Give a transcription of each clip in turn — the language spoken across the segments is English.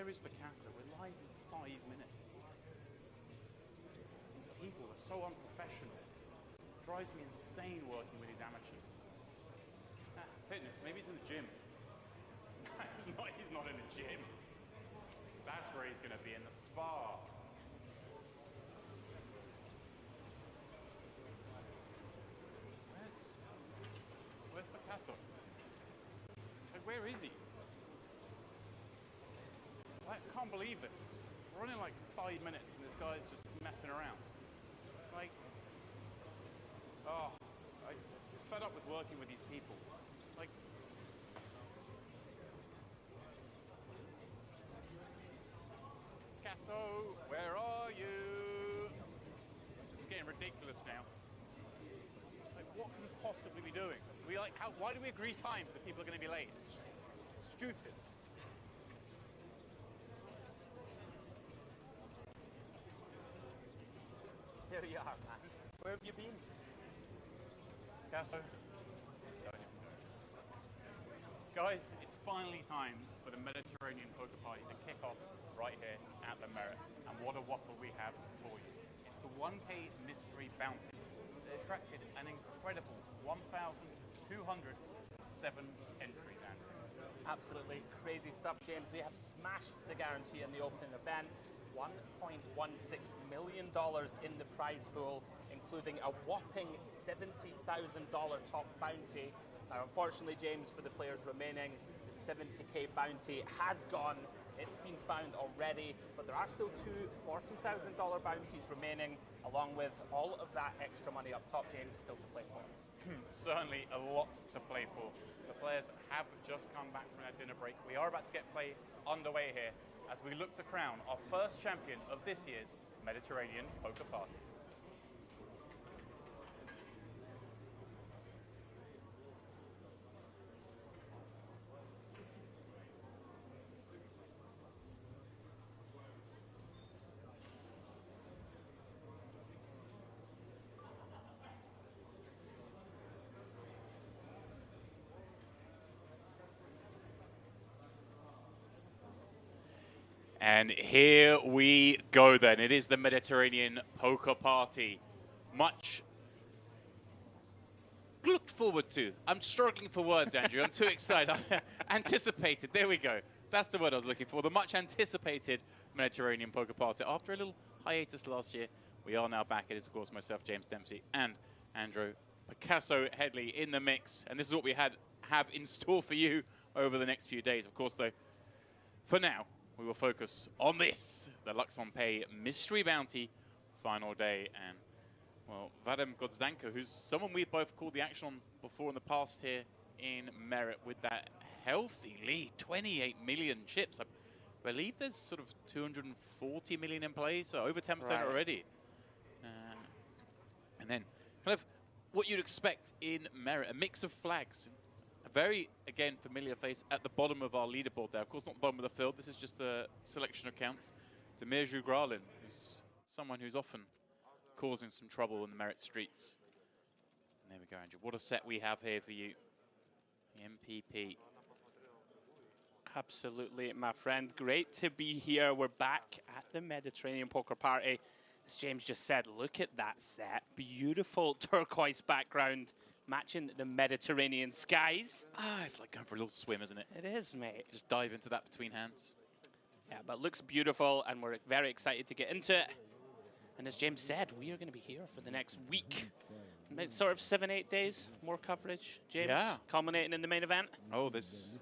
Where is Picasso? We're live in 5 minutes. These people are so unprofessional. It drives me insane working with these amateurs. Fitness, maybe he's in the gym. He's not in the gym. That's where he's going to be, in the spa. Where's Picasso? Like, where is he? I can't believe this. We're only like 5 minutes and this guy's just messing around. Like, oh, I'm fed up with working with these people. Like, Picasso, where are you? It's getting ridiculous now. Like, what can we possibly be doing? Why do we agree times that people are going to be late? It's stupid. Here you are, man. Where have you been? Picasso. Guys, it's finally time for the Mediterranean Poker Party to kick off right here at the Merit. And what a waffle we have for you. It's the 1K Mystery Bounty. It attracted an incredible 1,207 entries, Andrew. Absolutely crazy stuff, James. We have smashed the guarantee in the opening event. $1.16 million in the prize pool, including a whopping $70,000 top bounty. Now, unfortunately, James, for the players remaining, the 70K bounty has gone. It's been found already, but there are still two $40,000 bounties remaining, along with all of that extra money up top, James, still to play for. Certainly a lot to play for. The players have just come back from their dinner break. We are about to get play underway here as we look to crown our first champion of this year's Mediterranean Poker Party. And here we go then. It is the Mediterranean Poker Party. Much looked forward to. I'm struggling for words, Andrew. I'm too excited. Anticipated. There we go. That's the word I was looking for. The much anticipated Mediterranean Poker Party. After a little hiatus last year, we are now back. It is, of course, myself, James Dempsey, and Andrew Picasso Hedley in the mix. And this is what we have in store for you over the next few days. Of course, though, for now, we will focus on this, the Luxon Pay Mystery Bounty final day. And, well, Vadim Godzdanko, who's someone we've both called the action on before in the past here in Merit with that healthy lead, 28 million chips. I believe there's sort of 240 million in play, so over 10% already. And then kind of what you'd expect in Merit, a mix of flags. A very, again, familiar face at the bottom of our leaderboard there. Of course, not the bottom of the field. This is just the selection of counts. Demir Jugralin, who's someone who's often causing some trouble in the Merit streets. And there we go, Andrew. What a set we have here for you. The MPP. Absolutely, my friend. Great to be here. We're back at the Mediterranean Poker Party. As James just said, look at that set. Beautiful turquoise background, matching the Mediterranean skies. Ah, it's like going for a little swim, isn't it? It is, mate. Just dive into that between hands. Yeah, but looks beautiful, and we're very excited to get into it. And as James said, we are going to be here for the next week. Sort of 7-8 days, more coverage, James, culminating in the main event. Oh,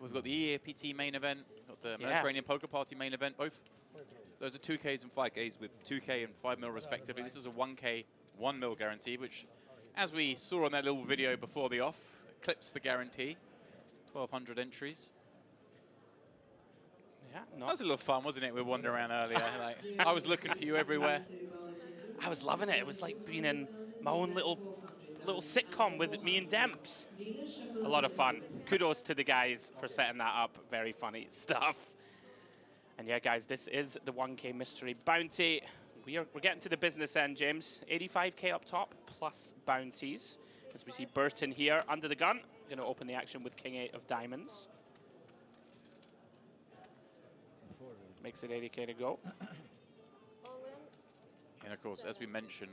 we've got the EAPT main event, got the Mediterranean Poker Party main event, both. Those are 2Ks and 5Ks with 2K and 5 mil respectively. This is a 1K, 1 mil guarantee, which, as we saw on that little video before the off, clips the guarantee. 1,200 entries. Yeah, that was a little fun, wasn't it? We were wandering around earlier. Like, I was looking for you everywhere. I was loving it. It was like being in my own little sitcom with me and Demps. A lot of fun. Kudos to the guys for setting that up. Very funny stuff. And yeah, guys, this is the 1K Mystery Bounty. We're getting to the business end, James. 85K up top, plus bounties. As we see Burton here under the gun. Going to open the action with King 8 of Diamonds. Makes it 80k to go. And of course, as we mentioned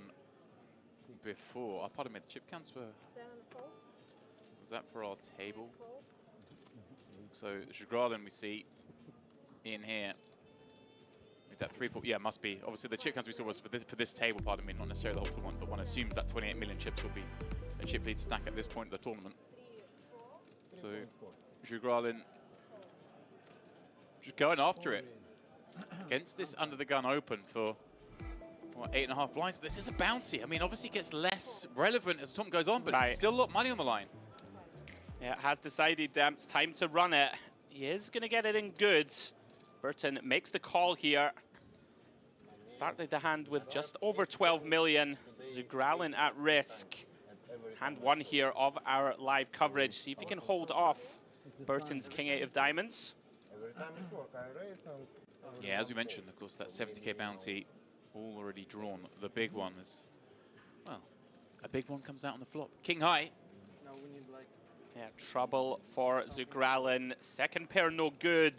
before, pardon me, the chip counts were... Was that for our table? So Jugralin we see in here. With that 3-4, yeah, must be. Obviously the chip counts we saw was for this table, pardon me, not necessarily the whole tournament, but one assumes that 28 million chips will be a chip lead stack at this point of the tournament. So Jugralin just going after it. Against this under the gun open for what, 8.5 blinds, but this is a bounty. I mean, obviously it gets less relevant as the tournament goes on, but it's still a lot of money on the line. Yeah, has decided it's time to run it. He is going to get it in good. Burton makes the call here. Started the hand with just over 12 million. Jugralin at risk. Hand one here of our live coverage. See if he can hold off Burton's King 8 of diamonds. Yeah, as we mentioned, of course, that 70k bounty already drawn. The big one is, well, a big one comes out on the flop. King high. Yeah, trouble for Jugralin. Second pair no good.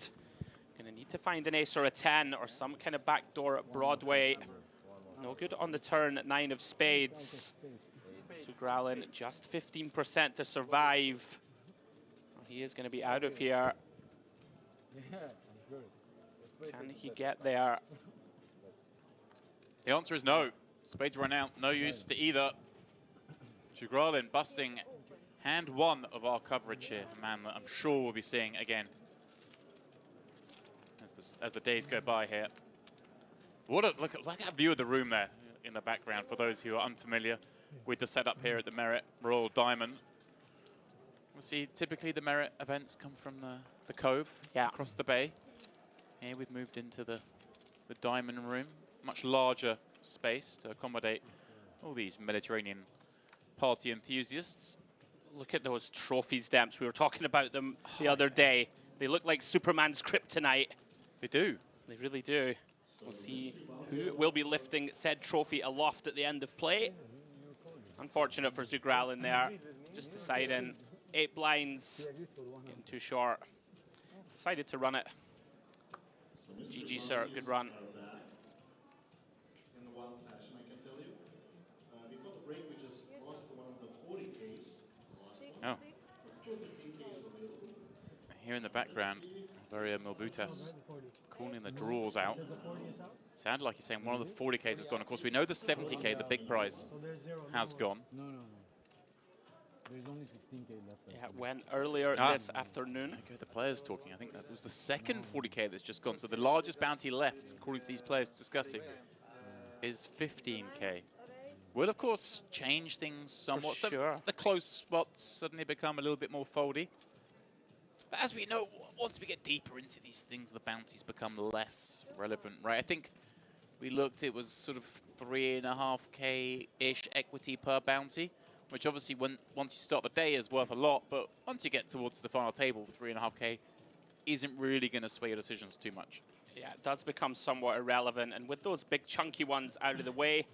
Gonna need to find an ace or a 10 or some kind of backdoor Broadway. No good on the turn, 9 of spades. Jugralin just 15% to survive. He is gonna be out of here. Can he get there? The answer is no. Spades run out, no use to either. Jugralin busting hand one of our coverage here. A man that I'm sure we'll be seeing again as the days go by here. What a look at that view of the room there in the background for those who are unfamiliar with the setup here at the Merit Royal Diamond. We'll see typically the Merit events come from the Cove across the bay. Here we've moved into the Diamond Room, much larger space to accommodate all these Mediterranean party enthusiasts. Look at those trophies, Demps. We were talking about them the other day. They look like Superman's kryptonite. They do. They really do. We'll see who will be lifting said trophy aloft at the end of play. Unfortunate for Jugralin there. Just deciding 8 blinds, getting too short. Decided to run it. GG, sir. Good run. In the wild fashion, I can tell you. Before the break, we just lost one of the 40Ks. Oh. Here in the background, Varia Milbutas calling the draws out. Sounded like he's saying one of the 40Ks has gone. Of course, we know the 70K, the big prize, has gone. No. There's only 15K left. Yeah, went earlier this afternoon. Okay, the players talking. I think that was the second 40K that's just gone. So the largest bounty left, according to these players discussing, is 15K. Will, of course, change things somewhat. For sure. So the close spots suddenly become a little bit more foldy. But as we know, once we get deeper into these things, the bounties become less relevant, right? I think we looked, it was sort of 3.5K-ish equity per bounty, which obviously once you start the day is worth a lot, but once you get towards the final table, 3.5K isn't really going to sway your decisions too much. Yeah, it does become somewhat irrelevant, and with those big chunky ones out of the way,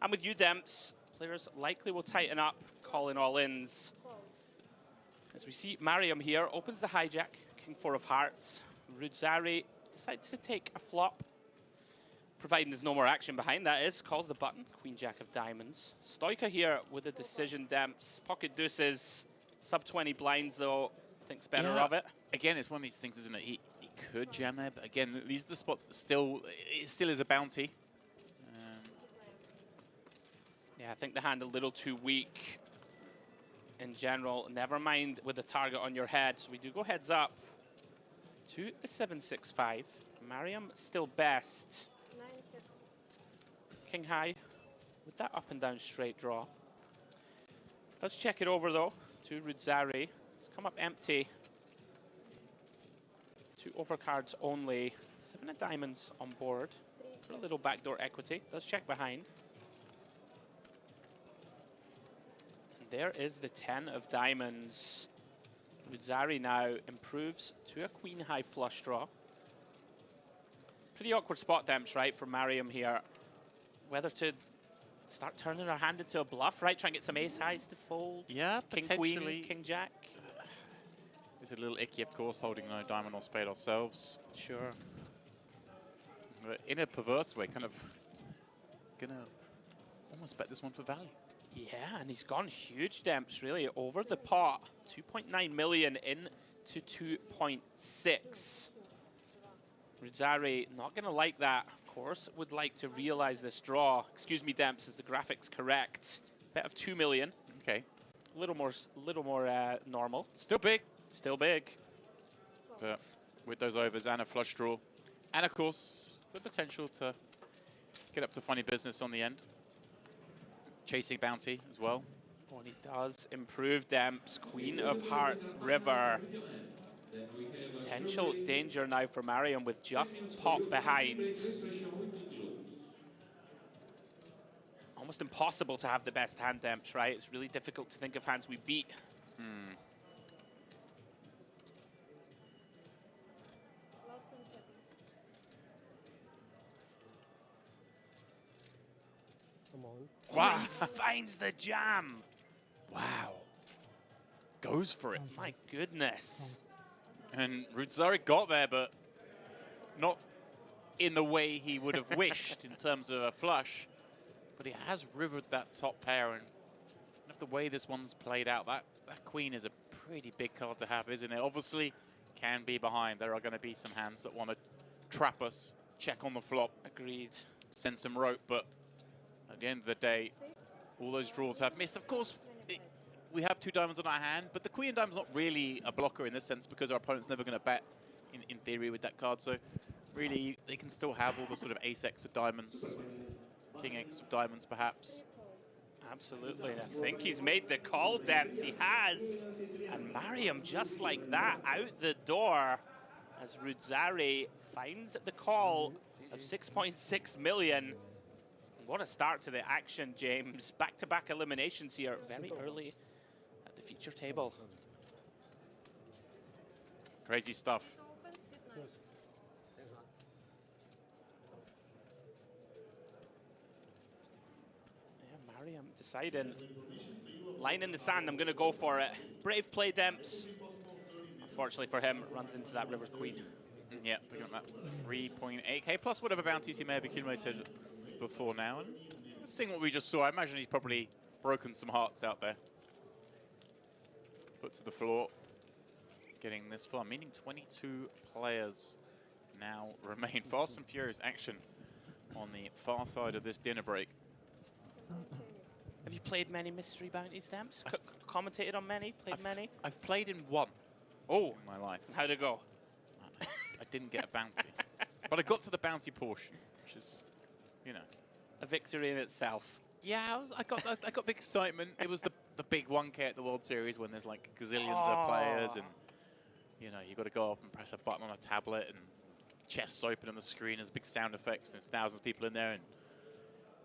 and with you, Demps, players likely will tighten up, calling all-ins. As we see, Mariam here opens the hijack, King 4 of Hearts. Rudzari decides to take a flop, providing there's no more action behind that is, calls the button, Queen Jack of Diamonds. Stoica here with a decision, Demps. Pocket deuces, sub 20 blinds though, thinks better of it. Again, it's one of these things, isn't it? He could jam there, but again, these are the spots that it still is a bounty. Yeah, I think the hand a little too weak in general. Never mind with the target on your head. So we do go heads up to the 7-6-5. Mariam still best. King high with that up and down straight draw. Let's check it over though to Rudzari. It's come up empty. 2 overcards only. 7 of diamonds on board for a little backdoor equity. Let's check behind. There is the 10 of diamonds. Rudzari now improves to a queen high flush draw. Pretty awkward spot, Demps, right, for Mariam here. Whether to start turning her hand into a bluff, right? Try and get some ace highs to fold. Yeah, King potentially. queen, king jack. It's a little icky, of course, holding no diamond or spade ourselves. Sure. But in a perverse way, kind of gonna almost bet this one for value. Yeah, and he's gone huge, Demps, really, over the pot. 2.9 million into 2.6. Rizari not going to like that, of course. Would like to realize this draw. Excuse me, Demps, is the graphics correct? Bet of 2 million. Okay. A little more normal. Still big. Still big. But with those overs and a flush draw, and of course, the potential to get up to funny business on the end. Chasing bounty as well. Well, he does improve Demps. Queen of Hearts, River. Potential danger now for Mariam with just pot behind. Almost impossible to have the best hand, Demps, right? It's really difficult to think of hands we beat. Wow. He finds the jam. Wow. Goes for it. My goodness. And Rizari got there, but not in the way he would have wished in terms of a flush. But he has rivered that top pair, and the way this one's played out, that queen is a pretty big card to have, isn't it? Obviously, can be behind. There are going to be some hands that want to trap us, check on the flop. Agreed. Send some rope, but at the end of the day, all those draws have missed. Of course, we have 2 diamonds on our hand, but the queen of diamonds not really a blocker in this sense because our opponent's never going to bet, in theory, with that card. So really, they can still have all the sort of ace-x of diamonds, king-x of diamonds, perhaps. Absolutely. I think he's made the call, Dempsey. He has. And Mariam, just like that, out the door as Rizari finds the call of 6.6 million. What a start to the action, James. Back-to-back eliminations here very early at the feature table. Crazy stuff. Yeah, Mariam deciding. Line in the sand, I'm going to go for it. Brave play, Demps. Unfortunately for him, runs into that River Queen. Yeah, picking up that 3.8k plus whatever bounties he may have accumulated before now. And seeing what we just saw, I imagine he's probably broken some hearts out there. Put to the floor. Getting this far, meaning 22 players now remain. Fast and furious action on the far side of this dinner break. Have you played many mystery bounties, Demps? Commentated on many? Played many? I've played in one. Oh, in my life. How'd it go? I didn't get a bounty, but I got to the bounty portion, which is, you know, a victory in itself. Yeah, I got the excitement. It was the big 1K at the World Series when there's like gazillions of players, and you know you got to go up and press a button on a tablet, and chests open on the screen. There's big sound effects, and there's thousands of people in there, and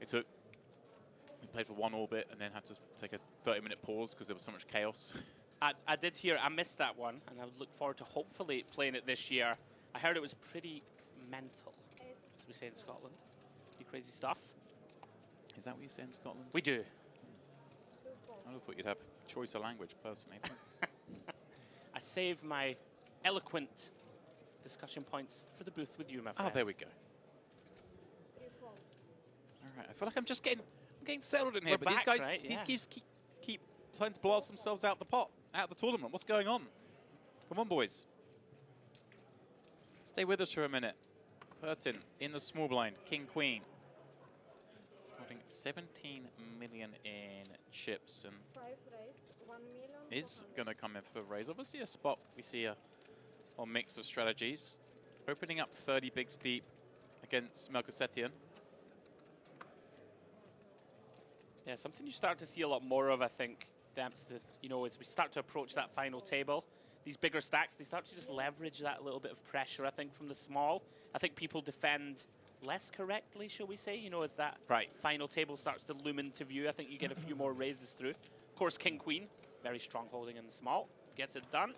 we played for one orbit, and then had to take a 30-minute pause because there was so much chaos. I did hear, I missed that one, and I would look forward to hopefully playing it this year. I heard it was pretty mental, as we say in Scotland. Pretty crazy stuff. Is that what you say in Scotland? We do. I just thought you'd have choice of language, personally. I save my eloquent discussion points for the booth with you, my friend. Oh, there we go. All right, I feel like I'm getting settled in here, We're but back, these guys, right? Yeah. these keep trying to blast themselves out the pot, out the tournament. What's going on? Come on, boys. Stay with us for a minute. Pertin in the small blind, King Queen. Holding 17 million in chips, and is going to come in for raise. Obviously a spot we see a mix of strategies. Opening up 30 bigs deep against Melchizedek. Yeah, something you start to see a lot more of, I think, Demps, you know, as we start to approach that final table. These bigger stacks, they start to just leverage that little bit of pressure, I think, from the small. I think people defend less correctly, shall we say, you know, as that final table starts to loom into view. I think you get a few more raises through. Of course, King Queen, very strong holding in the small, gets it done.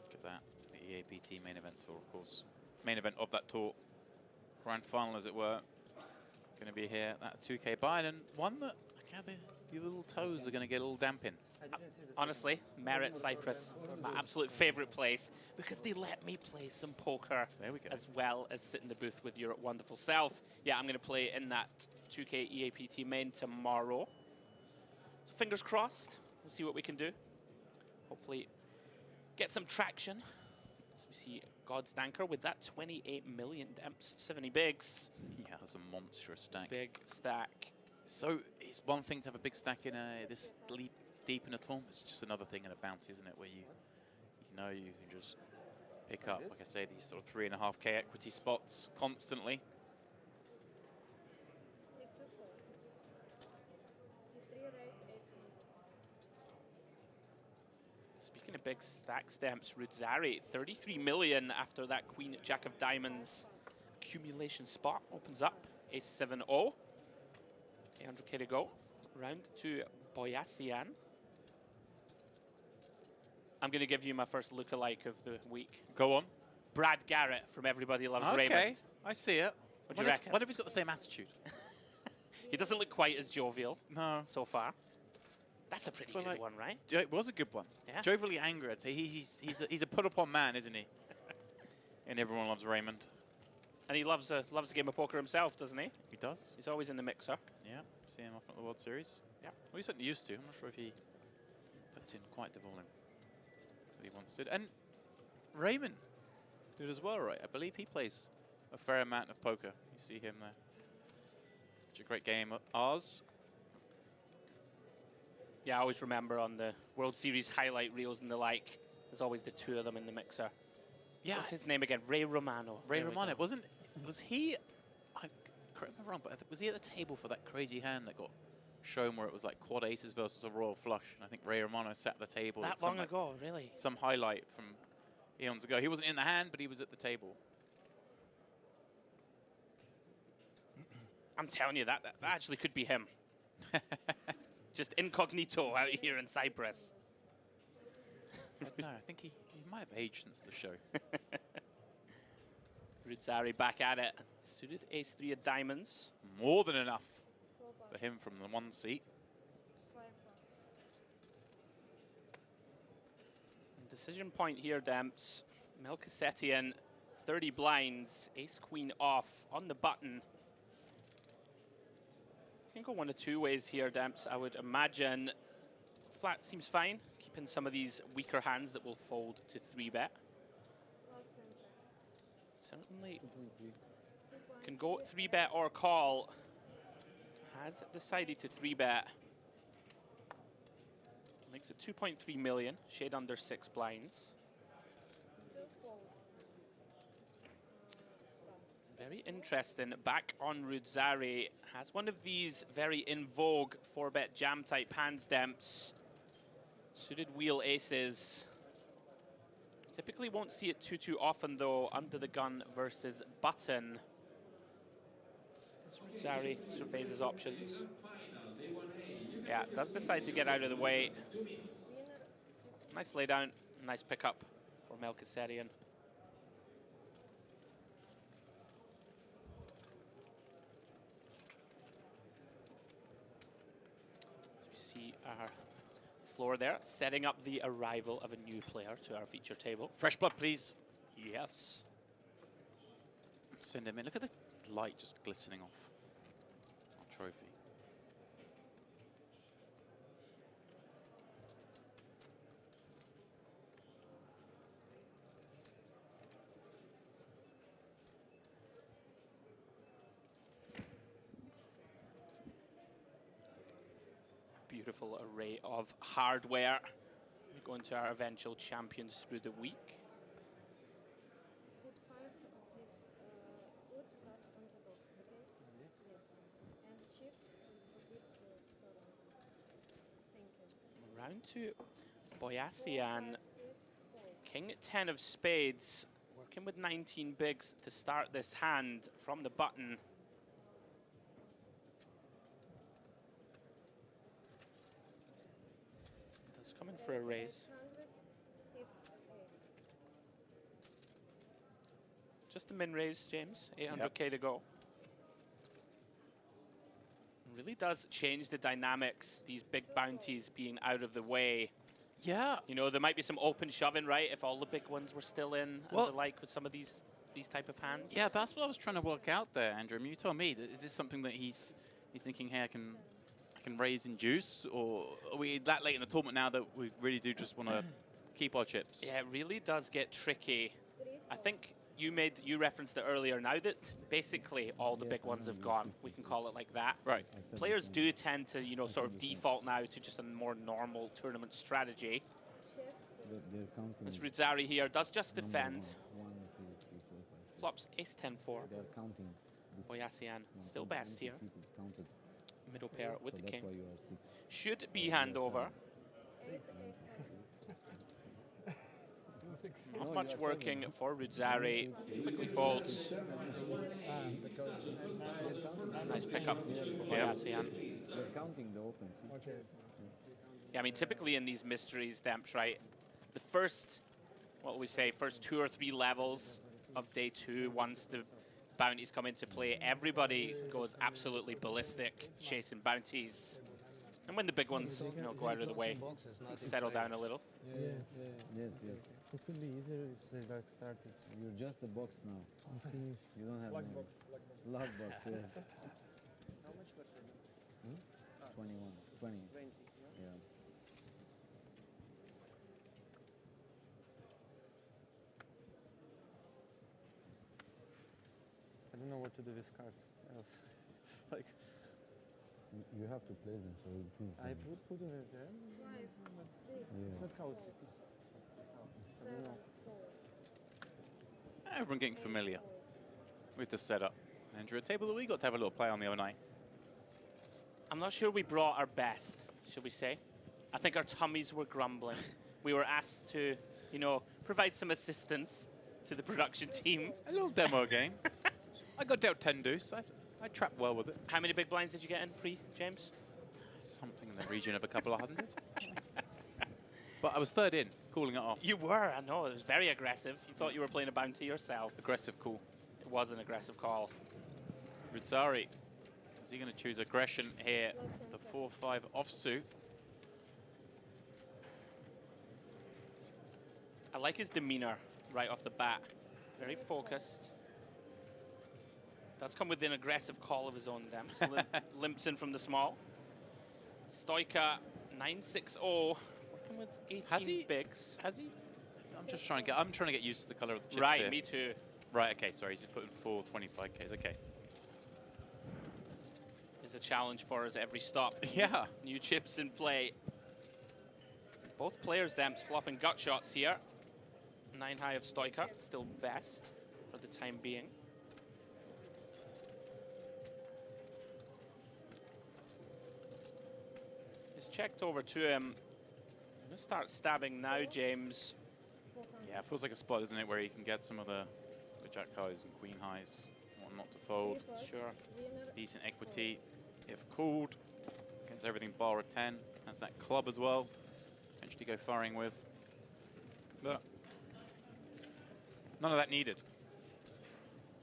Look at that, the EAPT main event tour, of course. Main event of that tour, grand final, as it were. Going to be here, that 2K buy, and one that, the little toes are going to get a little damp in. Honestly, merit Cyprus, my absolute favorite place, because they let me play some poker There we go. as well as sit in the booth with your wonderful self. Yeah, I'm going to play in that 2K EAPT main tomorrow. So fingers crossed, we'll see what we can do. Hopefully get some traction. So we see Godstanker with that 28 million Demps, 70 bigs. He has a monstrous stack. Big stack. So it's one thing to have a big stack in this deep in a tournament. It's just another thing in a bounty, isn't it? Where you know you can just pick up, like I say, these sort of 3.5K equity spots constantly. Speaking of big stack stamps, Rudzari, 33 million after that Queen Jack of Diamonds accumulation spot opens up. Ace 7-0. 800k to go. Round to Boyasian. I'm going to give you my first lookalike of the week. Go on. Brad Garrett from Everybody Loves Okay, Raymond. I see it. What do you reckon? What if he's got the same attitude? He doesn't look quite as jovial No. so far. That's a pretty Well, good like, one, right? It was a good one. Yeah. Jovially angry, I'd say. He's a put-upon man, isn't he? And everyone loves Raymond. And he loves a game of poker himself, doesn't he? He does. He's always in the mixer. Yeah, see him often at the World Series. Yeah. Well, he's certainly used to. I'm not sure if he puts in quite the volume that he once did. And Raymond did as well, right? I believe he plays a fair amount of poker. You see him there. Such a great game of ours. Yeah, I always remember on the World Series highlight reels and the like, there's always the two of them in the mixer. Yeah. What's his name again? Ray Romano. Ray There we Romano. go. Was he, correct me if I'm wrong, but was he at the table for that crazy hand that got shown where it was like quad aces versus a royal flush? And I think Ray Romano sat at the table. That at some, long like, ago, really? some highlight from eons ago. He wasn't in the hand, but he was at the table. I'm telling you, that actually could be him. Just incognito out here in Cyprus. No, I think he might have aged since the show. Rudzari back at it. Suited ace-3 of diamonds. More than enough for him from the one seat. Decision point here, Demps. Melchizedek, 30 blinds, ace-queen off on the button. Can go one of two ways here, Demps. I would imagine flat seems fine. Keeping some of these weaker hands that will fold to 3-bet. Certainly can go 3-bet or call. Has decided to 3-bet. Makes it 2.3 million, shade under 6 blinds. Very interesting. Back on Rudzari. Has one of these very in vogue 4-bet jam type hands, Demps. Suited wheel aces. Typically won't see it too often though, under the gun versus button. As Rudzari surveys his options. Yeah, does decide to get out of the way. Nice laydown, nice pickup for Melchizedek. See our floor there, setting up the arrival of a new player to our feature table. Fresh blood, please. Yes. Send him in. Look at the light just glistening off our trophy. Beautiful array of hardware. We go into our eventual champions through the week. Round to Boyasian. King 10 of spades. Working with 19 bigs to start this hand from the button. Coming for a raise. Just a min raise, James. 800k to go. Really does change the dynamics, these big bounties being out of the way. Yeah. You know, there might be some open shoving, right, if all the big ones were still in Well, and the like with some of these type of hands. Yeah, that's what I was trying to work out there, Andrew. I mean, you tell me, is this something that he's thinking, hey, I can raise in juice, or are we that late in the tournament now that we really do just want to keep our chips? Yeah, it really does get tricky. I think you referenced it earlier. Now that basically all the big ones have gone, we can call it like that. Right. Players do tend to, you know, sort of default now to just a more normal tournament strategy. They're counting. This Rudzari here does just number defend. 1, 2, 3, 4, 5, 6. Flops ace 10-4. They're counting. This Boyassian still the best here. seat is counted. Middle pair with So the that's king. why you are 6. Should be handover. Not much working for Rudzari. Quickly folds. Nice pickup for Boyassian. They're counting the open seat. Yeah, I mean, typically in these mysteries, Demps, right? The first, what will we say, first 2 or 3 levels of day 2, once the bounties come into play, everybody goes absolutely ballistic, chasing bounties. And when the big ones, you know, go out of the way, settle down a little. Yes, yes. It will be easier if they like started. You're just a box now. You don't have Lock name. box. Lock box, yes. 21, 20. Yeah. I don't know what to do with cards. Else. Like, You have to place them so it proves I them. put it there. It's not how it's. I don't know. Everyone getting familiar with the setup. Andrew, a table that we got to have a little play on the other night. I'm not sure we brought our best, should we say. I think our tummies were grumbling. We were asked to, you know, provide some assistance to the production team. A little demo game. I got dealt 10 deuce. I trapped well with it. How many big blinds did you get in James? Something in the region of a couple of hundred. But I was third in, calling it off. You were, I know. It was very aggressive. You thought you were playing a bounty yourself. Aggressive call. It was an aggressive call. Rudzari, is he going to choose aggression here? The 4-5 offsuit. I like his demeanor right off the bat. Very focused. Does come with an aggressive call of his own, Demps. Limps in from the small. Stoika 960. Working with 18 bigs. Has he? I'm trying to get used to the color of the chips Right, here. me too. Right, okay, sorry, he's just putting 4 25Ks, okay. Is a challenge for us every stop. Yeah. New chips in play. Both players, Demps, flopping gut shots here. 9 high of Stoika, still best for the time being. It's checked over to him. I'm gonna start stabbing now, James. Yeah, it feels like a spot, isn't it, where you can get some of the jack highs and queen highs. One not to fold. Sure. Decent equity. If called, against everything bar a 10. Has that club as well. Potentially go firing with. But none of that needed.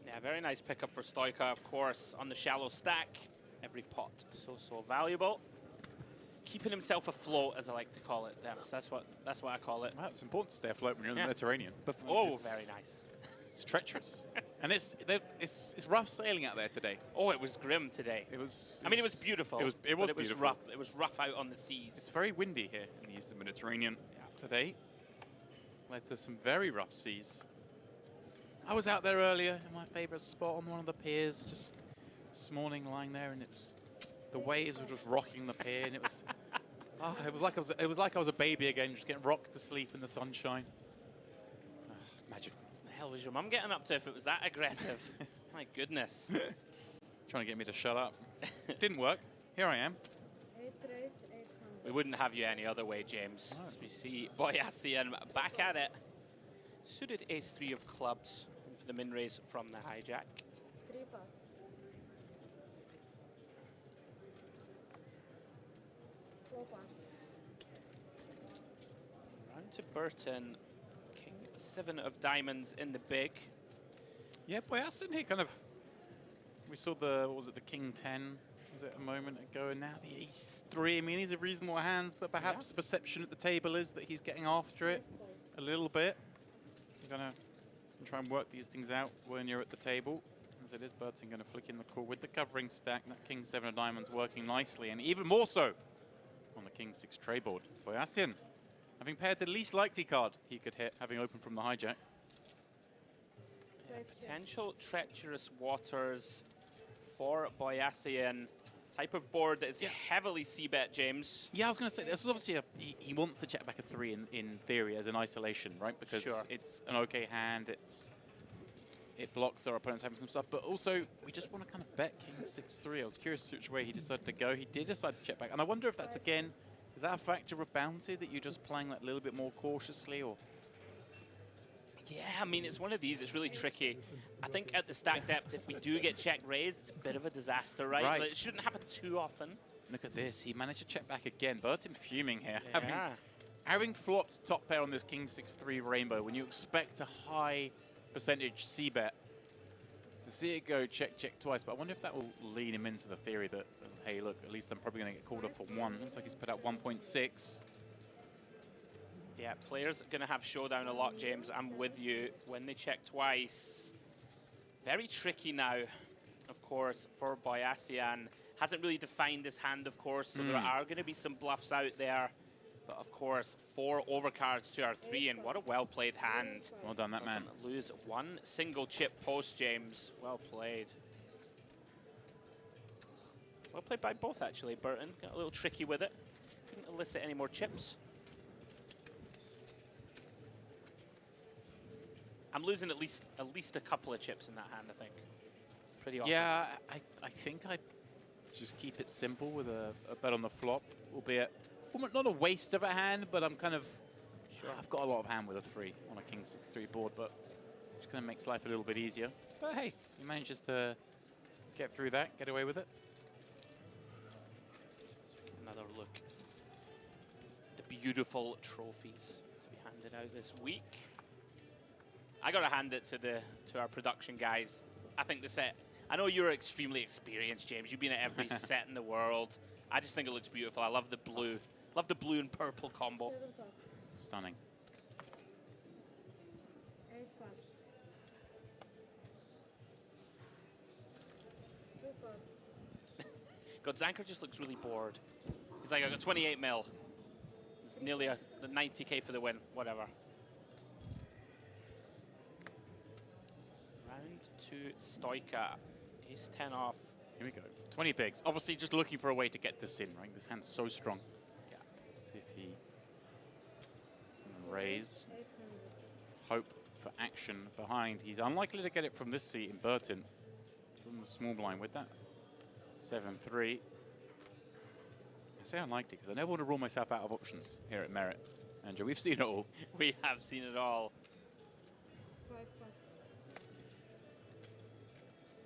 Yeah, very nice pickup for Stoika, of course, on the shallow stack. Every pot so valuable. Keeping himself afloat, as I like to call it, Demps. That's what I call it. Well, it's important to stay afloat when you're in the Mediterranean. Oh, It's- very nice. It's treacherous. And it's rough sailing out there today. Oh, it was grim today. It was. I mean, it was beautiful. It was but beautiful. rough. It was rough out on the seas. It's very windy here in the eastern Mediterranean today. Led to some very rough seas. I was out there earlier in my favorite spot on one of the piers, just this morning lying there, and the waves were just rocking the pier, and it was it was like I was a baby again, just getting rocked to sleep in the sunshine. Magic. The hell was your mum getting up to if it was that aggressive? My goodness. Trying to get me to shut up. Didn't work. Here I am. We wouldn't have you any other way, James. No. As we see Boyassian back at it. Suited ace-3 of clubs for the min raise from the hijack. 3 pass. Round to Burton. King 7 of diamonds in the big. Yeah, Boyassian here kind of. We saw the, what was it, the King 10. was it a moment ago, and now the ace-3. I mean, these are reasonable hands, but perhaps the perception at the table is that he's getting after it a little bit. You're going to try and work these things out when you're at the table. As it is, Burton going to flick in the call with the covering stack. That king-7 of diamonds working nicely, and even more so on the king-6 tray board. Boyasin having paired the least likely card he could hit, having opened from the hijack. Yeah, potential treacherous waters for Boyasin. Type of board that is heavily c-bet, James. Yeah, I was going to say, this is obviously he wants to check back a 3 in theory as an isolation, right? Because it's an okay hand, it blocks our opponents having some stuff, but also we just want to kind of bet king 6-3. I was curious which way he decided to go. He did decide to check back, and I wonder if that's again, is that a factor of bounty that you're just playing that little bit more cautiously, or? Yeah, I mean, it's one of these, it's really tricky. I think at the stack depth, if we do get check raised, it's a bit of a disaster, right? But it shouldn't happen too often. Look at this, he managed to check back again. Burton fuming here. Having flopped top pair on this king 6-3 rainbow, when you expect a high percentage c-bet, to see it go check, check twice, but I wonder if that will lead him into the theory that, hey, look, at least I'm probably going to get called off for 1. Looks like he's put out 1.6. Yeah, players are going to have showdown a lot, James. I'm with you. When they check twice, very tricky now, of course, for Boyasin. Hasn't really defined his hand, of course, so there are going to be some bluffs out there. But, of course, 4 overcards to our 3, and what a well-played hand. Well done, that man. Doesn't lose one single chip post, James. Well played. Well played by both, actually. Burton got a little tricky with it. Didn't elicit any more chips. I'm losing at least a couple of chips in that hand, I think. Pretty often. Yeah, I think I just keep it simple with a bet on the flop, albeit not a waste of a hand, but I'm kind of I've got a lot of hand with a 3 on a king 6-3 board, but just kind of makes life a little bit easier. But hey, he manages to get through that, get away with it. Another look. The beautiful trophies to be handed out this week. I gotta hand it to our production guys. I think the set, I know you're extremely experienced, James. You've been at every set in the world. I just think it looks beautiful. I love the blue. Love the blue and purple combo. Stunning. God, Zanker just looks really bored. He's like, I got 28 mil. It's nearly a 90k for the win, whatever. Round 2, Stoika. Ace 10 off. Here we go. 20 bigs. Obviously just looking for a way to get this in, right? This hand's so strong. Yeah. Let's see if he can raise. Hope for action behind. He's unlikely to get it from this seat in Burton. From the small blind with that 7-3. I say unlikely because I never want to rule myself out of options here at Merit. Andrew, we've seen it all. We have seen it all.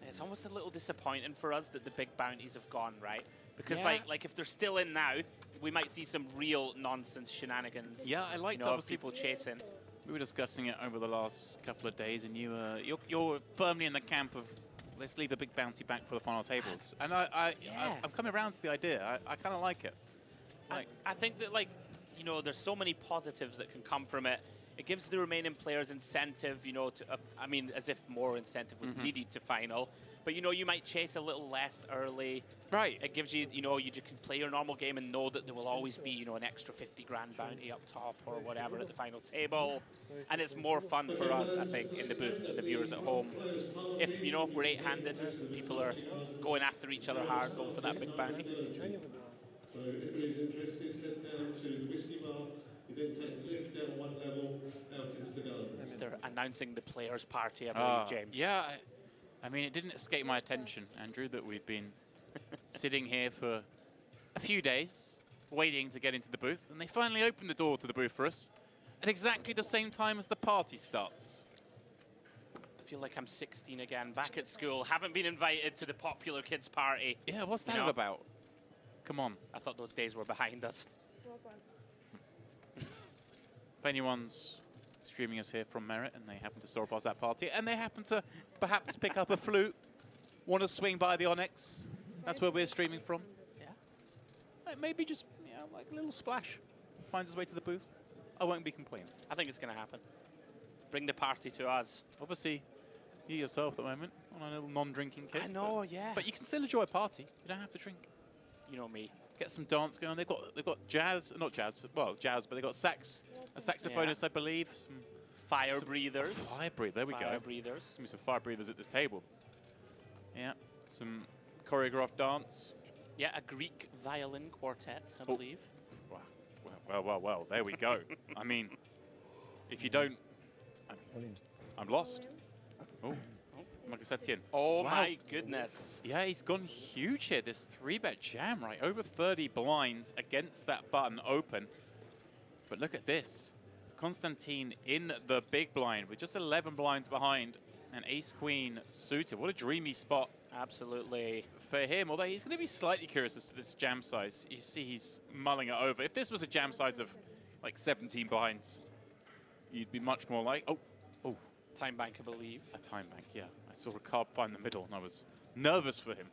It's almost a little disappointing for us that the big bounties have gone, right? Because like if they're still in now, we might see some real nonsense shenanigans. Yeah, I like people chasing. We were discussing it over the last couple of days, and you're firmly in the camp of let's leave a big bounty back for the final tables. And I'm coming around to the idea. I kind of like it. I think that there's so many positives that can come from it. It gives the remaining players incentive, I mean, as if more incentive was needed to final. But, you might chase a little less early. Right. It gives you, you just can play your normal game and know that there will always be, an extra 50 grand bounty up top or whatever at the final table. And it's more fun for us, I think, in the booth and the viewers at home. If, we're 8-handed, people are going after each other hard, going for that big bounty. So if anybody's interested, head down to the whiskey bar. You then take the lift down 1 level out into the gardens. They're announcing the players' party, I believe, James. Yeah, I mean, it didn't escape my attention, Andrew, that we've been sitting here for a few days, waiting to get into the booth, and they finally opened the door to the booth for us at exactly the same time as the party starts. I feel like I'm 16 again, back at school, haven't been invited to the popular kids' party. Yeah, what's that all about? Come on. I thought those days were behind us. If anyone's streaming us here from Merit and they happen to stumble past that party and they happen to perhaps pick up a flute, want to swing by the Onyx, That's where we're streaming from. Yeah. Maybe just, like a little splash. Finds his way to the booth. I won't be complaining. I think it's going to happen. Bring the party to us. Obviously, you yourself at the moment on a little non-drinking kit. I know, yeah. But you can still enjoy a party. You don't have to drink. You know me. Get some dance going on. They've got jazz, not jazz, well, jazz, but they've got a saxophonist, I believe. Some Fire breathers. fire breather, there we go. Fire breathers. There's gonna be some fire breathers at this table. Yeah, some choreographed dance. Yeah, a Greek violin quartet, I Oh. believe. Wow, well, there we go. I mean, if you don't, I'm lost. Oh, Marcus-Etienne. Oh Wow. my goodness. Yeah, he's gone huge here. This 3-bet jam, right? Over 30 blinds against that button open. But look at this. Konstantin in the big blind with just 11 blinds behind and ace-queen suited. What a dreamy spot. Absolutely. For him, although he's going to be slightly curious as to this jam size. You see he's mulling it over. If this was a jam size of like 17 blinds, you'd be much more like, oh, Time bank, I believe. a time bank, yeah. I saw a card find the middle and I was nervous for him.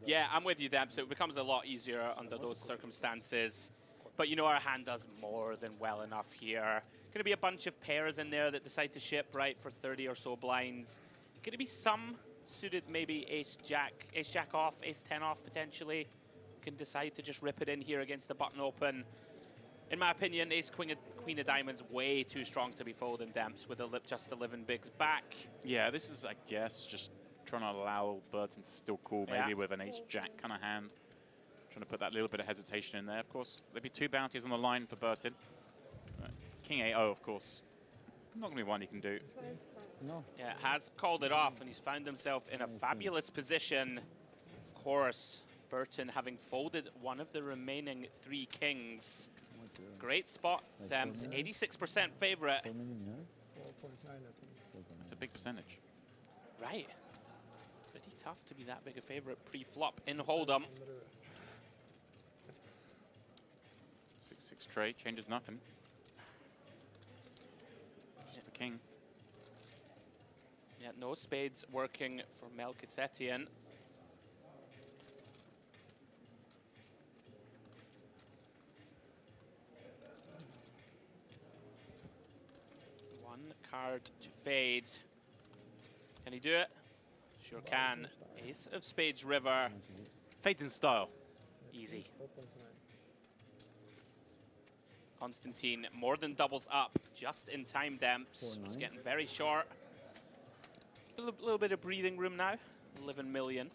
Yeah, I'm with you, Dempsey. It becomes a lot easier under those circumstances. But you know our hand does more than well enough here. Going to be a bunch of pairs in there that decide to ship, right, for 30 or so blinds. Going to be some suited, maybe ace-jack off, ace-10 off potentially. Can decide to just rip it in here against the button open. In my opinion, ace-queen of diamonds way too strong to be folding Demps with just 11 bigs back. Yeah, this is, I guess, just trying to allow Burton to still call, maybe with an ace-jack kind of hand. Trying to put that little bit of hesitation in there. Of course, there'd be 2 bounties on the line for Burton. King 8-0, of course. Not going to be one he can do. No. Yeah, has called it off, and he's found himself in a fabulous position. Of course, Burton having folded one of the remaining 3 kings. Great spot, Demps. 86% favorite. 4 million, yeah? 4.9, I think. That's a big percentage. Right. Pretty tough to be that big a favorite pre-flop in Hold'em. 6-6 trade, changes nothing. Just the king. Yeah, no spades working for Marcus-Etienne. One card to fade. Can he do it? Sure can. Ace of spades river. Fades in style. Easy. 4.9. Konstantin more than doubles up just in time, Demps. It's getting very short. A little bit of breathing room now. 11 million.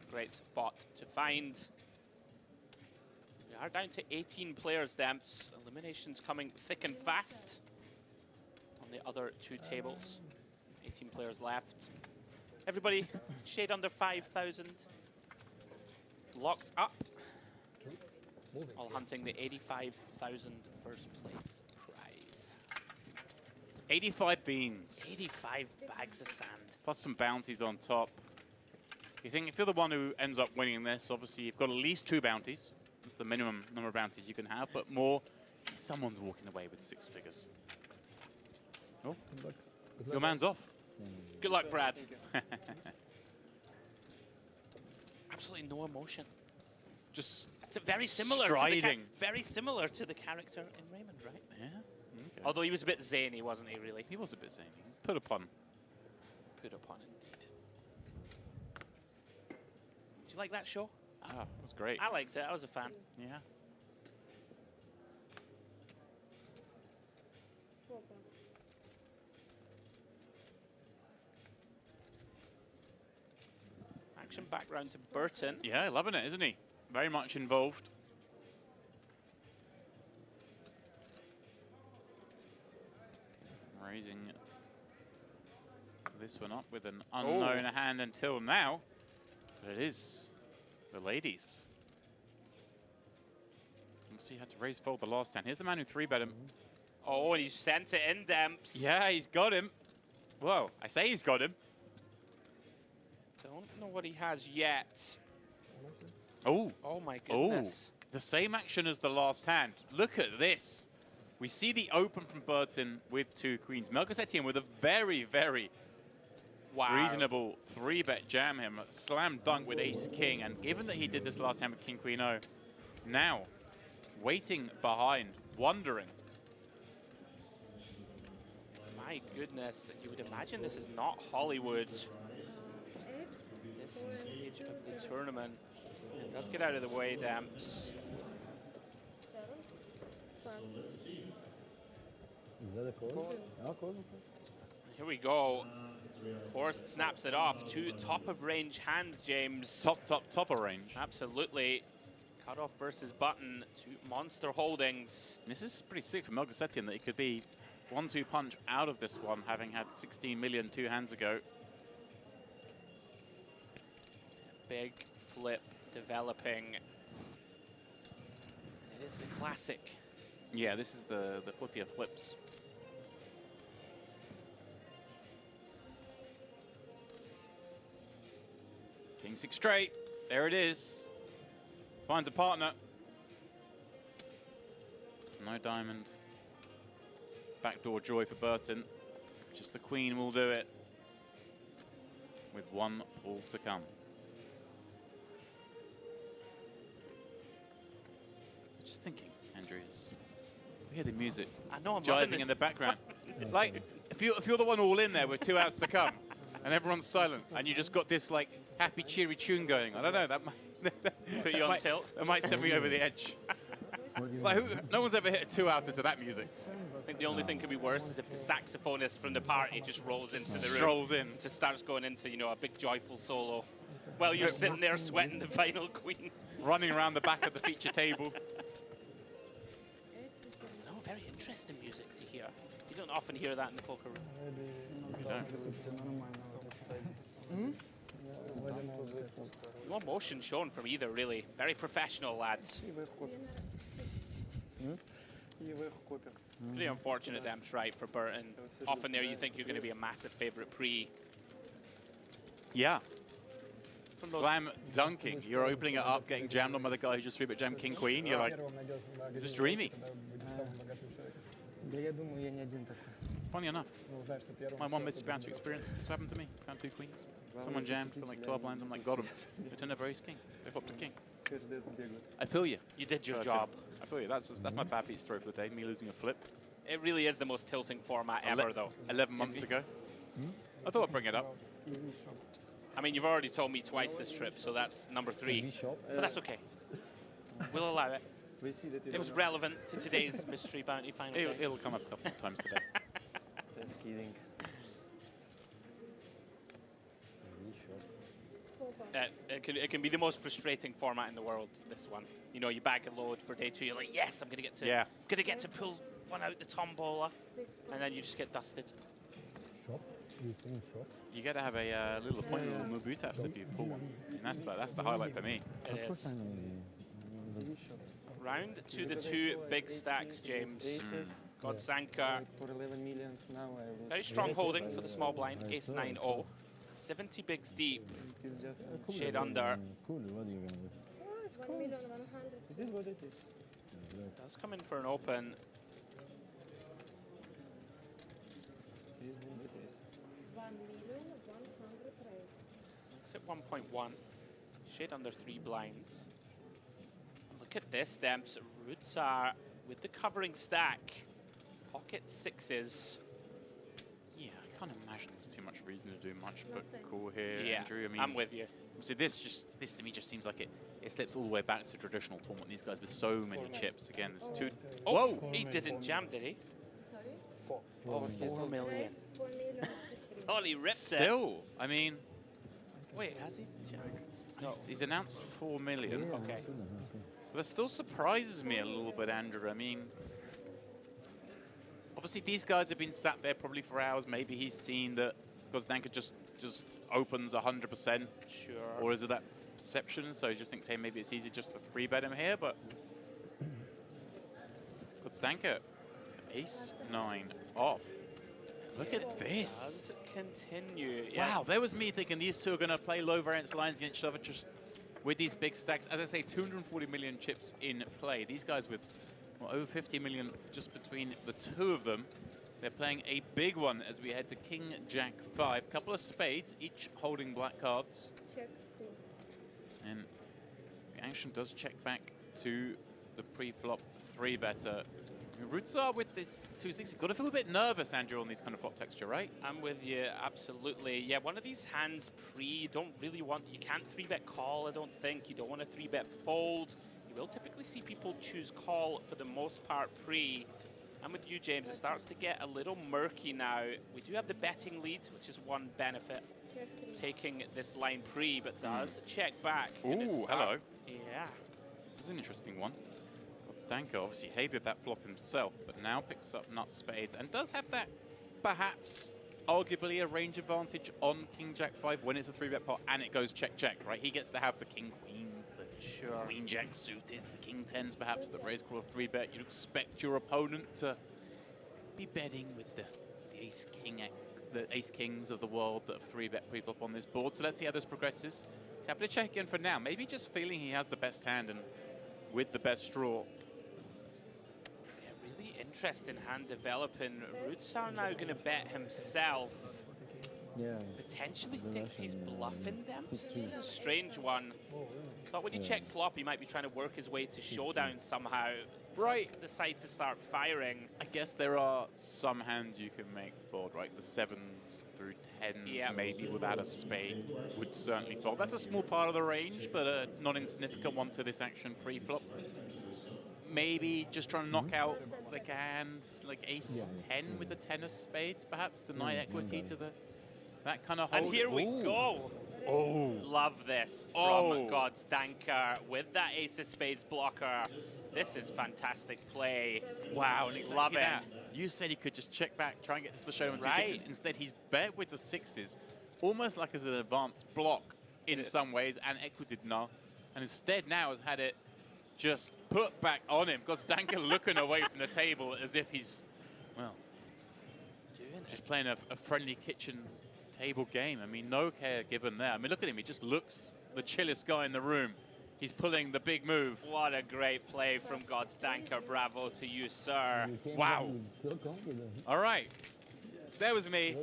Great spot to find. We are down to 18 players, Demps. Eliminations coming thick and fast on the other 2 tables. 18 players left. Everybody, shade under 5,000. Locked up. All hunting the 85,000 first place prize. 85 beans. 85 bags of sand. Plus some bounties on top. You think if you're the one who ends up winning this, obviously you've got at least 2 bounties. That's the minimum number of bounties you can have, but more, someone's walking away with 6 figures. Oh, your man's off. Good luck, Brad. Absolutely no emotion. Just It's very similar. striding. Very similar to the character in Raymond, right? Yeah. Okay. Although he was a bit zany, wasn't he? Really. He was a bit zany. Put upon. Put upon indeed. Did you like that show? Ah, it was great. I liked it. I was a fan. Yeah. 4 plus. Action back round to Burton. Yeah, loving it, isn't he? Very much involved. Raising this one up with an unknown hand until now. But it is the ladies. We'll see how to raise fold the last hand. Here's the man who 3-bet him. Oh, and he sent it in, Demps. Yeah, he's got him. Whoa, I say he's got him. Don't know what he has yet. Oh. Oh my Oh, goodness. the same action as the last hand. Look at this. We see the open from Burton with 2 queens. Marcus-Etienne with a very, very Wow. reasonable 3-bet jam him, slam dunk with ace-king, and given that he did this last time with king-queen-o, now waiting behind, wondering. My goodness, you would imagine this is not Hollywood. This stage of the tournament. It does get out of the way, Demps. Is that a call? Oh, call. Here we go. Horse snaps it off. Two top of range hands, James. Top of range. Absolutely. Cutoff versus button. Two monster holdings. This is pretty sick for Melgasetian that he could be 1-2 punch out of this one, having had 16 million 2 hands ago. Big flip developing. It is the classic. Yeah, this is the flippier flips. King 6 straight. There it is. Finds a partner. No diamond. Backdoor joy for Burton. Just the queen will do it. With one pull to come. Just thinking, Andrew, we hear the music I know, I'm loving jiving it. in the background. Like, if you're the one all in there with 2 outs to come, and everyone's silent, and you just got this like happy, cheery tune going, I don't know, that might Put you on tilt. That might send me over the edge. Like, no one's ever hit a 2 outer to that music. I think the only thing could be worse is if the saxophonist from the party just rolls into the room. Strolls in. Just starts going into, you know, a big joyful solo. While you're sitting there sweating the final queen. Running around the back of the feature table. No, very interesting music to hear. You don't often hear that in the poker room. No emotion shown from either, really. Very professional, lads. Pretty unfortunate Demps, right, for Burton. Often there you think you're going to be a massive favourite pre. Yeah. Slam dunking. You're opening it up, getting jammed on by the guy who just 3-bet jammed King Queen. You're like, this is dreamy. Funny enough, my one Mr. Bounty experience, this happened to me. Found 2 queens. Someone jammed for like 12 lines. I'm like, got him. They turned over ace king. They popped a king. I feel you. You did your job. I feel you. That's my bad beat story for the day. Me losing a flip. It really is the most tilting format ever, though. 11 months ago. I thought I'd bring it up. I mean, you've already told me twice this trip, so that's number 3. But that's okay. We'll allow it. It was relevant to today's Mystery Bounty final day. It'll come up a couple of times today. Just kidding. It can be the most frustrating format in the world, this one. You know, you bag a load for day 2, you're like, yes, I'm gonna get to pull one out the tombola, and then you just get dusted. You got to have a little appointment with Mubutas if you pull one. And that's the highlight for me. It is. Round to the 2 big stacks, James. Godsanka. Very strong holding for the small blind. Ace 9-0. 70 bigs deep. Shade under. Cool, what are you gonna do? It is what it is. Does come in for an open. Looks at 1.1. Shade under 3 blinds. Look at this, Demps. Roots are with the covering stack. Pocket 6s. Yeah, I can't imagine there's too much reason to do much but cool here, Yeah, Andrew. I mean, I'm with you. See, this to me just seems like it slips all the way back to traditional tournament. These guys with so many chips. Again, there's 2. Oh, Whoa! he didn't jam, did he? Sorry? 4 million. 4 million. Thought he ripped it. Still, I mean, Wait, has he jammed? No. he's announced 4 million. Okay. But that still surprises me a little bit, Andrew. I mean, obviously these guys have been sat there probably for hours. Maybe he's seen that Gozdanka just opens 100%. Sure. Or is it that perception? So he just thinks, hey, maybe it's easy just to 3-bet him here. But Gozdanka, ace 9 off. Look at this. Does continue. Yeah. Wow, there was me thinking these two are going to play low variance lines against each other just with these big stacks. As I say, 240 million chips in play. These guys with over 50 million just between the 2 of them. They're playing a big one as we head to King, Jack, 5. Couple of spades, each holding black cards. Check. And the action does check back to the pre-flop 3-better. Rutzar with this 260. Got to feel a bit nervous, Andrew, on these kind of flop texture, right? I'm with you, absolutely. Yeah, one of these hands you don't really want, you can't 3-bet call, I don't think. You don't want to 3-bet fold. You will typically see people choose call for the most part pre. I'm with you, James. It starts to get a little murky now. We do have the betting lead, which is one benefit. Taking this line pre, but does check back. Ooh, hello. Yeah. This is an interesting one. Stanko obviously hated that flop himself, but now picks up nut spades and does have that, perhaps, arguably a range advantage on King Jack 5 when it's a 3-bet pot and it goes check check, right? He gets to have the King Queens, the Queen Jack suited, the King 10s perhaps, the raise call of 3-bet. You'd expect your opponent to be betting with the Ace King, the Ace Kings of the world that have 3-bet pre-flop on this board. So let's see how this progresses. He's happy to check in for now. Maybe just feeling he has the best hand and with the best straw. Interesting hand developing. Rutzar now going to bet himself. Yeah. Potentially thinks he's bluffing them. This is a strange one. Thought when he checked flop, he might be trying to work his way to showdown somehow. Right. Decide to start firing. I guess there are some hands you can make fold, right? The 7s through 10s, maybe without a spade, would certainly fold. That's a small part of the range, but a non-insignificant one to this action pre-flop. Maybe just trying to knock out like a hand, like ace 10 with the 10 of spades, perhaps, deny equity to that kind of hold. And here we go. Oh. Love this from God's Danker with that ace of spades blocker. This is fantastic play. Wow, and exactly love it. that. You said he could just check back, try and get to the showdown with Right. 2 6s. Instead, he's bet with the 6s, almost like as an advanced block in some ways, and equity denial. And instead now has had it just put back on him. Godstanker looking away from the table as if he's, well, just playing a friendly kitchen table game. I mean, no care given there. I mean, look at him. He just looks the chillest guy in the room. He's pulling the big move. What a great play from Godstanker. Bravo to you, sir. Wow. So confident. All right. There was me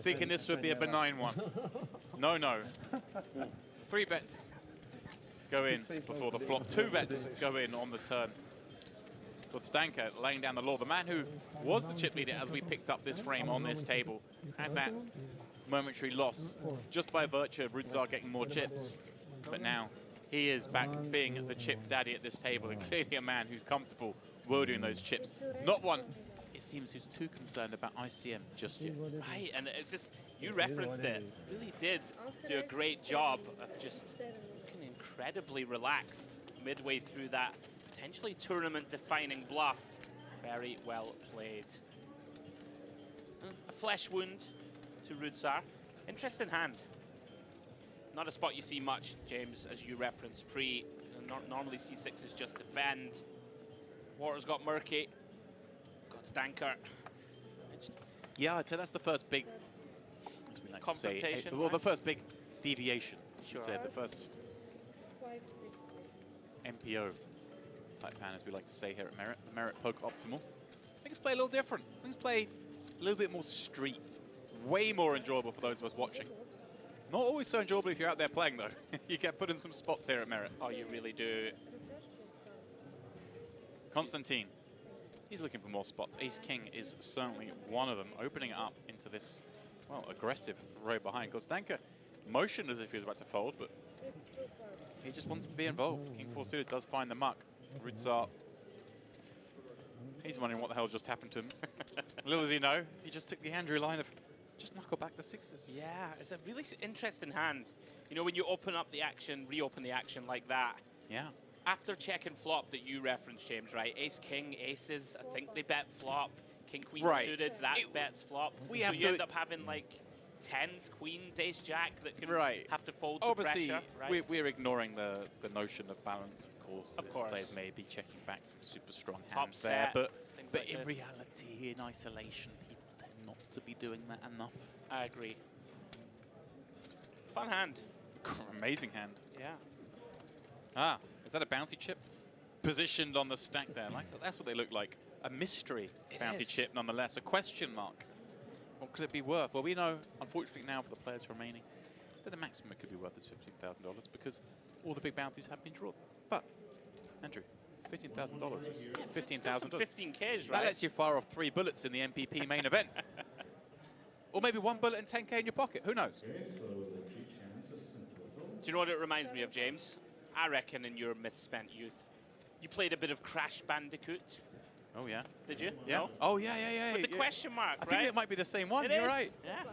thinking this would be a benign one. No, no. 3 bets go in before the flop. 2 bets go in on the turn. Godstanker laying down the law. The man who was the chip leader as we picked up this frame on this table had that momentary loss just by virtue of Rutzar getting more chips. But now he is back being the chip daddy at this table and clearly a man who's comfortable wielding those chips. Not one, it seems, who's too concerned about ICM just yet. Right, and it's just, you referenced it. Really did do a great job of just looking incredibly relaxed midway through that potentially tournament-defining bluff. Very well played. A flesh wound to Rutzar. Interesting hand. Not a spot you see much, James, as you referenced pre. Normally C6 is just defend. Water's got murky. Godstanker. Yeah, I'd say that's the first big, as we like confrontation. to say, well, the first big deviation. Sure. Said the first MPO type hand, as we like to say here at Merit. The Merit Poker Optimal. Things play a little different. Things play a little bit more street. Way more enjoyable for those of us watching. Not always so enjoyable if you're out there playing, though. You get put in some spots here at Merit. Oh, you really do. Constantine. He's looking for more spots. Ace-King is certainly one of them, opening it up into this, well, aggressive row behind. Godstanker motioned as if he was about to fold, but he just wants to be involved. King 4 suited does find the muck. Rutzar, he's wondering what the hell just happened to him. Little does he know, he just took the Andrew line of just knuckle back the 6s. Yeah, it's a really interesting hand. You know, when you open up the action, reopen the action like that. Yeah. After check and flop that you referenced, James, right? Ace, king, aces, I think they bet flop. King, queen suited, that bets flop. We so have you end up having like 10s, queens, ace, jack that can have to fold to Obviously, pressure. Right? we're ignoring the notion of balance, of course. Of course. Players may be checking back some super strong Top hands there, set, but like in this. reality, in isolation, people tend not to be doing that enough. I agree. Fun hand. Amazing hand. Yeah. Ah, is that a bounty chip? Positioned on the stack there. Like, that's what they look like. a mystery bounty chip nonetheless, a question mark. What could it be worth? Well, we know, unfortunately now for the players remaining, that the maximum it could be worth is $15,000 because all the big bounties have been drawn. But, Andrew, $15,000 is $15,000. 15Ks, right? That lets you fire off 3 bullets in the MPP main event. Or maybe 1 bullet and 10K in your pocket, who knows? Do you know what it reminds me of, James? I reckon in your misspent youth, you played a bit of Crash Bandicoot. Oh, yeah. Did you? Yeah. No? Oh, yeah. With the question mark, I right? think it might be the same one, It you're is. right. Yeah.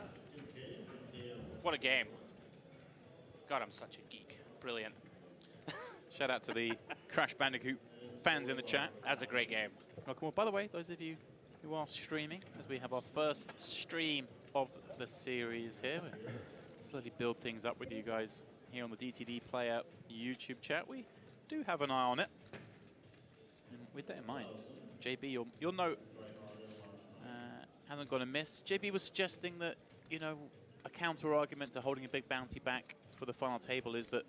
What a game. God, I'm such a geek. Brilliant. Shout out to the Crash Bandicoot fans in the chat. That's a great game. Welcome. Well, by the way, those of you who are streaming, as we have our first stream of the series here, we slowly build things up with you guys here on the DTD Player YouTube chat. We do have an eye on it. And with that in mind, JB, your note hasn't gone amiss. JB was suggesting that, you know, a counter argument to holding a big bounty back for the final table is that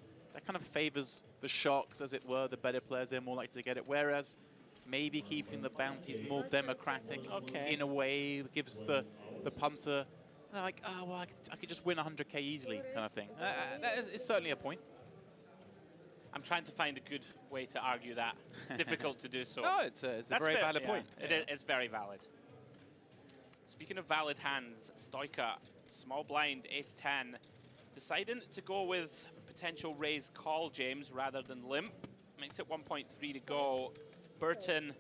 kind of favors the sharks, as it were, the better players, they're more likely to get it, whereas maybe keeping the bounties more democratic in a way gives the punter like, oh, well, I could just win 100K easily kind of thing. That is certainly a point. I'm trying to find a good way to argue that. It's difficult to do so. No, it's a very fair, valid point. It's very valid. Speaking of valid hands, Stoica, small blind, ace-10, deciding to go with potential raise call, James, rather than limp. Makes it 1.3 to go. Burton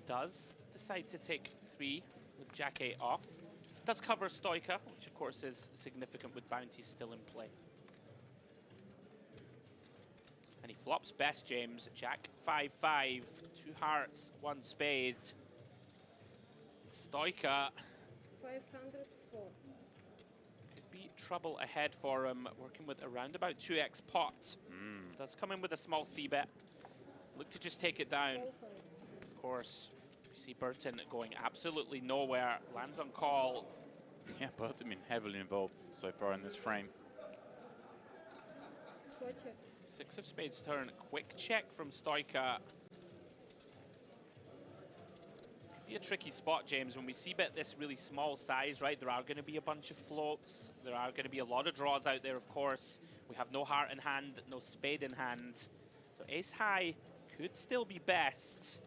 does decide to take 3 with Jack-8 off. Does cover Stoica, which of course is significant with bounties still in play. And he flops best, James. Jack 5-5, 2 hearts, 1 spade. Stoica 504. could be trouble ahead for him, working with around about 2x pot. Does come in with a small c-bet. Look to just take it down. Of course, we see Burton going absolutely nowhere. Lands on call. Yeah, Burton been heavily involved so far in this frame. 6 of spades turn. Quick check from Stoica. Could be a tricky spot, James. When we see bet this really small size, right, there are going to be a bunch of floats. There are going to be a lot of draws out there, of course. We have no heart in hand, no spade in hand. So ace high could still be best.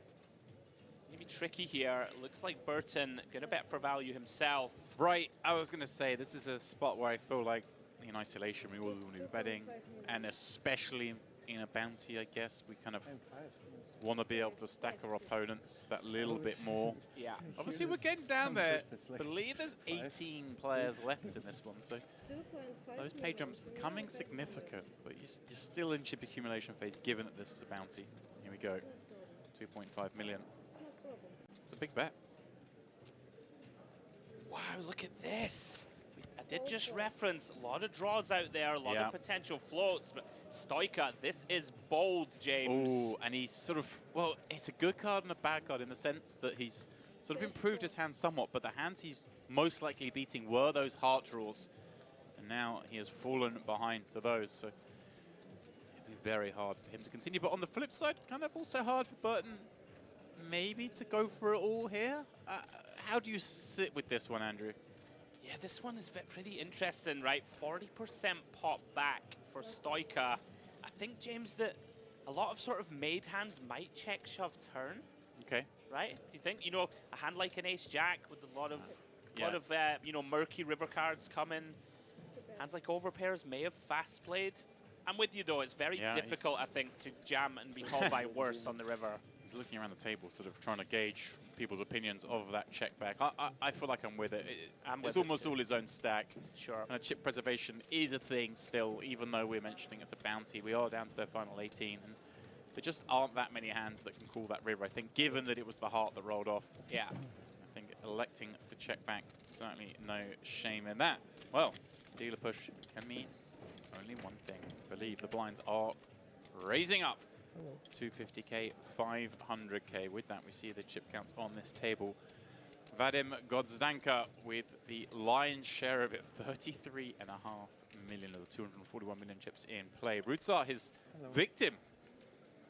Maybe tricky here. Looks like Burton going to bet for value himself. Right, I was going to say, this is a spot where I feel like in isolation we all want to be betting, and especially in a bounty, I guess, we kind of want to be able to stack our opponents that little bit more. Yeah. Obviously, we're getting down there. I believe there's 18 players left in this one, so those pay jumps becoming significant, but you're still in chip accumulation phase, given that this is a bounty. Here we go, 2.5 million. It's a big bet. Wow, look at this. I did just reference a lot of draws out there, a lot of potential floats, but Stoica, this is bold, James. Oh, and he's sort of, well, it's a good card and a bad card in the sense that he's sort of improved his hand somewhat, but the hands he's most likely beating were those heart draws. And now he has fallen behind to those, so it'll be very hard for him to continue. But on the flip side, kind of also hard for Burton maybe to go for it all here. How do you sit with this one, Andrew? Yeah, this one is pretty interesting, right? 40% pop back for Stoica. I think, James, that a lot of sort of made hands might check, shove, turn. Okay. Right? Do you think? You know, a hand like an ace-jack with a lot of, you know, murky river cards coming. Hands like overpairs may have fast played. I'm with you, though. It's very difficult, I think, to jam and be called by worse on the river. He's looking around the table, sort of trying to gauge people's opinions of that check back. I feel like I'm with it. It's almost all his own stack. Sure. And chip preservation is a thing still, even though we're mentioning it's a bounty. We are down to their final 18. And there just aren't that many hands that can call that river, I think, given that it was the heart that rolled off. Yeah. I think electing to check back, certainly no shame in that. Well, dealer push can mean only one thing. I believe the blinds are raising up. 250k, 500k. With that, we see the chip counts on this table. Vadim Godzdanka with the lion's share of it, 33.5 million of the 241 million chips in play. Rutsar, his victim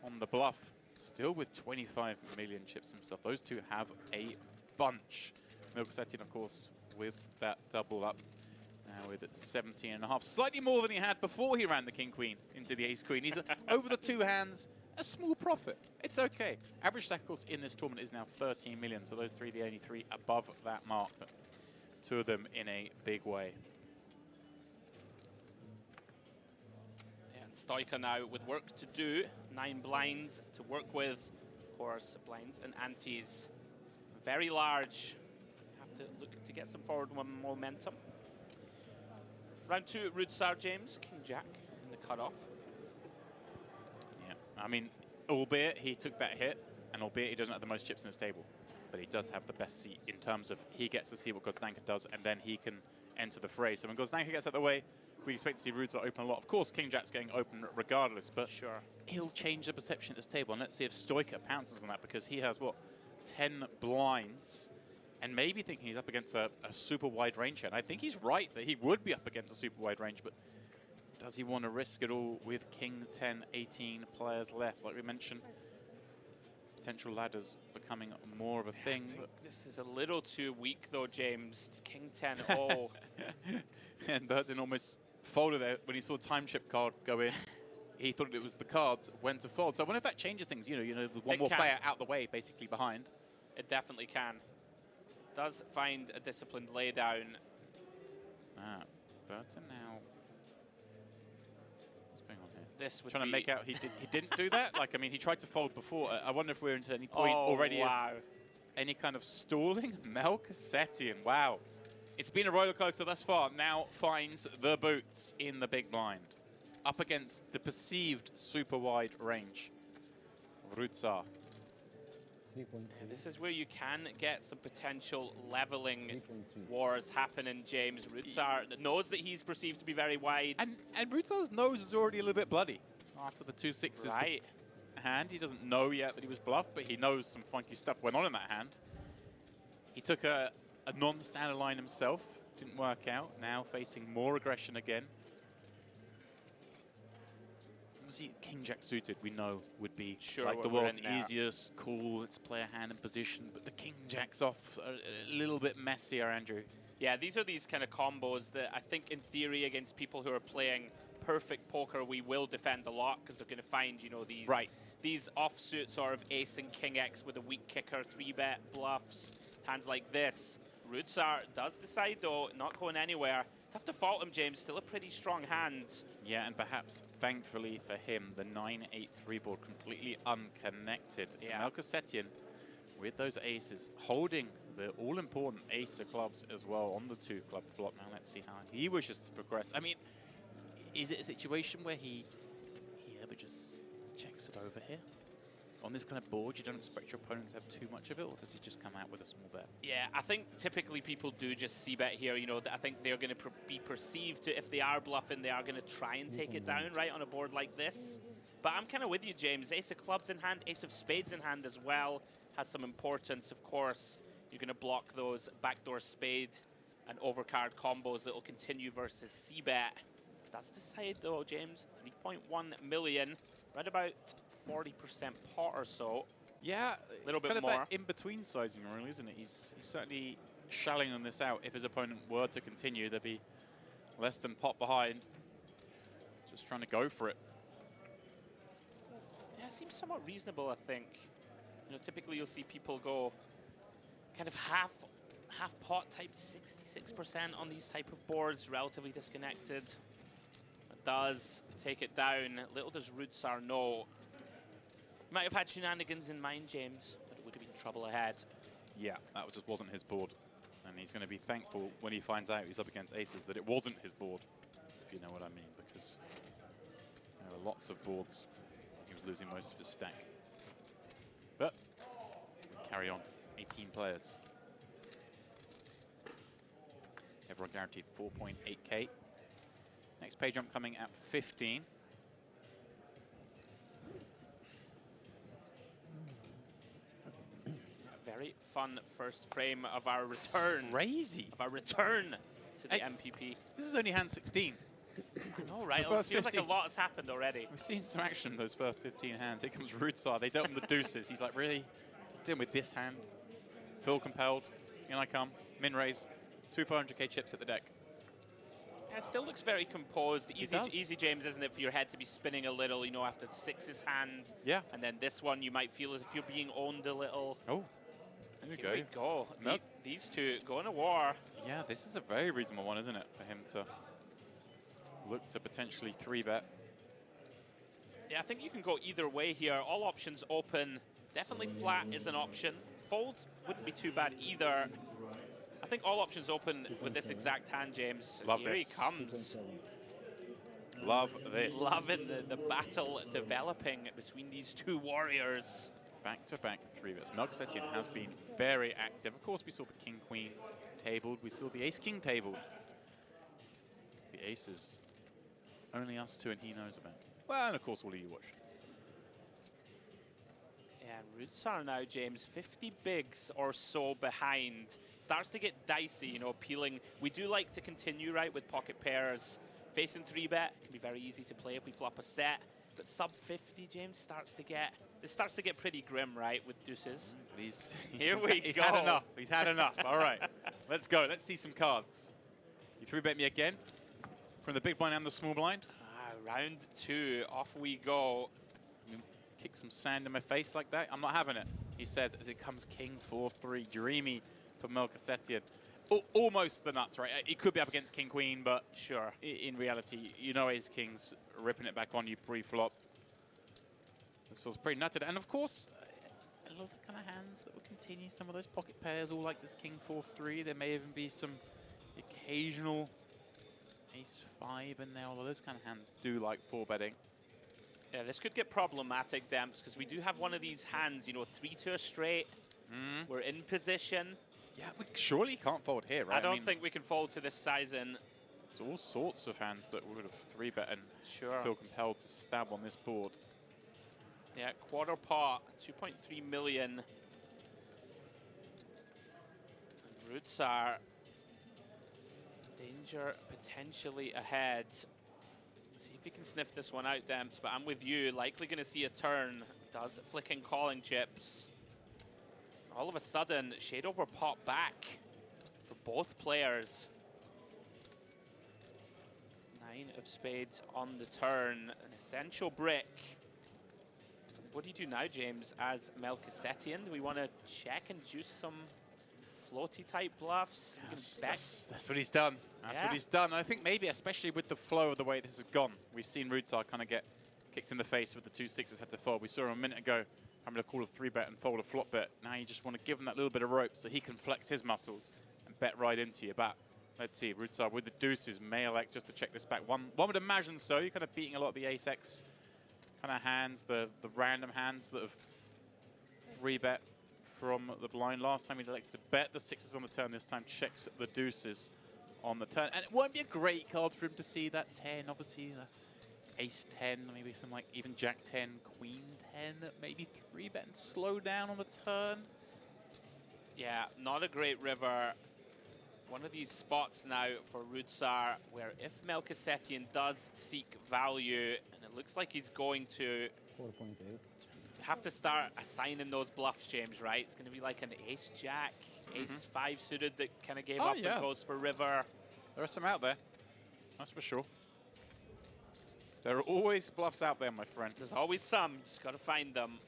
on the bluff, Still with 25 million chips himself. Those two have a bunch. Luxon, of course, with that double up. Now with 17.5. Slightly more than he had before he ran the King-Queen into the Ace-Queen. He's over the two hands. A small profit. It's okay. Average stack, of course, in this tournament is now 13 million. So those three, the only three above that mark. But two of them in a big way. Yeah, and Stoica now with work to do. 9 blinds to work with. Of course, blinds and antes. Very large. Have to look to get some forward momentum. Round 2, Rudsar James, King Jack in the cutoff. Yeah, I mean, albeit he took that hit, and albeit he doesn't have the most chips in his table, but he does have the best seat in terms of he gets to see what Gozdanka does, and then he can enter the fray. So when Gozdanka gets out of the way, we expect to see Rudsar open a lot. Of course, King Jack's getting open regardless, but sure, he'll change the perception at this table, and let's see if Stoica pounces on that, because he has, what, 10 blinds, and maybe thinking he's up against a super wide range here. And I think he's right that he would be up against a super wide range, but does he want to risk it all with King 10, 18 players left? Like we mentioned, potential ladders becoming more of a thing. I think this is a little too weak though, James. King 10, oh. And Burton almost folded it when he saw time chip card go in. He thought it was the cards when to fold. So I wonder if that changes things. You know, with one more player out the way, basically behind. It definitely can. Does find a disciplined laydown. Burton now. What's going on here? This would trying be to make out he didn't do that. Like, I mean, he tried to fold before. I wonder if we're into any point already. Wow. Any kind of stalling. Melchizedek. Wow. It's been a roller coaster thus far. Now finds the boots in the big blind, up against the perceived super wide range of Rudsar. This is where you can get some potential leveling wars happening, James. Rudsar knows that he's perceived to be very wide. And Rudsar's nose is already a little bit bloody after the 2 6s right. hand. He doesn't know yet that he was bluffed, but he knows some funky stuff went on in that hand. He took a non-standard line himself. Didn't work out. Now facing more aggression again. Obviously, King Jack suited, we know, would be like the world's easiest, cool, let's play a hand in position, but the King Jack's off a little bit messier, Andrew. Yeah, these are these kind of combos that I think in theory against people who are playing perfect poker, we will defend a lot, because they're going to find, you know, these offsuit sort of ace and king X with a weak kicker, 3-bet bluffs, hands like this. Rudsar does decide, though, not going anywhere. Tough to fault him, James. Still a pretty strong hand. Yeah, and perhaps, thankfully for him, the 9-8-3 board completely unconnected. Yeah. Melchizedek with those aces, holding the all-important ace of clubs as well on the 2-club flop. Now let's see how he wishes to progress. I mean, is it a situation where he ever just checks it over here? On this kind of board, you don't expect your opponent to have too much of it, or does he just come out with a small bet? Yeah, I think typically people do just c-bet here. You know, I think they're going to be perceived to, if they are bluffing, they are going to try and take it down, right, on a board like this. But I'm kind of with you, James. Ace of clubs in hand, ace of spades in hand as well has some importance. Of course, you're going to block those backdoor spade and overcard combos that will continue versus c-bet. That's the side, though, James. 3.1 million, right about 40% pot or so. Yeah, a little bit kind more. Of that in-between sizing, really, isn't it? He's certainly shelling on this out. If his opponent were to continue, there'd be less than pot behind. Just trying to go for it. Yeah, it seems somewhat reasonable, I think. You know, typically you'll see people go kind of half pot type, 66% on these type of boards, relatively disconnected. It does take it down. Little does Rudsar know. Might have had shenanigans in mind, James, but it would have been trouble ahead. Yeah, that just wasn't his board. And he's going to be thankful when he finds out he's up against aces that it wasn't his board, if you know what I mean, because there are lots of boards he was losing most of his stack. But we carry on, 18 players. Everyone guaranteed 4.8k. Next pay jump coming at 15. Very fun first frame of our return. Crazy. Of our return to the MPP. This is only hand 16. All right, The it first feels like a 15. lot has happened already. We've seen some action those first 15 hands. Here comes Rudsar. They dealt him the deuces. He's like, really? Dealing with this hand? Feel compelled. In I come. Min raise. 2 400k chips at the deck. Yeah, it still looks very composed. does. Easy, James, isn't it, for your head to be spinning a little, you know, after the sixes hand. Yeah. And then this one, you might feel as if you're being owned a little. Oh, there we Here we go. go. Nope. These two going to war. Yeah, this is a very reasonable one, isn't it, for him to look to potentially 3-bet. Yeah, I think you can go either way here. All options open. Definitely flat is an option. Fold wouldn't be too bad either. I think all options open with this exact hand, James. Love Here this. he comes. Love this. Loving the battle developing between these two warriors. Back-to-back 3-bets. Melchizedek has been very active. Of course, we saw the King-Queen tabled. We saw the Ace-King tabled. The aces. Only us two and he knows about. Well, and of course, all of you watched. Yeah, Rudsar now, James, 50 bigs or so behind. Starts to get dicey, you know, peeling. We do like to continue, right, with pocket pairs. Facing 3-bet can be very easy to play if we flop a set. But sub 50, James, starts to get pretty grim, right, with deuces. Here we He's go. had enough. He's had enough. All right, let's go. Let's see some cards. You 3-bet me again from the big blind and the small blind. Round 2, off we go. Kick some sand in my face like that. I'm not having it. He says as it comes King 4-3, dreamy for Melchizedek. Almost the nuts, right? It could be up against King Queen, but Sure. In reality, you know Ace King's ripping it back on you pre-flop. This feels pretty nutted. And of course, a lot of the kind of hands that will continue some of those pocket pairs, all like this King 4-3. There may even be some occasional Ace 5 in there, although those kind of hands do like 4-betting. Yeah, this could get problematic, Demps, because we do have one of these hands, you know, 3 to a straight. We're in position. Yeah, we surely can't fold here, right? I don't mean, think we can fold to this sizing. there's all sorts of hands that would have 3-bet and Sure. feel compelled to stab on this board. Yeah, quarter pot, 2.3 million. And Rudsar, danger potentially ahead. See if he can sniff this one out, Demps, but I'm with you. Likely going to see a turn. Does flicking calling chips. All of a sudden, shade over pot back for both players. 9 of spades on the turn, an essential brick. What do you do now, James, as Melchizedek? Do we want to check and juice some floaty type bluffs? We can bet. That's what he's done. That's what he's done. I think maybe, especially with the flow of the way this has gone, we've seen Rudsar kind of get kicked in the face with the 2 6s had to fold. We saw him a minute ago having to call a 3-bet and fold a flop bet. Now you just want to give him that little bit of rope so he can flex his muscles and bet right into your bat. Let's see, Rudsar with the deuces may elect just to check this back. One would imagine so. You're kind of beating a lot of the ace-x kind of hands, the random hands that have 3-bet from the blind. Last time he elected to bet the 6s on the turn. This time checks the deuces on the turn. And it won't be a great card for him to see that 10, obviously. Ace 10, maybe some like even Jack 10, Queen 10, maybe 3-bet and slow down on the turn. Yeah, not a great river. One of these spots now for Rudsar where if Melchizedek does seek value, and it looks like he's going to 4.8. have to start assigning those bluffs, James, right? It's going to be like an ace-jack, ace-5 suited that kind of gave up and goes for river. There are some out there, that's for sure. There are always bluffs out there, my friend. There's always some, just got to find them.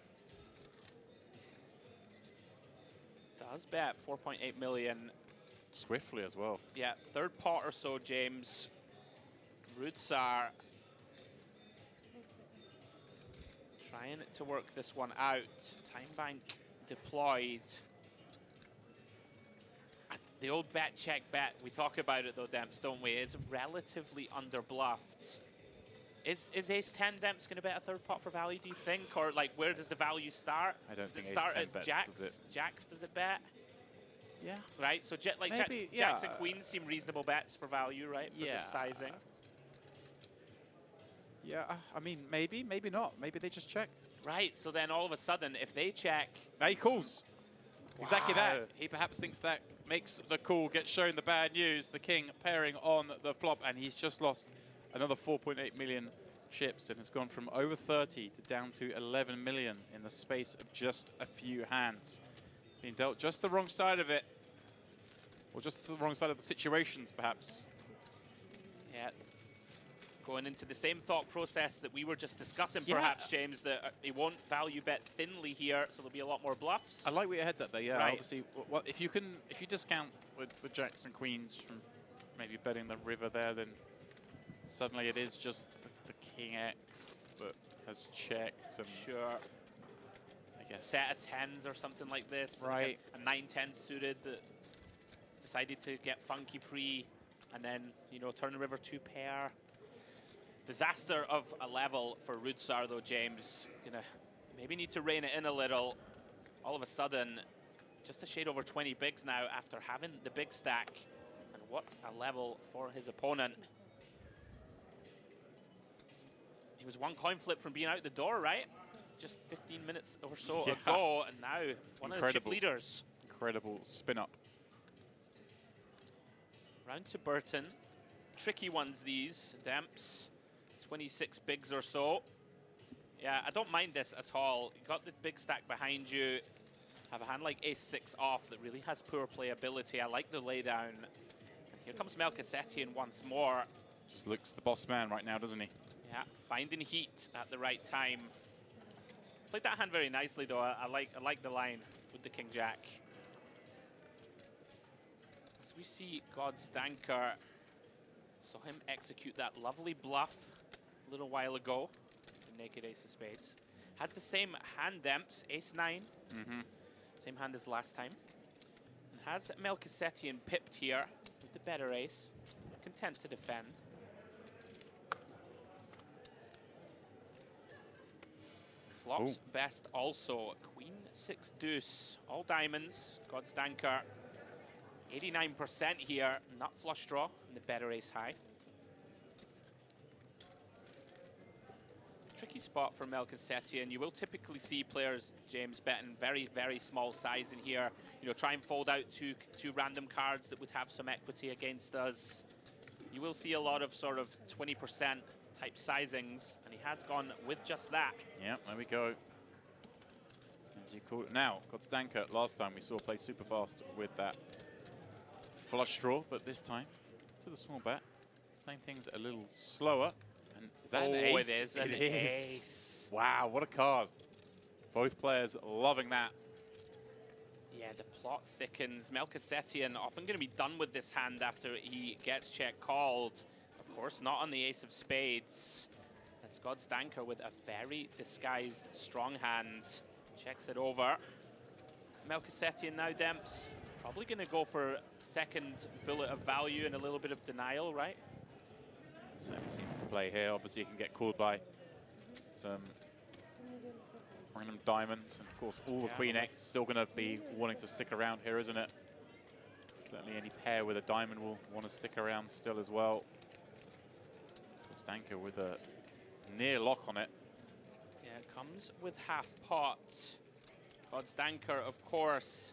Does bet 4.8 million. Swiftly as well. Yeah, third pot or so, James. Rudsar trying to work this one out. Timebank deployed. The old bet, check, bet. We talk about it though, Demps, don't we? It's relatively underbluffed. Is ace-10 Demps going to bet a third pot for value, do you think? Or like, where does the value start? I don't does think it start ace-10 at bets, jacks? does it? Jacks, does it bet? Yeah. Right, so Maybe, jacks and queens seem reasonable bets for value, right? For the sizing. Yeah, I mean, maybe not. Maybe they just check. Right, so then all of a sudden, if they check... Now he calls. Exactly Wow. that. He perhaps thinks that makes the call, gets shown the bad news. The king pairing on the flop, and he's just lost another 4.8 million chips and has gone from over 30 to down to 11 million in the space of just a few hands. Being dealt just the wrong side of it, or just the wrong side of the situations, perhaps. Yeah. Going into the same thought process that we were just discussing, perhaps, James, that they won't value bet thinly here, so there'll be a lot more bluffs. I like where your head's at there, yeah. Right. Obviously, well, if you discount with jacks and queens from maybe betting the river there, then suddenly it is just the king X that has checked. And Sure. I guess Set of tens or something like this. Right. Like a 9-10 suited that decided to get funky pre, and then, you know, turn the river 2-pair. Disaster of a level for Rudsar though, James. Gonna maybe need to rein it in a little. All of a sudden, just a shade over 20 bigs now after having the big stack. And what a level for his opponent. He was one coin flip from being out the door, right? Just 15 minutes or so ago, and now one of the chip leaders. Incredible spin up. Round to Burton. Tricky ones these, Demps. 26 bigs or so. Yeah, I don't mind this at all. You got the big stack behind you. Have a hand like ace-6 off that really has poor playability. I like the laydown. Here comes Melchizedek once more. Just looks the boss man right now, doesn't he? Yeah, finding heat at the right time. Played that hand very nicely though. I like the line with the king-jack. As we see God's Danker, saw him execute that lovely bluff a little while ago. The naked ace of spades. Has the same hand, Demps, ace-9. Same hand as last time. And has Melchizedek pipped here with the better ace. Content to defend. Flops best also. Queen 6 deuce. All diamonds. God's Danker. 89% here. Nut flush draw. And the better ace high. Tricky spot for Melchizedek, and you will typically see players, James, betting very, very small size in here. You know, try and fold out two random cards that would have some equity against us. You will see a lot of sort of 20% type sizings, and he has gone with just that. Yeah, there we go. As you call it now, God's Danker. Last time we saw play super fast with that flush draw, but this time to the small bet, playing things a little slower. And is that an ace? It is an ace. Wow, what a card. Both players loving that. Yeah, the plot thickens. Melchizedek often going to be done with this hand after he gets check called. Of course, not on the ace of spades. That's God's Danker with a very disguised strong hand. Checks it over. Melchizedek now, Demps, probably going to go for second bullet of value and a little bit of denial, right? Certainly seems to play here. Obviously, you can get called by some random diamonds. And of course, all the Queen X still going to be wanting to stick around here, isn't it? Certainly any pair with a diamond will want to stick around still as well. Stanker with a near lock on it. Yeah, it comes with half pot. God's Danker, of course.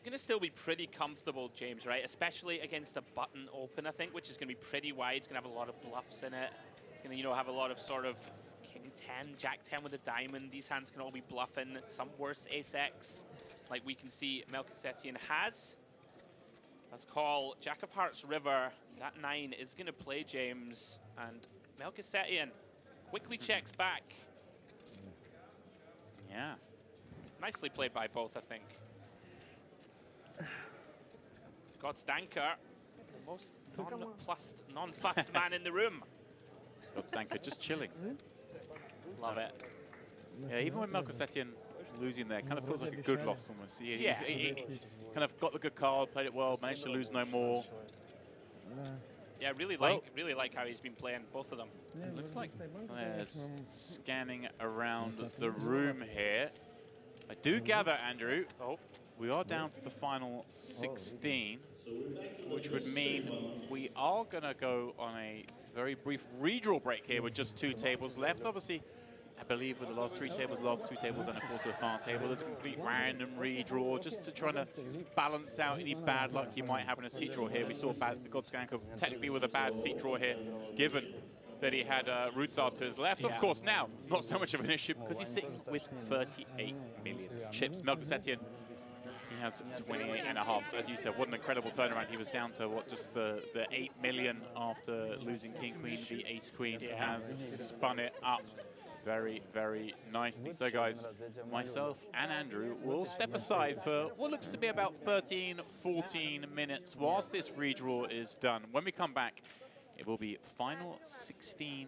Going to still be pretty comfortable, James, right? Especially against a button open, I think, which is going to be pretty wide. It's going to have a lot of bluffs in it. It's going to, you know, have a lot of sort of king 10, jack 10 with a diamond. These hands can all be bluffing. Some worse ace X, like we can see Melchizedek has. Let's call Jack of Hearts River. That 9 is going to play, James, and Melchizedek quickly checks back. Yeah. Nicely played by both, I think. God's Danker, the most non-plussed, non-fussed man in the room. God's Danker just chilling. Love it. Yeah, even when Melchizedek losing there, kind of feels like a good loss almost. He kind of got the good card, played it well, managed to lose no more. Yeah, really like how he's been playing, both of them. It looks like players scanning around the room here. I do gather, Andrew, we are down to the final 16, which would mean we are going to go on a very brief redraw break here with just 2 tables left. Obviously, I believe with the last 3 tables, last 2 tables, and of course the final table, there's a complete random redraw just to try to balance out any bad luck you might have in a seat draw here. We saw Godskanko technically with a bad seat draw here, given that he had Rootsar to his left. Yeah. Of course, now, not so much of an issue because he's sitting with 38 million chips. Melchizedek, he has 28 and a half. As you said, what an incredible turnaround. He was down to, what, just the 8 million after losing King, Queen. The Ace, Queen has spun it up very, very nicely. So, guys, myself and Andrew will step aside for what looks to be about 13, 14 minutes whilst this redraw is done. When we come back, it will be final 16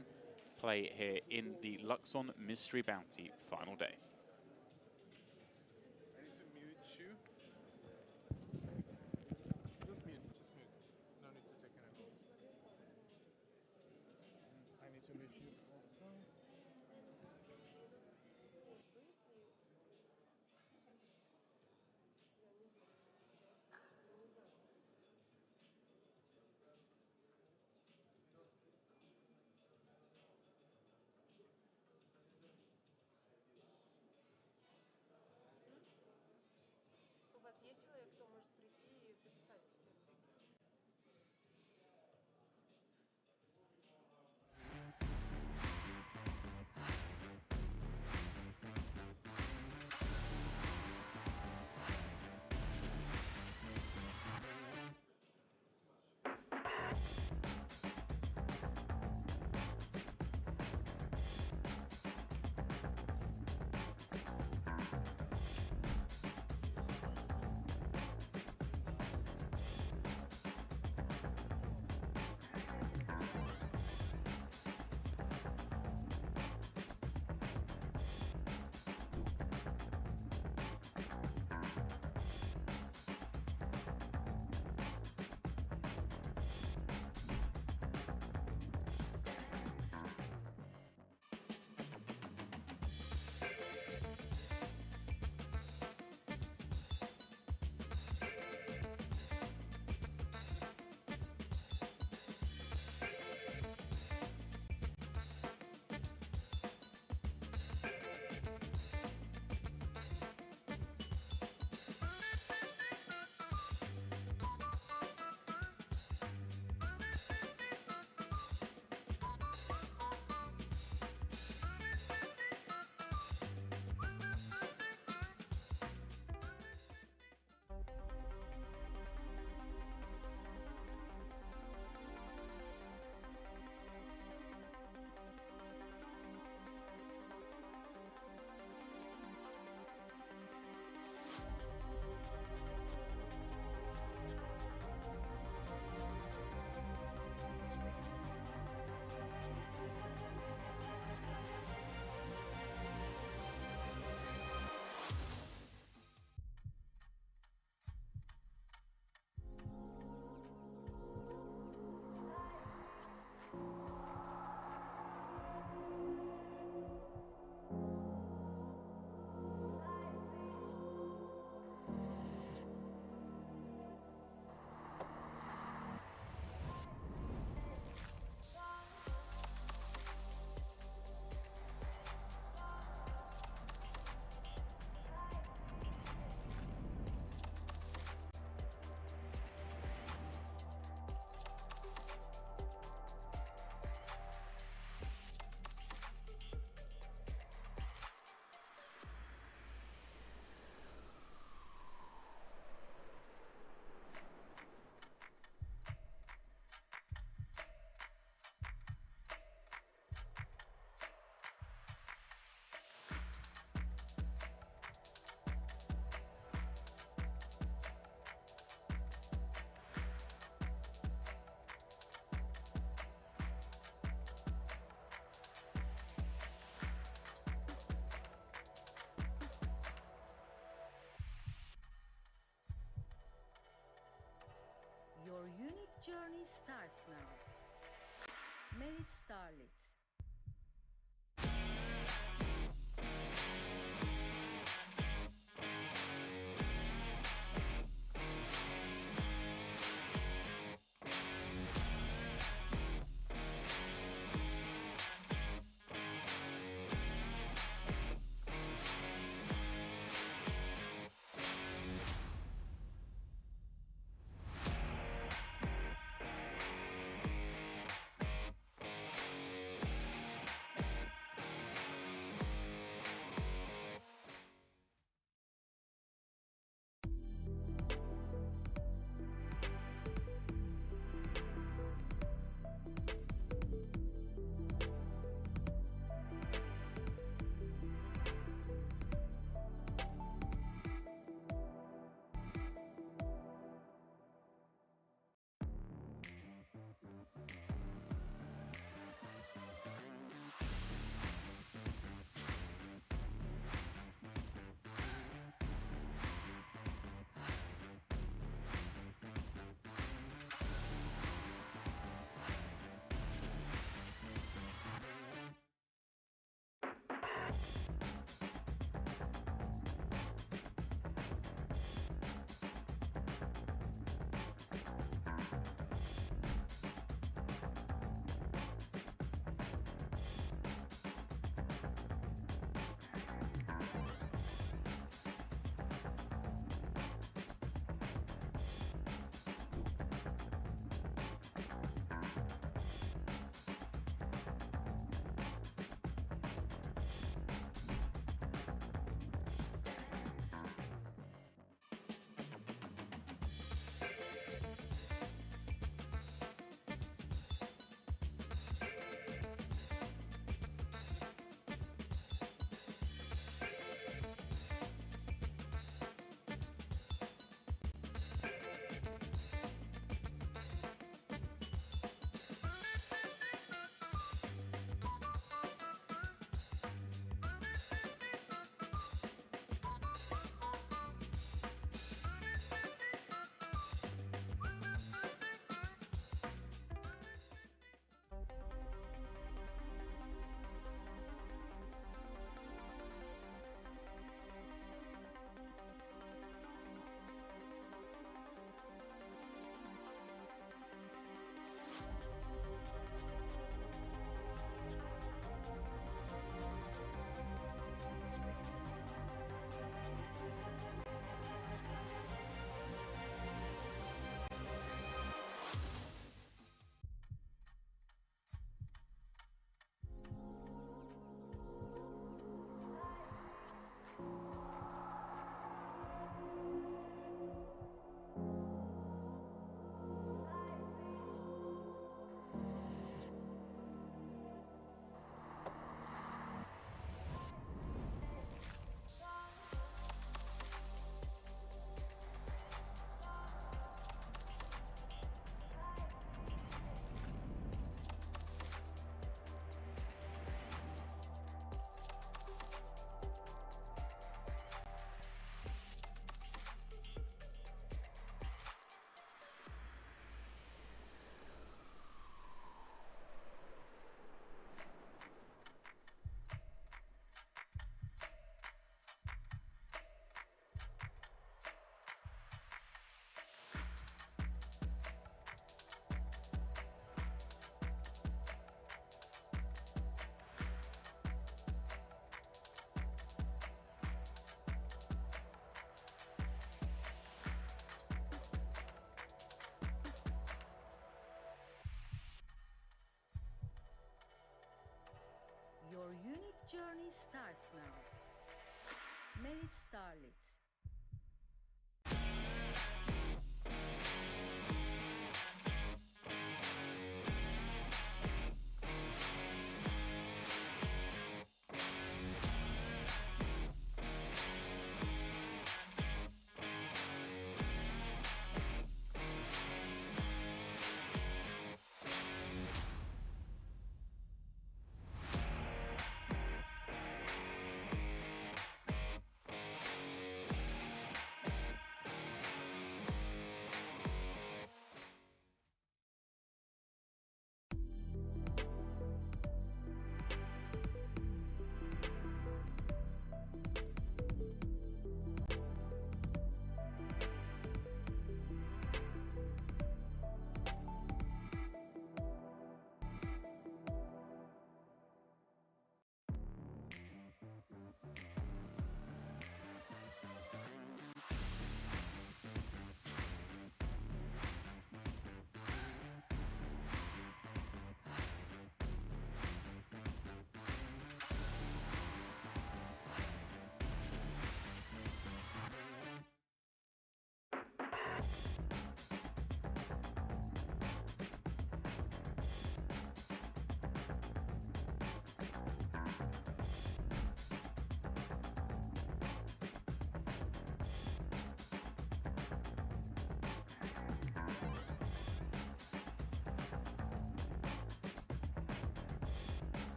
play here in the Luxon Mystery Bounty final day. I need to mute you. Just mute, just mute. No need to take any notes. I need to mute you also. У вас есть человек, кто может прийти и записать все стыки? Your unique journey starts now. Merit Starlet. Your unique journey starts now. Merit Starlet.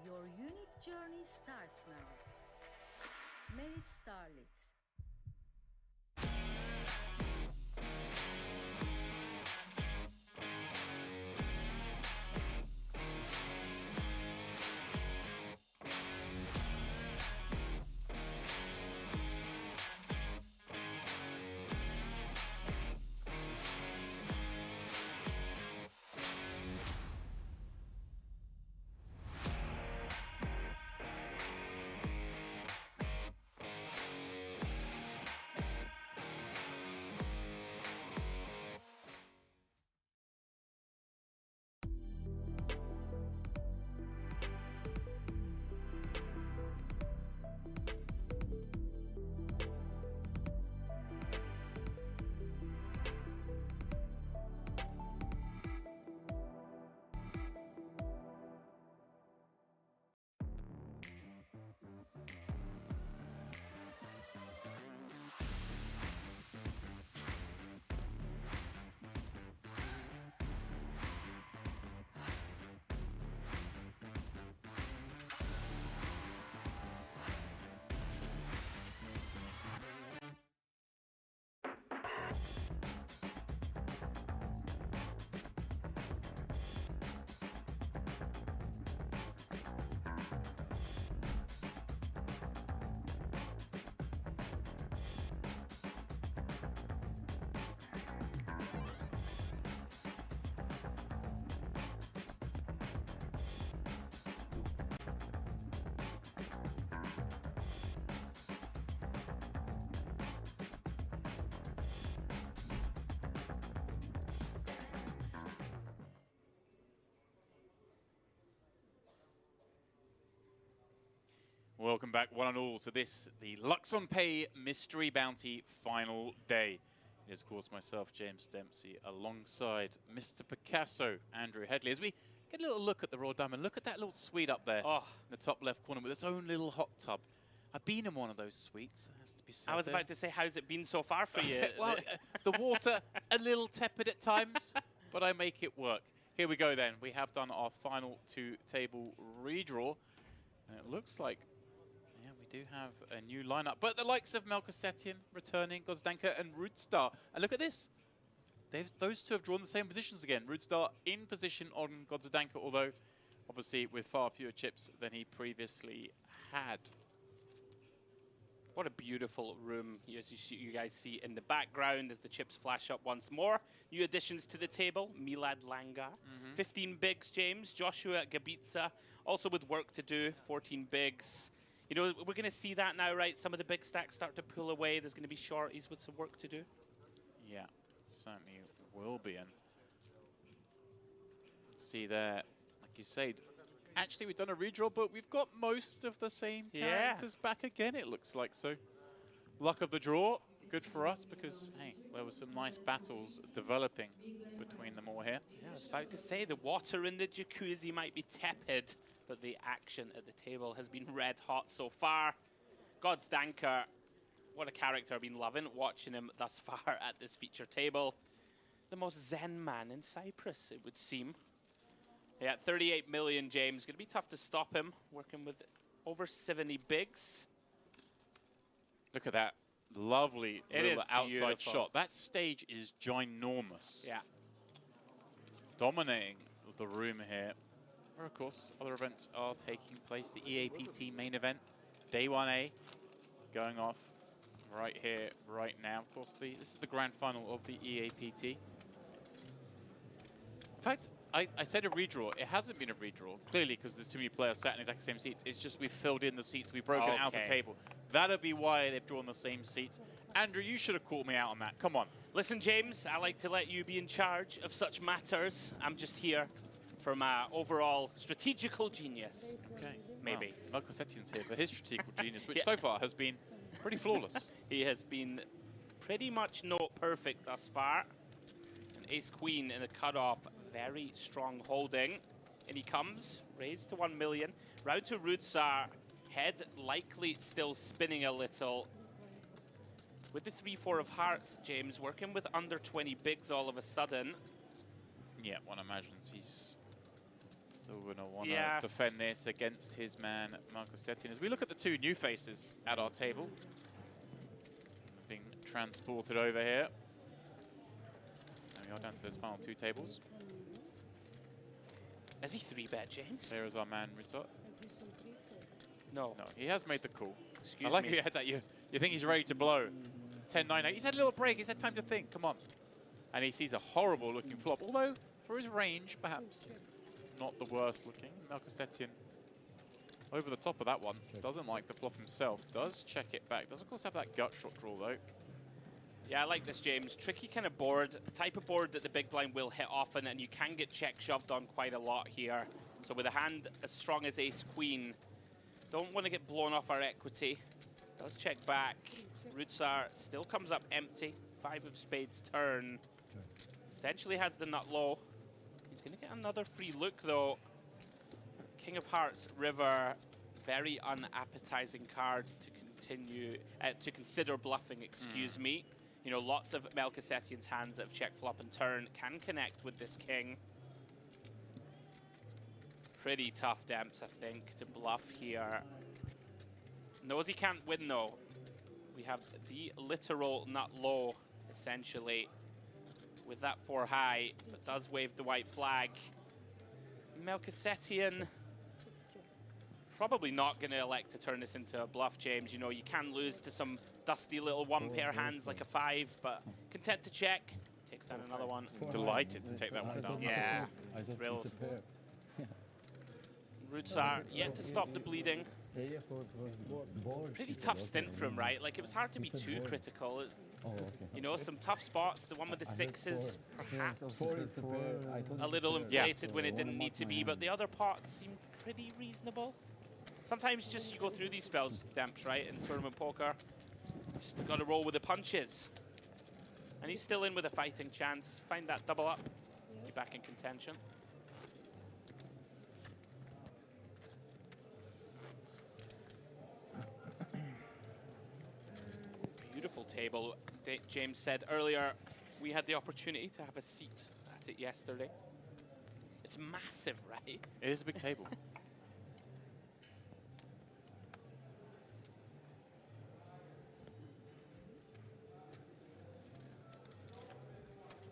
Your unique journey starts now. Merit Starlet. Welcome back, one and all, to this, the Luxon Pay Mystery Bounty final day. It is, of course, myself, James Dempsey, alongside Mr. Picasso, Andrew Hedley, as we get a little look at the raw diamond. Look at that little suite up there in the top left corner with its own little hot tub. I've been in one of those suites, it has to be said. I was about to say, how's it been so far for you? Well, the water, a little tepid at times, but I make it work. Here we go then. We have done our final two-table redraw, and it looks like we do have a new lineup, but the likes of Melkosetian returning, Gozdanka and Rootstar. And look at this. Those two have drawn the same positions again. Rootstar in position on Gozdanka, although obviously with far fewer chips than he previously had. What a beautiful room, as you guys see in the background as the chips flash up once more. New additions to the table, Milad Langar. 15 bigs, James. Joshua Gabitsa, also with work to do, 14 bigs. You know, we're going to see that now, right? Some of the big stacks start to pull away. There's going to be shorties with some work to do. Yeah, certainly will be. And see there, like you say, actually we've done a redraw, but we've got most of the same characters back again, it looks like. So, luck of the draw, good for us, because, hey, there were some nice battles developing between them all here. Yeah, I was about to say, the water in the jacuzzi might be tepid, but the action at the table has been red hot so far. Gozdanka, what a character I've been loving, watching him thus far at this feature table. The most zen man in Cyprus, it would seem. Yeah, 38 million, James. Going to be tough to stop him, working with over 70 bigs. Look at that lovely little outside beautiful shot. That stage is ginormous. Yeah. Dominating the room here. Where, of course, other events are taking place. The EAPT main event, Day 1A, going off right here, right now. Of course, this is the grand final of the EAPT. In fact, I said a redraw. It hasn't been a redraw, clearly, because there's too many players sat in the exact same seats. It's just we've filled in the seats. We've broken out the table. That'll be why they've drawn the same seats. Andrew, you should have called me out on that. Come on. Listen, James, I like to let you be in charge of such matters. I'm just here for my overall strategical genius. Okay. Maybe. Well, Melkosetian's here for his strategical genius, which so far has been pretty flawless. He has been pretty much note perfect thus far. An ace-queen in the cutoff, very strong holding. And he comes, raised to 1 million. Round to Rootsar, head likely still spinning a little. With the 3-4 of hearts, James, working with under 20 bigs all of a sudden. Yeah, one imagines he's still going to want to defend this against his man, Melkosetian. As we look at the two new faces at our table, being transported over here. And we are down to those final two tables. Has he 3-bet, James? There is our man, Rootsar. No. No, he has made the call. Excuse I like me. how you had that. You think he's ready to blow. 10-9. He's had a little break. He's had time to think. Come on. And he sees a horrible looking flop. Although, for his range, perhaps not the worst looking. Melkosetian over the top of that one. Doesn't like the flop himself. Does check it back. Does, of course, have that gut shot draw, though. Yeah, I like this, James. Tricky kind of board. The type of board that the big blind will hit often, and you can get check shoved on quite a lot here. So with a hand as strong as ace-queen, don't want to get blown off our equity. Does check back. Rootsar still comes up empty. 5 of spades turn. Essentially has the nut low. He's going to get another free look, though. King of Hearts, River. Very unappetizing card to continue, to consider bluffing, excuse me. You know, lots of Melkosetian's hands that have check, flop, and turn can connect with this king. Pretty tough, Demps, I think, to bluff here. Knows he can't win, though. We have the literal nut low. essentially, with that 4 high, but does wave the white flag. Melchizedek probably not going to elect to turn this into a bluff, James. You know, you can lose to some dusty little 1-pair hands like a 5, but content to check. Takes down another one. Delighted to take that one down. Yeah, I thought thrilled. it's a pair. Roots are yet to stop the bleeding. Pretty tough stint for him, right? Like, it was hard to be too critical. Oh, okay. You know, some tough spots. The one with the 6s, perhaps It's a pair. I thought a it's little pair. inflated when it didn't need to be, but the other parts seemed pretty reasonable. Sometimes just you go through these spells, Demps, right, in tournament poker. Just got to roll with the punches. And he's still in with a fighting chance. Find that double up. Be back in contention. Beautiful table. James said earlier, we had the opportunity to have a seat at it yesterday. It's massive, right? It is a big table.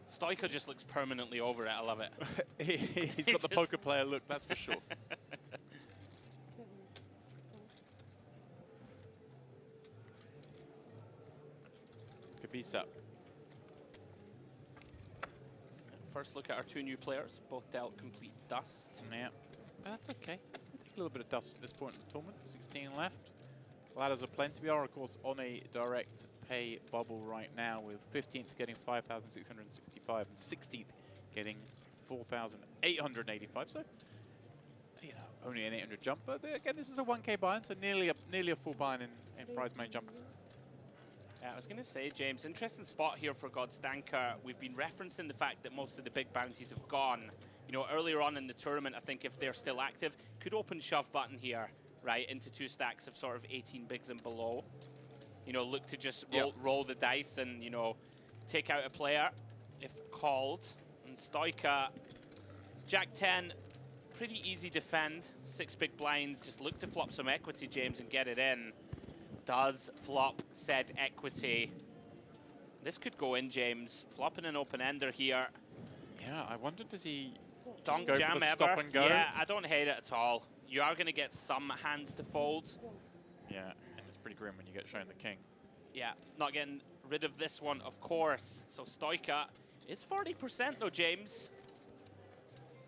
Stoica just looks permanently over it. I love it. He's got the poker player look, that's for sure. Kabisa. First look at our 2 new players. Both dealt complete dust. Yeah, that's okay. A little bit of dust at this point in the tournament. 16 left. Ladders are plenty. We are, of course, on a direct pay bubble right now, with 15th getting 5,665 and 16th getting 4,885. So, you know, only an 800 jump. But again, this is a 1K buy-in, so nearly a full buy-in in prize money jump. Yeah, I was going to say, James, interesting spot here for Godstanker. We've been referencing the fact that most of the big bounties have gone. You know, earlier on in the tournament, I think if they're still active, could open shove button here, right, into 2 stacks of sort of 18 bigs and below. You know, look to just roll the dice and, you know, take out a player if called. And Stoica, Jack 10, pretty easy defend. 6 big blinds, just look to flop some equity, James, and get it in. Does flop said equity. This could go in, James. Flopping an open-ender here. Yeah, I wonder, does he Don't go jam for the ever. stop and go? Yeah, I don't hate it at all. You are going to get some hands to fold. Yeah, and it's pretty grim when you get shown the king. Yeah, not getting rid of this one, of course. So Stoica is 40% though, James.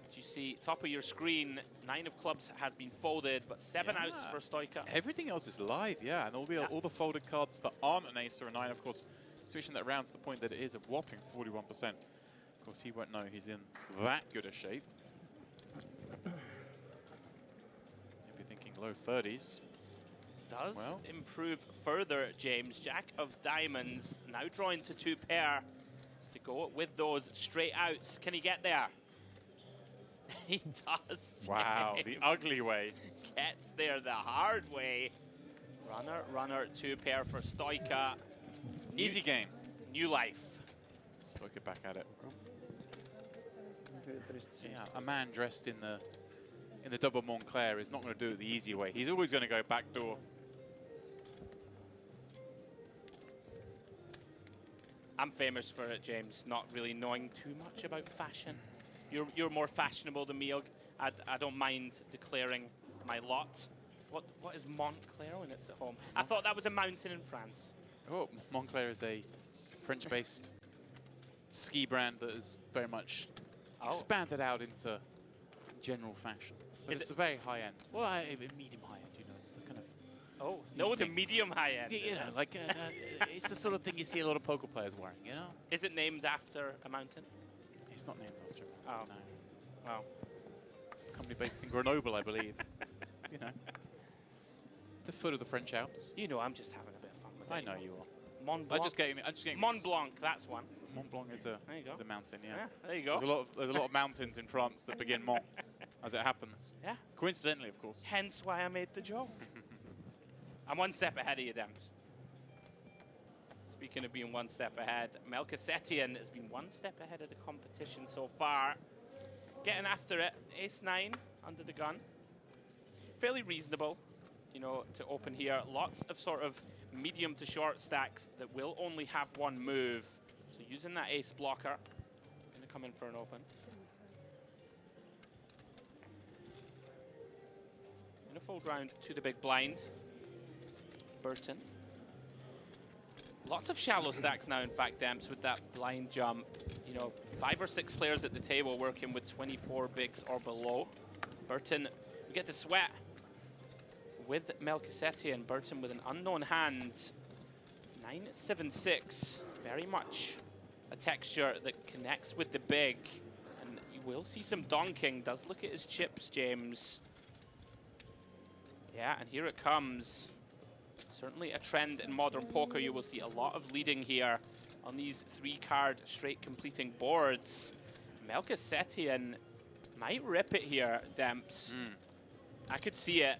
As you see, top of your screen, 9 of clubs has been folded, but 7 outs for Stoica. Everything else is live, yeah, and all the folded cards that aren't an ace or a 9, of course, switching that around to the point that it is a whopping 41%. Of course, he won't know he's in that good a shape. You'll be thinking low 30s. Does improve further, James. Jack of diamonds, now drawing to 2 pair to go with those straight outs. Can he get there? He does. Wow, James. the ugly way. Gets there the hard way. Runner, 2 pair for Stoica. Easy game. New life. Stoica back at it. Yeah, a man dressed in the double Montclair is not going to do it the easy way. He's always going to go back door. I'm famous for it, James, not really knowing too much about fashion. You're more fashionable than me. I don't mind declaring my lot. What is Montclair when it's at home? I thought that was a mountain in France. Oh, Montclair is a French-based ski brand that is very much expanded out into general fashion. But it's a very high-end. Well, medium high-end, you know, it's the kind of... Oh, no, the medium high-end. Yeah, you know, like, it's the sort of thing you see a lot of poker players wearing, you know? Is it named after a mountain? It's not named after a Oh. mountain, no. Wow. It's a company based in Grenoble, I believe. You know. The foot of the French Alps. You know, I'm just having a bit of fun with it. I know you are. Mont Blanc. I'm just getting Mont Blanc, that's one. Mont Blanc is There you go. a mountain, yeah. Yeah, there you go. There's a lot of mountains in France that begin Mont, as it happens. Yeah. Coincidentally, of course. Hence why I made the joke. I'm 1 step ahead of you, Demps. Speaking of being 1 step ahead, Melchizedek has been 1 step ahead of the competition so far. Getting after it, ace-9 under the gun. Fairly reasonable, you know, to open here. Lots of sort of medium to short stacks that will only have 1 move. using that ace blocker. Gonna come in for an open. Gonna fold round to the big blind. Burton. Lots of shallow stacks now, in fact, Demps, with that blind jump. You know, 5 or 6 players at the table working with 24 bigs or below. Burton, we get to sweat with Melchizedek. Burton with an unknown hand. 9-7-6, very much a texture that connects with the big. And you will see some donking. Does look at his chips, James. Yeah, and here it comes. Certainly a trend in modern poker. You will see a lot of leading here on these 3-card straight completing boards. Melchizedek might rip it here, Demps. I could see it.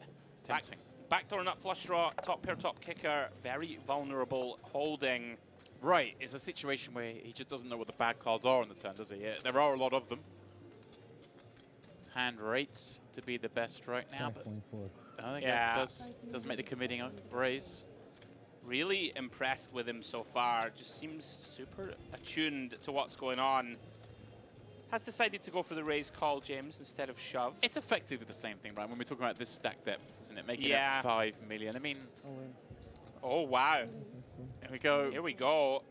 Backdoor nut flush draw, top pair, top kicker, very vulnerable holding. Right, it's a situation where he just doesn't know what the bad cards are on the turn, does he? Yeah, there are a lot of them. Hand rates to be the best right now, but I think it does make the committing raise. Really impressed with him so far. Just seems super attuned to what's going on. Has decided to go for the raise call, James, instead of shove. It's effectively the same thing, right? When we're talking about this stack depth, isn't it? Making it 5 million. I mean, oh wow. Here we go. Here we go.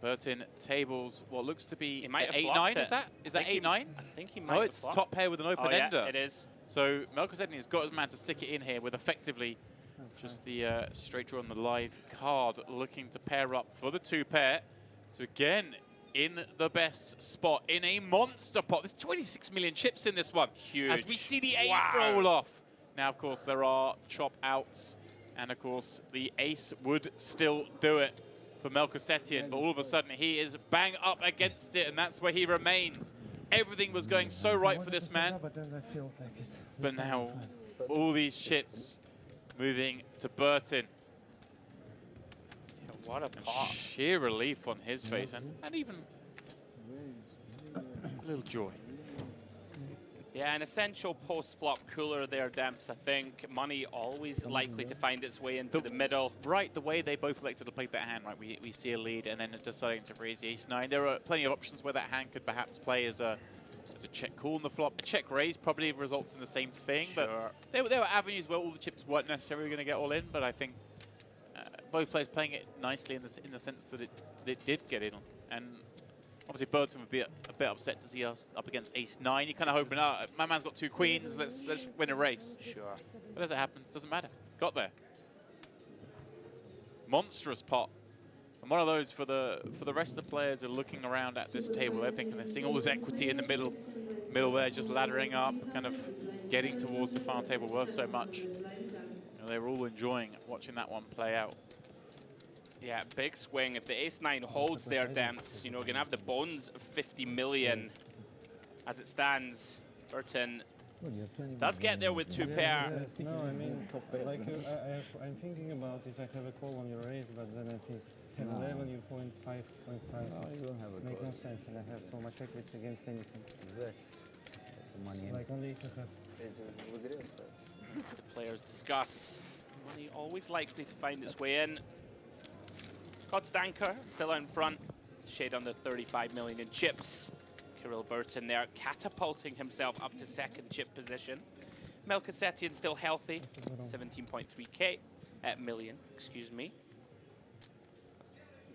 Burton tables what looks to be 8-9. Is that 8-9? I think he might. Oh, it's top pair with an open ender. Yeah, it is. So Melchizedek has got his man to stick it in here with effectively just the straight draw on the live card, looking to pair up for the 2-pair. So again, in the best spot, in a monster pot. There's 26 million chips in this one. Huge. As we see the 8 roll off. Now, of course, there are chop outs. And, of course, the ace would still do it for Melchizedek. But all of a sudden, he is bang up against it. And that's where he remains. Everything was going so right for this man. But now, all these chips moving to Burton. What a pot. Sheer relief on his face, and even a little joy. Yeah, an essential post-flop cooler there, Demps. I think money always likely to find its way into the middle. Right, the way they both elected to play that hand, right? We see a lead and then deciding to raise the ace-9. There are plenty of options where that hand could perhaps play as a check call on the flop. A check raise probably results in the same thing, but there were avenues where all the chips weren't necessarily going to get all in, but I think both players playing it nicely in the sense that it did get in on. And obviously Burton would be a bit upset to see us up against ace-9. You're kind of hoping, my man's got 2 queens, let's win a race. Sure. But as it happens, doesn't matter. Got there. Monstrous pot. And one of those for the rest of the players who are looking around at this table. They're thinking they're seeing all this equity in the middle there, just laddering up, kind of getting towards the final table worth so much. You know, they were all enjoying watching that one play out. Yeah, big swing. If the ace-9 holds there, Demps, you know, gonna have the bones of 50 million as it stands. Burton does get there with 2-pair. No, I mean, like I'm thinking about if I have a call on your raise, but then I think 10-11, you point 5.5. No, you don't have a Make call. no sense, and I have so much equity against anything. Exactly. Money. Like only if you have. The players discuss. Money always likely to find its way in. Scott Stanker still out in front. Shade under 35 million in chips. Kirill Burton there catapulting himself up to 2nd chip position. Melchizedek still healthy. 17.3k million, excuse me.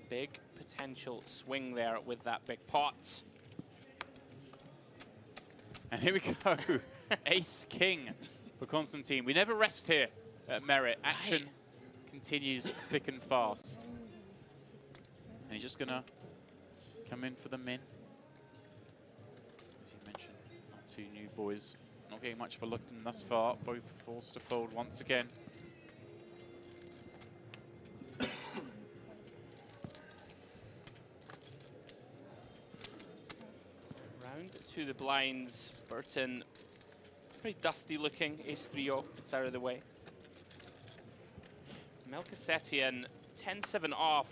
Big potential swing there with that big pot. And here we go. Ace-King for Constantine. We never rest here at Merit. Action continues thick and fast. And he's just going to come in for the min. As you mentioned, our 2 new boys not getting much of a look in thus far. Both forced to fold once again. Round to the blinds. Burton, pretty dusty looking. Ace-3-0, it's out of the way. Melchizedek, 10-7 off.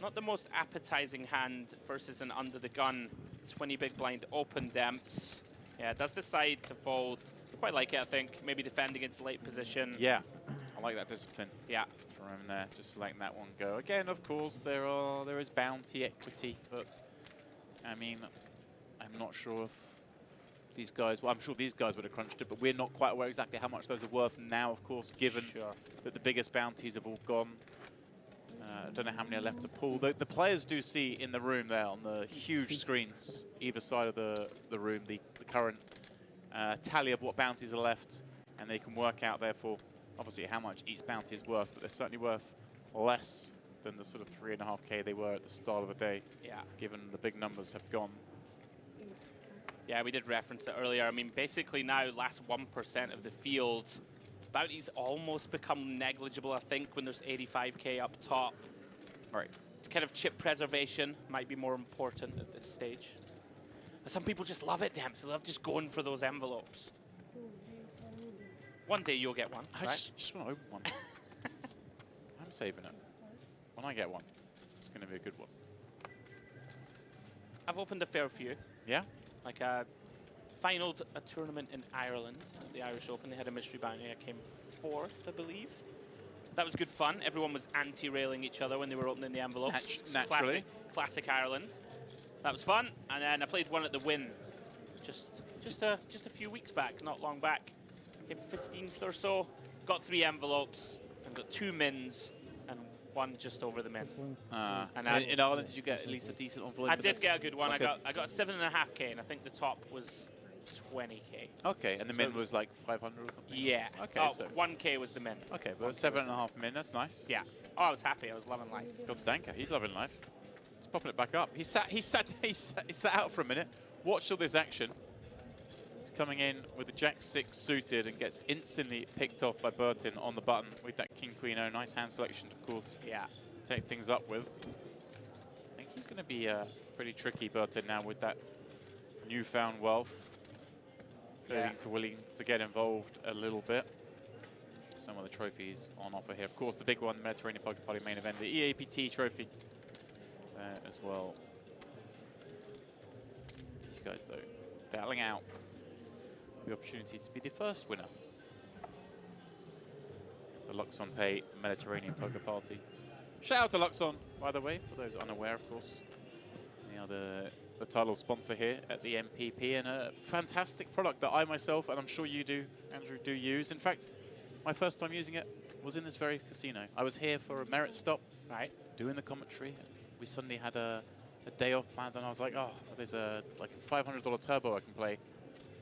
Not the most appetizing hand versus an under the gun 20 big blind open Demps. Yeah, does decide to fold. Quite like it, I think. Maybe defend against late position. Yeah. I like that discipline. Yeah. From him there, just letting that one go. Again, of course, there is bounty equity, but I mean, I'm not sure if these guys, well, I'm sure these guys would have crunched it, but we're not quite aware exactly how much those are worth now, of course, given that the biggest bounties have all gone. I don't know how many are left to pull. The players do see in the room there on the huge screens, either side of the room, the current tally of what bounties are left, and they can work out, therefore, obviously how much each bounty is worth, but they're certainly worth less than the sort of 3.5K they were at the start of the day, given the big numbers have gone. Yeah, we did reference it earlier. I mean, basically now, last 1% of the field, bounties almost become negligible, I think, when there's 85K up top. Right. Kind of chip preservation might be more important at this stage. And some people just love it, Dempsey. They love just going for those envelopes. One day you'll get one, I right? just want to open one. I'm saving it. When I get one, it's going to be a good one. I've opened a fair few. Yeah? Like I finaled a tournament in Ireland at the Irish Open. They had a mystery bounty. I came 4th, I believe. That was good fun. Everyone was anti-railing each other when they were opening the envelopes. Naturally. Classic Ireland. That was fun. And then I played one at the Win just a few weeks back, not long back. Came 15th or so. Got 3 envelopes and got 2 mins and 1 just over the min. And in Ireland, did you get at least a decent envelope? I did get a good one. Like I got 7.5K, and I think the top was 20K. Okay, and the min was like 500 or something? Yeah. Okay, Oh, so 1K was the min. okay, but 7.5 min, that's nice. Yeah. Oh, I was happy. I was loving life. God Stanker, he's loving life. He's popping it back up. He sat out for a minute, watched all this action. He's coming in with the Jack-6 suited and gets instantly picked off by Burton on the button with that King-Queen-O. Nice hand selection, of course. Yeah. Take things up with. I think he's going to be pretty tricky, Burton, now with that newfound wealth. Willing to get involved a little bit. Some of the trophies on offer here. Of course, the big one, the Mediterranean Poker Party main event, the EAPT trophy there as well. These guys, though, battling out the opportunity to be the first winner. The Luxon Pay Mediterranean Poker Party. Shout out to Luxon, by the way, for those unaware, of course. They are the title sponsor here at the MPP, and a fantastic product that I myself, and I'm sure you do, Andrew, do use. In fact, my first time using it was in this very casino. I was here for a merit stop, right, doing the commentary. We suddenly had a day off planned, and I was like, oh, there's a like a $500 turbo I can play.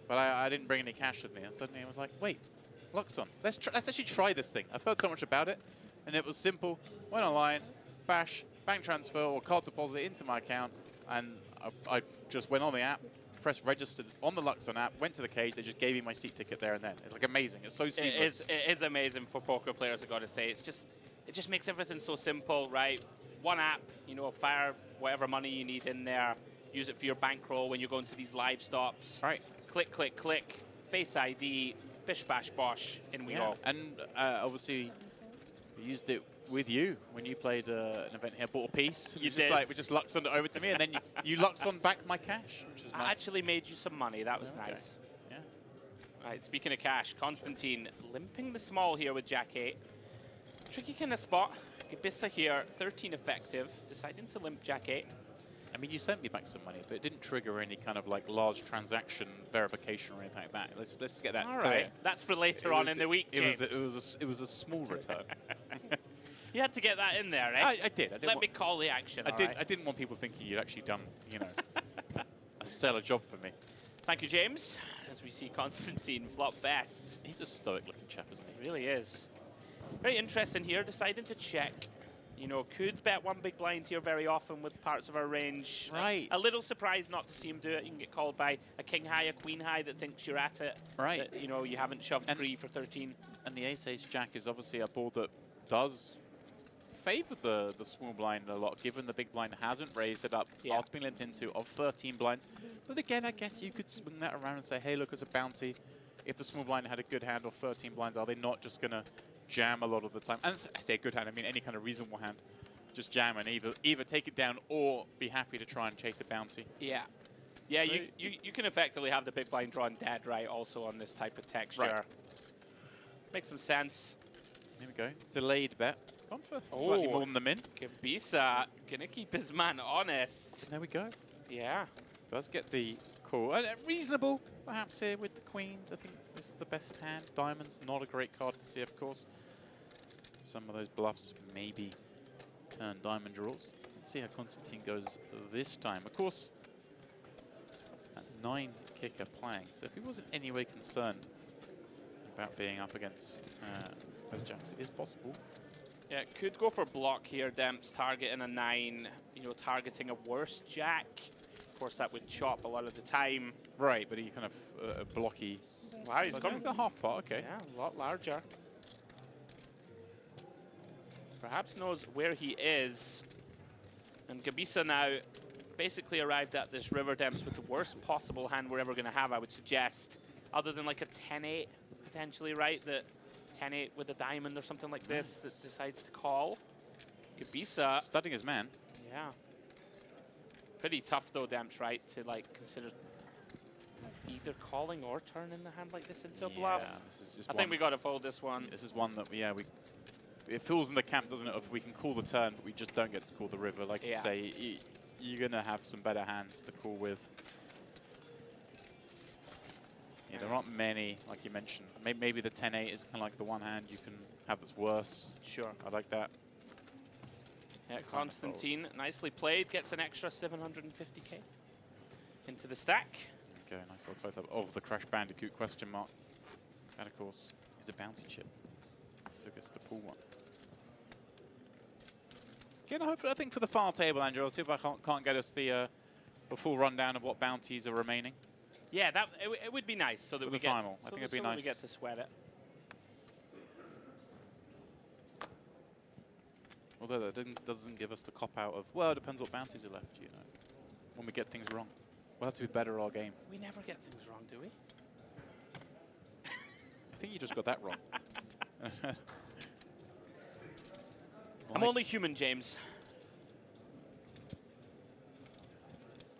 But I didn't bring any cash with me, and suddenly I was like, wait, Luxon, let's actually try this thing. I've heard so much about it, and it was simple. Went online, bash, bank transfer or card deposit into my account, and I just went on the app, pressed registered on the Luxon app, went to the cage, they just gave me my seat ticket there and then. It's like amazing. It's so seamless. It is amazing for poker players, I gotta say. It just makes everything so simple, right? One app, you know, fire whatever money you need in there, use it for your bankroll when you're going to these live stops. Right. Click, click, click, Face ID, bish bash bosh, in we go. And obviously we used it with you when you played an event here, bought a piece. You just did. Like, we just Luxoned it over to me, and then you Luxon back my cash, which is I nice. actually made you some money. That was nice. Yeah. Right, speaking of cash, Constantine limping the small here with Jack-8. Tricky kind of spot. Gabissa here, 13 effective, deciding to limp Jack-8. I mean, you sent me back some money, but it didn't trigger any kind of like large transaction verification or anything like that. Let's get that. All right, that's for later on in the week, James. It was a small return. You had to get that in there, eh? I did. Let me call the action. I didn't want people thinking you'd actually done, you know, a stellar job for me. Thank you, James. As we see Constantine flop best. He's a stoic-looking chap, isn't he? He really is. Very interesting here, deciding to check. You know, could bet one big blind here very often with parts of our range. Right. A little surprised not to see him do it. You can get called by a king high, a queen high that thinks you're at it. Right. That, you know, you haven't shoved pre for 13. And the ace-ace jack is obviously a board that does favor the small blind a lot, given the big blind hasn't raised it up after being limped into of 13 blinds. But again, I guess you could swing that around and say, hey, look, it's a bounty. If the small blind had a good hand or 13 blinds, are they not just going to jam a lot of the time? And I say a good hand, I mean any kind of reasonable hand. Just jam and either take it down or be happy to try and chase a bounty. Yeah. Yeah, you can effectively have the big blind drawn dead, right, also on this type of texture. Right. Makes some sense. Here we go. Delayed bet. Gone for slightly more than the min. Gabisa gonna keep his man honest. There we go. Yeah. Does get the call. Reasonable, perhaps, here with the queens. I think this is the best hand. Diamonds, not a great card to see, of course. Some of those bluffs maybe turn diamond draws. Let's see how Constantine goes this time. Of course, that 9 kicker playing. So if he wasn't in any way concerned about being up against those jacks, it is possible. Yeah, could go for block here, Demps, targeting a 9, you know, targeting a worse jack. Of course, that would chop a lot of the time. Right, but he kind of blocky. Wow, he's gone gone the half pot, okay. Yeah, a lot larger. Perhaps knows where he is. And Gabisa now basically arrived at this river, Demps, with the worst possible hand we're ever going to have, I would suggest. Other than like a 10-8, potentially, right? The 10-8 with a diamond or something like this that decides to call. Gabisa. Studying his man. Yeah. Pretty tough though, Demps, right? To like consider either calling or turning the hand like this into a bluff. This is just I think we got to fold this one. This is one that it feels in the camp, doesn't it, if we can call the turn, but we just don't get to call the river. Like you say, you're going to have some better hands to call with. Yeah, there aren't many, like you mentioned. Maybe the 10-8 is kind of like the one hand you can have that's worse. Sure. I like that. Yeah, Constantine, nicely played, gets an extra 750k into the stack. Okay, nice little close-up of the Crash Bandicoot question mark. And of course, is a bounty chip. Still gets to pull one. Again, hopefully, I think for the file table, Andrew, I'll see if I can't get us the full rundown of what bounties are remaining. Yeah, it would be nice so that we get final. I think it'd be nice. We get to sweat it. Although that doesn't give us the cop out of, well, it depends what bounties are left, you know. When we get things wrong, we'll have to be better our game. We never get things wrong, do we? I think you just got that wrong. I'm only human, James.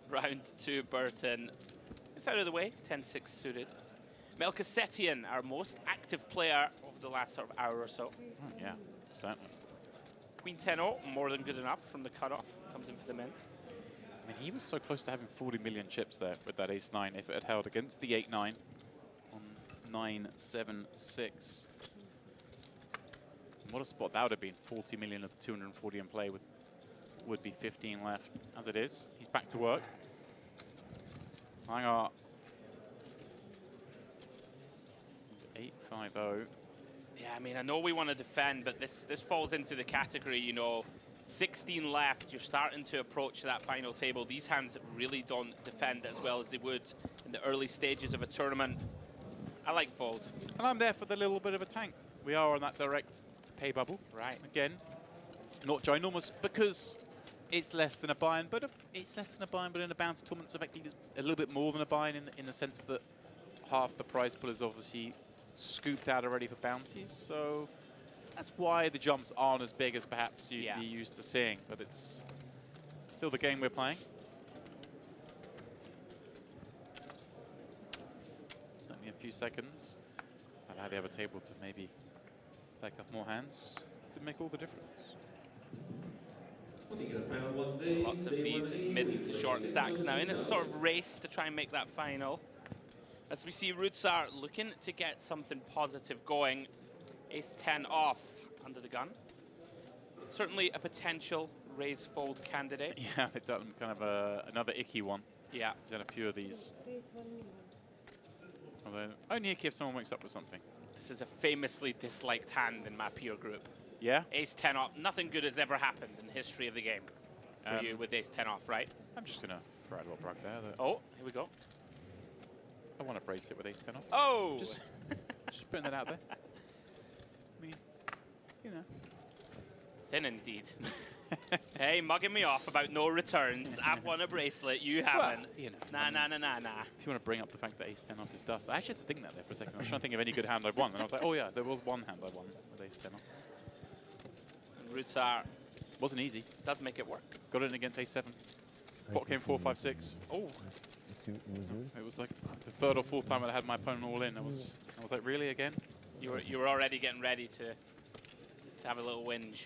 Round 2, Burton. It's out of the way, 10-6 suited. Melchizedek, our most active player over the last sort of hour or so. Oh, yeah, certainly. Queen 10-0, more than good enough from the cutoff. Comes in for the min. I mean, he was so close to having 40 million chips there with that ace-9 if it had held against the 8-9 on 9-7-6. What a spot that would have been. 40 million of the 240 in play would be 15 left. As it is, he's back to work. Hang on. 8-5-0. Yeah, I mean, I know we want to defend, but this falls into the category, you know, 16 left, you're starting to approach that final table. These hands really don't defend as well as they would in the early stages of a tournament. I like fold. And I'm there for the little bit of a tank. We are on that direct pay bubble. Right. Again, not ginormous because it's less than a buy-in, but it's less than a buy-in, but in a bounty tournament, it's effectively a little bit more than a buy-in in the sense that half the prize pool is obviously scooped out already for bounties. So that's why the jumps aren't as big as perhaps you'd be used to seeing, but it's still the game we're playing. Certainly a few seconds. Allow the other table to maybe play a couple more hands. Could make all the difference. Lots of these mid to short stacks now in a sort of race to try and make that final. As we see Rutsar looking to get something positive going. Ace-10 off under the gun. Certainly a potential raise fold candidate. Yeah, they've done kind of another icky one. Yeah. He's had a few of these. Although only icky if someone wakes up with something. This is a famously disliked hand in my peer group. Yeah? Ace-10 off. Nothing good has ever happened in the history of the game for you with Ace-10 off, right? I'm just going to throw a little brag there. Oh, here we go. I want to brace it with Ace-10 off. Oh! Just putting that out there. I mean, you know. Thin indeed. Hey, mugging me off about no returns. I've won a bracelet, you haven't. Well, you know, nah. If you want to bring up the fact that Ace-10 off is dust, I actually had to think that there for a second. I was trying to think of any good hand I've won, and I was like, oh yeah, there was one hand I won with Ace-10 off. And Rutsar wasn't easy. Does make it work. Got it in against Ace-7. Pot came 4-5-6. Oh. It was like the third or fourth time I had my opponent all in. I was like, really again? You were already getting ready to to have a little whinge.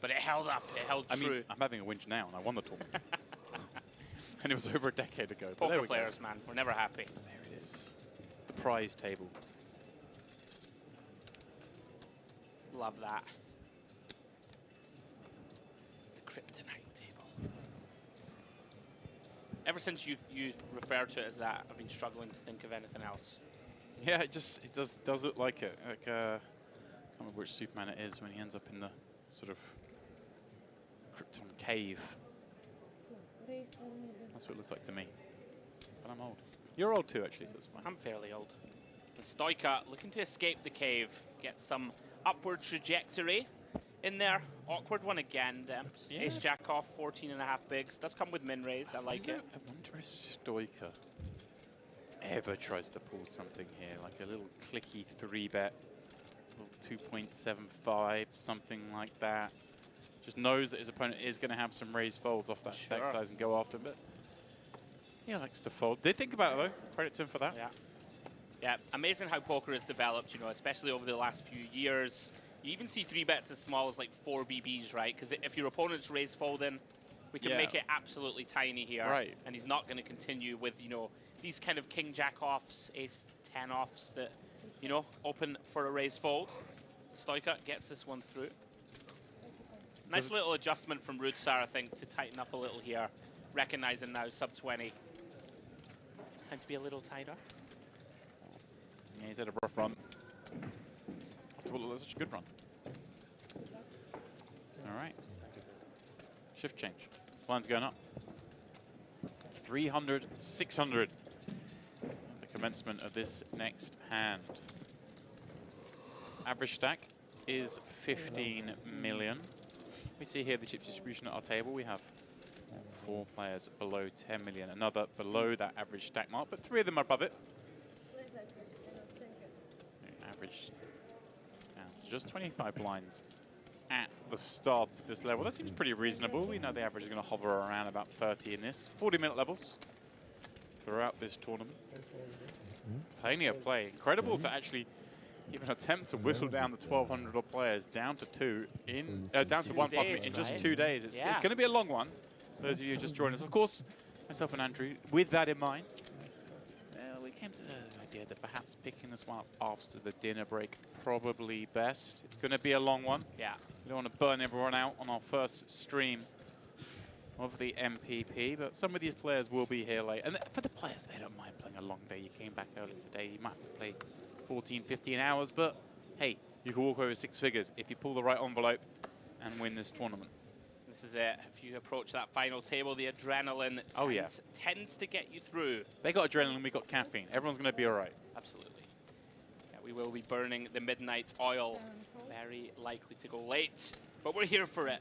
But it held up. It held I true. mean, I'm having a whinge now, and I won the tournament. And it was over a decade ago. But Poker there we players, go. man, we're never happy. There it is. The prize table. Love that. The kryptonite table. Ever since you referred to it as that, I've been struggling to think of anything else. Yeah, it does look like it. Like, I can't remember which Superman it is when he ends up in the sort of Krypton cave. That's what it looks like to me. But I'm old. You're old too, actually, so that's fine. I'm fairly old. And Stoica looking to escape the cave, get some upward trajectory in there. Awkward one again, Demps. Yeah. Ace Jack off, 14.5 bigs. Does come with min raise. I like it. I wonder if Stoica ever tries to pull something here, like a little clicky 3-bet, 2.75, something like that. Just knows that his opponent is going to have some raised folds off that stack size and go after him, but he likes to fold. Did think about it though. Credit to him for that. Yeah. Yeah, amazing how poker has developed, you know, especially over the last few years. You even see 3-bets as small as like 4 BBs, right? Because if your opponent's raise folding, we can make it absolutely tiny here. Right. And he's not going to continue with, you know, these kind of king jack offs, ace 10 offs that, you know, open for a raise fold. Stoica gets this one through. Nice little adjustment from Rudsar, I think, to tighten up a little here. Recognizing now sub 20. Time to be a little tighter. Yeah, he's had a rough run. Well, that's such a good run. All right. Shift change. Line's going up. 300, 600. The commencement of this next hand. Average stack is 15 million. We see here the chip distribution at our table. We have 4 players below 10 million. Another below that average stack mark, but 3 of them are above it. Average down to just 25 blinds at the start of this level. That seems pretty reasonable. We know the average is going to hover around about 30 in this. 40-minute levels throughout this tournament. Plenty of play. Incredible to actually even attempt to whistle down the 1,200 odd players down to 2 in down to 1 pardon me, in just 2 days. It's going to be a long one. For those of you who just joined us, of course, myself and Andrew, with that in mind, we came to the idea that perhaps picking this one up after the dinner break probably best. It's going to be a long one. Yeah. We don't want to burn everyone out on our first stream of the MPP, but some of these players will be here late. And for the players, they don't mind playing a long day. You came back early today, you might have to play 14, 15 hours, but hey, you can walk over 6 figures if you pull the right envelope and win this tournament. This is it. If you approach that final table, the adrenaline tends to get you through. They got adrenaline, we got caffeine. Everyone's going to be all right. Absolutely. Yeah, we will be burning the midnight oil. Very likely to go late, but we're here for it.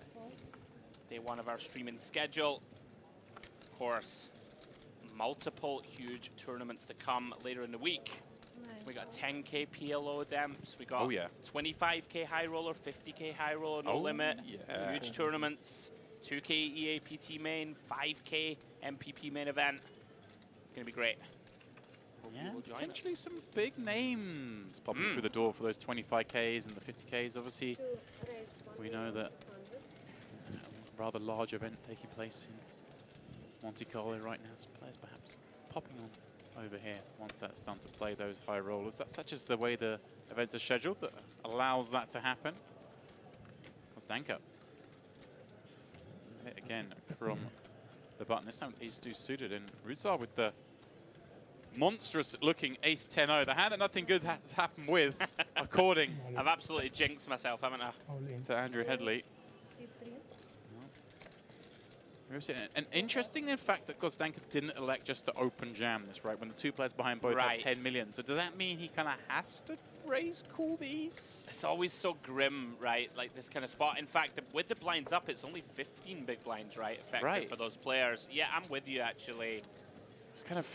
Day 1 of our streaming schedule. Of course, multiple huge tournaments to come later in the week. We got 10K PLO Demps. We got 25K high roller, 50K high roller, no limit. Yeah. Huge tournaments. 2K EAPT main, 5K MPP main event. It's gonna be great. Hope you will join potentially us. some big names popping through the door for those 25Ks and the 50Ks. Obviously, we know that a rather large event taking place in Monte Carlo right now. Some players perhaps popping on over here once that's done to play those high rollers. That's such as the way the events are scheduled that allows that to happen. Kostanka. Hit again from the button. This time ace 2 suited, and Rudzar with the monstrous looking ace 10-0. The hand that nothing good has happened with, according I've absolutely jinxed myself, haven't I? to Andrew Hedley. And interesting in fact that Kostanka didn't elect just to open jam this, right? When the 2 players behind both have 10 million. So does that mean he kind of has to raise call these? It's always so grim, right? Like this kind of spot. In fact, with the blinds up, it's only 15 big blinds, right? Effective for those players. Yeah, I'm with you, actually. It's kind of,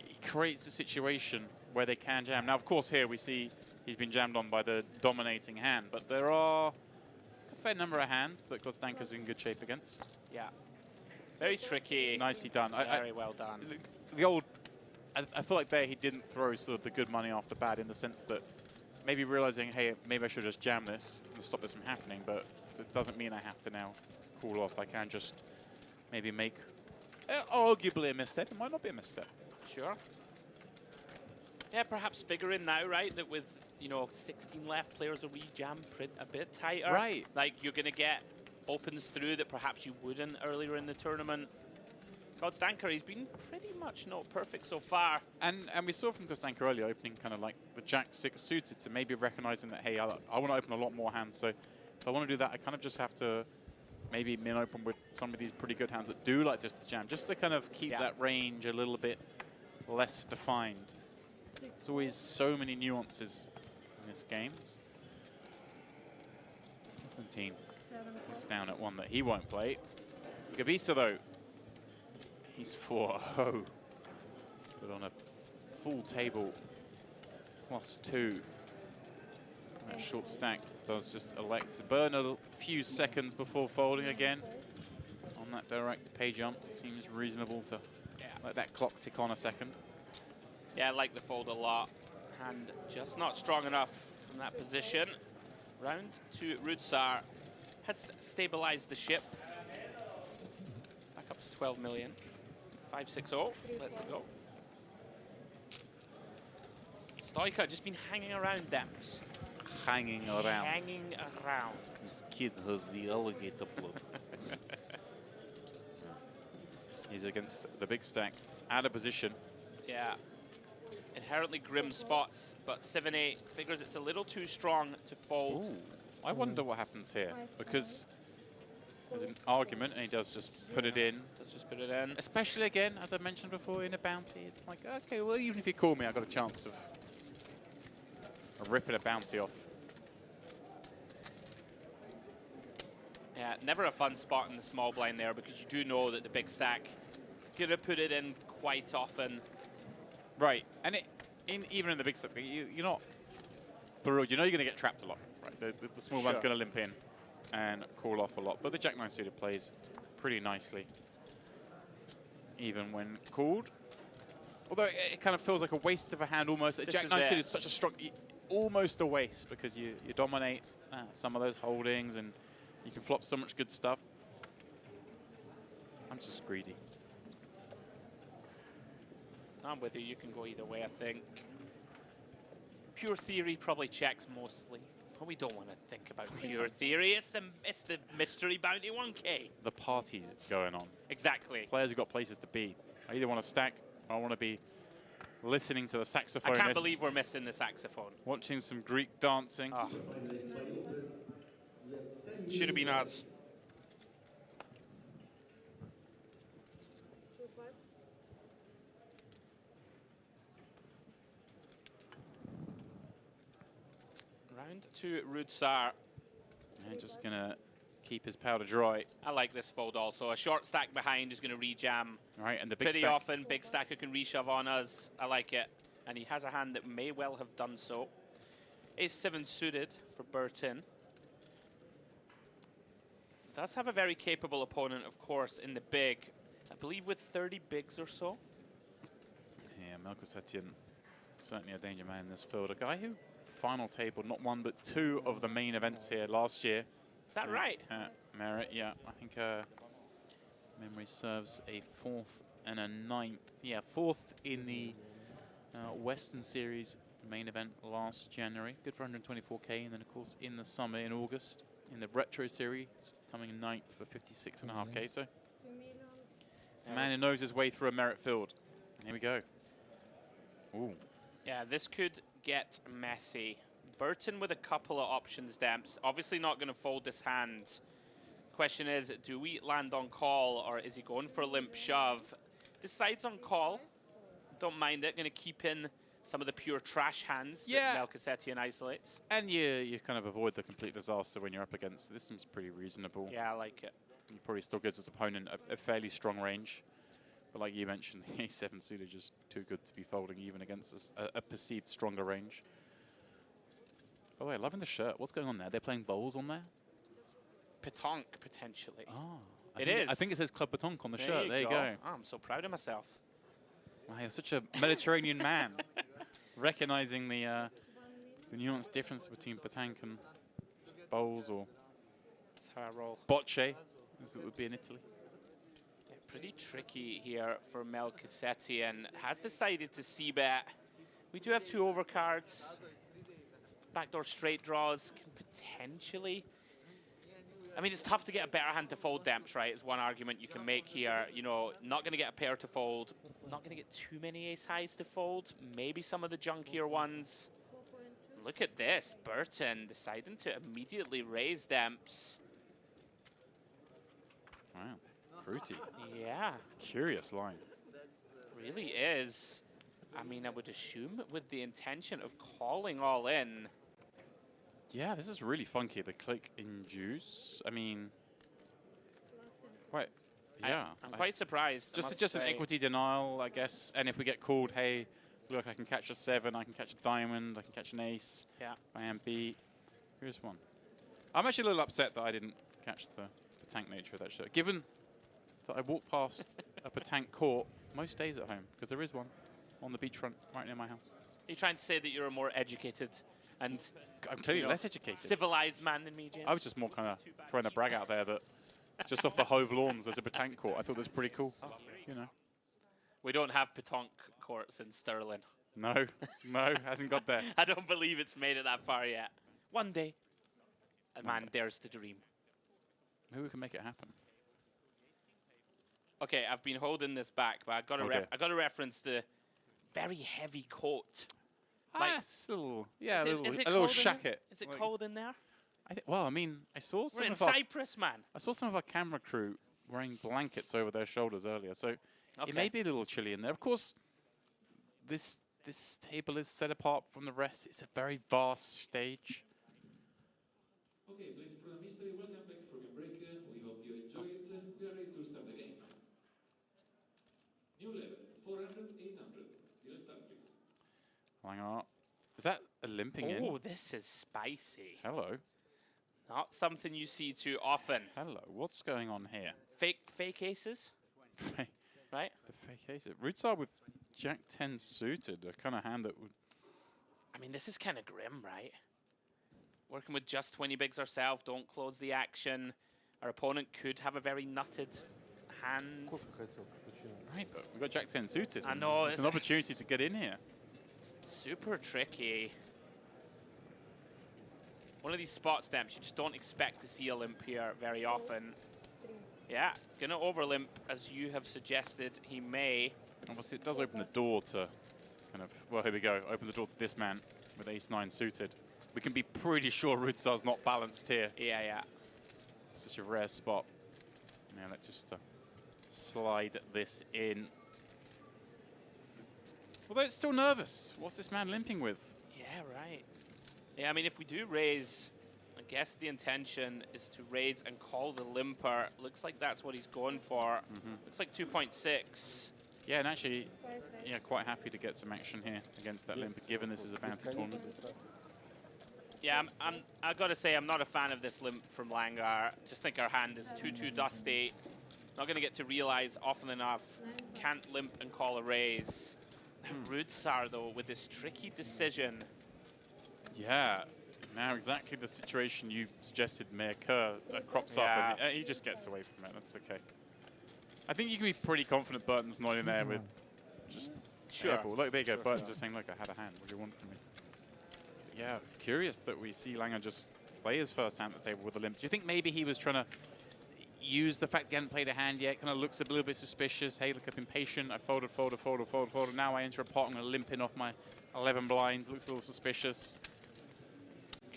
he creates a situation where they can jam. Now, of course, here we see he's been jammed on by the dominating hand, but there are a fair number of hands that Kostanka's in good shape against. Yeah. Very tricky. Nicely done. Very well done. The old, I feel like there he didn't throw sort of the good money off the bad in the sense that maybe realizing, hey, maybe I should just jam this to stop this from happening, but it doesn't mean I have to now cool off. I can just maybe make arguably a misstep. It might not be a misstep. Sure. Yeah, perhaps figuring now, right, that with, you know, 16 left, players will re-jam a bit tighter. Right. Like, you're going to get opens through that perhaps you wouldn't earlier in the tournament. Godstanker, he's been pretty much not perfect so far. And we saw from Godstanker earlier opening kind of like the Jack-6 suited to maybe recognizing that, hey, I want to open a lot more hands. So if I want to do that, I kind of just have to maybe min open with some of these pretty good hands that do like just to jam, just to kind of keep that range a little bit less defined. There's always so many nuances in this game. Constantine looks down at one that he won't play. Gabisa, though, he's 4-0. But on a full table, +2. That short stack does just elect to burn a few seconds before folding again. On that direct pay jump, seems reasonable to let that clock tick on a second. Yeah, I like the fold a lot. And just not strong enough from that position. Round to Rudsar. Has stabilized the ship. Back up to 12 million. 5-6-0. Let's go. Stoica just been hanging around Dems. Hanging around. Hanging around. This kid has the alligator blood. He's against the big stack. Out of position. Yeah. Inherently grim spots, but 7-8 figures it's a little too strong to fold. Ooh. I wonder what happens here, because there's an argument and he does just put it in. Let's just put it in. Especially again, as I mentioned before, in a bounty, it's like, okay, well, even if you call me, I've got a chance of ripping a bounty off. Yeah, never a fun spot in the small blind there, because you do know that the big stack is going to put it in quite often. Right, and even in the big stack, you're not thrilled. You know you're going to get trapped a lot. Right, the small one's going to limp in and call off a lot, but the Jack-9 suited plays pretty nicely, even when called. Although it kind of feels like a waste of a hand almost. Jack-9 suited is such a strong, almost a waste, because you dominate some of those holdings and you can flop so much good stuff. I'm just greedy. I'm with you. You can go either way, I think. Pure theory probably checks mostly. But we don't want to think about pure theory. It's the mystery bounty 1K. The party's going on. Exactly. Players have got places to be. I either want to stack or I want to be listening to the saxophone. I can't believe we're missing the saxophone. Watching some Greek dancing. Oh. Should have been us. Round to Rudsar. And just going to keep his powder dry. I like this fold also. A short stack behind is going to rejam. All right, and the big Pretty stack. often, big stacker can reshove on us. I like it. And he has a hand that may well have done so. Ace-7 suited for Burton. Does have a very capable opponent, of course, in the big. I believe with 30 bigs or so. Yeah, Melkus Etienne, certainly a danger man in this field. A guy who final table, not one, but two of the main events here last year. Is that right? Merit, yeah. I think memory serves, a 4th and a 9th. Yeah, 4th in the Western Series main event last January. Good for 124K. And then, of course, in the summer, in August, in the Retro Series, coming 9th for 56.5K. So, a man who knows his way through a merit field. And here we go. Ooh. Yeah, this could get messy. Burton with a couple of options, Demps. Obviously not going to fold this hand. Question is, do we land on call, or is he going for a limp shove? Decides on call. Don't mind it. Going to keep in some of the pure trash hands that Melkus Etienne isolates. And you kind of avoid the complete disaster when you're up against. This seems pretty reasonable. Yeah, I like it. He probably still gives his opponent a fairly strong range. But like you mentioned, the A7 suited just too good to be folding even against a perceived stronger range. By the way, loving the shirt. What's going on there? They're playing bowls on there? Petanque, potentially. Oh. I think it says Club Petanque on the shirt. There you go. Oh, I'm so proud of myself. Wow, you're such a Mediterranean man. Recognizing the The nuanced difference between petanque and bowls, or That's how I roll. bocce, as it would be in Italy. Yeah, pretty tricky here for Melchisetti, and has decided to c-bet. We do have 2 overcards. Backdoor straight draws can potentially... I mean, it's tough to get a better hand to fold, Demps, right? Is one argument you can make here. You know, not going to get a pair to fold. Not going to get too many ace highs to fold. Maybe some of the junkier ones. Look at this. Burton deciding to immediately raise Demps. Wow, fruity. Yeah, Curious line. really is. I mean, I would assume with the intention of calling all in. Yeah, this is really funky. The click induce. I mean, quite. Yeah, I'm quite surprised. I must just an say. equity denial, I guess. And if we get called, hey, look, I can catch a 7, I can catch a diamond, I can catch an ace. Yeah. I am beat. Here's one. I'm actually a little upset that I didn't catch the petanque nature of that shot. Given that I walk past a petanque court most days at home, because there is one on the beachfront right near my house. Are you trying to say that you're a more educated and I'm clearly you know, less educated. civilized man than me, James? I was just more kind of throwing a brag out there that just off the Hove lawns there's a petanque court. I thought that was pretty cool. You know. We don't have petanque courts in Stirling. No, no, hasn't got there. I don't believe it's made it that far yet. One day, a man dares to dream. Maybe we can make it happen. Okay, I've been holding this back, but I got to reference the very heavy coat. Like, It's a little, yeah, is a it little cold in there? shacket. Is it Like, cold in there? well, I mean, I saw We're some in of our, Cyprus, man. I saw some of our camera crew wearing blankets over their shoulders earlier, so it may be a little chilly in there. Of course, this table is set apart from the rest. It's a very vast stage. Okay, please, for the mystery, welcome back from your break. We hope you enjoy it. We are ready to start the game. New level, 400, 800. You'll start, please. Hang on. Is that a limping in? Oh, this is spicy. Hello. Not something you see too often. Hello. What's going on here? Fake aces, right? The fake ace. Roots are with Jack 10 suited, a kind of hand that would... I mean, this is kind of grim, right? Working with just 20 bigs ourselves, don't close the action. Our opponent could have a very nutted hand. Right, but we've got Jack 10 suited. I know. It's an opportunity to get in here. Super tricky. One of these spot stamps, you just don't expect to see a limp here very often. Yeah, gonna overlimp, as you have suggested he may. Obviously, it does open the door to kind of, well, here we go. Open the door to this man with ace-9 suited. We can be pretty sure Rootsar's not balanced here. Yeah. It's just a rare spot. Now let's just slide this in. Although it's still nervous. What's this man limping with? Yeah, right. Yeah, I mean, if we do raise, I guess the intention is to raise and call the limper. Looks like that's what he's going for. Looks like 2.6. Yeah, and actually, yeah, quite happy to get some action here against that limper, given this is a bounty tournament. Yeah, I gotta say, I'm not a fan of this limp from Langar. Just think our hand is too dusty. Not gonna get to realize often enough. Can't limp and call a raise. Rootsar, though, with this tricky decision. Yeah, now exactly the situation you suggested may occur crops up, and he just gets away from it. That's okay. I think you can be pretty confident Burton's not in there with just airball. Look, there you go. Burton's just saying, look, I had a hand. What do you want from me? But yeah, curious that we see Langar just play his first hand at the table with a limp. Do you think maybe he was trying to use the fact he hadn't played a hand yet? Kind of looks a little bit suspicious. Hey, look, I've been patient. I folded. Now I enter a pot. I'm going to limp in off my 11 blinds. Looks a little suspicious.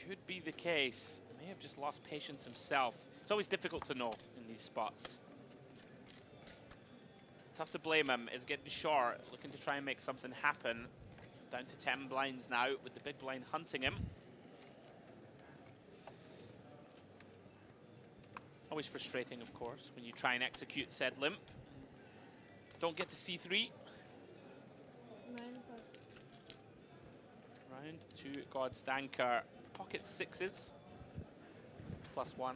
Could be the case. May have just lost patience himself. It's always difficult to know in these spots. Tough to blame him. Is getting short, looking to try and make something happen. Down to 10 blinds now, with the big blind hunting him. Always frustrating, of course, when you try and execute said limp. Don't get to C3. Round to God's Danker. Pocket sixes. +1.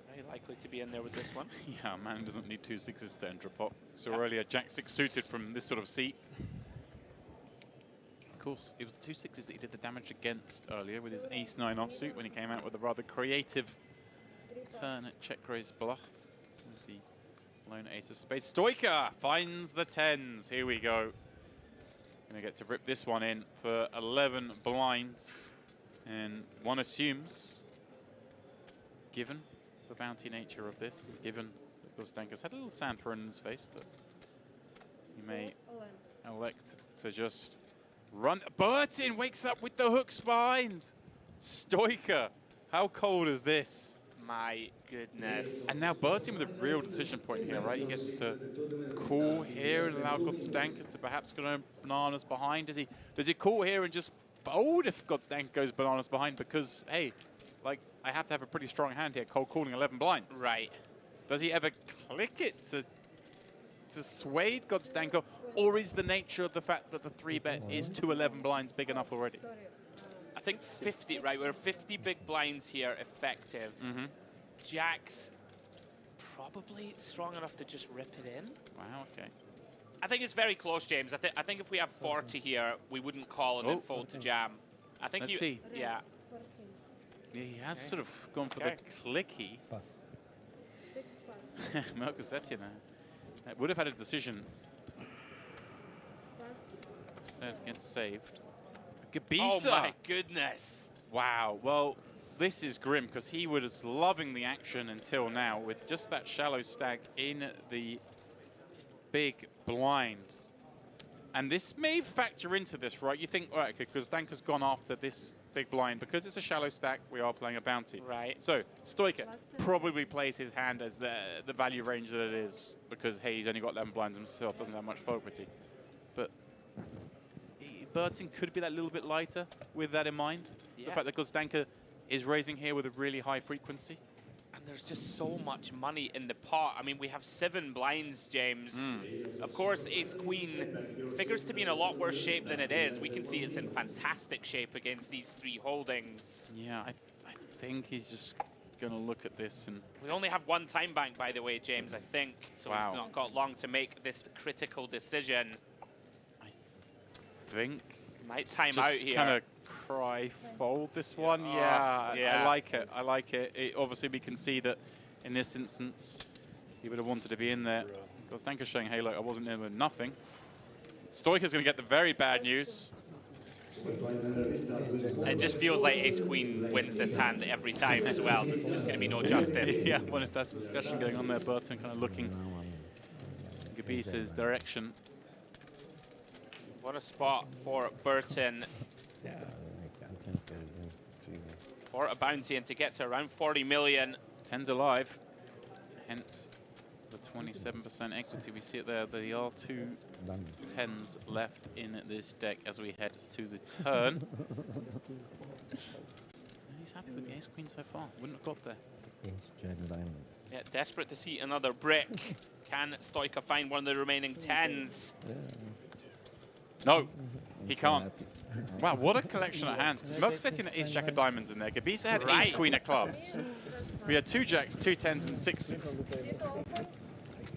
Very likely to be in there with this one. Yeah, man doesn't need 2 sixes to enter a pot. So earlier, Jack 6 suited from this sort of seat. course, it was the 2/6s that he did the damage against earlier with his ace-9 offsuit when he came out with a rather creative turn at check raise bluff. With the lone ace of spades. Stoica finds the 10s. Here we go. Gonna get to rip this one in for 11 blinds. And one assumes, given the bounty nature of this, given that Gosdanka's had a little sand thrown in his face, that he may elect to just run. Burton wakes up with the hooks behind. Stoica, how cold is this? My goodness. And now Burton with a real decision point here, right? He gets to call here and allow Gosdanka to perhaps go bananas behind. Does he call here and just fold if Gosdanka goes bananas behind? Because, hey, like, I have to have a pretty strong hand here, cold calling 11 blinds. Right. Does he ever click it to sway Gosdanka? Or is the nature of the fact that the 3-bet is to 11 blinds big enough already? I think 50, right? We're 50 big blinds here effective. Jack's probably strong enough to just rip it in. Wow, okay. I think it's very close, James. I think if we have 40 here, we wouldn't call and then fold to jam. I think Let's see. Yeah. Yeah, he has sort of gone for the clicky. Pass. 6 pass. Melkosetia now. Would have had a decision. Pass. Instead gets saved. Gabisa! Oh my goodness. Wow, well, this is grim because he was loving the action until now with just that shallow stack in the big blind. And this may factor into this, right? You think, all right, because Danka's gone after this big blind. Because it's a shallow stack, we are playing a bounty. Right. So, Stoica probably plays his hand as the value range that it is because, hey, he's only got 11 blinds himself, doesn't have much fold equity. But Burton could be that little bit lighter with that in mind. Yeah. The fact that Gosdanka is raising here with a really high frequency. And there's just so much money in the pot. I mean, we have 7 blinds, James. Of course, ace-queen figures to be in a lot worse shape than it is. We can see it's in fantastic shape against these 3 holdings. Yeah, I think he's just going to look at this and... We only have 1 time bank, by the way, James, I think. So Wow. he's not got long to make this critical decision. I think... Might time just out here. kind of cry fold this one. Oh, yeah, yeah. I like it. I like it. Obviously, we can see that in this instance, he would have wanted to be in there. Gosdanka's showing, hey, look, I wasn't in with nothing. Stoica's going to get the very bad news. It just feels like ace-queen wins this hand every time as well. There's just going to be no justice. Yeah, well, if that's the discussion going on there, Burton kind of looking Gabisa's direction. What a spot for Burton for a bounty and to get to around 40 million. 10's alive, hence the 27% equity. We see it there. There are 2 10s left in this deck as we head to the turn. He's happy with the ace-queen so far. Wouldn't have got there. Yeah, desperate to see another brick. Can Stoica find one of the remaining 10s? No, he can't. Wow, what a collection of hands. Because Melkosetia had ace-jack of diamonds in there. Gabisa had ace-queen of clubs. We had 2 jacks, 2 10s, and 6s.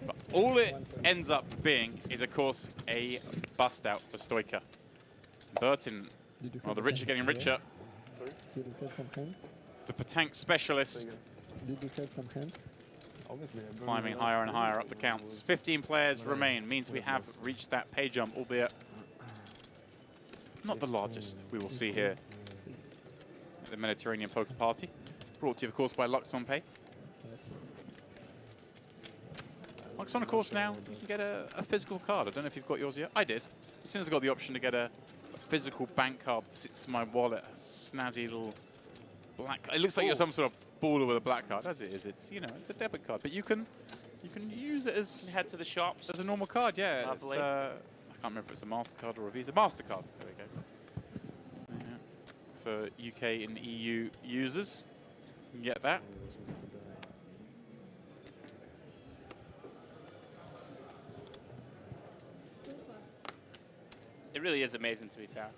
But all it ends up being is, of course, a bust-out for Stoica. Burton, well, the rich are getting richer. Sorry? Did you get some hand? The Patank specialist. Did you get some hand? Obviously, Climbing higher and higher up the counts. 15 players remain, means we have reached that pay jump, albeit not the largest we will see here at the Mediterranean Poker Party. Brought to you, of course, by Luxon Pay. Luxon, of course, now you can get a physical card. I don't know if you've got yours yet. I did. As soon as I got the option to get a physical bank card that sits in my wallet, a snazzy little black. It looks like you're some sort of baller with a black card, as it is. It's, you know, it's a debit card, but you can use it as Head to the shops. as a normal card. Yeah, Lovely. it's, I can't remember if it's a MasterCard or a Visa. MasterCard. There we go. Yeah. For UK and EU users, you can get that. It really is amazing, to be fair.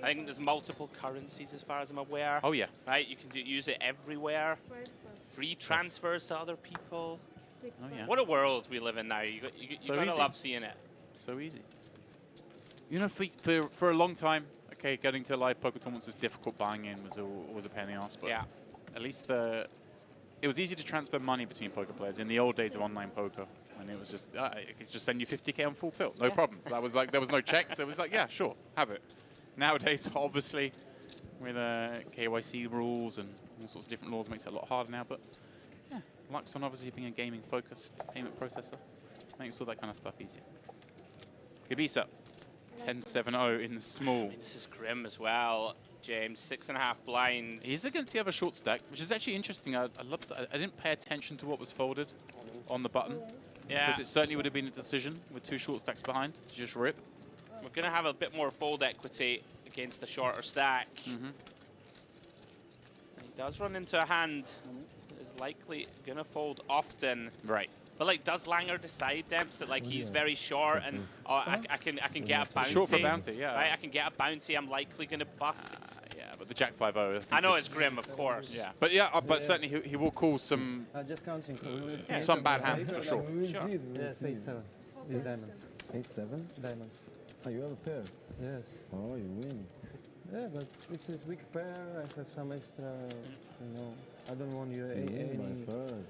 I think there's multiple currencies as far as I'm aware. Oh yeah. Right, you can use it everywhere. 5 pass. Free transfers to other people. 6 Oh, pass. yeah. What a world we live in now. You So gotta easy. love seeing it. So easy. You know, for a long time, okay, getting to live poker tournaments was difficult. Buying in was always a pain in the ass, but Yeah. at least it was easy to transfer money between poker players in the old days of online poker. And it was just, it could just send you 50K on full tilt, no problem. That was like, there was no checks. There was like, yeah, sure, have it. Nowadays, obviously, with KYC rules and all sorts of different laws, makes it a lot harder now. But yeah, Luxon obviously being a gaming-focused payment processor makes all that kind of stuff easier. Gabisa, 10-7-0 in the small. I mean, this is grim as well, James. 6.5 blinds. He's against the other short stack, which is actually interesting. I didn't pay attention to what was folded on the button. Yeah. Because it certainly would have been a decision with 2 short stacks behind to just rip. We're going to have a bit more fold equity against the shorter stack. And he does run into a hand that is likely going to fold often. Right. But like, does Langer decide, Demps, that like he's very short and I can get a bounty? Short for bounty, yeah. Right, I can get a bounty. I'm likely going to bust. Yeah, but the Jack 5-0. I know it's grim, of course. Yeah, but yeah, but certainly he will call some Just counting. some bad hands for sure. We will see it. We will Yes, see. ace-7. These diamonds. Ace-7? Diamonds. Oh, you have a pair. Yes. Oh, you win. Yeah, but it's a weak pair. I have some extra, you know. I don't want you You any. win by third.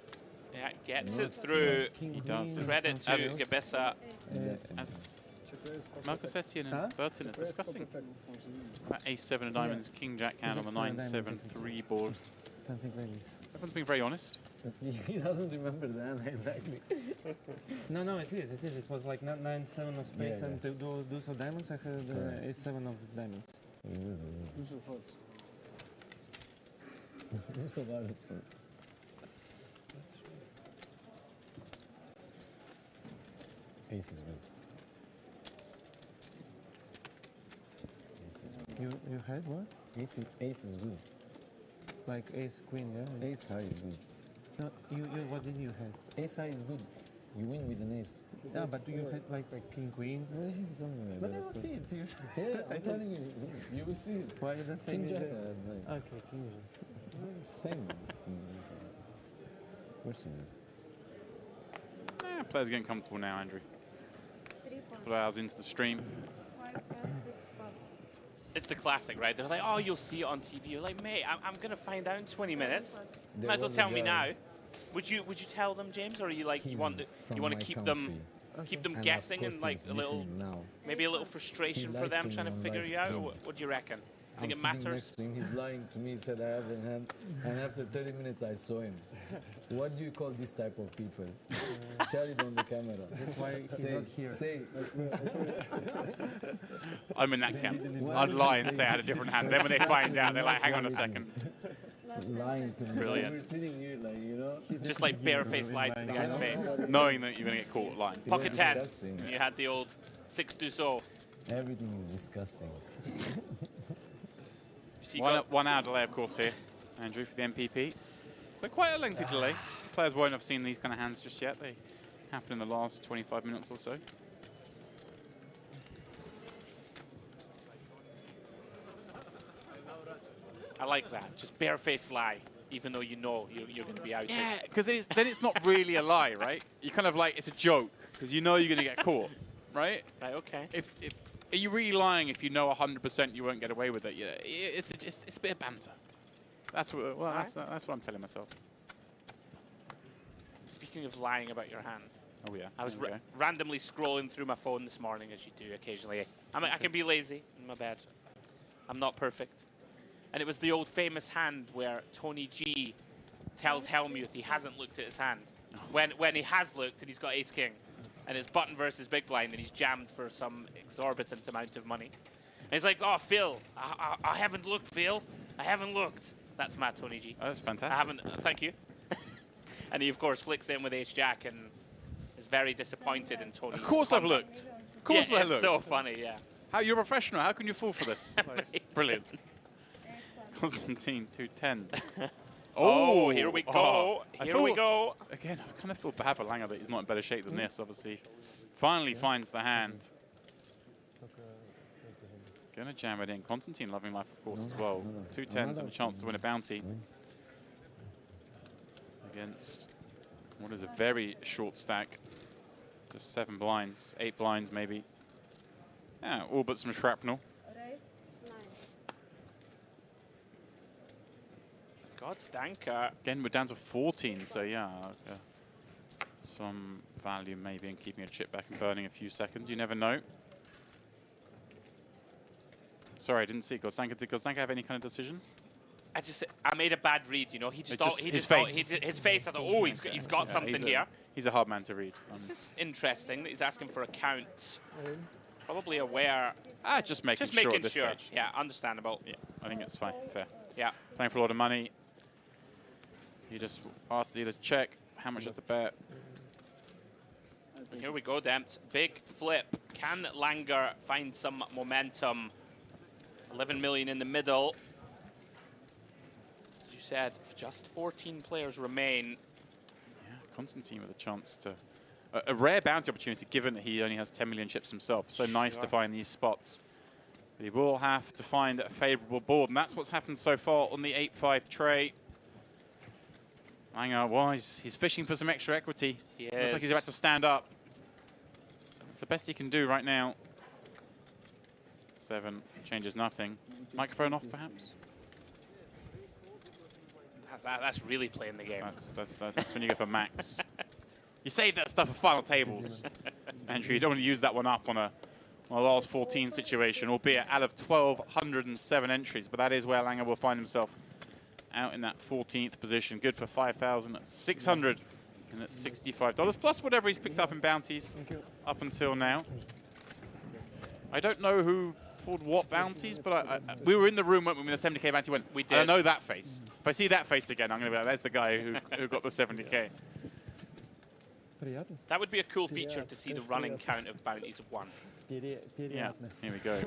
Yeah, gets it through. King does. queen, Credit to something else. Gabisa. As Marcosetti and Burton are discussing that ace-7 of diamonds, king jack hand on the 9-7-3 board. Something like this. Everyone's being very honest. But he doesn't remember that exactly. No, it is. It was like 9-7 of spades Yeah, and those of diamonds. I had Correct. ace-7 of diamonds. Who's about it? Ace is good. Ace is good. You had what? Ace is good. Like ace queen, yeah? Ace high is good. No, what did you have? Ace high is good. You win with an ace. Yeah, but you had like king queen. Well, he's something like But that. I will see it. Yeah, I'm telling you, you will see it. Why you don't say King it? jack. Like, Okay, king jack. same. Of course it is. Players getting comfortable now, Andrew. 3 A couple of hours into the stream. 5 pass, 6 pass. It's the classic, right? They're like, oh, you'll see it on TV. You're like, mate, I'm going to find out in 20 minutes. There Might as well was a tell me guy- now. Would you tell them, James, or are you like you He's want to from keep my them country. keep them And of guessing course and like he's a little listening now. maybe a little frustration for lied them to trying to me on figure live you out? Or stream. what do you reckon? I'm Think it sitting matters? next to him, he's lying to me, he said I have in hand, and after 30 minutes I saw him. What do you call this type of people? Tell it on the camera. That's why he's not here. Say, I'm in that camp. Why I'd did lie you and say say I had a that? different hand. Then when they find out, they're like, hang on a second. Last lying to me. Brilliant. We're sitting here like, you know. Just like barefaced lied to the guy's face. Knowing that you're going to get caught lying. It Pocket was 10. disgusting. You had the old 6 do so. Everything is disgusting. So you One, got 1 hour delay, of course, here, Andrew, for the MPP. So quite a lengthy delay. Players won't have seen these kind of hands just yet. They happen in the last 25 minutes or so. I like that. Just barefaced lie, even though you know you're going to be outed. Yeah, because then it's not really a lie, right? You kind of like, it's a joke, because you know you're going to get caught, right? Right, okay. Are you really lying if you know 100% you won't get away with it? Yeah, it's a bit of banter. That's what that's what I'm telling myself. Speaking of lying about your hand, Oh yeah. I was there we go. randomly scrolling through my phone this morning, as you do occasionally. I can be lazy, my bad. I'm not perfect. And it was the old famous hand where Tony G tells Helmuth he hasn't looked at his hand. When he has looked and he's got ace-king. And it's button versus big blind and he's jammed for some exorbitant amount of money. And he's like, oh, Phil, I haven't looked, Phil. I haven't looked. That's Matt Tony G. Oh, that's fantastic. I haven't, thank you. And he, of course, flicks in with ace-jack and is very disappointed in Tony's Of course I've conduct. looked. Of course Yeah, I it's looked. so funny, yeah. How, you're a professional. How can you fall for this? Like, brilliant. 8 pass. Constantine, 2 10s. Oh, here we go. I Here we thought- go. Again, I kind of feel bad for Langer that he's not in better shape than this, obviously. Finally finds the hand. Gonna jam it in. Constantine loving life, of course, as well. 2 10s and a chance to win a bounty. Against what is a very short stack. Just 7 blinds, 8 blinds maybe. Yeah, all but some shrapnel. Raise 9. God, Stanker. Again, we're down to 14, so yeah. Some value maybe in keeping a chip back and burning a few seconds. You never know. Sorry, I didn't see. Did Godstanker have any kind of decision? I made a bad read, you know. He just thought, his face. his face. I thought, oh, he's got something here. He's a hard man to read. This is interesting that he's asking for a count. Probably aware. Just making sure at this stage. Yeah, understandable. Yeah, I think it's fine. Fair. Yeah. Playing for a lot of money. He just asks you to check how much is the bet. Here we go, Demps. Big flip. Can Langer find some momentum? 11 million in the middle. As you said, just 14 players remain. Yeah, Constantine with a chance to... a rare bounty opportunity, given that he only has 10 million chips himself. So nice to find these spots. But he will have to find a favorable board, and that's what's happened so far on the 8-5 tray. Langer, he's fishing for some extra equity. Looks like he's about to stand up. It's the best he can do right now. 7 changes nothing. Microphone off, perhaps? That's really playing the game. That's when you go for max. You save that stuff for final tables. Andrew, you don't want to use that one up on a last 14 situation, albeit out of 1,207 entries. But that is where Langer will find himself out in that 14th position. Good for 5,600 and that's $65 plus whatever he's picked up in bounties up until now. I don't know who pulled what bounties, but we were in the room when the 70k bounty went. We did. I know that face. If I see that face again, I'm going to be like, there's the guy who got the 70k. That would be a cool feature to see the running count of bounties of 1. Yeah, here we go.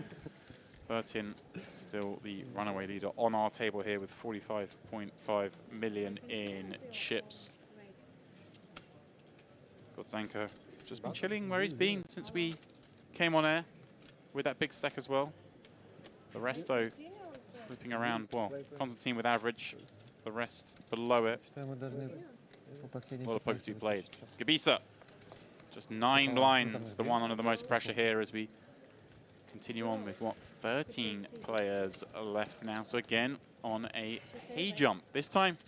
Burton still the runaway leader on our table here with 45.5 million in chips. Godstanker just been chilling where he's been since we came on air with that big stack as well. The rest, though, slipping around. Well, Constantine with average, the rest below it. A lot of poker to be played. Gabisa, just 9 blinds, the one under the most pressure here as we continue on with, 13 players left now. So again, on a pay jump. This time,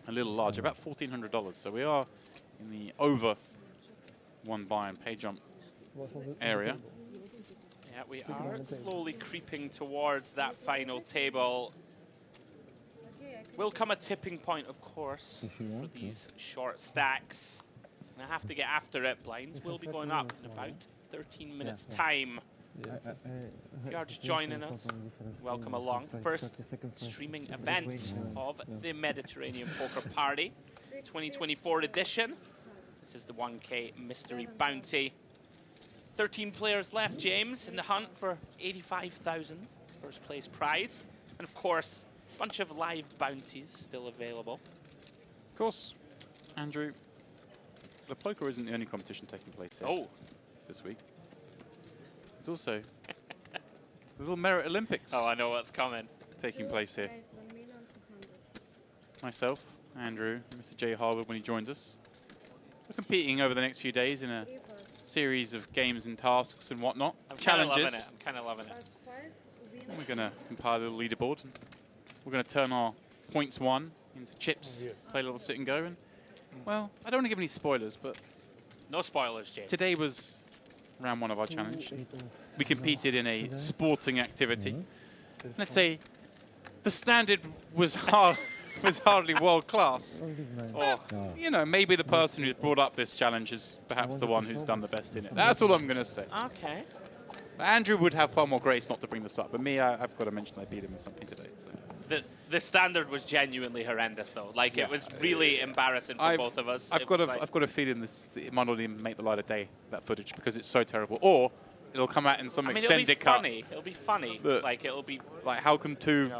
a little larger, about $1,400. So we are in the over 1 buy and pay jump area. Yeah, we are slowly creeping towards that final table. Will come a tipping point, of course, for these short stacks. And I have to get after it. Blinds will be going up in about 13 minutes' time. If you are just joining us, welcome along. First streaming event of the Mediterranean Poker Party 2024 edition. This is the 1K Mystery Bounty. 13 players left, James, in the hunt for 85,000 first place prize. And of course, a bunch of live bounties still available. Of course, Andrew, the poker isn't the only competition taking place here this week. There's also the little Merit Olympics. Oh, I know what's coming. Taking place here. Myself, Andrew, Mr. J. Harwood when he joins us. We're competing over the next few days in a series of games and tasks and whatnot. Challenges. I'm kind of loving it. And we're going to compile a little leaderboard. We're going to turn our points won into chips, play a little sit and go. And, well, I don't want to give any spoilers, but... No spoilers, James. Today was round 1 of our challenge. We competed in a sporting activity. Let's say the standard was hardly world class. You know, maybe the person who's brought up this challenge is perhaps the one who's done the best in it. That's all I'm going to say. Okay. Andrew would have far more grace not to bring this up, but me, I've got to mention I beat him in something today. So. The standard was genuinely horrendous, though. Like, it was really embarrassing for both of us. I've got a feeling it might not even make the light of day, that footage, because it's so terrible. Or it'll come out in some extended cut. It'll be funny. Like, it'll be... Like, how can two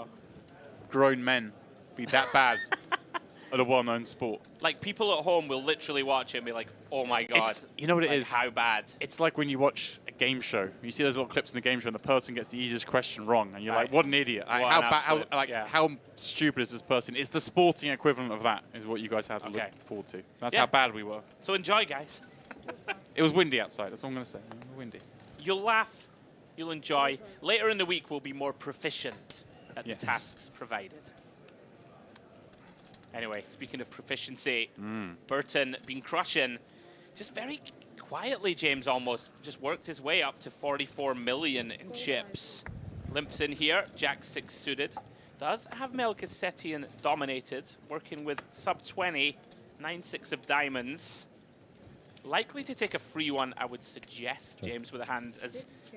grown men be that bad at a well-known sport? Like, people at home will literally watch it and be like, oh my God. You know what it is? How bad? It's like when you watch a game show. You see those little clips in the game show and the person gets the easiest question wrong. And you're like, what an idiot. How stupid is this person? It's the sporting equivalent of that is what you guys have to look forward to. That's how bad we were. So enjoy, guys. It was windy outside. That's all I'm going to say. Windy. You'll laugh. You'll enjoy. Later in the week, we'll be more proficient at the tasks provided. Anyway, speaking of proficiency, Burton been crushing, just very quietly, James almost just worked his way up to 44 million in chips. Limps in here, Jack 6 suited. Does have Melchizedek dominated, working with sub 20, 9-6 of diamonds. Likely to take a free one, I would suggest, James, with a hand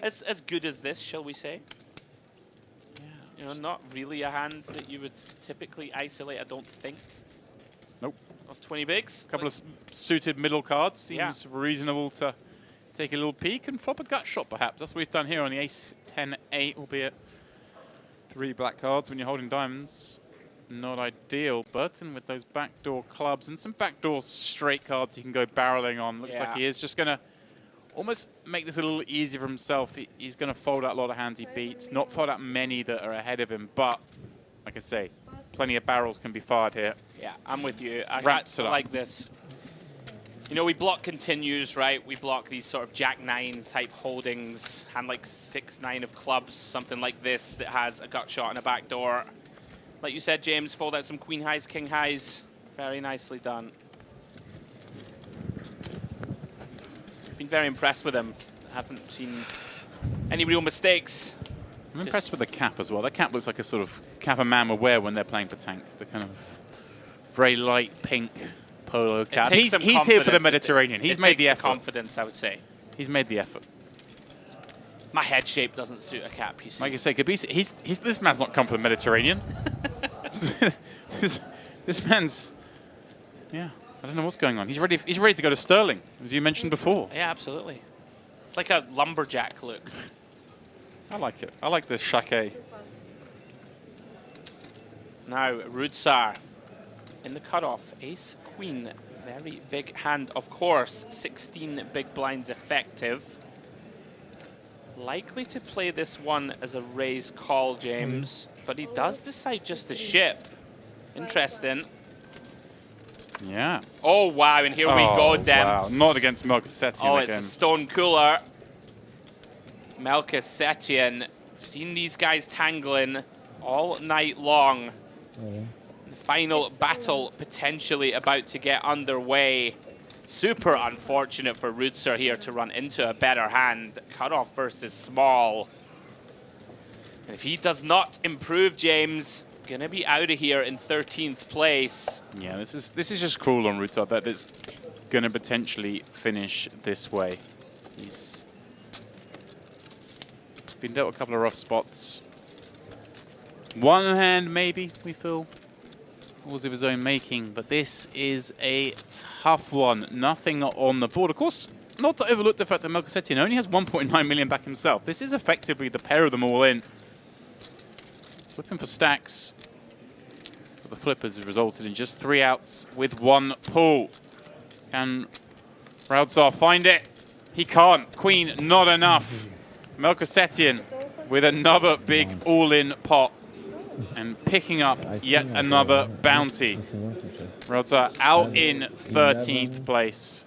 as good as this, shall we say. Yeah, you know, not really a hand that you would typically isolate, I don't think. Nope. Of 20 bigs. A couple of suited middle cards. Seems reasonable to take a little peek and flop a gut shot, perhaps. That's what he's done here on the ace 10-8, albeit 3 black cards when you're holding diamonds. Not ideal. Burton with those backdoor clubs and some backdoor straight cards he can go barreling on. Looks like he is just going to almost make this a little easier for himself. He's going to fold out a lot of hands he beats, not fold out many that are ahead of him, but like I say, plenty of barrels can be fired here. Yeah, I'm with you. I like this. You know, we block continues, right? We block these sort of Jack 9 type holdings, hand like 6-9 of clubs, something like this that has a gut shot and a back door. Like you said, James, fold out some queen highs, king highs. Very nicely done. Been very impressed with him. Haven't seen any real mistakes. I'm impressed with the cap as well. That cap looks like a sort of cap a man would wear when they're playing for tank. The kind of very light pink polo cap. He's here for the Mediterranean. He's made the effort. Confidence, I would say. He's made the effort. My head shape doesn't suit a cap, you see. Like I say, this man's not come for the Mediterranean. this man's, yeah, I don't know what's going on. He's ready to go to Sterling, as you mentioned before. Yeah, absolutely. It's like a lumberjack look. I like it. I like the shake. Now, Rudsar in the cutoff. Ace, queen. Very big hand, of course. 16 big blinds effective. Likely to play this one as a raise call, James. But he does decide just to ship. Interesting. Yeah. Oh, wow. And here we go, Demps. Wow. Not against Melchizedek again. It's a stone cooler. Melchizedek. Seen these guys tangling all night long. The final battle potentially about to get underway. Super unfortunate for Rudsar here to run into a better hand. Cutoff versus small. And if he does not improve, James, gonna be out of here in 13th place. Yeah, this is just cruel on Rudsar that it's gonna potentially finish this way. He's been dealt a couple of rough spots. One hand, maybe, we feel, was of his own making, but this is a tough one. Nothing on the board. Of course, not to overlook the fact that Melchizedek only has 1.9 million back himself. This is effectively the pair of them all in. Flipping for stacks. But the flippers has resulted in just 3 outs with 1 pull. Can Rudsar find it? He can't. Queen, not enough. Melchizedek with another big all-in pot. And picking up yet another bounty. Rudsar out in 13th place.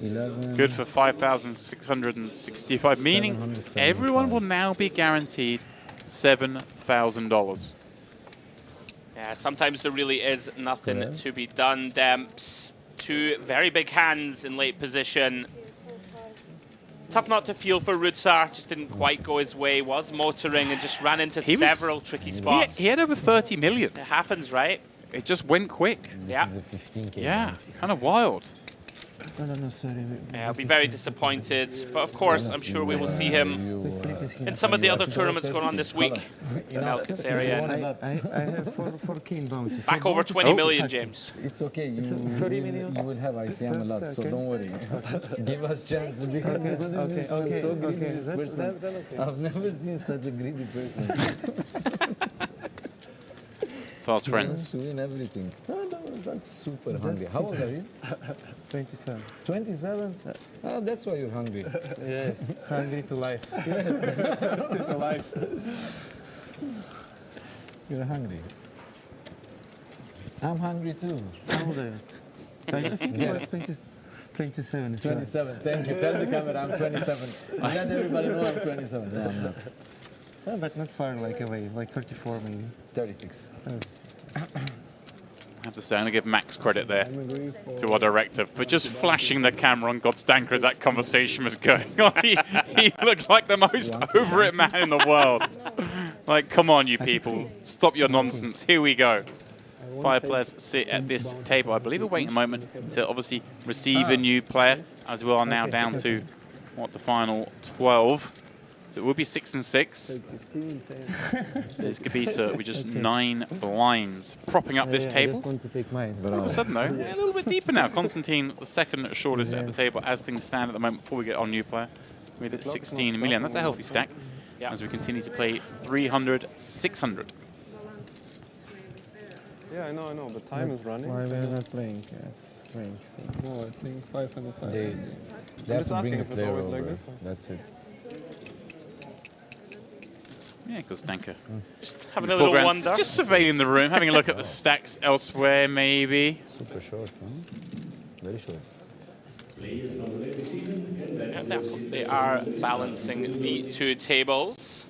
Good for 5,665, meaning everyone will now be guaranteed $7,000. Yeah, sometimes there really is nothing to be done, Demps. 2 very big hands in late position. Tough not to feel for Rudsar, just didn't quite go his way, was motoring and just ran into several tricky spots. He had over 30 million. It happens, right? It just went quick. Yeah. This is a 15K. Yeah, kind of wild. Yeah, I'll be very disappointed, but of course, I'm sure we will see him in some of the other tournaments going on this week in the Melchizedek area. I have 4 king bounties. Back over 20 million, James. It's okay. You will have ICM a lot, so don't worry. Give us chance. Okay. So greedy, this person. I've never seen such a greedy person. Fast friends. To win everything. No, that's super hungry. How old are you? 27. 27? Oh, that's why you're hungry. Yes, hungry to life. Yes. Still to life. You're hungry. I'm hungry too. How old are you? I think it was 27. 27. Thank you. Tell the camera I'm 27. Let everybody know I'm 27. No, I'm not. Oh, but not far like away, like 34 maybe. 36. I have to say, I'm going to give Max credit there to our director for just flashing the camera on Godstanker as that conversation was going on. He looked like the most over it man in the world. Like, come on, you people. Stop your nonsense. Here we go. 5 players sit at this table. I believe we're waiting a moment to obviously receive a new player, as we are now down to, what, the final 12. So it will be 6 and 6. There's Gabisa with just 9 blinds propping up this table. All of a sudden, though, a little bit deeper now. Constantine, the second shortest at the table as things stand at the moment before we get our new player. With 16 million. That's a healthy stack as we continue to play 300, 600. Yeah, I know, but time is running. Why we are not playing? Strange. No, I think 505. They have to bring a player over. Like this, that's it. Yeah, Godstanker. Just having a little wonder. Just surveilling the room, having a look at the stacks elsewhere, maybe. Super short, huh? Very short. Yeah, they are balancing the 2 tables.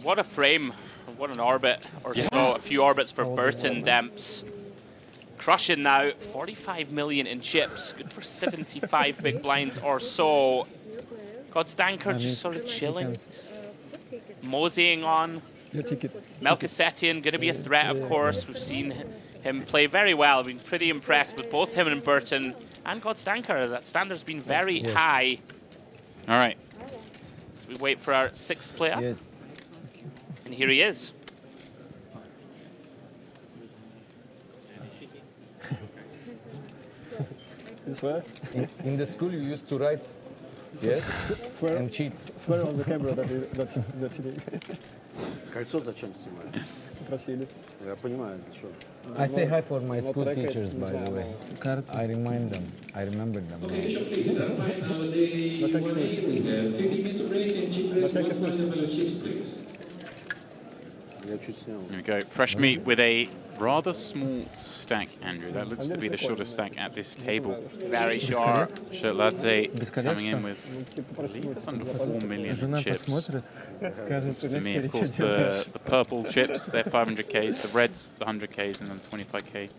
What a frame. What an orbit or so. A few orbits for Burton Demps. Crushing now 45 million in chips. Good for 75 big blinds or so. Godstanker just sort of chilling. Moseying on. Melchizedek going to be a threat, of course. We've seen him play very well. I've been pretty impressed with both him and Burton and Godstanker. That standard's been very high. All right. We wait for our 6th player. Yes. And here he is. In the school, you used to write, yes, and cheat. Swear on the camera that you did. Кольцо зачем снимать? Просили. Я понимаю, что. I say hi for my school teachers, by the way. I remind them. I remember them. Okay, shop leader. Right now they break. We have 15 minutes of break and chip press. One for example, chips, please. Я чуть снял. Here we go. Fresh meat with a rather small stack, Andrew. That looks to be the shortest stack at this table. Very short. Shirtladze coming in with, I believe it's under 4 million chips. To me, of course, the purple chips, they're 500Ks, the reds, the 100Ks, and then 25K.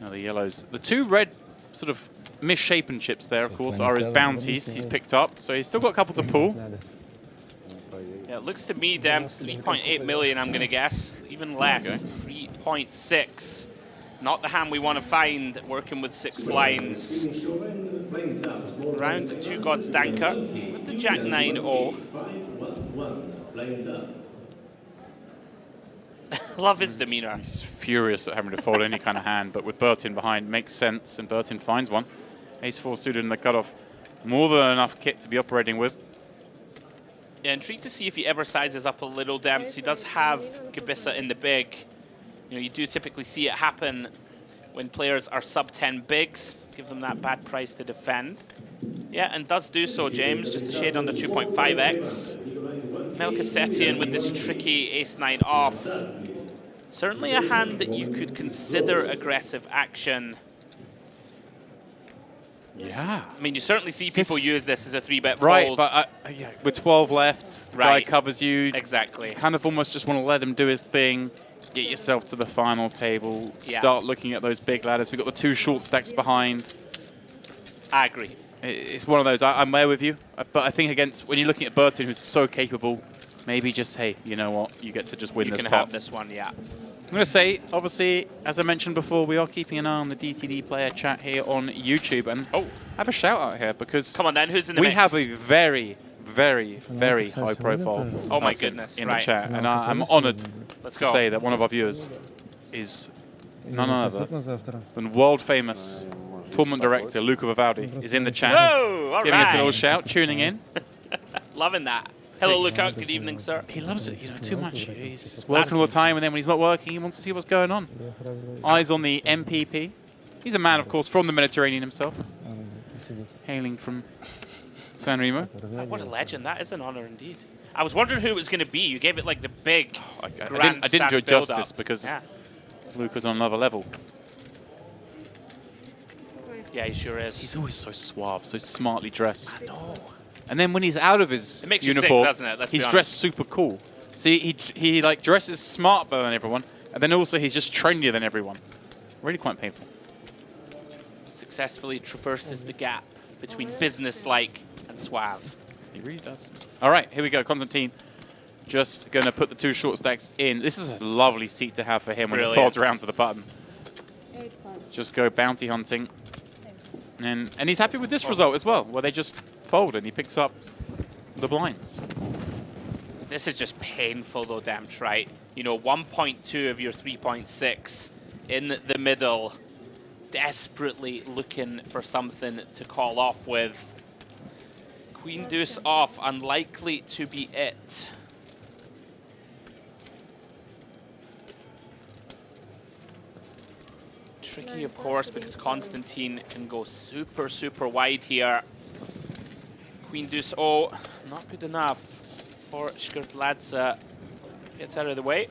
Now the yellows. The 2 red sort of misshapen chips there, of course, are his bounties he's picked up. So he's still got a couple to pull. Yeah, it looks to me, Demps, 3.8 million, I'm going to guess. Even less, 3.6. Not the hand we want to find working with 6 blinds. Round to Godstanker with the Jack 9-0. Love his demeanor. He's furious at having to fold any kind of hand, but with Burton behind, makes sense, and Burton finds one. Ace-4 suited in the cutoff. More than enough kit to be operating with. Yeah, intrigued to see if he ever sizes up a little, Demps. He does have Gabisa in the big. You know, you do typically see it happen when players are sub-10 bigs. Give them that bad price to defend. Yeah, and does do so, James. Just a shade under 2.5x. Melchizedek with this tricky ace-9 off. Certainly a hand that you could consider aggressive action. Yeah. I mean, you certainly see people use this as a 3-bet fold. Right, but yeah, with 12 left, the guy covers you. Exactly. Kind of almost just want to let him do his thing, get yourself to the final table, start looking at those big ladders. We've got the 2 short stacks behind. I agree. It's one of those, I'm there with you, but I think against, when you're looking at Burton, who's so capable, maybe just, hey, you know what, you get to just win this pot. You can have this one, yeah. I'm going to say, obviously, as I mentioned before, we are keeping an eye on the DTD player chat here on YouTube. And I have a shout out here because come on then, who's in the mix? We have a very, very, very high profile in the chat. And I'm honored to say that one of our viewers is none other than world famous tournament director Luca Vivaldi is in the chat. Whoa, giving us a little shout, tuning in. Loving that. Hello, Luca. Good evening, sir. He loves it, you know, too much. He's working all the time, and then when he's not working, he wants to see what's going on. Eyes on the MPP. He's a man, of course, from the Mediterranean himself, hailing from San Remo. What a legend. That is an honor indeed. I was wondering who it was going to be. You gave it like the big I didn't do it justice because Luca's on another level. Yeah, he sure is. He's always so suave, so smartly dressed. I know. And then when he's out of his uniform, you sick, doesn't it? he's dressed super cool. See, he like dresses smarter than everyone, And then also he's just trendier than everyone. Really quite painful. Successfully traverses the gap between business-like and suave. He really does. All right, here we go. Constantine just going to put the 2 short stacks in. This is a lovely seat to have for him when he folds around to the button. Just go bounty hunting. And he's happy with this result as well, where they just fold and he picks up the blinds. This is just painful though, Demps, right? You know, 1.2 of your 3.6 in the middle, desperately looking for something to call off with. Queen deuce off, unlikely to be it. Tricky, of course, because Constantine can go super, super wide here. Queen deuce, oh, not good enough for Shkrtladze. Gets out of the way.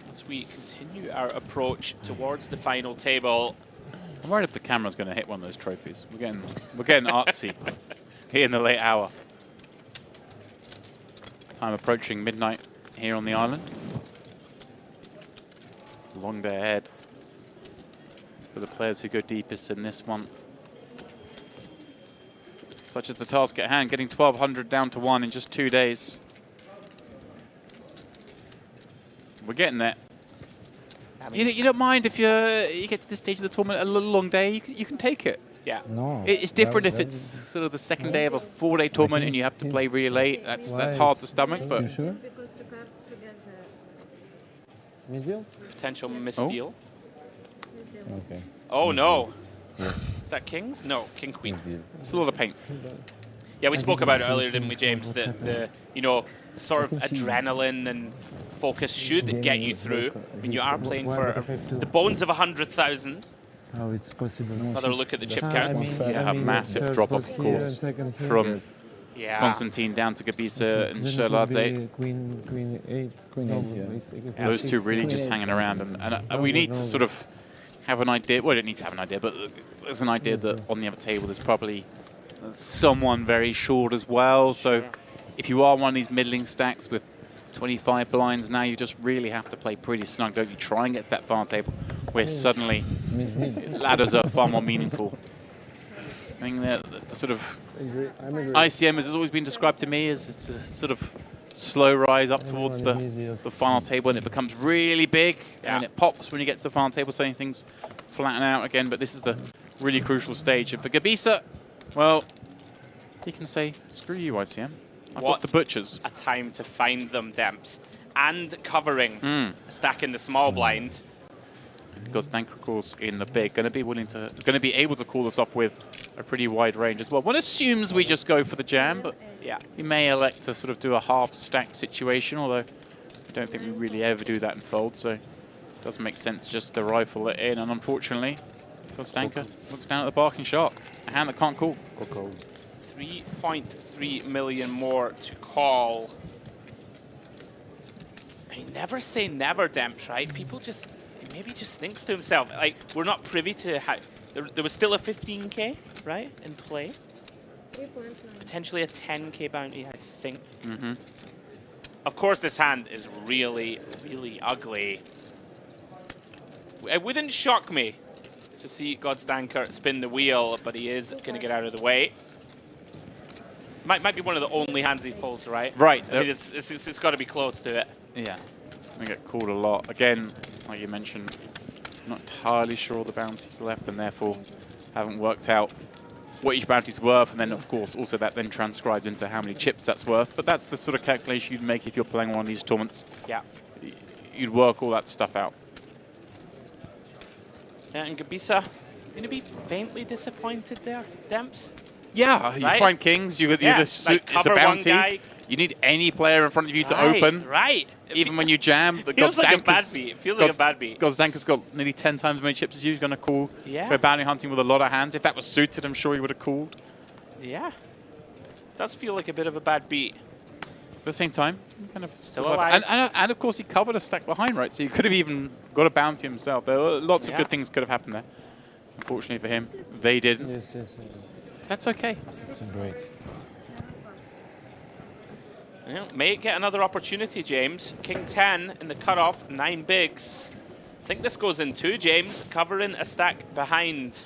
As we continue our approach towards the final table. I'm worried if the camera's going to hit one of those trophies. We're getting artsy here in the late hour. Time approaching midnight here on the island. Long day ahead for the players who go deepest in this one. Such as the task at hand, getting 1,200 down to 1 in just 2 days. We're getting there. I mean, you don't mind if you get to this stage of the tournament, a little long day, you can take it. Yeah. No. It's different if it's sort of the second day of a 4-day tournament and you have to play really late. That's hard to stomach, but You sure? Because the card together. Misdeal? Potential misdeal. Okay. Oh, no. Yes. Is that kings? No, king queen. Misdeal. it's a lot of paint. Yeah, we spoke about it earlier, didn't we, James? That the, you know, sort of adrenaline and focus should get you through when you are playing for the bones of 100,000. How it's possible? Another look at the chip I cards. mean, Yeah, a massive third drop off, pot of here course, and second here. from Yeah. Constantine down to Gabisa and Then it would Shkrtladze. be Queen 8. Queen No, 8, yeah. basically Those two really Queen just eight, hanging something. around. And we need to sort of have an idea. Well, we don't need to have an idea, but there's an idea that on the other table there's probably someone very short as well. So if you are one of these middling stacks with 25 blinds, now you just really have to play pretty snug, don't you? Try and get that far table where suddenly Misdeal. ladders are far more meaningful. I think the sort of I'm agree. ICM has always been described to me as it's a sort of slow rise up towards the final table, and it becomes really big, and it pops when you get to the final table, so things flatten out again. But this is the really crucial stage. And for Gabisa, well, he can say, screw you, ICM. I've got the butchers. A time to find them, Demps. And covering, stacking the small blind. Because Danker calls in the big, going to be able to call this off with a pretty wide range as well. One assumes we just go for the jam, but Yeah. he may elect to sort of do a half stack situation, although I don't think we really ever do that in fold, so it doesn't make sense just to rifle it in. And unfortunately, Kostanka looks down at the barking shark, a hand that can't call. 3.3 million more to call. I mean, never say never, Demps, right? People just, maybe just thinks to himself, like, we're not privy to how, there was still a 15K, right, in play. 3.9. Potentially a 10K bounty, I think. Mm-hmm. Of course, this hand is really, really ugly. It wouldn't shock me to see Godstanker spin the wheel, but he is going to get out of the way. Might be one of the only hands he folds, right? Right. I mean, it's got to be close to it. Yeah, it's going to get called a lot. Again, like you mentioned, not entirely sure all the bounties left, and therefore haven't worked out what each bounty's worth, and then of course also that then transcribed into how many chips that's worth. But that's the sort of calculation you'd make if you're playing one of these tournaments. Yeah. You'd work all that stuff out. Yeah, and Gabisa going to be faintly disappointed there, Demps. Yeah, you Right? find kings, Yeah, it's a cover one bounty. guy. You need any player in front of you to Right, open. Right. Even when you jam, the Feels like a bad Godstanker's- beat. It feels like a bad beat. Godstanker's got nearly 10 times as many chips as you. He's going to call Yeah. for bounty hunting with a lot of hands. If that was suited, I'm sure he would have called. Yeah. Does feel like a bit of a bad beat. At the same time, he kind of Still alive. And of course, he covered a stack behind, right? So he could have even got a bounty himself. There were lots of Yeah. good things could have happened there. Unfortunately for him, they didn't. Yes, yes, yes. That's okay. It's a great. Yeah, may get another opportunity, James. King 10 in the cutoff, 9 bigs. I think this goes in 2, James, covering a stack behind.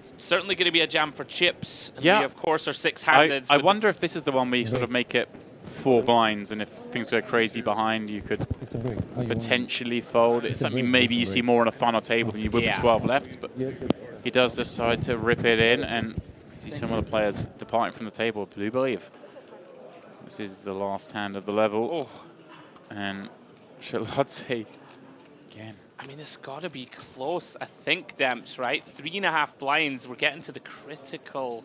It's certainly going to be a jam for chips. And we, of course, are 6-handed. I wonder if this is the one where you sort of make it 4 blinds, and if things go crazy behind, you could potentially fold. It's something maybe you see more on a final table than you would with 12 left, but he does decide to rip it in, and see some of the players departing from the table. Do believe this is the last hand of the level, and Shaladze again. I mean, it's got to be close, I think, Demps, right? 3.5 blinds. We're getting to the critical.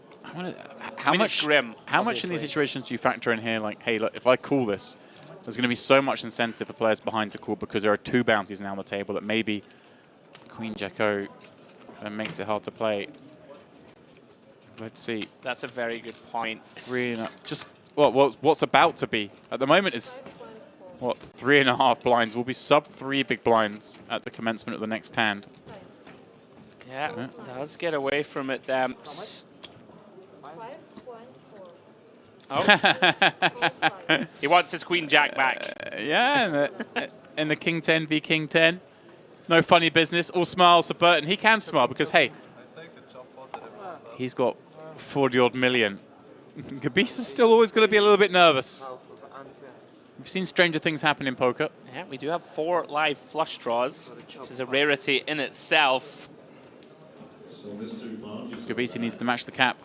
How much grim? How much in these situations do you factor in here? Like, hey, look, if I call this, there's going to be so much incentive for players behind to call because there are 2 bounties now on the table that maybe Queen Jack-O makes it hard to play. Let's see. That's a very good point. Just what's about to be at the moment is what 3.5 blinds will be sub 3 big blinds at the commencement of the next hand. Yeah, let's get away from it, Demps. Oh, he wants his Queen Jack back. Yeah, in the King 10 v King 10. No funny business. All smiles for Burton. He can smile because, hey, he's got 40-odd million. Gabisa's still always going to be a little bit nervous. We've seen stranger things happen in poker. Yeah, we do have 4 live flush draws, which is a rarity in itself. Gabisa needs to match the cap.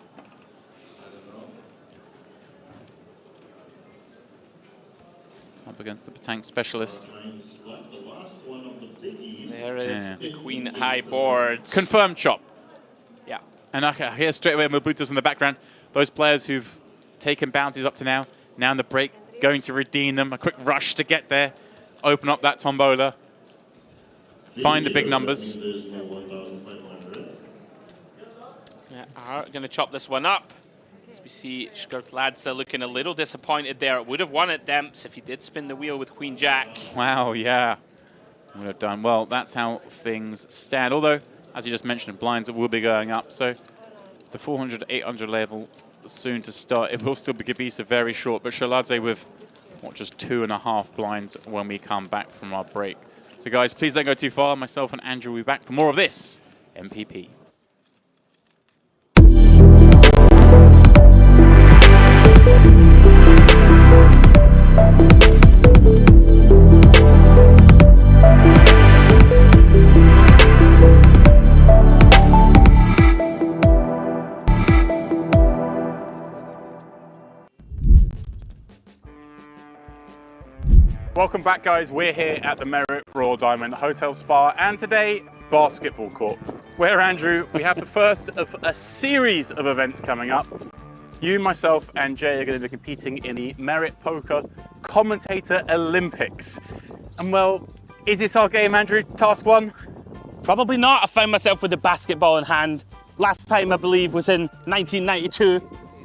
Up against the Patank specialist. There is the Queen high board. Confirmed chop. Yeah. And I hear straight away Mobutu's in the background. Those players who've taken bounties up to now in the break, going to redeem them. A quick rush to get there. Open up that tombola. Find the big numbers. Yeah, are going to chop this one up. As we see Shkurtladze looking a little disappointed there. Would have won it, Demps, if he did spin the wheel with Queen Jack. Wow, yeah. Would have done well. That's how things stand. Although, as you just mentioned, blinds will be going up. So the 400, 800 level soon to start. It will still be Gabisa very short, but Shaladze with just 2.5 blinds when we come back from our break. So guys, please don't go too far. Myself and Andrew will be back for more of this MPP. Welcome back, guys. We're here at the Merit Royal Diamond Hotel Spa, and today, basketball court. Where, Andrew, we have the first of a series of events coming up. You, myself, and Jay are going to be competing in the Merit Poker Commentator Olympics. And well, is this our game, Andrew? Task 1? Probably not. I found myself with a basketball in hand. Last time, I believe, was in 1992.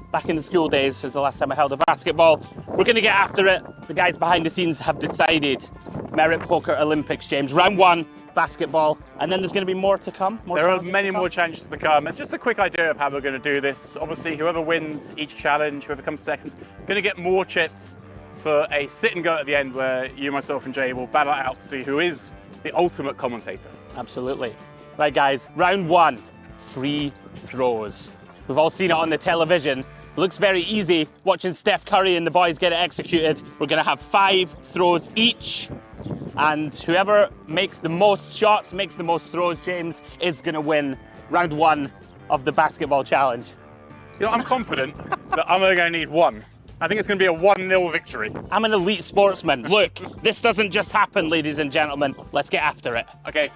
Back in the school days is the last time I held a basketball. We're going to get after it. The guys behind the scenes have decided. Merit Poker Olympics, James. Round 1, basketball. And then there's going to be more to come. There are many more challenges to come. And just a quick idea of how we're going to do this. Obviously, whoever wins each challenge, whoever comes second, going to get more chips for a sit and go at the end where you, myself, and Jay will battle out to see who is the ultimate commentator. Absolutely. Right, guys. Round 1, free throws. We've all seen it on the television. Looks very easy watching Steph Curry and the boys get it executed. We're going to have 5 throws each. And whoever makes the most shots, makes the most throws, James, is going to win round 1 of the basketball challenge. You know, I'm confident that I'm only going to need 1. I think it's going to be a 1-0 victory. I'm an elite sportsman. Look, this doesn't just happen, ladies and gentlemen. Let's get after it. Okay,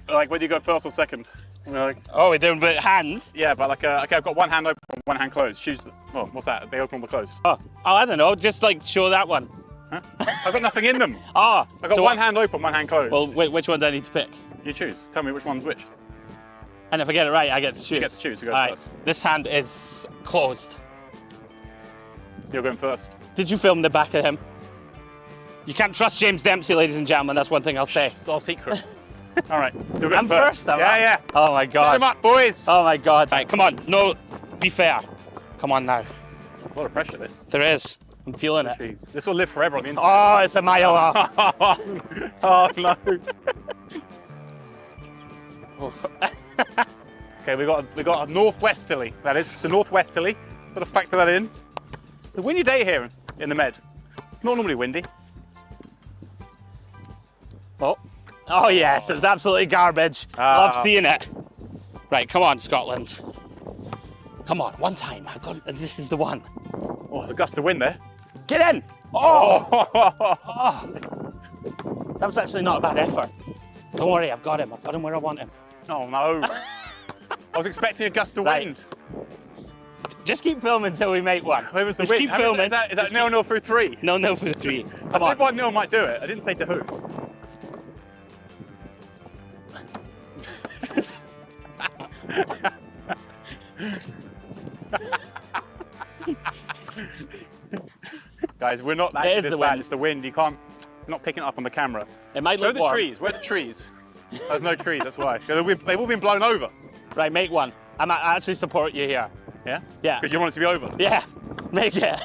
whether you go first or second? Oh, we're doing with hands? Yeah, but okay, I've got one hand open, one hand closed. Choose, what's that? They open or close? Oh, I don't know. Just show that one. Huh? I've got nothing in them. I've got one hand open, one hand closed. Well, which one do I need to pick? You choose. Tell me which one's which. And if I get it right, I get to choose. You get to choose. Who goes first? This hand is closed. You're going first. Did you film the back of him? You can't trust James Dempsey, ladies and gentlemen. That's one thing I'll say. It's our secret. All right. I'm first. Yeah. Oh my God. Set them up, boys. Oh my God. Right, come on. No, be fair. Come on now. A lot of pressure, this. There is. I'm feeling it. Jeez. This will live forever on the internet. Oh, it's a mile off. Oh no. Okay, we got a northwesterly. That is, it's a northwesterly. Got to factor that in. It's a windy day here in the Med. Not normally windy. Oh. Oh yes, it was absolutely garbage. Love seeing it. Right, come on, Scotland. Come on, one time. This is the one. Oh, there's a gust of wind there. Get in! Oh! Oh. That was actually not a bad effort. Don't worry, I've got him. I've got him where I want him. Oh no. I was expecting a gust of wind. Just keep filming until we make one. Where was the Just wind? keep filming. Is that 0-0 through 3? 0-0 for 3. Come I on. said 1-0 might do it. I didn't say to who. Guys, we're not actually this bad. It's the wind. You can't. You're not picking it up on the camera. It might Show look the warm. trees. Where are the trees? There's no trees. That's why. They've all been blown over. Right, make one. I actually support you here. Yeah. Yeah. Because you want it to be over. Yeah. Make it.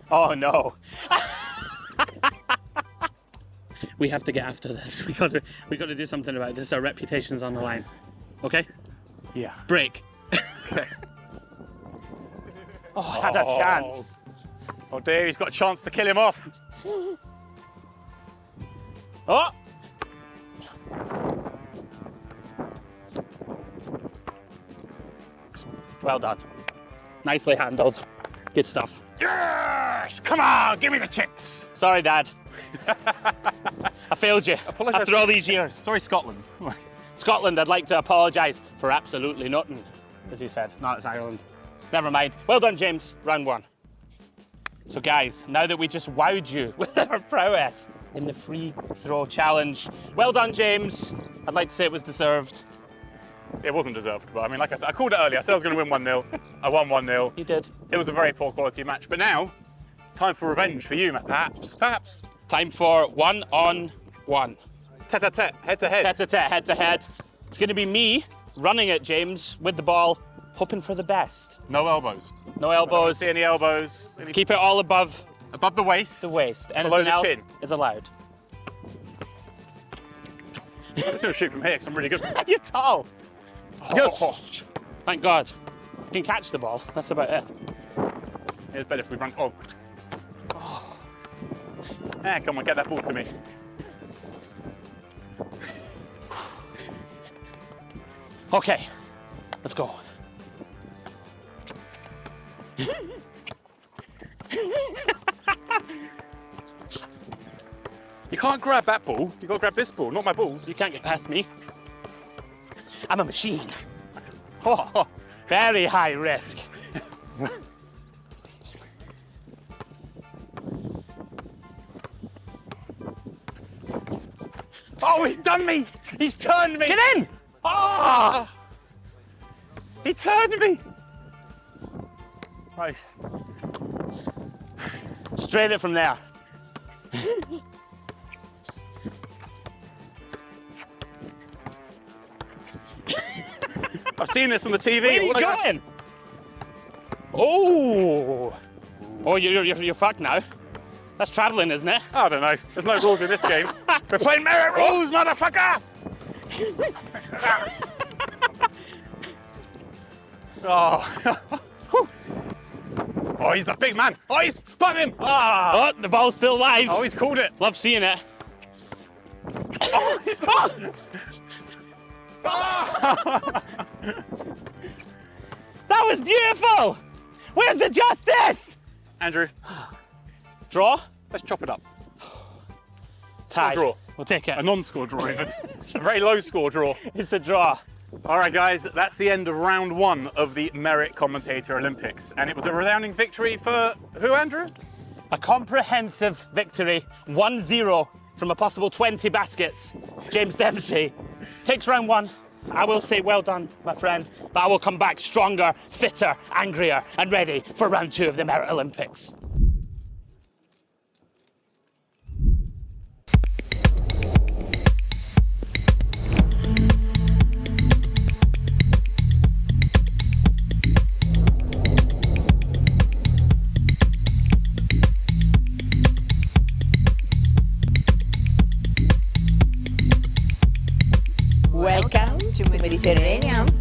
Oh no. We have to get after this. We got to do something about this. Our reputation's on the line. Okay? Yeah. Break. Okay. Oh, I had a chance. Oh dear, he's got a chance to kill him off. Oh! Well done. Nicely handled. Good stuff. Yes! Come on, give me the chips. Sorry, Dad. I failed you after all these years. Sorry, Scotland. Scotland, I'd like to apologise for absolutely nothing, as he said. No, it's Ireland. Never mind. Well done, James. Round 1. So, guys, now that we just wowed you with our prowess in the free throw challenge, well done, James. I'd like to say it was deserved. It wasn't deserved, but I mean, like I said, I called it earlier. I said I was going to win 1-0. I won 1-0. You did. It was a very poor quality match, but now it's time for revenge for you, Matt. Perhaps. Time for 1-on-1. Tete-a-tete, head-to-head. Tete-a-tete, head-to-head. It's going to be me running at James with the ball, hoping for the best. No elbows. No elbows. See any elbows? Keep it all above the waist. The waist. Below Anything the else chin. is allowed. I'm just going to shoot from here because I'm really good. You're tall. Yes. Thank God. You can catch the ball. That's about it. It's better if we run. Oh. Ah, come on, get that ball to me. Okay, let's go. You can't grab that ball. You got to grab this ball, not my balls. You can't get past me. I'm a machine. Oh, very high risk. Oh, he's done me! He's turned me! Get in! Oh! He turned me! Right. Straight it from there. I've seen this on the TV. Where are you going? Oh! Oh, you're fucked now. That's travelling, isn't it? I don't know. There's no rules in this game. We're playing merit rules, motherfucker! Oh. Oh, he's a big man. Oh, he's spun him. Oh, the ball's still live. Oh, he's called it. Love seeing it. Oh, he's That was beautiful. Where's the justice? Andrew. Draw? Let's chop it up. Tie. Draw. We'll take it. A non-score draw even. A very low score draw. It's a draw. All right, guys, that's the end of round 1 of the Merit Commentator Olympics. And it was a resounding victory for who, Andrew? A comprehensive victory, 1-0 from a possible 20 baskets. James Dempsey takes round 1. I will say well done, my friend, but I will come back stronger, fitter, angrier, and ready for round 2 of the Merit Olympics.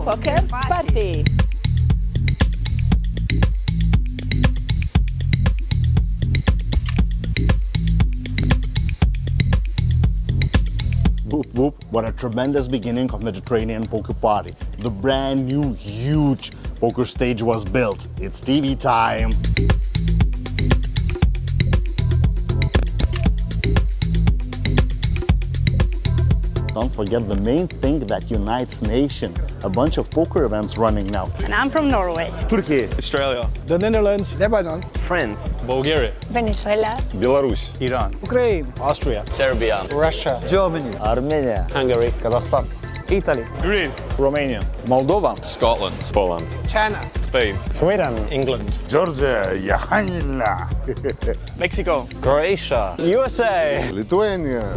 Poker party. Whoop whoop, what a tremendous beginning of Mediterranean Poker Party. The brand new, huge poker stage was built. It's TV time. Don't forget the main thing that unites nation. A bunch of poker events running now. And I'm from Norway. Turkey, Australia, The Netherlands, Lebanon, France, Bulgaria, Venezuela. Belarus, Iran, Ukraine, Austria, Serbia, Russia, Germany, Armenia, Hungary, Kazakhstan, Italy, Greece, Romania, Moldova, Scotland, Poland, China, Spain, Sweden, England, Georgia, Mexico, Croatia, USA. Lithuania.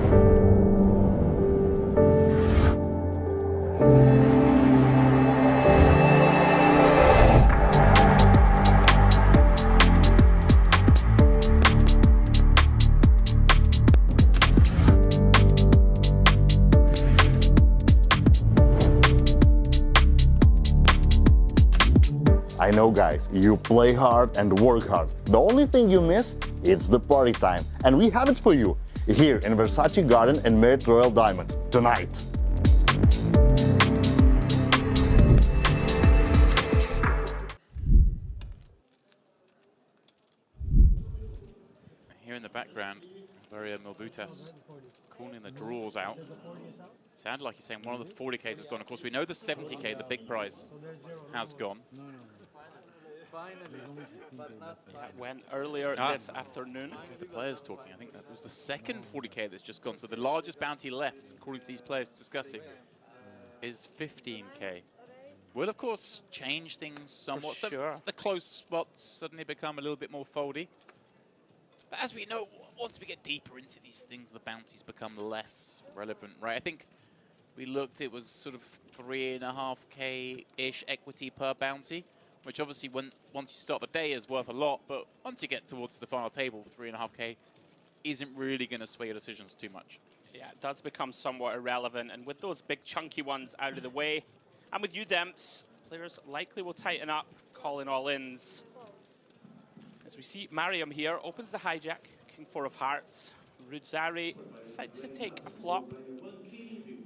I know guys, you play hard and work hard. The only thing you miss, it's the party time. And we have it for you, here in Versace Garden and Marriott Royal Diamond, tonight. Here in the background, Varia Milbutas calling the draws out. Sounded like he's saying one of the 40Ks has gone. Of course, we know the 70K, the big prize, has gone. That went earlier this afternoon. The players talking. I think that was the second 40K that's just gone. So the largest bounty left, according to these players discussing, is 15K. Will, of course, change things somewhat. For sure. So the close spots suddenly become a little bit more foldy. But as we know, once we get deeper into these things, the bounties become less relevant, right? I think we looked, it was sort of 3.5K-ish equity per bounty, which obviously once you start the day is worth a lot, but once you get towards the final table, 3.5K isn't really going to sway your decisions too much. Yeah, it does become somewhat irrelevant, and with those big chunky ones out of the way, and with you, Demps, players likely will tighten up, calling all-ins. As we see, Mariam here opens the hijack, King 4 of Hearts. Rudzari decides to take a flop,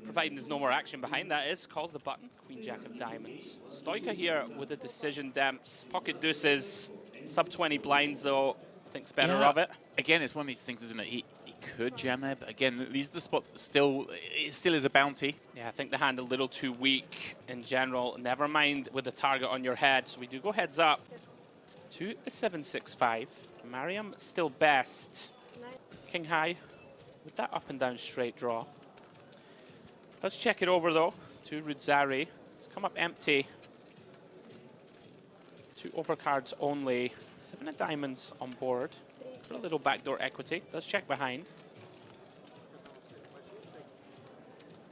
providing there's no more action behind that is, calls the button, Queen Jack of Diamonds. Stoica here with a decision, Demps. Pocket deuces, sub 20 blinds though, thinks better of it. Again, it's one of these things, isn't it? He could jam it, but again, these are the spots that it still is a bounty. Yeah, I think the hand a little too weak in general. Never mind with the target on your head. So we do go heads up to the 7-6-5. Mariam still best. King high with that up and down straight draw. Let's check it over though to Rudzari. It's come up empty. 2 overcards only. 7 of diamonds on board. For a little backdoor equity. Let's check behind.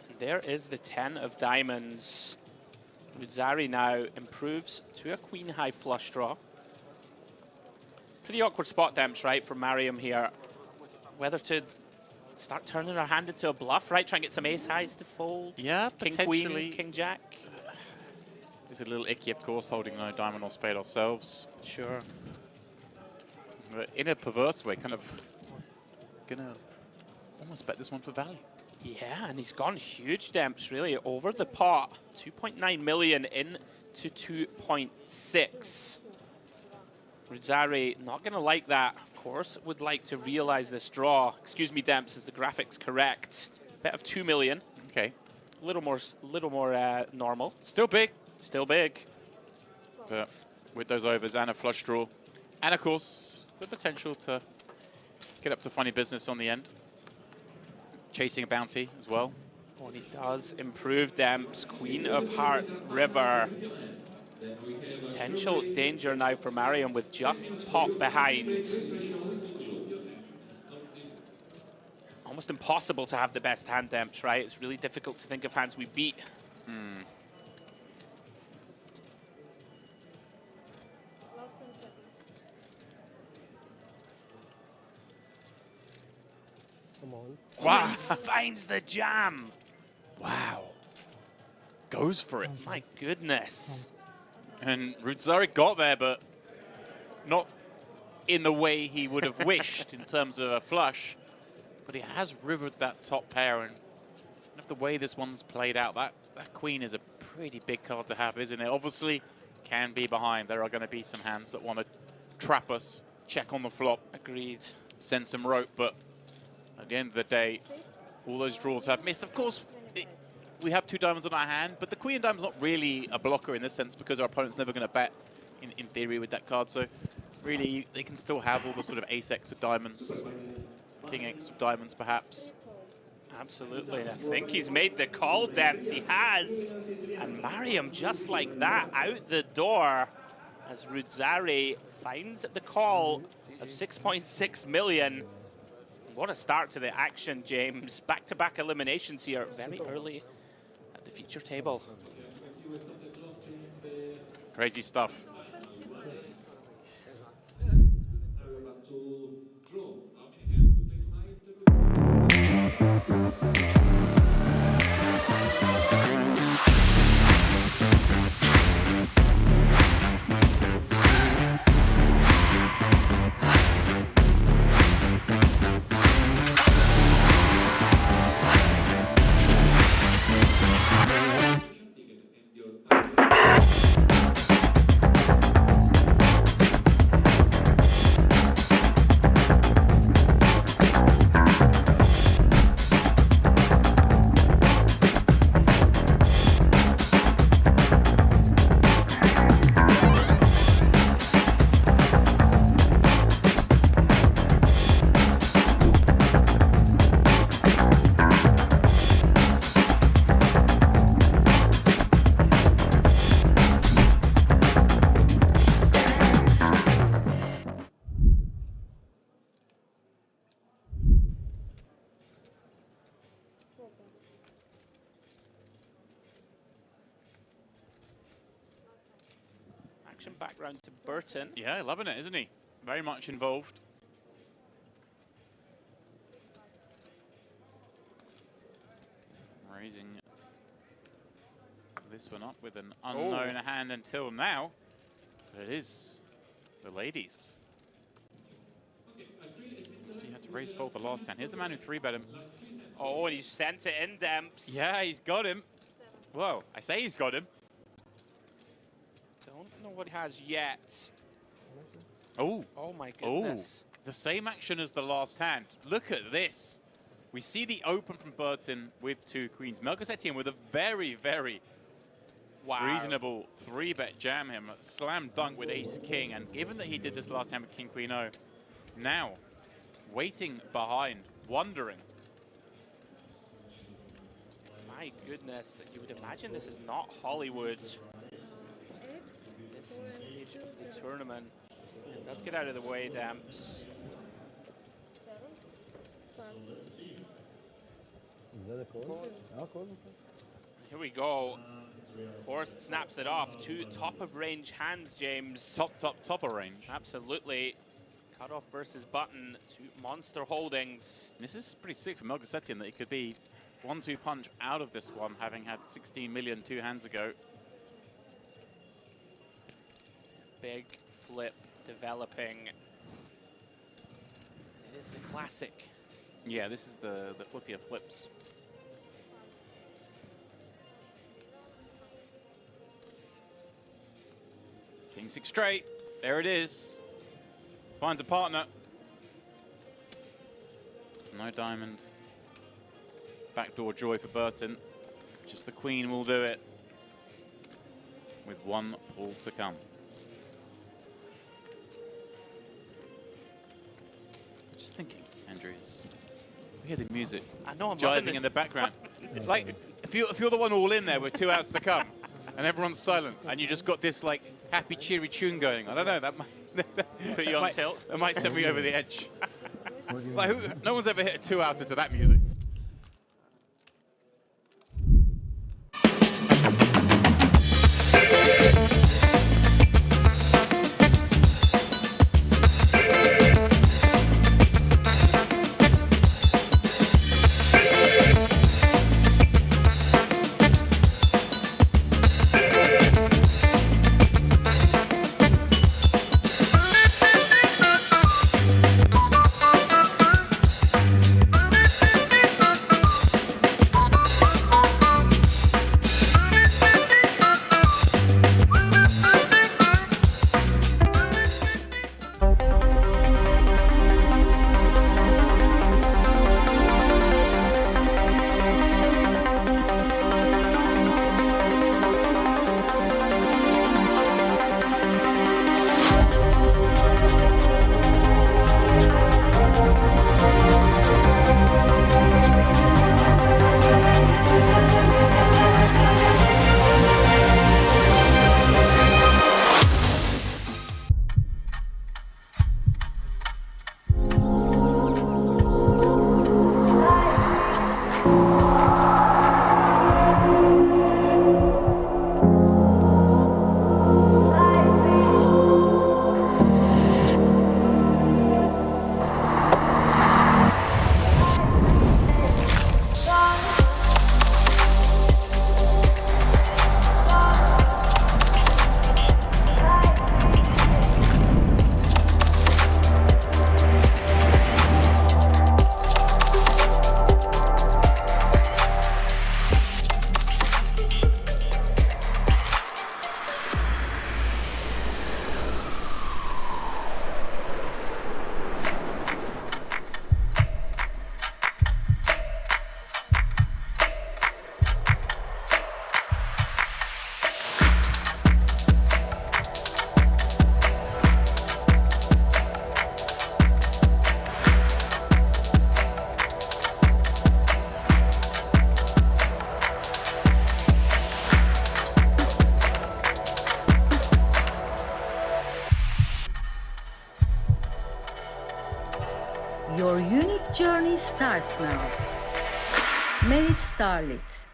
And there is the 10 of diamonds. Rudzari now improves to a queen high flush draw. Pretty awkward spot, Demps, right, for Mariam here. Whether to start turning her hand into a bluff, right? Try and get some ace highs to fold. Yeah, King potentially. queen, king jack. It's a little icky, of course, holding no diamond or spade ourselves. Sure. But in a perverse way, kind of gonna almost bet this one for value. Yeah, and he's gone huge, Demps, really, over the pot. 2.9 million into 2.6. Rudzari not going to like that, of course. Would like to realize this draw. Excuse me, Demps, is the graphics correct? Bet of 2 million. Okay. A little more normal. Still big. Still big. But with those overs and a flush draw, and of course, the potential to get up to funny business on the end. Chasing a bounty as well. Oh, and he does improve Demps. Queen of Hearts, river. Potential danger now for Mariam with just pot behind. Almost impossible to have the best hand, Demps, right? It's really difficult to think of hands we beat. Come on. Wow, he finds the jam. Wow. goes for it. My goodness. And Rudzari got there, but not in the way he would have wished in terms of a flush. But he has rivered that top pair, and the way this one's played out, that queen is a pretty big card to have, isn't it? Obviously, can be behind. There are going to be some hands that want to trap us, check on the flop. Agreed. Send some rope, but at the end of the day, all those draws have missed. Of course, we have 2 diamonds on our hand, but the queen of diamonds not really a blocker in this sense because our opponent's never going to bet, in theory, with that card. So really, they can still have all the sort of ace-x of diamonds, king-x of diamonds, perhaps. Absolutely, and I think he's made the call, Dempsey. He has. And marry him just like that, out the door, as Rudzari finds the call of 6.6 million. What a start to the action, James. Back-to-back eliminations here, very early at the feature table. Crazy stuff. Back round to Burton. Yeah, loving it, isn't he? Very much involved. Raising this one up with an unknown hand until now. But it is the ladies. So he had to raise fold the last hand. Here's the man who 3-bet him. Oh, and he sent it in, Demps. Yeah, he's got him. Whoa, I say he's got him. Don't know what he has yet. Oh. Oh my goodness. Oh, the same action as the last hand. Look at this. We see the open from Burton with 2 queens. Melchizedek with a very, very reasonable 3-bet jam him. Slam dunk with ace-king. And given that he did this last hand with king-queen-o, now waiting behind, wondering. My goodness, you would imagine this is not Hollywood. This stage of the tournament. It does get out of the way, Demps. Is that a call? Oh, call. Here we go. Horse snaps it off. 2 top-of-range hands, James. Top of range. Absolutely. Cutoff versus button. 2 monster holdings. This is pretty sick for Melchizedek that he could be 1-2 punch out of this one, having had 16 million 2 hands ago. Big flip developing. It is the classic. Yeah, this is the flippy of flips. King 6 straight. There it is. Finds a partner. No diamond. Backdoor joy for Burton. Just the queen will do it. With 1 pull to come. Just thinking, Andrew, we hear the music. I know, I'm jiving in the background. Like, if you're the one all in there with 2 outs to come, and everyone's silent, and you just got this like happy, cheery tune going, I don't know, that might put you on tilt. That might send me over the edge. Like, no one's ever hit a 2-outer to that music. starts now. Merit Starlet.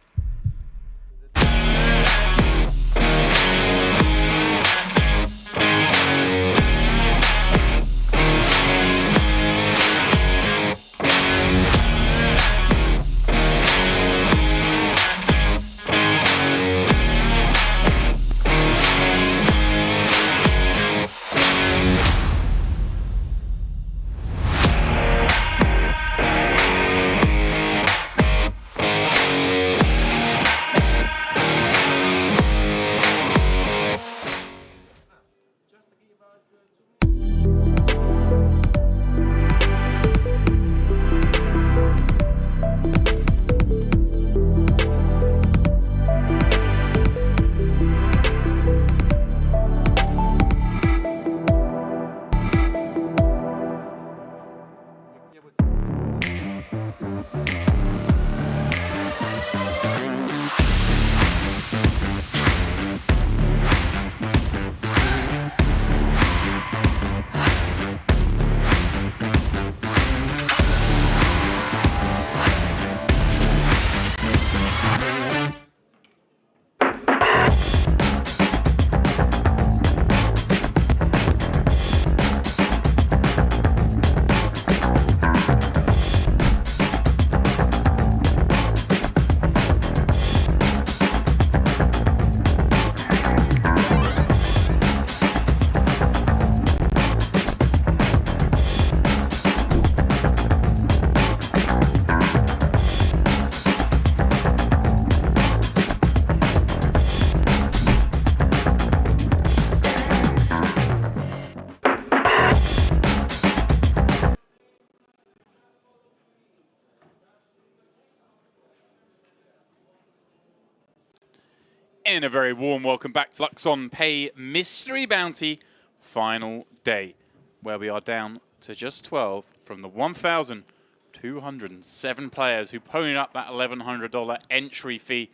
And a very warm welcome back to Luxon Pay Mystery Bounty final day, where we are down to just 12 from the 1,207 players who ponied up that $1,100 entry fee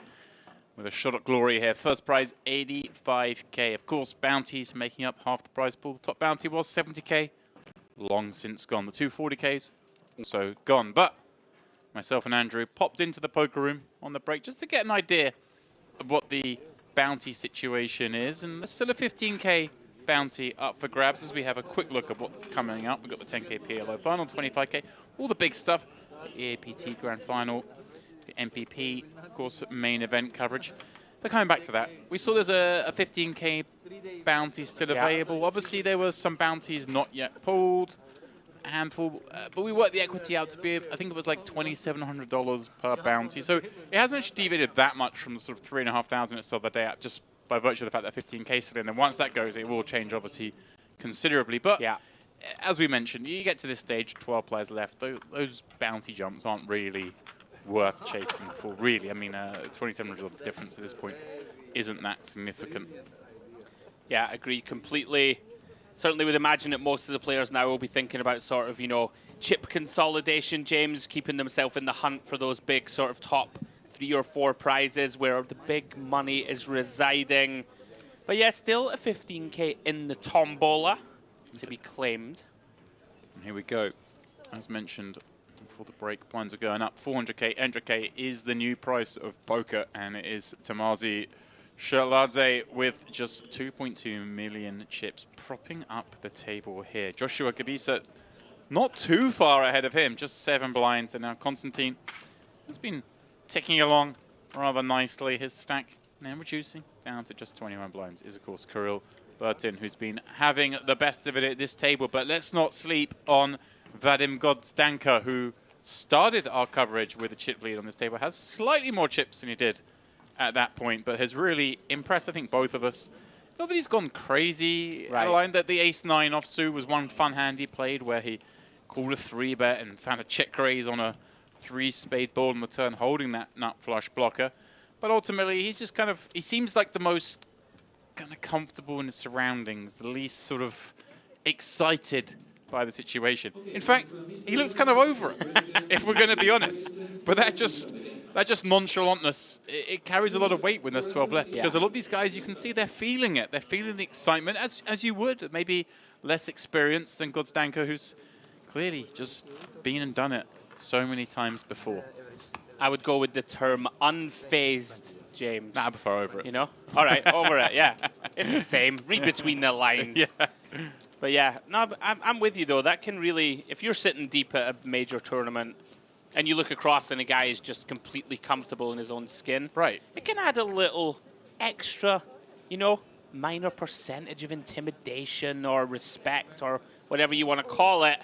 with a shot at glory here. First prize, 85K. Of course, bounties making up half the prize pool. The top bounty was 70K, long since gone. The 240Ks also gone. But myself and Andrew popped into the poker room on the break just to get an idea of what the bounty situation is, and there's still a 15K bounty up for grabs as we have a quick look at what's coming up. We've got the 10K PLO final, 25K, all the big stuff, the EAPT Grand Final, the MPP, of course, main event coverage. But coming back to that, we saw there's a 15K bounty still available. Obviously, there were some bounties not yet pulled, a handful, but we worked the equity out to be, I think it was like $2,700 per bounty. So it hasn't actually deviated that much from the sort of 3,500 it saw the day out, just by virtue of the fact that 15K is still in. And once that goes, it will change, obviously, considerably. But as we mentioned, you get to this stage, 12 players left. Those bounty jumps aren't really worth chasing for, really. I mean, $2,700 difference at this point isn't that significant. Yeah, agree completely. Certainly would imagine that most of the players now will be thinking about sort of, you know, chip consolidation, James, keeping themselves in the hunt for those big sort of top 3 or 4 prizes where the big money is residing. But yeah, still a 15K in the tombola to be claimed. And here we go. As mentioned before the break, blinds are going up. 400K, 100K is the new price of poker, and it is Tamas Barbarics with just 2.2 million chips propping up the table here. Joshua Gabisa not too far ahead of him, just 7 blinds, and now Constantine has been ticking along rather nicely. His stack now reducing down to just 21 blinds is, of course, Kirill Burton, who's been having the best of it at this table. But let's not sleep on Vadim Gozdanka, who started our coverage with a chip lead on this table, has slightly more chips than he did at that point, but has really impressed, I think, both of us. Not that he's gone crazy. Right. A line that the ace-9 offsuit was one fun hand he played where he called a 3-bet and found a check raise on a 3-spade board on the turn, holding that nut flush blocker. But ultimately, he's just kind of, he seems like the most kind of comfortable in his surroundings, the least sort of excited by the situation. In fact, he looks kind of over it, if we're going to be honest. But that just nonchalantness, it carries a lot of weight when there's 12 left, because a lot of these guys, you can see they're feeling it. They're feeling the excitement, as you would. Maybe less experienced than Gozdanka, who's clearly just been and done it so many times before. I would go with the term unfazed, James. Nah, I prefer over it. You know? All right, over it, yeah. It's the same. Read between the lines. Yeah. But yeah, no, but I'm with you though. That can really, if you're sitting deep at a major tournament and you look across and a guy is just completely comfortable in his own skin, right? It can add a little extra, you know, minor percentage of intimidation or respect or whatever you want to call it.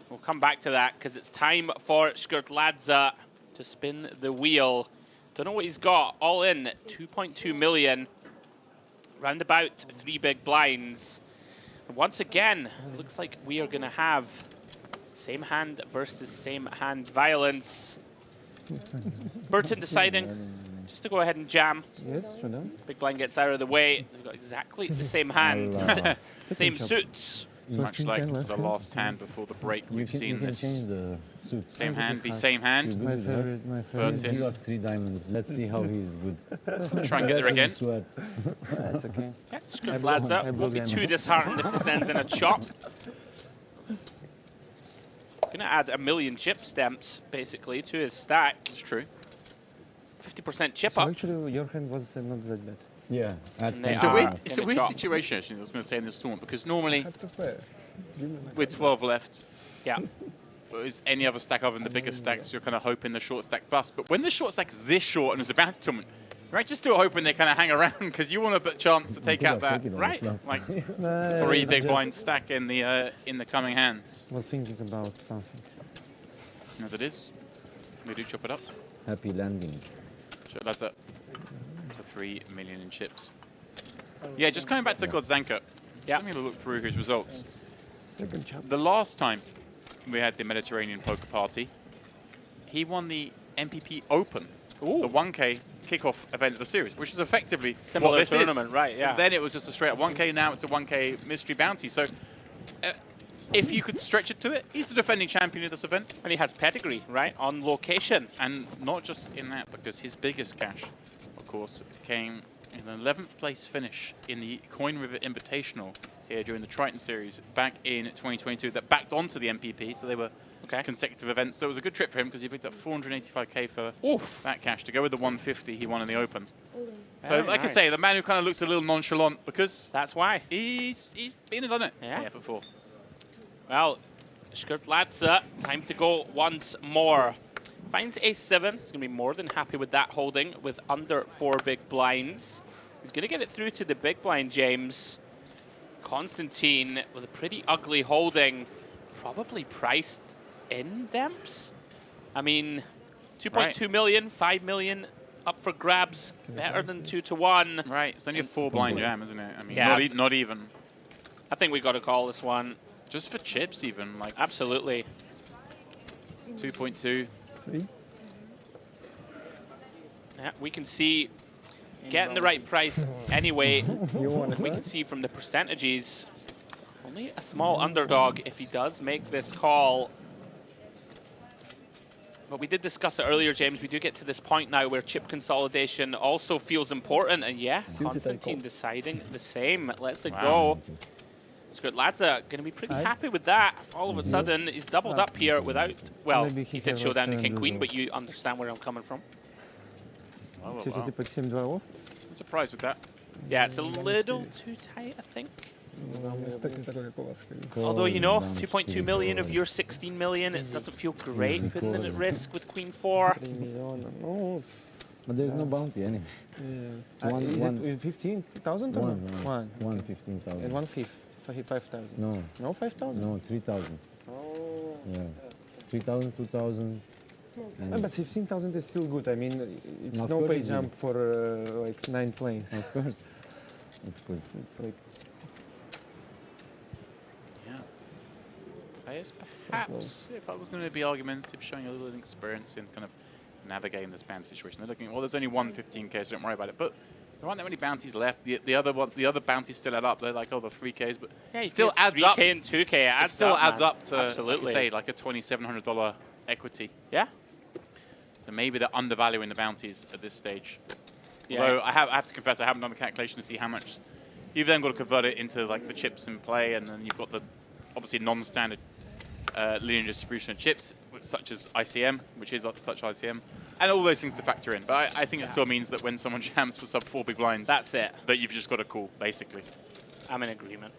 We'll come back to that because it's time for Skirtladze to spin the wheel. Don't know what he's got. All in 2.2 million. Round about 3 big blinds. And once again, looks like we are going to have same hand versus same hand violence. Burton deciding just to go ahead and jam. Yes, sure done. Big blind gets out of the way. We've got exactly the same hand, same suits. Much like the last hand before the break, we've seen this. Change the suit. Same hand, be same hand. My favorite. Burton. He lost 3 diamonds. Let's see how he's good. Try and get there again. That's okay. Yeah, Skirtladze won't be too disheartened if this ends in a chop. Gonna add 1 million chip stamps basically to his stack. It's true. 50% chip up. Actually, your hand was not that bad. Yeah. It's a weird situation, actually, I was going to say in this tournament, because normally with 12 left, yeah, is any other stack other than the biggest stacks, you're kind of hoping the short stack busts. But when the short stack is this short and it's a bounty tournament, you're actually still hoping they kind of hang around because you want a chance to take out that like 3 big blind stack in the coming hands. Was thinking about something. As it is, we do chop it up. Happy landing. So that's it. So 3 million in chips. Yeah, just coming back to Godzanka. Yeah, I'm going to look through his results. The last time we had the Mediterranean Poker Party, he won the MPP Open, the 1K kickoff event of the series, which is effectively similar what this tournament, is. Right? Yeah. Then it was just a straight up 1K. Now it's a 1K mystery bounty. So if you could stretch it to it, he's the defending champion of this event. And he has pedigree, right, on location. And not just in that, because his biggest cash, of course, came in an 11th place finish in the Coin River Invitational here during the Triton Series back in 2022 that backed onto the MPP, so they were consecutive events. So it was a good trip for him because he picked up 485k for that cash to go with the 150 he won in the Open. So like I say, the man who kind of looks a little nonchalant because that's why he's been and done it before. Well, Skirtladze, time to go once more. Finds a7. He's going to be more than happy with that holding with under 4 big blinds. He's going to get it through to the big blind, James. Constantine with a pretty ugly holding. Probably priced in Demps. I mean, 2.2 million, 5 million up for grabs. Better than 2 to 1. Right, it's only a 4 blind jam, isn't it? I mean, not even. I think we got to call this one. Just for chips, even. Like absolutely. 2.2. 3. Yeah, we can see getting the right price anyway. We can see from the percentages, only a small underdog if he does make this call. But we did discuss it earlier, James. We do get to this point now where chip consolidation also feels important. And yeah, Constantine deciding the same. Let's go. Skirtladze going to be pretty happy with that. All of a sudden, he's doubled up here without... Well, he did show down the king-queen, but you understand where I'm coming from. I'm surprised with that. Yeah, it's a little too tight, I think. Although, you know, 2.2 million of your 16 million, it doesn't feel great putting it at risk with Queen 4. But there's no bounty anyway. Yeah. Is it 15,000? One 15,000. And 1/5. If I hit 5,000. No. No 5,000? No, 3,000. Oh. Yeah. 3,000, 2,000. But 15,000 is still good. I mean, it's no pay jump for like 9 planes. Of course. It's good. It's like... Yeah. I guess perhaps if I was going to be argumentative, showing a little inexperience in kind of navigating this band situation, they're looking, well, there's only one 15k, so don't worry about it. But there aren't that many bounties left. The other bounties still add up. They're like, oh, the 3Ks, but it still adds up. 3K and 2K adds it still up, adds up to, absolutely, like you say, like a $2,700 equity. Yeah. So maybe they're undervaluing the bounties at this stage. Yeah. Although I have to confess, I haven't done the calculation to see how much. You've then got to convert it into like the chips in play, and then you've got the obviously non-standard linear distribution of chips, which such as ICM, which is such ICM, and all those things to factor in. But I think it still means that when someone jams for sub 4 big blinds, that's it. That you've just got a call, basically. I'm in agreement.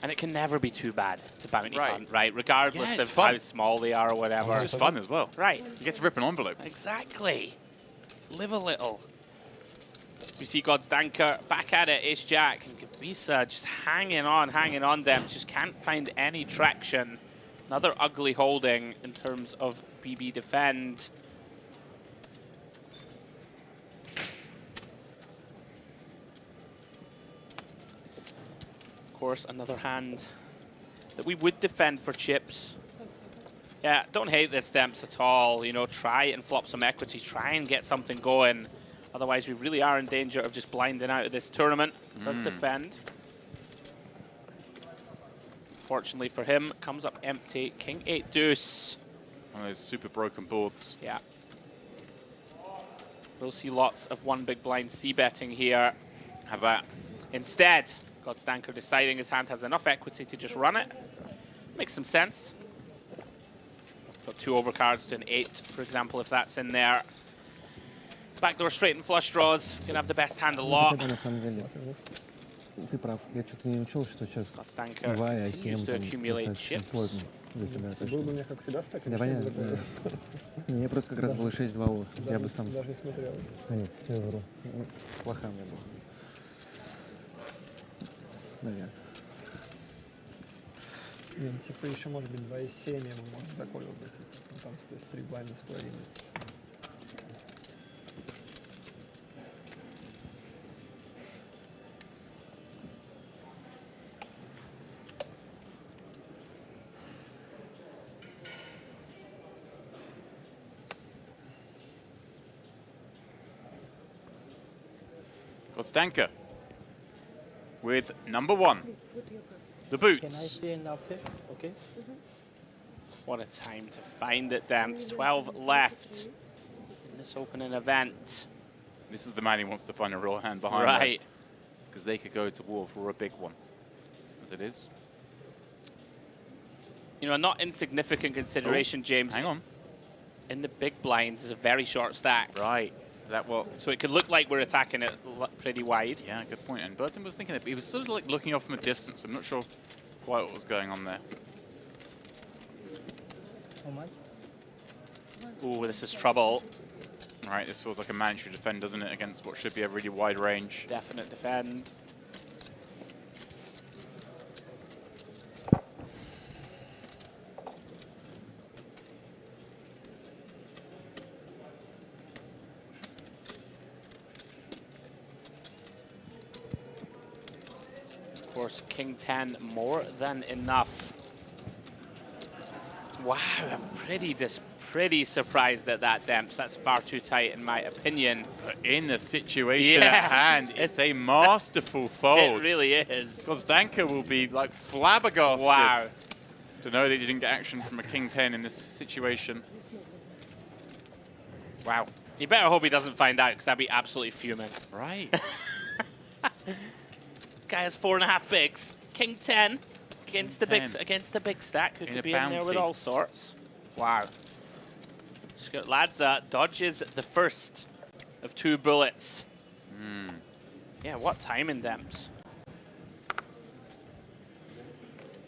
And it can never be too bad to bounty hunt, right? Regardless of how small they are or whatever. It's just fun as well. Right. You get to rip an envelope. Exactly. Live a little. We see Godsdanker back at it, Ace-Jack, and Gabisa just hanging on them. Just can't find any traction. Another ugly holding in terms of BB defend. Of course, another hand that we would defend for chips. Yeah, don't hate this, Demps, at all. You know, try and flop some equity, try and get something going. Otherwise, we really are in danger of just blinding out of this tournament. Does defend. Fortunately for him, comes up empty. King 8 deuce. One of those super broken boards. Yeah. We'll see lots of one big blind c-betting here. Have that. Instead, Godsdanker deciding his hand has enough equity to just run it. Makes some sense. Got 2 overcards to an 8, for example, if that's in there. Backdoor straight and flush draws. Gonna have the best hand a lot. Ты прав. Я что-то не учел, что сейчас Godsdanker 2 и continues to accumulate chips. сложно для тебя. Был бы у меня как всегда стак. Да, понятно. Мне просто как раз было 6-2. Я бы сам... Даже не смотрел. Нет, я вру. Плохая мне была. Наверное. Нет, типа еще может быть 2,7, ему может такой вот быть. Там, то есть 3 блайнда с половиной. Godsdanker with number 1, the boots. Can I see an after? Okay. What a time to find it, Demps. 12 left in this opening event. This is the man who wants to find a real hand behind right. Because they could go to war for a big one, as it is. You know, a not insignificant consideration, James. Hang on. In the big blinds is a very short stack. Right. That what? So it could look like we're attacking it pretty wide. Yeah, good point. And Burton was thinking that he was sort of like looking off from a distance. I'm not sure quite what was going on there. How much? Ooh, this is trouble. Right, this feels like a mandatory defend, doesn't it, against what should be a really wide range. Definite defend. Of course, King 10 more than enough. Wow, I'm pretty surprised at that, Demps. That's far too tight in my opinion. But in the situation at hand, it's a masterful fold. It really is. Godsdanker will be like flabbergasted. Wow. To know that you didn't get action from a King 10 in this situation. Wow. You better hope he doesn't find out, because I'd be absolutely fuming. Right. Guy has 4.5 bigs. King 10 against the big stack, who could be in there with all sorts. Wow. Ladza dodges the first of 2 bullets. Yeah, what timing, Demps.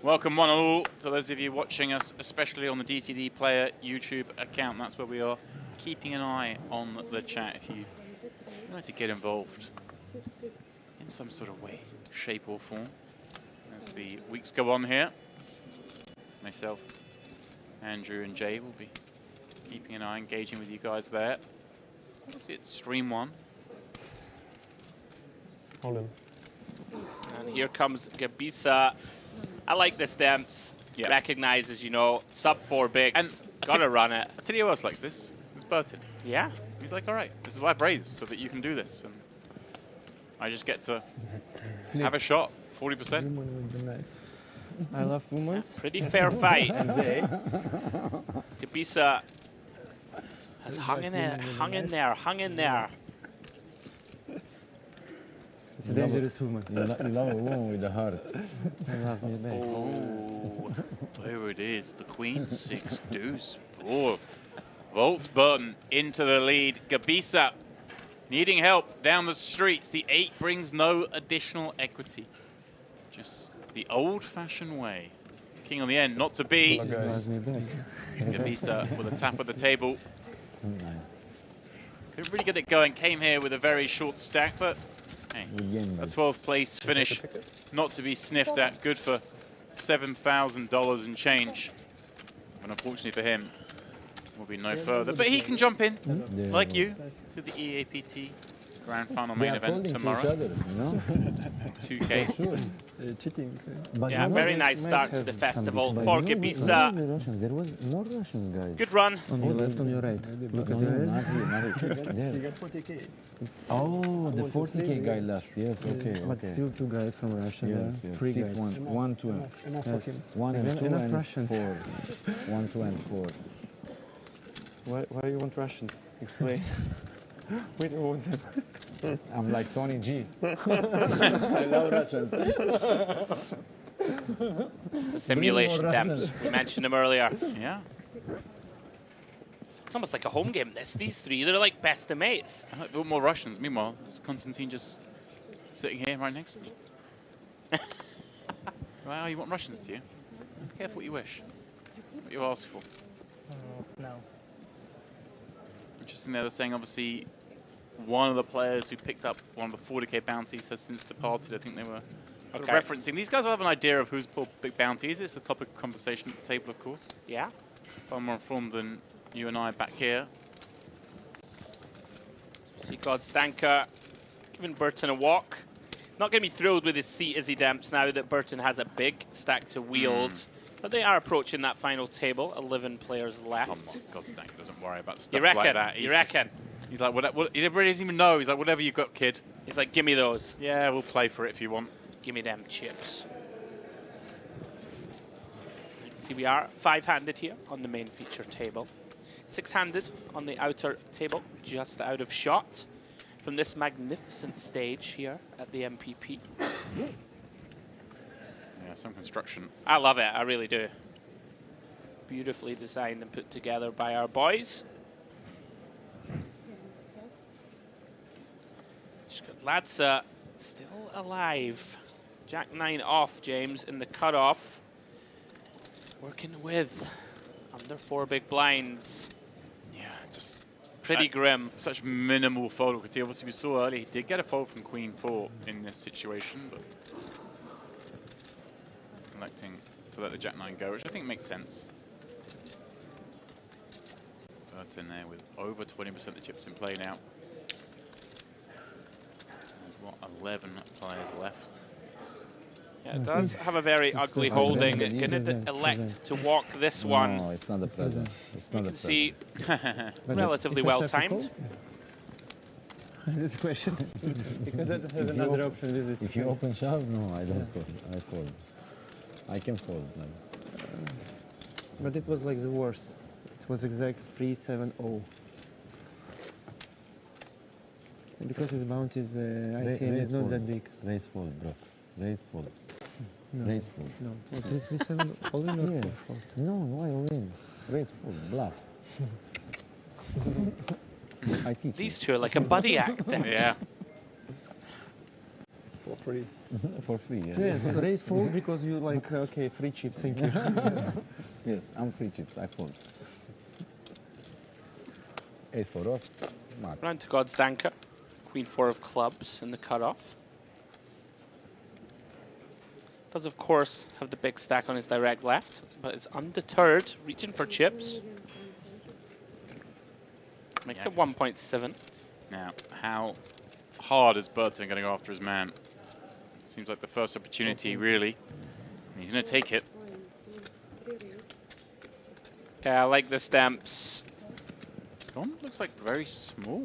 Welcome one and all to those of you watching us, especially on the DTD Player YouTube account. That's where we are keeping an eye on the chat if you want to get involved in some sort of way, shape or form. As the weeks go on here, myself, Andrew and Jay will be keeping an eye, engaging with you guys there. Obviously it's stream 1. Hold him. And here comes Gabisa. I like this, Demps. Yeah. Recognizes, you know, sub 4 bigs. And gotta run it. I tell you who else likes this. It's Burton. Yeah. He's like, all right, this is why I've raised, so that you can do this. And I just get to have a shot, 40%. I love women. Pretty fair fight. Gabisa has hung in there. It's a dangerous woman. You love a woman with a heart. I love me back. Oh, there it is. The queen 6 deuce. Oh, Volts Burton into the lead. Gabisa needing help down the streets. The 8 brings no additional equity. Just the old-fashioned way. King on the end, not to be. Gabisa with a tap at the table. Nice. Couldn't really get it going. Came here with a very short stack, but hey, a 12th place finish, not to be sniffed at. Good for $7,000 and change. But unfortunately for him, will be no further. But he can jump in, like you, to the EAPT Grand Final main event tomorrow. Each other, you know? 2K. Sure. Cheating. But Yeah, you know, very nice start to the festival for Gabisa. There was more Russians, guys. Good run. On your left, on your right. Look at No, your not here, not here. There. You got 40k. Oh, the 40k guy left. Yes, okay, But okay. still 2 guys from Russia. Yes, there. yes. 3 Six, guys. one, two, and Enough for him. 1 and 2 Enough and Russians. 4. 1, 2, and 4. Why you want Russians? Explain. We don't want them. I'm like Tony G. I love Russians. It's a simulation, Demps. We mentioned them earlier. Yeah. It's almost like a home game, these 3. They're like best of mates. I like more Russians. Meanwhile, is Konstantin just sitting here right next to them? Well, you want Russians, do you? Careful what you wish. What you ask for. No. Interesting there, they're saying obviously one of the players who picked up one of the 40k bounties has since departed. I think they were sort of referencing. These guys will have an idea of who's pulled big bounties. It's a topic of conversation at the table, of course. Yeah. Far more informed than you and I back here. See Godstanker giving Burton a walk. Not going to be thrilled with his seat, is he, Demps, now that Burton has a big stack to wield. But they are approaching that final table. 11 players left. Come on, Godstanker doesn't worry about stuff You reckon? like that. You reckon? He's like, what, he really doesn't even know. He's like, whatever you got, kid. He's like, give me those. Yeah, we'll play for it if you want. Give me them chips. See, we are 5-handed here on the main feature table. 6-handed on the outer table, just out of shot from this magnificent stage here at the MPP. Yeah, some construction. I love it, I really do. Beautifully designed and put together by our boys. Ladsa still alive. Jack 9 off, James, in the cutoff. Working with under 4 big blinds. Yeah, just pretty grim. Such minimal fold equity. Obviously, we saw earlier he did get a fold from Queen 4 in this situation, but electing to let the Jack 9 go, which I think makes sense. Burton there with over 20% of the chips in play now. There's, what, 11 players left. Yeah, it does have a very ugly holding. Going to elect to walk this one. No, it's not the present. It's not the present. See, relatively well timed. This question. Because I don't have another option. If you open shove, no, I don't fold. I fold. I can fold. Like. But it was like the worst. It was exact 3-7-0. Because his bounties, ICM is not that big. Raise fold, bro. Raise fold. No. Raise fold. No. 3-7 all in or Yes. fold? No, why all in? Raise fold. Bluff. I teach These two are like a buddy act. Yeah. For free. For free, yes. Yes, raise fold because you like, okay, free chips, thank you. Yes, I'm free chips, I fold. Ace 4 off. Mark. Round to Godstanker. Queen 4 of clubs in the cutoff. Does, of course, have the big stack on his direct left, but is undeterred, reaching for chips. Makes it 1.7. Now, how hard is Burton going to go after his man? Seems like the first opportunity, really. And he's going to take it. Yeah, I like the stamps. Gone looks like very small.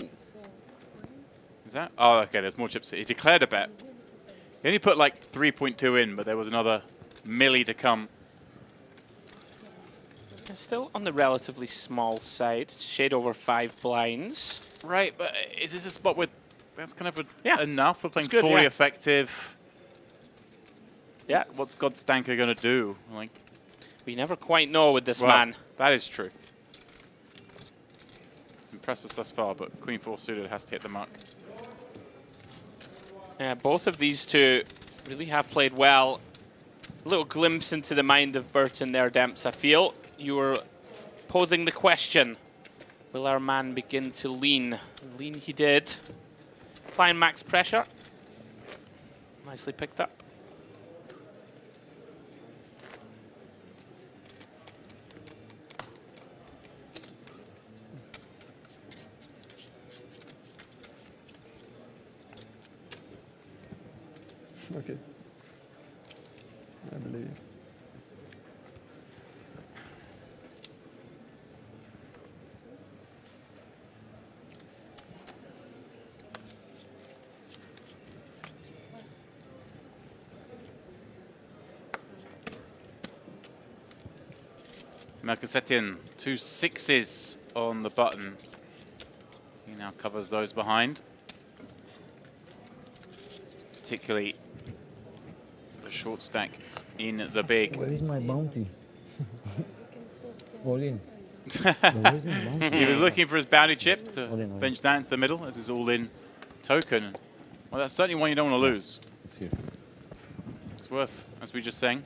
Is that? Oh, okay, there's more chips. He declared a bet. He only put like 3.2 in, but there was another milli to come. It's still on the relatively small side. Shade over 5 blinds. Right, but is this a spot where that's kind of enough for playing good, fully yeah. effective. Yeah. What's Godstanker going to do? Like, we never quite know with this well, man. That is true. It's impressed us thus far, but Queen 4 suited has to hit the mark. Yeah, both of these two really have played well. A little glimpse into the mind of Burton there, Demps. I feel you were posing the question, will our man begin to lean? Lean he did. Applying max pressure. Nicely picked up. Okay. I believe you. Mercosetian, 2 6s on the button. He now covers those behind. Particularly the short stack in the big. Where is my bounty? All in. He was looking for his bounty chip to bench that into the middle as his all-in token. Well, that's certainly one you don't want to lose. It's here. It's worth, as we just sang,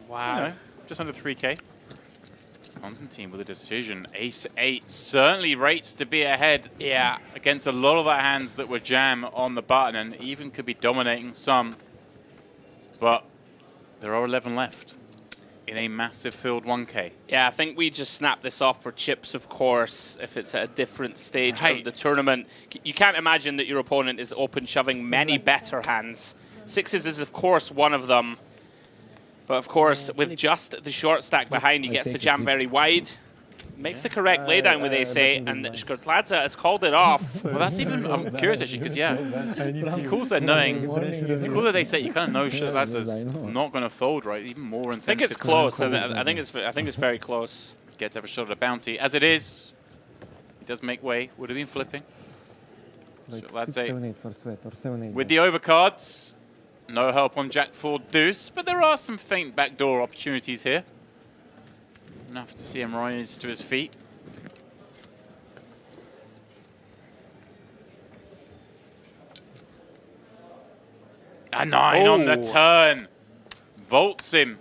wow, you know, just under 3K. Constantine with a decision. Ace 8 certainly rates to be ahead against a lot of the hands that were jam on the button and even could be dominating some. But there are 11 left in a massive filled 1K. Yeah, I think we just snap this off for chips, of course, if it's at a different stage of the tournament. You can't imagine that your opponent is open shoving many better hands. 6s is, of course, one of them. But of course, with just the short stack behind, he gets to jam very wide. Makes the correct laydown with ace 8, and Shkrtladze has called it off. Well, that's even, I'm curious actually, because he calls that knowing, he calls it ace 8, you kind of know Shkrtladze's not going to fold, right? Even more incentive. I think it's close. I think it's very close. Gets to have a shot at a bounty. As it is, he does make way. Would have been flipping. Shkrtladze with the overcards. No help on Jack 4 deuce, but there are some faint backdoor opportunities here. Enough to see him rise to his feet. A 9 on the turn. Vaults him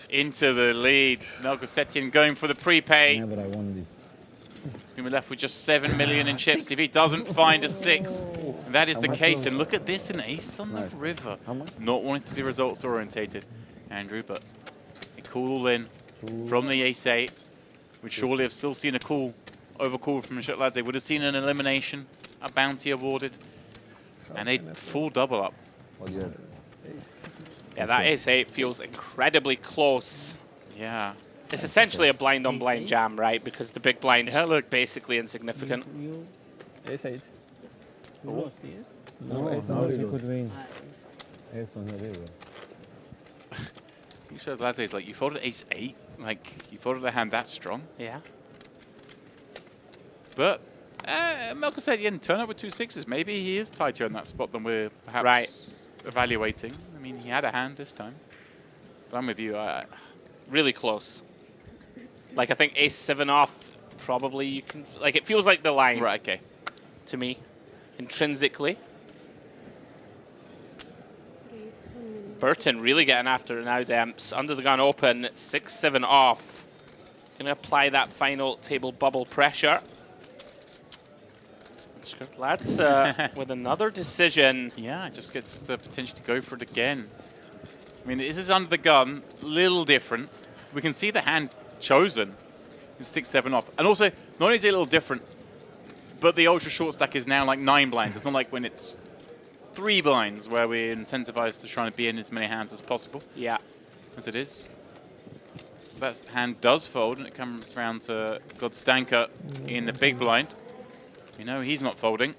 into the lead. Mercosetian going for the prepay. Yeah, but I won this. He's going to be left with just 7 million in chips if he doesn't find a 6. And that is the case. And look at this, an ace on the river. Not wanting to be results orientated, Andrew, but a cool all in from the ace 8. Would surely have still seen a cool overcall from Shkrtladze. Would have seen an elimination, a bounty awarded, and a full double up. Yeah, that ace 8 feels incredibly close. Yeah. It's essentially a blind on blind jam, right? Because the big blind is basically insignificant. Ace 8. No, you could win. Ace on the river. Shkrtladze is like, you folded ace 8? Like, you folded a hand that strong? Yeah. But Mercosetian turn up with 2 6s. Maybe he is tighter in that spot than we're perhaps evaluating. I mean, he had a hand this time. But I'm with you. Really close. Like, I think ace 7 off, probably you can... Like, it feels like the line. Right, okay. To me, intrinsically. Burton really getting after it now, Demps. Under the gun open, 6-7 off. Going to apply that final table bubble pressure. Shkrtladze with another decision. Yeah, just gets the potential to go for it again. I mean, this is under the gun, little different. We can see the hand chosen is 6-7 off. And also, not only is it a little different, but the ultra short stack is now like 9 blinds. It's not like when it's 3 blinds where we're incentivized to try and be in as many hands as possible. Yeah. As it is. That hand does fold, and it comes around to Godstanker in the big blind. We know he's not folding.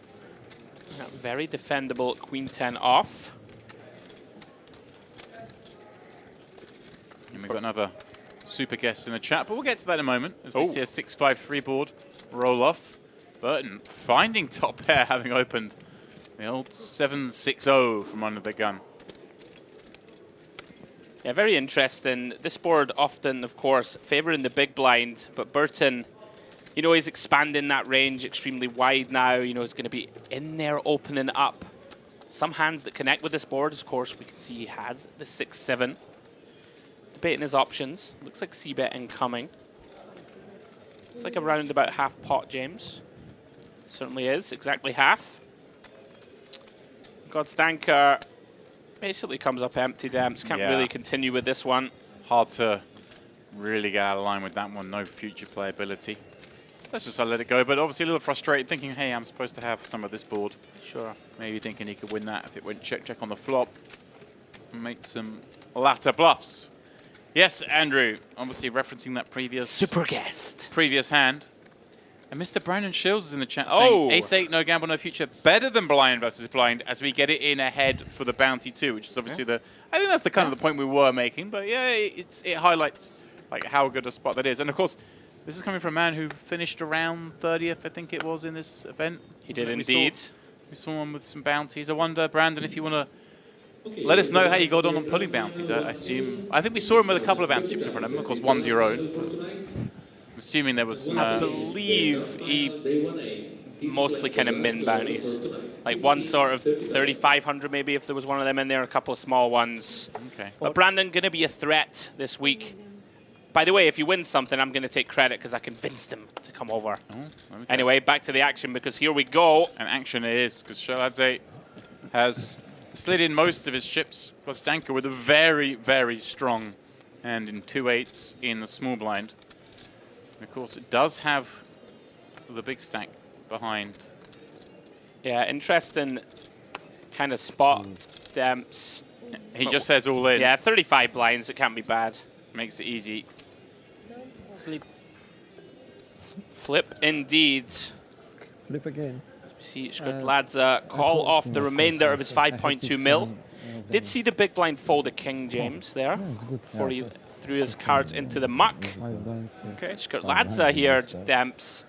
Yeah, very defendable queen 10 off. And we've got another super guest in the chat, but we'll get to that in a moment as we see a 6-5-3 board roll off. Burton finding top pair, having opened The old 7-6-0 from under the gun. Yeah, very interesting. This board often, of course, favouring the big blind, but Burton, you know, he's expanding that range extremely wide now. You know, he's going to be in there opening up. Some hands that connect with this board, of course, we can see he has the 6-7. Debating his options. Looks like c-bet incoming. It's like around about half pot, James. Certainly is, exactly half. Godstanker basically comes up empty, Demps. Can't really continue with this one. Hard to really get out of line with that one. No future playability. Let's just let it go. But obviously a little frustrated, thinking, hey, I'm supposed to have some of this board. Sure. Maybe thinking he could win that if it went check on the flop. And make some latter bluffs. Yes, Andrew, obviously referencing that previous super guest, previous hand. And Mr. Brandon Shields is in the chat saying, Ace-8, no gamble, no future, better than blind versus blind as we get it in ahead for the bounty too, which is obviously the, I think that's the kind of the point we were making, but yeah, it highlights like how good a spot that is. And of course, this is coming from a man who finished around 30th, I think it was, in this event. He did indeed. We saw one with some bounties. I wonder, Brandon, if you want to let us know how you got on pulling bounties. I think we saw him with a couple of bounty chips in front of him. Of course, one's your own. I'm assuming there was some... I believe he mostly kind of min bounties. Like one sort of 3,500 maybe, if there was one of them in there, a couple of small ones. Okay. But Brandon going to be a threat this week. By the way, if you win something, I'm going to take credit because I convinced him to come over. Oh, okay. Anyway, back to the action because here we go. And action it is because Sholadze has slid in most of his chips. Godstanker with a very, very strong hand in 2-8s in the small blind. And of course, it does have the big stack behind. Yeah, interesting kind of spot, Demps. He just says all in. Yeah, 35 blinds, it can't be bad. Makes it easy. Flip indeed. Flip again. See Skrdladze call off the remainder of his 5.2 mil. Did see the big blind fold a king, James, there, before he threw his cards into the muck. Okay, Skrdladze here, Demps.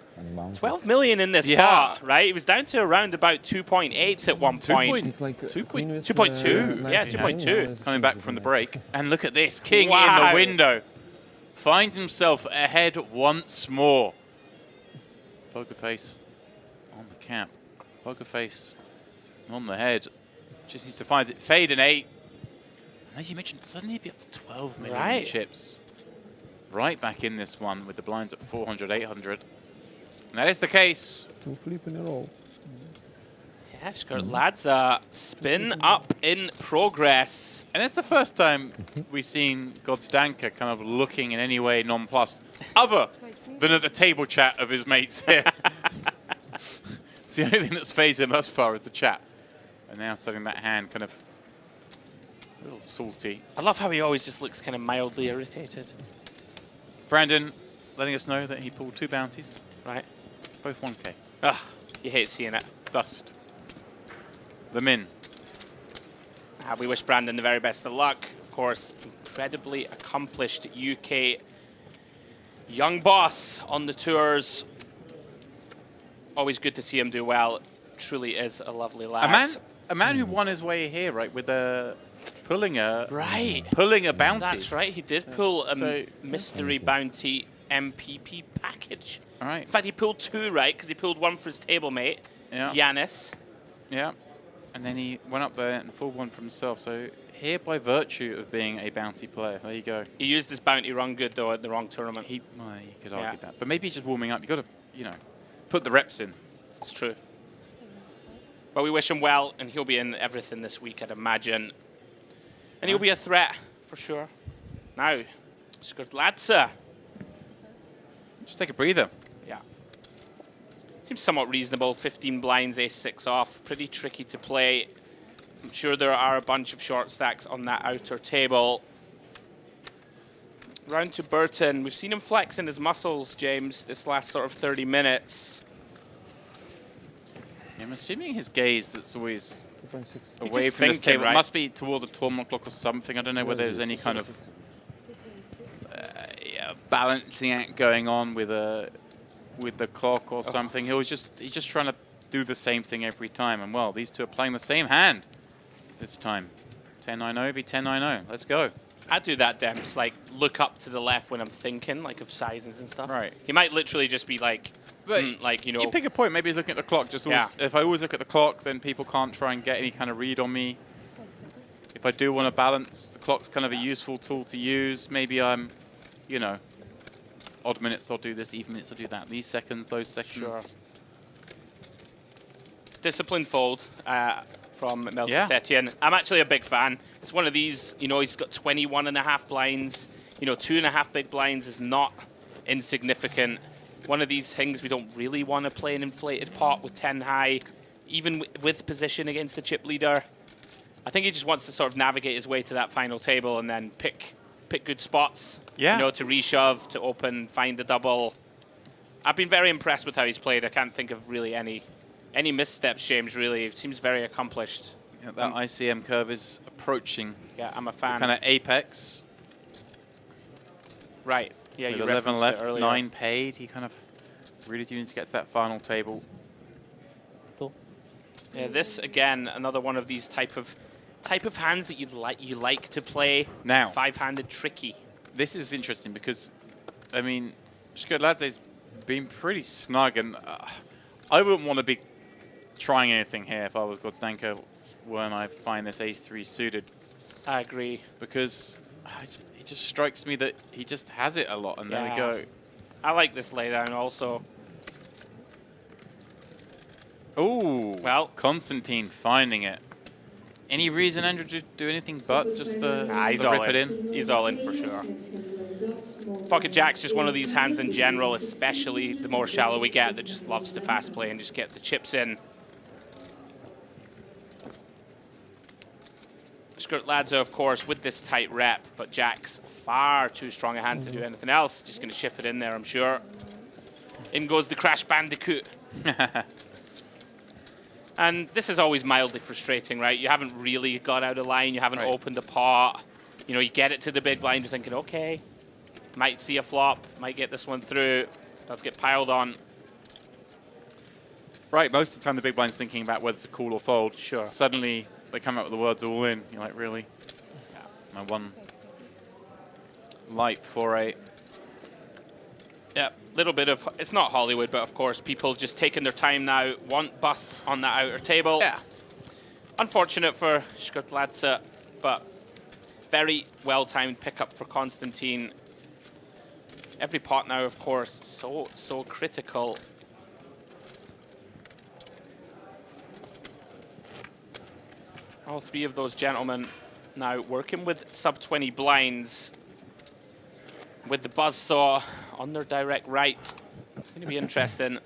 12 million in this pot, right? He was down to around about 2.8 at one point. 2.2. Yeah, 2.2. Coming back from the break. And look at this. King in the window. Finds himself ahead once more. Poker face on the cap. Poker face on the head. Just needs to find it. Fade an 8. And as you mentioned, suddenly he'd be up to 12 million chips. Right back in this one with the blinds at 400, 800. And that is the case. 2 flip in a row. Yeah, Skrdladze spin up in progress. And that's the first time we've seen Godstanker kind of looking in any way nonplussed, other than at the table chat of his mates here. It's the only thing that's phased him thus far is the chat. And now setting that hand kind of a little salty. I love how he always just looks kind of mildly irritated. Brandon letting us know that he pulled 2 bounties. Right. Both 1K. Ugh, you hate seeing it. Dust. The min. We wish Brandon the very best of luck. Of course, incredibly accomplished UK young boss on the tours. Always good to see him do well. Truly is a lovely lad. A man who won his way here, right, with pulling a bounty. That's right. He did pull a mystery bounty MPP package. All right. In fact, he pulled 2, right? Because he pulled one for his table mate, Yanis. Yeah. And then he went up there and pulled one for himself. So here, by virtue of being a bounty player, there you go. He used his bounty run good, though, at the wrong tournament. You could argue that. But maybe he's just warming up. You've got to, you know, put the reps in. It's true. But we wish him well, and he'll be in everything this week, I'd imagine. And he'll be a threat, for sure. Now, Skrdladze. Just take a breather. Yeah. Seems somewhat reasonable. 15 blinds, ace-6 off. Pretty tricky to play. I'm sure there are a bunch of short stacks on that outer table. Round to Burton. We've seen him flexing his muscles, James, this last sort of 30 minutes. Yeah, I'm assuming his gaze that's always away from this table. Right? It must be towards a tournament clock or something. I don't know whether there's any kind of balancing act going on with the clock or something. He's just trying to do the same thing every time. And well, these two are playing the same hand this time. 10-9-0 v 10-9-0. Let's go. I do that, Demps, like look up to the left when I'm thinking, like of sizes and stuff. Right. He might literally just be like, like, you know. You pick a point. Maybe he's looking at the clock. Just always, if I always look at the clock, then people can't try and get any kind of read on me. If I do want to balance, the clock's kind of a useful tool to use. Maybe I'm, you know, odd minutes I'll do this, even minutes I'll do that. These seconds, those seconds. Sure. Disciplined fold from Melchizedek. I'm actually a big fan. It's one of these, you know, he's got 21.5 blinds. You know, 2.5 big blinds is not insignificant. One of these things we don't really want to play an inflated pot with 10 high, even with position against the chip leader. I think he just wants to sort of navigate his way to that final table and then pick good spots. Yeah. You know, to reshove, to open, find the double. I've been very impressed with how he's played. I can't think of really any missteps, James, really. It seems very accomplished. Yeah, that ICM curve is approaching. Yeah, I'm a fan. Kind of apex. Right. Yeah, with you 11 left, earlier. 9 paid. He kind of really do need to get to that final table. Yeah, this again, another one of these type of hands that you like to play. Now, 5-handed tricky. This is interesting because, I mean, Shkodladze's been pretty snug, and I wouldn't want to be trying anything here if I was Godstanka when I find this ace-3 suited. I agree. Because it just strikes me that he just has it a lot, and there we go. I like this laydown also. Ooh, well, Constantine finding it. Any reason Andrew to do anything but just the he's rip it in? He's all in for sure. Pocket Jack's just one of these hands in general, especially the more shallow we get, that just loves to fast play and just get the chips in. Shkodladze, of course, with this tight rep, but Jack's far too strong a hand to do anything else. Just going to ship it in there, I'm sure. In goes the Crash Bandicoot. And this is always mildly frustrating, right? You haven't really got out of line. You haven't opened a pot. You know, you get it to the big blind. You're thinking, okay, might see a flop, might get this one through. Does get piled on. Right, most of the time the big blind's thinking about whether to call or fold. Sure. Suddenly they come out with the words all in. You're like, really? Yeah. My one light 4-8. Yeah, little bit of, it's not Hollywood, but of course people just taking their time now, want busts on that outer table. Yeah. Unfortunate for Shkodladze, but very well-timed pickup for Constantine. Every pot now, of course, so critical. All three of those gentlemen now working with sub-20 blinds with the buzzsaw on their direct right. It's going to be interesting.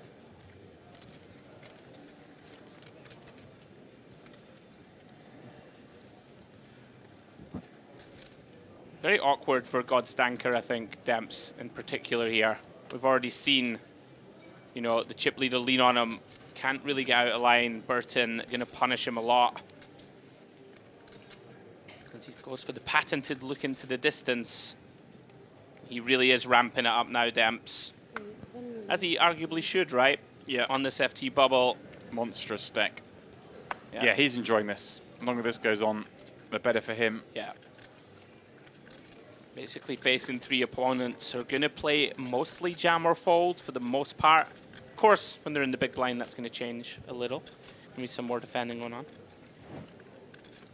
Very awkward for Godstanker, I think, Demps in particular here. We've already seen, you know, the chip leader lean on him. Can't really get out of line. Burton going to punish him a lot. As he goes for the patented look into the distance. He really is ramping it up now, Demps. As he arguably should, right? Yeah. On this FT bubble. Monstrous deck. Yeah, he's enjoying this. The longer this goes on, the better for him. Yeah. Basically facing three opponents who are going to play mostly jam or fold for the most part. Of course, when they're in the big blind, that's going to change a little. Going to be some more defending going on.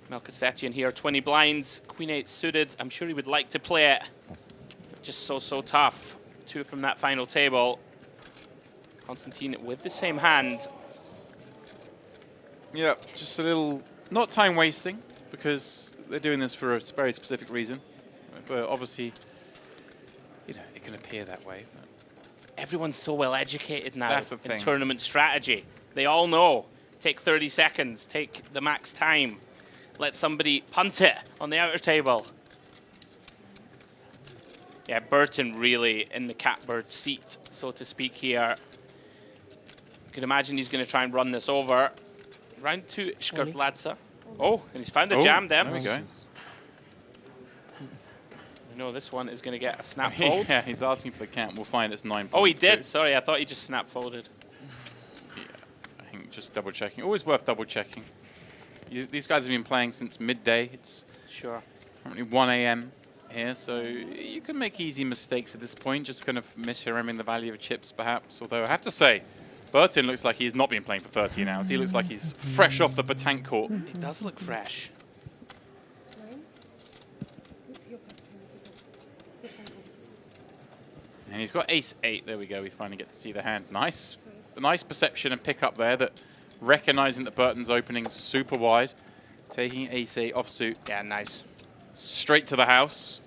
Melchizedek here, 20 blinds, Queen 8 suited. I'm sure he would like to play it. Just so tough. Two from that final table. Constantine with the same hand. Yeah, just a little, not time wasting, because they're doing this for a very specific reason. But obviously, you know, it can appear that way. But everyone's so well educated now that's the in thing. tournament strategy. They all know. Take 30 seconds, take the max time. Let somebody punt it on the outer table. Yeah, Burton really in the catbird seat, so to speak here. You can imagine he's going to try and run this over. Round two, Shkodladze. Oh, and he's found the jam, Demps. There we go. You know this one is going to get a snap fold. Yeah, he's asking for the count. We'll find it's 9. Oh, he did. Sorry, I thought he just snap folded. Yeah, I think Just double checking. Always worth double checking. These guys have been playing since midday. It's currently 1 a.m. here, so you can make easy mistakes at this point, just kind of misremembering the value of chips perhaps. Although I have to say, Burton looks like he's not been playing for 13 hours. He looks like he's fresh off the petanque court. He does look fresh. And he's got ace-8. There we go. We finally get to see the hand. Nice. Nice perception and pick up there, that recognizing that Burton's opening super wide. Taking ace-8 offsuit. Yeah, nice. Straight to the house.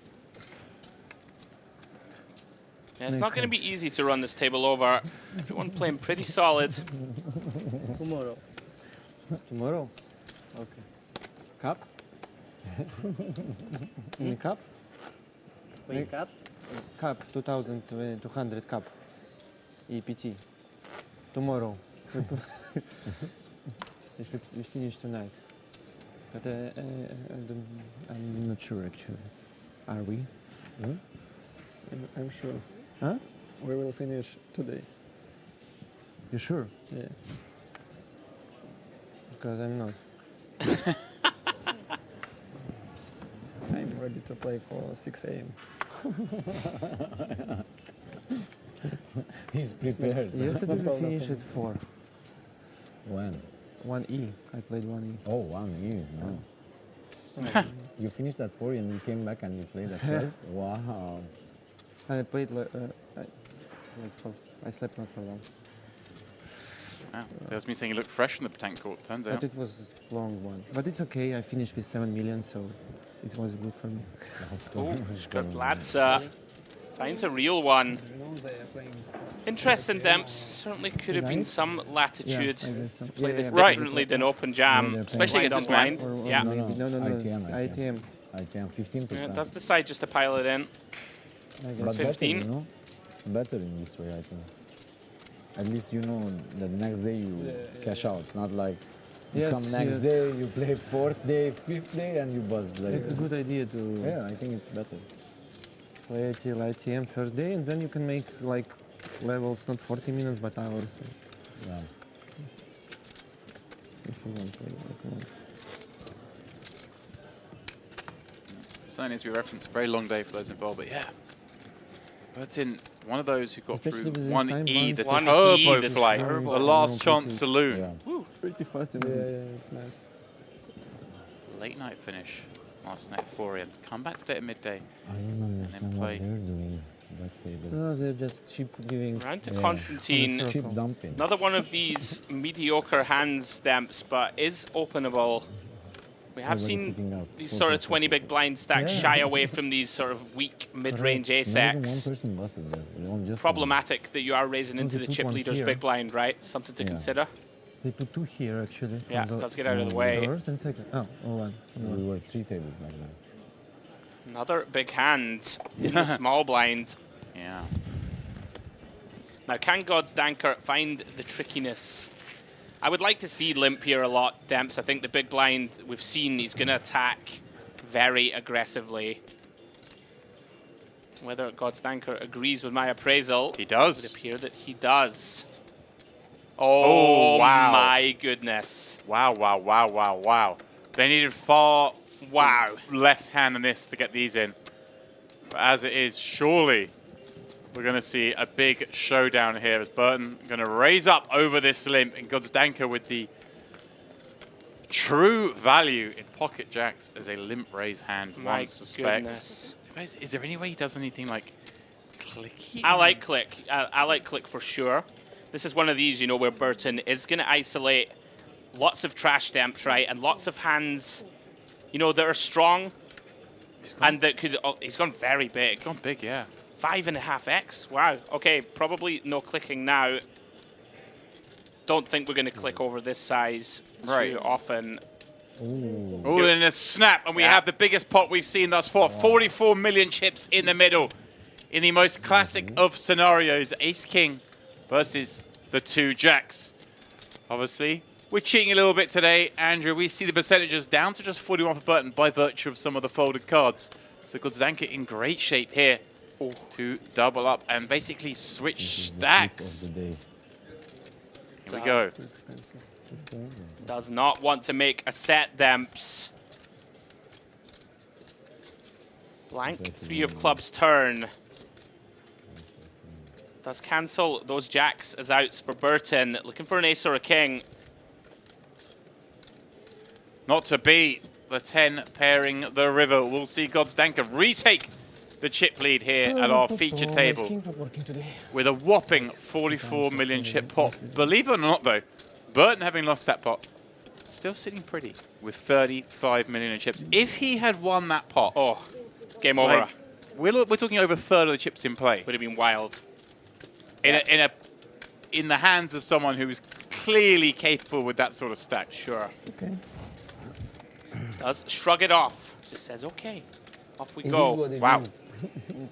Yeah, it's not going to be easy to run this table over. Everyone playing pretty solid. Tomorrow. Tomorrow? Okay. Cup? In cup? Wake up. Cup, 2200 cup. EPT. Tomorrow. We finish tonight. But I'm not sure actually. Are we? I'm sure. Huh? We will finish today. You sure? Yeah. Because I'm not. I'm ready to play for 6 a.m. He's prepared. Yesterday we finished at 4. When? 1E. I played 1E. Oh, 1E. No. You finished at 4 and you came back and you played at 12? Wow. And I played I slept not for long. Wow. That's me saying he looked fresh in the petanque court, turns out. But it was a long one. But it's okay, I finished with 7 million, so it was good for me. Oh, good lads. Finds a real one. Interesting, Demps. Certainly could have been some latitude to play this differently than Open Jam, especially against this man. Yeah. No, ITM. ITM, 15%. Yeah, does decide just to pile it in. But 15. better, you know? Better in this way, I think. At least you know the next day you cash out, not like you come next day, you play 4th day, 5th day, and you buzz. Like, it's a good idea to... Yeah, I think it's better. Play till ITM first day, and then you can make like levels, not 40 minutes, but hours. Yeah. If you want to play like one. Certainly, as we referenced, a very long day for those involved, but yeah. Burton, one of those who got Especially through with 1E, the One turbo E, flight, the the last chance pretty- saloon. Yeah. Pretty fast. Yeah, it's nice. Late night finish. Last night 4 a.m. Come back today at midday. I don't understand what play. they're doing that table. No, they're just cheap giving. Round to Yeah. Constantine. Circle. Cheap dumping. Another one of these mediocre hands, Demps, but is openable. We have Everybody's seen sitting out. these sort of 20 big blind stacks Yeah. shy away from these sort of weak mid-range Not even one ace-X. person busted there. Just Problematic that you are raising Well, into they the put chip one leader's here. big blind, right? Something to Yeah. consider. They put 2 here actually. Yeah, on the let's get out of the way. First and second. Oh, one. We were 3 tables back then. Another big hand in the small blind. Yeah. Now, can God's Danker find the trickiness? I would like to see Limp here a lot, Demps. I think the big blind we've seen, he's going to attack very aggressively. Whether God's Danker agrees with my appraisal, He does. it would appear that he does. Oh, wow. My goodness. Wow, wow, wow, wow, wow. They needed far Wow. less hand than this to get these in. But as it is, surely we're going to see a big showdown here as Burton going to raise up over this limp and God's Danker with the true value in pocket jacks as a limp raise hand, My one suspects. goodness. Guys, is there any way he does anything like clicky? I like click. I like click for sure. This is one of these, you know, where Burton is going to isolate lots of trash Demps, right? And lots of hands, you know, that are strong and that could... Oh, he's gone very big. He's gone big, yeah. 5.5x. Wow. Okay, probably no clicking now. Don't think we're going to click over this size too often. All in a snap, and we have the biggest pot we've seen thus far. 44 million chips in the middle. In the most classic of scenarios, Ace-King versus the 2 jacks. Obviously, we're cheating a little bit today, Andrew. We see the percentages down to just 41 for Burton by virtue of some of the folded cards. So God's Danker in great shape here to double up and basically switch stacks. Here we go. Does not want to make a set, Demps. Blank 3 of clubs turn. Does cancel those jacks as outs for Burton. Looking for an ace or a king. Not to be. The 10 pairing the river. We'll see Godsdanker retake the chip lead here at our feature table with a whopping 44 million chip pot. Believe it or not, though, Burton, having lost that pot, still sitting pretty with 35 million in chips. If he had won that pot, oh, game over. Like, we're talking over a third of the chips in play. Would have been wild. In the hands of someone who is clearly capable with that sort of stack. Sure. Okay. Does shrug it off. Just says, okay, off we go. Wow.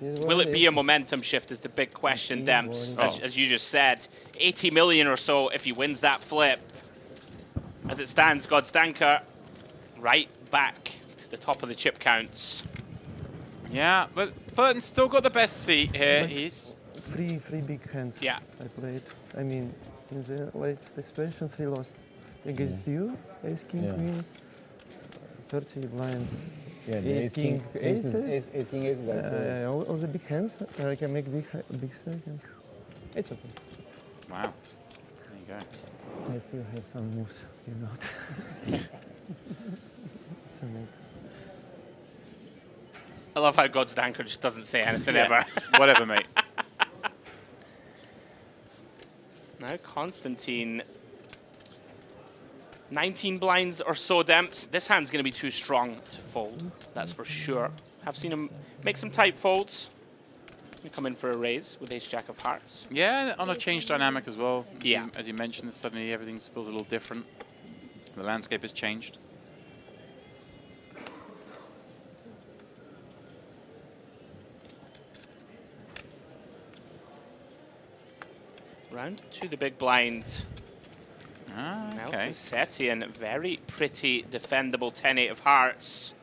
Will it be a momentum shift is the big question, Demps. As you just said, 80 million or so if he wins that flip. As it stands, Godsdanker right back to the top of the chip counts. Yeah, but Burton's still got the best seat here. He's three big hands. Yeah. I played. I mean, in the late situation, 3 lost against you, ace king queens, 30 blinds. Yeah, the ace king aces. Ace king aces. All the big hands. I can make big stack. And it's okay. Wow. There you go. I still have some moves, you know. To make. I love how Godsdanker just doesn't say anything ever. Whatever, mate. Now Constantine, 19 blinds or so, Demps. This hand's going to be too strong to fold, that's for sure. I've seen him make some tight folds. And come in for a raise with ace-jack of hearts. Yeah, on a change dynamic as well. Yeah. As you mentioned, suddenly everything feels a little different. The landscape has changed. Round to the big blind. Ah, okay. Melchizedek, very pretty, defendable 10-8 of hearts.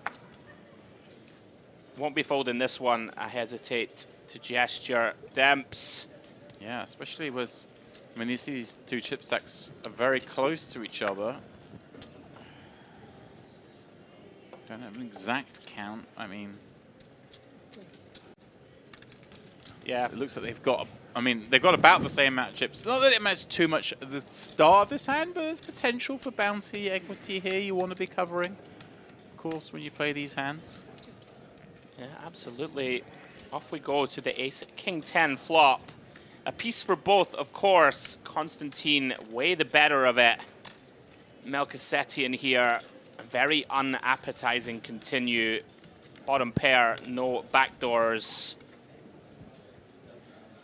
Won't be folding this one, I hesitate to gesture. Demps. Yeah, especially with, I mean, you see these two chip stacks are very close to each other. Don't have an exact count, I mean. Yeah. It looks like they've got, they've got about the same amount of chips. Not that it matters too much at the start of this hand, but there's potential for bounty equity here you want to be covering, of course, when you play these hands. Yeah, absolutely. Off we go to the ace king 10 flop. A piece for both, of course. Constantine way the better of it. Melchizedek here, very unappetizing continue. Bottom pair, no backdoors.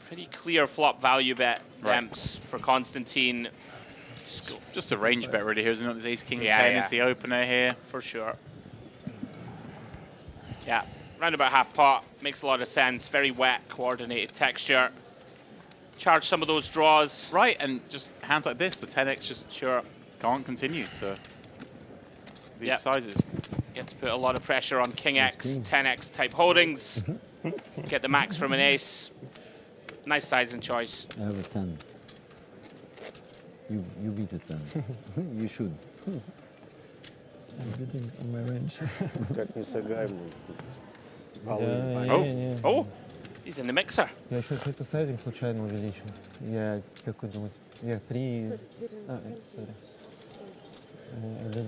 Pretty clear flop value bet, Demps, for Constantine. Just a range bet really here, isn't it? This ace king 10 yeah. is the opener here. For sure. Yeah, round about half pot, makes a lot of sense. Very wet, coordinated texture. Charge some of those draws. Right, and just hands like this, the 10x just can't continue to these sizes. You have to put a lot of pressure on king X, 10x type holdings. Get the max from an ace. Nice size and choice. I have a 10. You beat a 10. You should. I'm beating on my range. Как не сыграем. Oh, he's in the mixer. Я еще какой-то сайзинг случайно увеличил. Я такой думаю, я 3... sorry.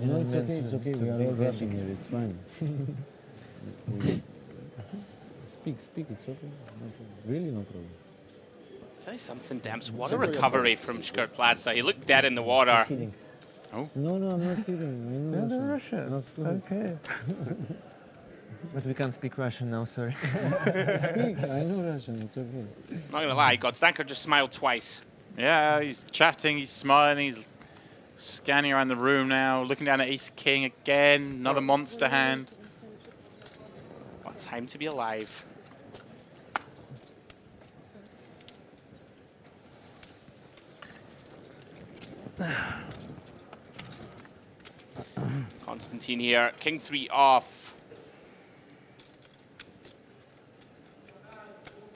No, it's okay. We are all rushing here. It's fine. Speak. It's okay. No problem. Really, no problem. Say something, Demps. What a recovery from Shkurtladze. He looked dead in the water. Oh. No, I'm not kidding. No, Russian. Okay. But we can't speak Russian now, sorry. Speak. I know Russian. It's okay. Not gonna lie, Godsdanker just smiled twice. Yeah, he's chatting, he's smiling, he's scanning around the room now, looking down at ace king again, another monster hand. What time to be alive. Constantine here, king 3 off.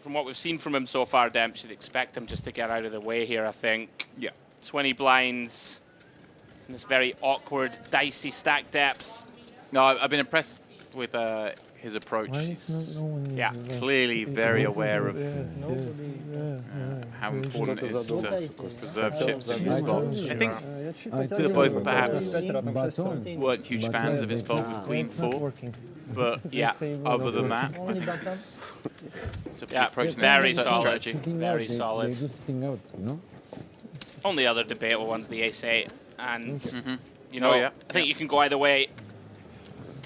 From what we've seen from him so far, Demp, should expect him just to get out of the way here, I think. Yeah. 20 blinds. in this very awkward, dicey stack depth. No, I've been impressed with his approach. He's clearly very aware of how important it is to preserve chips in these spots. I think they're both perhaps weren't huge fans of his fold with Queen 4, but other than that, I think it's a approach very solid, strategy. very solid. Sitting out, you know? Only other debatable one's the ace-8, and you know, I think you can go either way.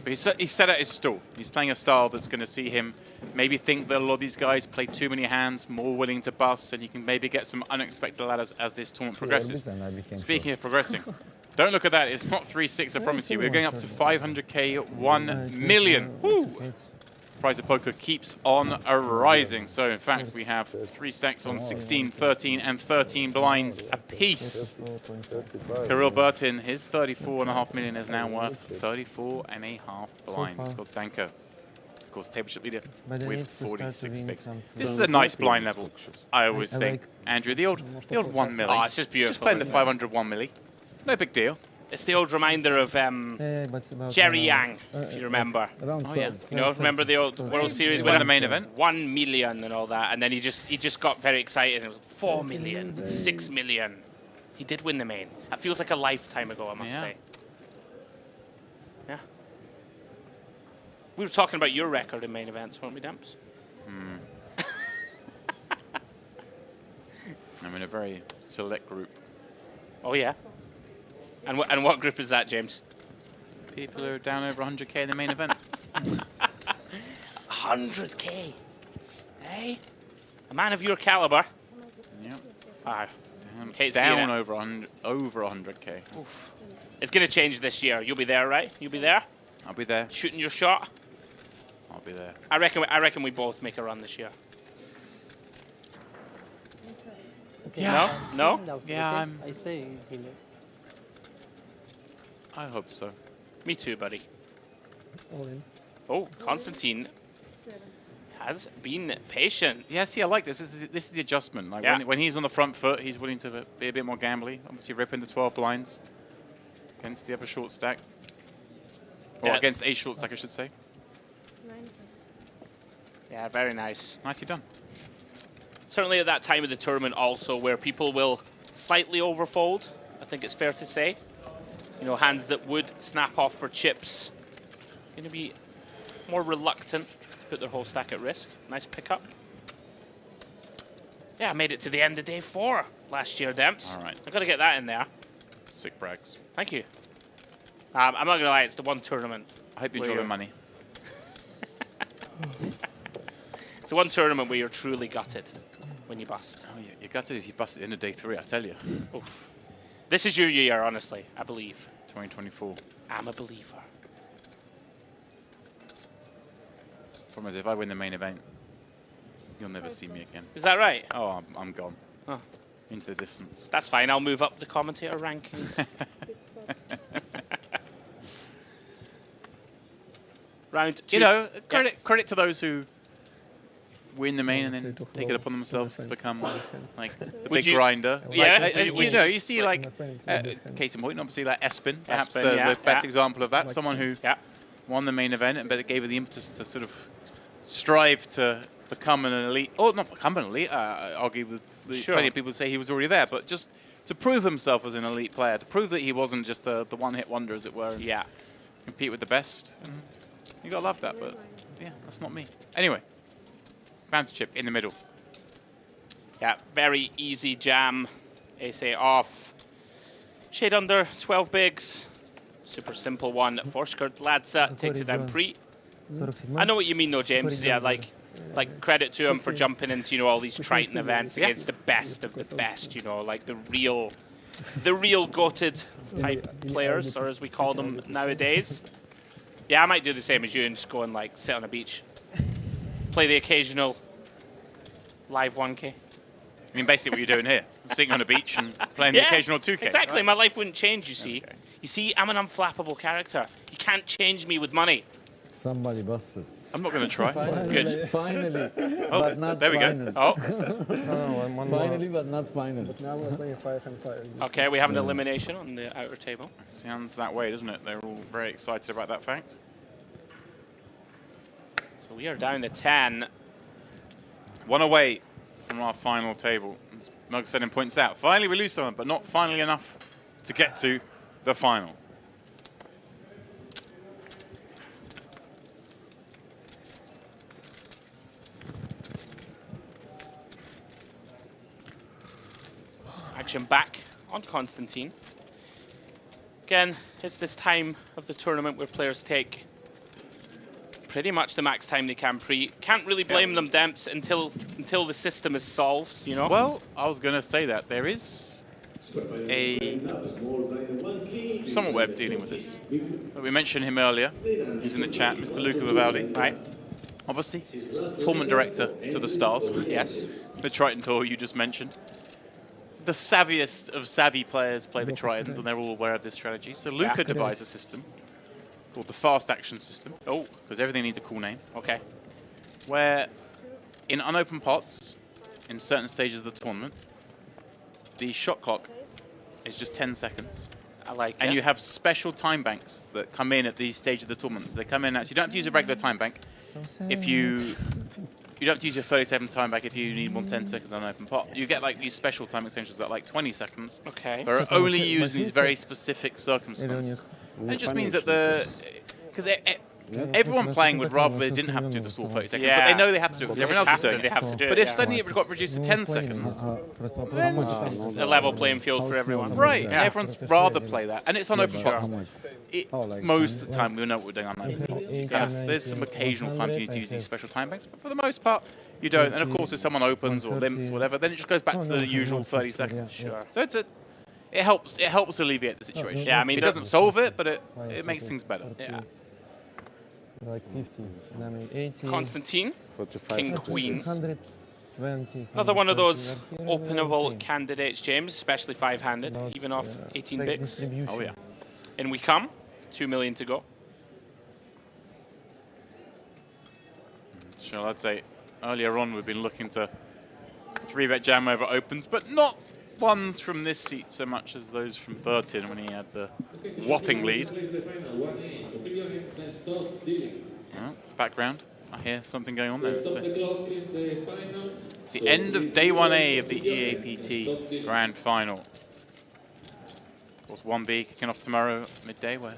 But he's set out his stall. He's playing a style that's going to see him maybe think that a lot of these guys play too many hands, more willing to bust, and you can maybe get some unexpected ladders as this tournament progresses. Speaking of progressing, don't look at that. It's not 3-6, I promise you. We're going up to 500k, 1 million. Woo! Price of poker keeps on rising. So in fact, we have 3 stacks on 16, 13, and 13 blinds apiece. Kirill Burtin, his 34.5 million is now worth 34.5 blinds. Stanko, of course, championship leader with 46 bigs. This is a nice blind level, I always think. Andrew, the old 1 milli. Oh, it's just beautiful. Just playing the 500 1 milli. No big deal. It's the old reminder of Jerry Yang, if you remember. Oh yeah. You know, remember the old World Series when the main event? 1 million and all that, and then he just got very excited. It was 4 million, 6 million. He did win the main. That feels like a lifetime ago, I must say. Yeah. We were talking about your record in main events, weren't we, Demps? I'm in a very select group. Oh yeah. And what group is that, James? People who are down over 100k in the main event. 100k? Hey? A man of your caliber? Yep. Down over 100k. Oof. It's going to change this year. You'll be there, right? You'll be there? I'll be there. Shooting your shot? I'll be there. I reckon we both make a run this year. Yeah. No? No? Yeah, I say I hope so. Me too, buddy. all in. Oh, Constantine has been patient. Yeah, see, I like this. This is the adjustment. Like when he's on the front foot, he's willing to be a bit more gambly. Obviously, ripping the 12 blinds against the other short stack. Or against a short stack, I should say. Yeah, very nice. Nicely done. Certainly at that time of the tournament also where people will slightly overfold, I think it's fair to say. You know, hands that would snap off for chips going to be more reluctant to put their whole stack at risk. Nice pickup. Yeah, I made it to the end of day 4 last year, Demps. All right. I've got to get that in there. Sick brags. Thank you. I'm not going to lie, it's the one tournament. I hope you enjoy the money. It's the one tournament where you're truly gutted when you bust. Oh, yeah, you're gutted if you bust at the end of day 3, I tell you. Oof. This is your year, honestly, I believe. 2024. I'm a believer. Problem is, if I win the main event, you'll never see me again. Is that right? Oh, I'm gone. Oh. Into the distance. That's fine, I'll move up the commentator rankings. Round 2. You know, credit to those who win the main and then take it upon themselves to become like the big grinder. Yeah. You know, you see like, case in point, obviously like Espen, perhaps the best example of that. Someone who won the main event and gave her the impetus to sort of strive to become an elite, or not become an elite, arguably plenty of people say he was already there, but just to prove himself as an elite player, to prove that he wasn't just the one-hit wonder, as it were. Yeah. Compete with the best. You gotta love that, but yeah, that's not me. Anyway. Bounce chip in the middle. Yeah, very easy jam. Ace-8 off. Shade under, 12 bigs. Super simple one. Forskert Ladsa takes it down pre. I know what you mean though, James. Yeah, like credit to him for jumping into, you know, all these Triton events against the best of the best, you know, like the real goated type players, or as we call them nowadays. Yeah, I might do the same as you and just go and like sit on a beach. Play the occasional live 1K. I mean, basically what you're doing here. Sitting on a beach and playing the occasional 2K. Exactly. Right? My life wouldn't change, you see. Okay. You see, I'm an unflappable character. You can't change me with money. Somebody busted. I'm not going to try. Good. Finally. Oh, but not there we final. go. Oh. Finally, but not final. But now we're playing 5 and 5. Okay, we have an elimination on the outer table. Sounds that way, doesn't it? They're all very excited about that fact. So we are down to 10. One away from our final table. As Melchizedek points out, finally we lose someone, but not finally enough to get to the final. Action back on Constantine. Again, it's this time of the tournament where players take pretty much the max time they can pre. Can't really blame them, Demps, until the system is solved, you know? Well, I was going to say that. There is a somewhat way of dealing with this. We mentioned him earlier. He's in the chat, Mr. Luca Vivaldi. Right. Obviously, tournament director to the Stars. Yes. The Triton Tour you just mentioned. The savviest of savvy players play the Tritons, and they're all aware of this strategy. So Luca devised a system called the fast action system. Oh, because everything needs a cool name. Okay. Where in unopened pots, in certain stages of the tournament, the shot clock is just 10 seconds. I like it. And you have special time banks that come in at these stages of the tournament. So they come in as you don't have to use a regular time bank. If you don't have to use your 30-second time bank if you need more than 10 seconds on an open pot. You get like these special time extensions that are like 20 seconds. Okay. They're only used in these very specific circumstances. And it just means that because everyone playing would rather they didn't have to do the full 30 seconds, but they know they have to do it because everyone else is doing it. But if suddenly it got reduced to 10 seconds, then it's a level playing field for everyone. Right, and everyone's rather play that. And it's on open pots. Most of the time, we know what we're doing on that. There's some occasional times you need to use these special time banks, but for the most part, you don't. And of course, if someone opens or limps or whatever, then it just goes back to the usual 30 seconds. Sure. So it helps alleviate the situation. Yeah, I mean, it doesn't solve it, but it makes things better. Yeah. Like 50, and I mean 80. Constantine, King, Queen. 120. Another one of those openable candidates, James, especially five-handed, even off 18 bigs. Oh yeah. In we come. 2 million to go. Sure, I'd say earlier on we've been looking to 3-bet jam over opens, but not ones from this seat so much as those from Burton when he had the whopping lead. Yeah, background, I hear something going on there. It's the end of day 1A of the EAPT Grand Final. Of course, 1B kicking off tomorrow midday, where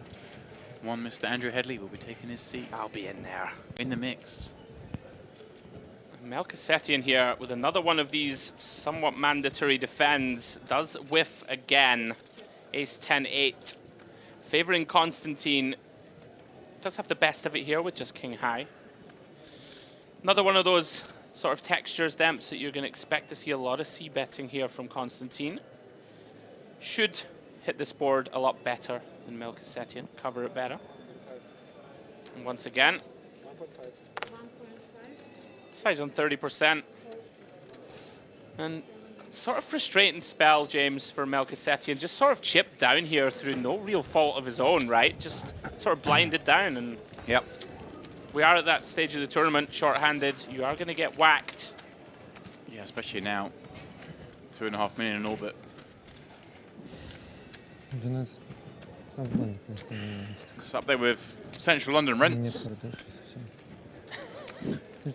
one Mr. Andrew Hedley will be taking his seat. I'll be in there. In the mix. Melchizedek here with another one of these somewhat mandatory defends. Does whiff again. Ace 10-8. Favoring Constantine. Does have the best of it here with just king high. Another one of those sort of textures, Demps, that you're going to expect to see a lot of c-betting here from Constantine. Should hit this board a lot better than Melchizedek, cover it better. And once again, size on 30%. And sort of frustrating spell, James, for Melchizedek. Just sort of chipped down here through no real fault of his own, right? Just sort of blinded down. And yep. We are at that stage of the tournament, short-handed. You are going to get whacked. Yeah, especially now. 2.5 million in orbit. It's up there with Central London rents.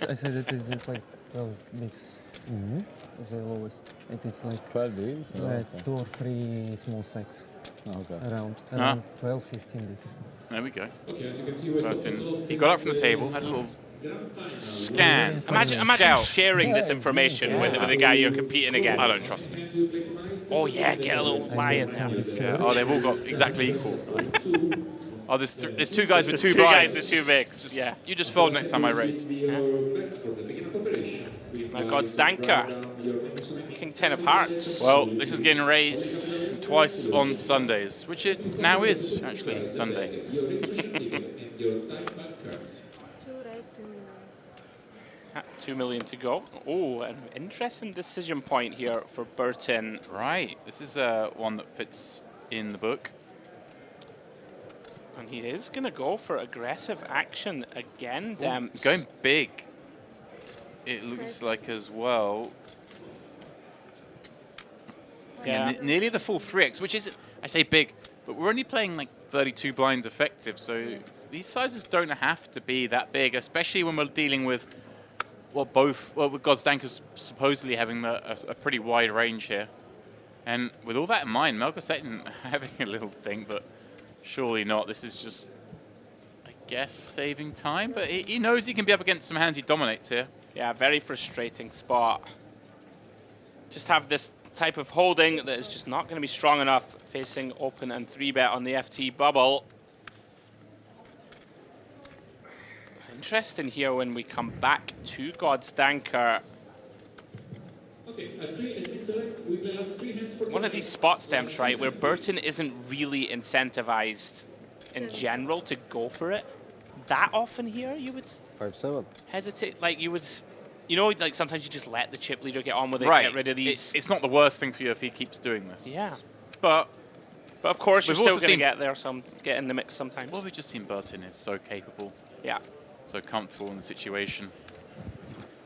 I said it is like 12 bigs. It's the lowest. It's like 12 bigs? Yeah, it's 2 or 3 small stacks. Okay. Around 12, 15 bigs. There we go. He got up from the table, had a little scan. Imagine sharing this information with the guy you're competing against. I don't trust him. Oh yeah, get a little lie in there. Yeah. Oh, they've all got exactly equal. Oh, there's 2 guys with 2 two guys blinds. with 2 bigs. Yeah. You just fold next time I raise. My God's Danker. King 10 of Hearts. Well, this is getting raised twice on Sundays, which it now is actually Sunday. 2 million to go. Oh, an interesting decision point here for Burton. Right. This is one that fits in the book. And he is going to go for aggressive action again, Demps. Going big, it looks like as well. Yeah. Nearly the full 3x, which is, I say big, but we're only playing like 32 blinds effective, so these sizes don't have to be that big, especially when we're dealing with, with Gosdanker's supposedly having a pretty wide range here. And with all that in mind, Melchizedek having a little thing, but surely not. This is just, I guess, saving time, but he knows he can be up against some hands he dominates here. Yeah, very frustrating spot. Just have this type of holding that is just not going to be strong enough facing open and 3-bet on the FT bubble. Interesting here when we come back to Gosdanker. One of these spot stamps, right, where Burton isn't really incentivized in general to go for it that often here, you would 5-7. hesitate. Like, you would, you know, like sometimes you just let the chip leader get on with it, Right. get rid of these. It's not the worst thing for you if he keeps doing this. Yeah. But of course, you're we've still also going to seen- get in the mix sometimes. Well, we've just seen Burton is so capable. Yeah. So comfortable in the situation.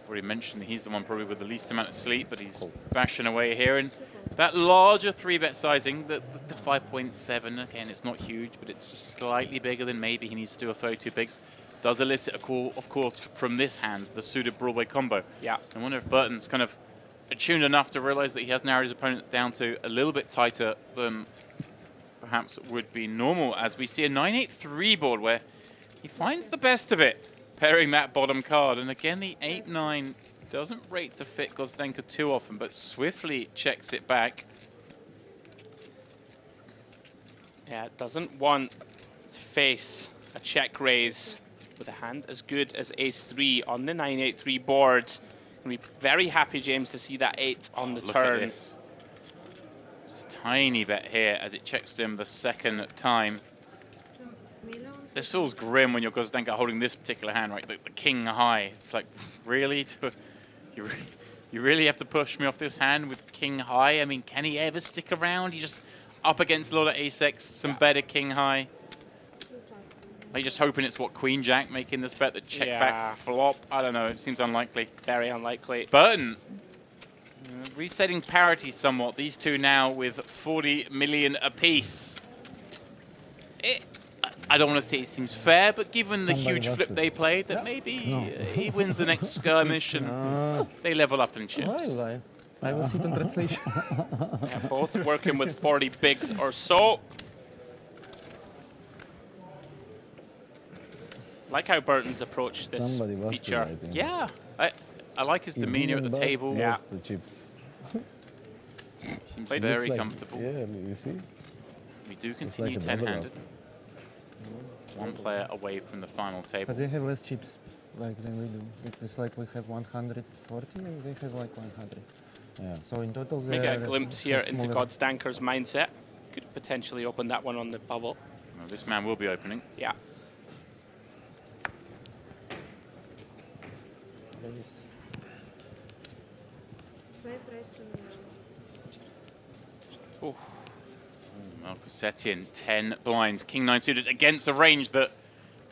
Already mentioned he's the one probably with the least amount of sleep, but he's bashing away here. And that larger 3-bet sizing, the 5.7, again, it's not huge, but it's just slightly bigger than maybe he needs to do a 32 bigs. Does elicit a call, of course, from this hand, the suited Broadway combo. Yeah. I wonder if Burton's kind of attuned enough to realize that he has narrowed his opponent down to a little bit tighter than perhaps would be normal, as we see a 9-8-3 board where he finds the best of it, pairing that bottom card. And again, the 8-9 doesn't rate to fit Gosdenka too often, but swiftly checks it back. Yeah, it doesn't want to face a check raise with a hand as good as ace-3 on the 9-8-3 board. And we're very happy, James, to see that 8 on the Look turn. at this. It's a tiny bet here as it checks him the second time. This feels grim when you're Gosdenka holding this particular hand, right? The king high. It's like, really? You really have to push me off this hand with king high? I mean, can he ever stick around? He's just up against a lot of ace-x, some better king high. Are you just hoping it's queen jack making this bet, the check back flop? I don't know, it seems unlikely. Very unlikely. Burton, resetting parity somewhat. These two now with 40 million apiece. I don't want to say it seems fair, but given the huge flip they played, that maybe he wins the next skirmish and they level up in chips. I will sit on translation. Yeah, both working with 40 bigs or so. Like how Burton's approached this feature. Yeah, I like his demeanor at the table. Yeah. The chips. Seems Played very like, comfortable. Yeah, you see? We do continue like 10-handed. One player away from the final table. But they have less chips, like than we do. It's like we have 140 and they have like 100. Yeah. So in total, We get a glimpse here into Gosdanker's mindset. Could potentially open that one on the bubble. Well, this man will be opening. Yeah. Oh, Melchizedek, 10 blinds. King 9 suited against a range that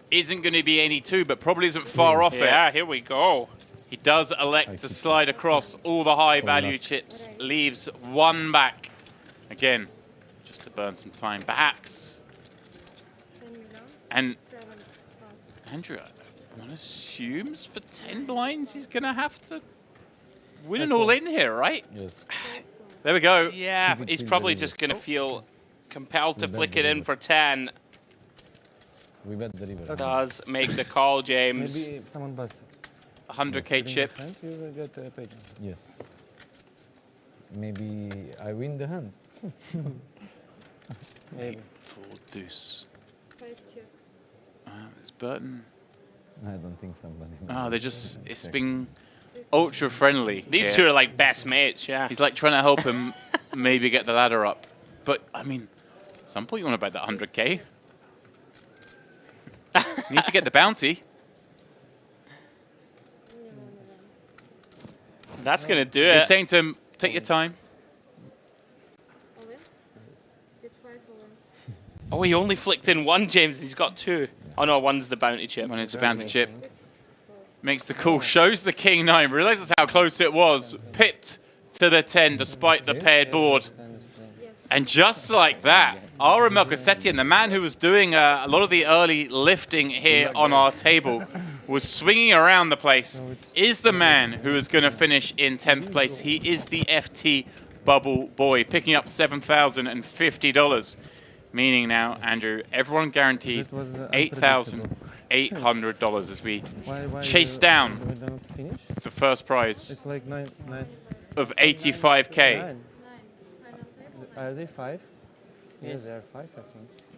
isn't going to be any 2, but probably isn't far off it. Yeah, here we go. He does elect to slide across all the high value chips, leaves one back. Again, just to burn some time, perhaps. And Andrew, one assumes for 10 blinds he's going to have to win an all-in here, right? Yes. There we go. Yeah, he's probably just going to feel compelled to flick it in for 10. We bet the river. Does make the call, James. Maybe someone busted. 100k chip. You will get a paid. Yes. Maybe I win the hand. Maybe. Full deuce. It's Burton. I don't think somebody. Oh, they're just, it's been ultra friendly. These two are like best mates, yeah. He's like trying to help him maybe get the ladder up. But, I mean, at some point you want to bet that 100k. You need to get the bounty. That's going to do You're it. saying to him, take your time. Oh, he only flicked in one, James. He's got two. Oh no, one's the bounty chip. One is the bounty chip. Makes the call, shows the king 9, realizes how close it was, pipped to the 10 despite the paired board. And just like that, Ara Melkosetian, the man who was doing a lot of the early lifting here on our table, was swinging around the place, is the man who is going to finish in 10th place. He is the FT Bubble Boy, picking up $7,050. Meaning now, Andrew, everyone guaranteed $8,800 as we chase down the first prize of 85K. Are they 5? Yes, they are 5, I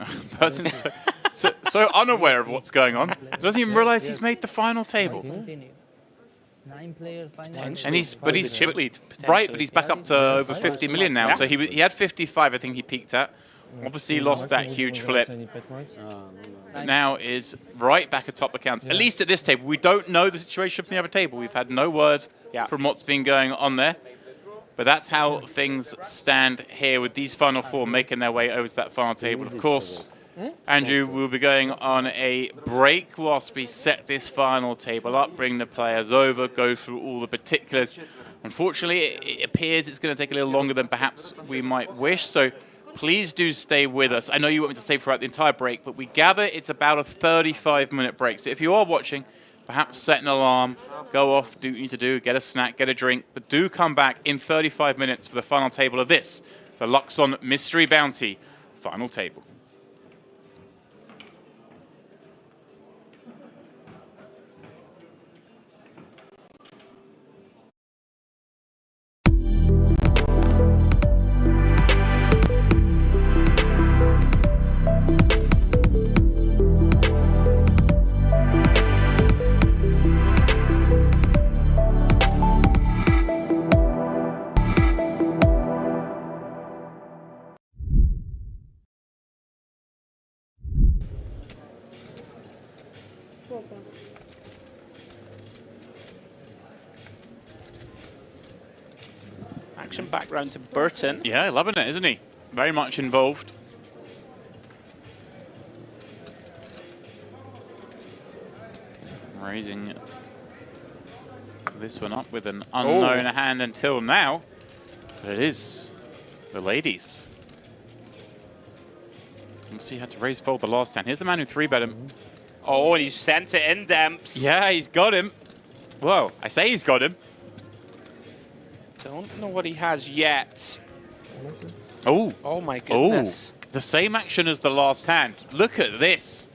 think. Person's so unaware of what's going on. Doesn't even realize he's made the final table. 9-player final. And he's chip lead, right? But he's back up to over 50 million now. So he had 55, I think he peaked at. Obviously lost that huge flip. But now is right back atop accounts. At least at this table, we don't know the situation from the other table. We've had no word from what's been going on there. But that's how things stand here with these final four making their way over to that final table. Of course, Andrew will be going on a break whilst we set this final table up, bring the players over, go through all the particulars. Unfortunately, it appears it's going to take a little longer than perhaps we might wish, so please do stay with us. I know you want me to stay throughout the entire break, but we gather it's about a 35-minute break. So if you are watching, perhaps set an alarm, go off, do what you need to do, get a snack, get a drink, but do come back in 35 minutes for the final table of this, the Luxon Mystery Bounty final table. Action back round to Burton. Yeah, loving it, isn't he? Very much involved. Raising this one up with an unknown hand until now. But it is the ladies. We'll see how to raise fold the last hand. Here's the man who 3-bet him. Oh, and he's sent it in, Demps. Yeah, he's got him. Whoa, I say he's got him. Don't know what he has yet. Oh my goodness. The same action as the last hand. Look at this.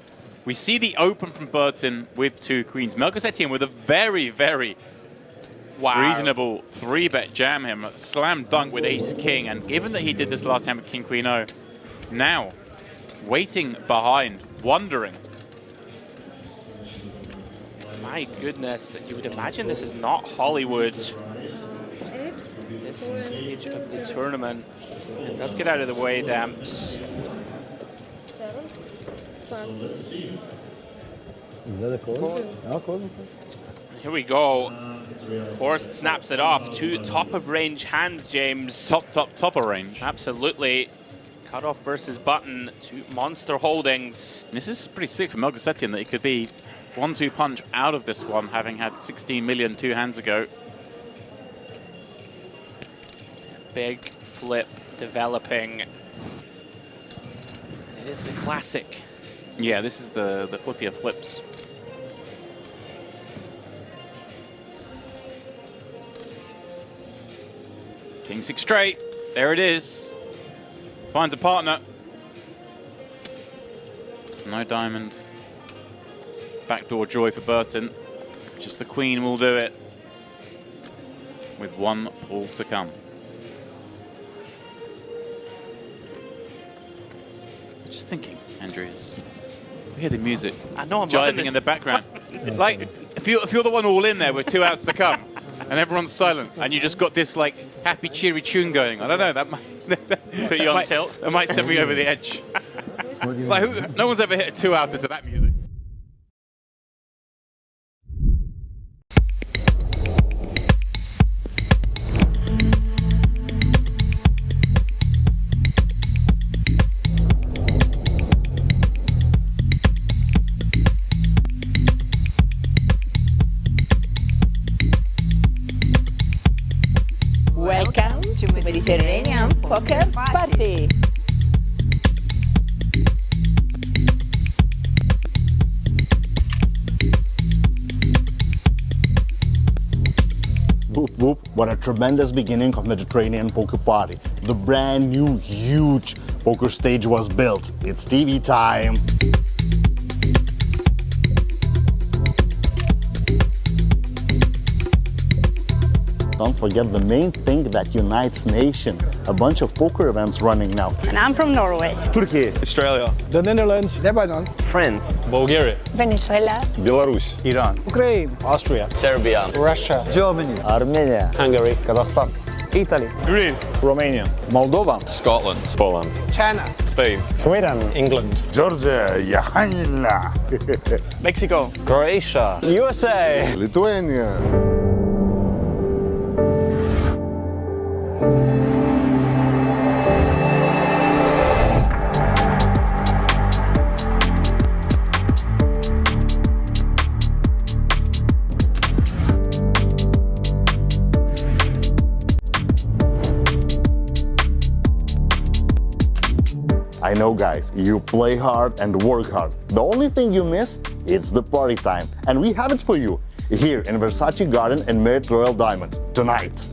We see the open from Burton with 2 queens. Melkosetian with a very, very reasonable 3-bet jam him. Slam dunk with ace-king. And given that he did this last hand with king-queen-o, now waiting behind, wondering. My goodness, you would imagine this is not Hollywood. This stage of the tournament. It does get out of the way, Demps. Is that a call? No call. Here we go. Horst snaps it off. 2 top-of-range hands, James. Top of range. Absolutely. Cutoff versus button. 2 monster holdings. This is pretty sick for Melkosetian that he could be 1-2 punch out of this one, having had 16 million 2 hands ago. Big flip developing. It is the classic. Yeah, this is the flippier flips. King 6 straight. There it is. Finds a partner. No diamond. Backdoor joy for Burton. Just the queen will do it. With 1 pull to come. Just thinking, Andrew, we hear the music. I know, I'm jiving in the background. Like, if you're the one all in there with 2 outs to come, and everyone's silent, and you just got this like happy, cheery tune going, I don't know, that might put you on tilt. That might send me over the edge. Like, no one's ever hit a 2-outer to that music. Poker party. Whoop whoop, what a tremendous beginning of Mediterranean Poker Party. The brand new, huge poker stage was built. It's TV time. Don't forget the main thing that unites nation. A bunch of poker events running now. And I'm from Norway. Turkey. Australia. The Netherlands. Lebanon. France. Bulgaria. Venezuela. Belarus. Iran. Ukraine. Austria. Serbia. Russia. Germany. Armenia. Hungary. Kazakhstan. Italy. Greece. Romania. Moldova. Scotland. Poland. China. Spain. Sweden. England. Georgia, Mexico. Croatia. USA. Lithuania. I know, guys, you play hard and work hard. The only thing you miss, it's the party time. And we have it for you here in Versace Garden and Marriott Royal Diamond tonight.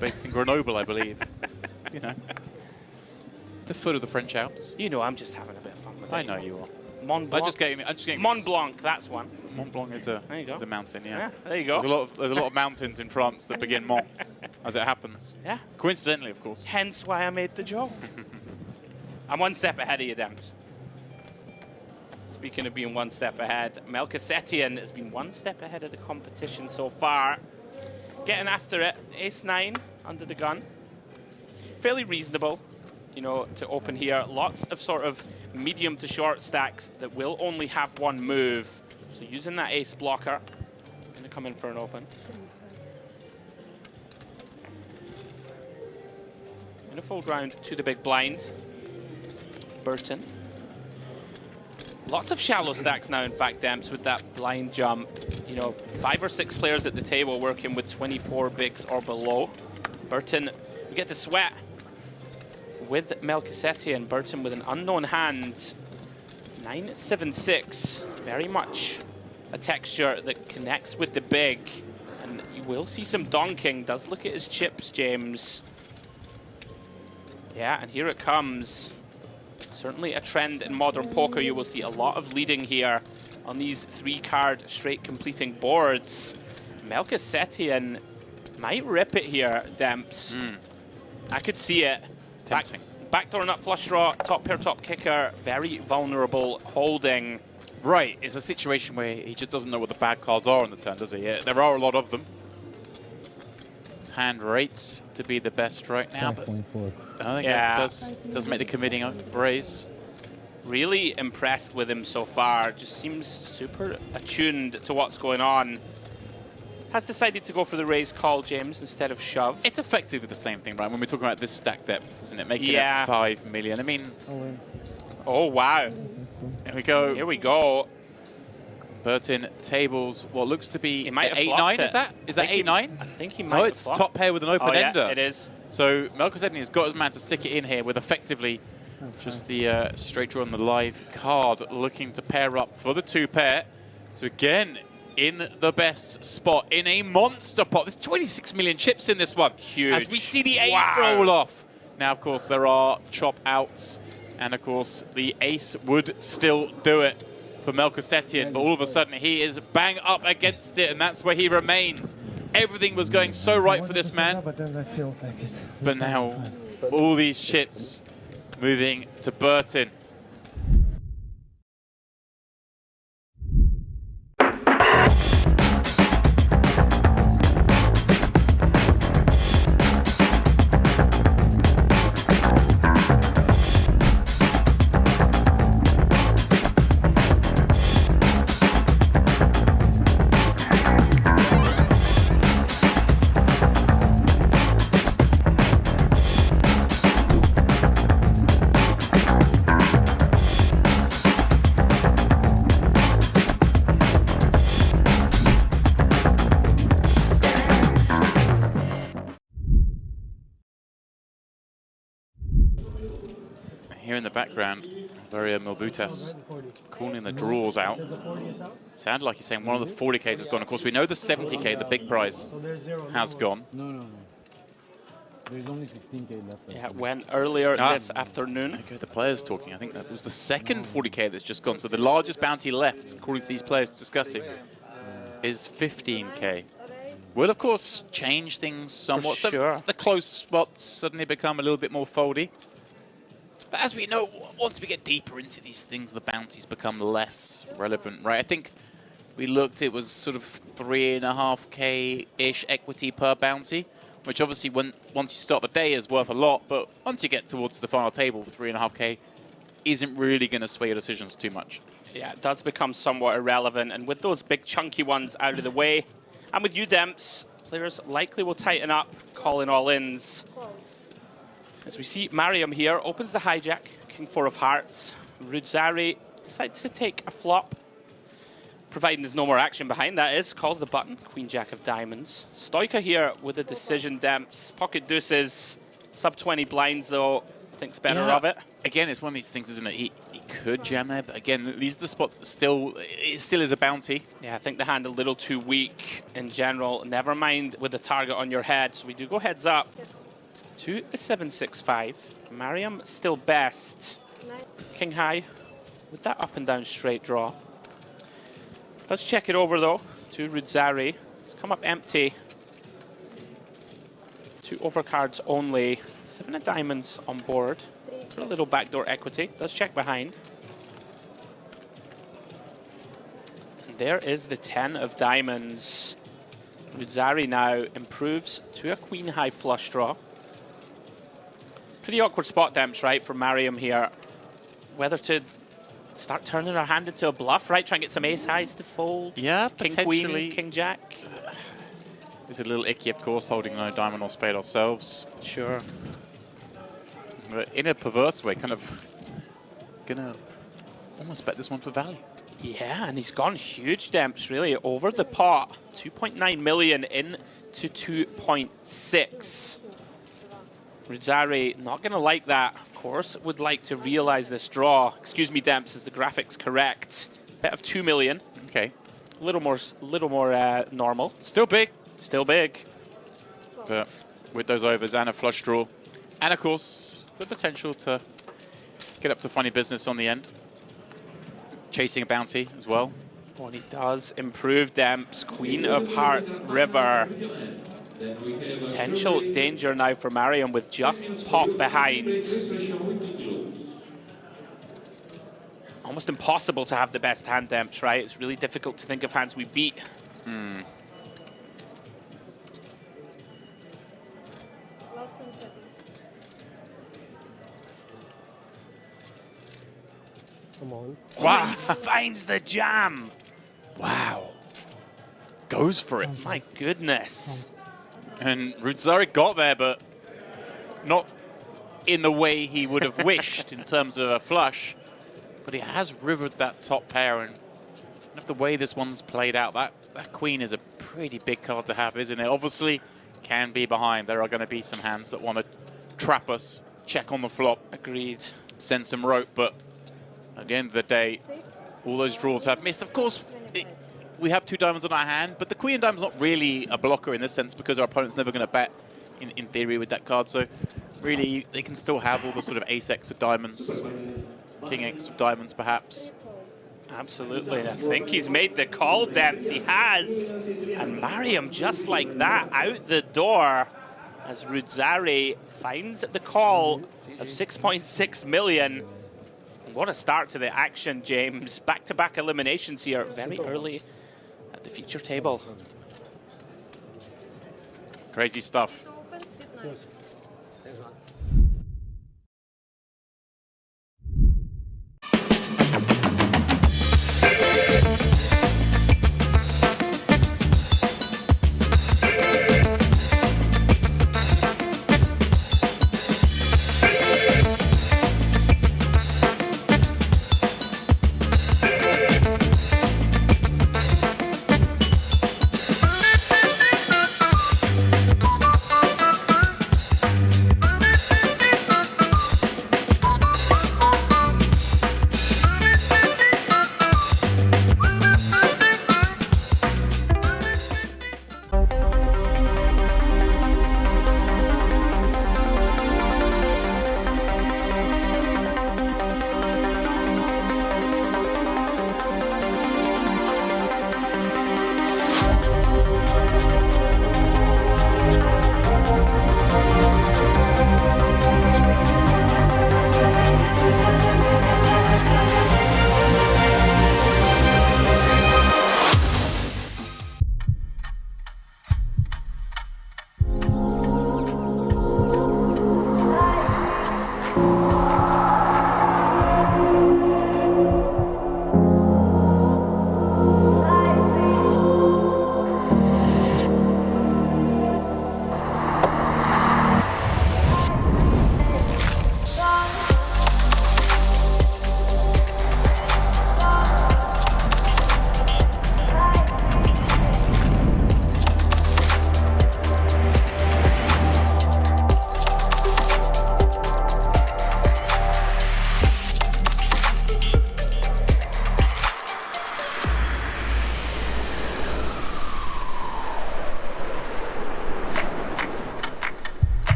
Based in Grenoble, I believe. You know, the foot of the French Alps. You know, I'm just having a bit of fun with it. I know you are. Mont Blanc. I'm just getting Mont Blanc, that's one. Mont Blanc is a There you go. is a mountain. Yeah. Yeah, there you go. There's a lot of mountains in France that begin Mont, as it happens. Yeah. Coincidentally, of course. Hence why I made the joke. I'm one step ahead of you, Demps. Speaking of being one step ahead, Melchizedek has been one step ahead of the competition so far. Getting after it, ace-9 under the gun. Fairly reasonable, you know, to open here. Lots of sort of medium to short stacks that will only have one move. So using that ace blocker, going to come in for an open. In a fold round to the big blind. Burton. Lots of shallow stacks now, in fact, Demps, with that blind jump. You know, 5 or 6 players at the table working with 24 bigs or below. Burton, we get to sweat with Melchizedek, and Burton with an unknown hand. 9-7-6, very much a texture that connects with the big. And you will see some donking. Does look at his chips, James. Yeah, and here it comes. Certainly a trend in modern poker. You will see a lot of leading here on these 3-card straight completing boards. Melchizedek might rip it here, Demps. I could see it. Backdoor nut flush draw, top pair, top kicker, very vulnerable holding. Right, it's a situation where he just doesn't know what the bad cards are on the turn, does he? Yeah, there are a lot of them. Hand rates to be the best right now, but 5.4. I think it does make the committing raise. Really impressed with him so far. Just seems super attuned to what's going on. Has decided to go for the raise call, James, instead of shove. It's effectively the same thing, right? When we're talking about this stack depth, isn't it? Making Yeah. it 5 million. I mean, oh wow. Here we go. Here we go. Burton tables what looks to be He might have 8-9. flopped Is that? Is that 8-9? I think he might No, have it's flopped. top pair with an open ender. Yeah, it is. So Melchizedek has got his man to stick it in here with effectively just the straight draw on the live card, looking to pair up for the 2-pair. So again, in the best spot, in a monster pot. There's 26 million chips in this one. Huge. As we see the 8 roll off. Now, of course, there are chop outs. And, of course, the ace would still do it for Melchizedek. But all of a sudden, he is bang up against it. And that's where he remains. Everything was going so right for this man. But then I feel like it. But now, all these chips moving to Burton. Here in the background, Varia Milbutas calling the draws out. Sounded like he's saying one of the 40Ks has gone. Of course, we know the 70K, the big prize, has gone. No. There's only 15K left. Yeah, it went earlier this afternoon. Okay, the players talking. I think that was the second 40K that's just gone. So the largest bounty left, according to these players discussing, is 15K. Will, of course, change things somewhat. For sure. So the close spots suddenly become a little bit more foldy. But as we know, once we get deeper into these things, the bounties become less relevant, right? I think we looked, it was sort of 3.5K-ish equity per bounty, which obviously once you start the day is worth a lot, but once you get towards the final table, 3.5K isn't really going to sway your decisions too much. Yeah, it does become somewhat irrelevant, and with those big chunky ones out of the way, and with you, Demps, players likely will tighten up, calling all-ins. As we see, Mariam here opens the hijack, King 4 of Hearts. Rudzari decides to take a flop, providing there's no more action behind that is, calls the button, Queen Jack of Diamonds. Stoica here with a decision, Demps. Pocket deuces, sub 20 blinds though, thinks better of it. Again, it's one of these things, isn't it? He could jam there, but again, these are the spots that it still is a bounty. Yeah, I think the hand a little too weak in general. Never mind with the target on your head. So we do go heads up to the 7-6-5. Mariam still best. King high with that up and down straight draw. Let's check it over though to Rudzari. It's come up empty. 2 overcards only. 7 of diamonds on board. For a little backdoor equity. Let's check behind. And there is the 10 of diamonds. Rudzari now improves to a queen high flush draw. Pretty awkward spot, Demps, right, for Mariam here. Whether to start turning her hand into a bluff, right? Try and get some ace highs to fold. Yeah, King potentially. Queen, King Jack. It's a little icky, of course, holding no diamond or spade ourselves. Sure. But in a perverse way, kind of gonna almost bet this one for value. Yeah, and he's gone huge, Demps, really, over the pot. 2.9 million into 2.6. Rudzari not going to like that, of course. Would like to realize this draw. Excuse me, Demps, is the graphics correct? Bet of 2 million. Okay. A little more normal. Still big. Still big. But with those overs and a flush draw, and of course, the potential to get up to funny business on the end. Chasing a bounty as well. Well, he does improve Demps. Queen of Hearts, River. Potential danger now for Mariam with just pot behind. Almost impossible to have the best hand, Demps, right? It's really difficult to think of hands we beat. Come on. Wow, he finds the jam. Wow. Goes for it. My goodness. And Rudzari got there, but not in the way he would have wished in terms of a flush. But he has rivered that top pair, and the way this one's played out, that queen is a pretty big card to have, isn't it? Obviously, can be behind. There are going to be some hands that want to trap us, check on the flop. Agreed. Send some rope, but at the end of the day, all those draws have missed. Of course, we have 2 diamonds on our hand, but the queen of diamonds not really a blocker in this sense because our opponent's never going to bet, in theory, with that card. So really, they can still have all the sort of ace-x of diamonds, king-x of diamonds, perhaps. Absolutely. I think he's made the call, Demps. He has. And Mariam, just like that, out the door as Rudzari finds the call of 6.6 million. What a start to the action, James. Back-to-back eliminations here very early at the feature table. Crazy stuff.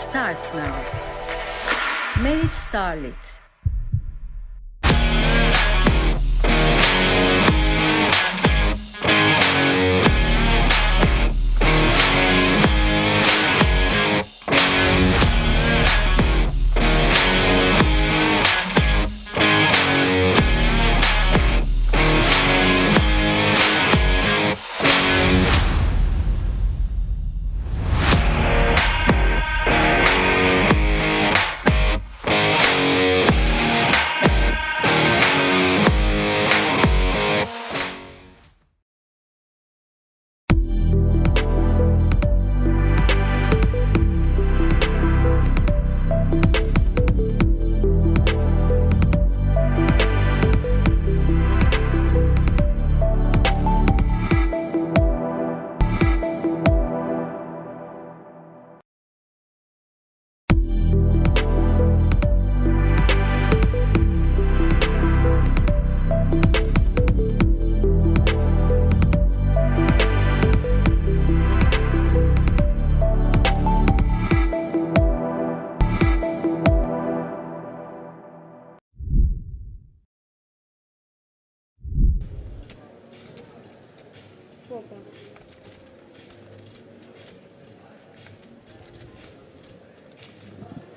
starts now. Merit Starlet.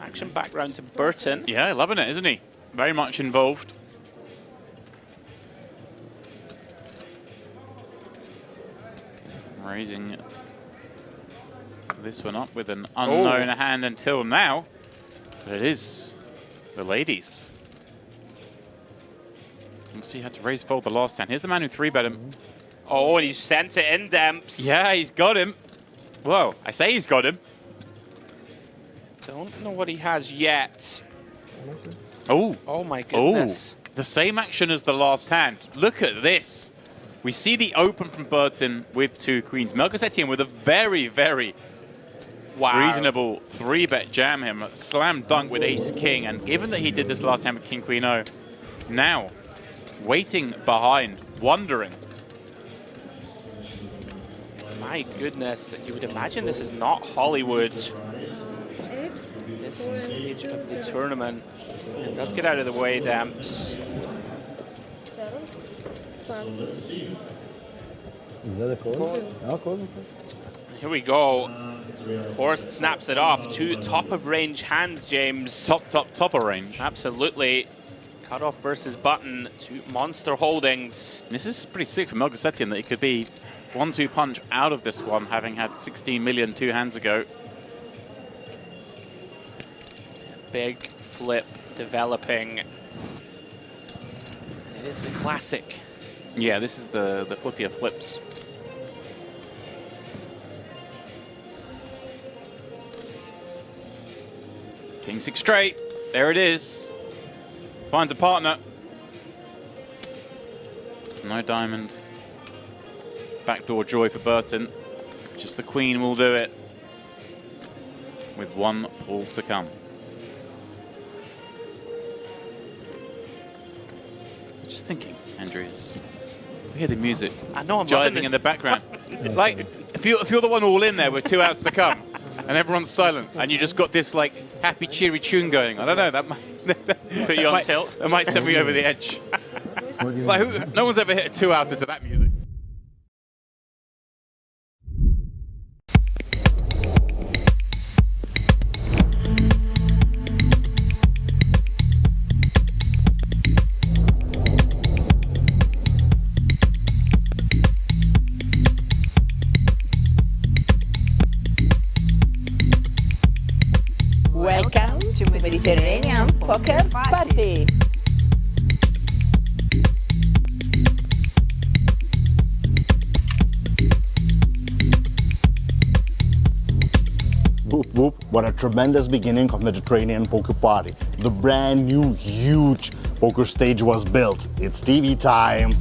Action back round to Burton. Yeah, loving it, isn't he? Very much involved. Raising this one up with an unknown hand until now. But it is the ladies. We'll see how to raise fold the last hand. Here's the man who 3-bet him. Oh, and he's sent it in, Demps. Yeah, he's got him. Whoa, I say he's got him. Don't know what he has yet. Oh. Oh my goodness. Oh, the same action as the last hand. Look at this. We see the open from Burton with 2 queens. Melchizedek with a very, very reasonable 3-bet jam him. Slam dunk with ace-king. And given that he did this last hand with king-queen-o, now waiting behind, wondering. My goodness, you would imagine this is not Hollywood. This stage of the tournament. It does get out of the way, Demps. Is that a call? No, call. Here we go. Horse snaps it off. 2 top-of-range hands, James. Top of range. Absolutely. Cutoff versus button. 2 monster holdings. This is pretty sick for Melchizedek that he could be 1-2 punch out of this one, having had 16 million 2 hands ago. Big flip developing. It is the classic. Yeah, this is the flippier flips. King 6 straight. There it is. Finds a partner. No diamond. Backdoor joy for Burton. Just the queen will do it. With 1 pull to come. Just thinking, Andrew, we hear the music. I know, I'm jiving in the background. Like, if you're the one all in there with 2 outs to come, and everyone's silent, and you just got this like happy, cheery tune going, I don't know, that might put you on tilt. That might send me over the edge. Like, no one's ever hit a 2-outer to that music. Welcome to Mediterranean Poker Party. Whoop whoop, what a tremendous beginning of Mediterranean Poker Party. The brand new, huge poker stage was built. It's TV time.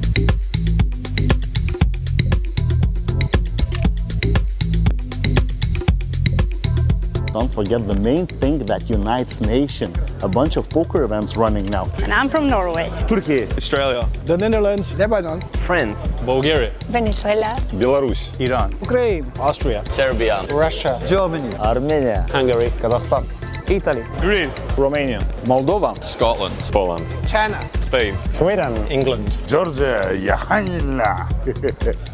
Don't forget the main thing that unites nation. A bunch of poker events running now. And I'm from Norway. Turkey, Australia, The Netherlands. Lebanon. France, Bulgaria, Venezuela. Belarus, Iran, Ukraine. Austria, Serbia, Russia. Germany, Armenia, Hungary, Kazakhstan, Italy. Greece, Romania, Moldova, Scotland, Poland, China. Spain, Sweden. England, Georgia,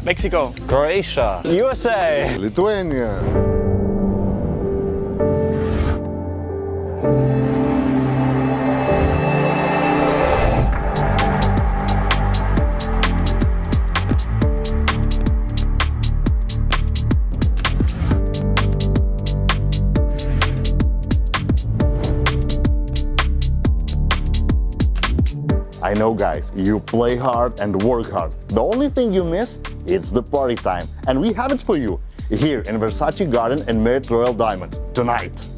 Mexico. Croatia, USA. Lithuania. I know, guys, you play hard and work hard. The only thing you miss is the party time. And we have it for you here in Versace Garden and Marriott Royal Diamond tonight.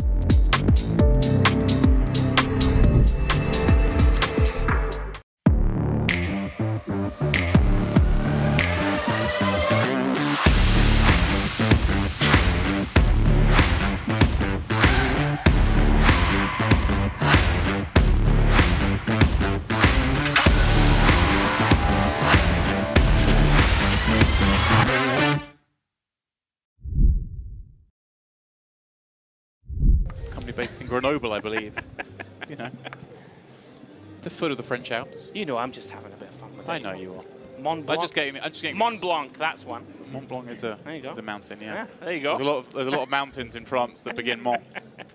Company based in Grenoble, I believe. You know, the foot of the French Alps. You know, I'm just having a bit of fun with it. I know you are. Mont Blanc. I'm just getting Mont Blanc, that's one. Mont Blanc is a There you go. is a mountain. Yeah. Yeah, there you go. There's a lot of mountains in France that begin Mont,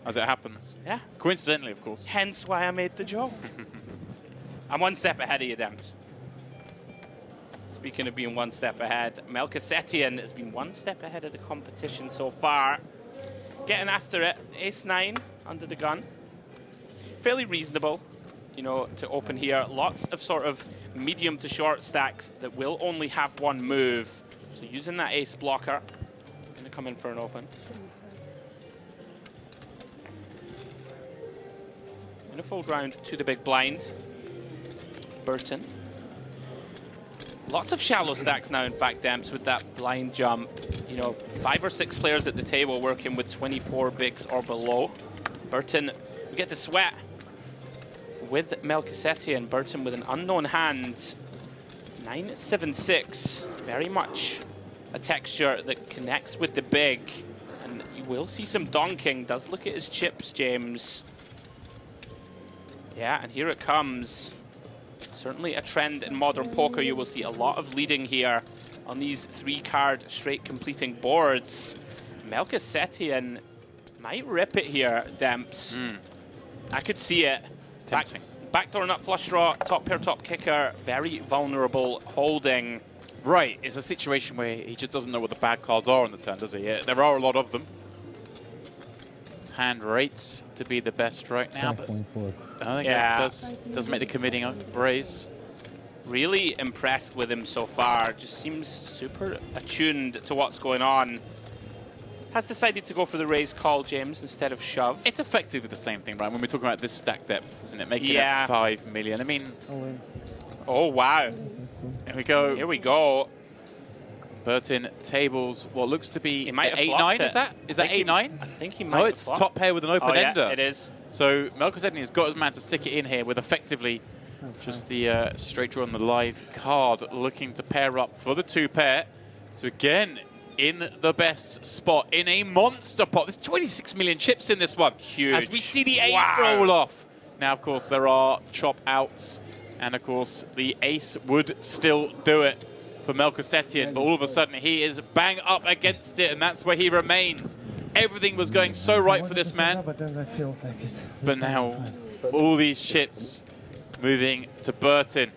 as it happens. Yeah. Coincidentally, of course. Hence why I made the joke. I'm one step ahead of you, Demps. Speaking of being one step ahead, Melchizedek has been one step ahead of the competition so far. Getting after it, ace-9 under the gun. Fairly reasonable, you know, to open here. Lots of sort of medium to short stacks that will only have one move. So using that ace blocker, gonna come in for an open. In a fold round to the big blind. Burton. Lots of shallow stacks now, in fact, Demps, with that blind jump. You know, 5 or 6 players at the table working with 24 bigs or below. Burton, we get to sweat with Melchizedek, and Burton with an unknown hand. 9-7-6, very much a texture that connects with the big. And you will see some donking. Does look at his chips, James. Yeah, and here it comes. Certainly a trend in modern poker. You will see a lot of leading here on these 3-card straight completing boards. Melchizedek might rip it here, Demps. I could see it. Backdoor nut flush draw, top pair, top kicker, very vulnerable holding. Right, it's a situation where he just doesn't know what the bad cards are on the turn, does he? Yeah, there are a lot of them. Hand rates to be the best right now, but 5.4. I think it does make the committing raise. Really impressed with him so far. Just seems super attuned to what's going on. Has decided to go for the raise call, James, instead of shove. It's effectively the same thing, right? When we're talking about this stack depth, isn't it? Making it 5 million. I mean, oh wow. Here we go. Here we go. Burton tables what looks to be 8-9. Is that 8-9? I think he might. Oh, it's top pair with an open ender. Yeah, it is. So Melchizedek has got his man to stick it in here with effectively just the straight draw on the live card, looking to pair up for the 2-pair. So again, in the best spot, in a monster pot. There's 26 million chips in this one. Huge. As we see the 8 roll off. Now, of course, there are chop outs. And, of course, the ace would still do it for Melchizedek. But all of a sudden, he is bang up against it. And that's where he remains. Everything was going so right for this man. But now, all these chips moving to Burton.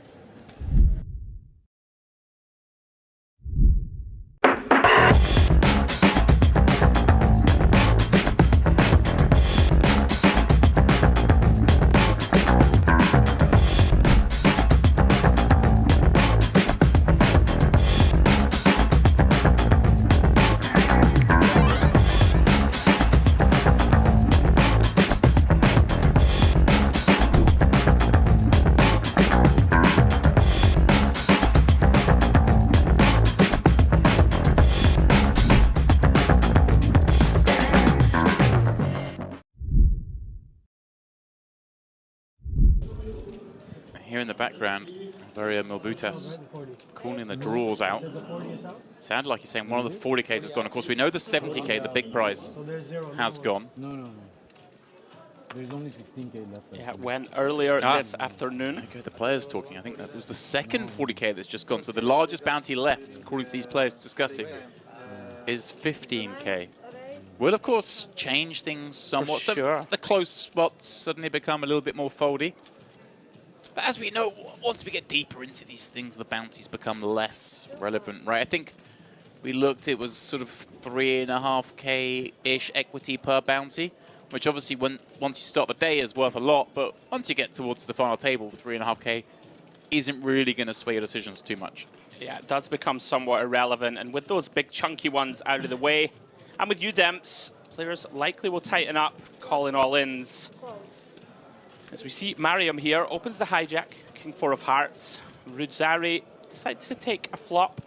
here in the background, Varia Milbutas calling the draws out. Sounded like he's saying one of the 40Ks has gone. Of course, we know the 70K, the big prize, has gone. No. There's only 15K left. Yeah, it went earlier this afternoon. Okay, the players talking. I think that was the second 40K that's just gone. So the largest bounty left, according to these players discussing, is 15K. Will, of course, change things somewhat. For sure. So the close spots suddenly become a little bit more foldy. But as we know, once we get deeper into these things, the bounties become less relevant, right? I think we looked, it was sort of 3.5K-ish equity per bounty, which obviously once you start the day is worth a lot, but once you get towards the final table, 3.5K isn't really going to sway your decisions too much. Yeah, it does become somewhat irrelevant, and with those big chunky ones out of the way, and with you, Demps, players likely will tighten up, calling all-ins. As we see, Mariam here opens the hijack, King 4 of Hearts. Rudzari decides to take a flop,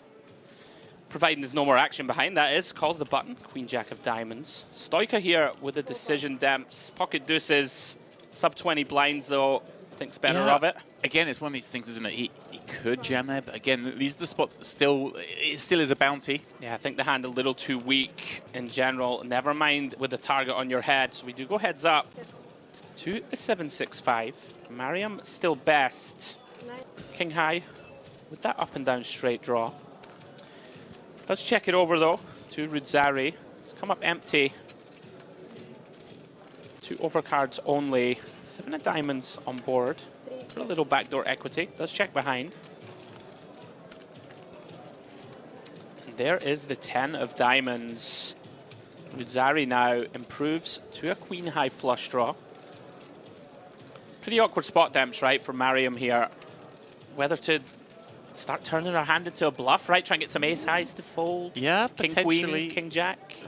providing there's no more action behind, that is. Calls the button, Queen Jack of Diamonds. Stoica here with a decision, Demps. Pocket deuces, sub 20 blinds though, thinks better of it. Again, it's one of these things, isn't it? He could jam there, but again, these are the spots that it still is a bounty. Yeah, I think the hand a little too weak in general. Never mind with the target on your head. So we do go heads up to the 7-6-5. Mariam still best. King high with that up and down straight draw. Let's check it over though to Rudzari. It's come up empty. 2 overcards only. 7 of diamonds on board. For a little backdoor equity. Let's check behind. And there is the 10 of diamonds. Rudzari now improves to a queen high flush draw. Pretty awkward spot, Demps, right, for Mariam here. Whether to start turning her hand into a bluff, right? Try and get some ace highs to fold. Yeah, King potentially. Queen, King Jack.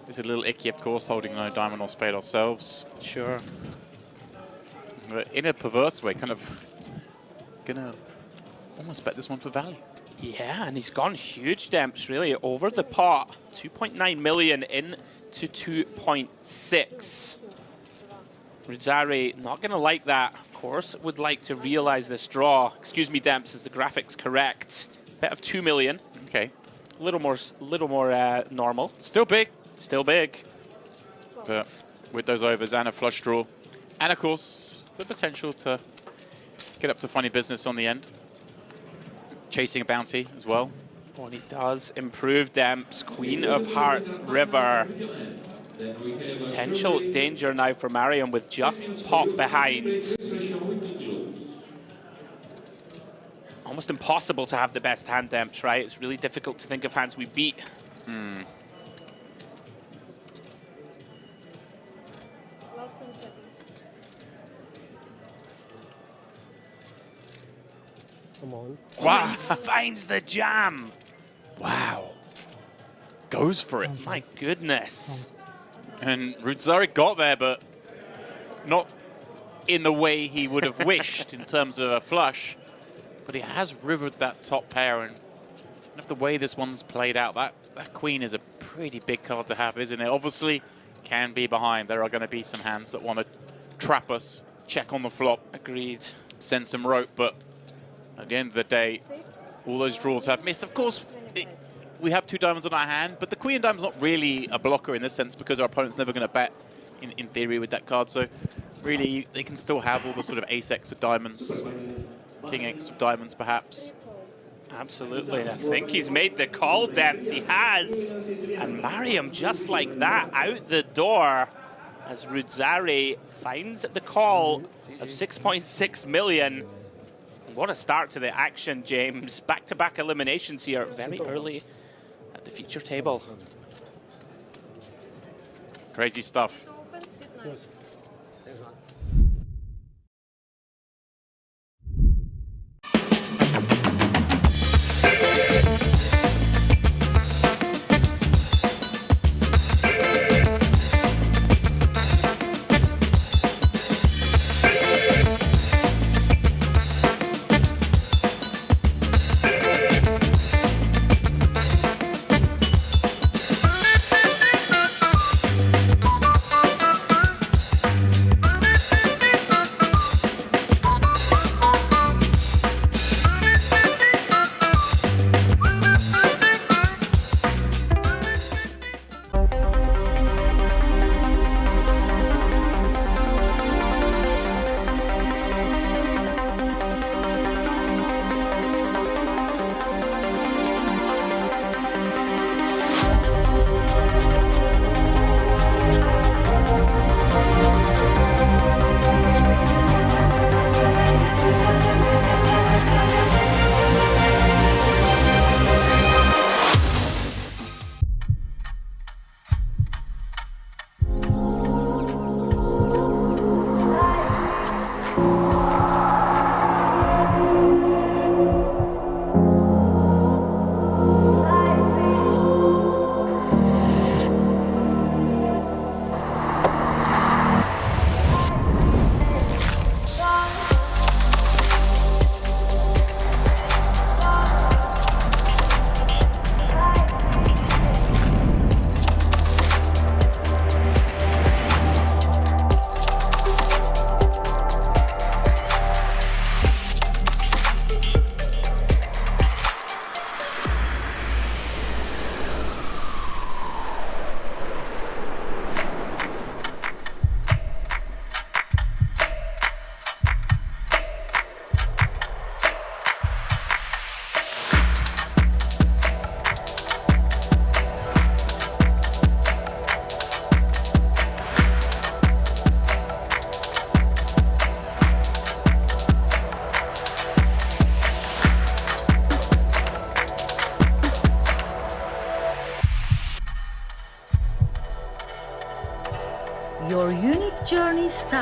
It's a little icky, of course, holding no diamond or spade ourselves. Sure. But in a perverse way, kind of gonna almost bet this one for value. Yeah, and he's gone huge, Demps, really, over the pot. 2.9 million into 2.6. Rudzari not going to like that, of course. Would like to realize this draw. Excuse me, Demps, is the graphics correct? Bet of 2 million. Okay. A little more normal. Still big. Still big. But with those overs and a flush draw, and of course the potential to get up to funny business on the end. Chasing a bounty as well. Well, he does improve Demps. Queen of Hearts, River. Potential danger now for Mariam with just pot behind. Almost impossible to have the best hand, Demps, right? It's really difficult to think of hands we beat. Last 10 seconds. Come on. Wow, he finds the jam. Wow. Goes for it. My goodness. And Rudzari got there, but not in the way he would have wished in terms of a flush. But he has rivered that top pair, and the way this one's played out, that queen is a pretty big card to have, isn't it? Obviously, can be behind. There are going to be some hands that want to trap us, check on the flop. Agreed. Send some rope, but at the end of the day, all those draws have missed. Of course, we have 2 diamonds on our hand, but the queen of diamonds not really a blocker in this sense because our opponent's never going to bet, in theory, with that card. So really, they can still have all the sort of ace-x of diamonds, king-x of diamonds, perhaps. Absolutely, and I think he's made the call, Demps. He has. And Mariam, just like that, out the door as Rudzari finds the call of 6.6 million. What a start to the action, James. Back-to-back eliminations here very early at the feature table. Crazy stuff.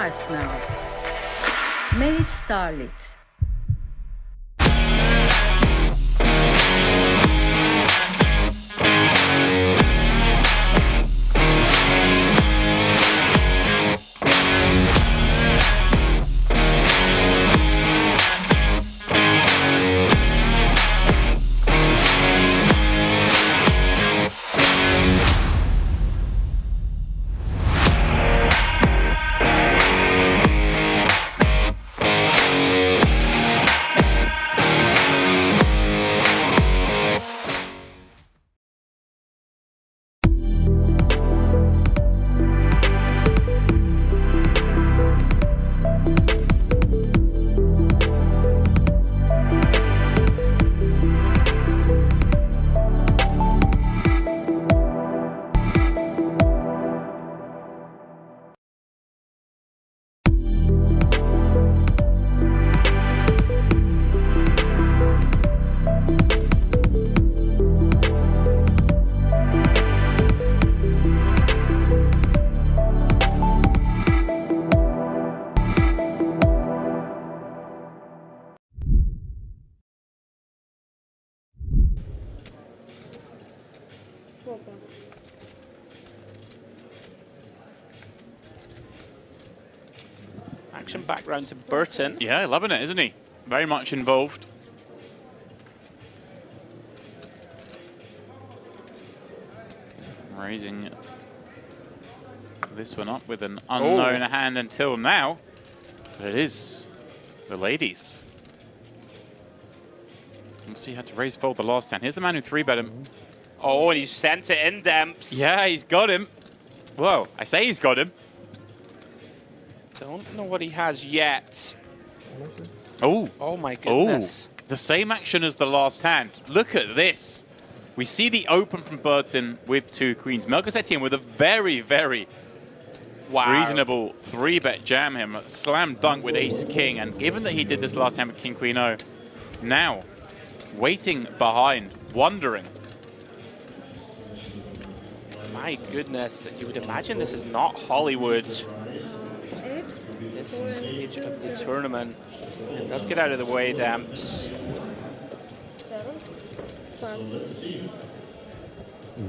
starts now. Merit Starlet. Action back round to Burton. Yeah, loving it, isn't he? Very much involved. Raising this one up with an unknown hand until now. But it is the ladies. We'll see how to raise fold the last hand. Here's the man who 3-bet him. Oh, and he's sent it in, Demps. Yeah, he's got him. Whoa, I say he's got him. Don't know what he has yet. Oh. Oh my goodness. Oh, the same action as the last hand. Look at this. We see the open from Burton with 2 queens. Melchizedek with a very, very reasonable 3-bet jam him. Slam dunk with ace-king. And given that he did this last hand with king-queen-o, now waiting behind, wondering. My goodness, you would imagine this is not Hollywood. This stage of the tournament. It does get out of the way, Demps. Is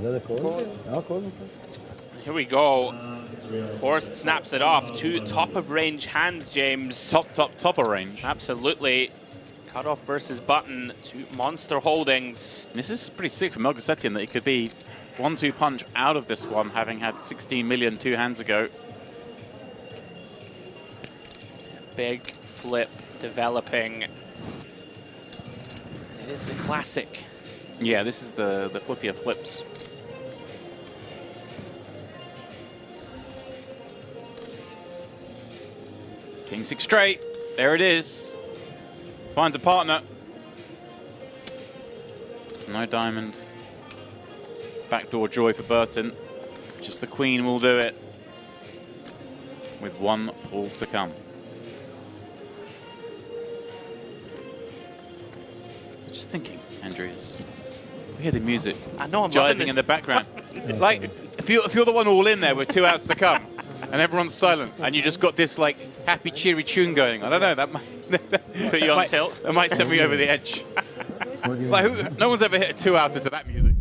that a call? No, call. Here we go. Horse snaps it off. 2 top-of-range hands, James. Top of range. Absolutely. Cutoff versus button. 2 monster holdings. This is pretty sick for Melchizedek that he could be 1-2 punch out of this one, having had 16 million 2 hands ago. Big flip developing. It is the classic. Yeah, this is the flippier flips. King 6 straight. There it is. Finds a partner. No diamond. Backdoor joy for Burton. Just the queen will do it. With 1 pull to come. Just thinking, Andrew, we hear the music. I know, I'm jiving in the background. Like, if you're the one all in there with 2 outs to come, and everyone's silent, and you just got this like happy, cheery tune going, I don't know, that might put you on tilt. That might send me over the edge. Like, no one's ever hit a 2-outer to that music.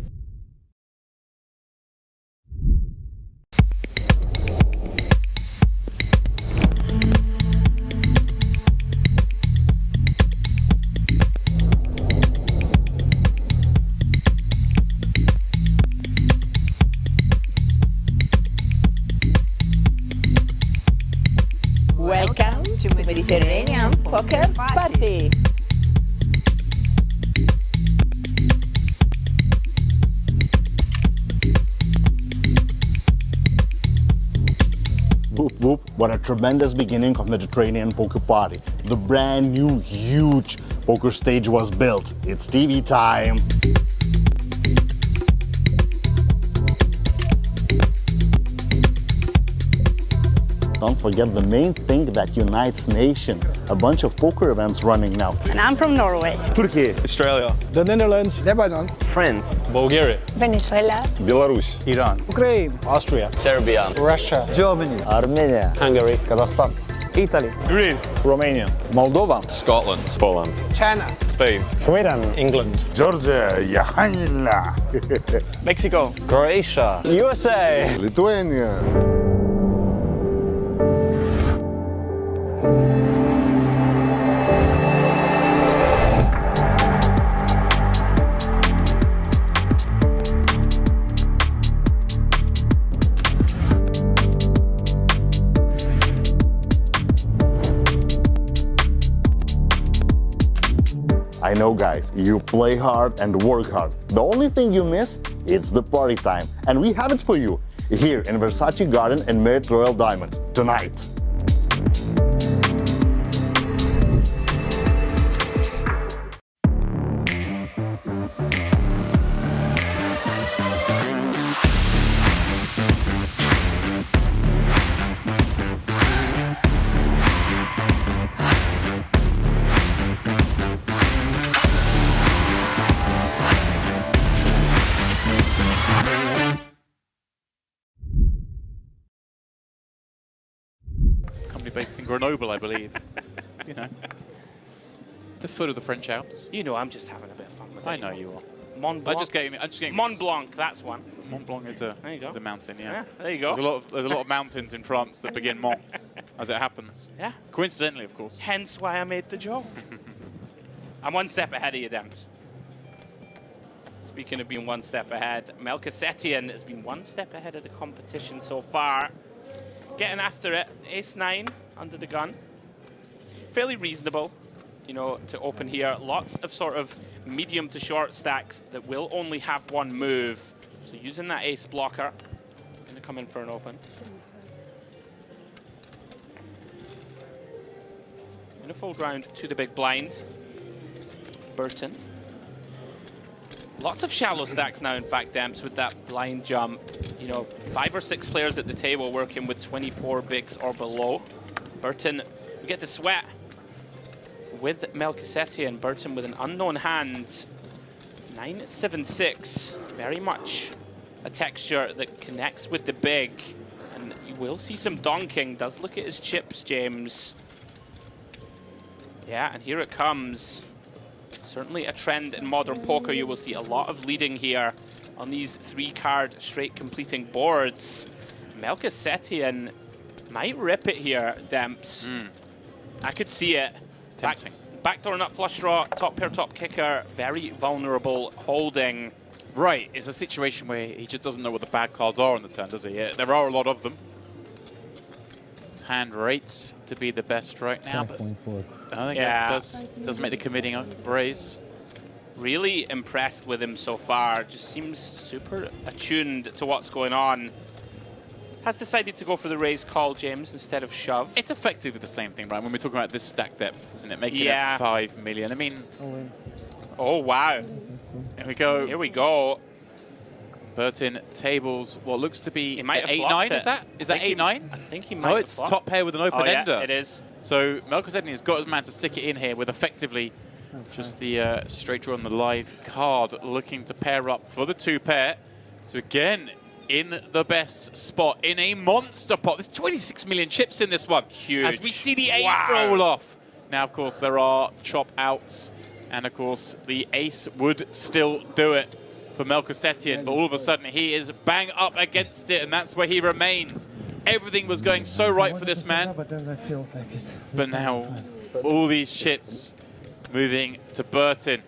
Welcome to Mediterranean Poker Party. Whoop whoop, what a tremendous beginning of Mediterranean Poker Party. The brand new, huge poker stage was built. It's TV time. Don't forget the main thing that unites nation. A bunch of poker events running now. And I'm from Norway. Turkey, Australia, The Netherlands, Lebanon, France, Bulgaria, Venezuela, Belarus, Iran, Ukraine, Austria, Serbia, Russia, Germany, Armenia, Hungary, Kazakhstan. Italy. Greece. Romania. Moldova. Scotland. Poland. China. Spain. Sweden. England. Georgia. Yahanna. Mexico. Croatia. USA. Lithuania. I know, guys, you play hard and work hard. The only thing you miss is the party time. And we have it for you here in Versace Garden and Marriott Royal Diamond tonight. Company based in Grenoble, I believe. You know, the foot of the French Alps. You know, I'm just having a bit of fun with it. I know you are. Mont Blanc. I'm just getting Mont Blanc, that's one. Mont Blanc is There you go. a mountain, yeah. Yeah, there you go. There's a lot of mountains in France that begin Mont, as it happens. Yeah. Coincidentally, of course. Hence why I made the joke. I'm one step ahead of you, Demps. Speaking of being one step ahead, Melchizedek has been one step ahead of the competition so far. Getting after it, ace-9 under the gun. Fairly reasonable, you know, to open here. Lots of sort of medium to short stacks that will only have one move. So using that ace blocker, going to come in for an open. In a fold round to the big blind. Burton. Lots of shallow stacks now, in fact, Demps, with that blind jump. You know, 5 or 6 players at the table working with 24 bigs or below. Burton, we get to sweat with Melchizedek and Burton with an unknown hand. 9-7-6, very much a texture that connects with the big. And you will see some donking. Does look at his chips, James. Yeah, and here it comes. Certainly a trend in modern poker. You will see a lot of leading here on these 3-card straight completing boards. Melchizedek might rip it here, Demps. I could see it. Backdoor nut flush draw, top pair, top kicker, very vulnerable holding. Right, it's a situation where he just doesn't know what the bad cards are on the turn, does he? There are a lot of them. Hand rates to be the best right now, but 5.4. I think it does make the committing raise. Really impressed with him so far. Just seems super attuned to what's going on. Has decided to go for the raise call, James, instead of shove. It's effectively the same thing, right? When we're talking about this stack depth, isn't it? Making Yeah. it 5 million. I mean, oh wow. Here we go. Here we go. Burton tables what looks to be He might have 8-9. flopped it. Is that 8-9? I think he might No, have it's flopped. top pair with an open ender. Yeah, it is. So Melchizedek has got his man to stick it in here with effectively just the straight draw on the live card, looking to pair up for the 2-pair. So again, in the best spot, in a monster pot. There's 26 million chips in this one. Huge. As we see the 8 roll off. Now, of course, there are chop outs. And, of course, the ace would still do it for Melchizedek. But all of a sudden, he is bang up against it, and that's where he remains. Everything was going so right for this man. But then I feel like it. But now, all these chips moving to Burton.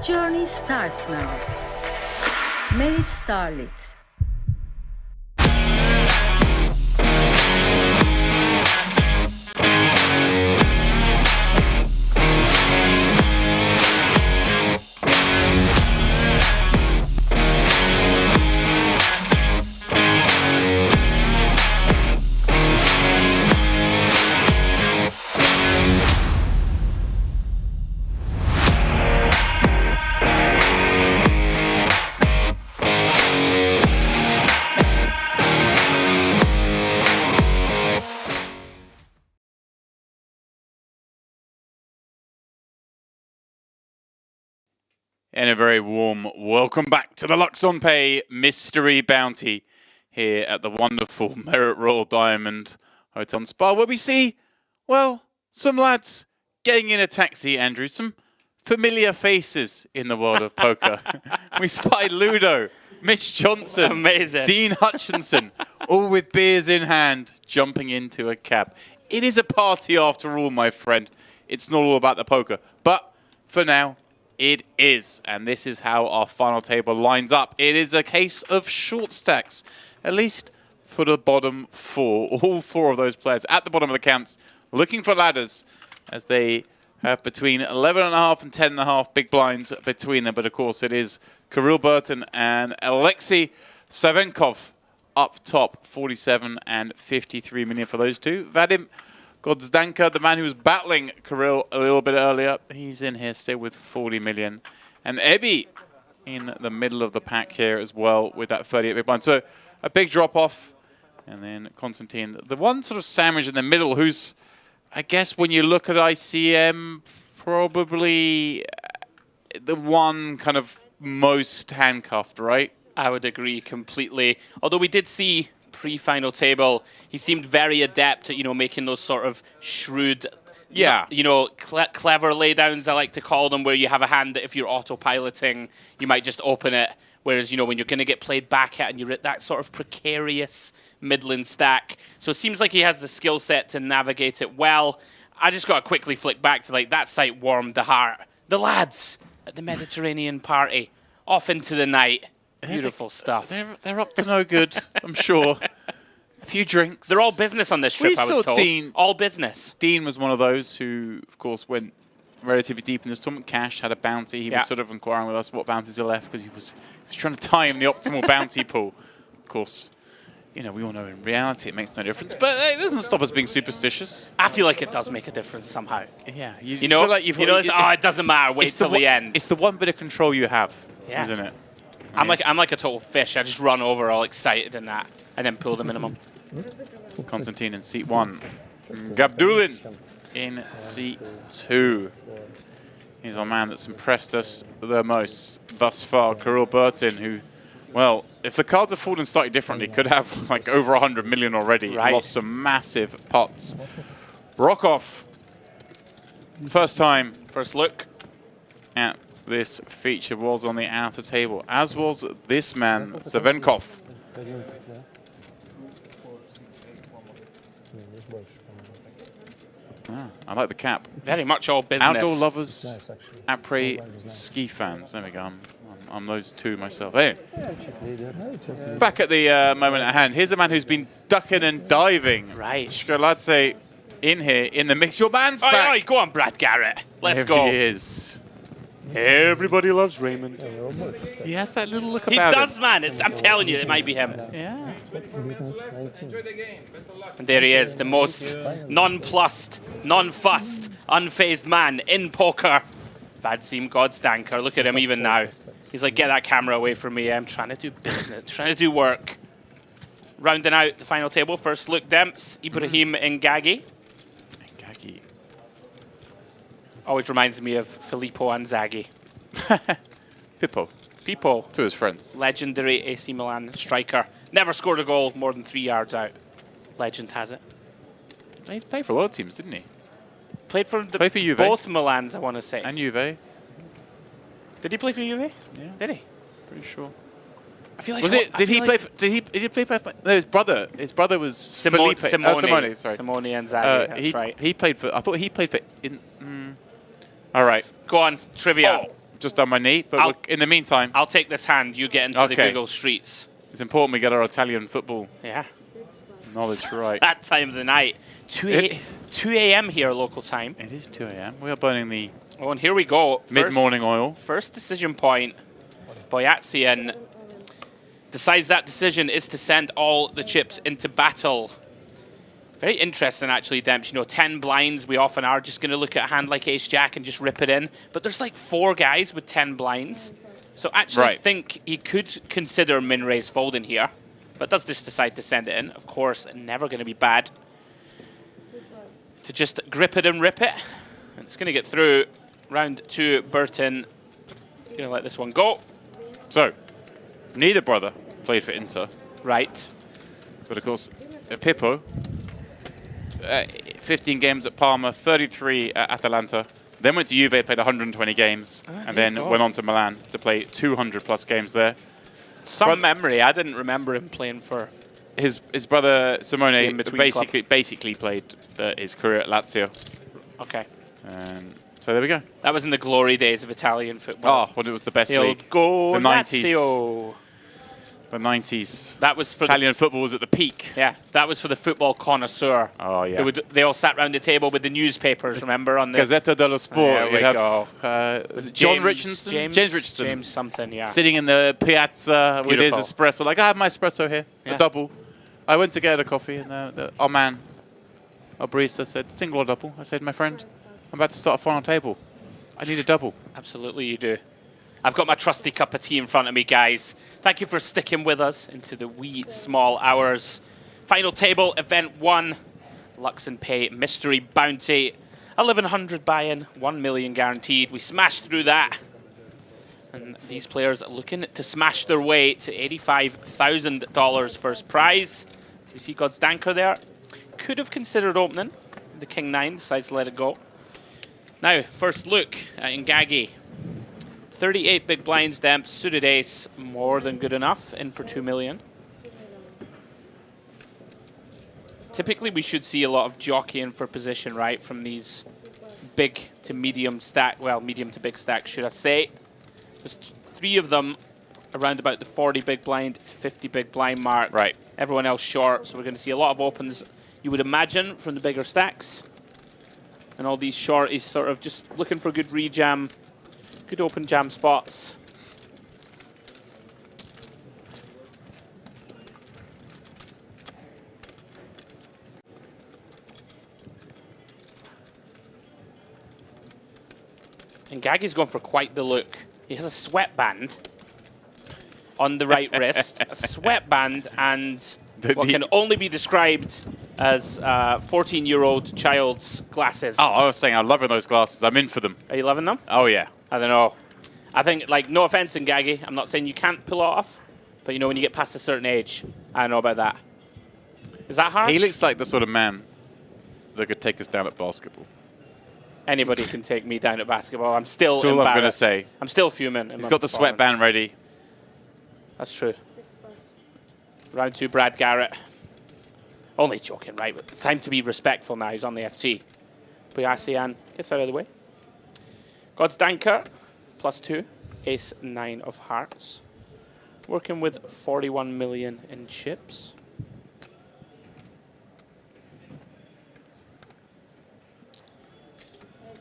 journey starts now. Merit Starlit. And a very warm welcome back to the Luxon Pay Mystery Bounty here at the wonderful Merit Royal Diamond Hotel and Spa, where we see, well, some lads getting in a taxi, Andrew, some familiar faces in the world of poker. We spy Ludo, Mitch Johnson, amazing, Dean Hutchinson, all with beers in hand, jumping into a cab. It is a party after all, my friend. It's not all about the poker, but for now, it is, and this is how our final table lines up. It is a case of short stacks, at least for the bottom four. All four of those players at the bottom of the counts looking for ladders as they have between 11.5 and 10.5 big blinds between them. But of course, it is Kirill Burton and Alexei Savenkov up top, 47 and 53 million for those two. Vadim Godzdanka, the man who was battling Kirill a little bit earlier, he's in here still with 40 million. And Ebi in the middle of the pack here as well with that 38 big blind. So a big drop off. And then Konstantin, the one sort of sandwich in the middle who's, I guess when you look at ICM, probably the one kind of most handcuffed, right? I would agree completely. Although we did see pre-final table, he seemed very adept at, you know, making those sort of shrewd, you know, clever laydowns, I like to call them, where you have a hand that if you're autopiloting, you might just open it. Whereas, you know, when you're going to get played back at and you're at that sort of precarious Midland stack. So it seems like he has the skill set to navigate it well. I just got to quickly flick back to, like, that sight warmed the heart. The lads at the Mediterranean party, off into the night. Beautiful stuff. They're up to no good, I'm sure. A few drinks. They're all business on this trip, I was told. Dean, all business. Dean was one of those who, of course, went relatively deep in this tournament. Cash had a bounty. He was sort of inquiring with us what bounties are left because he was trying to time the optimal bounty pool. Of course, you know, we all know in reality it makes no difference, but it doesn't stop us being superstitious. I feel like it does make a difference somehow. Yeah. You know, like it doesn't matter. Wait till the end. It's the one bit of control you have, isn't it? I'm like a total fish. I just run over all excited in that and then pull the minimum. Konstantin in seat 1. Gabdulin in seat 2. He's our man that's impressed us the most thus far. Kirill Burton, who, well, if the cards had fallen slightly differently, could have like over 100 million already. Right. Lost some massive pots. Rokov, first time. First look at this feature was on the outer table, as was this man, Savenkov. I like the cap. Very much all business. Outdoor lovers, après ski fans. There we go. I'm those two myself. Hey. Back at the moment at hand. Here's a man who's been ducking and diving. Right. Shkoladze in here in the mix. Your man's back. Oi, go on, Brad Garrett. Let's go. He is. Everybody loves Raymond. He has that little look about him. He does, man. I'm telling you, it might be him. Yeah. And there he is, the most nonplussed, non-fussed, unfazed man in poker. Vadim Godzdanka. Look at him even now. He's like, get that camera away from me. I'm trying to do business, trying to do work. Rounding out the final table. First look, Demps, Ibrahim Ngagi. Ngagi. Always reminds me of Filippo Inzaghi. Pippo. To his friends. Legendary AC Milan striker. Never scored a goal more than 3 yards out. Legend has it. He's played for a lot of teams, didn't he? Played for Juve. Both Milans, I want to say. And Juve. Did he play for Juve? Yeah. Did he? Pretty sure. I feel like was it? Did he play? Did he play for? No, his brother. His brother was Simone. Simone. Sorry. Simone Inzaghi. That's right. He played for. I thought he played for. All right. Go on. Trivia. just done my knee, but in the meantime... I'll take this hand. You get into the Google streets. It's important we get our Italian football knowledge right. That time of the night. 2 a.m. here, local time. It is 2 a.m. We are burning the... Oh, and here we go. Mid-morning oil. First decision point. Boyatsian decides that decision is to send all the chips into battle. Very interesting, actually, Demps. You know, 10 blinds, we often are just going to look at a hand like Ace-Jack and just rip it in. But there's like 4 guys with 10 blinds. So actually, I think he could consider min-raise folding here. But does just decide to send it in. Of course, never going to be bad to just grip it and rip it. And it's going to get through. Round 2, Burton. Going to let this one go. So, neither brother played for Inter. Right. But of course, Pippo, 15 games at Parma, 33 at Atalanta. Then went to Juve, played 120 games, and then went on to Milan to play 200+ games there. Some memory. I didn't remember him playing for... His brother Simone basically played his career at Lazio. Okay. So there we go. That was in the glory days of Italian football. Oh, when it was the best league. Go the 90s. Lazio. The 90s. That was for Italian football was at the peak. Yeah, that was for the football connoisseur. Oh, yeah. They all sat round the table with the newspapers, remember? On the Gazzetta dello Sport. There we go. John Richardson? James Richardson. James something, yeah. Sitting in the piazza with his espresso. Like, I have my espresso here, a double. I went to get a coffee, and our man, our barista said, single or double? I said, my friend, I'm about to start a final table. I need a double. Absolutely you do. I've got my trusty cup of tea in front of me, guys. Thank you for sticking with us into the wee small hours. Final table, event 1. Luxon Pay mystery bounty. 1,100 buy-in, 1 million guaranteed. We smashed through that. And these players are looking to smash their way to $85,000 first prize. So we see God's Danker there. Could have considered opening. The King 9 decides to let it go. Now, first look at Ingagi. 38 big blinds, Demps, suited ace, more than good enough, in for 2 million. Typically, we should see a lot of jockeying for position, right, from these big to medium stack, well, medium to big stack, should I say. There's 3 of them around about the 40 big blind to 50 big blind mark. Right. Everyone else short, so we're going to see a lot of opens, you would imagine, from the bigger stacks. And all these short is sort of just looking for good rejam. Good open jam spots. And Gagi's going for quite the look. He has a sweatband on the right wrist, a sweatband, and what can only be described as 14-year-old child's glasses. Oh, I was saying I'm loving those glasses. I'm in for them. Are you loving them? Oh, yeah. I don't know. I think, like, no offense in Gaggy, I'm not saying you can't pull it off, but, you know, when you get past a certain age, I don't know about that. Is that harsh? He looks like the sort of man that could take us down at basketball. Anybody can take me down at basketball. I'm still That's all embarrassed. I'm going to say. I'm still fuming. He's got the sweatband ready. That's true. Round 2, Brad Garrett. Only joking, right? But it's time to be respectful now. He's on the FT. Boyatsian gets out of the way. God's Danker, +2. Ace 9 of hearts. Working with 41 million in chips.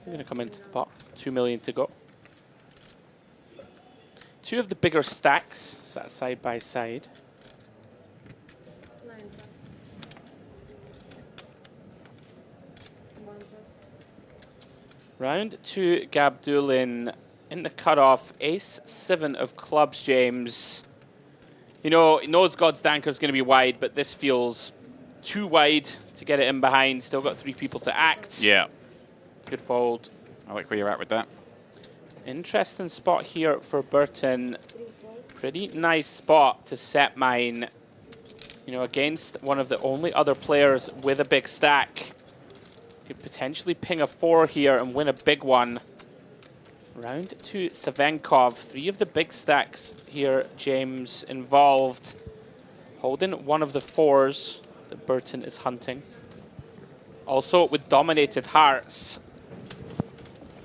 We're going to come into the pot. 2 million to go. 2 of the bigger stacks sat side by side. Round 2, Gabdulin in the cutoff. Ace 7 of clubs, James. You know, he knows God's Danker is going to be wide, but this feels too wide to get it in behind. Still got 3 people to act. Yeah. Good fold. I like where you're at with that. Interesting spot here for Burton. Pretty nice spot to set mine. You know, against one of the only other players with a big stack. Could potentially ping a 4 here and win a big one. Round 2, Savenkov. 3 of the big stacks here, James, involved. Holding one of the 4s that Burton is hunting. Also with dominated hearts.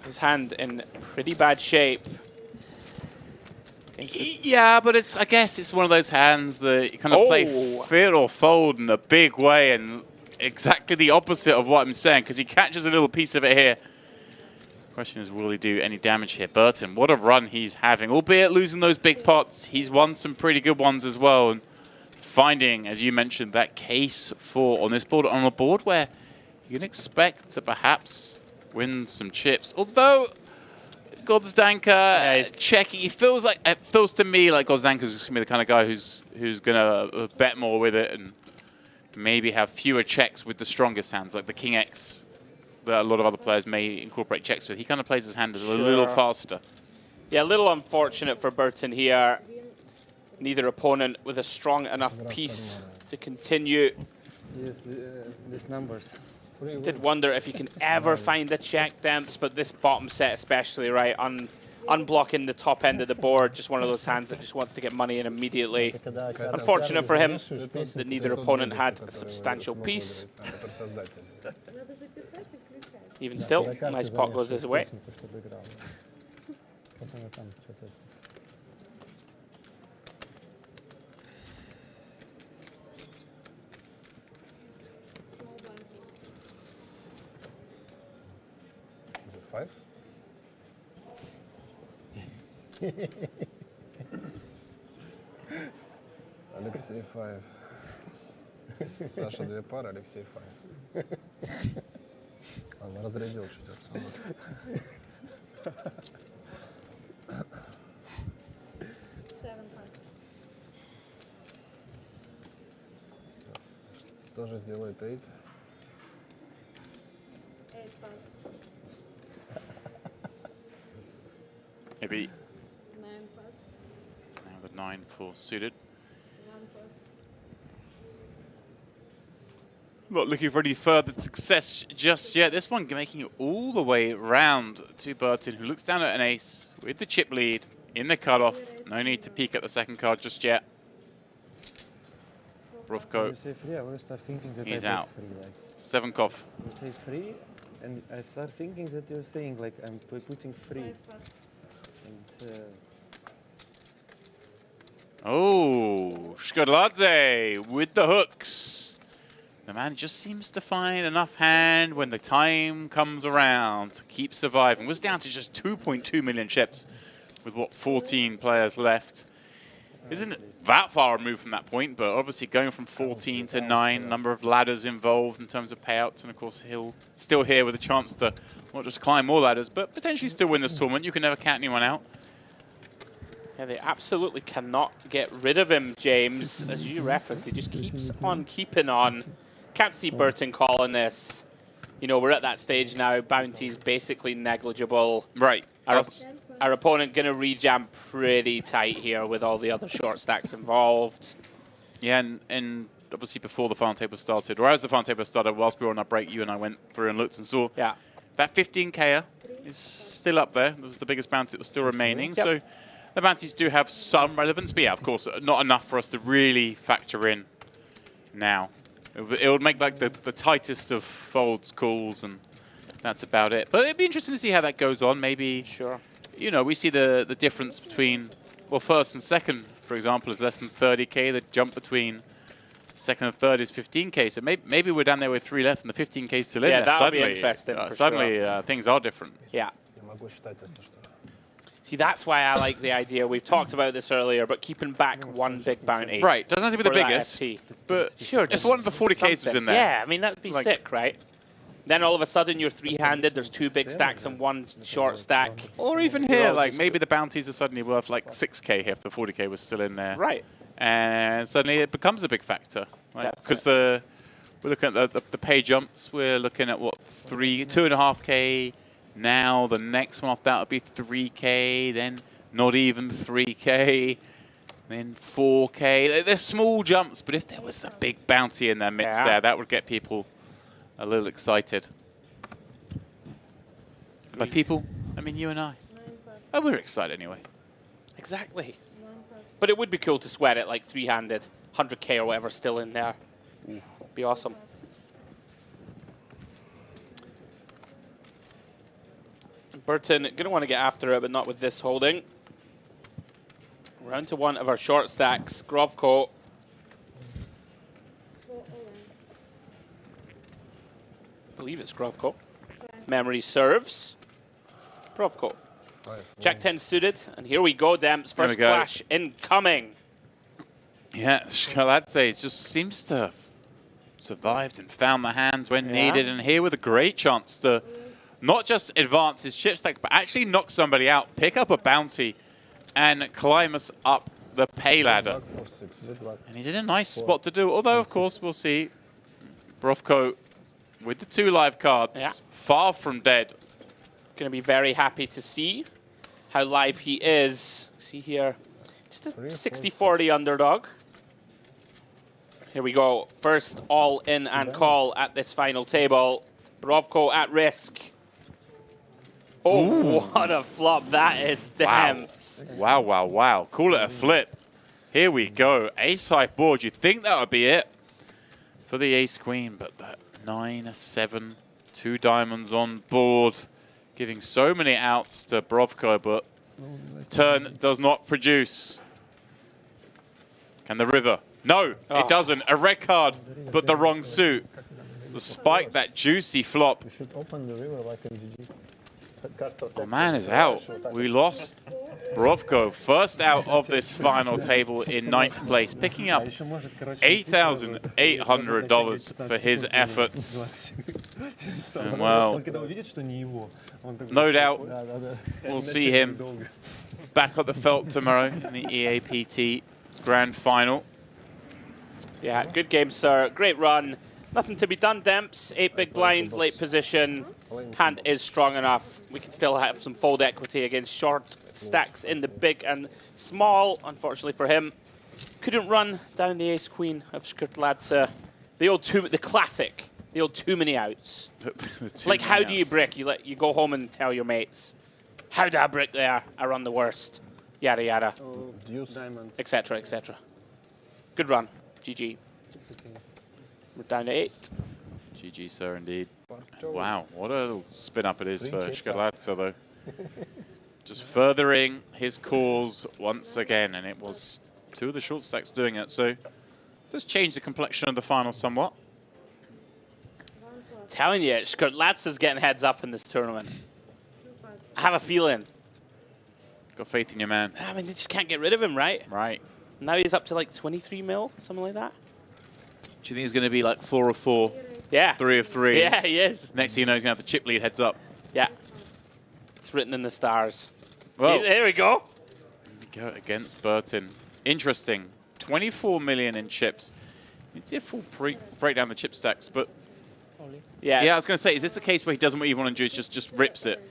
His hand in pretty bad shape. Yeah, but it's, I guess it's one of those hands that you kind of play fit or fold in a big way, and exactly the opposite of what I'm saying, because he catches a little piece of it here. Question is, will he do any damage here? Burton, what a run he's having. Albeit losing those big pots, he's won some pretty good ones as well. And finding, as you mentioned, that case for on this board, on a board where you can expect to perhaps win some chips. Although Godsdanka is checking, it feels to me like Godsdanka's just gonna be the kind of guy who's gonna bet more with it and maybe have fewer checks with the strongest hands, like the King X that a lot of other players may incorporate checks with. He kind of plays his hand a little faster. Yeah, a little unfortunate for Burton here. Neither opponent with a strong enough piece to continue. Yes, these numbers. Did wonder if you can ever find a check, Demps, but this bottom set especially, right, unblocking the top end of the board, just one of those hands that just wants to get money in immediately. Unfortunate for him that neither opponent had a substantial piece. Even still, nice pot goes his way. Is it 5? Алексей 5. Саша 2 пары, Алексей 5. Ладно, разрядил чуть опциону. Тоже сделает 8. 8 pass. Maybe 9 pass. now the 9 full suited. 1 pass. Not looking for any further success just yet. This one making it all the way round to Burton, who looks down at an ace with the chip lead in the cutoff. No need to peek at the second card just yet. Brovko, You say free, I will start thinking that he's I out. Free, like. 7 cough. You say free, and I start thinking that you're saying like I'm putting free. 5 pass. And, Oh, Shkodladze with the hooks. The man just seems to find enough hand when the time comes around to keep surviving. Was down to just 2.2 million chips with, what, 14 players left. Isn't that far removed from that point, but obviously going from 14 to 9, number of ladders involved in terms of payouts, and of course he'll still here with a chance to not just climb more ladders, but potentially still win this tournament. You can never count anyone out. Yeah, they absolutely cannot get rid of him, James. As you referenced, he just keeps on keeping on. Can't see Burton calling this. You know, we're at that stage now. Bounty's basically negligible. Right. Our opponent going to rejam pretty tight here with all the other short stacks involved. Yeah, and obviously before the farm table started, or as the farm table started, whilst we were on our break, you and I went through and looked and saw that 15K is still up there. It was the biggest bounty that was still remaining. Yep. So the bounties do have some relevance, but yeah, of course, not enough for us to really factor in now. It would make like the tightest of folds calls, and that's about it. But it'd be interesting to see how that goes on. Maybe, you know, we see the difference between, well, first and second, for example, is less than 30K. The jump between second and third is 15K. So maybe we're down there with 3 left and the 15K is still in there. Yeah, that would be interesting for suddenly sure. Things are different. Yeah. See, that's why I like the idea. We've talked about this earlier, but keeping back one big bounty. Right, doesn't have to be the for that biggest, FT. but sure, just one of the 40Ks was in there. Yeah, I mean, that'd be sick, right? Then all of a sudden you're three-handed, there's 2 big stacks and 1 short stack. Or even here, like maybe the bounties are suddenly worth like 6K here if the 40K was still in there. Right. And suddenly it becomes a big factor. Right? Because we're looking at the pay jumps, we're looking at what, 2.5K. Now the next one off that would be 3K, then not even 3K, then 4K. They're small jumps, but if there was a big bounty in their midst there, that would get people a little excited. By people, I mean you and I. Oh, we're excited anyway. Exactly. But it would be cool to sweat it like three-handed, 100K or whatever still in there. Be awesome. Burton going to want to get after it, but not with this holding. Round to one of our short stacks. Grovko. I believe it's Grovko. If memory serves. Grovko. Jack 10 suited, and here we go, Demps. First clash incoming. Yeah, Shkaladze just seems to have survived and found the hands when needed, and here with a great chance to not just advance his chip stack, but actually knock somebody out, pick up a bounty, and climb us up the pay ladder. And he's in a nice spot to do, although, of course, we'll see Grovko with the 2 live cards, far from dead. Going to be very happy to see how live he is. See here, just a 60-40 underdog. Here we go. First all in and call at this final table. Grovko at risk. Oh, what a flop that is, Demps. Wow, wow, wow. Call it a flip. Here we go. Ace-high board. You'd think that would be it for the ace-queen, but that 9-7, 2 diamonds on board, giving so many outs to Grovko, but turn does not produce. Can the river? No, it doesn't. A red card, but the wrong suit. Despite that juicy flop. You should open the river like in GG. The man is out. We lost Grovko, first out of this final table in 9th place, picking up $8,800 for his efforts. And well, no doubt we'll see him back at the felt tomorrow in the EAPT Grand Final. Yeah, good game, sir. Great run. Nothing to be done, Demps. 8 big blinds, late position. Hand is strong enough. We can still have some fold equity against short stacks in the big and small. Unfortunately for him, couldn't run down the ace-queen of Shkrtladze. The classic, the old too many outs. Like, how do you brick? You go home and tell your mates, how do I brick there? I run the worst. Yada, yada. Etc., etc. Good run. GG. We're down to 8. GG, sir, indeed. Wow, what a little spin up it is for Shkrtladze, though. Just furthering his cause once again, and it was 2 of the short stacks doing it, so does change the complexion of the final somewhat. Telling you, Shkrtladze's getting heads up in this tournament. I have a feeling. Got faith in your man. I mean, they just can't get rid of him, right? Right. Now he's up to like 23 mil, something like that. Do you think he's going to be like 4 of 4? Yeah. 3 of 3? Yeah, he is. Next thing you know, he's going to have the chip lead heads up. Yeah. It's written in the stars. Well, there we go. Go against Burton. Interesting. 24 million in chips. You'd see a full break down the chip stacks, but yeah, I was going to say, is this the case where he doesn't even want to do, just rips it?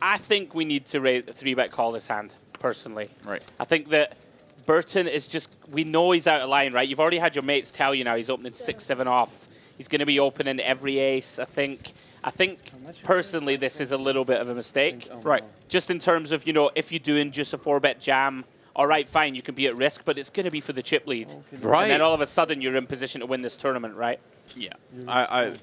I think we need to rate a 3-bet call this hand, personally. Right. I think that Burton is just, we know he's out of line, right? You've already had your mates tell you now he's opening 6-7 off. He's going to be opening every ace, I think. I think, personally, this is a little bit of a mistake. Right. Just in terms of, you know, if you're doing just a 4-bet jam, all right, fine, you can be at risk, but it's going to be for the chip lead. Right. And then all of a sudden, you're in position to win this tournament, right? Yeah. I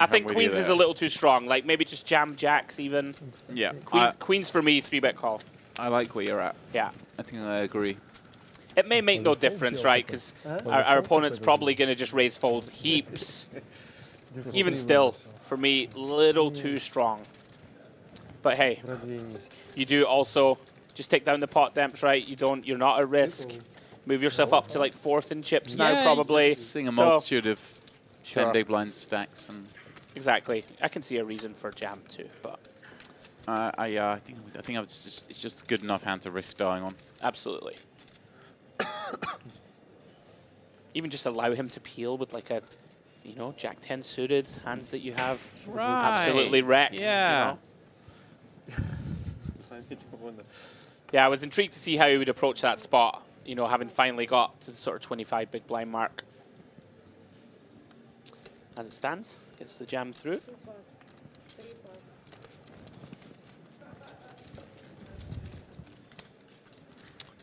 think Queens is a little too strong. Like, maybe just jam jacks, even. Yeah. Queens, for me, 3-bet call. I like where you're at. Yeah. I think I agree. It may make no difference, right? Because our opponent's probably going to just raise fold heaps. Even still, for me, little too strong. But hey, you do also just take down the pot, Demps, right? You're not at risk. Move yourself up to like 4th in chips now, probably. Seeing a multitude of 10 big blind stacks. And exactly. I can see a reason for jam too, but I think it's just a good enough hand to risk dying on. Absolutely. Even just allow him to peel with like a, you know, Jack 10 suited hands that you have absolutely wrecked. Yeah. You know? Yeah, I was intrigued to see how he would approach that spot, you know, having finally got to the sort of 25 big blind mark. As it stands, gets the jam through.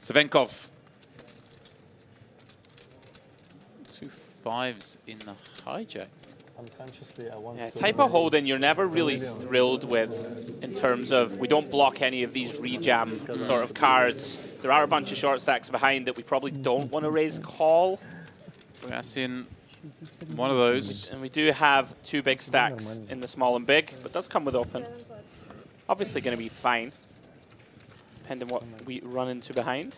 Savenkov. 2 5s in the hijack. Unconsciously, I want Yeah, to... type of holding you're never really thrilled with in terms of we don't block any of these rejam sort of cards. There are a bunch of short stacks behind that we probably don't want to raise call. We're seeing one of those. And we do have 2 big stacks in the small and big, but does come with open. Obviously going to be fine, depending what we run into behind.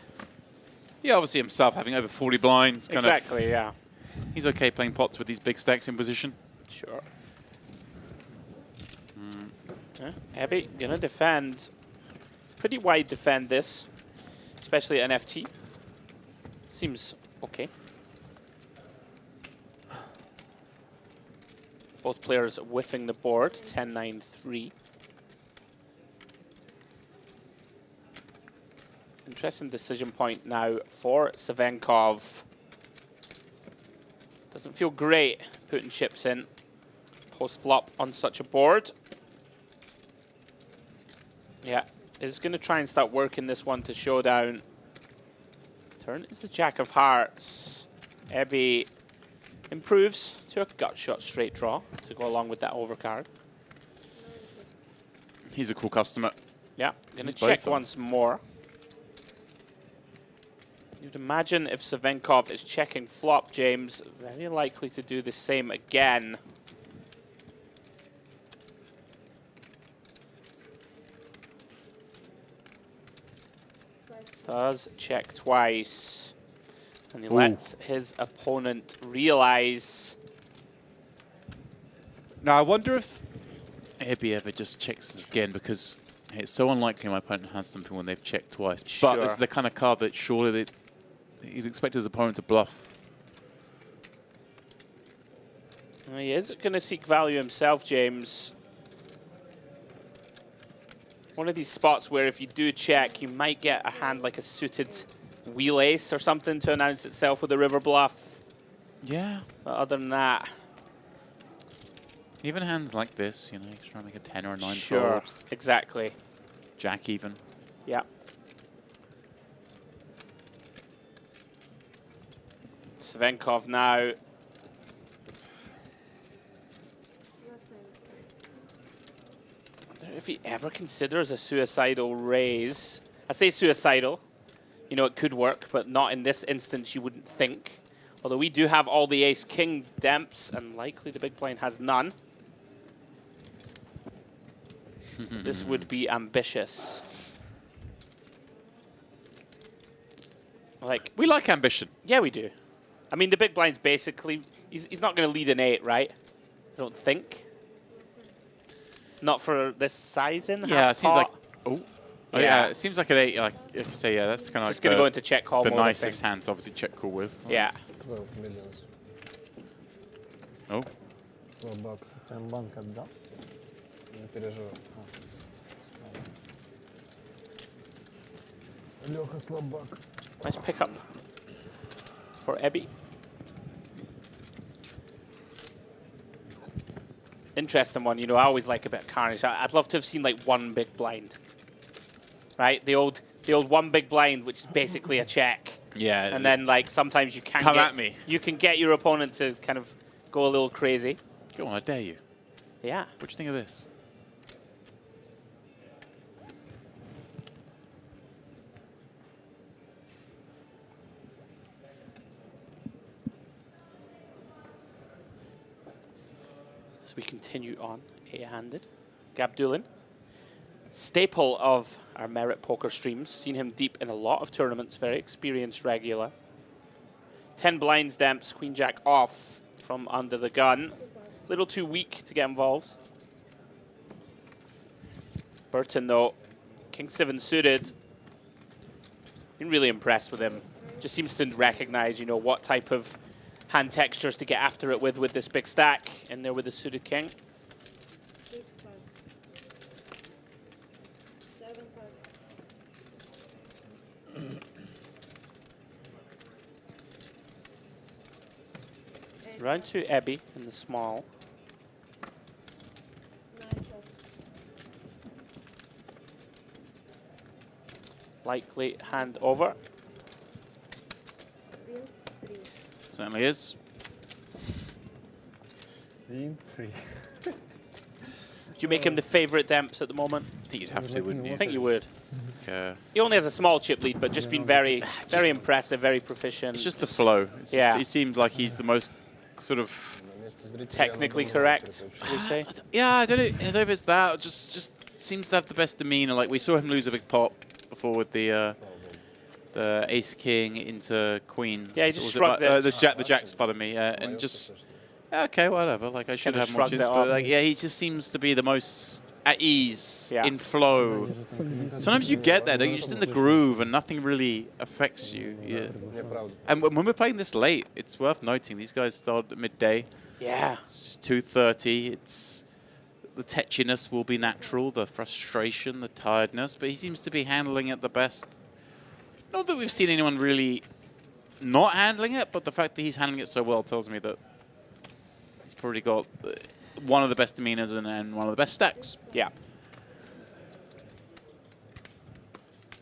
Yeah, obviously himself having over 40 blinds. Exactly, yeah. He's okay playing pots with these big stacks in position. Sure. Abby gonna defend. Pretty wide defend this, especially an FT. Seems okay. Both players whiffing the board, 10-9-3. Interesting decision point now for Savenkov. Doesn't feel great putting chips in post-flop on such a board. Yeah, is going to try and start working this one to showdown. Turn is the Jack of Hearts. Ebby improves to a gut shot straight draw to go along with that overcard. He's a cool customer. Yeah, going to check once more. You'd imagine if Savenkov is checking flop, James, very likely to do the same again. Does check twice. And he lets his opponent realize. Now, I wonder if Ebby ever just checks again, because it's so unlikely my opponent has something when they've checked twice. Sure. But it's the kind of card that surely he'd expect his opponent to bluff. He is going to seek value himself, James. One of these spots where if you do check, you might get a hand like a suited wheel ace or something to announce itself with a river bluff. Yeah. But other than that... Even hands like this, you know, you can try and make a 10 or a 9 Sure, fold. exactly. Jack even. Yeah. Savenkov now. If he ever considers a suicidal raise. I say suicidal. You know, it could work, but not in this instance, you wouldn't think. Although we do have all the ace-king demps, and likely the big blind has none. This would be ambitious. Like, we like ambition. Yeah, we do. I mean, the big blind's basically... He's not going to lead an 8, right? I don't think. Not for this sizing. Yeah, it seems like... Oh, yeah. It seems like an 8. Like if you say, yeah, that's kind of just like going to go into check call the mode, nicest hand to obviously check call with. Yeah. 12 millions. Oh. Слабак. Timebank отдал? Не переживай. Леха слабак. Nice pickup for Ebby. Interesting one, you know, I always like a bit of carnage. I'd love to have seen like one big blind. Right? The old one big blind, which is basically a check. Yeah. And then like sometimes you can Come at me. You can get your opponent to kind of go a little crazy. Go on, I dare you. Yeah. What do you think of this? As we continue on, 8-handed. Gabdulin, staple of our Merit poker streams. Seen him deep in a lot of tournaments, very experienced regular. 10 blinds, Demps, Queen Jack off from under the gun. Little too weak to get involved. Burton, though, King 7 suited. Been really impressed with him. Just seems to recognize, you know, what type of hand textures to get after it with this big stack. In there with the suited king. Round to Ebby in the small. Likely hand over. Certainly is. In 3. Do you make him the favourite Demps at the moment? I think you'd have to, wouldn't you? I think you would. Yeah. He only has a small chip lead, but just been very, very impressive, very proficient. It's just the flow. It's yeah. Just, he seems like he's the most sort of technically correct, should we say? Yeah, I don't know if it's that. Just seems to have the best demeanor. Like we saw him lose a big pot before with the ace king into queens. Yeah, he just shrugged it. The jacks, pardon me, and just okay, whatever. Like I should have more chins, but like yeah, he just seems to be the most at ease in flow. Sometimes you get there, though, you're just in the groove and nothing really affects you. Yeah. And when we're playing this late, it's worth noting these guys start at midday. Yeah. It's 2:30. It's the tetchiness will be natural, the frustration, the tiredness, but he seems to be handling it the best. Not that we've seen anyone really not handling it, but the fact that he's handling it so well tells me that he's probably got one of the best demeanors and one of the best stacks. Yeah.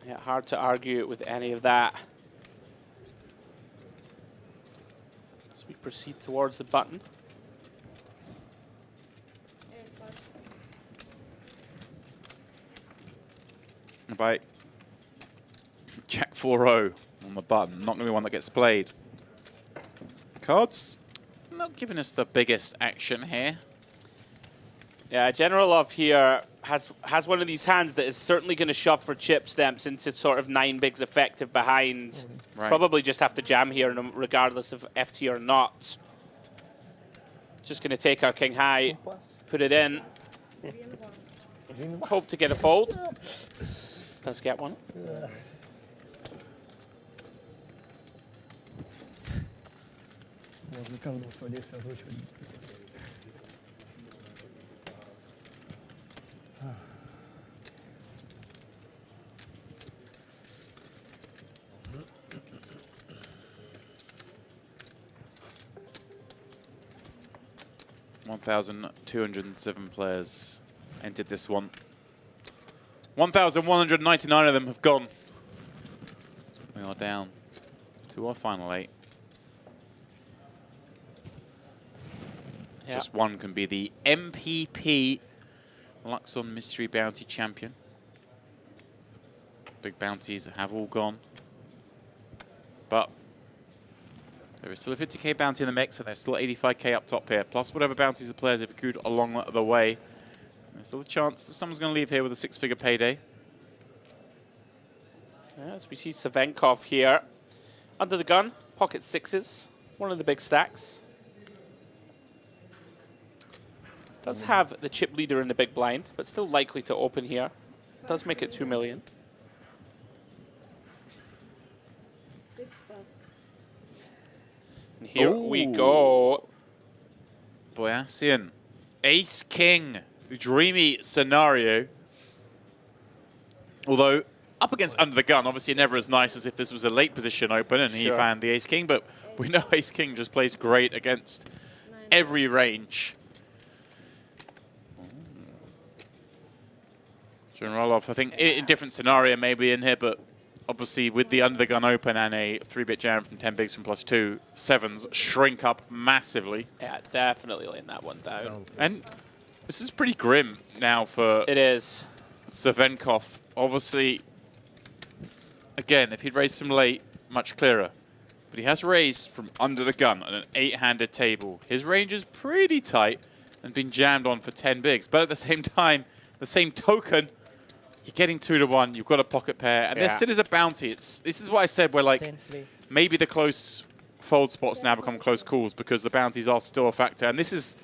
Yeah, hard to argue with any of that. As we proceed towards the button. By Jack 4-0 on the button, not going to be one that gets played. Cards not giving us the biggest action here. Yeah, General Love here has one of these hands that is certainly going to shove for chip stamps into sort of 9 bigs effective behind. Right. Probably just have to jam here regardless of FT or not. Just going to take our king high, put it in. Hope to get a fold. Does get one. $1,207 players entered this one. 1,199 of them have gone. We are down to our final 8. Yeah. Just one can be the MPP Luxon Mystery Bounty Champion. Big bounties have all gone. But there is still a 50k bounty in the mix, and there's still 85k up top here, plus whatever bounties the players have accrued along the way. There's still a chance that someone's going to leave here with a 6-figure payday. Yeah, as we see Savenkov here. Under the gun, pocket 6s, one of the big stacks. Does have the chip leader in the big blind, but still likely to open here. Does make it 2 million. And here we go. Boyassian, Ace King, dreamy scenario. Although up against under the gun, obviously never as nice as if this was a late position open and he found the Ace King, but we know Ace King just plays great against every range. Generalov, I think in different scenario maybe in here, but obviously with the under the gun open and a 3-bit jam from 10 bigs from +2, 7s shrink up massively. Yeah, definitely laying that one down. And this is pretty grim now for it is. Savenkov. Obviously, again, if he'd raised some late, much clearer. But he has raised from under the gun on an 8-handed table. His range is pretty tight and been jammed on for 10 bigs. But at the same time, the same token, you're getting 2-1, you've got a pocket pair, and there still is a bounty. This is what I said, where like maybe the close fold spots now become close calls because the bounties are still a factor. And this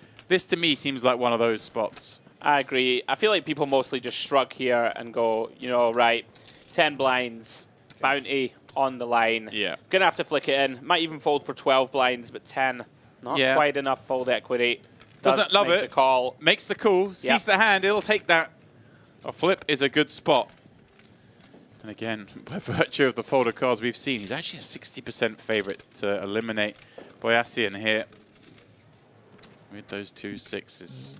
to me seems like one of those spots. I agree. I feel like people mostly just shrug here and go, you know, right, 10 blinds, bounty on the line. Yeah. Gonna have to flick it in. Might even fold for 12 blinds, but 10, not quite enough fold equity. Doesn't love it. The call. Makes the call, sees the hand, it'll take that. A flip is a good spot. And again, by virtue of the folder cards we've seen, he's actually a 60% favorite to eliminate Boyassian here with those 2 6s.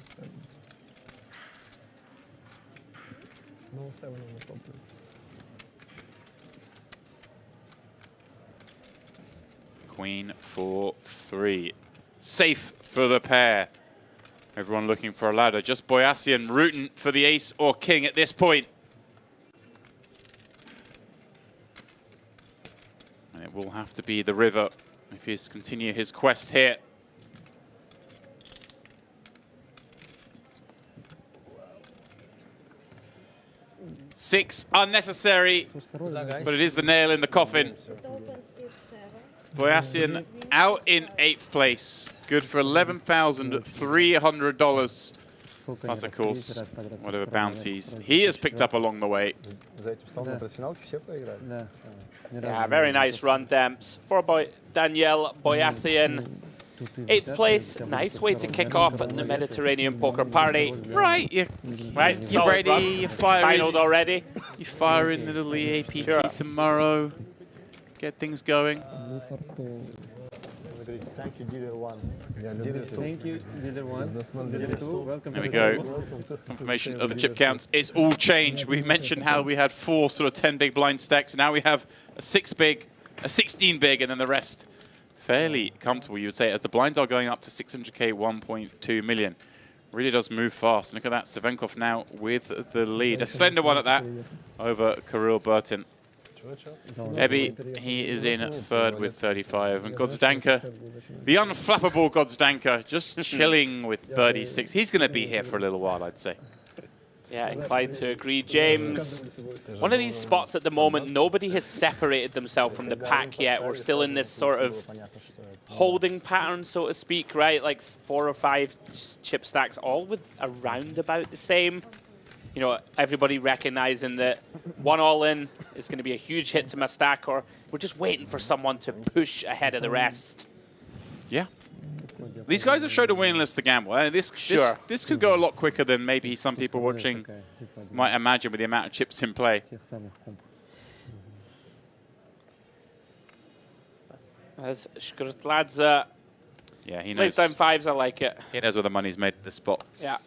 No 7 on the top. Queen 4-3. Safe for the pair. Everyone looking for a ladder. Just Boyassian rooting for the ace or king at this point. And it will have to be the river if he's continue his quest here. Six unnecessary, but it is the nail in the coffin. Boyassian out in 8th place. Good for $11,300. Plus, of course, whatever bounties he has picked up along the way. Yeah, very nice run, Demps. For Daniel Boyassian. 8th place, nice way to kick off the Mediterranean poker party. Right, right, you're ready, run. you're firing. Finaled already. You're firing the little EAPT tomorrow. Get things going. Thank you, Dealer 1. Thank you, Dealer 1. Dealer 2, welcome. There we go. Confirmation of the chip counts. It's all changed. We mentioned how we had 4 sort of 10 big blind stacks. Now we have a 6 big, a 16 big, and then the rest fairly comfortable, you would say, as the blinds are going up to 600K, 1.2 million. Really does move fast. Look at that, Savenkov now with the lead. A slender one at that over Kirill Burton. Ebby, he is in 3rd with 35. And Godzdanka, the unflappable Godzdanka, just chilling with 36. He's going to be here for a little while, I'd say. Yeah, inclined to agree. James, one of these spots at the moment, nobody has separated themselves from the pack yet. We're still in this sort of holding pattern, so to speak, right? Like 4 or 5 chip stacks, all with around about the same. You know, everybody recognizing that one all-in is going to be a huge hit to my stack, or we're just waiting for someone to push ahead of the rest. Yeah. These guys have showed a willingness to gamble. This could go a lot quicker than maybe some people watching might imagine with the amount of chips in play. As Shkrtladze, yeah, he knows. Lifetime 5s, I like it. He knows where the money's made at this spot. Yeah.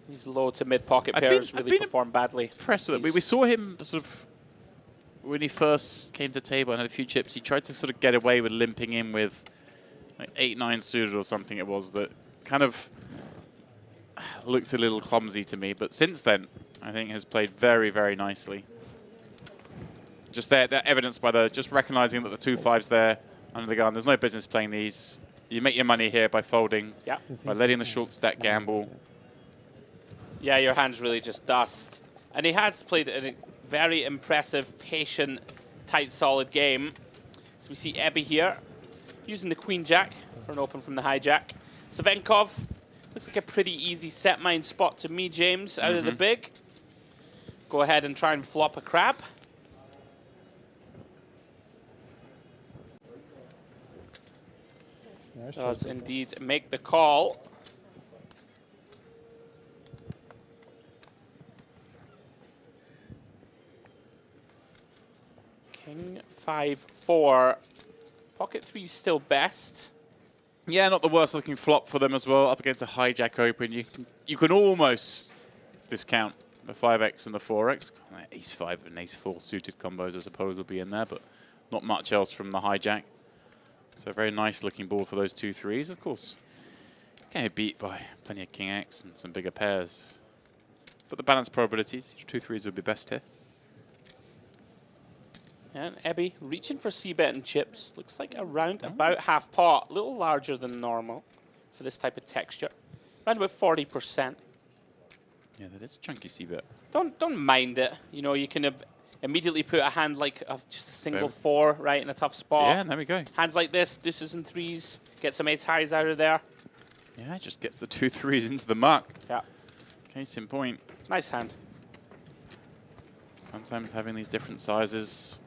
These low to mid pocket pairs really perform badly. Impressed with it. We saw him sort of when he first came to table and had a few chips. He tried to sort of get away with limping in with like 8-9 suited or something. It was that kind of looked a little clumsy to me. But since then, I think has played very, very nicely. Just there, that evidenced by the just recognizing that the 2 5s there under the gun. There's no business playing these. You make your money here by folding, by letting the short stack gamble. Yeah, your hand's really just dust. And he has played a very impressive, patient, tight, solid game. So we see Ebby here, using the Queen Jack for an open from the hijack. Savenkov, looks like a pretty easy set mine spot to me, James, out of the big. Go ahead and try and flop a crab. Does indeed make the call. King 5-4. Pocket 3 is still best. Yeah, not the worst looking flop for them as well. Up against a hijack open, you can almost discount the 5x and the 4x. Ace 5 and ace 4 suited combos, I suppose, will be in there, but not much else from the hijack. So a very nice looking board for those 2 3s. Of course, getting beat by plenty of king x and some bigger pairs. But the balanced probabilities, 2 3s would be best here. And Ebby reaching for c-bet and chips. Looks like around about half pot. A little larger than normal for this type of texture. Around about 40%. Yeah, that is a chunky c-bet. Don't mind it. You know, you can immediately put a hand like just a single 4 right in a tough spot. Yeah, there we go. Hands like this, deuces and 3s. Get some ace highs out of there. Yeah, just gets the 2 3s into the mark. Yeah. Case in point. Nice hand. Sometimes having these different sizes.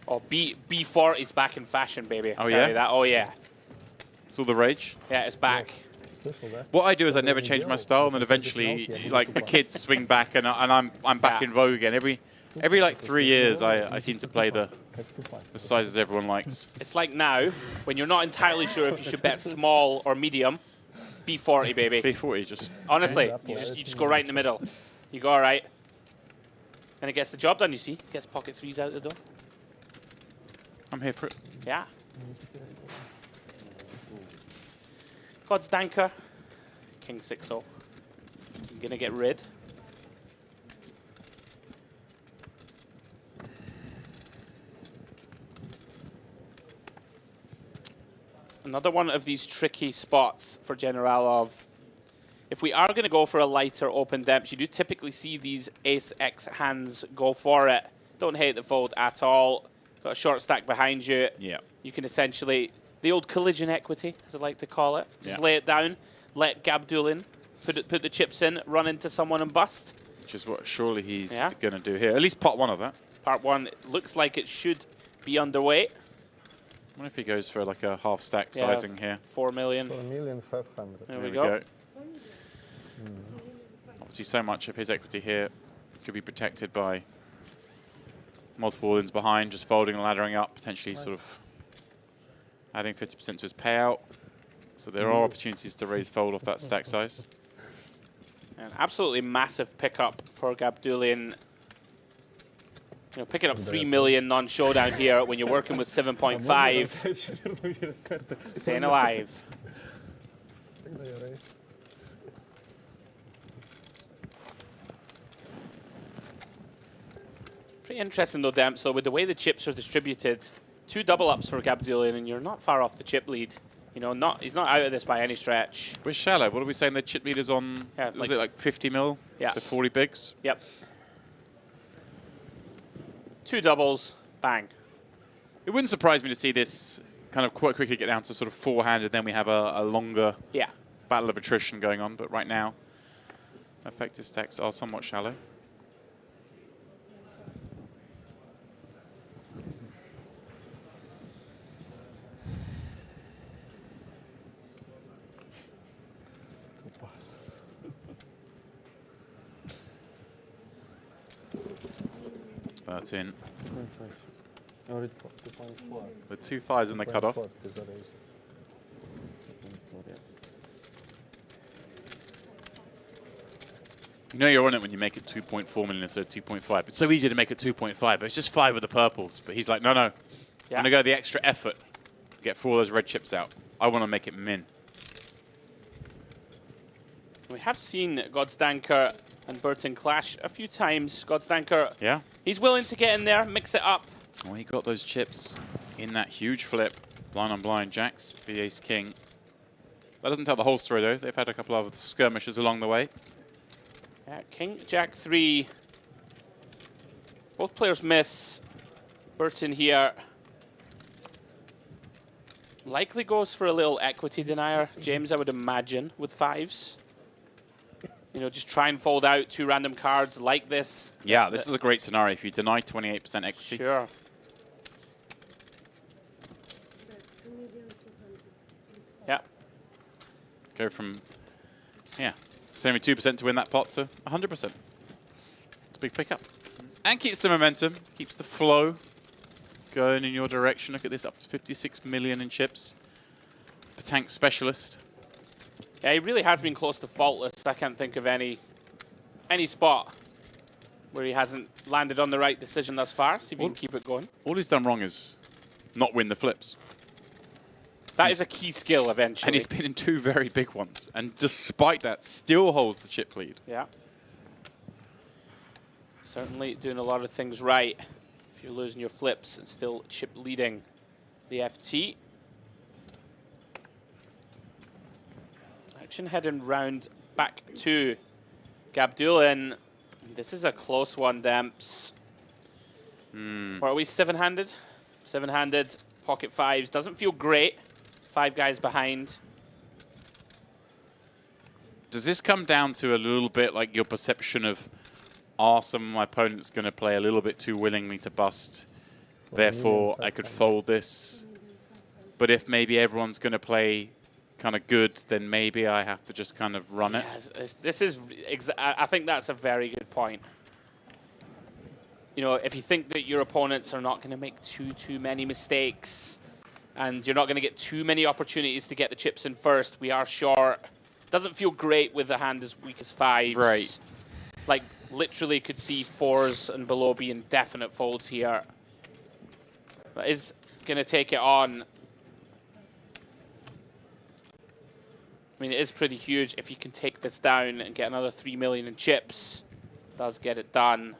Oh, B4 is back in fashion, baby. Oh, Tell yeah? you that. Oh, yeah. It's all the rage. Yeah, it's back. What I do is I never change my style, and then eventually, like the kids swing back, and I'm back in vogue again. Every like 3 years, I seem to play the sizes everyone likes. It's like now, when you're not entirely sure if you should bet small or medium, B40, baby. B40, just honestly, you just go right in the middle. You go all right, and it gets the job done. You see, gets pocket 3s out the door. I'm here for it. Yeah. God's Danker. King 6-0. I'm gonna get rid. Another one of these tricky spots for Generalov. If we are going to go for a lighter open depth, you do typically see these ace-x hands go for it. Don't hate the fold at all. Got a short stack behind you. Yeah. You can essentially, the old collision equity, as I like to call it. Just lay it down, let Gabdul in, put the chips in, run into someone and bust. Which is what surely he's going to do here. At least part one of that. Part one looks like it should be underway. I wonder if he goes for like a half stack sizing here. 4 million. 4,500,000. There we go. Obviously, so much of his equity here could be protected by multiple all-ins behind, just folding and laddering up, potentially sort of adding 50% to his payout. So there are opportunities to raise fold off that stack size. An absolutely massive pickup for Gabdulian. You know, picking up 3 million non-showdown here when you're working with 7.5. Staying alive. Pretty interesting though, Demp. So with the way the chips are distributed, 2 double ups for Gabdulian, and you're not far off the chip lead. You know, he's not out of this by any stretch. We're shallow. What are we saying? The chip lead is on, was it like 50 mil? Yeah. So 40 bigs? Yep. 2 doubles, bang. It wouldn't surprise me to see this kind of quite quickly get down to sort of four-handed, then we have a longer battle of attrition going on. But right now, effective stacks are somewhat shallow. That's in. With 2 5s in the cutoff. You know you're on it when you make it 2.4 million instead of 2.5. It's so easy to make it 2.5, but it's just 5 of the purples. But he's like, no, I'm going to go the extra effort to get 4 of those red chips out. I want to make it min. We have seen Godstanker and Burton clash a few times. Godstanker, he's willing to get in there, mix it up. Well, he got those chips in that huge flip. Blind on blind, jacks, the ace king. That doesn't tell the whole story though. They've had a couple of skirmishes along the way. Yeah, king, jack 3. Both players miss. Burton here likely goes for a little equity denier. James, I would imagine, with 5s. You know, just try and fold out 2 random cards like this. Yeah, this is a great scenario if you deny 28% equity. Sure. Yeah. Go from, 72% to win that pot to 100%. It's a big pickup. And keeps the momentum, keeps the flow going in your direction. Look at this, up to 56 million in chips. A tank specialist. Yeah, he really has been close to faultless. I can't think of any spot where he hasn't landed on the right decision thus far. See if he can keep it going. All he's done wrong is not win the flips. That is a key skill eventually. And he's been in 2 very big ones. And despite that, still holds the chip lead. Yeah. Certainly doing a lot of things right if you're losing your flips and still chip leading the FT. Action heading round back to Gabdulian. This is a close one, Demps. Or are we 7-handed? 7-handed, pocket 5s. Doesn't feel great. 5 guys behind. Does this come down to a little bit like your perception of, are some of my opponents going to play a little bit too willingly to bust? Therefore, I could fold this. But if maybe everyone's going to play kind of good, then maybe I have to just kind of run it. This is, I think that's a very good point. You know, if you think that your opponents are not going to make too many mistakes, and you're not going to get too many opportunities to get the chips in first, we are short. Doesn't feel great with a hand as weak as 5s. Right. Like, literally could see 4s and below being definite folds here. But is going to take it on. mean, it is pretty huge. If you can take this down and get another 3 million in chips, does get it done.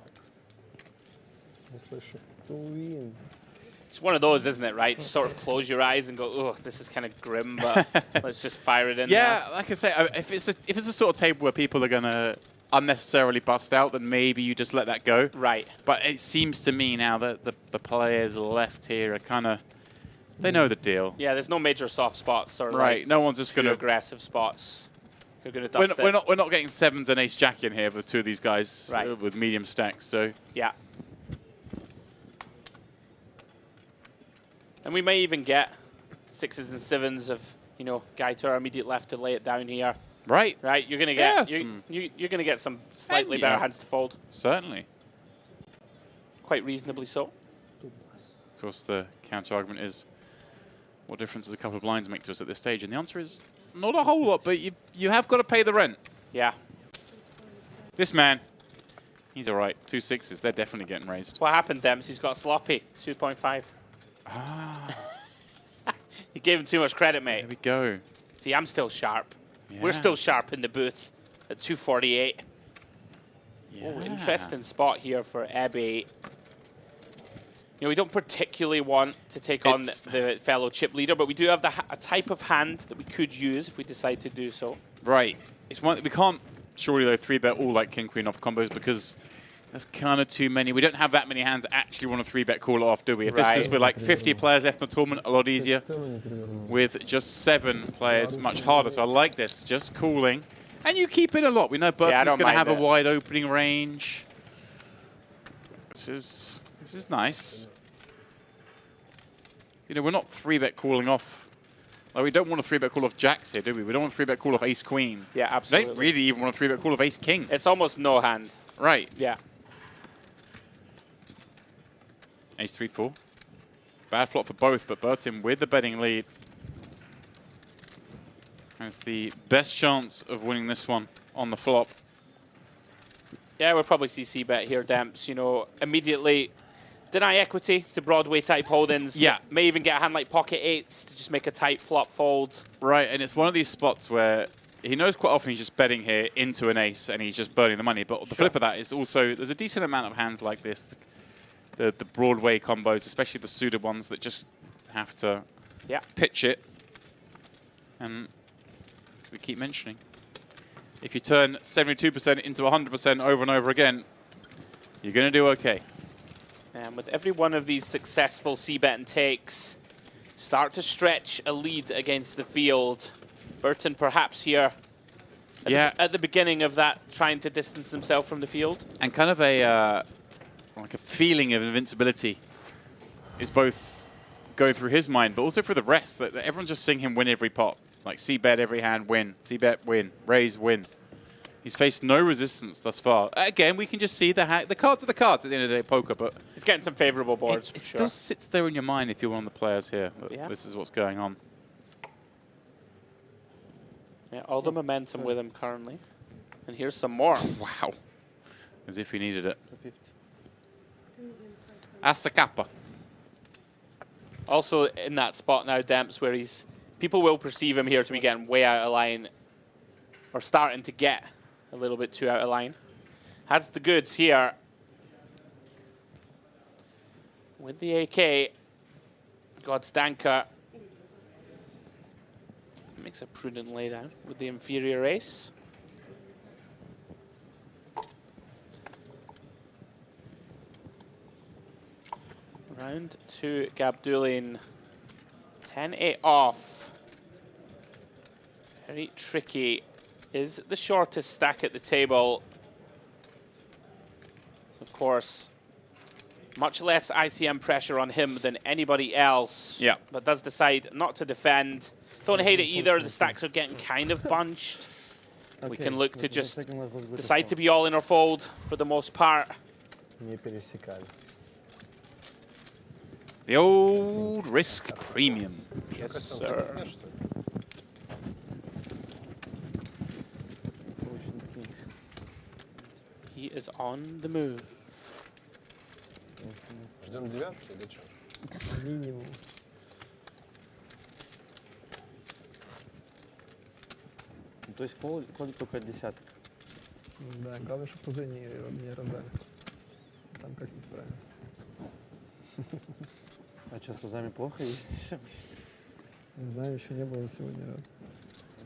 It's one of those, isn't it, right? Sort of close your eyes and go, oh, this is kind of grim, but let's just fire it in Yeah, there. like I say, if it's a sort of table where people are going to unnecessarily bust out, then maybe you just let that go. Right. But it seems to me now that the players left here are kind of, they know the deal. Yeah, there's no major soft spots or Right, no one's just going to aggressive spots. They're going to dust it. We're not getting 7s and ace jack in here with 2 of these guys with medium stacks. So yeah. And we may even get 6s and 7s of, you know, guy to our immediate left to lay it down here. Right. Right. You're gonna get you're gonna get some slightly better hands to fold. Certainly. Quite reasonably so. Of course, the counter argument is, what difference does a couple of blinds make to us at this stage? And the answer is not a whole lot, but you have got to pay the rent. Yeah. This man, he's all right. 2 6s, they're definitely getting raised. What happened, Dempsey? He's got sloppy. 2.5. Ah. You gave him too much credit, mate. There we go. See, I'm still sharp. Yeah. We're still sharp in the booth at 248. Yeah. Oh, interesting spot here for Ebby. You know, we don't particularly want to take on the fellow chip leader, but we do have a type of hand that we could use if we decide to do so. Right. It's one we can't surely though 3-bet all like king queen off combos because that's kind of too many. We don't have that many hands that actually want to 3-bet call it off, do we? If this was with like 50 players left in the tournament, a lot easier. With just 7 players, much harder. So I like this, just calling. And you keep in a lot. We know Berkeley's going to have a wide opening range. This is nice. You know, we're not 3-bet calling off. Like, we don't want to 3-bet call off jacks here, do we? We don't want to 3-bet call off ace queen. Yeah, absolutely. We don't really even want to 3-bet call off ace king. It's almost no hand. Right. Yeah. Ace 3-4. Bad flop for both, but Bertin with the betting lead has the best chance of winning this one on the flop. Yeah, we'll probably see c-bet here, Demps. You know, immediately deny equity to Broadway type holdings. Yeah. May even get a hand like pocket 8s to just make a tight flop fold. Right, and it's one of these spots where he knows quite often he's just betting here into an ace and he's just burning the money. But the flip of that is also, there's a decent amount of hands like this, the Broadway combos, especially the suited ones that just have to pitch it. And as we keep mentioning, if you turn 72% into 100% over and over again, you're going to do okay. And with every one of these successful c-bet and takes, start to stretch a lead against the field. Burton perhaps here at the beginning of that, trying to distance himself from the field. And kind of like a feeling of invincibility is both going through his mind, but also for the rest. That everyone's just seeing him win every pot. Like c-bet every hand, win. C-bet, win. Raise, win. He's faced no resistance thus far. Again, we can just see the cards are the cards at the end of the day, poker, but he's getting some favorable boards. It still sits there in your mind if you're one of the players here. This is what's going on. Yeah, all the momentum with him currently. And here's some more. Wow. As if he needed it. Asa Kappa. Also in that spot now, Demps, where people will perceive him here to be getting way out of line or starting to get a little bit too out of line. Has the goods here with the AK. Godstanker makes a prudent laydown with the inferior ace. Round 2, Gabdulin. 10-8 off. Very tricky. Is the shortest stack at the table. Of course, much less ICM pressure on him than anybody else. Yeah. But does decide not to defend. Don't hate it either. The stacks are getting kind of bunched. We can look to just decide to be all in or fold for the most part. The old risk premium. Yes, sir. He is on the move. Ждем девятки или что? Минимум. То есть ходит только десятка. Да, главное, чтобы уже не раздали. Там как-нибудь правильно. А что, с тузами плохо есть? Не знаю, еще не было сегодня раз.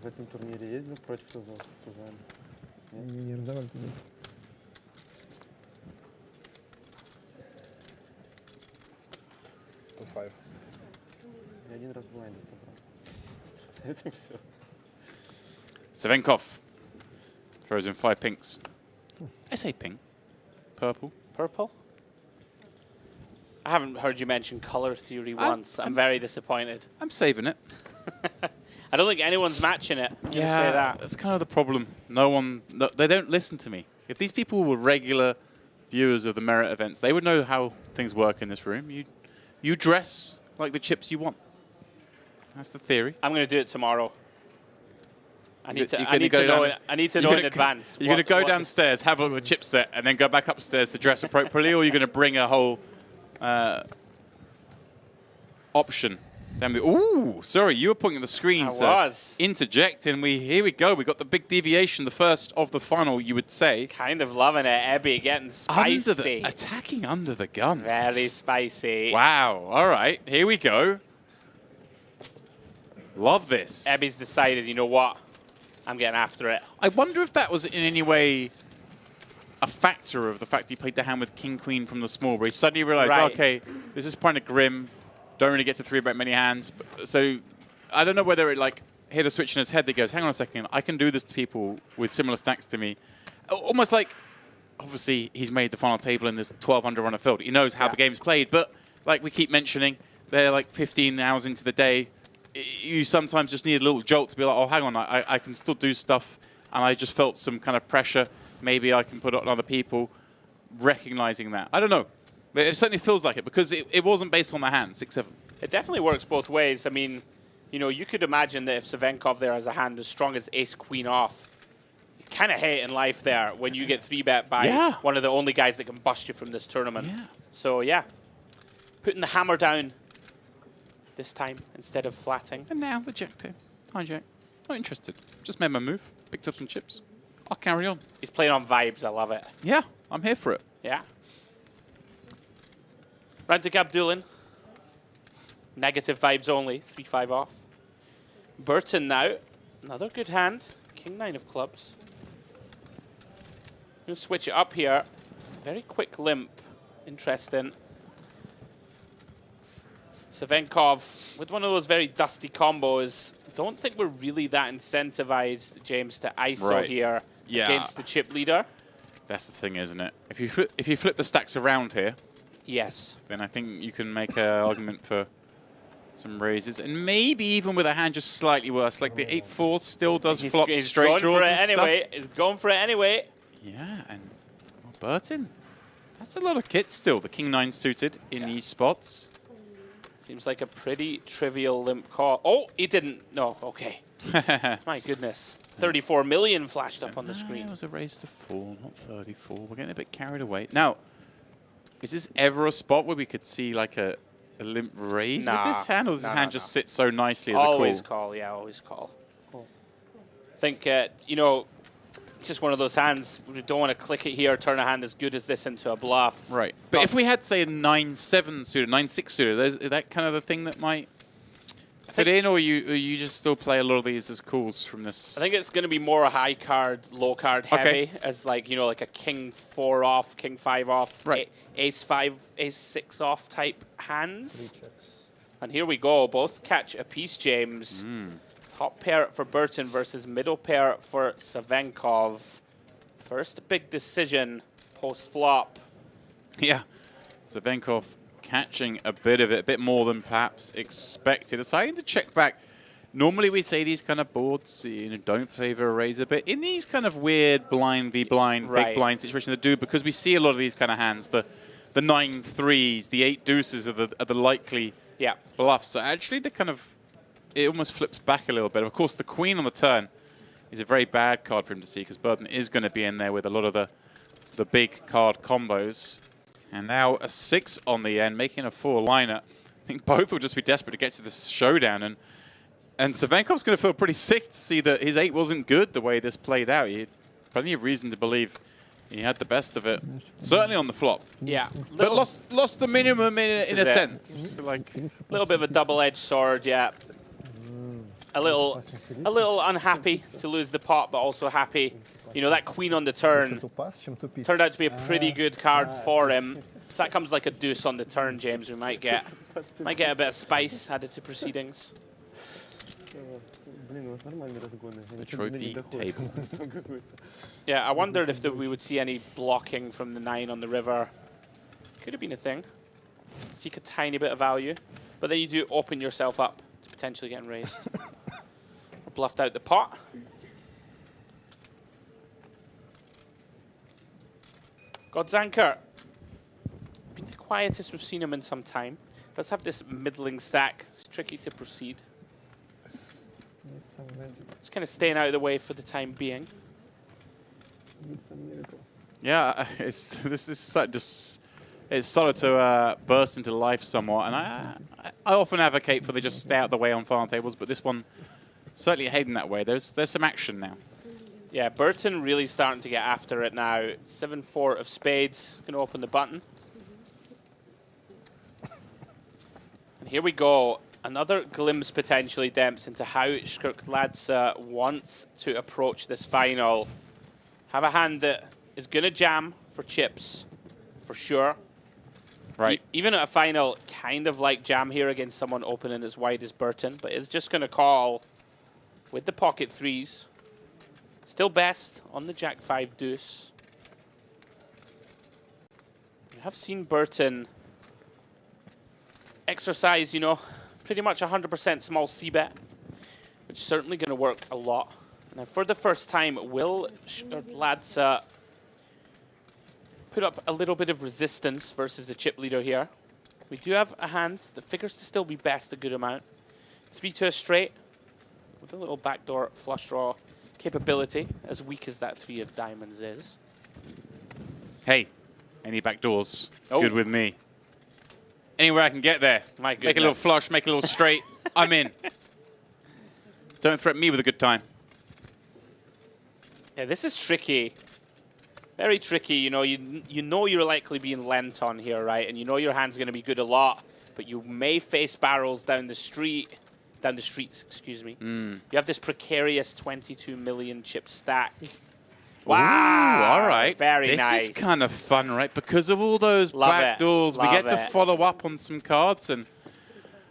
В этом турнире ездил против тузов с тузами? Не раздавали тузы. Топ-5. Я один раз блайнда собрал. Это все. Savenkov throws in 5 pinks. I say pink. Purple. Purple? I haven't heard you mention color theory once. I'm very disappointed. I'm saving it. I don't think anyone's matching it. I'm gonna say that. That's kind of the problem. They don't listen to me. If these people were regular viewers of the Merit events, they would know how things work in this room. You dress like the chips you want. That's the theory. I'm going to do it tomorrow. I need to know in advance. You're going to go downstairs, have a look at the chip set, and then go back upstairs to dress appropriately, or you're going to bring a whole option. Ooh, sorry, you were pointing at the screen. I was. Interject, and here we go. We got the big deviation, the first of the final, you would say. Kind of loving it, Ebby, getting spicy. Attacking under the gun. Very spicy. Wow, all right, here we go. Love this. Ebby's decided, you know what? I'm getting after it. I wonder if that was in any way a factor of the fact he played the hand with King-Queen from the small, where he suddenly realized, okay, this is kind of grim. Don't really get to 3-bet many hands. So I don't know whether it like hit a switch in his head that goes, hang on a second, I can do this to people with similar stacks to me. Almost like, obviously, he's made the final table in this 1,200 runner field. He knows how the game's played, but like we keep mentioning, they're like 15 hours into the day. You sometimes just need a little jolt to be like, oh, hang on, I can still do stuff. And I just felt some kind of pressure. Maybe I can put it on other people, recognizing that. I don't know. But it certainly feels like it, because it wasn't based on the hand, 6-7. It definitely works both ways. I mean, you know, you could imagine that if Savenkov there has a hand as strong as ace-queen off, you kind of hate in life there when you get 3-bet by one of the only guys that can bust you from this tournament. Yeah. So, yeah, putting the hammer down this time instead of flatting. And now the jack two. Hijack. Not interested. Just made my move. Picked up some chips. I'll carry on. He's playing on vibes. I love it. Yeah, I'm here for it. Yeah. Round to Gabdulin. Negative vibes only. 3-5 off. Burton now. Another good hand. King-9 of clubs. Going to switch it up here. Very quick limp. Interesting. Savenkov with one of those very dusty combos. Don't think we're really that incentivized, James, to ISO here against the chip leader. That's the thing, isn't it? If you flip the stacks around here, then I think you can make an argument for some raises, and maybe even with a hand just slightly worse, like the 8-4 still does flop straight draws. He's going for it anyway. Yeah, and Burton, that's a lot of kits still. The King-9 suited in these spots. Seems like a pretty trivial limp call. Oh, he didn't. No, okay. My goodness. 34 million flashed up on the screen. It was a raise to 4, not 34. We're getting a bit carried away. Now, is this ever a spot where we could see like a limp raise with this hand? Or does this hand just sit so nicely as a call? Always call, yeah, always call. Cool. I think, you know, it's just one of those hands. We don't want to click it here, turn a hand as good as this into a bluff. Right. But if we had, say, a 9-7 suited, 9-6 suited, is that kind of the thing that might fit in, or you just still play a lot of these as calls from this? I think it's going to be more a high card, low card heavy, as like, you know, like a king 4 off, king 5 off, ace 5, ace 6 off type hands. And here we go. Both catch a piece, James. Top pair for Burton versus middle pair for Savenkov. First big decision post-flop. Yeah, Savenkov catching a bit of it, a bit more than perhaps expected. Deciding to check back. Normally we say these kind of boards don't favor a raise a bit. In these kind of weird blind v blind, big blind situations that do, because we see a lot of these kind of hands, the 9-3s, the 8 deuces are the likely bluffs. So actually they kind of, it almost flips back a little bit. Of course, the queen on the turn is a very bad card for him to see, because Burton is going to be in there with a lot of the big card combos. And now a 6 on the end, making a 4-liner. I think both will just be desperate to get to this showdown. And And Savenkov's going to feel pretty sick to see that his 8 wasn't good the way this played out. He had plenty of reason to believe he had the best of it, certainly on the flop. Yeah. But lost the minimum in a sense. Like a little bit of a double-edged sword, yeah. A little unhappy to lose the pot, but also happy. You know, that queen on the turn turned out to be a pretty good card for him. If that comes like a deuce on the turn, James, we might get a bit of spice added to proceedings. the trophy table. Yeah, I wondered if we would see any blocking from the 9 on the river. Could have been a thing. Seek a tiny bit of value, but then you do open yourself up to potentially getting raised. Bluffed out the pot. God's Anchor. Been the quietest we've seen him in some time. Does have this middling stack. It's tricky to proceed. Just kind of staying out of the way for the time being. Yeah, this it's started to burst into life somewhat, and I often advocate for they just stay out the way on farm tables, but this one certainly heading that way. There's some action now. Yeah, Burton really starting to get after it now. 7-4 of spades, going to open the button. And here we go. Another glimpse potentially, Demps, into how Skirkladze wants to approach this final. Have a hand that is going to jam for chips, for sure. Right. Even at a final, kind of like jam here against someone opening as wide as Burton, but is just going to call with the pocket 3s. Still best on the Jack-5 deuce. We have seen Burton exercise, you know, pretty much 100% small c-bet, which is certainly going to work a lot. Now, for the first time, will Skirkladze put up a little bit of resistance versus a chip leader here? We do have a hand that figures to still be best a good amount. 3 to a straight with a little backdoor flush draw capability, as weak as that 3 of diamonds is. Hey, any backdoors? Good with me. Anywhere I can get there. My goodness. Make a little flush, make a little straight. I'm in. Don't threaten me with a good time. Yeah, this is tricky. Very tricky. You know, you know you're likely being lent on here, right? And you know your hand's going to be good a lot, but you may face barrels down the streets, excuse me. You have this precarious 22 million chip stack. Wow. Ooh, all right. Very nice. This is kind of fun, right? Because of all those backdoors, we get to follow up on some cards, and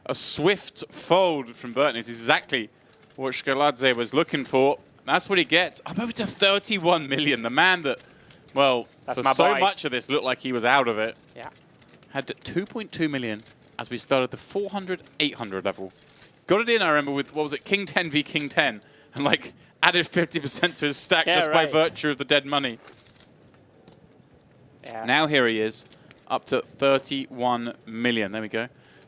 a swift fold from Burton is exactly what Skirkladze was looking for. That's what he gets. I'm over to 31 million. The man that, well, that's for so much of this looked like he was out of it. Yeah. Had 2.2 million as we started the 400, 800 level. Got it in, I remember, with, what was it, King 10 v King 10. And, like, added 50% to his stack just by virtue of the dead money. Yeah. Now here he is, up to 31 million. There we go.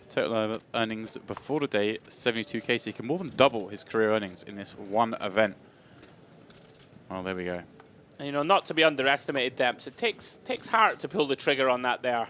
Total earnings before the day, 72K. So he can more than double his career earnings in this one event. Well, there we go. And, you know, not to be underestimated, Demps, it takes heart to pull the trigger on that there.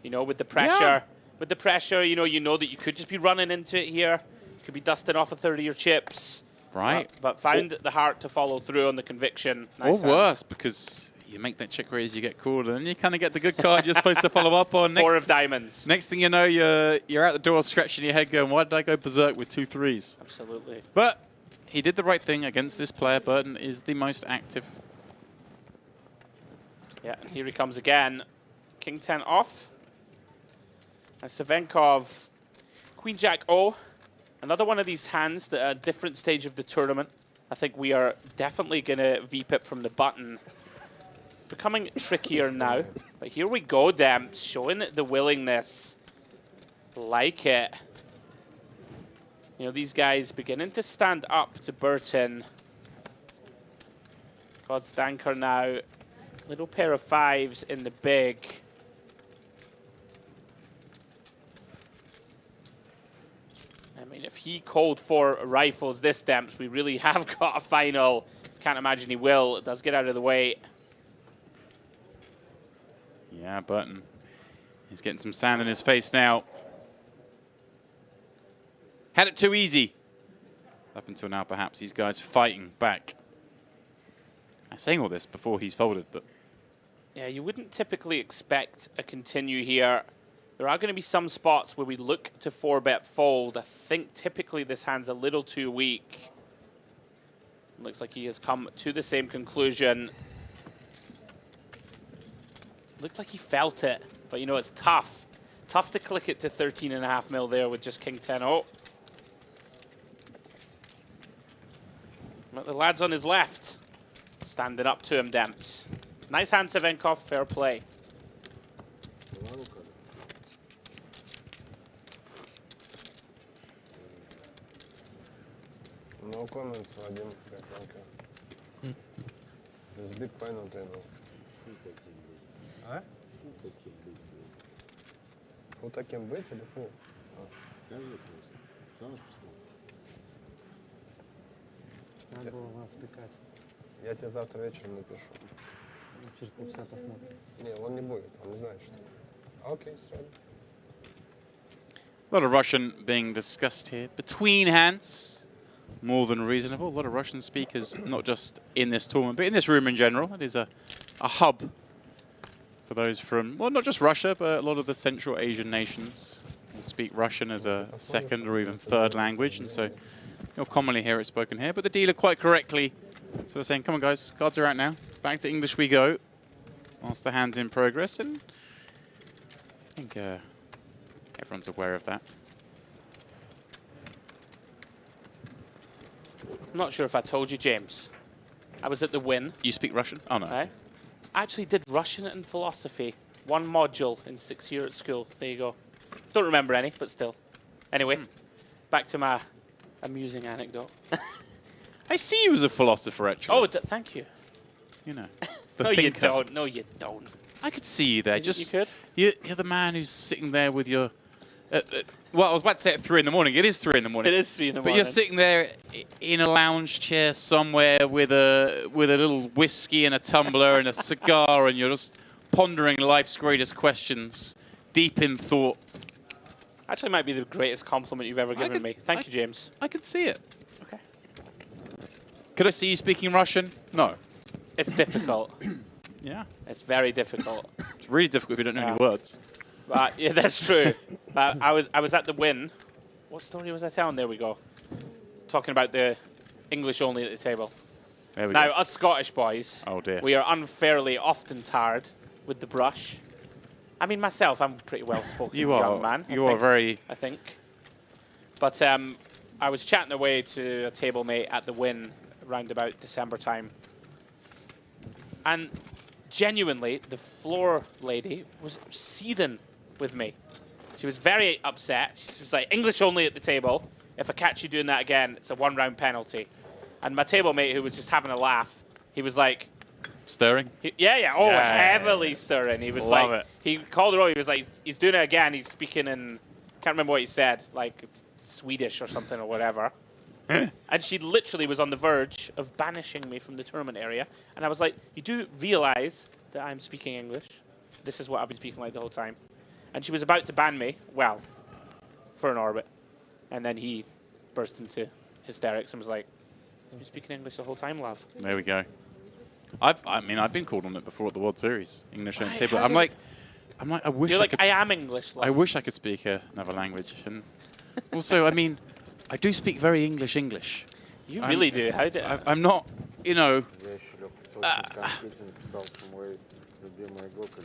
You know, with the pressure. Yeah. With the pressure, you know that you could just be running into it here. You could be dusting off a third of your chips. Right. But find the heart to follow through on the conviction. Nice or worse, because you make that check raise, you get called, and then you kind of get the good card you're supposed to follow up on. 4 of diamonds. Next thing you know, you're out the door scratching your head going, why did I go berserk with 2 3s? Absolutely. But he did the right thing against this player. Burton is the most active. Yeah, and here he comes again. King 10 off. And Savenkov, Queen Jack O. Another one of these hands that at a different stage of the tournament. I think we are definitely going to VPIP from the button. Becoming trickier now. But here we go, Demps, showing the willingness. Like it. You know, these guys beginning to stand up to Burton. God's Anchor now. Little pair of 5s in the big. I mean, if he called for rifles this Demps, we really have got a final. Can't imagine he will. It does get out of the way. Yeah, Burton. He's getting some sand in his face now. Had it too easy. Up until now, perhaps, these guys fighting back. I'm saying all this before he's folded, but... Yeah, you wouldn't typically expect a continue here. There are going to be some spots where we look to 4-bet fold. I think typically this hand's a little too weak. Looks like he has come to the same conclusion. Looked like he felt it, but you know, it's tough. Tough to click it to 13.5 mil there with just King 10-0. But the lad's on his left. Standing up to him, Demps. Nice hand, Savenkov. Fair play. No comments, Vadim. Thank you. This big final table. А? Фу таким быть или фу? Надо было вам втыкать. Я тебе завтра вечером напишу. Через полчаса посмотрим. Не, он не будет, он не знает, что. Окей, сразу. A lot of Russian being discussed here. Between hands, more than reasonable. A lot of Russian speakers, not just in this tournament, but in this room in general. It is a hub for those from, well, not just Russia, but a lot of the Central Asian nations will speak Russian as a second or even third language. And so you'll commonly hear it spoken here. But the dealer quite correctly sort of saying, come on, guys, cards are out now. Back to English we go. Whilst the hand's in progress. And I think everyone's aware of that. I'm not sure if I told you, James. I was at the Win. You speak Russian? Oh, no. I actually did Russian and philosophy. One module in 6th year at school. There you go. Don't remember any, but still. Anyway, back to my amusing anecdote. I see you as a philosopher, actually. Oh, thank you. You know, no, you don't. No, you don't. I could see you there. You could? You're the man who's sitting there with your... well, I was about to say at 3 in the morning. It is 3 in the morning. It is 3 in the morning. But you're sitting there in a lounge chair somewhere with a little whiskey and a tumbler and a cigar, and you're just pondering life's greatest questions, deep in thought. Actually, might be the greatest compliment you've ever given me. Thank you, James. I can see it. Okay. Could I see you speaking Russian? No. It's difficult. Yeah. It's very difficult. It's really difficult if you don't know any words. Yeah, that's true. I was at the Win. What story was I telling? There we go. Talking about the English only at the table. There we now, go. us Scottish boys, oh dear, we are unfairly often tarred with the brush. I mean, myself, I'm a pretty well-spoken young man. You are very... I think. But I was chatting away to a table mate at the Win around about December time. And genuinely, the floor lady was seething with me. She was very upset. She was like, English only at the table. If I catch you doing that again, it's a 1-round penalty. And my table mate, who was just having a laugh, he was like... Stirring? Heavily stirring. He was Love like... it. He called her over. He was like, he's doing it again. He's speaking in... Can't remember what he said. Like, Swedish or something or whatever. And she literally was on the verge of banishing me from the tournament area. And I was like, you do realize that I'm speaking English? This is what I've been speaking like the whole time. And she was about to ban me, well, for an orbit. And then he burst into hysterics and was like, he's been speaking English the whole time, love. There we go. I mean, I've been called on it before at the World Series, English on the table. how I'm like, I wish You're I like, could... I am English, love. I wish I could speak another language. And also, I mean, I do speak very English. You really do. How do I'm not, you know...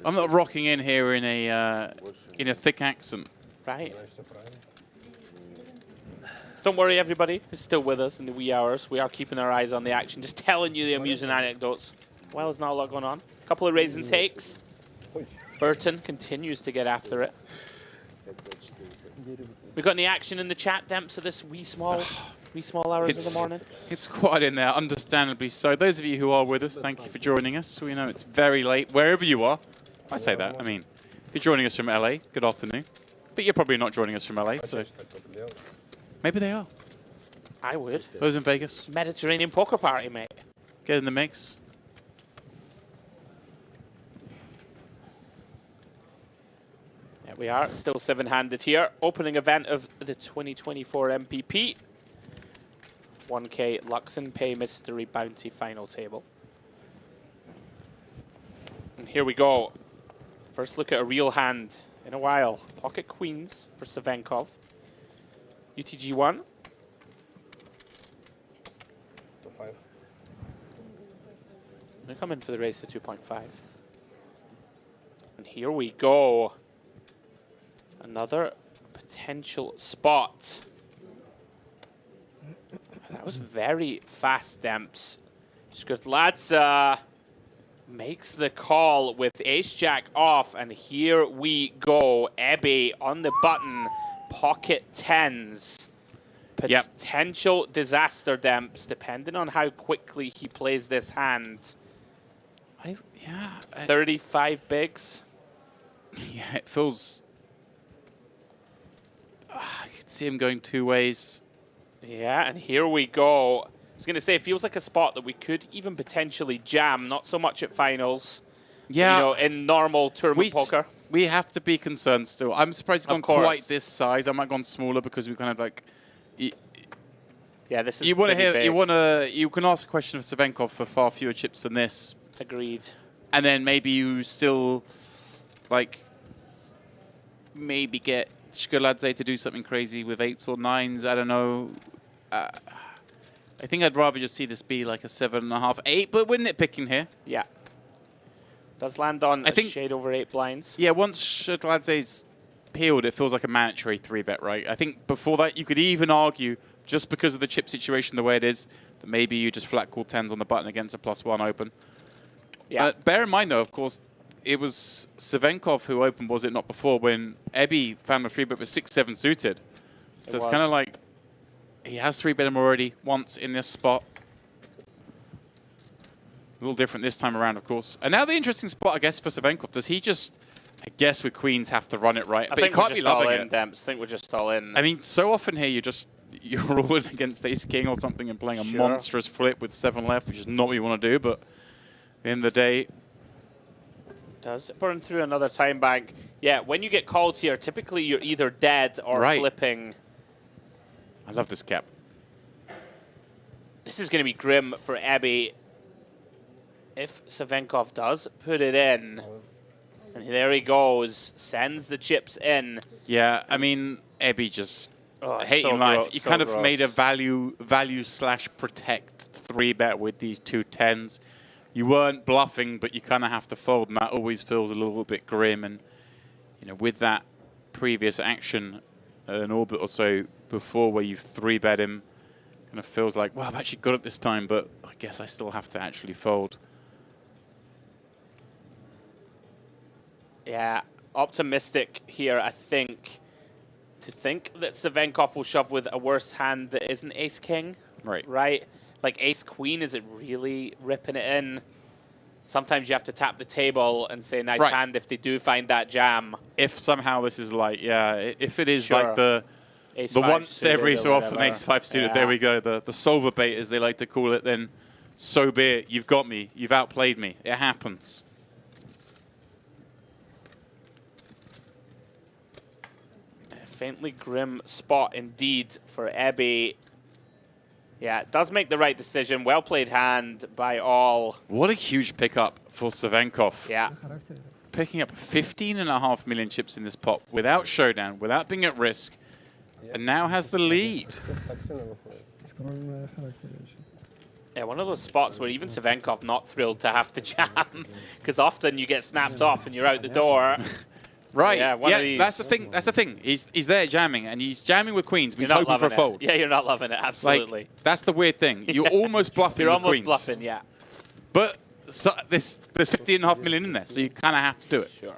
I'm not rocking in here in a thick accent. Right. Don't worry, everybody who's still with us in the wee hours. We are keeping our eyes on the action, just telling you the amusing anecdotes. Well, there's not a lot going on. A couple of raising takes. Burton continues to get after it. We've got any action in the chat, Demps, of this wee small hours of the morning? It's quiet in there, understandably so. Those of you who are with us, thank you for joining us. We know it's very late, wherever you are. I say that, I mean, if you're joining us from LA, good afternoon. But you're probably not joining us from LA, so maybe they are. I would. Those in Vegas. Mediterranean poker party, mate. Get in the mix. There we are, still 7-handed here. Opening event of the 2024 MPP. 1K Luxon Pay Mystery Bounty final table. And here we go. First look at a real hand in a while. Pocket queens for Savenkov. UTG1. To 5. They come in for the raise to 2.5. And here we go. Another potential spot. That was very fast, Demps. Skutladze makes the call with ace-jack off, and here we go. Ebbe on the button, pocket tens. Potential disaster, Demps, depending on how quickly he plays this hand. 35 bigs. Yeah, it feels... I could see him going two ways. Yeah, and here we go. I was going to say, it feels like a spot that we could even potentially jam, not so much at finals. Yeah. You know, in normal tournament poker. We have to be concerned still. I'm surprised it's gone quite this size. I might have gone smaller because we kind of like... Yeah, this is you want to hear, big. you can ask a question of Savenkov for far fewer chips than this. Agreed. And then maybe you still, like, maybe get Skutladze to do something crazy with 8s or 9s. I don't know. I think I'd rather just see this be like a 7.5, 8, but we're nitpicking here. Yeah. Does land on a shade over 8 blinds. Yeah, once Skutladze's peeled, it feels like a mandatory 3-bet, right? I think before that, you could even argue, just because of the chip situation the way it is, that maybe you just flat call 10s on the button against a +1 open. Yeah. Bear in mind, though, of course, it was Savenkov who opened, was it not, before, when Ebbe found the 3-bet with 6-7 suited. So it's kind of like he has 3-bet him already once in this spot. A little different this time around, of course. And now the interesting spot, I guess, for Savenkov. Does he just, I guess, with queens have to run it right? I but think he can't be loving it. I think we're just all in. I mean, so often here you're all in against ace king or something and playing a monstrous flip with 7 left, which is not what you want to do, but at the end of the day... Does burn through another time bank. Yeah, when you get called here, typically you're either dead or flipping. I love this cap. This is going to be grim for Ebbe if Savenkov does put it in. And there he goes, sends the chips in. Yeah, I mean, Ebbe just hating so life. gross, You so kind of gross. made a value/protect 3-bet with these 2 10s. You weren't bluffing, but you kind of have to fold, and that always feels a little bit grim. And you know, with that previous action, an orbit or so before where you 3-bet him, kind of feels like, well, I've actually got it this time, but I guess I still have to actually fold. Yeah, optimistic here, I think. To think that Savenkov will shove with a worse hand that isn't ace-king. Right. Right? Like ace-queen, is it really ripping it in? Sometimes you have to tap the table and say, nice hand, if they do find that jam. If somehow this is like, if it is like the once every so often ace-5 suited, there we go, the solver bait, as they like to call it, then so be it. You've got me. You've outplayed me. It happens. Faintly grim spot indeed for Ebbe. Yeah, it does make the right decision. Well played hand by all. What a huge pickup for Savenkov. Yeah. Picking up 15.5 million chips in this pot without showdown, without being at risk, and now has the lead. Yeah, one of those spots where even Savenkov not thrilled to have to jam, because often you get snapped off and you're out the door. Right. Yeah, one of these. That's the thing. That's the thing. He's there jamming, and he's jamming with queens, but he's You're not hoping for a loving it. fold. Yeah, you're not loving it. Absolutely. Like, that's the weird thing. You're almost bluffing You're with almost queens. bluffing, yeah. But so there's 15.5 million in there, so you kind of have to do it. Sure.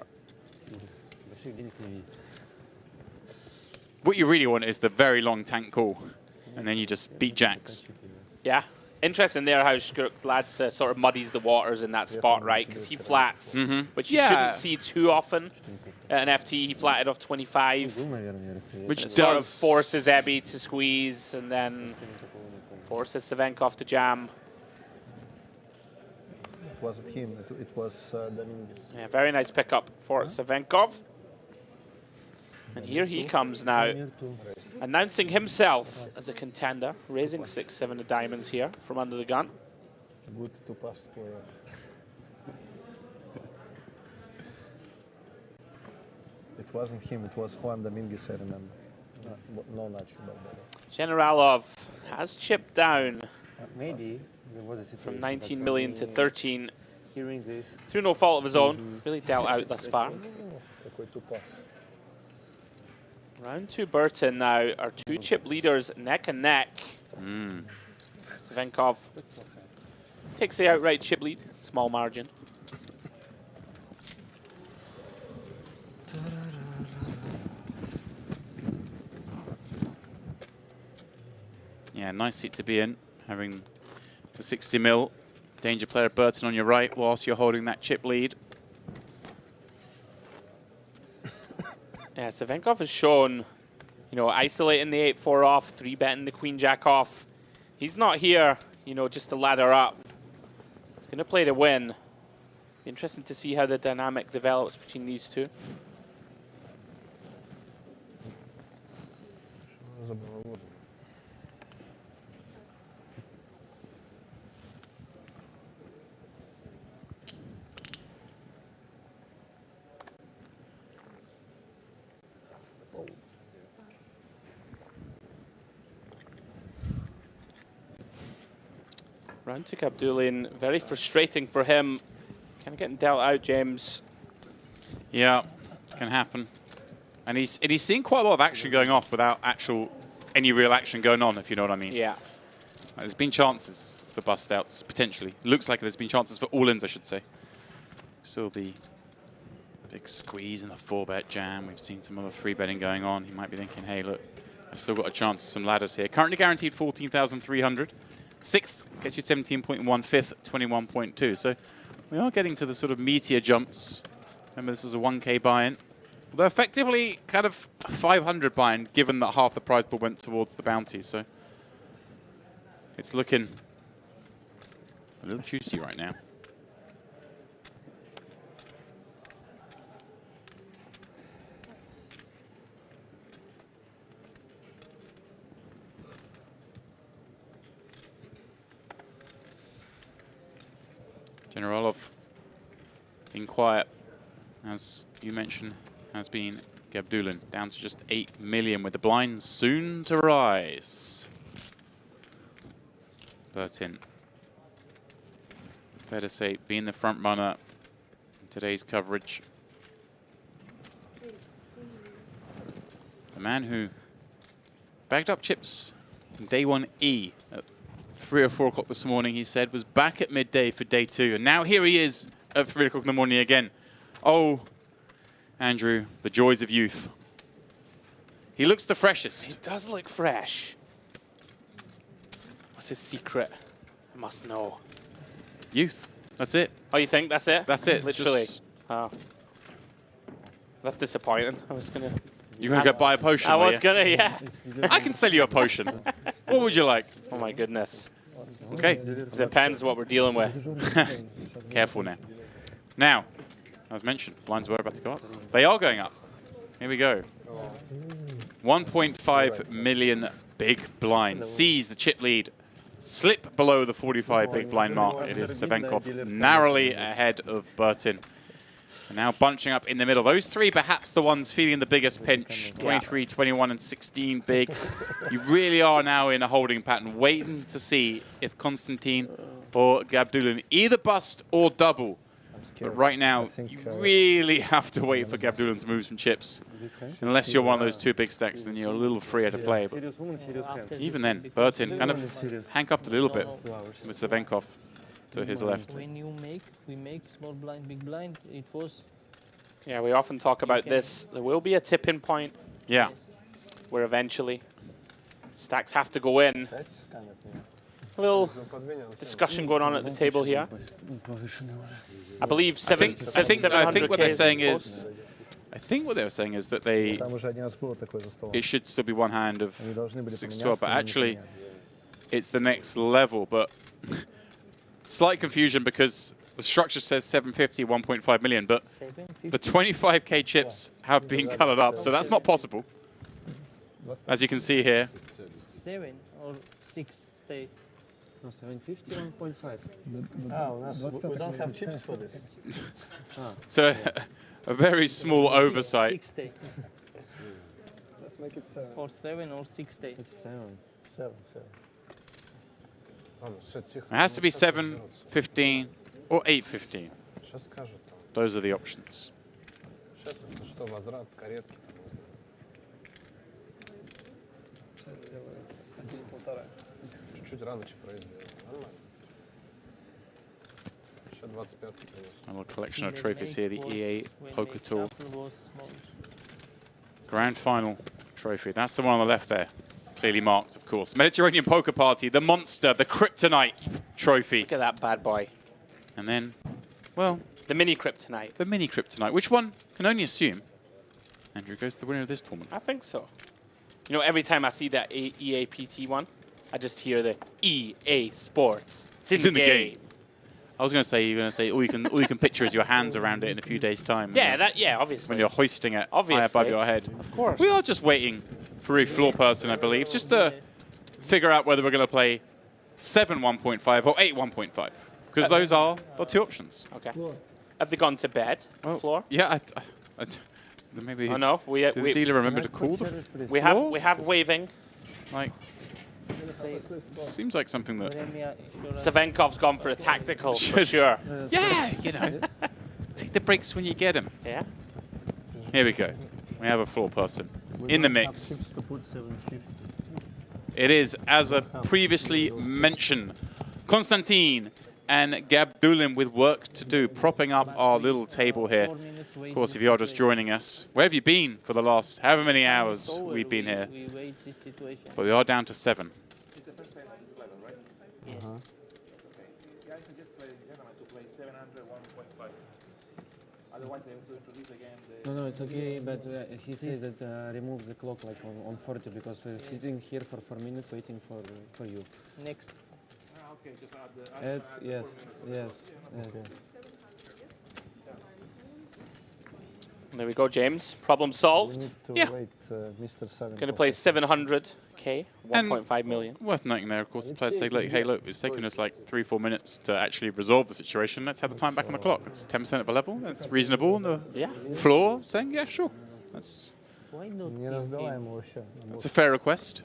What you really want is the very long tank call, and then you just beat jacks. Yeah. Interesting there how Skutladze sort of muddies the waters in that spot, right? Because he flats, which you shouldn't see too often. At an FT, he flatted off 25. Which sort of forces Ebbe to squeeze and then forces Savenkov to jam. It wasn't him, it was Denominations. Yeah, very nice pickup for Savenkov. And here he comes now, announcing himself as a contender, raising 6-7 of diamonds here from under the gun. Good to pass to... It wasn't him, it was Juan Dominguez, I remember. No Nacho Barbarics. Generalov has chipped down Maybe there was a situation, from 19 million to 13 hearing this. through no fault of his own. Really dealt out thus far. Round 2 Burton now are 2 chip leaders neck and neck. Savenkov takes the outright chip lead, small margin. Yeah, nice seat to be in, having the 60 mil danger player Burton on your right whilst you're holding that chip lead. Yeah, Savenkov has shown, you know, isolating the 8-4 off, 3-betting the Queen-Jack off. He's not here, you know, just to ladder up. He's going to play to win. Interesting to see how the dynamic develops between these two. Round to Abdullin, very frustrating for him. Kind of getting dealt out, James. Yeah, can happen. And he's seeing quite a lot of action going off without any real action going on, if you know what I mean. Yeah. There's been chances for bust outs, potentially. Looks like there's been chances for all-ins, I should say. Still the big squeeze in the 4-bet jam. We've seen some other 3-betting going on. He might be thinking, hey, look, I've still got a chance of some ladders here. Currently guaranteed 14,300. 6th gets you 17.1, 5th 21.2. So we are getting to the sort of meteor jumps. Remember, this is a 1K buy-in. Although effectively kind of 500 buy-in, given that half the prize pool went towards the bounties. So it's looking a little juicy right now. Generalov being quiet, as you mentioned, has been Gabdulin, down to just 8 million with the blinds soon to rise. Burton, fair to say, being the front runner in today's coverage. The man who bagged up chips in day 1E at 3 or 4 o'clock this morning, he said, was back at midday for day 2. And now here he is at 3 o'clock in the morning again. Oh, Andrew, the joys of youth. He looks the freshest. He does look fresh. What's his secret? I must know. Youth. That's it. Oh, you think that's it? That's it. Literally. Oh. That's disappointing. I was going to... You're going to go buy a potion, I was going to, yeah. I can sell you a potion. What would you like? Oh, my goodness. Okay. Depends what we're dealing with. Careful now. Now, as mentioned, blinds were about to go up. They are going up. Here we go. 1.5 million big blind. Sees the chip lead slip below the 45 big blind mark. It is Savenkov narrowly ahead of Burton. And now bunching up in the middle. Those 3 perhaps the ones feeling the biggest pinch. 23, 21, and 16 bigs. You really are now in a holding pattern, waiting to see if Konstantin or Gabdulin either bust or double. But right now, you really have to wait for Gabdulin to move some chips. Unless you're one of those 2 big stacks, then you're a little freer to play. But even then, Burton kind of handcuffed a little bit with Savenkov to his left. When we make small blind, big blind, it was... Yeah, we often talk about this. There will be a tipping point. Yeah. Where eventually stacks have to go in. A little discussion going on at the table here. I believe I think what they're saying is, I think what they were saying is that it should still be one hand of 6-12, but actually it's the next level. But slight confusion because the structure says 750, 1.5 million, but 750. the 25k chips have been colored up, so that's not possible. As you can see here. 7 or 6 stay. No, 750, 1.5. We don't have chips for this. So a very small oversight. 6 stay. Let's make it 7. Or 7 or 6 stay. It's 7. 7. It has to be 7, 15, or 8.15. Those are the options. A little collection of trophies here, the EA Poker Tour Grand Final trophy. That's the one on the left there, clearly marked, of course. Mediterranean Poker Party, the monster, the Kryptonite trophy. Look at that bad boy. And then, well... The mini Kryptonite. The mini Kryptonite. Which one can only assume Andrew goes to the winner of this tournament? I think so. You know, every time I see that EAPT one, I just hear the EA Sports. It's in the game. I was going to say, you're going to say all you can picture is your hands around it in a few days' time. Yeah, obviously. When you're hoisting it high above your head. Of course. We are just waiting for a floor person, I believe, just to figure out whether we're going to play 7 1.5 or 8 1.5. Because those are the two options. Okay. Have they gone to bed on the floor? Yeah, maybe. Oh no, did the dealer remember to call the floor? We have waving. Like, seems like something that Savenkov's gone for a tactical for sure. Yeah, you know, take the breaks when you get them. Yeah. Here we go. We have a floor person in the mix. It is, as I previously mentioned, Konstantin and Gabdulin with work to do, propping up our little table here. Of course, if you're just joining us, where have you been for the last however many hours we've been here? But we are down to 7. It's the first time on this level, right? Yes. Okay. Guys can just play gentlemen to play 700 1.5. Otherwise, they have to introduce again the... No, it's okay, but he says that remove the clock like on 40 because we're sitting here for 4 minutes waiting for you. Next. Okay, just add the... Yes. Okay. There we go, James. Problem solved. We need to wait, Mr. 7. Going to play 700k, 1.5 million. Worth noting there, of course, the players say, look, hey, look, it's taken us like 3-4 minutes to actually resolve the situation. Let's have the time back on the clock. It's 10% of a level. That's reasonable. On the floor, saying, yeah, sure. That's a fair request.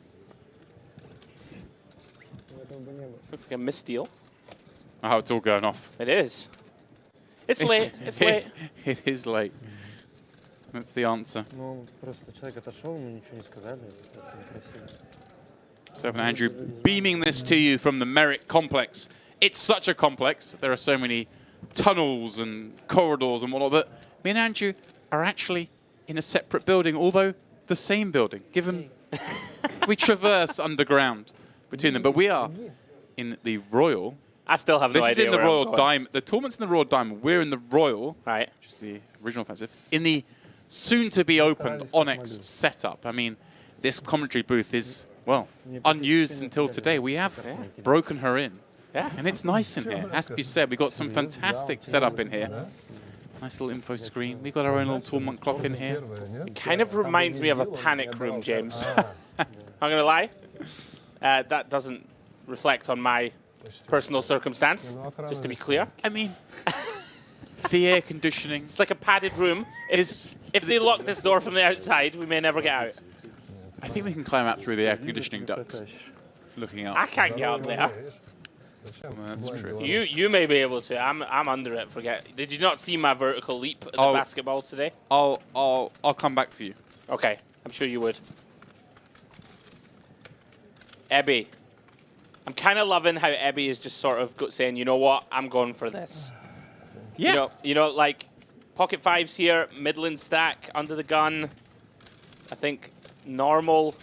Looks like a misdeal. Oh, it's all going off. It is. It's late. It's late. It is late. That's the answer. Seven Andrew beaming this to you from the Merrick complex. It's such a complex. There are so many tunnels and corridors and whatnot that me and Andrew are actually in a separate building, although the same building, given we traverse underground between them. But we are in the Royal. I still have no idea. This is in the Royal Diamond. The tournament's in the Royal Diamond. We're in the Royal, right? Which is the original offensive. In the soon-to-be-opened Onyx setup. I mean, this commentary booth is, well, unused until today. We have broken her in. Yeah. And it's nice in here. Has to be said, we've got some fantastic setup in here. Nice little info screen. We've got our own little tournament clock in here. It kind of reminds me of a panic room, James. I'm going to lie. That doesn't reflect on my personal circumstance, just to be clear. I mean, the air conditioning. It's like a padded room. If they lock this door from the outside, we may never get out. I think we can climb out through the air conditioning ducts. Looking out. I can't get up there. Well, that's true. You may be able to. I'm under it. Did you not see my vertical leap at the basketball today? I'll come back for you. Okay, I'm sure you would. Ebby. I'm kind of loving how Ebby is just sort of saying, you know what, I'm going for this. Yeah. You know, like pocket fives here, Midland stack under the gun. I think normal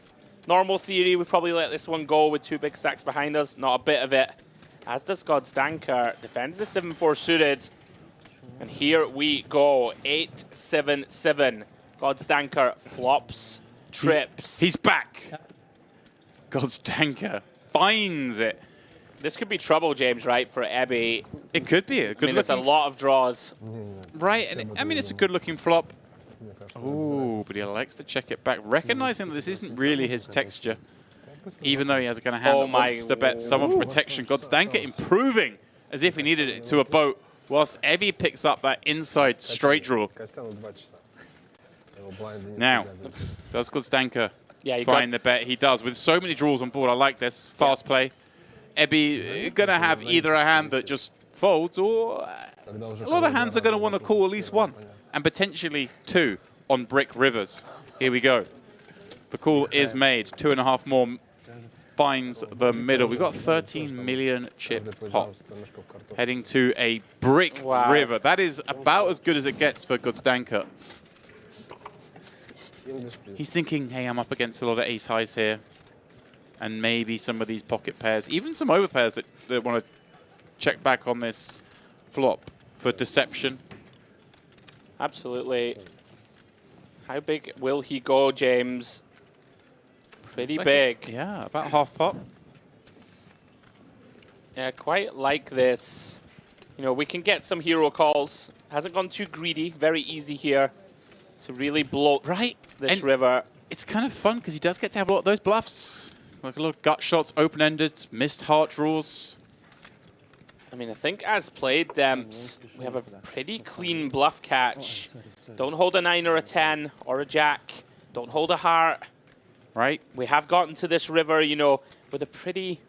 theory, we probably let this one go with 2 big stacks behind us. Not a bit of it. As does God's Danker. Defends the 7-4 suited. And here we go. 8-7-7. God's Danker flops, trips. He's back. God's Danker finds it. This could be trouble, James, right, for Ebby. It could be a good. There's a lot of draws. Right, and I mean it's a good-looking flop. Ooh, but he likes to check it back, recognizing that this isn't really his texture, even though he has a kind of hand that wants to bet someone for protection. Godstanka improving as if he needed it to a boat, whilst Ebby picks up that inside straight draw. Now, does Godstanka find the bet? He does. With so many draws on board, I like this. Fast play. Ebby going to have either a hand that just folds, or a lot of hands are going to want to call at least one, and potentially two on brick rivers. Here we go. The call is made. 2.5 more finds the middle. We've got 13 million chip pot heading to a brick river. That is about as good as it gets for Godstanka. He's thinking, hey, I'm up against a lot of ace highs here, and maybe some of these pocket pairs, even some over pairs that want to check back on this flop for deception. Absolutely. How big will he go, James? Pretty like big. Yeah, about half pot. Yeah, quite like this. You know, we can get some hero calls. Hasn't gone too greedy. Very easy here to really bloat this river. It's kind of fun because he does get to have a lot of those bluffs. Like a lot of gut shots, open-ended, missed heart draws. I mean, I think as played, Demps, we have a pretty clean bluff catch. Don't hold a 9 or a 10 or a jack. Don't hold a heart. Right. We have gotten to this river, you know, with a pretty,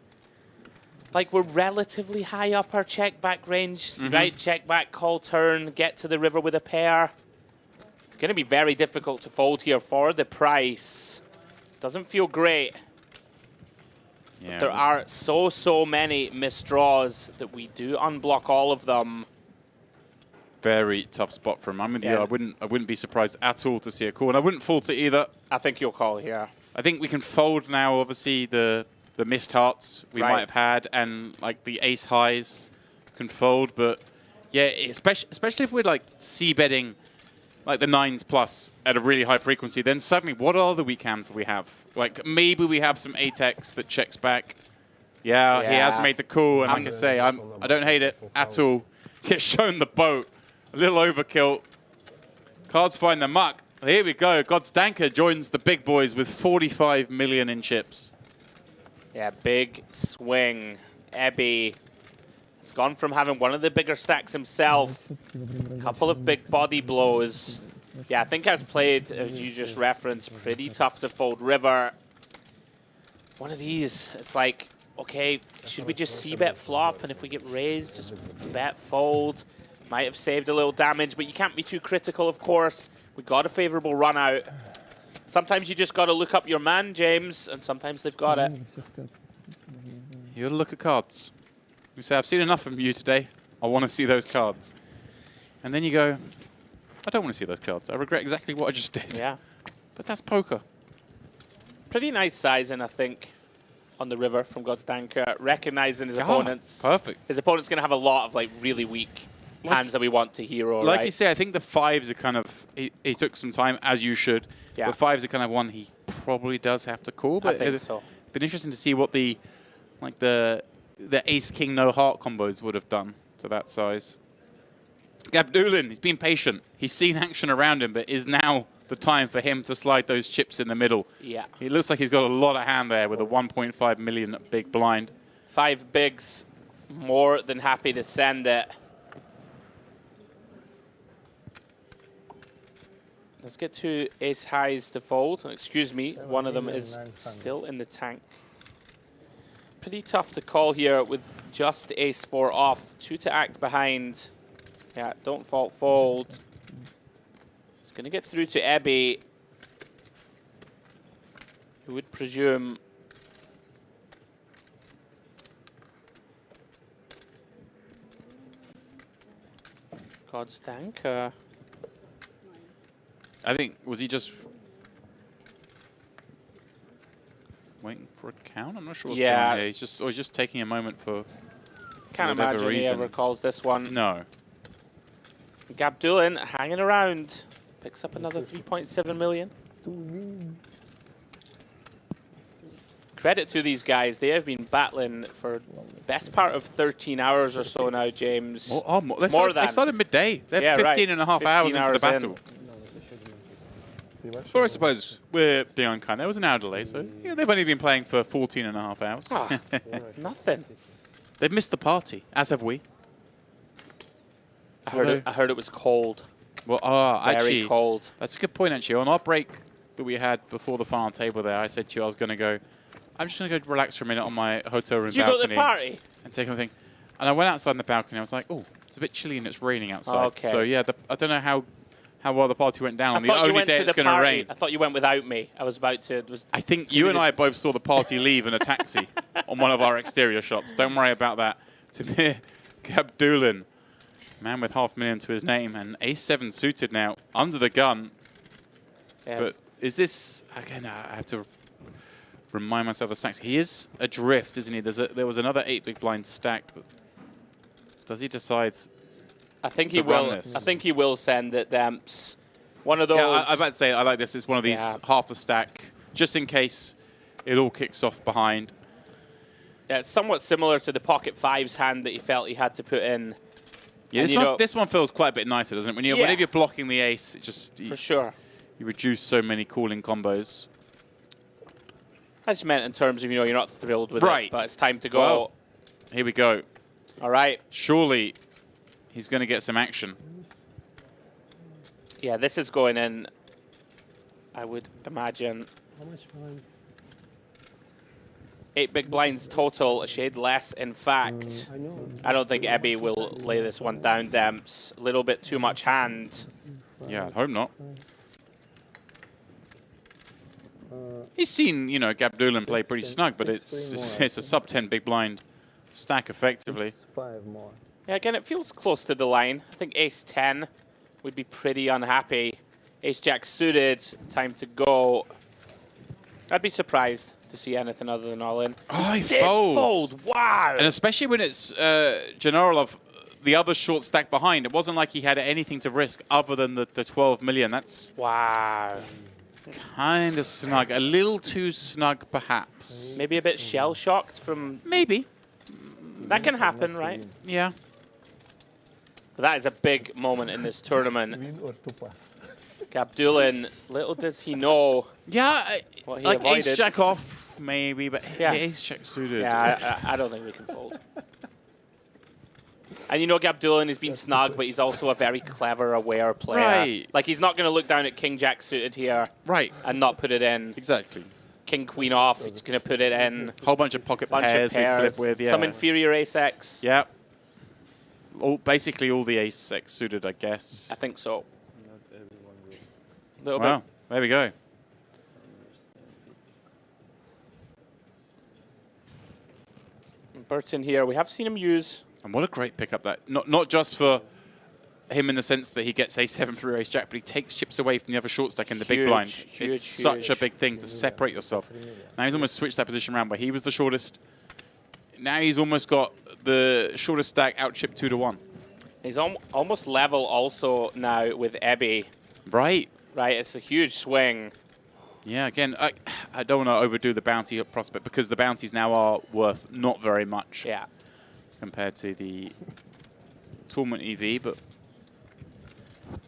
like we're relatively high up our check back range, right? Check back, call turn, get to the river with a pair. It's going to be very difficult to fold here for the price. Doesn't feel great. Yeah, there are so many misdraws that we do unblock all of them. Very tough spot for him. I'm with you. I wouldn't be surprised at all to see a call, and I wouldn't fault it either. I think you'll call here. I think we can fold now. Obviously, the missed hearts we might have had, and like the ace highs can fold. But yeah, especially if we're like c-betting like the 9s plus at a really high frequency, then suddenly what are the weak hands we have? Like maybe we have some 8x that checks back. Yeah, he has made the call, and like I say, I don't hate it at all. Get shown the boat. A little overkill. Cards find the muck. Here we go. Godstanka joins the big boys with 45 million in chips. Yeah, big swing. Ebby has gone from having one of the bigger stacks himself. A couple of big body blows. Yeah, I think as played, as you just referenced, pretty tough to fold river. One of these, it's like, okay, should we just c-bet flop, and if we get raised, just bet fold? Might have saved a little damage, but you can't be too critical, of course. We got a favorable run out. Sometimes you just got to look up your man, James, and sometimes they've got it. You gotta look at cards. You say, I've seen enough from you today. I want to see those cards. And then you go, I don't want to see those cards. I regret exactly what I just did. Yeah. But that's poker. Pretty nice sizing, I think, on the river from Godstanka, recognizing his opponents. Perfect. His opponent's going to have a lot of like really weak hands that we want to hero, like you say, I think the 5s are kind of, he took some time, as you should. Yeah. The 5s are kind of one he probably does have to call. But I think so. It's been interesting to see what the ace, king, no heart combos would have done to that size. Gabdulin, he's been patient. He's seen action around him, but is now the time for him to slide those chips in the middle. Yeah. It looks like he's got a lot of hand there with a 1.5 million big blind. 5 bigs, more than happy to send it. Let's get to ace highs to fold. Excuse me, one of them is still in the tank. Pretty tough to call here with just ace 4 off. 2 to act behind. Yeah, don't fault fold. It's going to get through to Ebby, who would presume Godstanka. I think, was he just waiting for a count? I'm not sure what's going on here. He's just taking a moment for Can't imagine he ever calls this one. No. Gabdulin hanging around. Picks up another 3.7 million. credit to these guys. They have been battling for the best part of 13 hours or so now, James. They started midday. They're 15 and a half hours into the battle. Or I suppose we're being unkind. There was an hour delay, so yeah, they've only been playing for 14 and a half hours. Oh, nothing. They've missed the party, as have we. I heard it was cold. Well, Very actually, cold. That's a good point, actually. On our break that we had before the final table there, I said to you I was going to go, I'm just going to go relax for a minute on my hotel room balcony. Did you go to the party? And take something. And I went outside on the balcony. I was like, oh, it's a bit chilly and it's raining outside. Okay. So, yeah, I don't know how well the party went down on the only day it's going to rain. I thought you went without me. I was about to. I think you and I both saw the party leave in a taxi on one of our exterior shots. Don't worry about that. Tamir Gabdulin, man with $500,000 to his name, and ace-7 suited now, under the gun. Yeah. But is this, again, I have to remind myself of the stacks. He is adrift, isn't he? There was another 8 big blind stack. But does he decide I think he will. I think he will send it, Demps. One of those. Yeah, I was about to say, I like this. It's one of these half a stack, just in case it all kicks off behind. Yeah, it's somewhat similar to the pocket fives hand that he felt he had to put in. Yeah, this one feels quite a bit nicer, doesn't it? Whenever you're blocking the ace, it just for sure you reduce so many calling combos. I just meant in terms of you're not thrilled with it, but it's time to go. Well, here we go. All right. Surely he's going to get some action. Yeah, this is going in, I would imagine. How much blind? 8 big blinds total, a shade less, in fact. I know. I don't think Ebby will lay this one down, Demps. A little bit too much hand. Yeah, I hope not. He's seen, Gabdulin play pretty snug, but it's a sub-10 big blind stack effectively. 5 more. Yeah, again, it feels close to the line. I think ace-10 would be pretty unhappy. Ace-jack suited, time to go. I'd be surprised to see anything other than all in. Oh, he did folds. Fold. Wow. And especially when it's Generalov, the other short stack behind. It wasn't like he had anything to risk other than the 12 million. That's wow. Kind of snug. A little too snug, perhaps. Maybe a bit shell-shocked from... Maybe. That can happen, right? Yeah. But that is a big moment in this tournament. Win or to pass. Gabdulin, little does he know. Yeah, what he like avoided. ace-jack off, maybe, but yeah. ace-jack suited. Yeah, I don't think we can fold. And Gabdulin has been snug, but he's also a very clever, aware player. Right. Like, he's not going to look down at king-jack suited here. Right. And not put it in. Exactly. King-queen off, he's going to put it in. Whole bunch of pocket pairs we flip with, yeah. Some inferior ace-x. Yeah. Basically all the ace-x suited, I guess. I think so. Little wow. bit. There we go. Burton here, we have seen him use. And what a great pickup that. Not just for him in the sense that he gets ace-7 through ace-jack, but he takes chips away from the other short stack in the big blind. It's such a big thing to separate yourself. Now he's almost switched that position around where he was the shortest. Now he's almost got the shortest stack out chip 2 to 1. He's almost level also now with Ebby. Right. Right, it's a huge swing. Yeah, again, I don't want to overdo the bounty prospect because the bounties now are worth not very much. Yeah. Compared to the tournament EV, but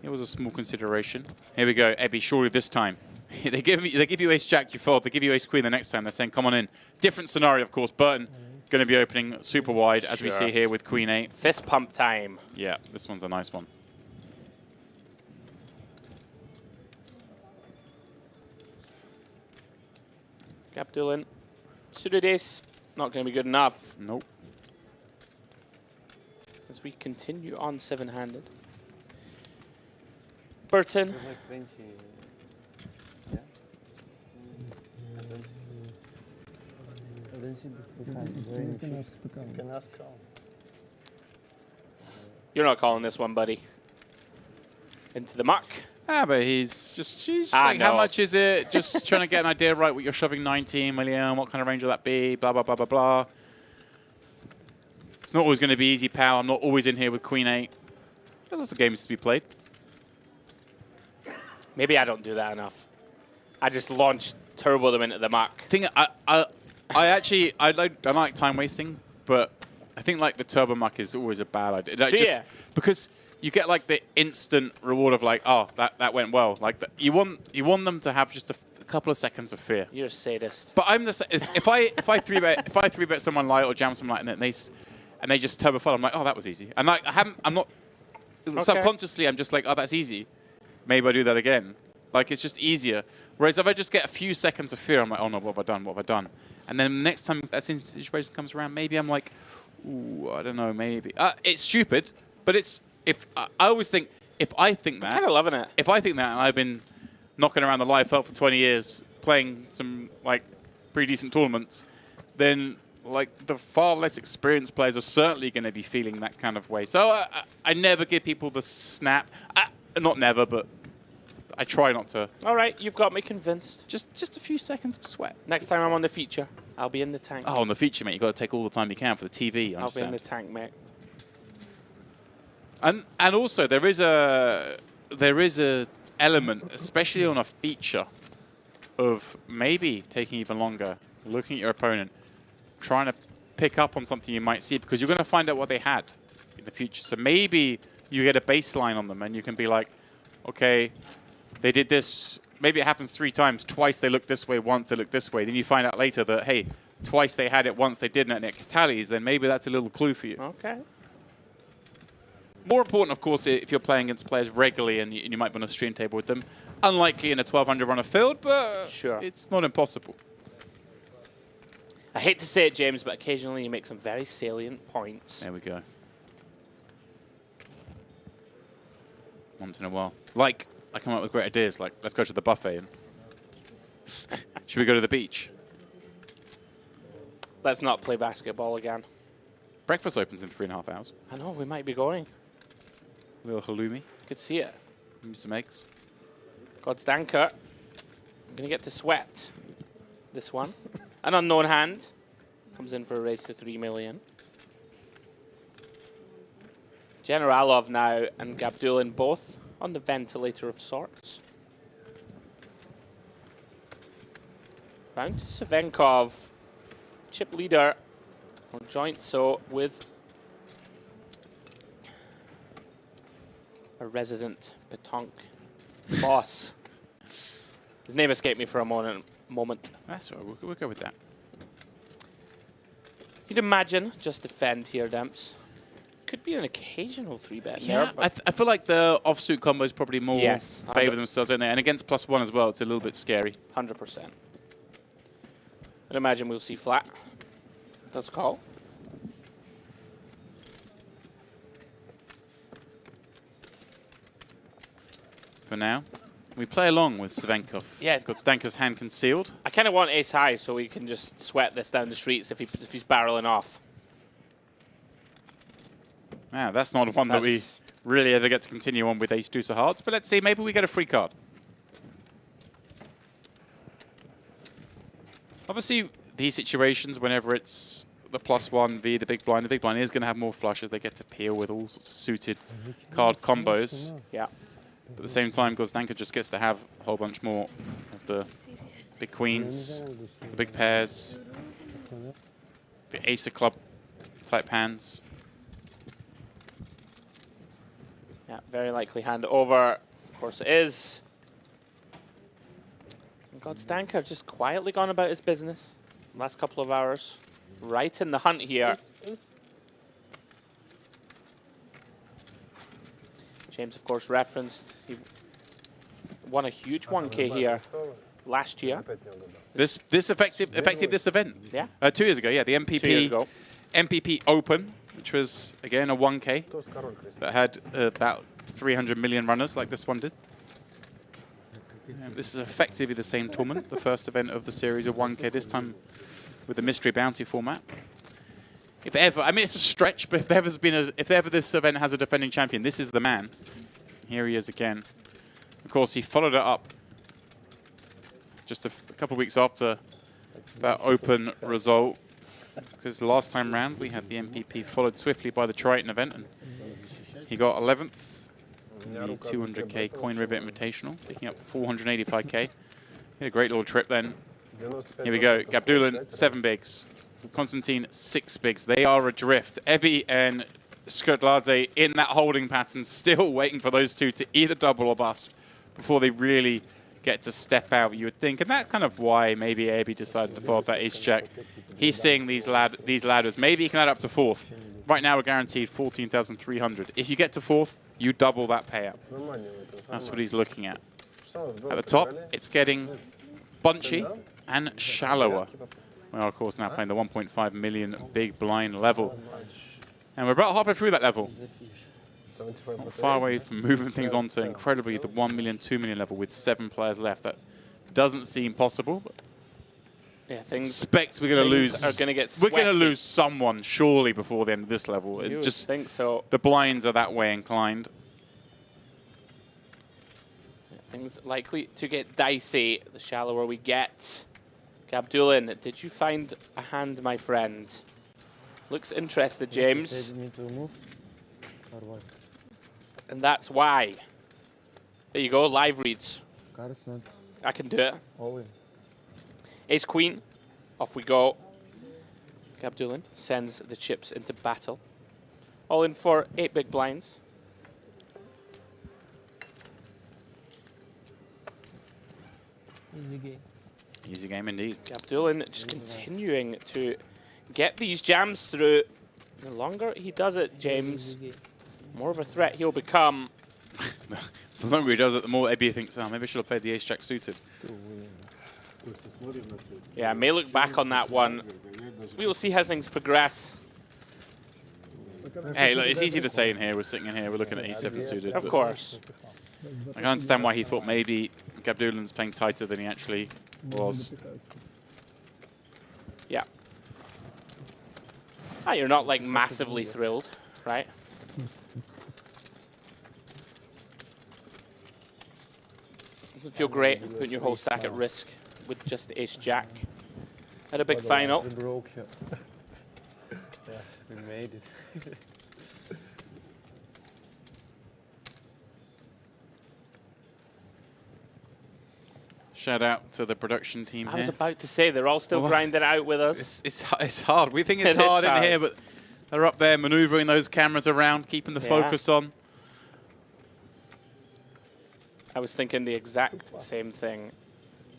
it was a small consideration. Here we go, Ebby, surely this time. they give you ace-jack, you fold. They give you ace-queen the next time. They're saying, come on in. Different scenario, of course. Burton going to be opening super wide, as we see here with queen 8. Fist pump time. Yeah, this one's a nice one. Gabdulin. Suited ace, not going to be good enough. Nope. As we continue on 7-handed. Burton. You're not calling this one, buddy. Into the muck. Ah, but he's like, how much is it? Just trying to get an idea, right, what you're shoving 19 million, what kind of range will that be, blah, blah, blah, blah, blah. It's not always going to be easy, pal. I'm not always in here with queen 8. There's lots of games to be played. Maybe I don't do that enough. I just launch turbo them into the muck. I I don't like time wasting, but I think like the turbo muck is always a bad idea. Like, because you get like the instant reward of like, oh, that went well. Like you want them to have just a couple of seconds of fear. You're a sadist. But I'm the if I 3-bet someone light or jam someone light and they just turbo full, I'm like, oh, that was easy. And like I'm not subconsciously I'm just like, oh, that's easy. Maybe I do that again. Like it's just easier. Whereas if I just get a few seconds of fear, I'm like, oh no, what have I done? What have I done? And then next time that situation comes around, maybe I'm like, ooh, I don't know, maybe. It's stupid, but it's I always think if I think that, I'm kind of loving it. If I think that, and I've been knocking around the live felt for 20 years, playing some like pretty decent tournaments, then like the far less experienced players are certainly going to be feeling that kind of way. So I never give people the snap. Not never, but I try not to. All right, you've got me convinced. Just a few seconds of sweat. Next time I'm on the feature, I'll be in the tank. Oh, on the feature, mate, you've got to take all the time you can for the TV. I'll be in the tank, mate. And also there is a element, especially on a feature, of maybe taking even longer, looking at your opponent, trying to pick up on something you might see, because you're going to find out what they had in the future. So maybe you get a baseline on them and you can be like, okay, they did this, maybe it happens 3 times, twice they look this way, once they look this way. Then you find out later that, hey, twice they had it, once they didn't, and it tallies, then maybe that's a little clue for you. Okay. More important, of course, if you're playing against players regularly and you might be on a stream table with them. Unlikely in a 1200 runner field, but sure, it's not impossible. I hate to say it, James, but occasionally you make some very salient points. There we go. Once in a while. Like, I come up with great ideas, like, let's go to the buffet. And should we go to the beach? Let's not play basketball again. Breakfast opens in 3.5 hours. I know, we might be going. A little halloumi. Could see it. Maybe some eggs. God's Danker. I'm going to get to sweat this one. An unknown hand. Comes in for a raise to 3 million. Generalov now and Gabdulin both on the ventilator of sorts. Round to Savenkov. Chip leader. On joint so with a resident Petonk boss. His name escaped me for a moment. That's all right, we'll go with that. You'd imagine just defend here, Demps. Could be an occasional 3-bet Yeah, there. I feel like the offsuit combos probably more Yes, favor themselves in there. And against +1 as well, it's a little bit scary. 100%. I'd imagine we'll see flat. Let's call. For now, we play along with Savenkov. Yeah. Got Stanker's hand concealed. I kind of want ace high so we can just sweat this down the streets if he's barreling off. Yeah, that's not one that we really ever get to continue on with ace deuce of hearts. But let's see, maybe we get a free card. Obviously, these situations, whenever it's the +1 v the big blind is going to have more flushes. They get to peel with all sorts of suited card combos. Yeah. But at the same time, Gozdanka just gets to have a whole bunch more of the big queens, the big pairs, the ace of club type hands. Yeah, very likely hand over. Of course it is. And Gozdanka just quietly gone about his business last couple of hours. Right in the hunt here. James, of course, referenced he won a huge 1K here last year. This effective this event. Yeah. 2 years ago, yeah, the MPP 2 years ago. MPP Open, which was again a 1K that had about 300 million runners, like this one did. This is effectively the same tournament, the first event of the series of 1K. This time with the mystery bounty format. If ever, I mean, it's a stretch, but if ever this event has a defending champion, this is the man. Here he is again. Of course, he followed it up just a couple of weeks after that open result, because last time round we had the MPP followed swiftly by the Triton event, and he got 11th in the 200K Coin Rivet Invitational, picking up 485K. He had a great little trip then Here we go. Gabdulan, 7 bigs. Konstantin, 6 bigs. They are adrift. Ebi and Skrdladze in that holding pattern, still waiting for those two to either double or bust before they really get to step out, you would think. And that's kind of why maybe Ebi decided to fold that ace jack. He's seeing these ladders. Maybe he can add up to 4th. Right now we're guaranteed 14,300. If you get to 4th, you double that payout. That's what he's looking at. At the top, it's getting bunchy and shallower. We are, of course, now playing the 1.5 million big blind level. And we're about halfway through that level. Not far away from moving things on to incredibly the 1 million, 2 million level with 7 players left. That doesn't seem possible. But yeah, things. Expect we're going to lose. Are going to get we're going to lose someone surely before the end of this level. You It just think so. The blinds are that way inclined. Things likely to get dicey the shallower we get. Gabdulan, did you find a hand, my friend? Looks interested, James. And that's why. There you go, live reads. I can do it. Ace Queen, off we go. Gabdulan sends the chips into battle. All in for 8 big blinds. Easy game. Easy game indeed. Gabdulan just continuing to get these jams through. The longer he does it, James, more of a threat he'll become. The longer he does it, the more Ebi thinks, oh, maybe I should have played the ace jack suited. Yeah, may look back on that one. We will see how things progress. Hey, look, it's easy to say in here. We're sitting in here, we're looking at e7 suited. Of course. I can understand why he thought maybe Gabdulan's playing tighter than he actually was. Yeah. Ah, you're not like massively thrilled, right? Doesn't feel great putting your whole stack at risk with just ace jack. Had a big final. We broke, yeah. Yeah, we made it. Shout out to the production team here. I was about to say, they're all still grinding out with us. It's hard. We think it's hard in here, but they're up there maneuvering those cameras around, keeping the focus on. I was thinking the exact same thing.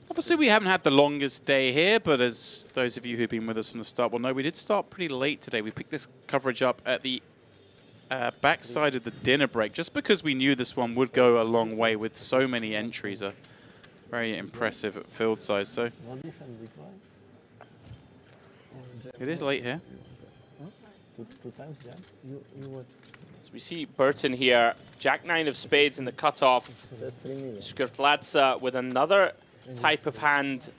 Obviously, we haven't had the longest day here, but as those of you who've been with us from the start will know, we did start pretty late today. We picked this coverage up at the backside of the dinner break, just because we knew this one would go a long way with so many entries. Very impressive at field size. So it is late here. So we see Burton here, Jack-9 of spades in the cutoff. Skrdladze with another type of hand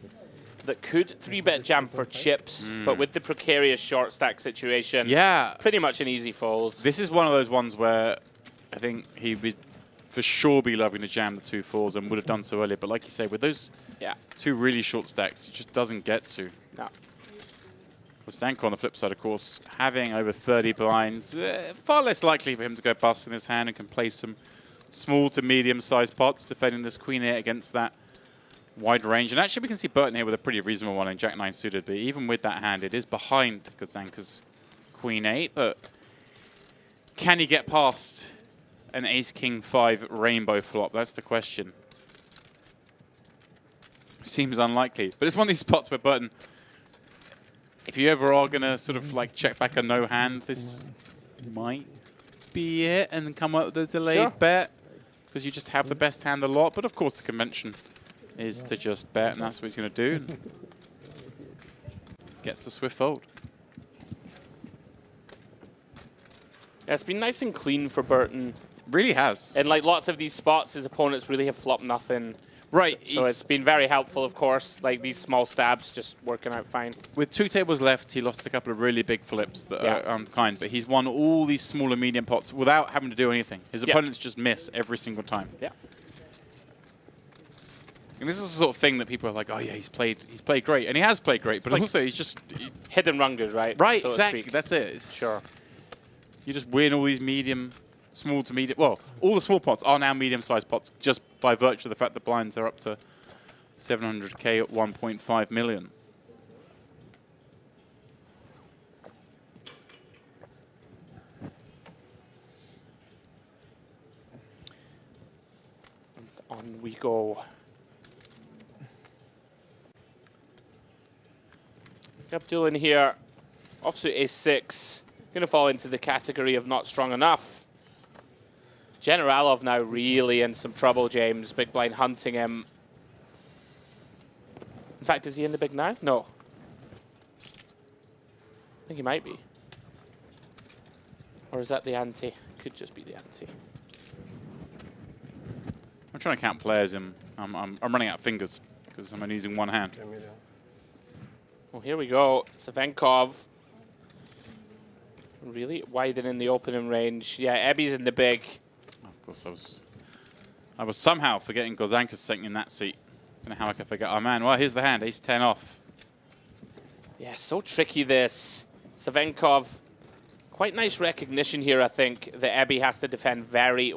that could 3-bet jam for chips, but with the precarious short stack situation, pretty much an easy fold. This is one of those ones where I think he would for sure be loving to jam the 2 fours and would have done so earlier. But like you say, with those 2 really short stacks, it just doesn't get to. No. Stanko on the flip side, of course, having over 30 blinds, far less likely for him to go bust in his hand and can play some small to medium-sized pots, defending this Queen 8 against that wide range. And actually, we can see Burton here with a pretty reasonable one in Jack-9 suited, but even with that hand, it is behind Stanko's Queen 8. But can he get past an Ace-King-5 rainbow flop? That's the question. Seems unlikely. But it's one of these spots where Burton, if you ever are going to sort of like check back a no hand, this might be it and come up with a delayed bet because you just have the best hand a lot. But of course the convention is to just bet, and that's what he's going to do. Gets the swift fold. Yeah, it's been nice and clean for Burton. Really has. And like lots of these spots, his opponents really have flopped nothing. Right. So it's been very helpful, of course. Like these small stabs just working out fine. With 2 tables left, he lost a couple of really big flips that are unkind, but he's won all these smaller medium pots without having to do anything. His opponents just miss every single time. Yeah. And this is the sort of thing that people are like, oh yeah, he's played great, and he has played great, but like also he's just hit and run good, right? Right, so exactly. That's it. Sure. You just win all these small to medium. Well, all the small pots are now medium-sized pots just by virtue of the fact that blinds are up to 700K at 1.5 million. On we go. Up duel in here. Offsuit ace-6. Going to fall into the category of not strong enough. Generalov now really in some trouble, James. Big blind hunting him. In fact, is he in the big now? No. I think he might be. Or is that the ante? Could just be the ante. I'm trying to count players and I'm running out of fingers because I'm only using one hand. Well, here we go. Savenkov really widening the opening range. Yeah, Ebby's in the big. Of course, I was somehow forgetting Gozanka's sitting in that seat. I don't know how I could forget. Oh man, well here's the hand, ace 10 off. Yeah, so tricky this. Savenkov, quite nice recognition here, I think, that Ebby has to defend very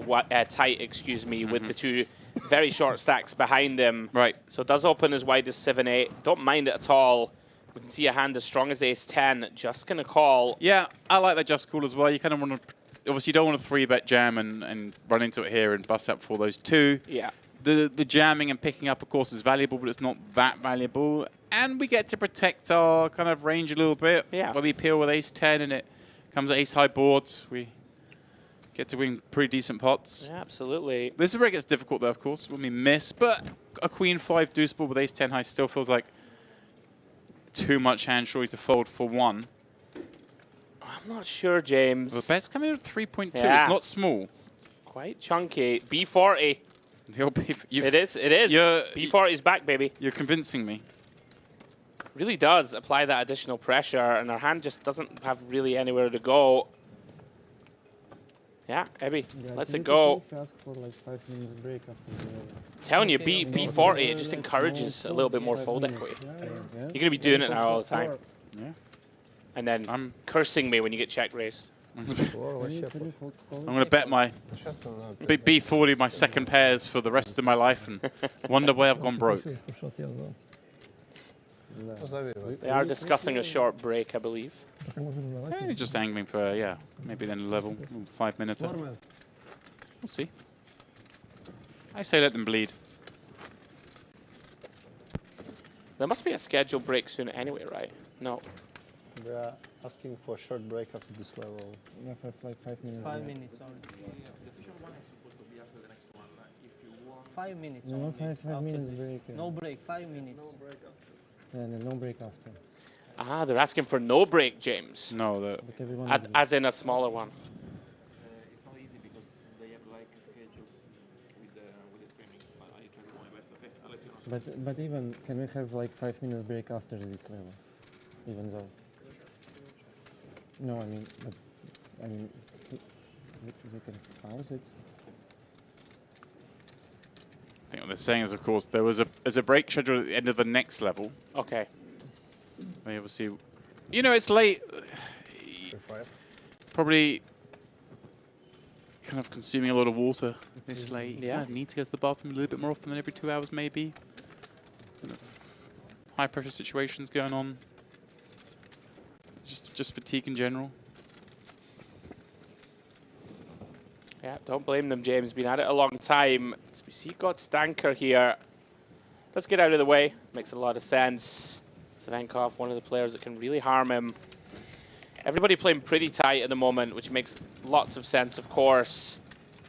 tight, with the two very short stacks behind him. Right. So it does open as wide as 7-8. Don't mind it at all. We can see a hand as strong as ace 10. Just going to call. Yeah, I like that just call as well. You kind of want to, obviously you don't want to 3-bet jam and run into it here and bust out before those two. Yeah. The jamming and picking up, of course, is valuable, but it's not that valuable. And we get to protect our kind of range a little bit. Yeah. When we peel with ace 10 and it comes at ace high boards, we get to win pretty decent pots. Yeah, absolutely. This is where it gets difficult, though, of course, when we miss. But a queen 5 deuce board with ace 10 high still feels like too much hand surely to fold for one. I'm not sure, James. The bet's coming in at 3.2. Yeah. It's not small. Quite chunky. B40. It is. B40 is back, baby. You're convincing me. Really does apply that additional pressure, and our hand just doesn't have really anywhere to go. Yeah, Ebby, let's it go. Ask for like 5 minutes break after the Telling you, B40, it just encourages a little bit more fold equity. You're going to be doing it now all the time. Yeah. And then cursing me when you get check raised. I'm going to bet my B40, my second pairs for the rest of my life and wonder why I've gone broke. They are discussing a short break, I believe. Hey, just angling for, yeah, maybe then a level, 5 minutes. We'll see. I say let them bleed. There must be a scheduled break soon anyway, right? No. They are asking for a short break after this level. Yeah, for like 5 minutes. 5 minutes only. The official one is supposed to be after the next one. If you want 5 minutes. No, only 5 minutes break. Yeah. No break. 5 minutes. no break after. Yeah, no break after. Ah, they're asking for no break, James. No, as in a smaller one. It's not easy because they have like a schedule with the streaming. But I try to do my best. Okay, I'll let you know. But even can we have like 5 minutes break after this level? Even though. No, I mean we can pause it. I think what they're saying is, of course, there's a break schedule at the end of the next level. Okay. They obviously, you know, it's late. Probably kind of consuming a lot of water this late. Yeah. Kind of need to go to the bathroom a little bit more often than every 2 hours, maybe. High pressure situations going on. Just fatigue in general. Yeah, don't blame them, James. Been at it a long time. So we see God Stanker here. Let's get out of the way. Makes a lot of sense. Savenkov, one of the players that can really harm him. Everybody playing pretty tight at the moment, which makes lots of sense, of course.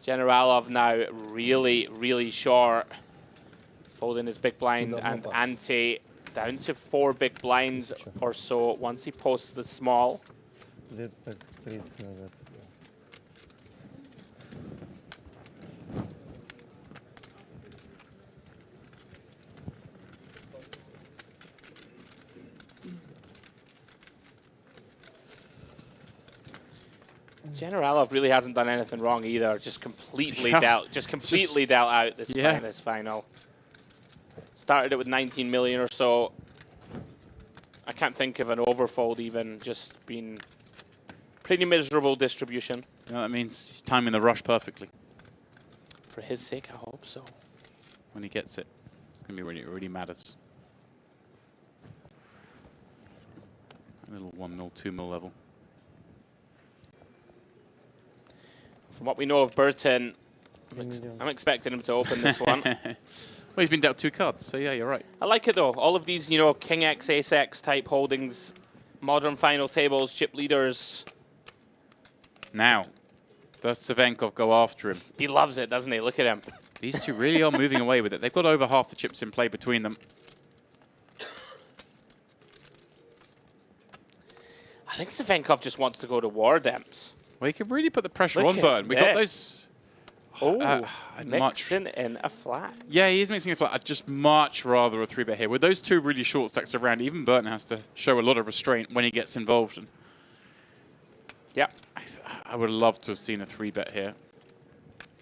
Generalov now really, really short. Folding his big blind and ante down to 4 big blinds or so once he posts the small. Generalov really hasn't done anything wrong either. Just completely dealt out this final. Started it with 19 million or so. I can't think of an overfold even. Just been pretty miserable distribution. You know what that means? He's timing the rush perfectly. For his sake, I hope so. When he gets it. going to be really, really matters. A little 1 mil, 2 mil level. From what we know of Burton, I'm expecting him to open this one. Well, he's been dealt 2 cards, so yeah, you're right. I like it though. All of these, you know, King X, Ace X type holdings, modern final tables, chip leaders. Now, does Savenkov go after him? He loves it, doesn't he? Look at him. These two really are moving away with it. They've got over half the chips in play between them. I think Savenkov just wants to go to war, Demps. Well, he could really put the pressure Look on at Burton. We got those... Oh, mixing in a flat. Yeah, he is mixing a flat. I'd just much rather a 3-bet here. With those 2 really short stacks around, even Burton has to show a lot of restraint when he gets involved. And yeah. I would love to have seen a 3-bet here.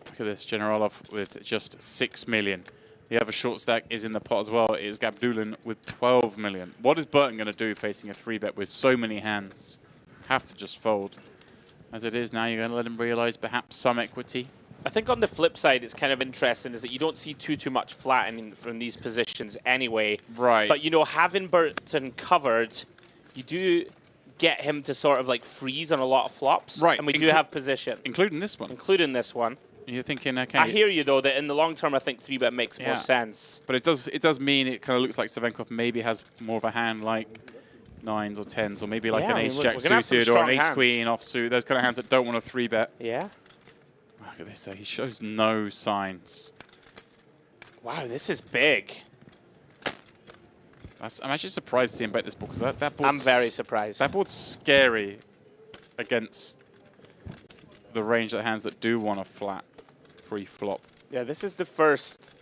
Look at this, Generalov with just 6 million. The other short stack is in the pot as well. It is Gabdulin with 12 million. What is Burton going to do facing a 3-bet with so many hands? Have to just fold. As it is now, you're going to let him realize perhaps some equity. I think on the flip side, it's kind of interesting is that you don't see too much flattening from these positions anyway. Right. But, you know, having Burton covered, you do get him to sort of like freeze on a lot of flops. Right. And we do have position. Including this one. Including this one. You're thinking, okay. I hear you, though, that in the long term, I think 3-bet makes more sense. But it does mean it kind of looks like Savenkov maybe has more of a hand like 9s or 10s, or maybe like an ace-jack suited or an ace-queen offsuit. Those kind of hands that don't want a 3-bet. Yeah. Look at this, though. He shows no signs. Wow, this is big. I'm actually surprised to see him bet this board, because that board's... I'm very surprised. That board's scary against the range of hands that do want a flat pre-flop. Yeah, this is the first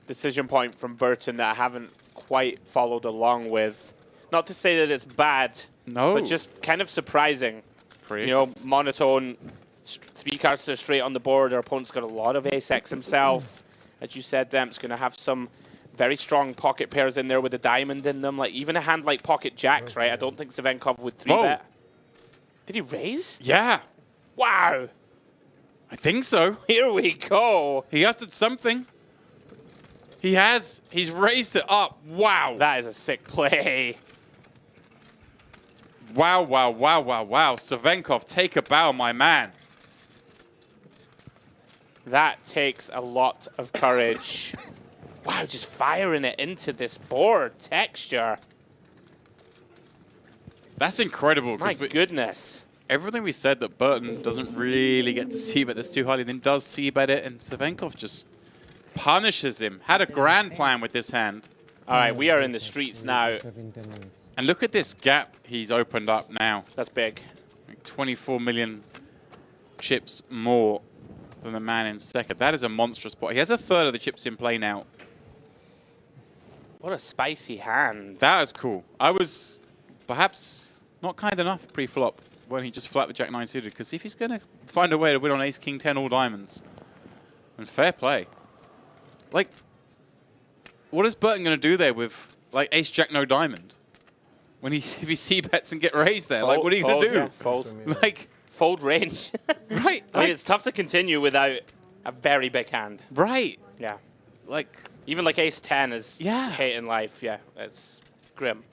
decision point from Burton that I haven't quite followed along with. Not to say that it's bad, but just kind of surprising. You know, monotone, 3 cards to straight on the board. Our opponent's got a lot of ace-x himself. As you said, Demp's going to have some very strong pocket pairs in there with a diamond in them. Like even a hand like pocket jacks, right? I don't think Savenkov would 3-bet. Did he raise? Yeah. Wow. I think so. Here we go. He uttered something. He has. He's raised it up. Wow. That is a sick play. Wow, wow, wow, wow, wow. Savenkov, take a bow, my man. That takes a lot of courage. Wow, just firing it into this board texture. That's incredible. My goodness. Everything we said that Burton doesn't really get to c-bet this too highly, then does c-bet it, and Savenkov just punishes him. Had a grand plan with this hand. All right, we are in the streets now. And look at this gap he's opened up now. That's big. Like 24 million chips more than the man in second. That is a monstrous pot. He has a third of the chips in play now. What a spicy hand. That is cool. I was perhaps not kind enough pre-flop when he just flat the Jack-9 suited, because if he's going to find a way to win on Ace-King-10 all diamonds, and fair play. Like, what is Burton going to do there with, like, Ace-Jack, no diamond? When if he c-bets and get raised there, like, what are you going to do? Yeah, fold. Like, fold range. Right. I mean, it's tough to continue without a very big hand. Right. Yeah. Like, even like Ace-10 is hating life. Yeah, it's grim.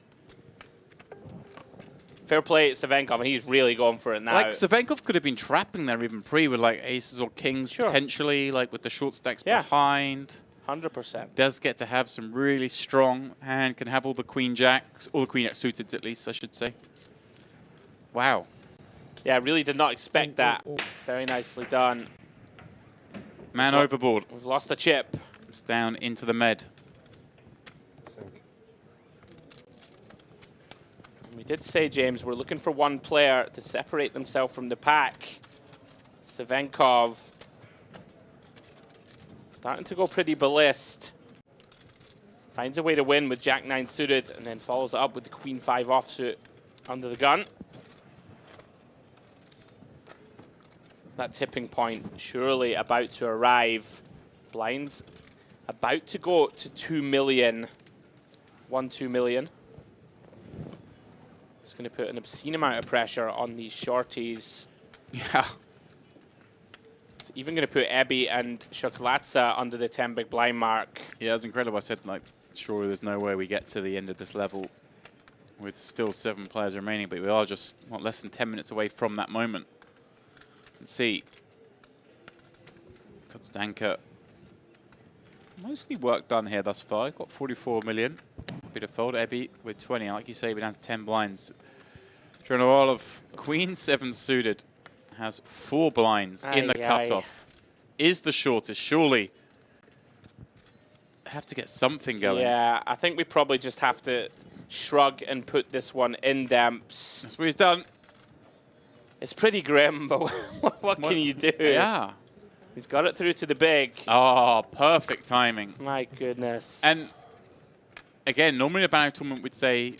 Fair play, Savenkov, and he's really going for it now. like, Savenkov could have been trapping there even pre with, like, aces or kings potentially, like, with the short stacks behind. 100%. Does get to have some really strong hand, can have all the queen jacks, all the queen jack suited at least, I should say. Wow. Yeah, I really did not expect that. Very nicely done. Man overboard. We've lost a chip. It's down into the med. We did say, James, we're looking for one player to separate themselves from the pack. Savenkov starting to go pretty ballist. Finds a way to win with Jack-9 suited, and then follows it up with the Queen-5 offsuit under the gun. That tipping point surely about to arrive. Blinds about to go to 2 million. 2 million. It's going to put an obscene amount of pressure on these shorties. Yeah. It's even going to put Ebby and Shoklatsa under the 10 big blind mark. Yeah, that's incredible. I said, like, surely there's no way we get to the end of this level with still 7 players remaining, but we are just not less than 10 minutes away from that moment. Let's see. Kotstanka. Mostly work done here thus far. Got 44 million. Bit of fold. Ebby with 20. Like you say, we're down to 10 blinds. Generalov, Queen 7 suited, has 4 blinds in the cutoff. Is the shortest. Surely have to get something going. Yeah, I think we probably just have to shrug and put this one in Demps. That's what he's done. It's pretty grim, but what can you do? Yeah. He's got it through to the big. Oh, perfect timing. My goodness. And again, normally in a banning tournament we'd say,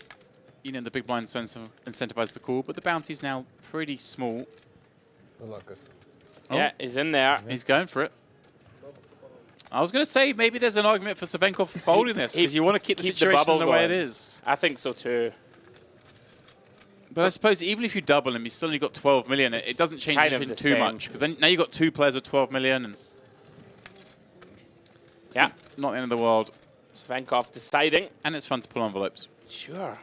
you know, the big blind incentivize the call, but the bounty's now pretty small. Yeah, he's in there. He's going for it. I was going to say maybe there's an argument for Savenkov folding this because you want to keep the situation the way it is. I think so too. But I suppose even if you double him, he's still only got 12 million. It doesn't change anything too much because then now you've got 2 players with 12 million. And yeah, not the end of the world. Savenkov deciding. And it's fun to pull envelopes. Sure.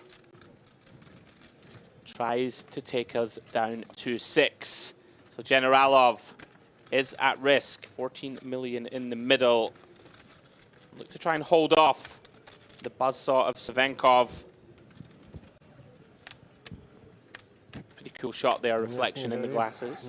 Tries to take us down to 6. So Generalov is at risk. 14 million in the middle. Look to try and hold off the buzzsaw of Savenkov. Pretty cool shot there, reflection in the glasses.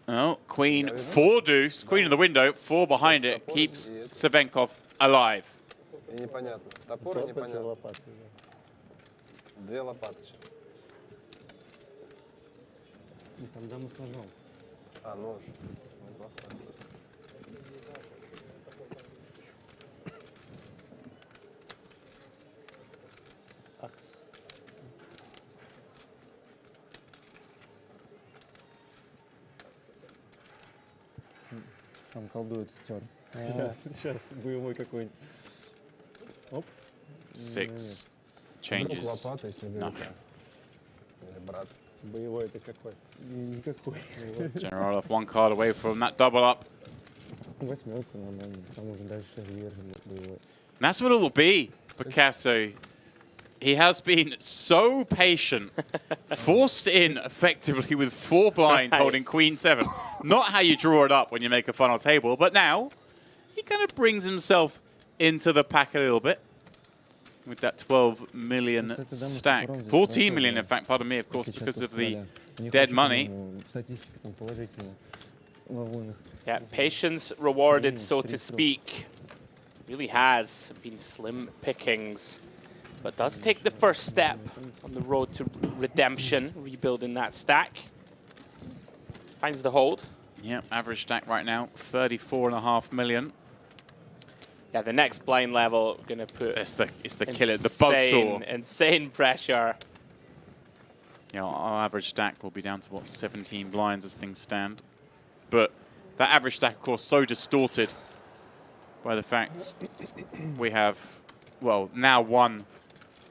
Oh, Queen 4 deuce. Queen of the window, 4 behind it, keeps Savenkov alive. Там колдует стер. Сейчас боевой какой-нибудь. Оп. 6 changes. Nothing. Боевой это какой? Никакой. Generalov 1 card away from that double up. Восьмерку нормально, там уже дальше вверх боевой. And that's what it will be, Picasso. He has been so patient, forced in effectively with 4 blinds holding Queen 7. Not how you draw it up when you make a final table, but now he kind of brings himself into the pack a little bit with that 12 million stack. 14 million, in fact, pardon me, of course, because of the dead money. Yeah, patience rewarded, so to speak. Really has been slim pickings, but does take the first step on the road to redemption, rebuilding that stack. Finds the hold. Yeah, average stack right now, 34.5 million. Yeah, the next blind level gonna put it's the killer, the buzzsaw. Insane pressure. Yeah, our average stack will be down to what, 17 blinds as things stand. But that average stack, of course, so distorted by the fact we have, well, now 1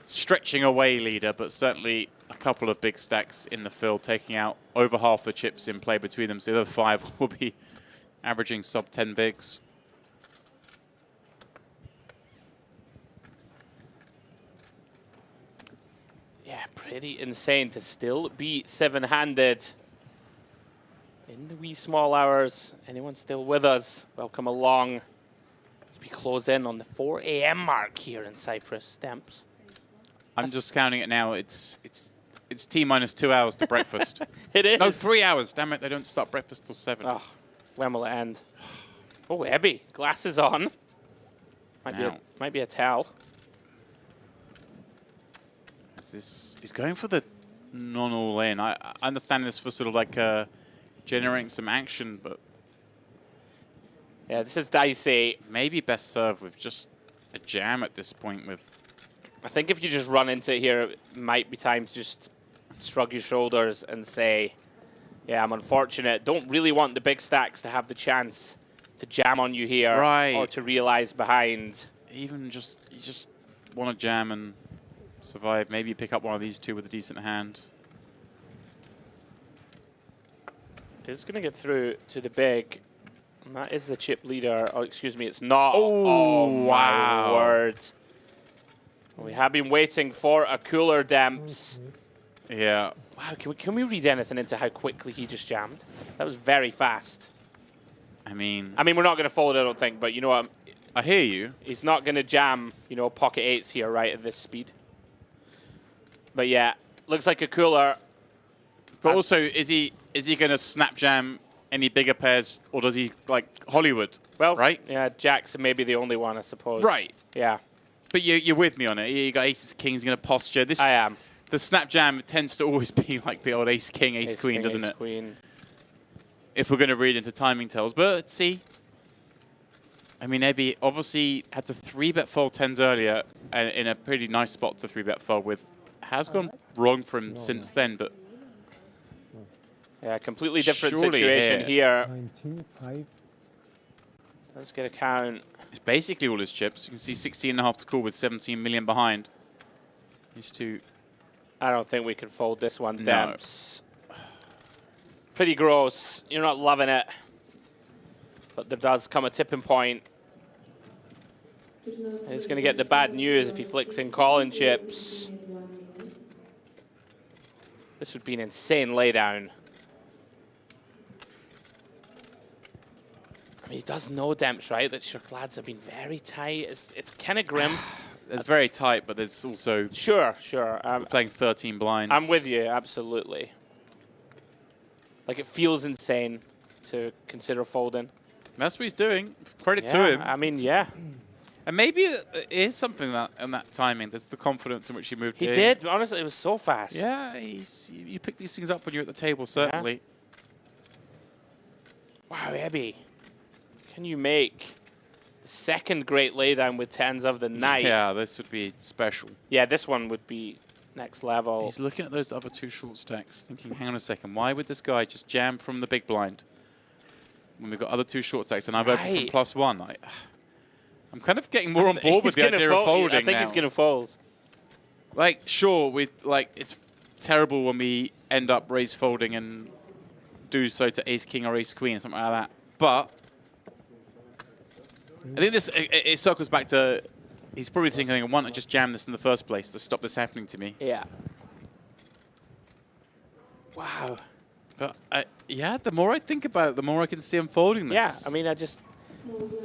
stretching away leader, but certainly a couple of big stacks in the field, taking out over half the chips in play between them. So the other 5 will be averaging sub 10 bigs. Yeah, pretty insane to still be 7-handed in the wee small hours. Anyone still with us? Welcome along as we close in on the 4 a.m. mark here in Cyprus. Demps. I'm just counting it now. It's T minus 2 hours to breakfast. It is. No, 3 hours. Damn it, they don't start breakfast till 7. Oh, when will it end? Oh, Ebby, glasses on. Might be a towel. He's going for the non-all-in. I understand this for sort of like generating some action, but yeah, this is dicey. Maybe best serve with just a jam at this point. I think if you just run into it here, it might be time to just shrug your shoulders and say, yeah, I'm unfortunate. Don't really want the big stacks to have the chance to jam on you here, right, or to realize behind. Even you just want to jam and survive. Maybe you pick up one of these 2 with a decent hand. is going to get through to the big. And that is the chip leader. Oh, excuse me, it's not. Oh, my word. We have been waiting for a cooler Demps. Yeah. Wow, can we read anything into how quickly he just jammed? That was very fast. I mean, we're not going to fold, I don't think, but you know what? I hear you. He's not going to jam, you know, pocket 8s here, right, at this speed. But yeah, looks like a cooler. But also, is he going to snap jam any bigger pairs, or does he like Hollywood? Well, right? Yeah, Jacks may be the only one, I suppose. Right. Yeah. But you're with me on it. You got aces, kings, going to posture. This, I am. The snap jam tends to always be like the old ace, king, ace, queen, doesn't it? Queen. If we're going to read into timing tells. But let's see. I mean, Ebby obviously had to 3-bet fold 10s earlier, and in a pretty nice spot to 3-bet fold with. Has gone wrong for him since then, but yeah, completely different surely situation here. 19-5. Let's get a count. It's basically all his chips. You can see 16.5 to call with 17 million behind. These two. I don't think we can fold this one, No. Demps. Pretty gross. You're not loving it. But there does come a tipping point. He's going to get the bad news if he flicks in calling chips. This would be an insane laydown. I mean, he does know, Demps, right, that your lads have been very tight. It's kind of grim. It's very tight, but there's also... Sure. Playing 13 blinds. I'm with you, absolutely. Like, it feels insane to consider folding. That's what he's doing. Credit to him. I mean, yeah. And maybe it is something that in that timing. There's the confidence in which he moved He in. did. Honestly, it was so fast. Yeah, you pick these things up when you're at the table, certainly. Wow, Ebby. Can you make the second great laydown with 10s of the night? Yeah, this would be special. Yeah, this one would be next level. He's looking at those other two short stacks, thinking, hang on a second, why would this guy just jam from the big blind when we've got other two short stacks and I've opened from +1? I'm kind of getting more on board with the idea of folding I think now. he's going to fold. Like, sure, it's terrible when we end up raise folding and do so to ace king or ace queen or something like that. But I think it circles back to he's probably thinking, I want to just jam this in the first place to stop this happening to me. Yeah. Wow. But yeah, the more I think about it, the more I can see him folding this. Yeah, I mean,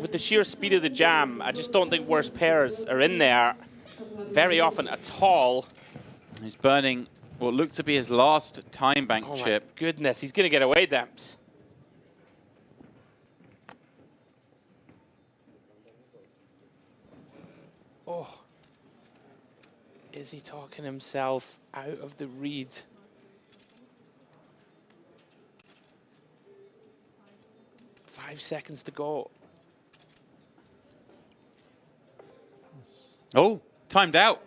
with the sheer speed of the jam, I just don't think worse pairs are in there very often at all. He's burning what looked to be his last time bank chip. My goodness, he's going to get away, Demps. Oh. Is he talking himself out of the read? Five seconds to go. Oh, timed out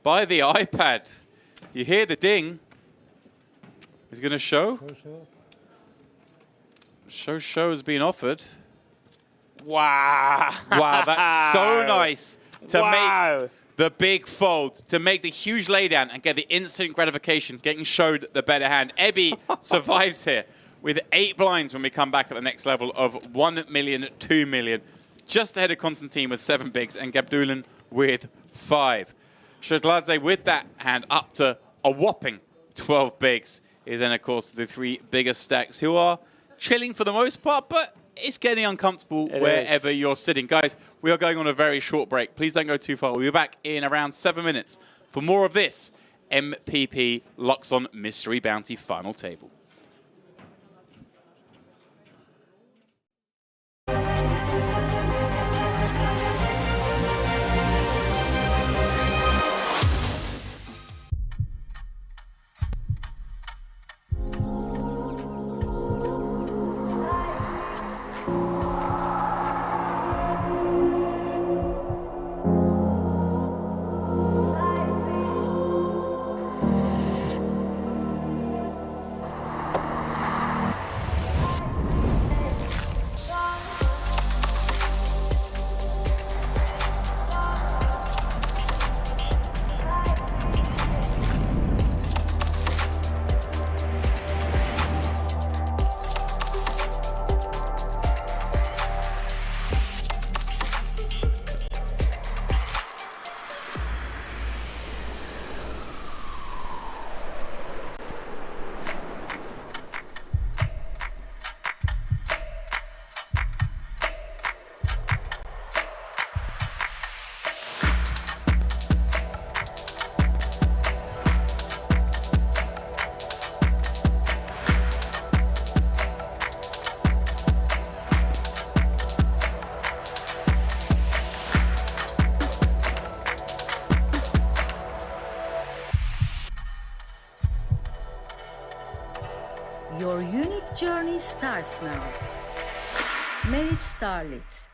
by the iPad. You hear the ding. He's going to show. Show has been offered. Wow. Wow, that's so nice to make the big fold, to make the huge laydown and get the instant gratification, getting showed the better hand. Ebby survives here with 8 blinds when we come back at the next level of 1 million, 2 million. Just ahead of Konstantin with 7 bigs and Gabdulan with 5. Shadladze with that hand up to a whopping 12 bigs. Is then, of course, the 3 biggest stacks who are chilling for the most part, but it's getting uncomfortable wherever you're sitting. Guys, we are going on a very short break. Please don't go too far. We'll be back in around 7 minutes for more of this MPP Luxon Mystery Bounty Final Table. Your unique journey starts now. Merit Starlet.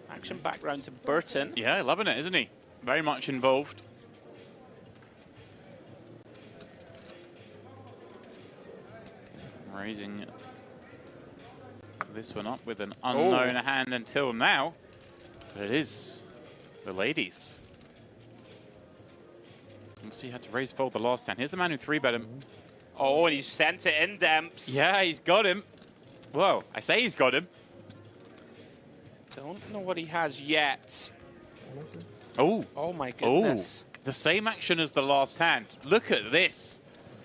Action back round to Burton. Yeah, loving it, isn't he? Very much involved. Raising this one up with an unknown hand until now. But it is the ladies. We'll see how to raise fold the last hand. Here's the man who 3-bet him. Oh, and he sent it in, Demps. Yeah, he's got him. Whoa, I say he's got him. Don't know what he has yet. Oh. Oh my goodness. Oh, the same action as the last hand. Look at this.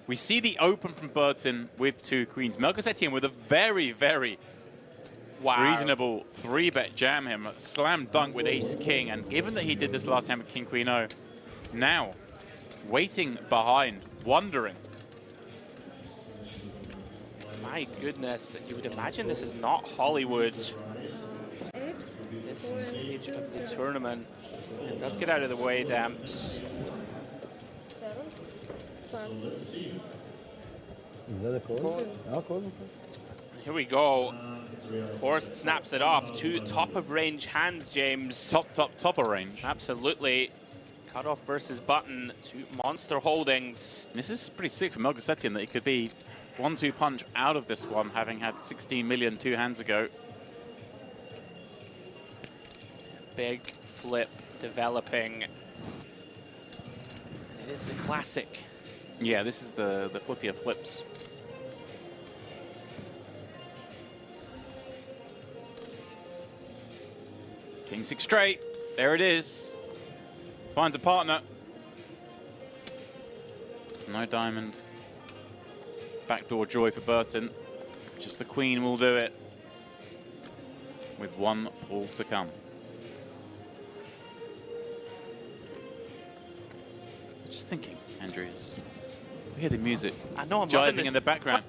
We see the open from Burton with 2 queens. Melchizedek with a very, very reasonable 3-bet jam him. Slam dunk with ace-king. And given that he did this last hand with king-queen-o, now waiting behind, wondering. My goodness, you would imagine this is not Hollywood. This stage of the tournament. It does get out of the way, Demps. Is that a call? No call. Here we go. Horse snaps it off. 2 top-of-range hands, James. Top of range. Absolutely. Cutoff versus button. 2 monster holdings. This is pretty sick for Melchizedek that he could be 1-2 punch out of this one, having had 16 million 2 hands ago. Big flip developing. And it is the classic. Yeah, this is the flippy of flips. King 6 straight. There it is. Finds a partner. No diamond. Backdoor joy for Burton. Just the queen will do it. With 1 pull to come. Just thinking, Andrew, we hear the music. I know, I'm jiving in the background.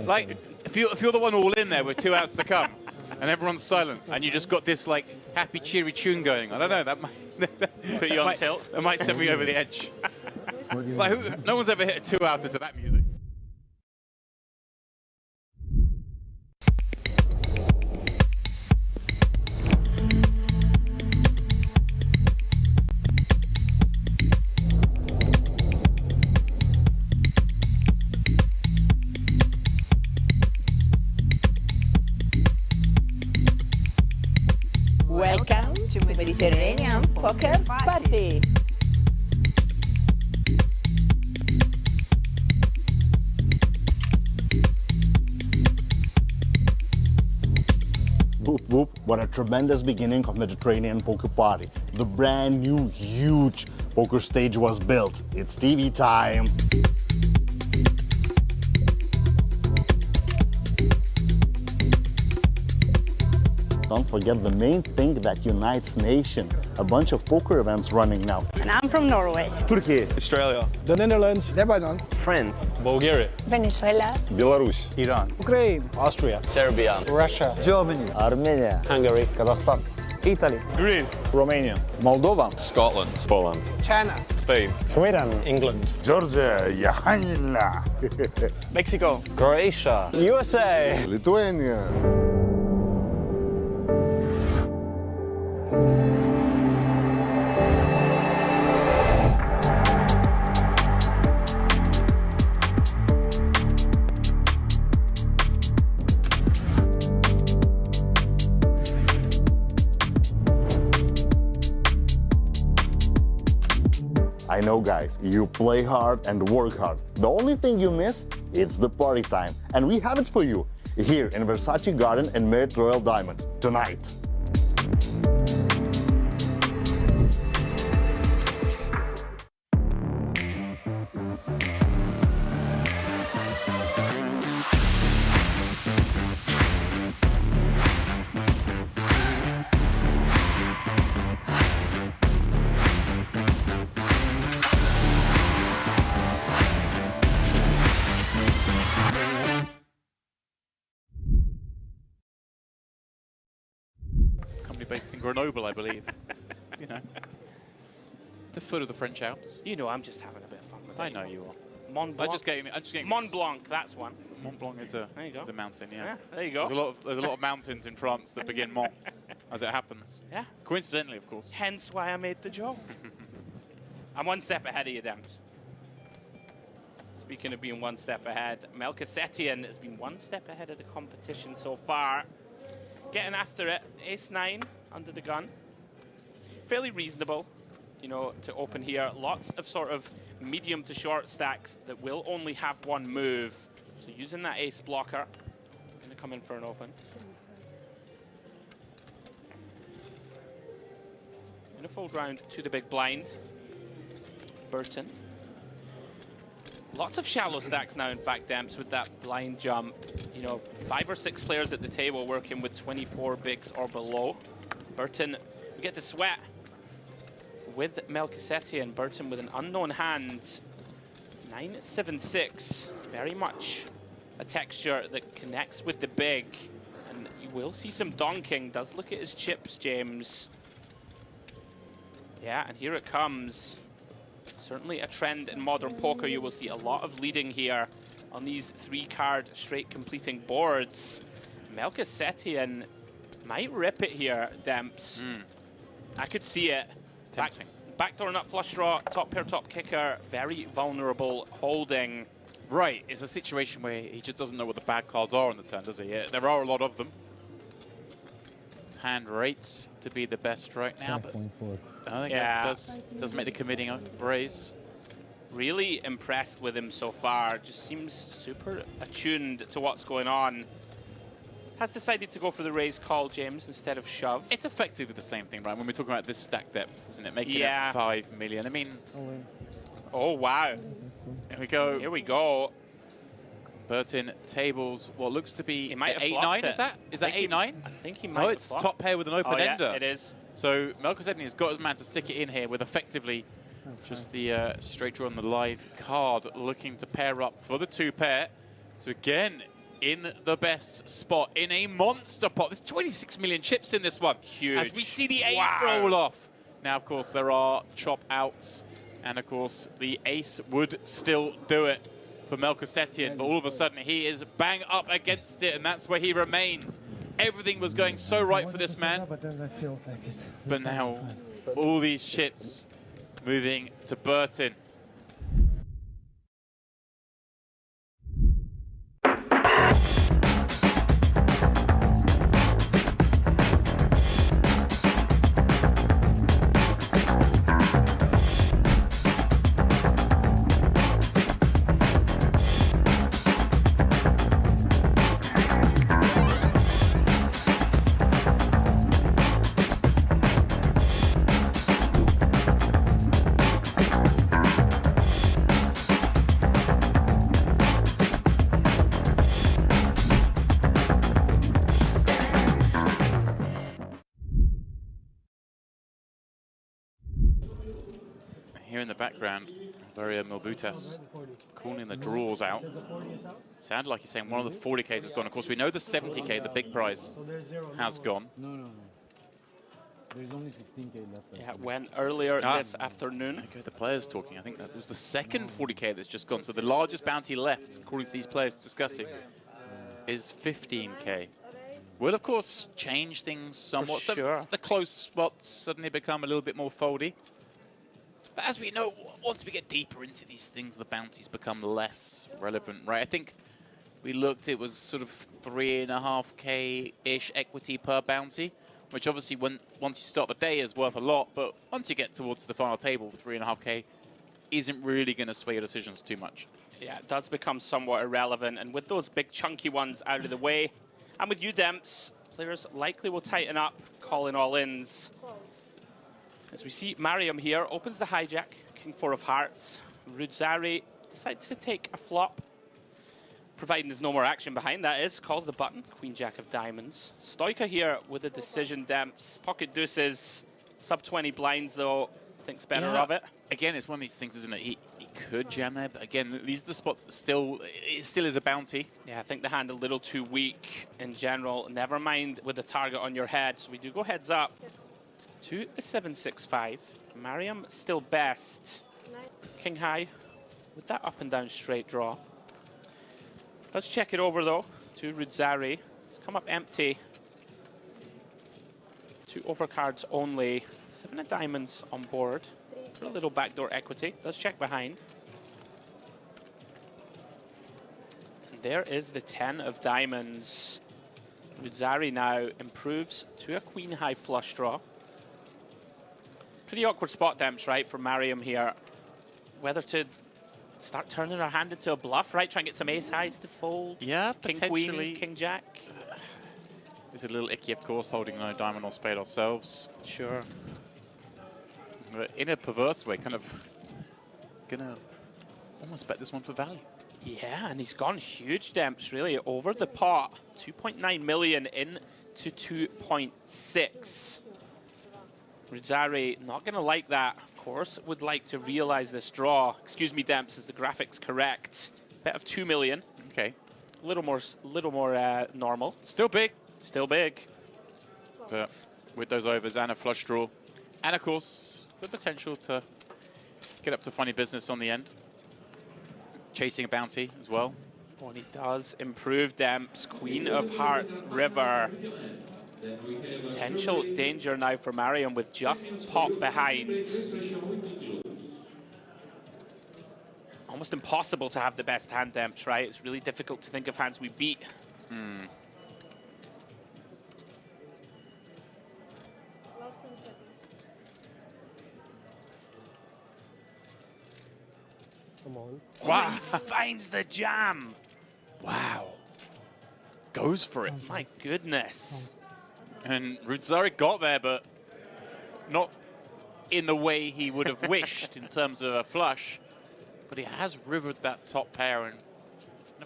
Like, if you're the one all in there with 2 outs to come, and everyone's silent, and you just got this like happy, cheery tune going, I don't know, that might put you on tilt. That might send me over the edge. Like, no one's ever hit a 2-outer to that music. Welcome to Mediterranean Poker Party. Whoop whoop, what a tremendous beginning of Mediterranean Poker Party. The brand new, huge poker stage was built. It's TV time. Don't forget the main thing that unites nation. A bunch of poker events running now. And I'm from Norway. Turkey, Australia, the Netherlands, Lebanon, France, Bulgaria, Venezuela, Belarus, Iran, Ukraine, Austria, Serbia, Russia, Germany, Armenia, Hungary, Kazakhstan, Italy, Greece, Romania, Moldova, Scotland, Poland, China, Spain, Sweden, England, Georgia, Mexico, Croatia, USA, Lithuania. I know, guys, you play hard and work hard. The only thing you miss is the party time. And we have it for you here in Versace Garden and Merit Royal Diamond tonight. Grenoble, I believe. You know, the foot of the French Alps. You know, I'm just having a bit of fun with it. I know you are. Mont Blanc. I'm just getting Mont Blanc, that's one. Mont Blanc is a mountain, yeah. There you go. There's a lot of mountains in France that begin Mont, as it happens. Yeah. Coincidentally, of course. Hence why I made the joke. I'm one step ahead of you, Demps. Speaking of being one step ahead, Melchizedek has been one step ahead of the competition so far. Getting after it, ace-9 under the gun. Fairly reasonable, you know, to open here. Lots of sort of medium to short stacks that will only have one move. So using that ace blocker, going to come in for an open. In a fold round to the big blind. Burton. Lots of shallow stacks now, in fact, Demps, with that blind jump. You know, 5 or 6 players at the table working with 24 bigs or below. Burton, we get to sweat with Melchizedek and Burton with an unknown hand. 9-7-6, very much a texture that connects with the big. And you will see some donking. Does look at his chips, James. Yeah, and here it comes. Certainly a trend in modern poker. You will see a lot of leading here on these 3-card straight completing boards. Melchizedek might rip it here, Demps. I could see it. Backdoor nut flush draw, top pair, top kicker, very vulnerable holding. Right, it's a situation where he just doesn't know what the bad cards are on the turn, does he? Yeah, there are a lot of them. Hand rates to be the best right now, but 5.4. I think that does make the committing raise. Really impressed with him so far. Just seems super attuned to what's going on. Has decided to go for the raise call, James, instead of shove. It's effectively the same thing, right? When we're talking about this stack depth, isn't it? Making Yeah. it 5 million. I mean, oh wow. Here we go. Here we go. Burton tables what looks to be He might have 8-9. flopped Is that 8-9? I think he might Oh, have it's flopped. top pair with an open ender. Yeah, it is. So Melchizedek has got his man to stick it in here with effectively just the straight draw on the live card, looking to pair up for the 2-pair. So again, in the best spot, in a monster pot. There's 26 million chips in this one. Huge. As we see the 8 roll off. Now, of course, there are chop outs. And, of course, the ace would still do it for Melchizedek. But all of a sudden, he is bang up against it. And that's where he remains. Everything was going so right for this man. But now, all these chips moving to Burton. Here in the background, Varia Milbutas calling the draws out. Sounded like he's saying one of the 40Ks has gone. Of course, we know the 70K, the big prize, has gone. No. There's only 15K left. Yeah, went earlier this afternoon. Okay, the players talking. I think that was the second 40K that's just gone. So the largest bounty left, according to these players discussing, is 15K. Will, of course, change things somewhat. For sure. So the close spots suddenly become a little bit more foldy. But as we know, once we get deeper into these things, the bounties become less relevant, right? I think we looked, it was sort of 3.5K-ish equity per bounty, which obviously once you start the day is worth a lot, but once you get towards the final table, 3.5K isn't really going to sway your decisions too much. Yeah, it does become somewhat irrelevant, and with those big chunky ones out of the way, and with you, Demps, players likely will tighten up, calling all-ins. As we see Mariam here, opens the hijack, King 4 of Hearts. Rudzari decides to take a flop, providing there's no more action behind, that is. Calls the button, Queen Jack of Diamonds. Stoica here with a decision, Demps. Pocket deuces, sub-20 blinds though, thinks better of it. Again, it's one of these things, isn't it? He could jam there, but again, these are the spots that it still is a bounty. Yeah, I think the hand a little too weak in general. Never mind with the target on your head, so we do go heads up. to the 7-6-5. Mariam still best. King high with that up and down straight draw. Let's check it over though to Rudzari. It's come up empty. 2 overcards only. 7 of diamonds on board for a little backdoor equity. Let's check behind. And there is the 10 of diamonds. Rudzari now improves to a queen high flush draw. Pretty awkward spot Demps, right, for Mariam here. Whether to start turning her hand into a bluff, right? Try and get some ace highs to fold. Yeah, King potentially. queen, king jack. It's a little icky, of course, holding no diamond or spade ourselves. Sure. But in a perverse way, kind of gonna almost bet this one for value. Yeah, and he's gone huge, Demps, really, over the pot. 2.9 million into 2.6. Rudzari not going to like that, of course. Would like to realize this draw. Excuse me, Demps, is the graphics correct? Bet of 2 million. Okay. A little more normal. Still big. Still big. But with those overs and a flush draw, and of course the potential to get up to funny business on the end. Chasing a bounty as well. Well, he does improve Demps. Queen of Hearts, river. Potential danger now for Mariam with just pot behind. Almost impossible to have the best hand, Demps, right? It's really difficult to think of hands we beat. Come on. Wow, he finds the jam. Wow. Goes for it. My goodness. And Rudzari got there, but not in the way he would have wished in terms of a flush. But he has rivered that top pair, and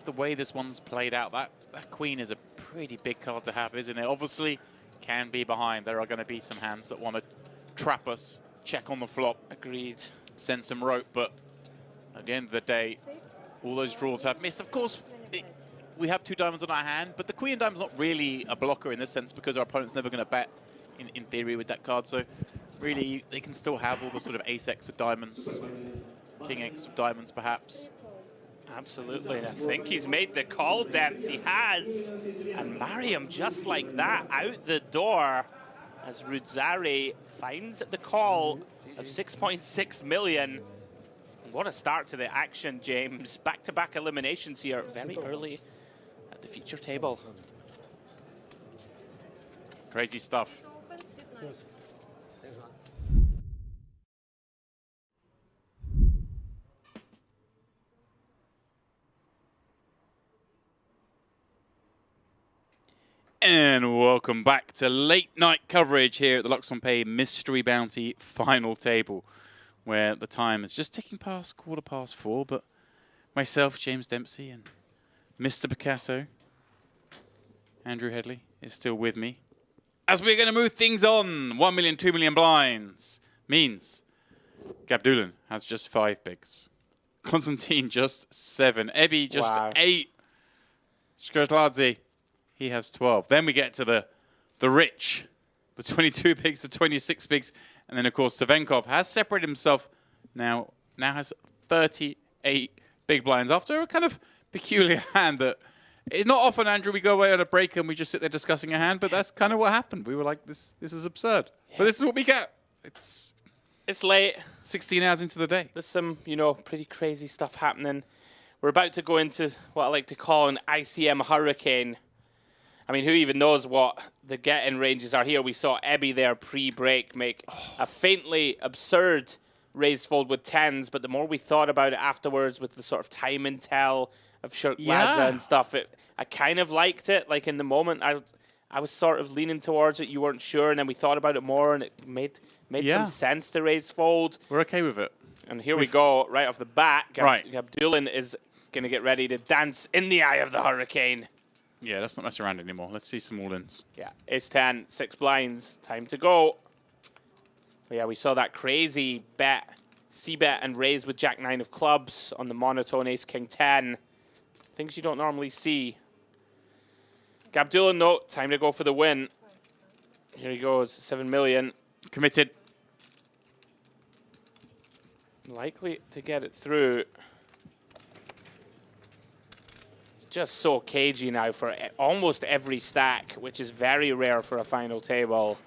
the way this one's played out, that queen is a pretty big card to have, isn't it? Obviously, can be behind. There are going to be some hands that want to trap us, check on the flop. Agreed. Send some rope, but at the end of the day, all those draws have missed. Of course, we have 2 diamonds on our hand, but the queen of diamonds not really a blocker in this sense because our opponent's never going to bet, in theory, with that card. So really, they can still have all the sort of ace-x of diamonds, king-x of diamonds, perhaps. Absolutely, and I think he's made the call, Demps. He has. And Mariam, just like that, out the door as Rudzari finds the call of 6.6 million. What a start to the action, James. Back-to-back eliminations here very early at the feature table. Crazy stuff. And welcome back to late night coverage here at the Luxon Pay Mystery Bounty final table, where the time is just ticking past 4:15, but myself, James Dempsey, and Mr. Picasso, Andrew Hedley, is still with me. As we're going to move things on, 1 million, 2 million blinds means Gabdulan has just 5 bigs. Konstantin just 7. Ebi just 8. Shkrtladze, he has 12. Then we get to the rich, the 22 bigs, the 26 bigs. And then, of course, Tavenkov has separated himself now has 38 big blinds after a kind of peculiar hand that it's not often, Andrew, we go away on a break and we just sit there discussing a hand, but that's kind of what happened. We were like, this is absurd. Yeah. But this is what we get. It's late. 16 hours into the day. There's some, pretty crazy stuff happening. We're about to go into what I like to call an ICM hurricane. I mean, who even knows what the get-in ranges are here? We saw Ebi there pre-break make a faintly absurd raise fold with 10s, but the more we thought about it afterwards with the sort of time and tell of Shkrtladze and stuff, I kind of liked it. Like in the moment, I was sort of leaning towards it. You weren't sure, and then we thought about it more, and it made some sense to raise fold. We're okay with it. And here we go, right off the bat. Gabdulan is going to get ready to dance in the eye of the hurricane. Yeah, let's not mess around anymore. Let's see some all-ins. Yeah, ace 10, 6 blinds, time to go. But yeah, we saw that crazy bet, c-bet and raise with jack 9 of clubs on the monotone ace king 10. Things you don't normally see. Gabdulan, no, time to go for the win. Here he goes, 7 million. Committed. Likely to get it through. Just so cagey now for almost every stack, which is very rare for a final table.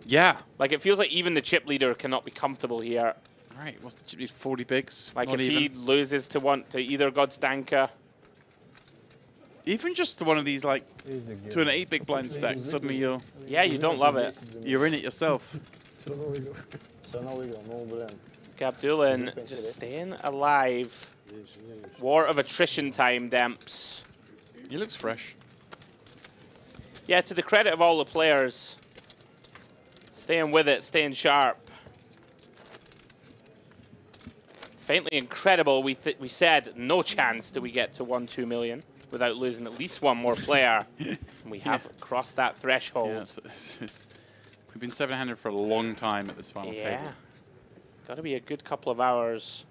Yeah. Like, it feels like even the chip leader cannot be comfortable here. Right, what's the chip lead? 40 bigs? Like, Not if he even. loses to either Godstanka. Even just to one of these, like, to an 8 big blind stack, suddenly you're... Yeah, you don't love it. You're in it yourself. Gabdulin just staying alive. War of attrition time, Demps. He looks fresh. Yeah, to the credit of all the players. Staying with it, staying sharp. Faintly incredible, we said no chance do we get to 1-2 million without losing at least one more player. And we have crossed that threshold. Yeah, we've been 700 for a long time at this final table. Yeah. Got to be a good couple of hours.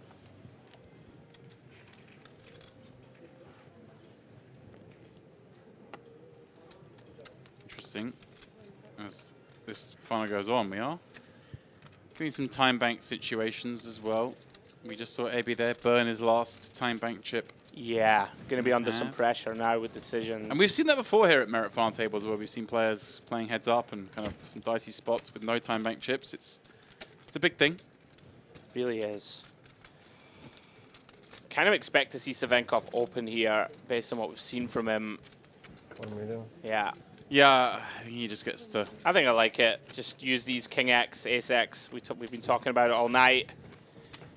Interesting. As this final goes on, we are doing some time bank situations as well. We just saw Ebi there burn his last time bank chip. Yeah, going to be under some pressure now with decisions. And we've seen that before here at Merit Farm tables, where we've seen players playing heads up and kind of some dicey spots with no time bank chips. It's a big thing. Really is. Kind of expect to see Savenkov open here based on what we've seen from him. 1 million. Yeah. Yeah, I think he just gets to... I think I like it. Just use these King X, Ace X. We've been talking about it all night.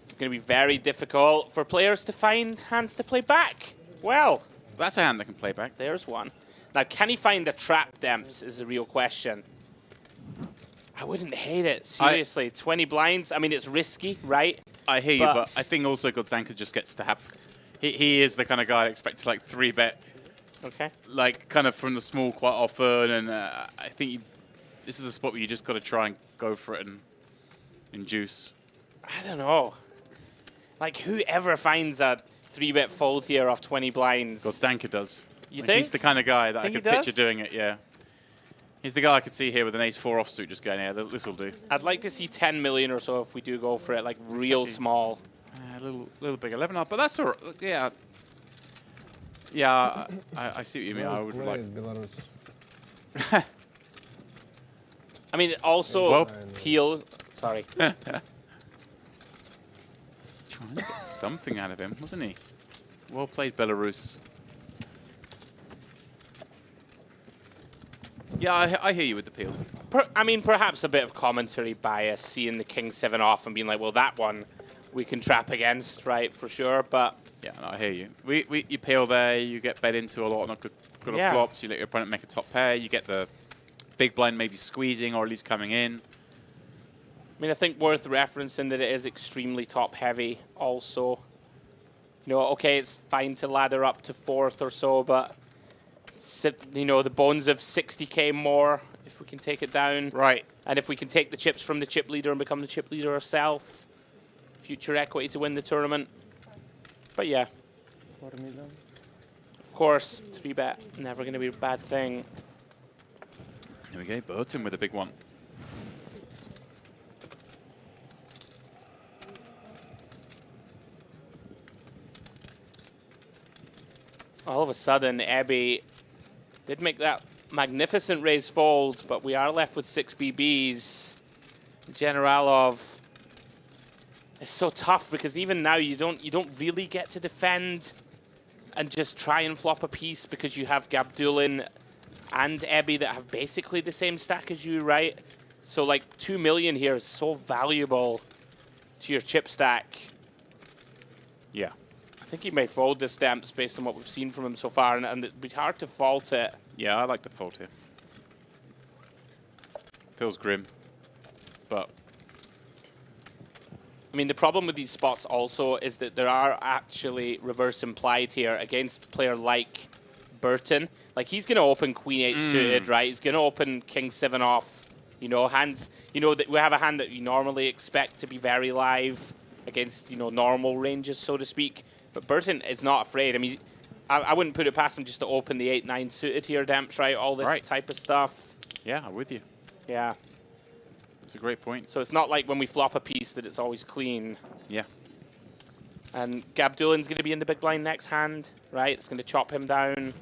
It's going to be very difficult for players to find hands to play back. Well, that's a hand that can play back. There's one. Now, can he find a trap, Demps, is the real question. I wouldn't hate it, seriously. 20 blinds, I mean, it's risky, right? I hear you, but I think also Godstanka just gets to have... He is the kind of guy I expect to, like, 3-bet. Okay. Like, kind of from the small quite often, and I think this is a spot where you just got to try and go for it and induce. I don't know. Like, whoever finds a 3-bet fold here off 20 blinds? Godstanka does. You Like, think? He's the kind of guy that I Think could he picture does? doing it, yeah. He's the guy I could see here with an ace-4 offsuit just going, yeah, this will do. I'd like to see 10 million or so if we do go for it, like real small. A little big 11 up, but that's all right. Yeah. Yeah, I see what you mean. I would like... I mean, also, Well- Peel, sorry. Trying to get something out of him, wasn't he? Well played, Belarus. Yeah, I hear you with the peel. I mean, perhaps a bit of commentary bias, seeing the King 7 off and being like, well, that one we can trap against, right, for sure, but... Yeah, no, I hear you. You peel there, you get bet into a lot of good flops, you let your opponent make a top pair, you get the big blind maybe squeezing or at least coming in. I mean, I think worth referencing that it is extremely top-heavy also. You know, okay, it's fine to ladder up to 4th or so, but, you know, the bones of 60k more if we can take it down. Right. And if we can take the chips from the chip leader and become the chip leader ourselves, future equity to win the tournament. But yeah. Of course, 3-bet, never going to be a bad thing. Here we go, Burton with a big one. All of a sudden, Ebi did make that magnificent raise fold, but we are left with 6 BBs. Generalov is so tough because even now you don't really get to defend and just try and flop a piece because you have Gabdulin and Ebi that have basically the same stack as you, right? So like 2 million here is so valuable to your chip stack. Yeah. I think he may fold this Stamps based on what we've seen from him so far, and it'd be hard to fault it. Yeah, I like the fold here. Feels grim, but... I mean, the problem with these spots also is that there are actually reverse implied here against a player like Burton. Like, he's going to open Queen 8 suited, right? He's going to open King 7 off. You know, hands, you know, that we have a hand that you normally expect to be very live against, you know, normal ranges, so to speak. But Burton is not afraid. I mean, I wouldn't put it past him just to open the 8-9 suited here, Demps, right? All this type of stuff. Yeah, I'm with you. Yeah. It's a great point. So it's not like when we flop a piece that it's always clean. Yeah. And Gabdulin's going to be in the big blind next hand, right? It's going to chop him down.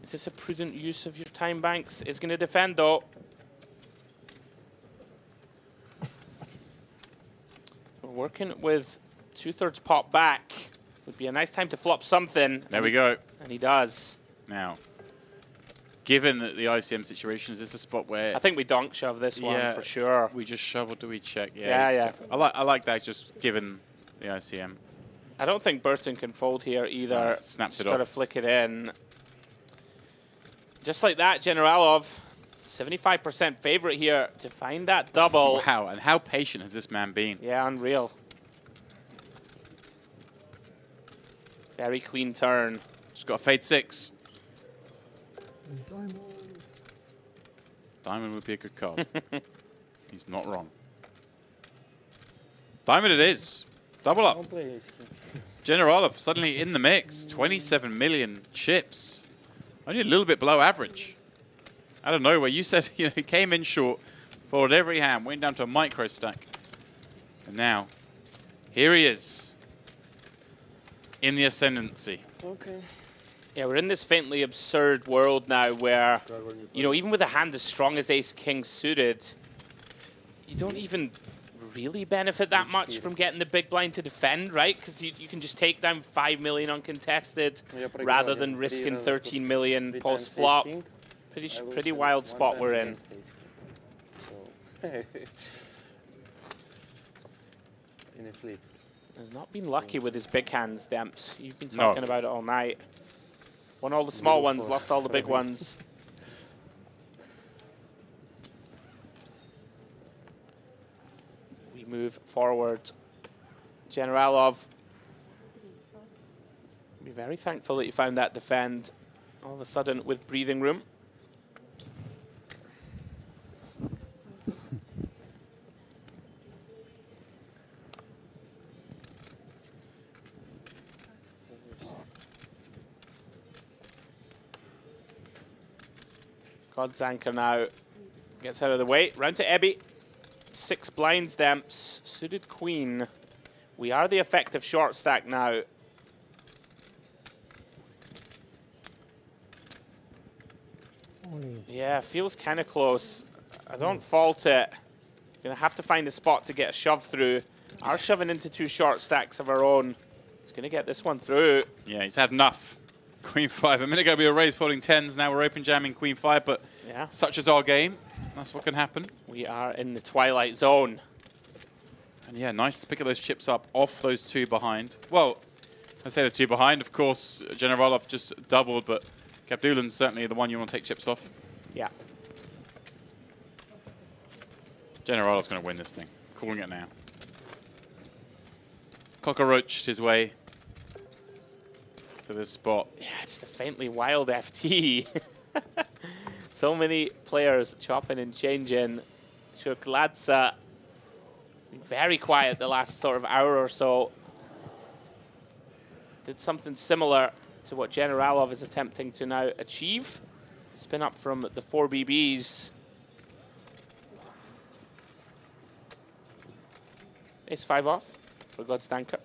Is this a prudent use of your time banks? It's going to defend, though. We're working with 2/3 pot back. Would be a nice time to flop something. There we go. And he does. Now, given that the ICM situation, is this a spot where... I think we donk shove this one for sure. We just shovel, do we check? Yeah. I like that, just given the ICM. I don't think Burton can fold here either. Snaps it Got to off. flick it in. Just like that, Generalov, 75% favorite here to find that double. Wow, and how patient has this man been? Yeah, unreal. Very clean turn. Just got a fade 6. Diamond. Diamond would be a good card. He's not wrong. Diamond it is. Double up. Don't play ace king. Generalov suddenly in the mix. 27 million chips. Only a little bit below average. Out of nowhere, you said he came in short, folded every hand, went down to a micro stack. And now, here he is. In the ascendancy. Okay. Yeah, we're in this faintly absurd world now where, even with a hand as strong as ace-king suited, you don't even really benefit that much from getting the big blind to defend, right? Because you can just take down 5 million uncontested rather than risking 13 million post-flop. Pretty wild spot we're in. In a flip. Has not been lucky with his big hands, Demps. You've been talking about it all night. Won all the small ones, lost all the big ones. We move forward. Generalov, be very thankful that you found that defend all of a sudden with breathing room. Godzanker now gets out of the way. Round to Ebby. 6 blinds, Demps. Suited queen. We are the effective short stack now. Yeah, feels kind of close. I don't fault it. Gonna have to find a spot to get a shove through. Are shoving into 2 short stacks of our own. He's gonna get this one through. Yeah, he's had enough. Queen 5. A minute ago we were raised folding 10s. Now we're open jamming Queen 5. But such is our game. That's what can happen. We are in the twilight zone. And yeah, nice to pick those chips up off those 2 behind. Well, I say the 2 behind. Of course, Generalov just doubled, but Gabdulin's certainly the one you want to take chips off. Yeah. Generalov's going to win this thing. Calling it now. Cockroached his way to this spot. Yeah, it's the faintly wild FT. So many players chopping and changing. Shukladza been very quiet the last sort of hour or so. Did something similar to what Generalov is attempting to now achieve. Spin up from the 4 BBs. Ace-5 off for Godstanker.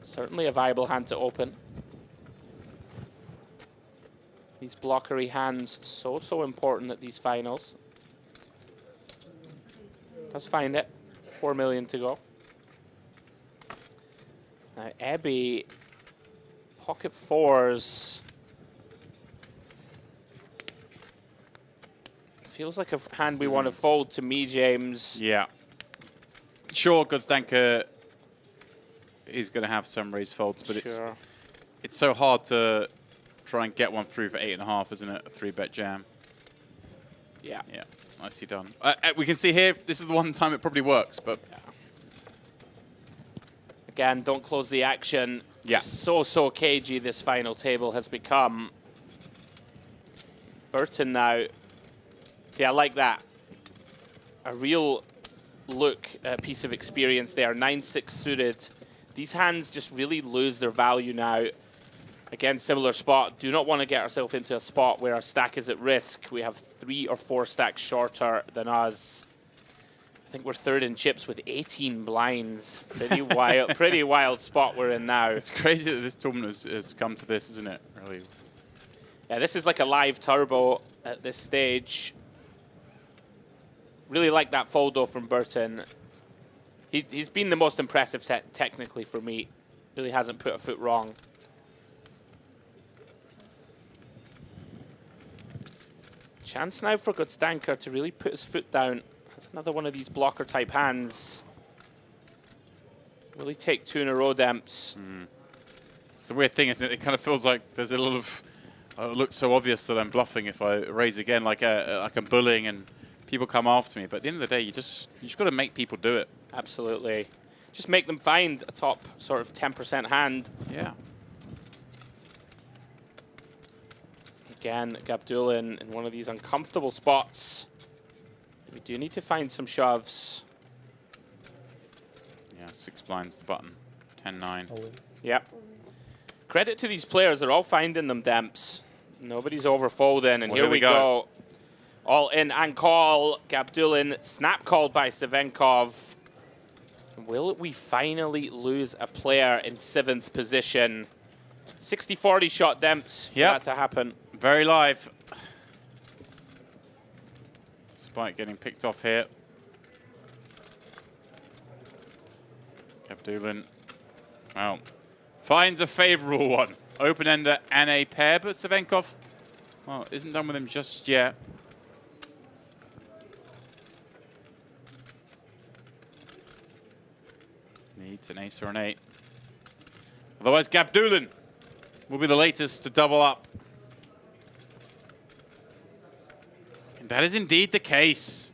Certainly a viable hand to open. These blockery hands, so important at these finals. Does find it. 4 million to go. Now, Ebby, pocket 4s. Feels like a hand we want to fold to me, James. Yeah. Sure, Godstanker is going to have some raise folds, but it's so hard to try and get one through for 8.5, isn't it? A 3-bet jam. Yeah. Yeah, nicely done. We can see here, this is the one time it probably works, but... Again, don't close the action. Yeah. So cagey this final table has become. Burton now. Yeah, I like that. A real look, piece of experience there. 9-6 suited. These hands just really lose their value now. Again, similar spot. Do not want to get ourselves into a spot where our stack is at risk. We have 3 or 4 stacks shorter than us. I think we're third in chips with 18 blinds. Pretty wild spot we're in now. It's crazy that this tournament has come to this, isn't it? Really. Yeah, this is like a live turbo at this stage. Really like that foldo from Burton. He's been the most impressive technically for me. Really hasn't put a foot wrong. Chance now for Godstanker to really put his foot down. That's another one of these blocker type hands. Will he take 2 in a row, Demps? It's the weird thing, isn't it? It kind of feels like there's a lot of... it looks so obvious that I'm bluffing if I raise again, like I'm bullying and people come after me. But at the end of the day, you just got to make people do it. Absolutely. Just make them find a top sort of 10% hand. Yeah. Again, Gabdulin in one of these uncomfortable spots. We do need to find some shoves. Yeah, 6 blinds the button. 10-9. Yep. Credit to these players. They're all finding them, Demps. Nobody's overfolding. And Well, here we go. All in and call. Gabdulin snap called by Savenkov. Will we finally lose a player in 7th position? 60-40 shot, Demps, for that to happen. Very live. Spike getting picked off here. Gabdulin, well, finds a favorable one. Open-ender and a pair, but Savenkov, well, isn't done with him just yet. Needs an ace or an 8. Otherwise, Gabdulin will be the latest to double up. And that is indeed the case.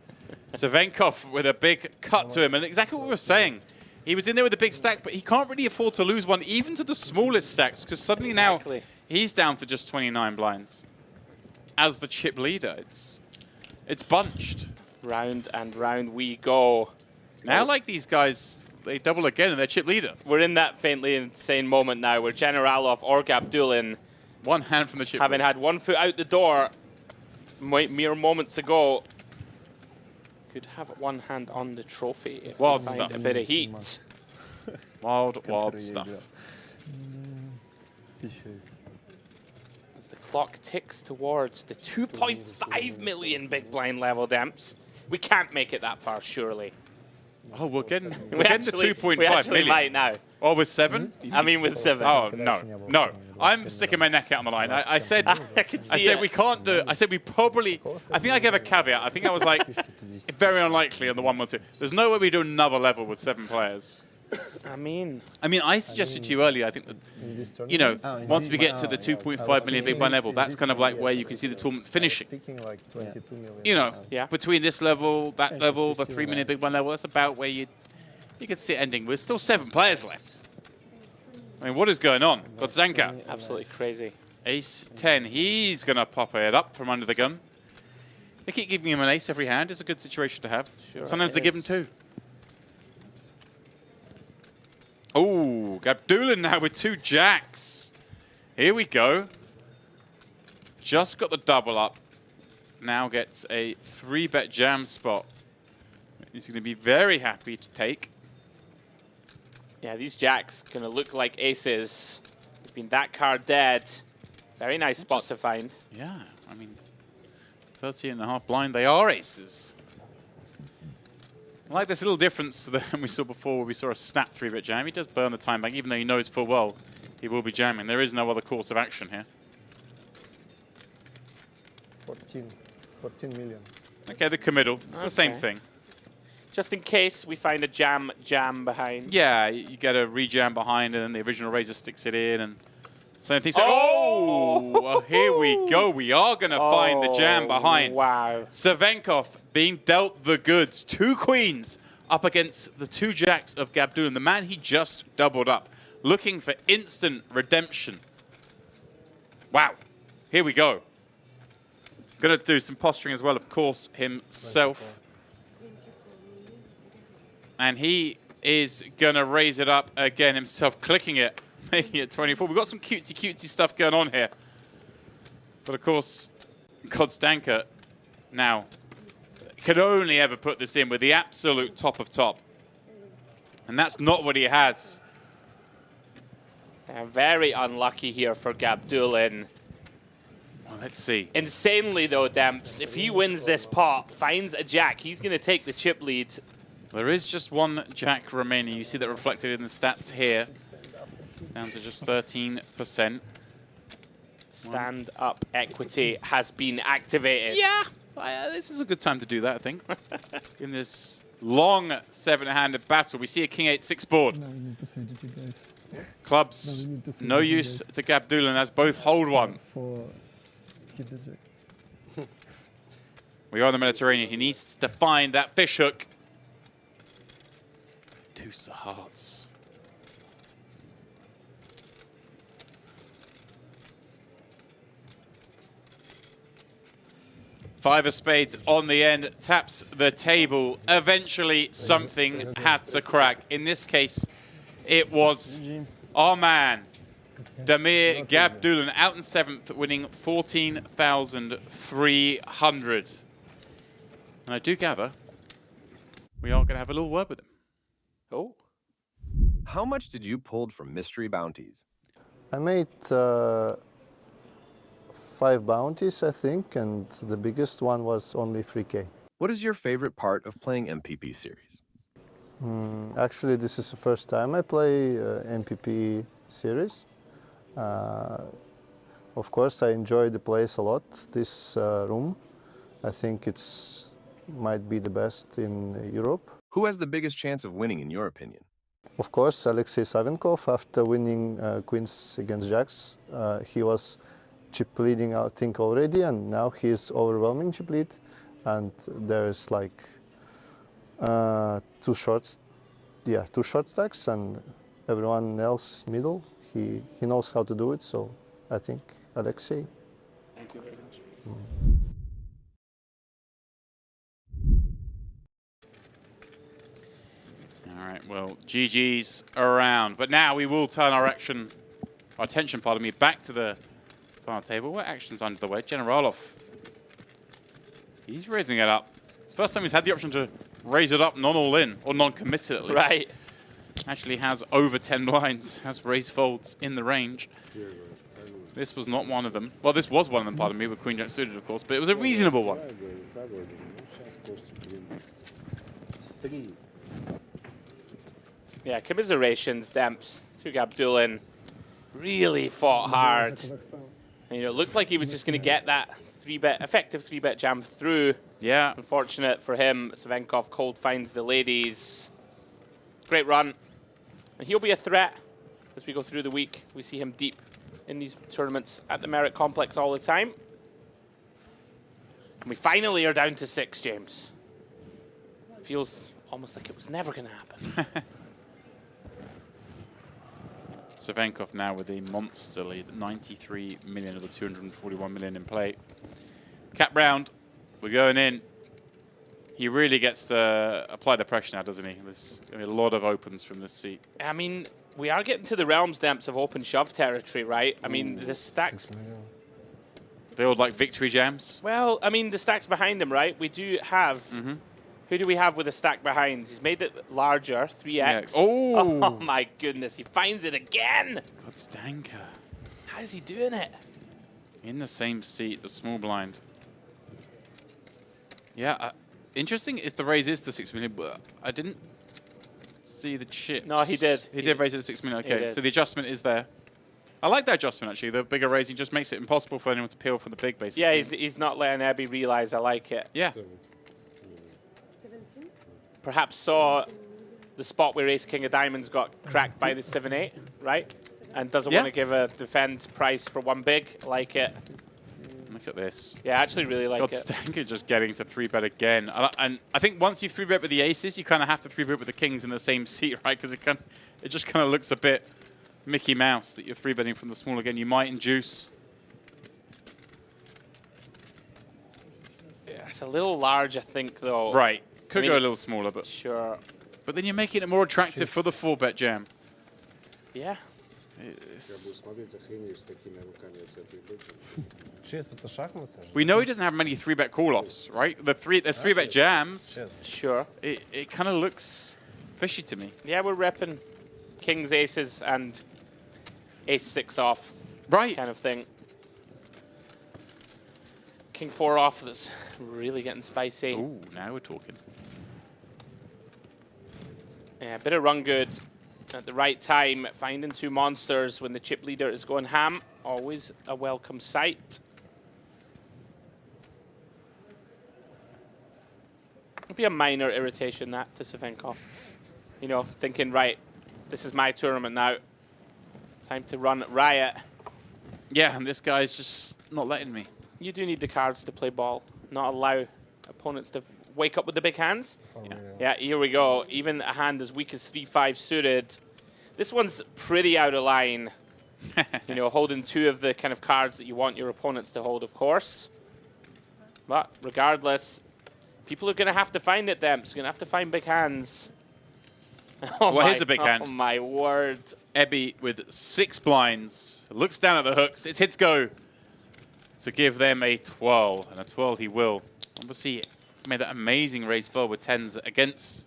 Savenkov with a big cut to him, and exactly what we were saying. He was in there with a big stack, but he can't really afford to lose one, even to the smallest stacks, because suddenly now he's down to just 29 blinds. As the chip leader, it's bunched. Round and round we go. Now, like these guys, they double again and they're chip leader. We're in that faintly insane moment now where Generalov or Gabdulin, one hand from the chip, having had one foot out the door mere moments ago, could have one hand on the trophy if we find a bit of heat. Wild stuff. As the clock ticks towards the 2.5 million big blind level, Demps, we can't make it that far, surely. Oh, we're getting to 2.5 we actually million. might now. Oh, with 7? I mean, with 7. Oh, no. I'm sticking my neck out on the line. I said we can't do it. I said we probably, I think I gave a caveat. I think I was like, very unlikely on the 1 or 2. There's no way we do another level with 7 players. I mean, I suggested to you earlier, I think that, you know, once we get to the 2.5 million big blind level, that's kind of like where you can see the tournament finishing. You know, between this level, that level, the 3 million big blind level, that's about where you could see it ending. There's still 7 players left. I mean, what is going on? Godstanker. Absolutely crazy. Ace 10. He's going to pop it up from under the gun. They keep giving him an ace every hand. It's a good situation to have. Sure Sometimes they give him 2. Oh, Gabdulin now with 2 jacks. Here we go. Just got the double up. Now gets a 3-bet jam spot. He's going to be very happy to take. Yeah, these jacks going to look like aces. It's been that card dead. Very nice spot to find. Yeah, I mean, 13.5 blind, they are aces. I like this little difference to the we saw before where we saw a snap 3-bit jam. He does burn the time bank, even though he knows full well he will be jamming. There is no other course of action here. 14 million. Okay, the committal. It's the same thing. Just in case we find a jam behind. Yeah, you get a rejam behind, and then the original razor sticks it in, and same thing. So, well, here we go. We are going to find the jam behind. Wow. Savenkov being dealt the goods. 2 queens up against the 2 jacks of Gabdulin, the man he just doubled up, looking for instant redemption. Wow. Here we go. Going to do some posturing as well, of course, himself. And he is going to raise it up again himself, clicking it. making it 24. We've got some cutesy stuff going on here. But of course, Kodstanka now can only ever put this in with the absolute top of top. And that's not what he has. Very unlucky here for Gabdulin. Well, let's see. Insanely though, Demps, if he wins this pot, finds a jack, he's going to take the chip lead. There is just one jack remaining. You see that reflected in the stats here. Down to just 13%. Stand-up equity has been activated. Yeah, this is a good time to do that, I think. In this long seven-handed battle, we see a king 8-6 board. Clubs, no use to Gabdulin as both hold one. We are in the Mediterranean. He needs to find that fish hook. Deuce of hearts. Five of spades on the end, taps the table. Eventually, something had to crack. In this case, it was our man, Damir Gabdulin, out in seventh, winning 14,300. And I do gather we are going to have a little word with him. Oh. How much did you pull from mystery bounties? I made 5 bounties, I think, and the biggest one was only 3K. What is your favorite part of playing MPP series? Actually, this is the first time I play MPP series. Of course, I enjoy the place a lot. This room, I think might be the best in Europe. Who has the biggest chance of winning, in your opinion? Of course, Alexei Savinkov, after winning queens against jacks. He was chip leading, I think, already, and now he's overwhelming chip lead. And there's like 2 short stacks, and everyone else middle. He knows how to do it, so I think Alexei. Thank you very much. All right, well, GG's around. But now we will turn our attention, back to the final table. What action's under the way? Generalov. He's raising it up. It's the first time he's had the option to raise it up non-all-in, or non-committed at least. Right. Actually has over 10 blinds, has raise folds in the range. This was not one of them. Well, this was one of them, pardon me, with Queen Jack suited, of course, but it was a reasonable one. Yeah, commiserations, Demps, to Gabdulin. Really fought hard. And, it looked like he was just going to get that effective 3-bet jam through. Yeah. Unfortunate for him, Savinkov cold finds the ladies. Great run. And he'll be a threat as we go through the week. We see him deep in these tournaments at the Merit Complex all the time. And we finally are down to 6, James. Feels almost like it was never going to happen. Savinkov now with a monster lead, 93 million of the 241 million in play. Cap round, we're going in. He really gets to apply the pressure now, doesn't he? There's going to be a lot of opens from this seat. I mean, we are getting to the realms, Demps, of open shove territory, right? I mean, the stacks... They all like victory jams? Well, I mean, the stacks behind him, right? We do have... Who do we have with a stack behind? He's made it larger, 3x. Yeah. Oh! Oh, my goodness. He finds it again. Kodstanka. How's he doing it? In the same seat, the small blind. Yeah, interesting if the raise is to 6 million, but I didn't see the chips. No, he did. He did raise it to 6 million. Okay, so the adjustment is there. I like that adjustment, actually. The bigger raising just makes it impossible for anyone to peel from the big, basically. Yeah, he's not letting Abby realize I like it. Yeah. Perhaps saw the spot where Ace King of Diamonds got cracked by the 7-8, right? And doesn't want to give a defend price for one big. Like it. Look at this. Yeah, I actually really like it. Kodstanka just getting to 3-bet again. And I think once you 3-bet with the aces, you kind of have to 3-bet with the kings in the same seat, right? Because it just kind of looks a bit Mickey Mouse that you're 3-betting from the small again. You might induce. Yeah, it's a little large, I think, though. Right. Could go a little smaller, but... Sure. But then you're making it more attractive for the 4-bet jam. Yeah. We know he doesn't have many 3-bet call-offs, right? There's 3-bet jams. Sure. It kind of looks fishy to me. Yeah, we're repping kings, aces, and ace-6 off. Right. Kind of thing. King 4 off, that's really getting spicy. Ooh, now we're talking. Yeah, a bit of run good at the right time, finding 2 monsters when the chip leader is going ham. Always a welcome sight. It'll be a minor irritation, that, to Savenkov. You know, thinking, right, this is my tournament now. Time to run riot. Yeah, and this guy's just not letting me. You do need the cards to play ball, not allow opponents to wake up with the big hands. Yeah, here we go. Even a hand as weak as 3-5 suited. This one's pretty out of line. You know, holding 2 of the kind of cards that you want your opponents to hold, of course. But regardless, people are going to have to find it, Demps. Going to have to find big hands. Oh, well, here's a big hand. Oh, my word. Ebby with 6 blinds. Looks down at the hooks. It's hits go to give them a 12. And a 12 he will. Obviously, made that amazing raise forward with 10s against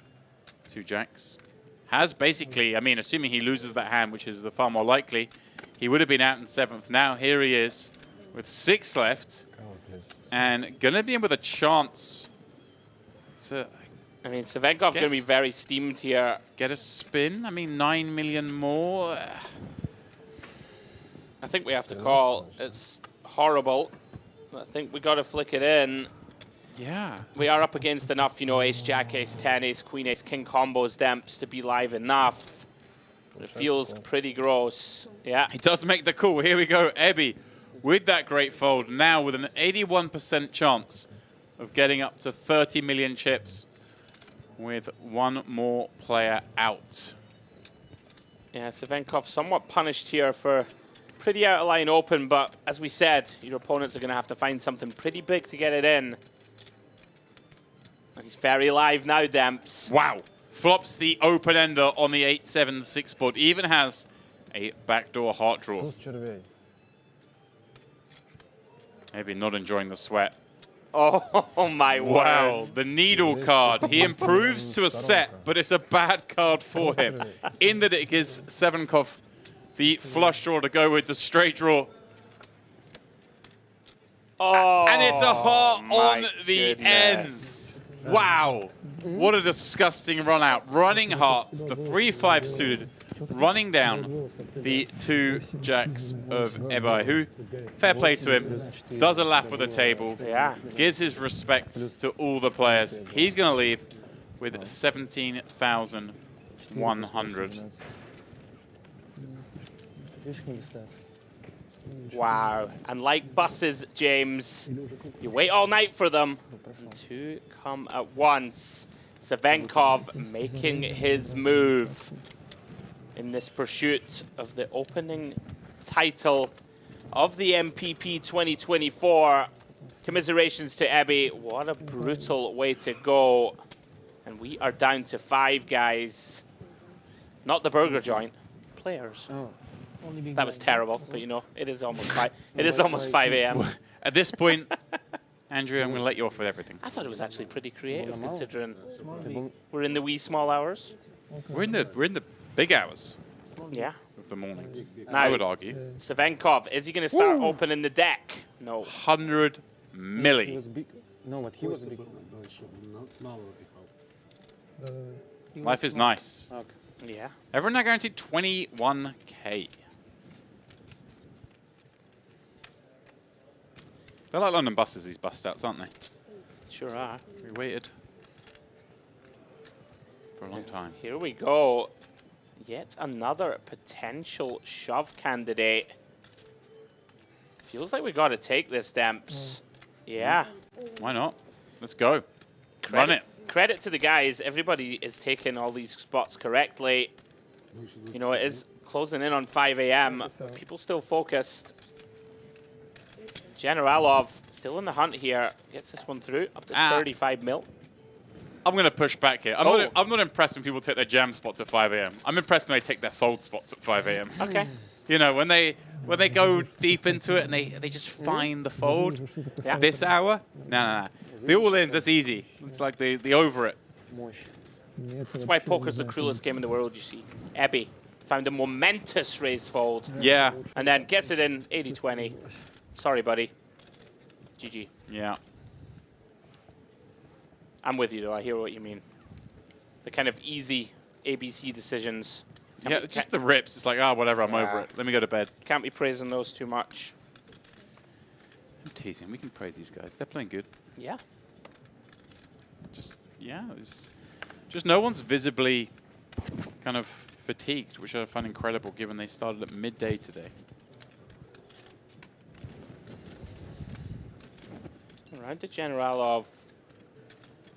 2 jacks. Has basically, I mean, assuming he loses that hand, which is the far more likely, he would have been out in 7th. Now here he is with 6 left. And going to be in with a chance to... I mean, Savenkov's going to be very steamed here. Get a spin. I mean, 9 million more. I think we have to call. It's horrible. I think we got to flick it in. Yeah. We are up against enough, you know, ace, jack, ace, 10, ace, queen, ace, king combos, Demps to be live enough. It feels pretty gross. Yeah. He does make the call. Here we go. Ebby with that great fold. Now with an 81% chance of getting up to 30 million chips with 1 more player out. Yeah, Savenkov somewhat punished here for pretty out of line open, but as we said, your opponents are going to have to find something pretty big to get it in. And he's very live now, Demps. Wow. Flops the open ender on the 8-7-6 board. Even has a backdoor heart draw. Maybe not enjoying the sweat. Oh my word. Wow, the needle card. He improves to a set, but it's a bad card for him. In that it gives Savenkov the flush draw to go with the straight draw. Oh, and it's a heart on the goodness. end. Wow. What a disgusting run out. Running hearts, the 3-5 suited, running down the 2 jacks of Ebai, who, fair play to him, does a lap of the table, gives his respect to all the players. He's going to leave with 17,100. Wow. And like buses, James, you wait all night for them to come at once. Savenkov making his move in this pursuit of the opening title of the MPP 2024. Commiserations to Ebby. What a brutal way to go. And we are down to 5 guys. Not the burger joint. Players. Oh. That was terrible, but you know, it is almost 5. It is almost 5 a.m. At this point, Andrew, I'm going to let you off with everything. I thought it was actually pretty creative, considering we're in the wee small hours. We're in the big hours. Yeah. Of the morning. Now, I would argue. Savenkov, is he going to start opening the deck? No. 100 milli. No, but he was big. Life is nice. Okay. Yeah. Everyone now guaranteed 21K. They're like London buses, these bust outs, aren't they? Sure are. We waited for a long time. Here we go. Yet another potential shove candidate. Feels like we got to take this, Demps. Yeah. Why not? Let's go. Run it. Credit to the guys. Everybody is taking all these spots correctly. You know, it is closing in on 5 a.m. People still focused. Generalov still in the hunt here. Gets this one through. Up to 35 mil. I'm going to push back here. I'm not impressed when people take their jam spots at 5 a.m. I'm impressed when they take their fold spots at 5 a.m. Okay. You know, when they go deep into it and they just find the fold. Yeah. This hour, no. The all-ins, that's easy. It's like the over it. That's why poker's the cruelest game in the world, you see. Ebby found a momentous raise fold. Yeah. And then gets it in 80-20. Sorry, buddy. GG. Yeah. I'm with you, though. I hear what you mean. The kind of easy ABC decisions. Just the rips. It's like, whatever, I'm over it. Let me go to bed. Can't be praising those too much. I'm teasing. We can praise these guys. They're playing good. Yeah. Just no one's visibly kind of fatigued, which I find incredible given they started at midday today. Around to Generalov,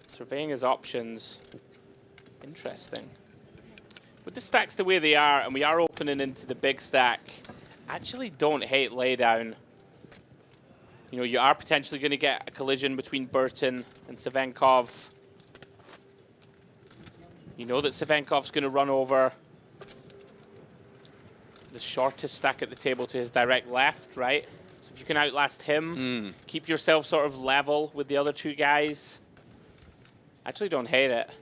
surveying his options. Interesting. With the stacks the way they are, and we are opening into the big stack, actually don't hate laydown. You know, you are potentially going to get a collision between Burton and Savenkov. You know that Savenkov's going to run over the shortest stack at the table to his direct left, right? So if you can outlast him, keep yourself sort of level with the other two guys. Actually don't hate it.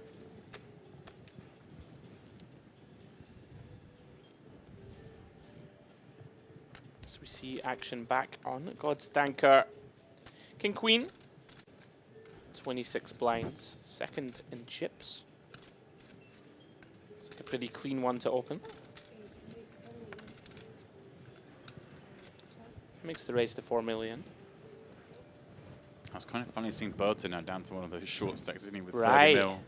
So we see action back on God's Danker. King Queen. 26 blinds. Second in chips. It's like a pretty clean one to open. Makes the raise to 4 million. That's kind of funny seeing Burton now down to one of those short stacks, isn't he, with 30 Right. mil.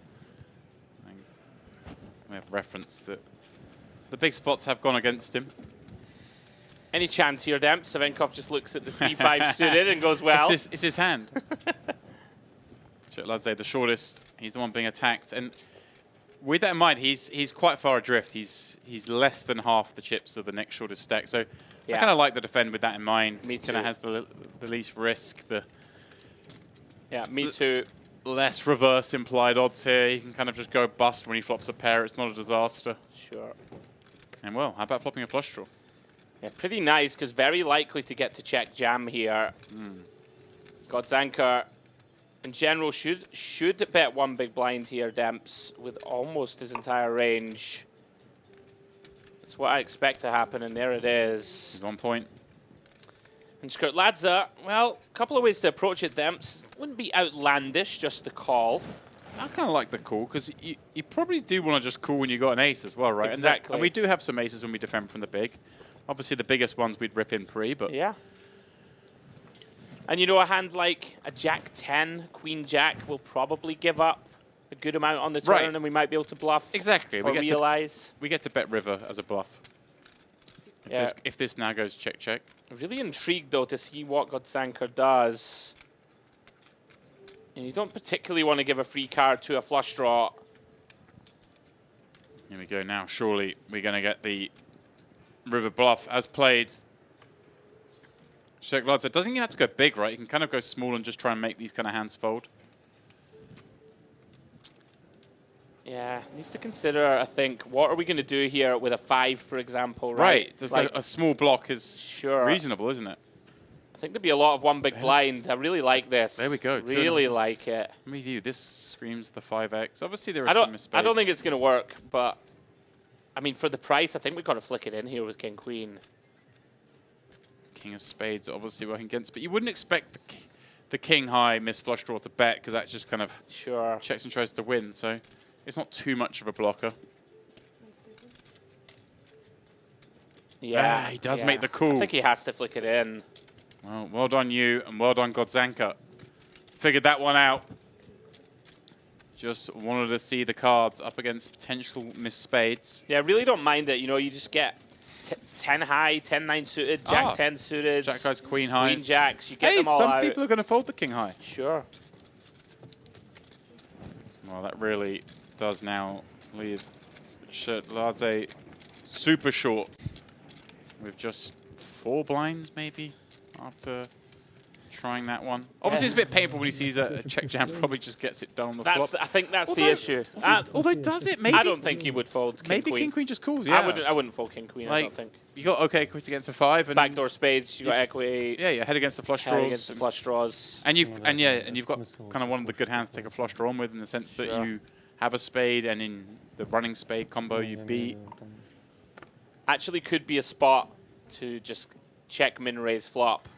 We have reference that the big spots have gone against him. Any chance here, Demp? Savenkov just looks at the 3-5 suited and goes, well. It's his hand. Let's say the shortest, he's the one being attacked. And with that in mind, he's quite far adrift. He's less than half the chips of the next shortest stack. So I kind of like the defend with that in mind. Me too. Kind of has the least risk. Yeah, me too. Less reverse implied odds here. He can kind of just go bust when he flops a pair. It's not a disaster. Sure. And well, how about flopping a flush draw? Yeah, pretty nice, because very likely to get to check jam here. God's Anchor, in general, should bet one big blind here, Demps, with almost his entire range. That's what I expect to happen, and there it is. He's on point. And Skurt Ladza, well, a couple of ways to approach it, Demps. Wouldn't be outlandish, just the call. I kind of like the call, because you probably do want to just call when you got an ace as well, right? Exactly. And we do have some aces when we defend from the big. Obviously, the biggest ones we'd rip in pre, but... Yeah. And you know, a hand like a Jack-10, Queen-Jack will probably give up a good amount on the turn, and we might be able to bluff. Exactly. Or realize. We get to bet river as a bluff. If this now goes check-check. Really intrigued, though, to see what Godsanker does. And you don't particularly want to give a free card to a flush draw. Here we go now. Surely we're going to get the river bluff as played. Check Lodz. It doesn't even have to go big, right? You can kind of go small and just try and make these kind of hands fold. Yeah, needs to consider, I think, what are we going to do here with a 5, for example, right? Like a small block is reasonable, isn't it? I think there'd be a lot of one big blind. I really like this. There we go. Really like it. Let me view. This screams the 5x. Obviously, there are some misspades. I don't think it's going to work, but I mean, for the price, I think we've got to flick it in here with King Queen. King of Spades, obviously working against, but you wouldn't expect the King High miss flush draw to bet because that just kind of checks and tries to win. So it's not too much of a blocker. Yeah, he does make the call. I think he has to flick it in. Well done you, and well done Godsanka. Figured that one out. Just wanted to see the cards up against potential miss spades. Yeah, I really don't mind it. You know, you just get 10 high, 10-9 suited, Jack 10 suited. Jack highs, Queen highs. Queen Jacks, you get them all out. Some people are going to fold the King High. Sure. Well, that really does now leave Shirtladze super short with just 4 blinds maybe after trying that one. Obviously, it's a bit painful when he sees a check jam, probably just gets it done on the flop. I think that's the issue. Although does it? Maybe I don't think he would fold King Queen. Maybe King Queen just calls, yeah. I wouldn't fold King Queen, I don't think. You got okay equity against a 5 and backdoor spades. You got equity. Yeah, yeah, head against the flush head draws. against the flush draws. And you've got kind of one of the good hands to take a flush draw on with, in the sense that you have a spade, and in the running spade combo you beat. Actually, could be a spot to just check min raise flop.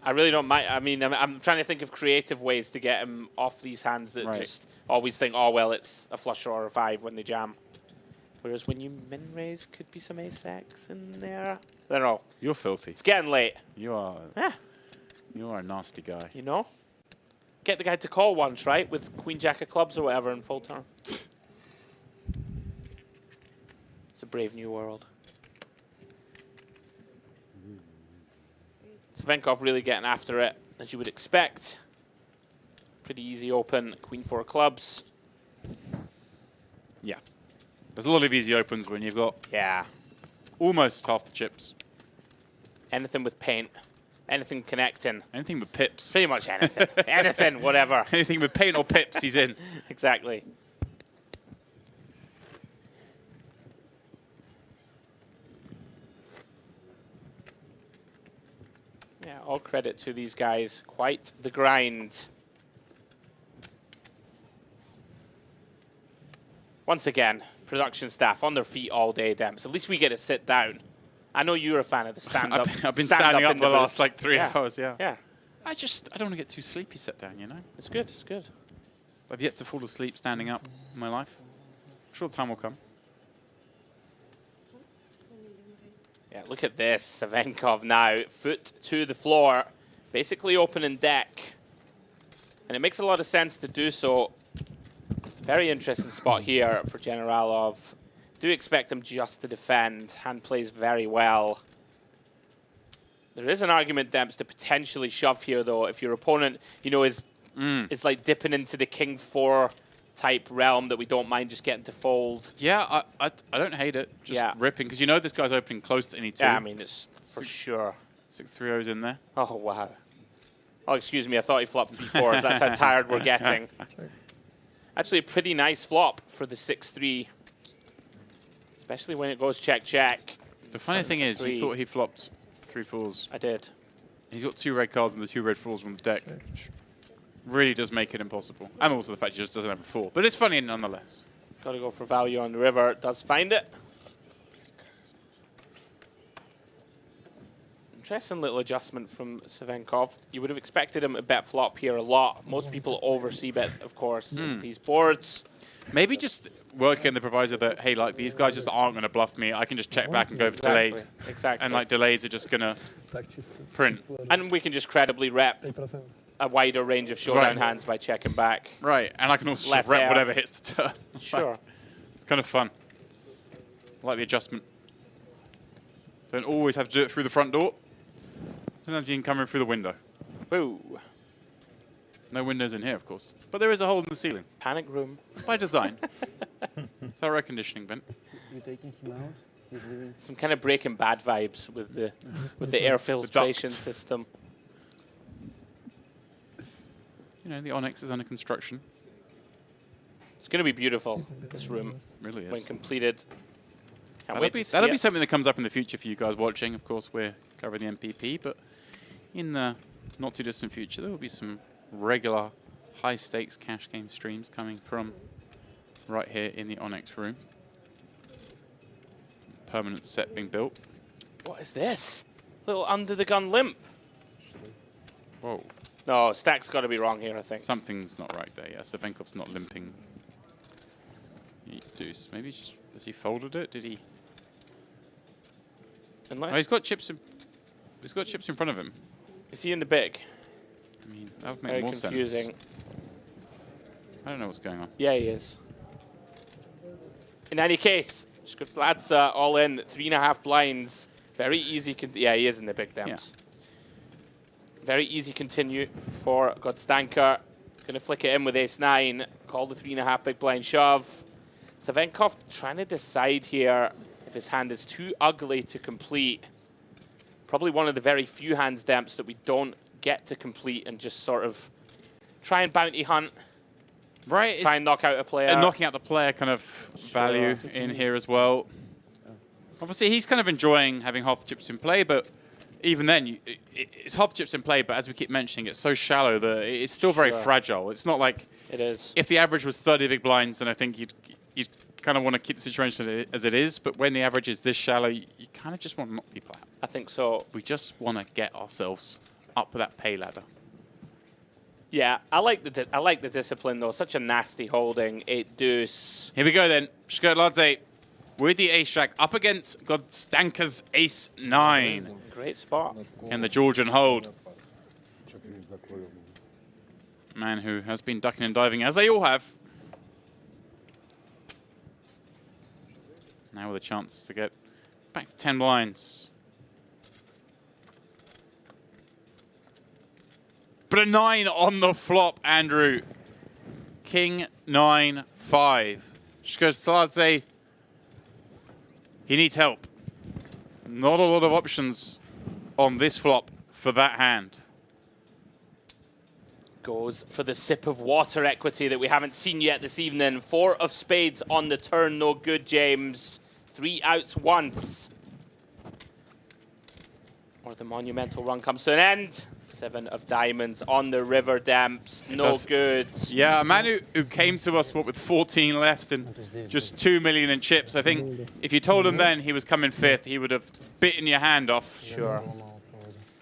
I really don't mind. I mean, I'm trying to think of creative ways to get him off these hands that just always think, oh well, it's a flush draw or a 5 when they jam. Whereas when you min raise, could be some ace-x in there. I don't know. You're filthy. It's getting late. You are. You are a nasty guy. You know? Get the guy to call once, right? With queen jack of clubs or whatever in full turn. It's a brave new world. Savenkov really getting after it, as you would expect. Pretty easy open, queen 4 clubs. Yeah. There's a lot of easy opens when you've got almost half the chips. Anything with paint. Anything connecting. Anything with pips. Pretty much anything. Anything, whatever. Anything with paint or pips, he's in. Exactly. Yeah, all credit to these guys. Quite the grind. Once again, production staff on their feet all day, Demps. At least we get to sit down. I know you're a fan of the stand-up. I've been standing up the last like 3 hours, Yeah. I don't want to get too sleepy set down, you know? It's good, it's good. I've yet to fall asleep standing up in my life. I'm sure the time will come. Yeah, look at this. Savenkov now, foot to the floor, basically opening deck. And it makes a lot of sense to do so. Very interesting spot here for Generalov. Do expect him just to defend. Hand plays very well. There is an argument, Demps, to potentially shove here, though, if your opponent, you know, is like dipping into the king 4 type realm that we don't mind just getting to fold. Yeah, I don't hate it. Just ripping, because you know this guy's opening close to any 2. Yeah, I mean, it's for sure. 6-3-0's in there. Oh, wow. Oh, excuse me, I thought he flopped 3-4s. That's how tired we're getting. Actually, a pretty nice flop for the 6-3. Especially when it goes check-check. The funny thing is, you thought he flopped 3-4s. I did. He's got 2 red cards and the 2 red 4s on the deck. Which really does make it impossible. And also the fact he just doesn't have a 4. But it's funny nonetheless. Got to go for value on the river. Does find it. Interesting little adjustment from Savenkov. You would have expected him to bet flop here a lot. Most people over-c bet, of course, these boards. Maybe just work in the proviso that, hey, like, these guys just aren't going to bluff me. I can just check back and go for delayed. Exactly. And, like, delays are just going to print. And we can just credibly rep a wider range of showdown hands by checking back. Right, and I can also just rep whatever hits the turn. Sure. It's kind of fun. I like the adjustment. Don't always have to do it through the front door. Sometimes you can come in through the window. Boo. No windows in here, of course. But there is a hole in the ceiling. Panic room. By design. Thorough air conditioning vent. You're taking him out? He's leaving. Some kind of Breaking Bad vibes with the air filtration system. You know, the Onyx is under construction. It's going to be beautiful, this room. Really is. When completed. That'll be something that comes up in the future for you guys watching. Of course, we're covering the MPP, but in the not too distant future, there will be some regular high-stakes cash game streams coming from right here in the Onyx room. Permanent set being built. What is this? Little under-the-gun limp. Whoa. No, stack's got to be wrong here, I think. Something's not right there, yeah. Savenkov's not limping. Deuce. Maybe he's just... Has he folded it? Did he... Oh, he's got chips in... He's got chips in front of him. Is he in the big? I mean, that would make Very more confusing. sense. I don't know what's going on. Yeah, he is. In any case, Skutladze all in, 3.5 blinds. Very easy. Yeah, he is in the big Dems. Yeah. Very easy continue for Godstanker. Going to flick it in with ace-9. Call the 3.5 big blind shove. Savenkov trying to decide here if his hand is too ugly to complete. Probably one of the very few hands, Demps, that we don't get to complete and just sort of try and bounty hunt. Right. Try and knock out a player. And knocking out the player kind of value in here as well. Obviously, he's kind of enjoying having half the chips in play, but even then, it's half the chips in play, but as we keep mentioning, it's so shallow that it's still very fragile. It's not like... It is. If the average was 30 big blinds, then I think you'd kind of want to keep the situation as it is, but when the average is this shallow, you kind of just want to knock people out. I think so. We just want to get ourselves up that pay ladder. Yeah, I like the discipline though. Such a nasty holding. 8 deuce. Here we go then. Shkirtladze with the ace jack up against Godstanka's ace 9. Great spot. And the Georgian hold. Man who has been ducking and diving, as they all have. Now with a chance to get back to 10 blinds. But a 9 on the flop, Andrew. King 9-5. Shkirtladze, he needs help. Not a lot of options on this flop for that hand. Goes for the sip of water equity that we haven't seen yet this evening. 4 of spades on the turn, no good, James. 3 outs once. Or the monumental run comes to an end. 7 of diamonds on the river, Demps. No good. Yeah, a man who came to us with 14 left and just 2 million in chips. I think if you told him then he was coming 5th, he would have bitten your hand off. Sure.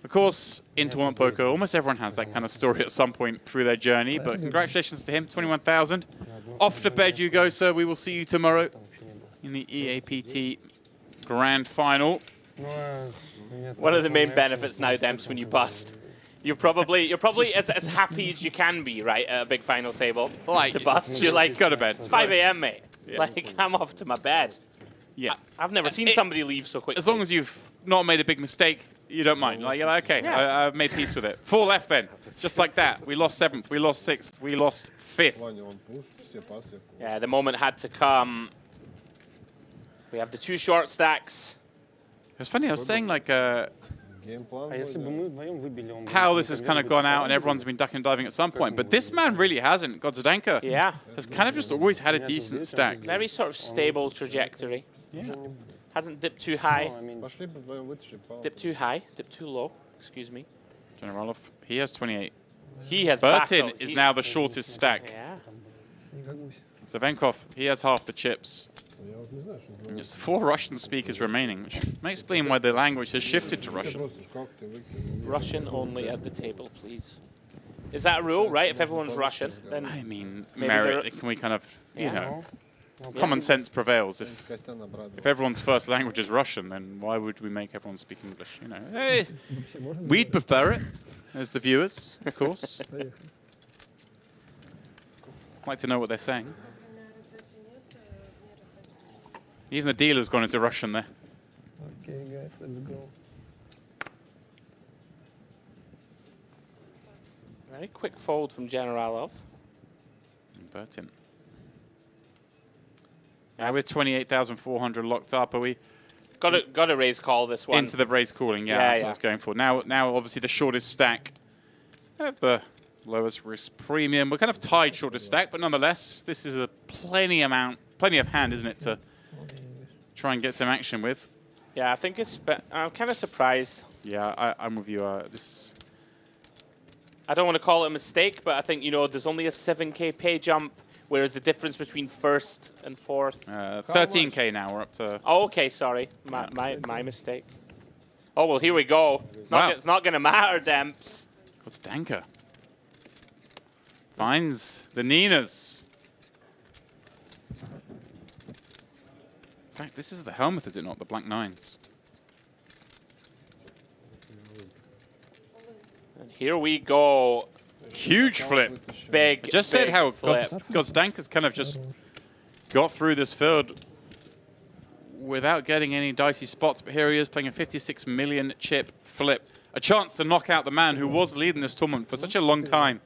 Of course, in tournament poker, almost everyone has that kind of story at some point through their journey, but congratulations to him, 21,000. Off to bed you go, sir. We will see you tomorrow in the EAPT Grand Final. One of the main benefits now, Demps, when you bust. You're probably as happy as you can be, right, at a big final table. Like, to bust, you're like, go to bed. It's 5 a.m., mate. Yeah. Like, I'm off to my bed. Yeah. I've never seen somebody leave so quickly. As long as you've not made a big mistake, you don't mind. Like, you're like, okay, Yeah. I've made peace with it. 4 left then. Just like that. We lost 7th, we lost 6th, we lost 5th. Yeah, the moment had to come. We have the 2 short stacks. It's funny, I was saying like how this has kind of gone out and everyone's been ducking and diving at some point, but this man really hasn't. Godstanka has kind of just always had a decent stack. Very sort of stable trajectory. Yeah. Hasn't dipped too high. Dipped too high, dipped too low, excuse me. Generalov, he has 28. He has Burton battled. is now the shortest stack. Yeah. Savenkov, he has half the chips. There's 4 Russian speakers remaining, which may explain why the language has shifted to Russian. Russian only at the table, please. Is that a rule, right? If everyone's Russian, then... I mean, merit, can we kind of, you know, common sense prevails. If everyone's first language is Russian, then why would we make everyone speak English, you know? Hey, we'd prefer it, as the viewers, of course. Like to know what they're saying. Even the dealer's gone into Russian there. Okay, guys, let's go. Very quick fold from Generalov. Burton. Now we're 28,400 locked up. Are we? Got to raise call this one. Into the raise calling, yeah, that's what I was going for. Now obviously the shortest stack at the lowest risk premium. We're kind of tied shortest stack, but nonetheless, this is a plenty of hand, isn't it, to try and get some action with. Yeah, I think it's... I'm kind of surprised. Yeah, I'm with you. I don't want to call it a mistake, but I think, you know, there's only a 7K pay jump, whereas the difference between 1st and 4th... 13K now, we're up to... Oh, okay, sorry. My mistake. Oh, well, here we go. It's not going to matter, Demps. Godstanka finds the Ninas. In fact, this is the Helmuth, is it not? The black 9s. And here we go. Huge flip. Big, I just said how flip. Godstanka's kind of just got through this field without getting any dicey spots, but here he is playing a 56 million chip flip. A chance to knock out the man who was leading this tournament for such a long time.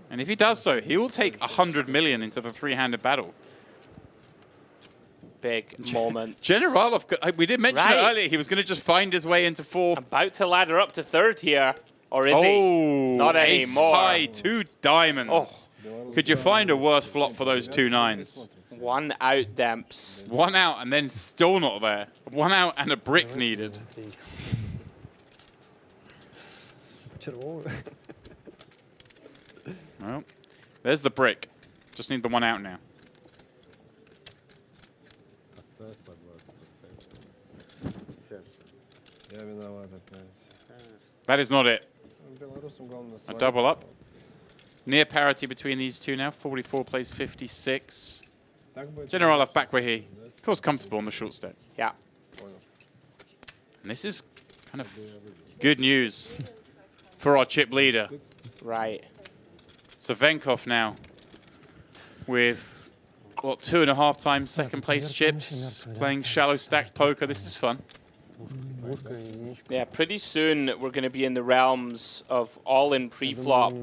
And if he does so, he will take 100 million into the 3-handed battle. Big moment. Generalov, we did mention it earlier, he was going to just find his way into 4th. About to ladder up to 3rd here. Or is he? Not ace anymore. high, 2 diamonds. Could you find a worse flop for those 2 9s? 1 out, Demps. 1 out and then still not there. 1 out and a brick needed. Well, there's the brick. Just need the 1 out now. That is not it. A double up. Near parity between these two now. 44 plays 56. Generalov back where he feels comfortable on the short stack. Yeah. And this is kind of good news for our chip leader. Right. Savenkov now with, what, 2.5 times second place chips, playing shallow stack poker. This is fun. Yeah, pretty soon we're going to be in the realms of all-in pre-flop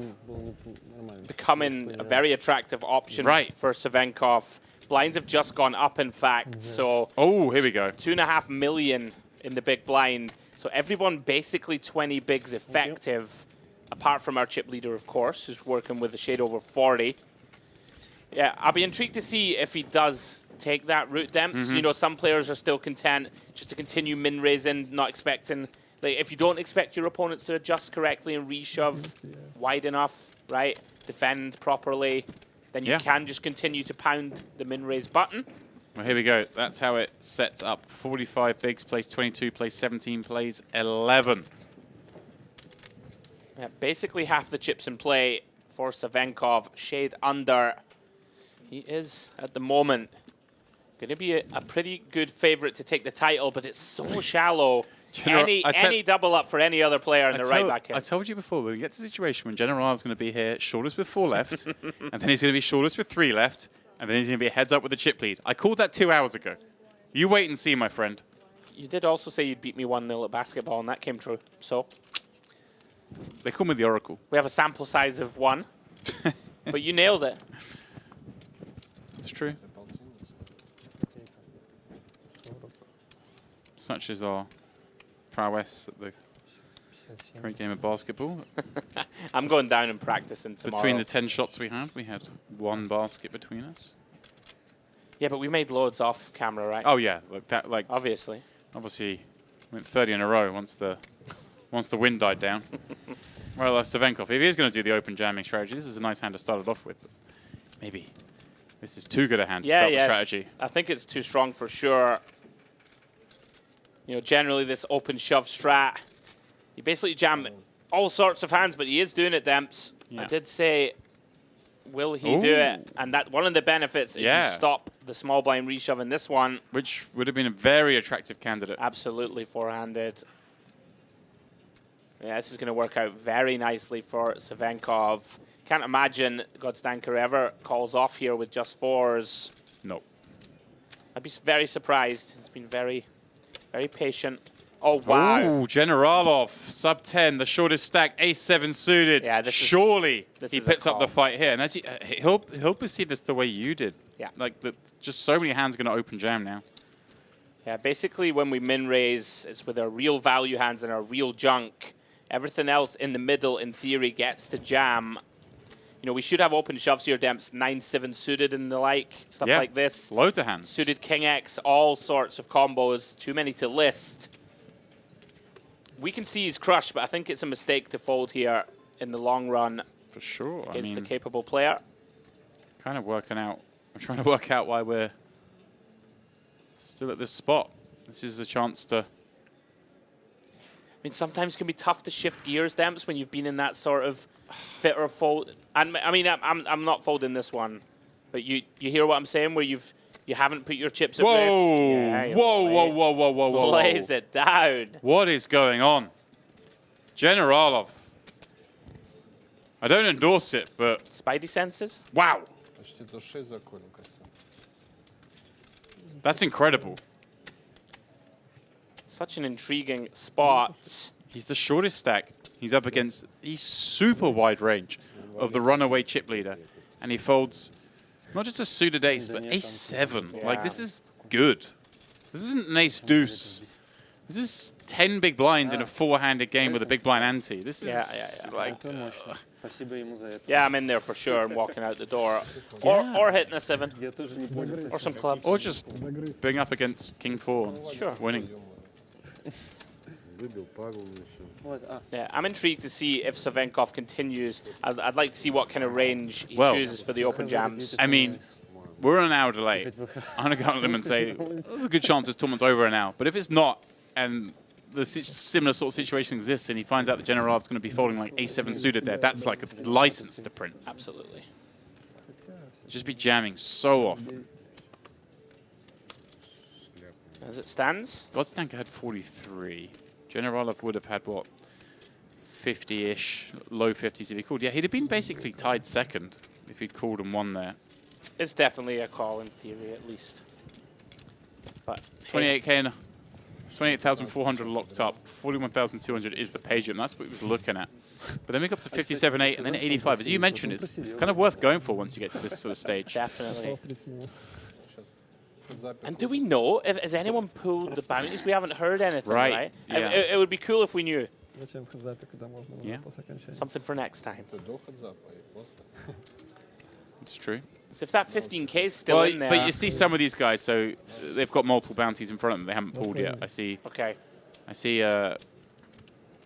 becoming a very attractive option for Savenkov. Blinds have just gone up, in fact, so... Oh, here we go. 2.5 million in the big blind. So everyone basically 20 bigs effective, apart from our chip leader, of course, who's working with a shade over 40. Yeah, I'll be intrigued to see if he does take that route, Demps. You know, some players are still content just to continue min-raising, not expecting... Like, if you don't expect your opponents to adjust correctly and reshove wide enough, right, defend properly, then you can just continue to pound the min-raise button. Well, here we go. That's how it sets up. 45 bigs, plays 22, plays 17, plays 11. Yeah, basically half the chips in play for Savenkov. Shade under. He is, at the moment, going to be a pretty good favorite to take the title, but it's so shallow. Any double up for any other player in the right back end. I told you before, we're going to get to a situation when General's going to be here shortest with 4 left, and then he's going to be shortest with 3 left, and then he's going to be heads up with the chip lead. I called that 2 hours ago. You wait and see, my friend. You did also say you'd beat me 1-0 at basketball, and that came true. So they call me the Oracle. We have a sample size of 1, but you nailed it. It's true. Such is our prowess at the great game of basketball. I'm going down and practicing tomorrow. Between the 10 shots we had 1 basket between us. Yeah, but we made loads off camera, right? Oh yeah, obviously went 30 in a row once the wind died down. Well, Savenkov, if he is going to do the open jamming strategy, this is a nice hand to start it off with. But maybe this is too good a hand to start the strategy. I think it's too strong for sure. You know, generally this open shove strat, you basically jam all sorts of hands, but he is doing it, Demps. Yeah. I did say, will he do it? And that one of the benefits is you stop the small blind reshove in this one. Which would have been a very attractive candidate. Absolutely four-handed. Yeah, this is going to work out very nicely for Savenkov. Can't imagine Godstanker ever calls off here with just 4s. No. I'd be very surprised. It's been very patient. Oh, wow. Oh, Generalov, sub 10, the shortest stack, ace-7 suited. Yeah, surely he picks up the fight here. And as he'll perceive this the way you did. Yeah. Like, just so many hands going to open jam now. Yeah, basically when we min-raise, it's with our real value hands and our real junk. Everything else in the middle, in theory, gets to jam. You know, we should have open shoves here, Demps, 9-7 suited and the like, stuff like this. Loads of hands. Suited King X, all sorts of combos, too many to list. We can see he's crushed, but I think it's a mistake to fold here in the long run. For sure. Against the capable player. Kind of working out. I'm trying to work out why we're still at this spot. This is a chance to... I mean, sometimes it can be tough to shift gears, Demps, when you've been in that sort of fit or fold. And I mean, I'm not folding this one, but you hear what I'm saying, where you haven't put your chips at risk. Yeah, Whoa. Lays it down. What is going on? Generalov. I don't endorse it, but... Spidey senses? Wow. That's incredible. Such an intriguing spot. He's the shortest stack. He's up against the super wide range of the runaway chip leader. And he folds not just a suited ace, but ace-7. Yeah. Like, this is good. This isn't an ace-deuce This is 10 big blinds in a four-handed game with a big blind ante. This is like... Yeah, I'm in there for sure and walking out the door. Or hitting a 7. Or some clubs. Or just being up against King 4 and Sure. winning. Yeah, I'm intrigued to see if Savenkov continues. I'd like to see what kind of range he Well, chooses for the open jams. I mean, we're on an hour delay. I'm going to go on them and say there's a good chance this tournament's over now. But if it's not, and the similar sort of situation exists, and he finds out that General's going to be folding like A7 suited there, that's like a license to print. Absolutely. Just be jamming so often. As it stands? Godstanker had 43. Generalov would have had, what, 50-ish, low 50s if he called. Yeah, he'd have been basically tied second if he'd called and won there. It's definitely a call in theory, at least. But 28K and 28,400 locked up. 41,200 is the page, and that's what he was looking at. But then we got up to 57.8 and then 85. As you mentioned, it's kind of worth going for once you get to this sort of stage. Definitely. And do we know, has anyone pulled the bounties? We haven't heard anything, right? Yeah. It would be cool if we knew. Yeah. Something for next time. It's true. So if that 15K is still in there... But you see some of these guys, so they've got multiple bounties in front of them. They haven't pulled yet. I see. Okay. I see, yeah,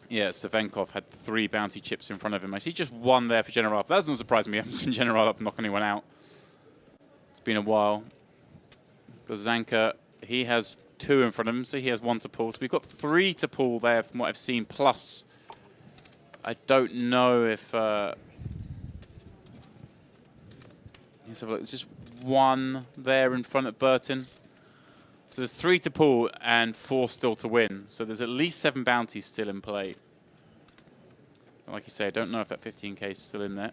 Savenkov had 3 bounty chips in front of him. I see just 1 there for Generalov. That doesn't surprise me. I haven't seen Generalov knock anyone out. It's been a while. Zanka, he has 2 in front of him, so he has 1 to pull. So we've got 3 to pull there from what I've seen, plus I don't know if... let's have a look. There's just 1 there in front of Burton. So there's 3 to pull and 4 still to win. So there's at least 7 bounties still in play. Like you say, I don't know if that 15K is still in there.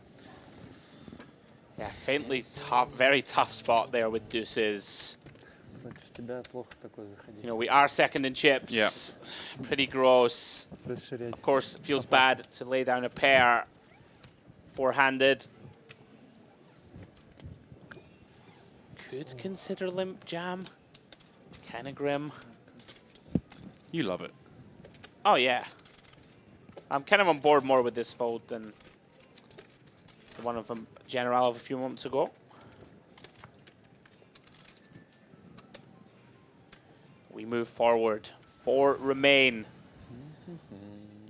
Yeah, faintly tough, very tough spot there with deuces. You know, we are second in chips. Yeah. Pretty gross. Of course, it feels bad to lay down a pair four-handed. Could consider limp jam. Kind of grim. You love it. Oh, yeah. I'm kind of on board more with this fold than the one of them Generalov a few months ago. We move forward. 4 remain.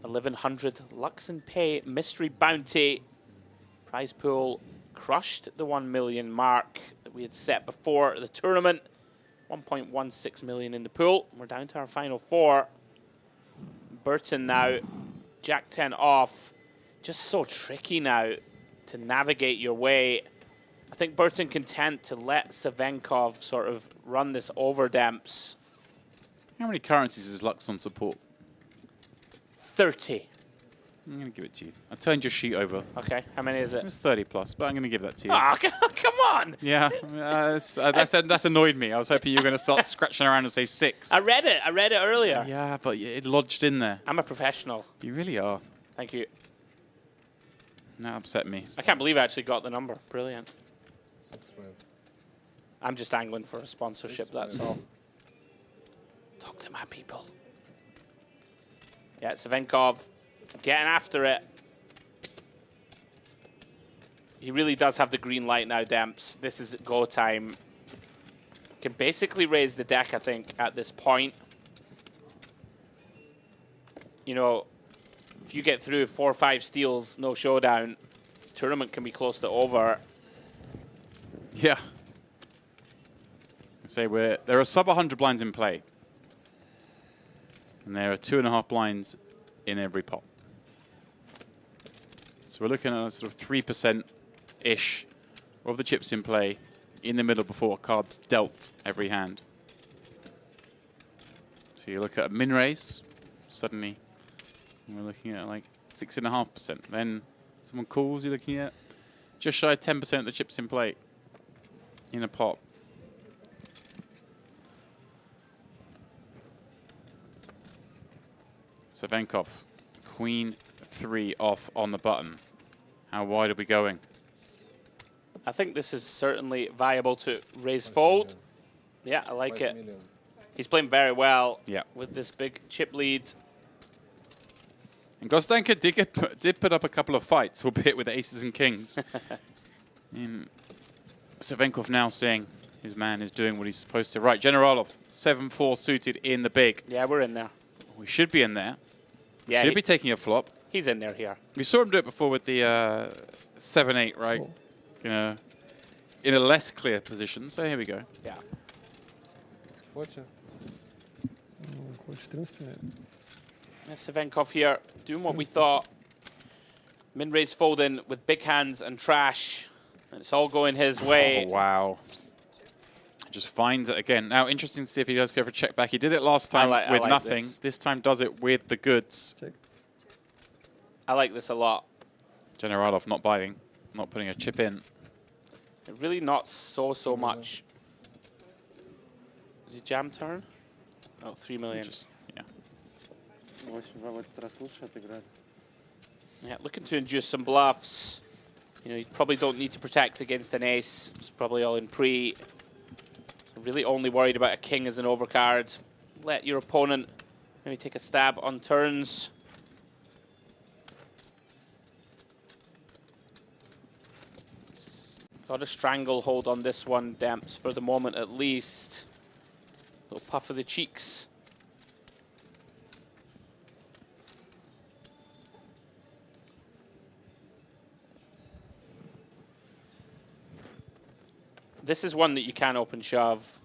1,100 Luxon pay mystery bounty. Prize pool crushed the 1 million mark that we had set before the tournament. 1.16 million in the pool. We're down to our final 4. Burton now, Jack 10 off. Just so tricky now to navigate your way. I think Burton content to let Savenkov sort of run this over Demps. How many currencies does Luxon support? 30. I'm going to give it to you. I turned your sheet over. Okay, how many is it? It's 30 plus, but I'm going to give that to you. Ah, come on! Yeah, that's annoyed me. I was hoping you were going to start scratching around and say 6. I read it earlier. Yeah, but it lodged in there. I'm a professional. You really are. Thank you. That upset me. I can't believe I actually got the number. Brilliant. I'm just angling for a sponsorship, that's all. Talk to my people. Yeah, Savenkov getting after it. He really does have the green light now, Demps. This is go time. Can basically raise the deck, I think, at this point. You know, if you get through 4 or 5 steals, no showdown, this tournament can be close to over. Yeah. I say there are sub 100 blinds in play. And there are 2.5 blinds in every pot. So we're looking at a sort of 3%-ish of the chips in play in the middle before cards dealt every hand. So you look at a min raise, suddenly we're looking at like 6.5%. Then someone calls, you're looking at just shy of 10% of the chips in play in a pot. Savenkov, Queen 3 off on the button. How wide are we going? I think this is certainly viable to raise fold. Yeah, I like it. He's playing very well Yeah. with this big chip lead. And Gostdanka did put up a couple of fights, albeit with aces and kings. Savenkov now seeing his man is doing what he's supposed to. Right, Generalov, 7-4 suited in the big. Yeah, we're in there. We should be in there. Yeah, Should be taking a flop. He's in there here. We saw him do it before with the 7-8, right? In a less clear position. So here we go. Yeah. Savenkov here doing what we thought. Min-raise folding with big hands and trash. And it's all going his way. Oh, wow. Just finds it again. Now, interesting to see if he does go for a check back. He did it last time with nothing. This time does it with the goods. Check. I like this a lot. Generalov not biting, not putting a chip in. Really not so much. Is it jam turn? Oh, 3 million. Yeah. Yeah, looking to induce some bluffs. You know, you probably don't need to protect against an ace. It's probably all in pre. So really only worried about a king as an overcard. Let your opponent maybe take a stab on turns. Got a stranglehold on this one, Demps, for the moment at least. Little puff of the cheeks. This is one that you can open shove.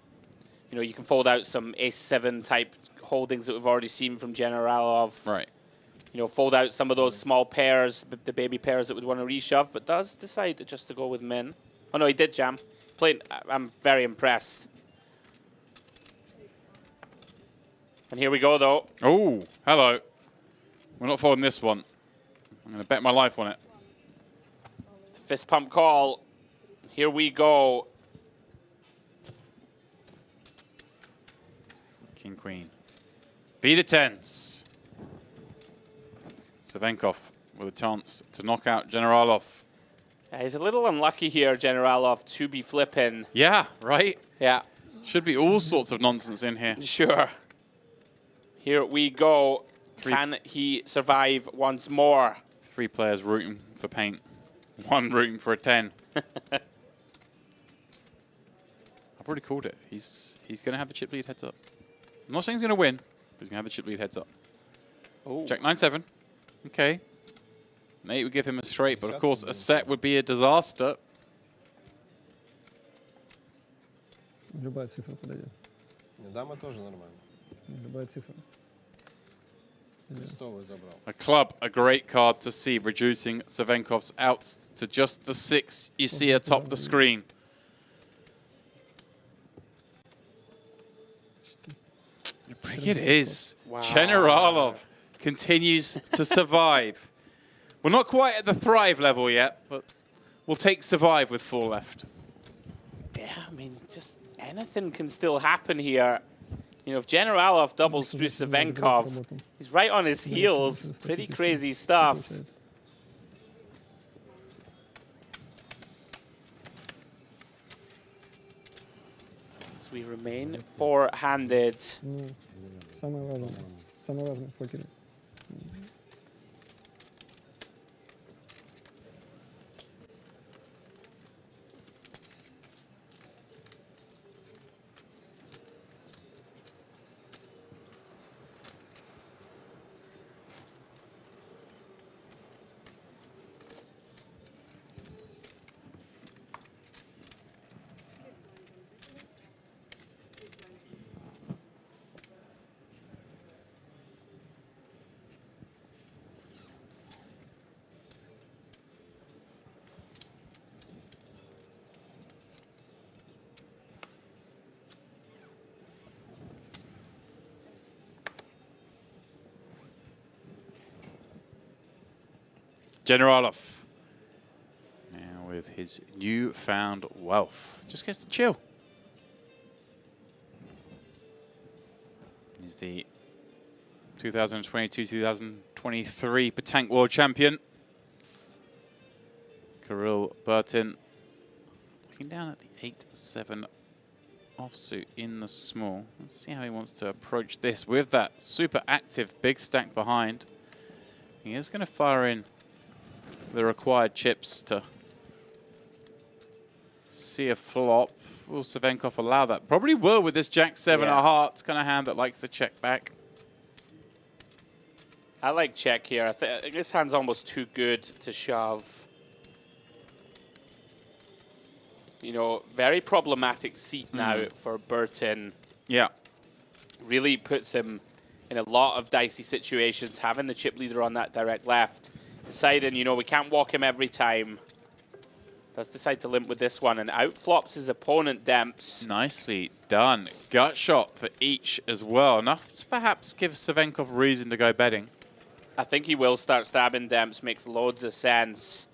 You know, you can fold out some ace-7 type holdings that we've already seen from Generalov. Right. You know, fold out some of those small pairs, the baby pairs that would want to reshove, but does decide just to go with min. Oh no, he did jam. I'm very impressed. And here we go, though. Oh, hello. We're not folding this one. I'm going to bet my life on it. Fist pump call. Here we go. King, queen. Be the tens. Savenkov with a chance to knock out Generalov. Yeah, he's a little unlucky here, Generalov, to be flipping. Yeah, right? Yeah. Should be all sorts of nonsense in here. Sure. Here we go. Can he survive once more? 3 players rooting for paint. 1 rooting for a 10. I've already called it. He's going to have the chip lead heads up. I'm not saying he's going to win, but he's going to have the chip lead heads up. Ooh. Check 9-7. Okay. An 8 would give him a straight, but of course a set would be a disaster. Любая цифра подойдет. Дама тоже нормально. Любая цифра. A club, a great card to see, reducing Savenkov's outs to just the 6 you see atop the screen. How big it is. Wow. Generalov continues to survive. We're not quite at the thrive level yet, but we'll take survive with 4 left. Yeah, I mean, just anything can still happen here. You know, if Generalov doubles through Savenkov, he's right on his heels. Pretty crazy stuff. As we remain 4-handed. Самое важное в покере. Generalov, now with his newfound wealth, just gets to chill. He's the 2022-2023 Petanque World Champion. Kirill Burtin looking down at the 8-7 offsuit in the small. Let's see how he wants to approach this with that super active big stack behind. He is going to fire in the required chips to see a flop. Will Savenkov allow that? Probably will with this Jack-7 of hearts kind of hand that likes to check back. I like check here. I think this hand's almost too good to shove. You know, very problematic seat now for Burton. Yeah. Really puts him in a lot of dicey situations, having the chip leader on that direct left. Deciding, you know, we can't walk him every time. Does decide to limp with this one and outflops his opponent, Demps. Nicely done. Gut shot for each as well. Enough to perhaps give Savenkov reason to go betting. I think he will start stabbing Demps. Makes loads of sense.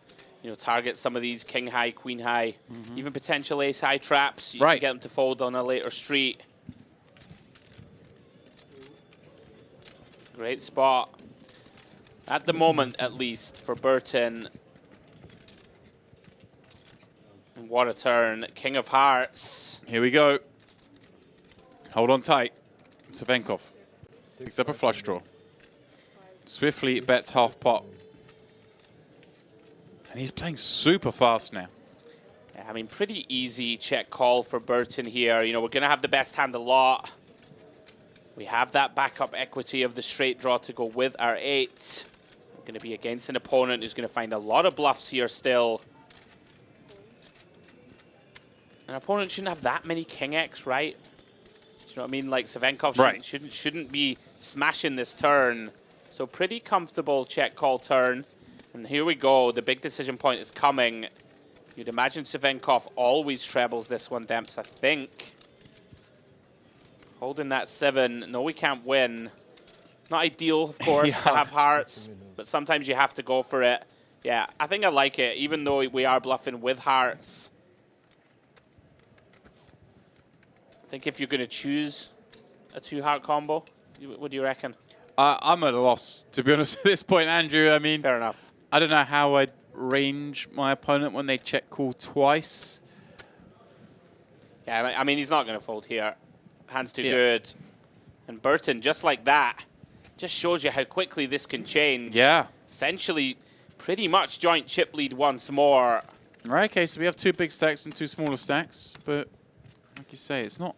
You know, target some of these king high, queen high, even potential ace high traps. You can get them to fold on a later street. Great spot. At the moment, at least, for Burton. And what a turn. King of Hearts. Here we go. Hold on tight. Savenkov picks up a flush draw. Swiftly bets half pot. And he's playing super fast now. Yeah, I mean, pretty easy check call for Burton here. You know, we're going to have the best hand a lot. We have that backup equity of the straight draw to go with our 8. We're going to be against an opponent who's going to find a lot of bluffs here still. An opponent shouldn't have that many king X, right? Do you know what I mean? Like Savenkov shouldn't be smashing this turn. So pretty comfortable check call turn. And here we go. The big decision point is coming. You'd imagine Savenkov always trebles this one, Demps, I think. Holding that 7. No, we can't win. Not ideal, of course, to have hearts, but sometimes you have to go for it. Yeah, I think I like it, even though we are bluffing with hearts. I think if you're going to choose a 2-heart combo, what do you reckon? I'm at a loss, to be honest, at this point, Andrew. I mean, fair enough. I don't know how I'd range my opponent when they check call twice. Yeah, I mean, he's not going to fold here. Hand's too good. And Burton, just like that, just shows you how quickly this can change. Yeah. Essentially, pretty much joint chip lead once more. Right, okay, so we have 2 big stacks and 2 smaller stacks, but like you say, they're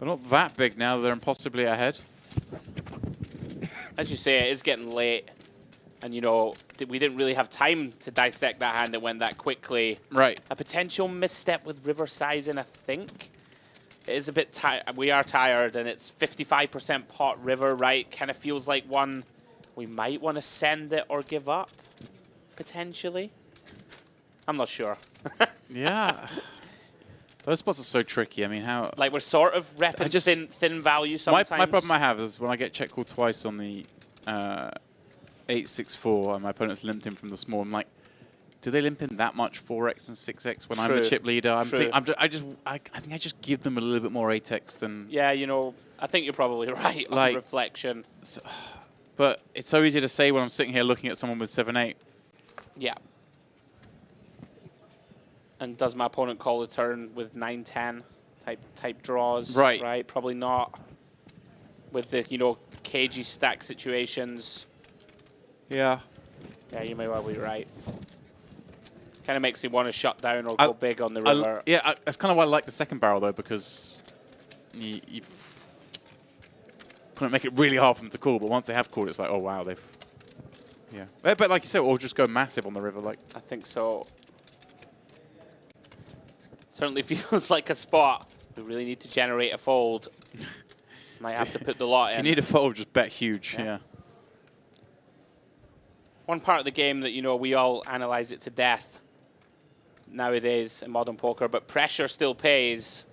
not that big now. They're impossibly ahead. As you say, it is getting late. And, you know, we didn't really have time to dissect that hand that went that quickly. Right. A potential misstep with river sizing, I think. It is a bit tired. We are tired, and it's 55% pot river, right? Kind of feels like one we might want to send it or give up, potentially. I'm not sure. Yeah. Those spots are so tricky. I mean, how... Like, we're sort of repping thin value sometimes. My problem I have is when I get check called twice on the 8-6-4 and my opponent's limped in from the small, I'm like, do they limp in that much 4x and 6x when I'm the chip leader? I think I just give them a little bit more 8x than... Yeah, you know, I think you're probably right on reflection. So, but it's so easy to say when I'm sitting here looking at someone with 7-8. Yeah. And does my opponent call the turn with 9-10 type draws? Right. Right, probably not. With the, you know, cagey stack situations. Yeah. Yeah, you may well be right. Kind of makes you want to shut down or go big on the river. That's kind of why I like the second barrel, though, because you couldn't make it really hard for them to call, but once they have called, it's like, oh, wow, they've... Yeah. But like you said, or just go massive on the river. Like I think so. Certainly feels like a spot. We really need to generate a fold. Might have to put the lot in. If you need a fold, just bet huge, yeah. One part of the game that, you know, we all analyze it to death nowadays in modern poker, but pressure still pays.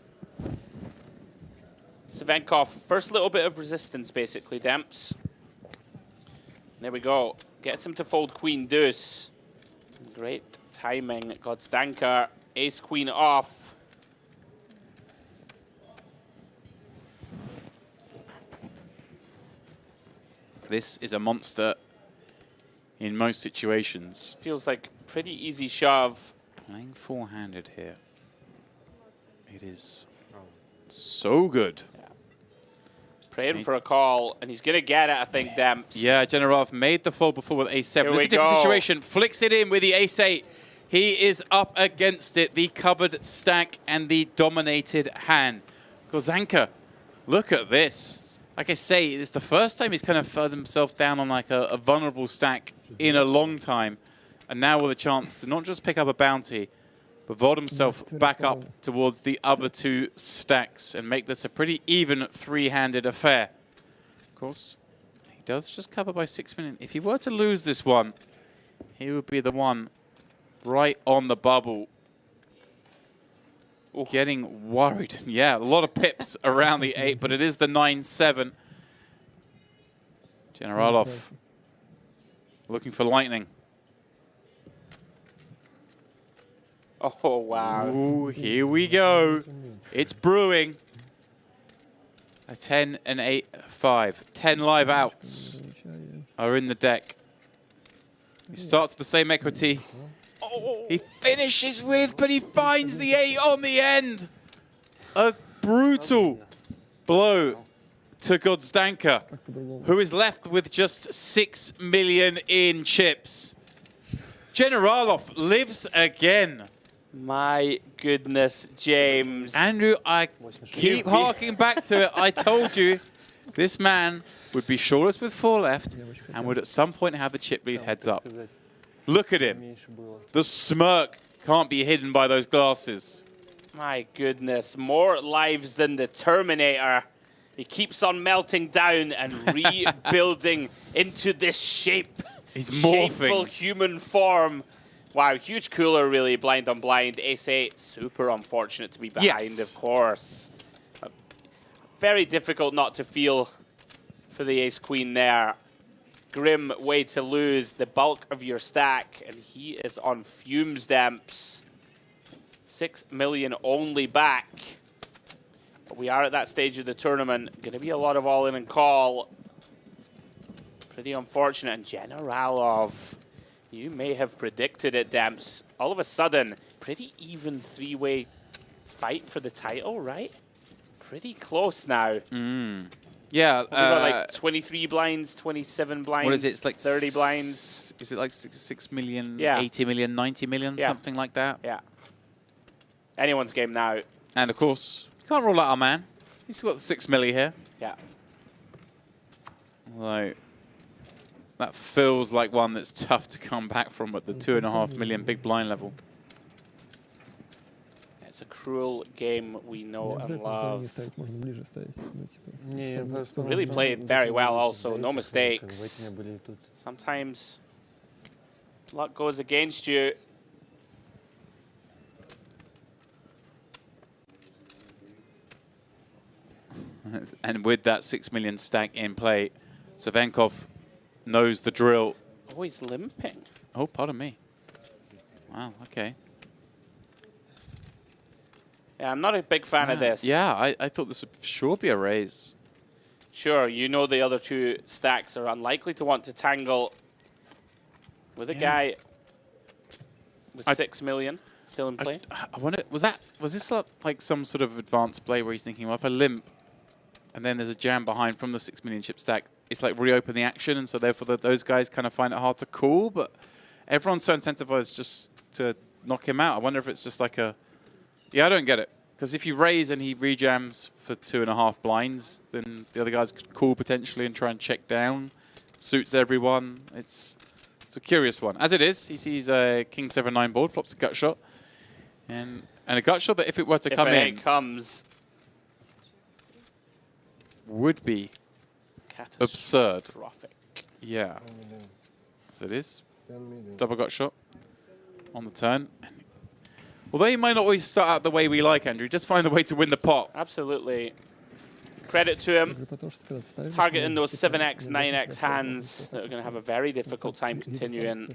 Savenkov, first little bit of resistance, basically, Demps. There we go. Gets him to fold queen deuce. Great timing, Godstanker. Ace queen off. This is a monster in most situations. Feels like pretty easy shove. Playing four-handed here. It is So good. Yeah. Praying for a call, and he's going to get it, I think, Demps. Yeah, Generalov made the fold before with ace-7. Here This is we a different go. situation. Flicks it in with the ace-8. He is up against it, the covered stack and the dominated hand. Kozanka, look at this. Like I say, it's the first time he's kind of found himself down on like a vulnerable stack in a long time. And now with a chance to not just pick up a bounty, but vault himself back up towards the other two stacks and make this a pretty even three-handed affair. Of course, he does just cover by 6 million. If he were to lose this one, he would be the one right on the bubble. Ooh. Getting worried. Yeah, a lot of pips around the 8, but it is the 9-7. Generalov looking for lightning. Oh, wow. Ooh, here we go. It's brewing. A 10 and 8-5. 10 live outs are in the deck. He starts with the same equity. He finishes with, but he finds the 8 on the end. A brutal blow to Godzdanka, who is left with just 6 million in chips. Generalov lives again. My goodness, James. Andrew, I keep harking back to it. I told you this man would be shortless with 4 left and would at some point have the chip lead heads up. Look at him. The smirk can't be hidden by those glasses. My goodness, more lives than the Terminator. He keeps on melting down and rebuilding into this shape. He's morphing. Shapeful human form. Wow, huge cooler really, blind on blind. Ace-8, super unfortunate to be behind, of course. Very difficult not to feel for the ace-queen there. Grim way to lose the bulk of your stack, and he is on fumes, Demps. 6 million only back. But we are at that stage of the tournament. Going to be a lot of all-in and call. Pretty unfortunate. And Generalov, you may have predicted it, Demps. All of a sudden, pretty even three-way fight for the title, right? Pretty close now. Yeah. We got like 23 blinds, 27 blinds. What is it? It's like 30 blinds. Is it like 6 million, Yeah. 80 million, 90 million, something like that? Yeah. Anyone's game now. And of course, you can't rule out our man. He's got the 6 milli here. Yeah. Like, that feels like one that's tough to come back from at the 2.5 million big blind level. It's a cruel game we know and love. Really played very well also, no mistakes. Sometimes luck goes against you. And with that 6 million stack in play, Savenkov knows the drill. Oh, he's limping. Oh, pardon me. Wow, okay. Yeah, I'm not a big fan of this. Yeah, I thought this would sure be a raise. Sure, you know the other two stacks are unlikely to want to tangle with a guy with 6 million still in play. I wonder, was this like some sort of advanced play where he's thinking, well, if I limp and then there's a jam behind from the 6 million chip stack, it's like reopen the action, and so therefore those guys kind of find it hard to call, but everyone's so incentivized just to knock him out. I wonder if it's just like a... Yeah, I don't get it. Because if you raise and he rejams for 2.5 blinds, then the other guys could call potentially and try and check down. Suits everyone. It's a curious one. As it is, he sees a King 7-9 board, flops a gut shot. And a gut shot that if it were to come in... comes... would be absurd. Catastrophic. Yeah. So it is. Double gut shot on the turn. Although he might not always start out the way we like, Andrew, just find a way to win the pot. Absolutely. Credit to him. Targeting those 7x, 9x hands that are going to have a very difficult time continuing.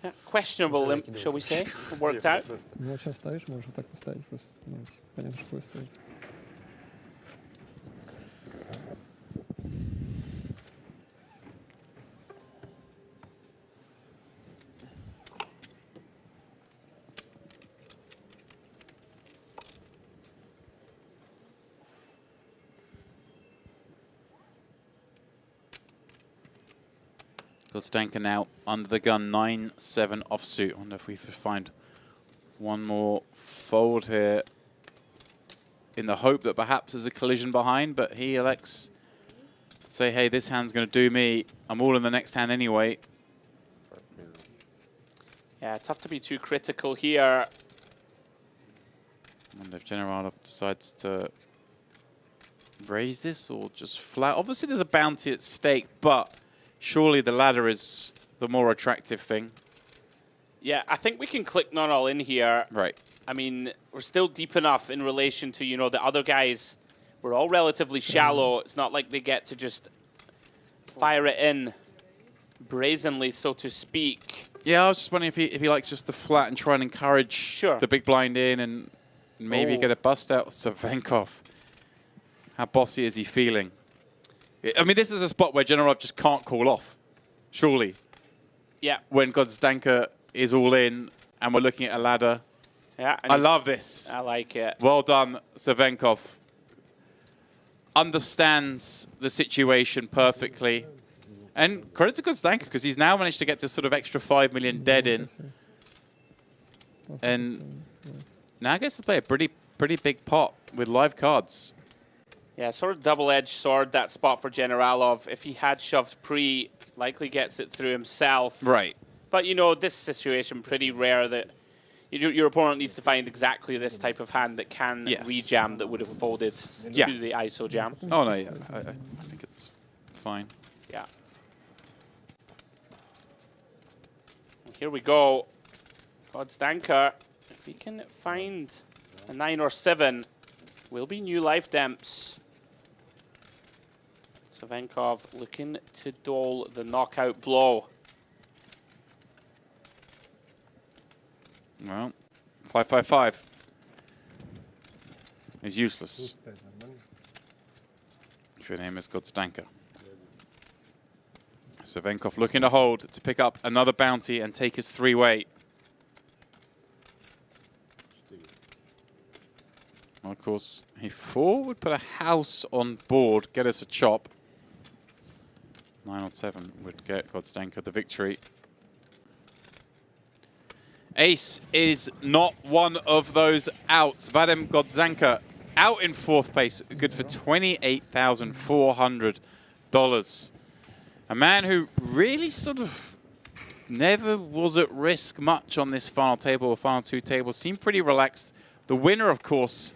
Yeah, questionable limp, shall we say. Worked out. Ну, вот сейчас ставишь, можешь вот так поставить просто. Ну, понятно, что ставить. Godstanka now under the gun, 9-7 offsuit. I wonder if we could find one more fold here in the hope that perhaps there's a collision behind, but he elects to say, hey, this hand's going to do me. I'm all in the next hand anyway. Yeah, tough to be too critical here. I wonder if Generalov decides to raise this or just flat. Obviously, there's a bounty at stake, but surely the ladder is the more attractive thing. Yeah, I think we can click not all in here. Right. I mean, we're still deep enough in relation to, you know, the other guys. We're all relatively shallow. It's not like they get to just fire it in brazenly, so to speak. Yeah, I was just wondering if he likes just to flat and try and encourage the big blind in and maybe get a bust out. Savenkov. How bossy is he feeling? I mean, this is a spot where Generalov just can't call off, surely. Yeah. When Godstanka is all in and we're looking at a ladder. Yeah. I love this. I like it. Well done, Savenkov. Understands the situation perfectly. And credit to Godstanka, because he's now managed to get this sort of extra 5 million dead in. And now gets to play a pretty big pot with live cards. Yeah, sort of double-edged sword, that spot for Generalov. If he had shoved pre, likely gets it through himself. Right. But, you know, this situation, pretty rare that your opponent needs to find exactly this type of hand that can rejam that would have folded to the ISO jam. Oh, no, yeah. I think it's fine. Yeah. Here we go. Godstanka, if he can find a 9 or 7, will be new life Demps. Savenkov looking to dole the knockout blow. Well, 5-5-5 is useless if your name is Godstanka. Savenkov looking to hold to pick up another bounty and take his 3-way. Well, of course, a 4 would put a house on board, get us a chop. 9 or 7 would get Godstanka the victory. Ace is not one of those outs. Vadim Godstanka out in 4th place, good for $28,400. A man who really sort of never was at risk much on this final table or final 2 tables, seemed pretty relaxed. The winner, of course,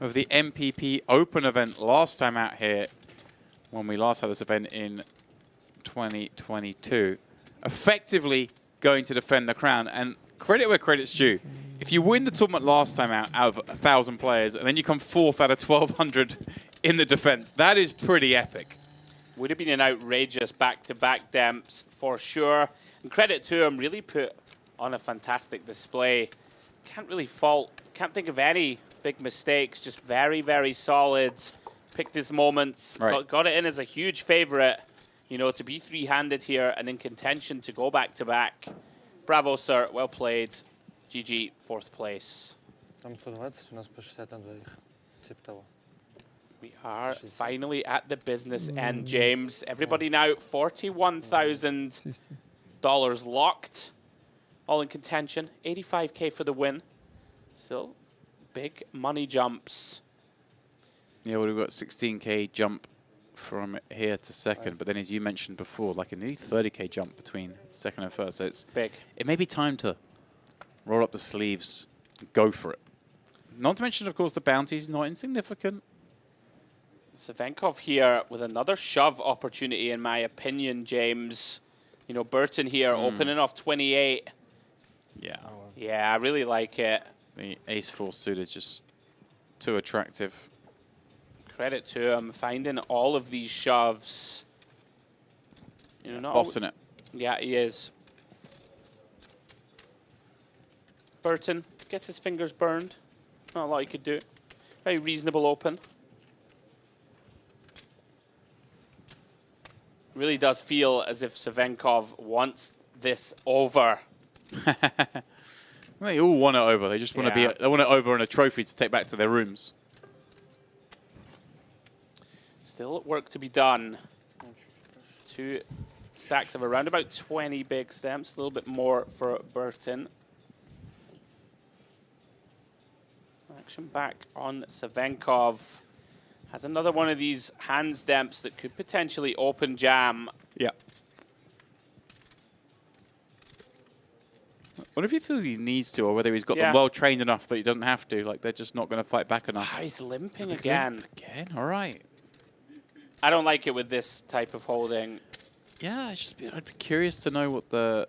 of the MPP Open event last time out here, when we last had this event in 2022, effectively going to defend the crown. And credit where credit's due. If you win the tournament last time out of 1,000 players, and then you come 4th out of 1,200 in the defense, that is pretty epic. Would have been an outrageous back-to-back Demps for sure. And credit to him, really put on a fantastic display. Can't really fault, can't think of any big mistakes, just very, very solid. Picked his moments, got it in as a huge favorite, you know, to be 3-handed here and in contention to go back-to-back. Bravo, sir, well played. GG, 4th place. We are finally at the business end, James. Everybody now $41,000 locked. All in contention. 85K for the win. Still big money jumps. Yeah, well, we've got 16K jump from here to 2nd, but then as you mentioned before, like a nearly 30K jump between 2nd and 1st. So it's big. It may be time to roll up the sleeves and go for it. Not to mention, of course, the bounties, not insignificant. Savenkov here with another shove opportunity, in my opinion, James. You know, Burton here opening off 28. Yeah. Yeah, I really like it. The ace-4 suit is just too attractive. Credit to him, finding all of these shoves. You know, Bossing it. Yeah, he is. Burton gets his fingers burned. Not a lot he could do. Very reasonable open. Really does feel as if Savenkov wants this over. They all want it over. They just want to be. They want it over and a trophy to take back to their rooms. Still work to be done to stacks of around about 20 big stamps, a little bit more for Burton. Action back on Savenkov. Has another one of these hand stamps that could potentially open jam. Yeah. What if you feel he needs to, or whether he's got them well trained enough that he doesn't have to? Like, they're just not going to fight back enough. Ah, he's limping again. Again? All right. I don't like it with this type of holding. Yeah, I'd be curious to know what the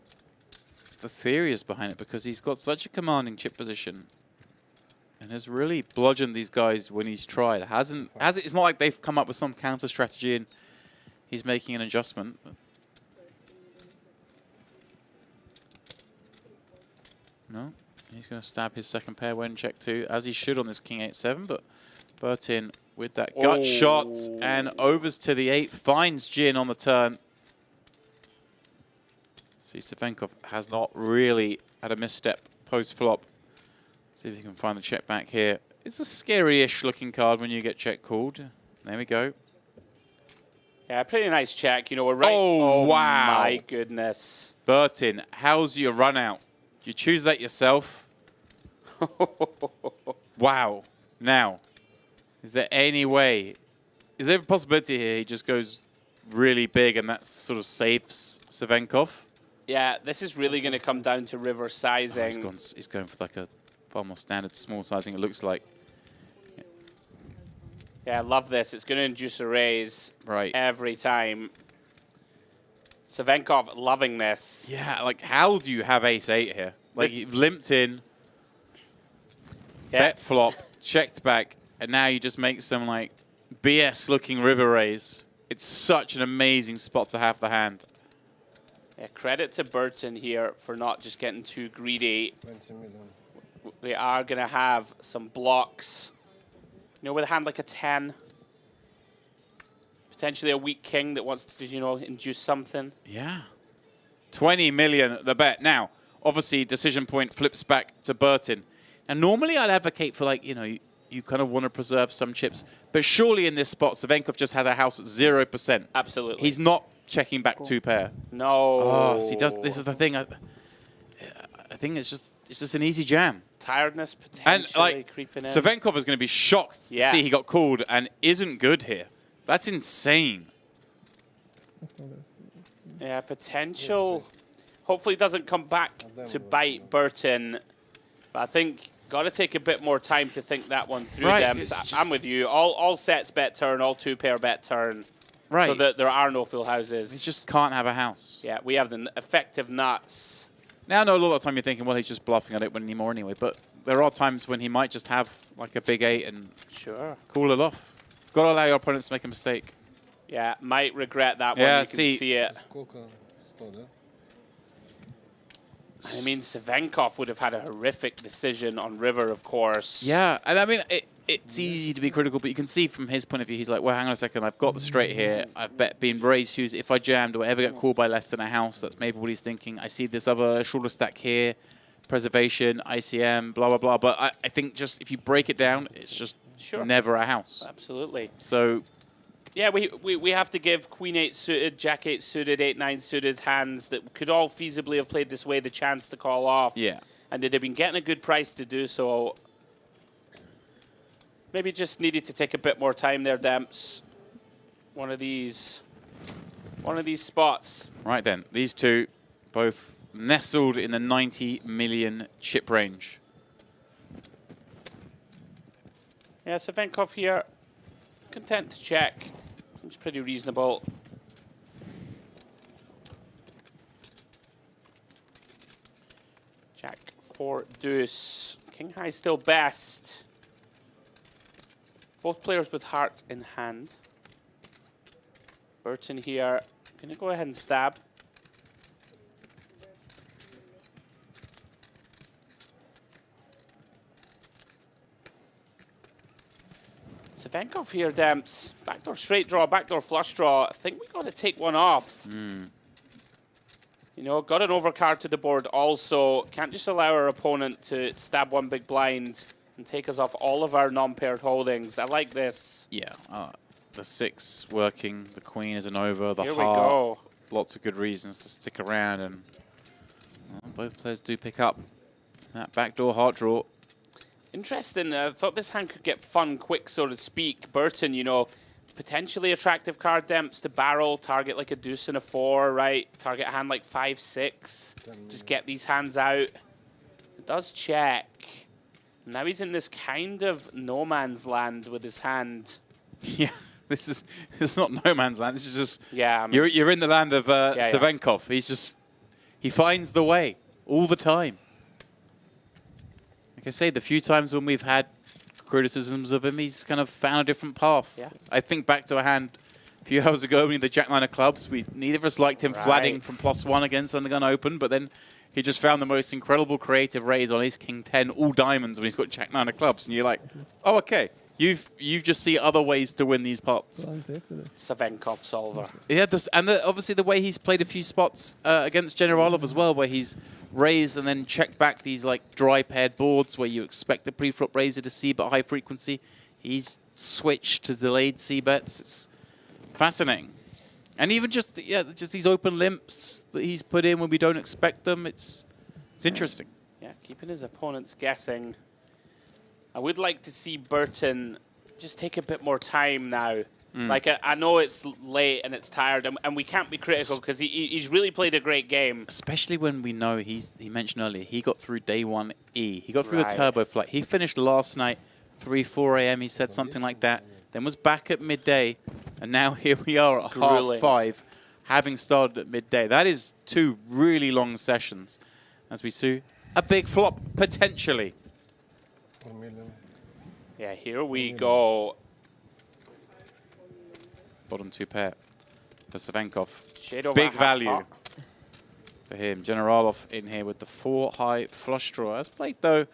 theory is behind it, because he's got such a commanding chip position and has really bludgeoned these guys when he's tried. It's not like they've come up with some counter strategy and he's making an adjustment. No, he's going to stab his second pair when check 2, as he should on this King 8-7, but Burton with that gut shot and overs to the 8, finds Jin on the turn. See, Savenkov has not really had a misstep post-flop. See if he can find the check back here. It's a scary-ish looking card when you get check called. There we go. Yeah, pretty nice check. You know, we're right. Oh, wow. My goodness. Burton, how's your run out? You choose that yourself? Wow. Now, is there any way? Is there a possibility here he just goes really big and that sort of saves Savenkov? Yeah, this is really going to come down to river sizing. Oh, he's going for like a far more standard small sizing, it looks like. Yeah, I love this. It's going to induce a raise every time. Savenkov loving this. Yeah, like how do you have ace-8 here? Like you limped in, bet flop, checked back, and now you just make some like BS-looking river raise. It's such an amazing spot to have the hand. Yeah, credit to Burton here for not just getting too greedy. 20 million. We are going to have some blocks. You know, with a hand like a 10. Potentially a weak king that wants to, you know, induce something. Yeah. 20 million the bet. Now, obviously, decision point flips back to Burton. And normally I'd advocate for, like, you know, you kind of want to preserve some chips. But surely in this spot, Savenkov just has a house at 0%. Absolutely. He's not checking back 2 pair. No. Oh, see, this is the thing. I think it's just an easy jam. Tiredness potentially creeping in. Savenkov is going to be shocked to see he got called and isn't good here. That's insane. Yeah, potential. Hopefully it doesn't come back to bite Burton. But I think got to take a bit more time to think that one through. Them. I'm with you. All sets bet turn, all 2 pair bet turn. Right. So that there are no full houses. He just can't have a house. Yeah, we have the effective nuts. Now I know a lot of the time you're thinking, well, he's just bluffing. I don't win anymore anyway. But there are times when he might just have like a big 8 and cool it off. Got to allow your opponents to make a mistake. Yeah, might regret that one. Yeah, you can see it. I mean, Savenkov would have had a horrific decision on river, of course. Yeah, and I mean, it's easy to be critical, but you can see from his point of view, he's like, well, hang on a second, I've got the straight here. I've been raised huge. If I jammed, do I ever get called by less than a house? That's maybe what he's thinking. I see this other shorter stack here, preservation, ICM, blah, blah, blah. But I think just if you break it down, it's just never a house. Absolutely. So... yeah, we have to give Queen 8 suited, Jack 8 suited, 8-9 suited hands that could all feasibly have played this way the chance to call off. Yeah. And they'd have been getting a good price to do so. Maybe just needed to take a bit more time there, Demps. One of these spots. Right then, these two both nestled in the 90 million chip range. Yeah, Savenkov here, content to check. Seems pretty reasonable. Jack 4 deuce. King high still best. Both players with heart in hand. Burton here, gonna go ahead and stab. Savenkov here, Demps. Backdoor straight draw, backdoor flush draw. I think we got to take one off. You know, got an overcard to the board also. Can't just allow our opponent to stab one big blind and take us off all of our non-paired holdings. I like this. Yeah, the 6 working, the queen is an over, the Here heart. we go. lots of good reasons to stick around, and well, both players do pick up that backdoor heart draw. Interesting. I thought this hand could get fun quick, so to speak. Burton, you know, potentially attractive card Demps to barrel, target like a deuce and a 4, right? Target a hand like 5, 6. Just get these hands out. It does check. Now he's in this kind of no man's land with his hand. Yeah, this is not no man's land. This is just, yeah, I mean, you're in the land of Savenkov. He finds the way all the time. Like I say, the few times when we've had criticisms of him, he's kind of found a different path. Yeah. I think back to a hand a few hours ago when he had the Jack Line of clubs. Neither of us liked him flatting from +1 against on the gun open, but then he just found the most incredible creative raise on his King 10, all diamonds when he's got Jack 9 of clubs. And you're like, oh, okay. You just see other ways to win these pots. Savenkov solver. Yeah, obviously the way he's played a few spots against Generalov as well, where he's raised and then checked back these like dry paired boards where you expect the pre-flop raiser to c-bet high frequency. He's switched to delayed c-bets. It's fascinating. And even just these open limps that he's put in when we don't expect them, it's interesting. Yeah, keeping his opponents guessing. I would like to see Burton just take a bit more time now. Like, I know it's late and it's tired, and we can't be critical because he's really played a great game. Especially when we know he mentioned earlier, he got through day 1E. He got through the turbo flight. He finished last night, 3, 4 a.m. He said something like that. Then was back at midday, and now here we are at half 5, having started at midday. That is 2 really long sessions as we see a big flop, potentially. Yeah, here we go. Bottom 2 pair for Savenkov. Shade over big half value pot. for him. Generalov in here with the 4 high flush draw. As played though,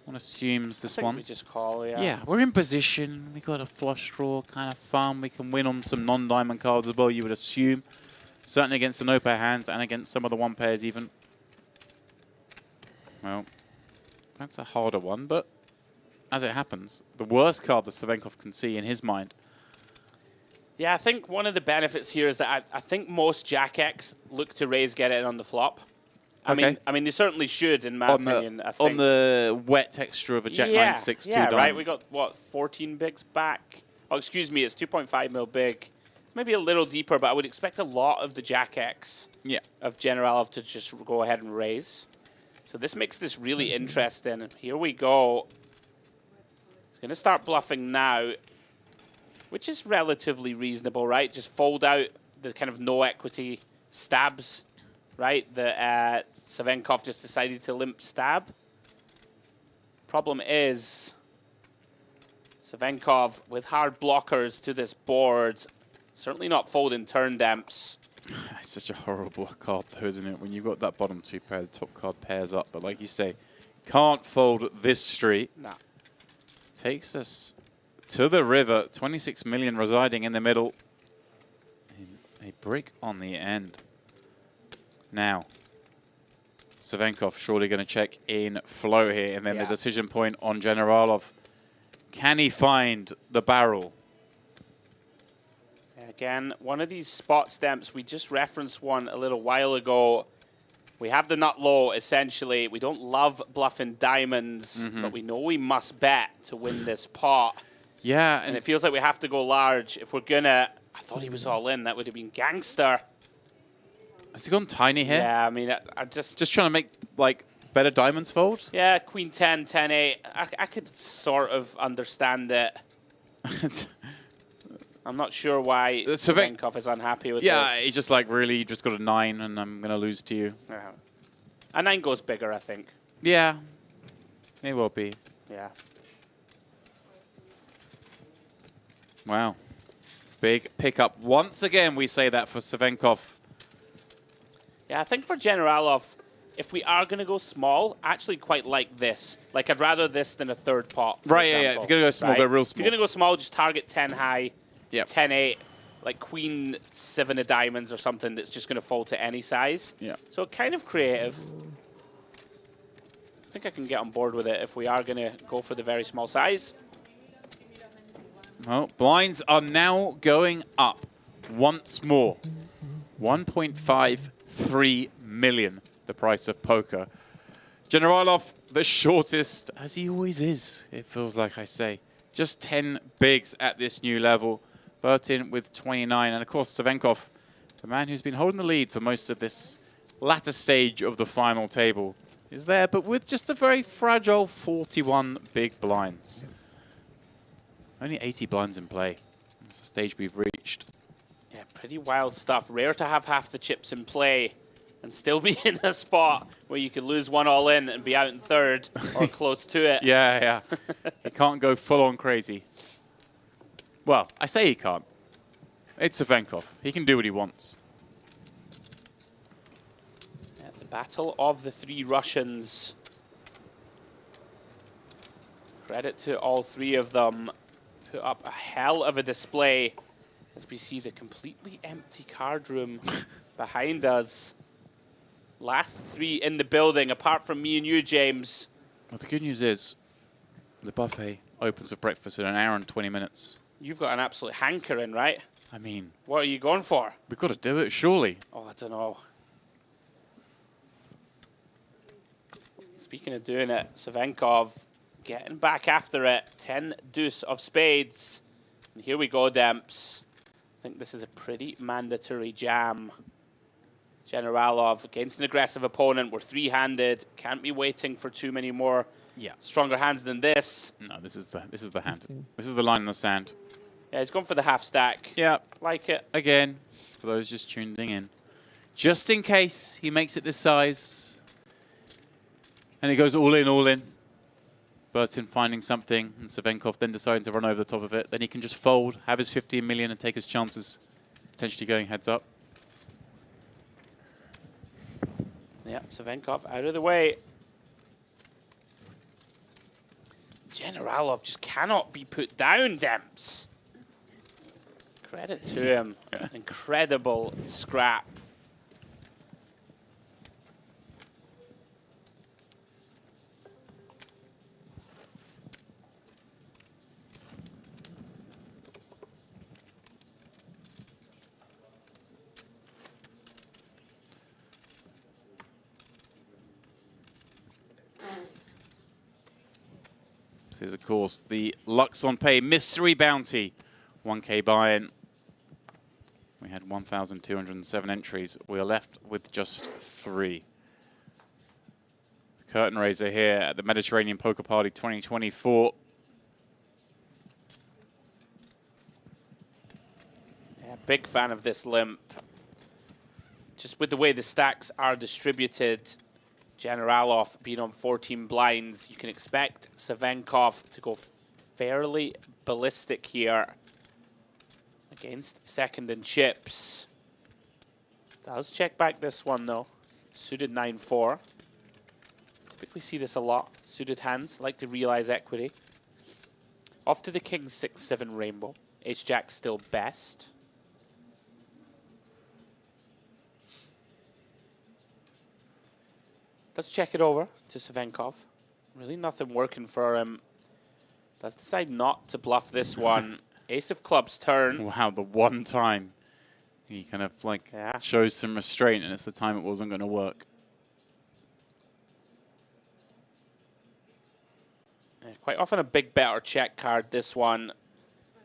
one assumes this one. We just call, Yeah, we're in position. We got a flush draw, kind of fun. We can win on some non-diamond cards as well, you would assume. Certainly against the no-pair hands and against some of the 1 pairs even. Well, that's a harder one, but as it happens, the worst card that Savenkov can see in his mind. Yeah, I think one of the benefits here is that I think most Jack X look to raise, get it on the flop. I mean, they certainly should, in my opinion. I think. On the wet texture of a Jack 9-6 2 diamond. Right. We got what 14 bigs back. Oh, excuse me, it's 2.5 mil big. Maybe a little deeper, but I would expect a lot of the Jack X of Generalov to just go ahead and raise. So this makes this really interesting. Here we go. He's going to start bluffing now, which is relatively reasonable, right? Just fold out the kind of no equity stabs, right? The Savenkov just decided to limp stab. Problem is, Savenkov with hard blockers to this board, certainly not folding turn Demps. It's such a horrible card though, isn't it? When you've got that bottom 2 pair, the top card pairs up. But like you say, can't fold this street. No. Takes us to the river. 26 million residing in the middle. A brick on the end. Now, Savenkov surely going to check in flow here. And then the decision point on Generalov. Can he find the barrel? Again, one of these spot stamps, we just referenced one a little while ago. We have the nut low, essentially. We don't love bluffing diamonds, but we know we must bet to win this pot. Yeah. And it feels like we have to go large. If we're gonna, I thought he was all in. That would have been gangster. Has he gone tiny here? Yeah, I mean, I just trying to make, like, better diamonds fold? Yeah, Queen 10, 10-8. I could sort of understand it. I'm not sure why Savenkov is unhappy with this. Yeah, he's just like, really, you just got a 9 and I'm going to lose to you. A 9 goes bigger, I think. Yeah, it will be. Yeah. Wow. Big pickup. Once again, we say that for Savenkov. Yeah, I think for Generalov, if we are going to go small, I actually quite like this. Like, I'd rather this than a third pot, for example, If you're going to go small, go real small. If you're going to go small, just target 10 high, Yep. 10-8, like Queen 7 of diamonds or something that's just going to fold to any size. Yeah. So kind of creative. I think I can get on board with it if we are going to go for the very small size. Well, blinds are now going up once more. 1.53 million, the price of poker. Generalov, the shortest, as he always is, it feels like I say. Just 10 bigs at this new level. Burton with 29. And of course, Savenkov, the man who's been holding the lead for most of this latter stage of the final table, is there, but with just a very fragile 41 big blinds. Only 80 blinds in play. That's the stage we've reached. Yeah, pretty wild stuff. Rare to have half the chips in play and still be in a spot where you could lose one all in and be out in third or close to it. Yeah. He can't go full on crazy. Well, I say he can't. It's Savenkov. He can do what he wants. Yeah, the battle of the three Russians. Credit to all three of them. Put up a hell of a display as we see the completely empty card room behind us. Last three in the building, apart from me and you, James. Well, the good news is the buffet opens for breakfast in an hour and 20 minutes. You've got an absolute hankering, right? I mean, what are you going for? We've got to do it, surely. Oh, I don't know. Speaking of doing it, Savenkov getting back after it. 10 deuce of spades. And here we go, Demps. I think this is a pretty mandatory jam. Generalov against an aggressive opponent. We're three-handed. Can't be waiting for too many more stronger hands than this. No, this is the hand. This is the line in the sand. Yeah, he's gone for the half stack. Yeah. Like it. Again, for those just tuning in. Just in case he makes it this size. And he goes all in, all in. Burton finding something, and Savenkov then deciding to run over the top of it. Then he can just fold, have his 15 million and take his chances, potentially going heads up. Yeah, Savenkov out of the way. Generalov just cannot be put down, Demps. Credit to him. Incredible scrap. This is, of course, the Luxon Pay Mystery Bounty. 1K buy-in. We had 1,207 entries. We are left with just 3. The curtain raiser here at the Mediterranean Poker Party 2024. Yeah, big fan of this limp. Just with the way the stacks are distributed, Generalov being on 14 blinds, you can expect Savenkov to go fairly ballistic here against second and chips. Does check back this one though. Suited 9-4. Typically see this a lot. Suited hands like to realize equity. Off to the king 6-7 rainbow. Ace-jack still best. Let's check it over to Savenkov. Really nothing working for him. Does decide not to bluff this one. Ace of clubs turn. Wow, the one time he kind of like shows some restraint, and it's the time it wasn't going to work. Yeah, quite often a big bet or check card, this one.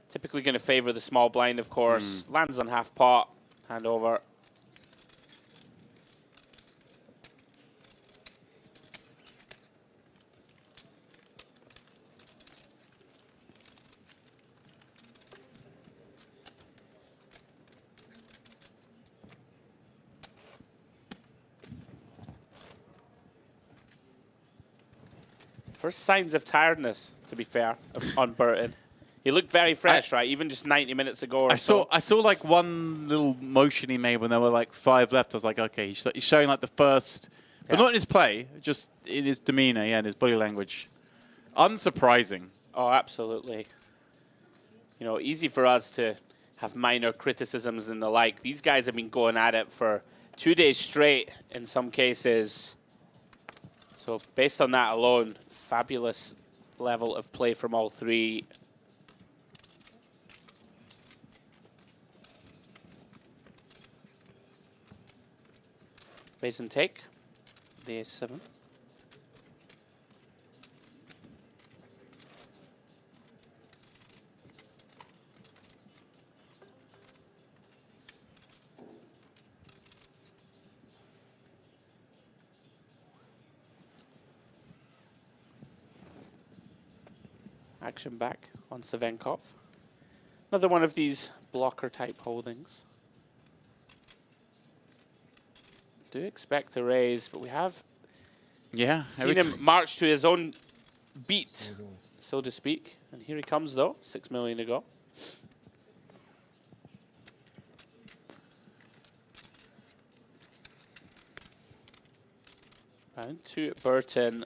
Typically going to favor the small blind, of course. Lands on half pot, hand over. First signs of tiredness, to be fair, on Burton. He looked very fresh, right? Even just 90 minutes ago or so. I saw like one little motion he made when there were like 5 left. I was like, okay, he's showing like the first, but not in his play, just in his demeanor, and his body language. Unsurprising. Oh, absolutely. You know, easy for us to have minor criticisms and the like. These guys have been going at it for 2 days straight in some cases. So based on that alone, fabulous level of play from all three. Raise and take. The ace-7. Action back on Savenkov. Another one of these blocker type holdings. Do expect to raise, but we have seen him march to his own beat, so to speak. And here he comes, though. 6 million to go. Round 2 at Burton.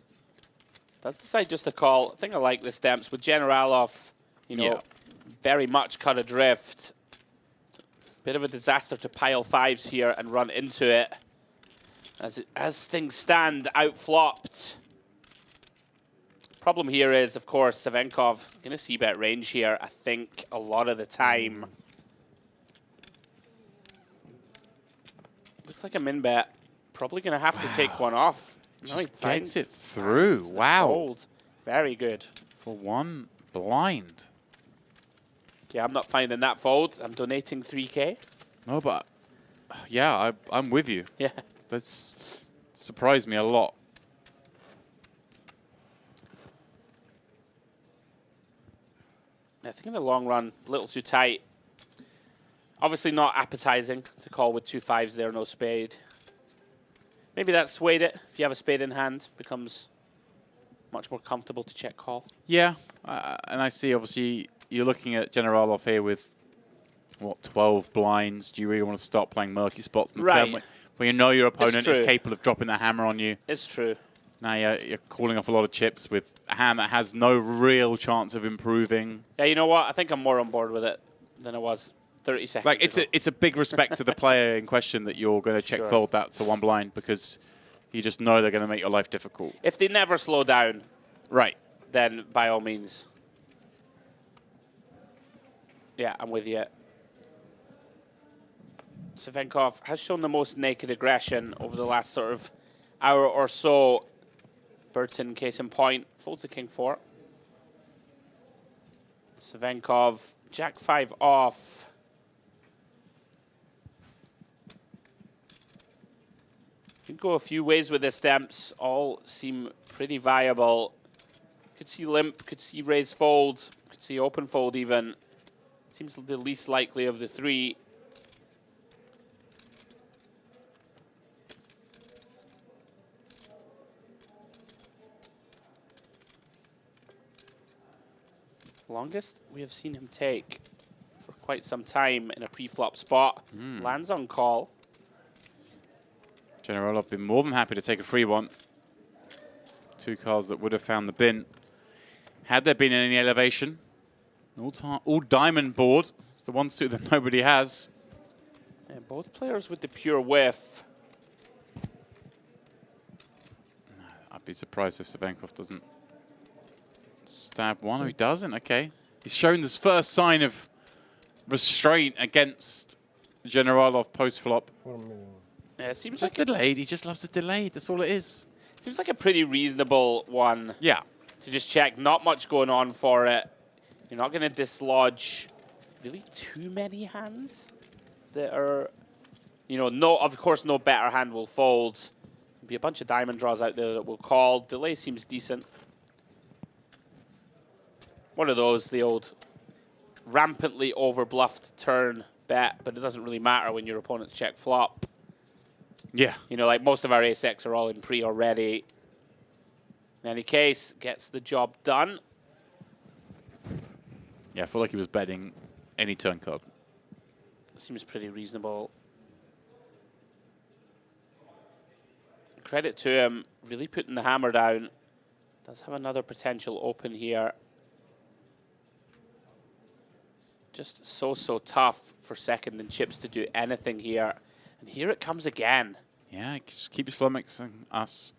Does decide just to call. I think I like this Demps with Generalov, you know, very much cut adrift. Bit of a disaster to pile 5s here and run into it. As things stand, outflopped. Problem here is, of course, Savenkov going to see bet range here, I think, a lot of the time. Looks like a min bet. Probably going to have to take one off. Just gets it through. Wow. Fold. Very good. For one blind. Yeah, I'm not finding that fold. I'm donating 3K. No, but yeah, I'm with you. Yeah. That's surprised me a lot. I think in the long run, a little too tight. Obviously not appetizing to call with 2 5s there, no spade. Maybe that swayed it. If you have a spade in hand, becomes much more comfortable to check call. Yeah, and I see, obviously, you're looking at Generalov here with, what, 12 blinds. Do you really want to start playing murky spots in the turn when you know your opponent is capable of dropping the hammer on you? It's true. Now you're calling off a lot of chips with a hand that has no real chance of improving. Yeah, you know what? I think I'm more on board with it than I was 30 seconds like ago. it's a big respect to the player in question that you're going to check fold that to 1 blind, because you just know they're going to make your life difficult. If they never slow down, then by all means. Yeah, I'm with you. Savenkov has shown the most naked aggression over the last sort of hour or so. Burton, case in point, folds the king 4. Savenkov, jack 5 off. You can go a few ways with this Demps. All seem pretty viable. Could see limp, could see raise fold, could see open fold even. Seems the least likely of the 3. Longest we have seen him take for quite some time in a pre-flop spot. Lands on call. Generalov been more than happy to take a free one. 2 cards that would have found the bin. Had there been any elevation, all diamond board. It's the one suit that nobody has. Yeah, both players with the pure whiff. I'd be surprised if Savenkov doesn't stab one. Oh, he doesn't? Okay. He's shown this first sign of restraint against Generalov post-flop. 4 million. Yeah, it seems just like delayed. He just loves it delayed. That's all it is. Seems like a pretty reasonable one. Yeah. To just check. Not much going on for it. You're not going to dislodge really too many hands that are, you know, of course, no better hand will fold. There'll be a bunch of diamond draws out there that will call. Delay seems decent. One of those, the old rampantly over-bluffed turn bet, but it doesn't really matter when your opponents check flop. Yeah. You know, like most of our ace-X are all in pre already. In any case, gets the job done. Yeah, I feel like he was betting any turn card. Seems pretty reasonable. Credit to him, really putting the hammer down. Does have another potential open here. Just so tough for second and chips to do anything here. And here it comes again. Yeah, he just keeps flummoxing us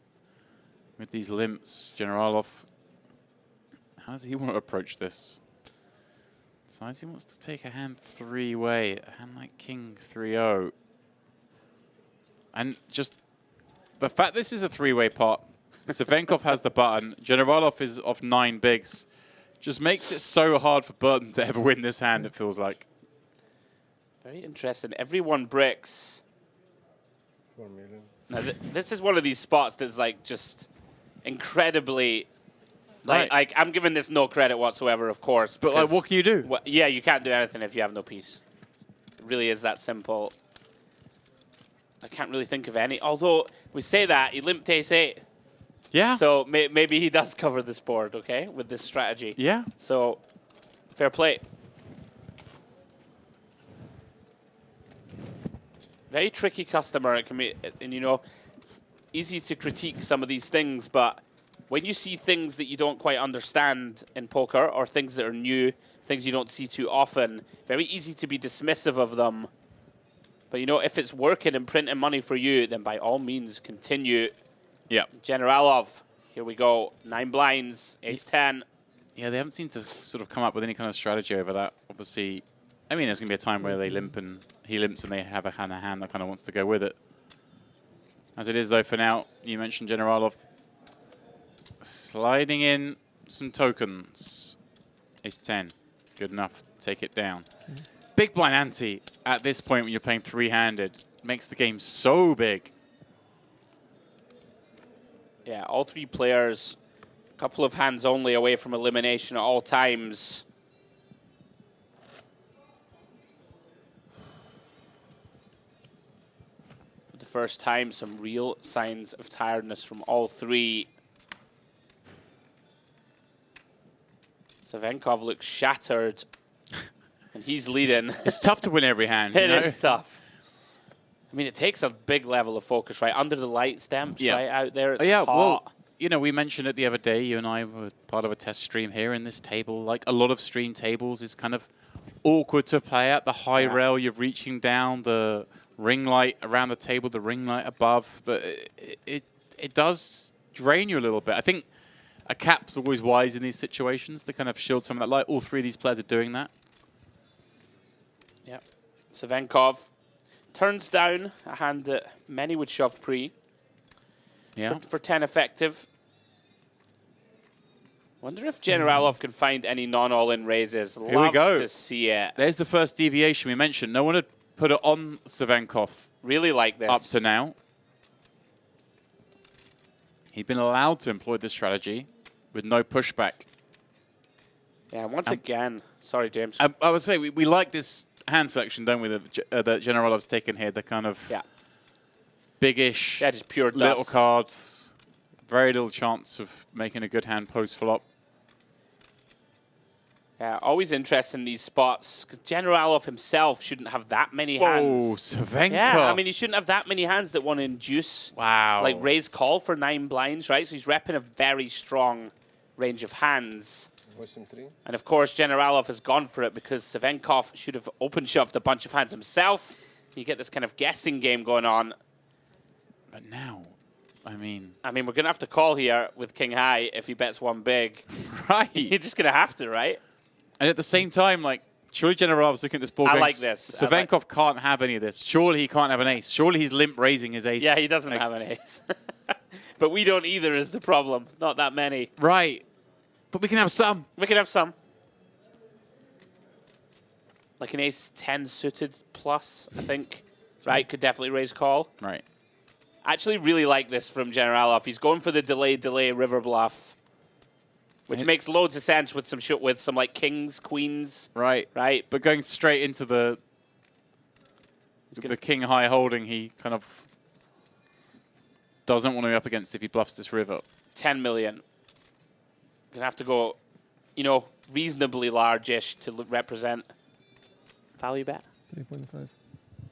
with these limps. Generalov, how does he want to approach this? Decides he wants to take a hand 3-way, a hand like King 3-0. And just the fact this is a three-way pot, Savenkov has the button, Generalov is off 9 bigs, just makes it so hard for Burton to ever win this hand, it feels like. Very interesting. Everyone bricks. 4 million. Now, this is one of these spots that's like just incredibly... Like, I'm giving this no credit whatsoever, of course. But like, what can you do? Yeah, you can't do anything if you have no piece. It really is that simple. I can't really think of any. Although, we say that, he limped ace-8. Yeah. So maybe he does cover this board, okay, with this strategy. Yeah. So, fair play. Very tricky customer. It can be, and you know, easy to critique some of these things, but when you see things that you don't quite understand in poker or things that are new, things you don't see too often, very easy to be dismissive of them. But, you know, if it's working and printing money for you, then by all means, continue. Yeah. Generalov, here we go. 9 blinds, ace-10. Yeah, they haven't seemed to sort of come up with any kind of strategy over that. Obviously, I mean, there's going to be a time where they limp and he limps and they have a hand that kind of wants to go with it. As it is, though, for now, you mentioned Generalov sliding in some tokens. Ace-10, good enough to take it down. Big blind ante at this point when you're playing three-handed makes the game so big. Yeah, all 3 players, a couple of hands only away from elimination at all times. For the first time, some real signs of tiredness from all 3. Savenkov looks shattered, and he's leading. It's tough to win every hand. It is tough. I mean, it takes a big level of focus, right? Under the lights, Demps, right out there. It's hot. Well, you know, we mentioned it the other day. You and I were part of a test stream here in this table. Like a lot of stream tables is kind of awkward to play at. The high rail, you're reaching down, the ring light around the table, the ring light above. It does drain you a little bit. I think a cap's always wise in these situations to kind of shield some of that light. All 3 of these players are doing that. Yeah. Savenkov turns down a hand that many would shove pre. Yeah. For 10 effective. Wonder if Generalov can find any non-all-in raises. Here we go. To see it. There's the first deviation we mentioned. No one had put it on Savenkov. Really like this. Up to now. He'd been allowed to employ this strategy with no pushback. Yeah, once again. Sorry, James. I would say we like this hand selection, don't we, that Generalov's taken here. The kind of big-ish, just pure little dust. cards. Very little chance of making a good hand post-flop. Yeah, always interesting in these spots, because Generalov himself shouldn't have that many hands. Oh, Savenkov. Yeah, I mean, he shouldn't have that many hands that want to induce, like, raise call for 9 blinds, right? So he's repping a very strong range of hands. And, of course, Generalov has gone for it because Savenkov should have open-shoved a bunch of hands himself. You get this kind of guessing game going on. But now, I mean, we're going to have to call here with King High if he bets 1 big. Right. You're just going to have to, right? And at the same time, like, surely Generalov's looking at this board. I going, like this. Savenkov can't have any of this. Surely he can't have an ace. Surely he's limp raising his ace. Yeah, he doesn't have an ace. But we don't either is the problem. Not that many. Right. But we can have some. We can have some. Like an ace-10 suited plus, I think. Right, could definitely raise call. Right. Actually really like this from Generalov. He's going for the delay river bluff. Which makes loads of sense with some like kings, queens. Right. Right. But going straight into the king high holding, he kind of doesn't want to be up against if he bluffs this river. 10 million. Gonna have to go, you know, reasonably large-ish to represent value bet. 3.5.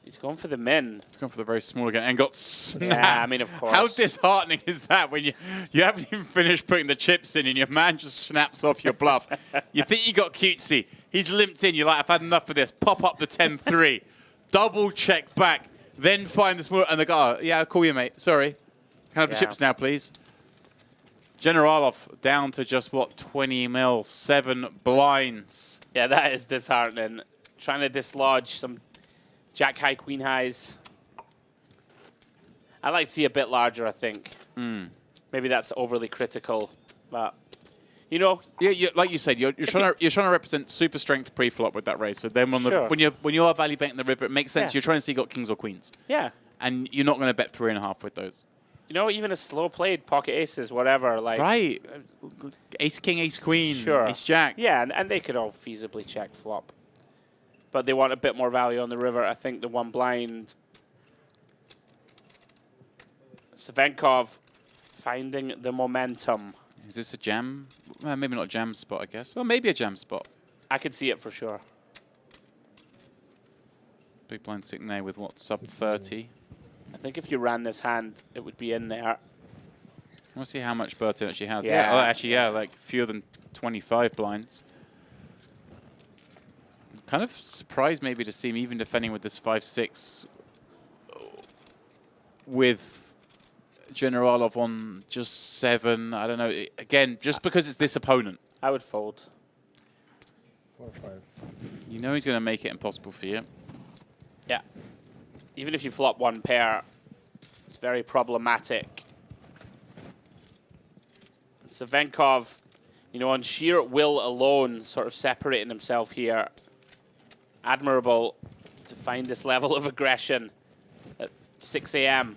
He's going for the min. He's going for the very small again and got snapped. Yeah, I mean, of course. How disheartening is that when you haven't even finished putting the chips in and your man just snaps off your bluff? You think you got cutesy. He's limped in. You're like, I've had enough of this. Pop up the 10-3. Double check back. Then find the small. And the guy, oh, yeah, I'll call you, mate. Sorry. Can I have the chips now, please? Generalov down to just, what, 20 mil, 7 blinds. Yeah, that is disheartening. Trying to dislodge some Jack high, queen highs. I like to see a bit larger, I think. Mm. Maybe that's overly critical, but you know, yeah, like you said, you're trying to represent super strength pre-flop with that raise. So then when you are value betting the river, it makes sense. Yeah. You're trying to see you got kings or queens. Yeah. And you're not going to bet 3.5 with those. You know, even a slow played pocket aces, whatever, like Right. Ace king, ace queen, sure. ace jack. Yeah, and they could all feasibly check flop. But they want a bit more value on the river. I think the one blind. Savenkov finding the momentum. Is this a jam? Well, maybe not a jam spot, I guess. Or maybe a jam spot. I could see it for sure. Big blind sitting there with what, sub 30? I think if you ran this hand, it would be in there. I want to see how much Burton actually has. Yeah. Oh, actually, yeah, like fewer than 25 blinds. Kind of surprised maybe to see him even defending with this 5-6 with Generalov on just 7. I don't know. Again, just because it's this opponent. I would fold. 4-5. You know he's going to make it impossible for you. Yeah. Even if you flop one pair, it's very problematic. Savenkov, you know, on sheer will alone, sort of separating himself here. Admirable to find this level of aggression at 6 a.m.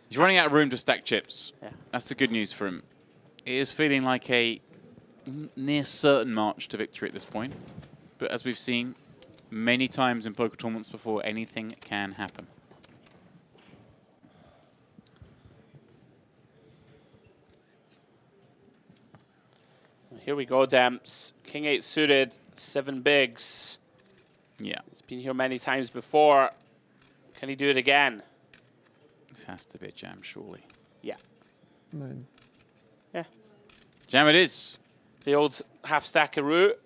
He's running out of room to stack chips. Yeah. That's the good news for him. It is feeling like a near certain march to victory at this point. But as we've seen many times in poker tournaments before, anything can happen. Here we go, Demps. King 8 suited, 7 bigs. Yeah. He's been here many times before. Can he do it again? This has to be a jam, surely. Yeah. 9. Yeah. Jam it is. The old half stack of root.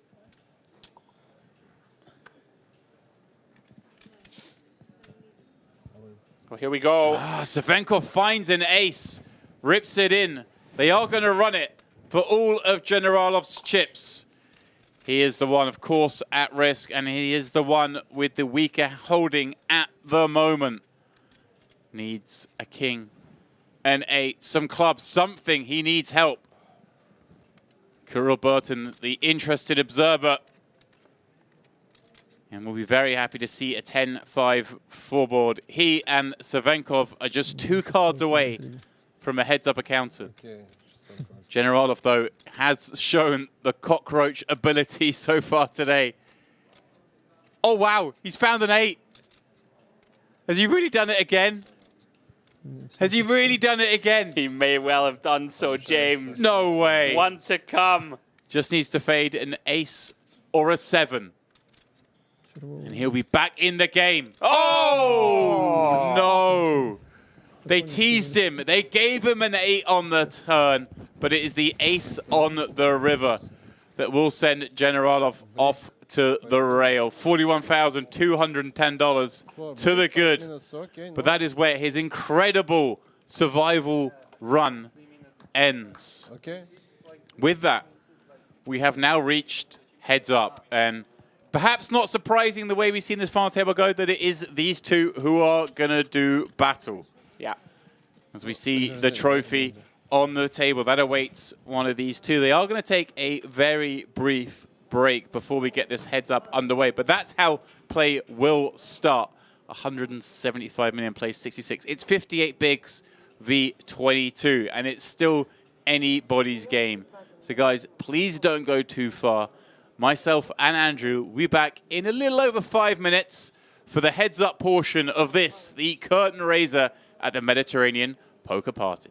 Well, here we go. Savenkov finds an ace, rips it in. They are going to run it for all of Generalov's chips. He is the one, of course, at risk, and he is the one with the weaker holding at the moment. Needs a king, an 8, some clubs, something. He needs help. Kirill Burton, the interested observer. And we'll be very happy to see a 10-5 four-board. He and Savenkov are just 2 cards away from a heads-up encounter. Okay. Generalov, though, has shown the cockroach ability so far today. Oh, wow. He's found an 8. Has he really done it again? Has he really done it again? He may well have done so, James. No way. One to come. Just needs to fade an ace or a 7. And he'll be back in the game. Oh, no. They teased him. They gave him an 8 on the turn, but it is the ace on the river that will send Generalov off to the rail. $41,210 to the good. But that is where his incredible survival run ends. Okay. With that, we have now reached heads up. And perhaps not surprising the way we've seen this final table go, that it is these two who are going to do battle. Yeah. As we see the trophy on the table, that awaits one of these two. They are going to take a very brief break before we get this heads up underway. But that's how play will start. 175 million plays 66. It's 58 bigs v 22, and it's still anybody's game. So guys, please don't go too far. Myself and Andrew will be back in a little over 5 minutes for the heads up portion of this, the curtain raiser at the Mediterranean Poker Party.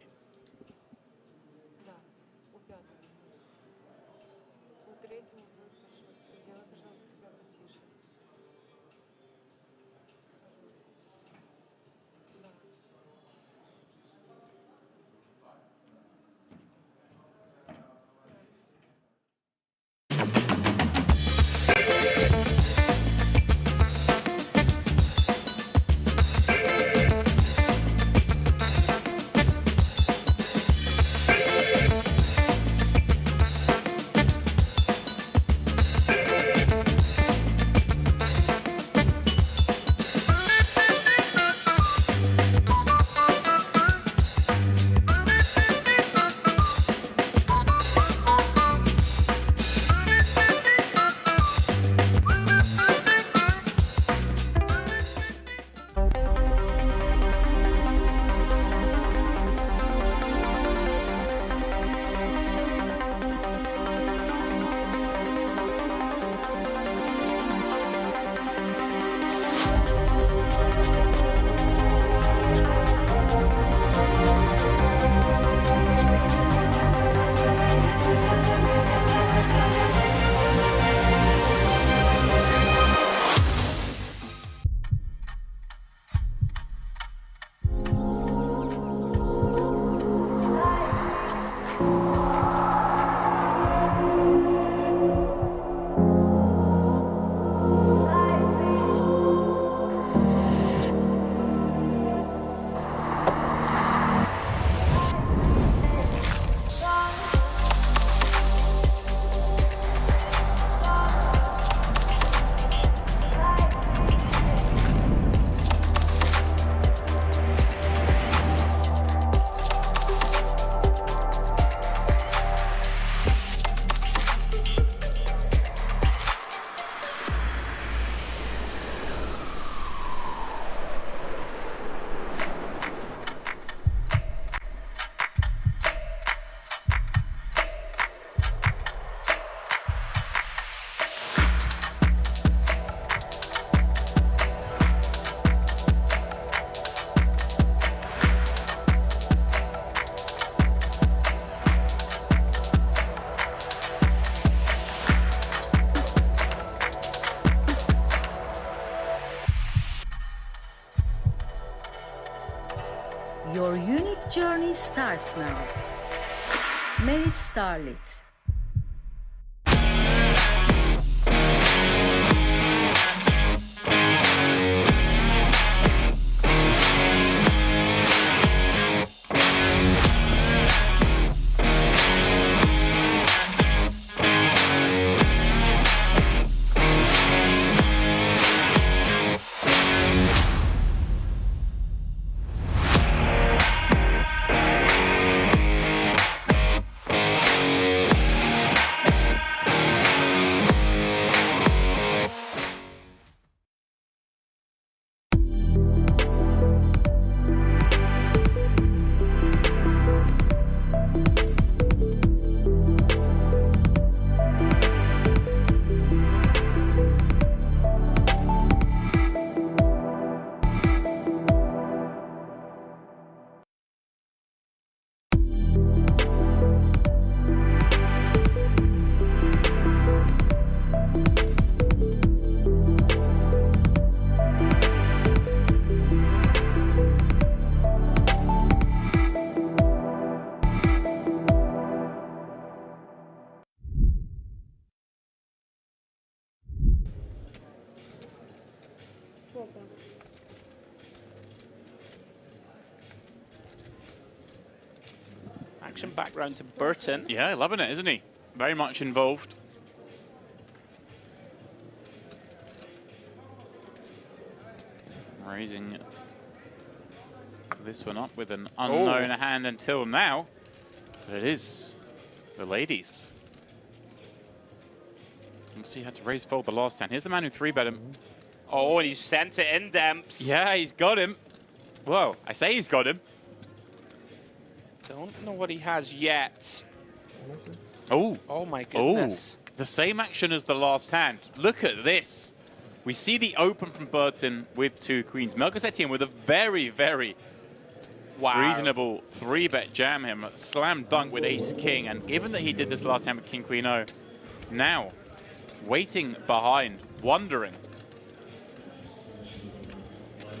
Your unique journey starts now. Merit Starlet. Action back round to Burton. Yeah, loving it, isn't he? Very much involved. Raising this one up with an unknown hand until now. But it is the ladies. Obviously, had to raise fold the last hand. Here's the man who 3-bet him. Oh, and he sent it in, Demps. Yeah, he's got him. Whoa, I say he's got him. Don't know what he has yet. Oh my goodness. The same action as the last hand. Look at this. We see the open from Burton with 2 queens. Melchizedek with a very, very reasonable 3-bet jam him. Slam dunk with ace-king. And given that he did this last hand with king-queen-o, now waiting behind, wondering.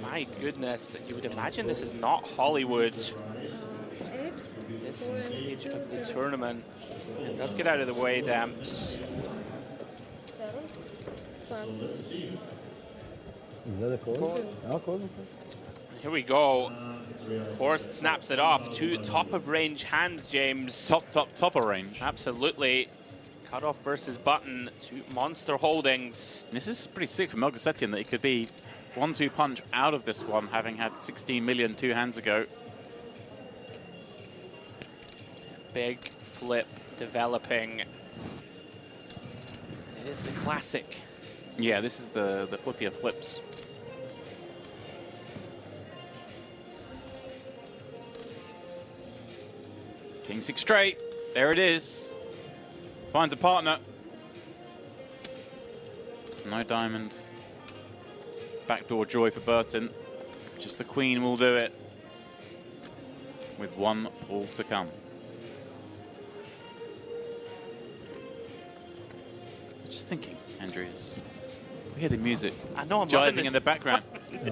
My goodness, you would imagine this is not Hollywood. This stage of the tournament. It does get out of the way, Demps. Is that a call? Oh, call. Here we go. Of course, snaps it off. 2 top-of-range hands, James. Top of range. Absolutely. Cutoff versus button. 2 monster holdings. This is pretty sick for Melchizedek that he could be 1-2 punch out of this one, having had 16 million 2 hands ago. Big flip developing. It is the classic. Yeah, this is the flippier flips. King 6 straight. There it is. Finds a partner. No diamond. Backdoor joy for Burton. Just the queen will do it. With 1 pull to come. Just thinking, Andreas. We hear the music. I know, I'm jiving in the background.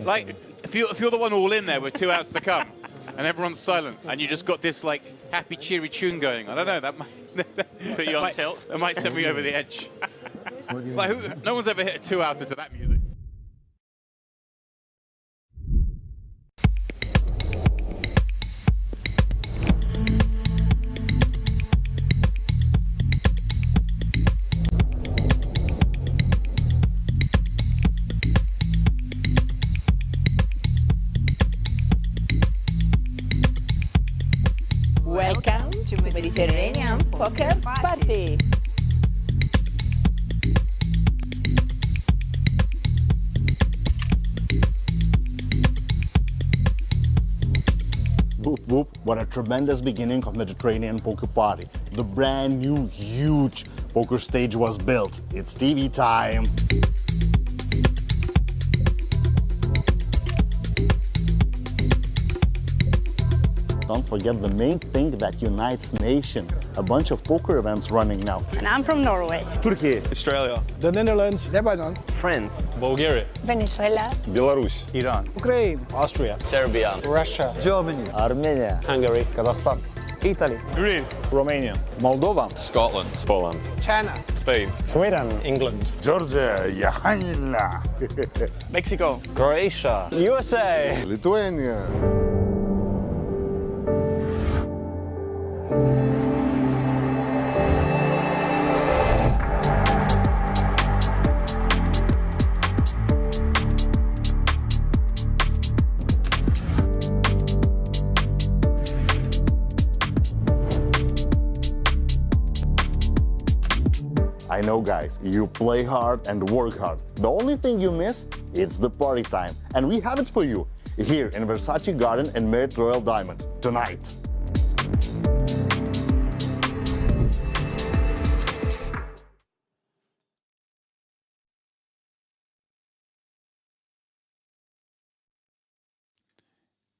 Like, if you're the one all in there with 2 outs to come, and everyone's silent, and you just got this like happy, cheery tune going. I don't know. That might put you on tilt. That might send me over the edge. Like, no one's ever hit a 2-outer to that music. Welcome to Mediterranean Poker Party. Whoop whoop, what a tremendous beginning of Mediterranean Poker Party. The brand new, huge poker stage was built. It's TV time. don't forget the main thing that unites nation. A bunch of poker events running now. And I'm from Norway. Turkey, Australia, The Netherlands, Lebanon, France, Bulgaria, Venezuela, Belarus, Iran, Ukraine, Austria, Serbia, Russia, Germany, Armenia, Hungary, Kazakhstan, Italy, Greece, Romania, Moldova, Scotland, Poland, China, Spain, Sweden, England, Georgia, Mexico, Croatia, USA. Lithuania. I know, guys, you play hard and work hard. The only thing you miss is the party time. And we have it for you here in Versace Garden and Merit Royal Diamond tonight.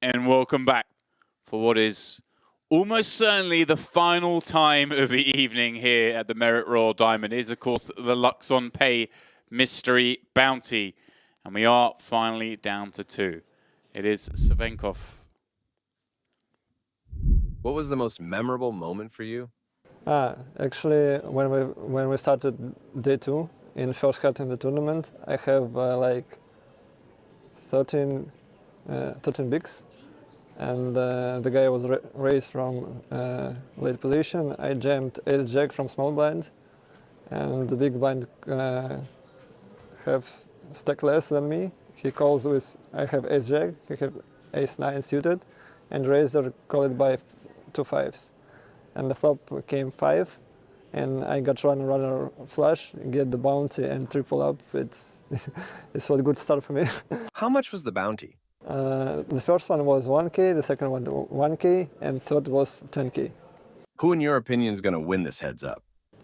And welcome back for what is almost certainly the final time of the evening here at the Merit Royal Diamond. It is, of course, the Luxon Pay Mystery Bounty. And we are finally down to 2. It is Savenkov. What was the most memorable moment for you? Actually, when we started day 2 in first cut in the tournament, I have like 13 bigs, and the guy was raised from late position. I jammed ace jack from small blind, and the big blind have stack less than me. He calls with, I have ace jack, he have ace 9 suited, and razor called by 2 5s. And the flop came 5, and I got runner flush, get the bounty and triple up. It's was a good start for me. How much was the bounty? The first one was 1K, the second one 1K, and third was 10K. Who, in your opinion, is going to win this heads up?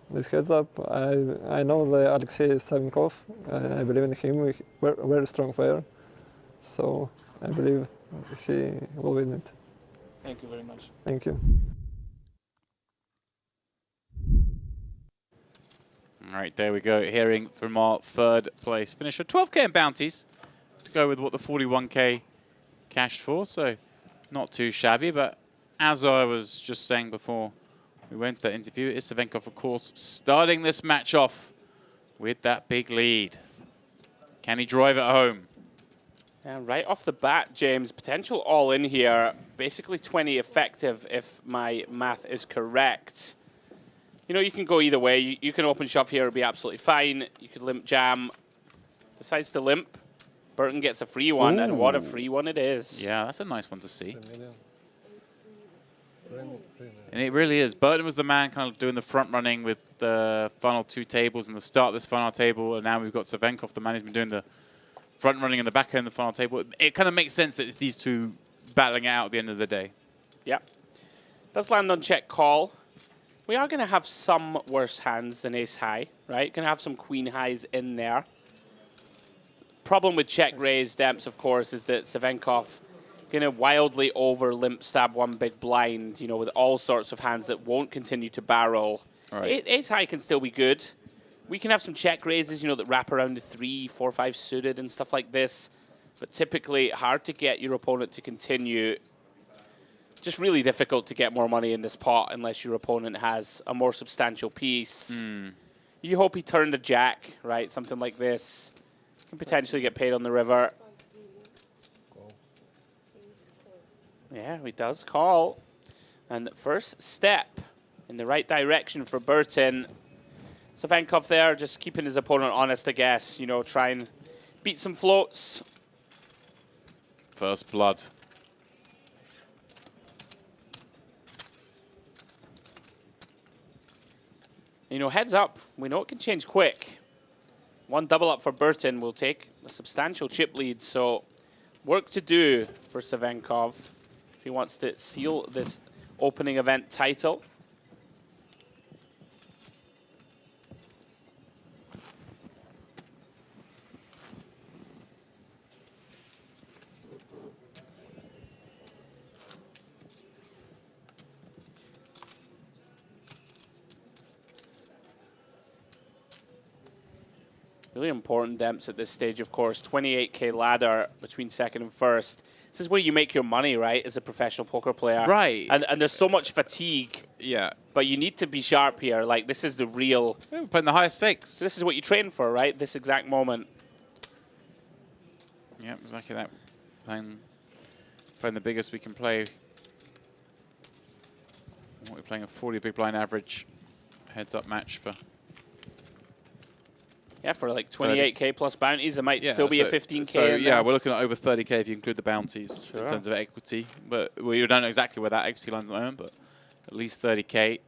This heads up, I know the Alexei Savenkov. I believe in him. He's a very strong player, so I believe he will win it. Thank you very much. Thank you. All right, there we go. Hearing from our third place finisher. 12K in bounties to go with what the 41K cashed for, so not too shabby. But as I was just saying before we went to that interview, it's Savenkov, of course, starting this match off with that big lead. Can he drive it home? And right off the bat, James, potential all in here. Basically 20 effective if my math is correct. You know, you can go either way. You can open shove here, it'll be absolutely fine. You could limp jam. Decides to limp. Burton gets a free one, and what a free one it is. Yeah, that's a nice one to see. And it really is. Burton was the man kind of doing the front running with the final 2 tables and the start of this final table, and now we've got Savenkov, the man who's been doing the front running in the back end of the final table. It kind of makes sense that it's these two battling it out at the end of the day. Yep. Does land on check call. We are going to have some worse hands than ace high, right? Going to have some queen highs in there. Problem with check raise, Demps, of course, is that Savenkov going to wildly over limp stab 1 big blind, you know, with all sorts of hands that won't continue to barrel. Right. Ace high can still be good. We can have some check raises, you know, that wrap around the 3, 4, 5 suited and stuff like this. But typically hard to get your opponent to continue. Just really difficult to get more money in this pot unless your opponent has a more substantial piece. You hope he turned a jack, right? Something like this. Can potentially get paid on the river. Yeah, he does call. And first step in the right direction for Burton. Savenkov there, just keeping his opponent honest, I guess. You know, try and beat some floats. First blood. You know, heads up, we know it can change quick. 1 double up for Burton will take a substantial chip lead, so work to do for Savenkov if he wants to seal this opening event title. Really important Demps at this stage, of course. 28k ladder between second and first. This is where you make your money, right, as a professional poker player. Right. And there's so much fatigue. Yeah. But you need to be sharp here. Like, this is the real... Yeah, we're playing the highest stakes. This is what you train for, right? This exact moment. Yeah, exactly that. Playing the biggest we can play. We're playing a 40 big blind average heads-up match for... Yeah, for like 28k plus bounties, there might still be a 15k. So in yeah, there. we're looking at over 30k if you include the bounties in terms of equity. But we don't know exactly where that equity line's at the moment, but at least 30k.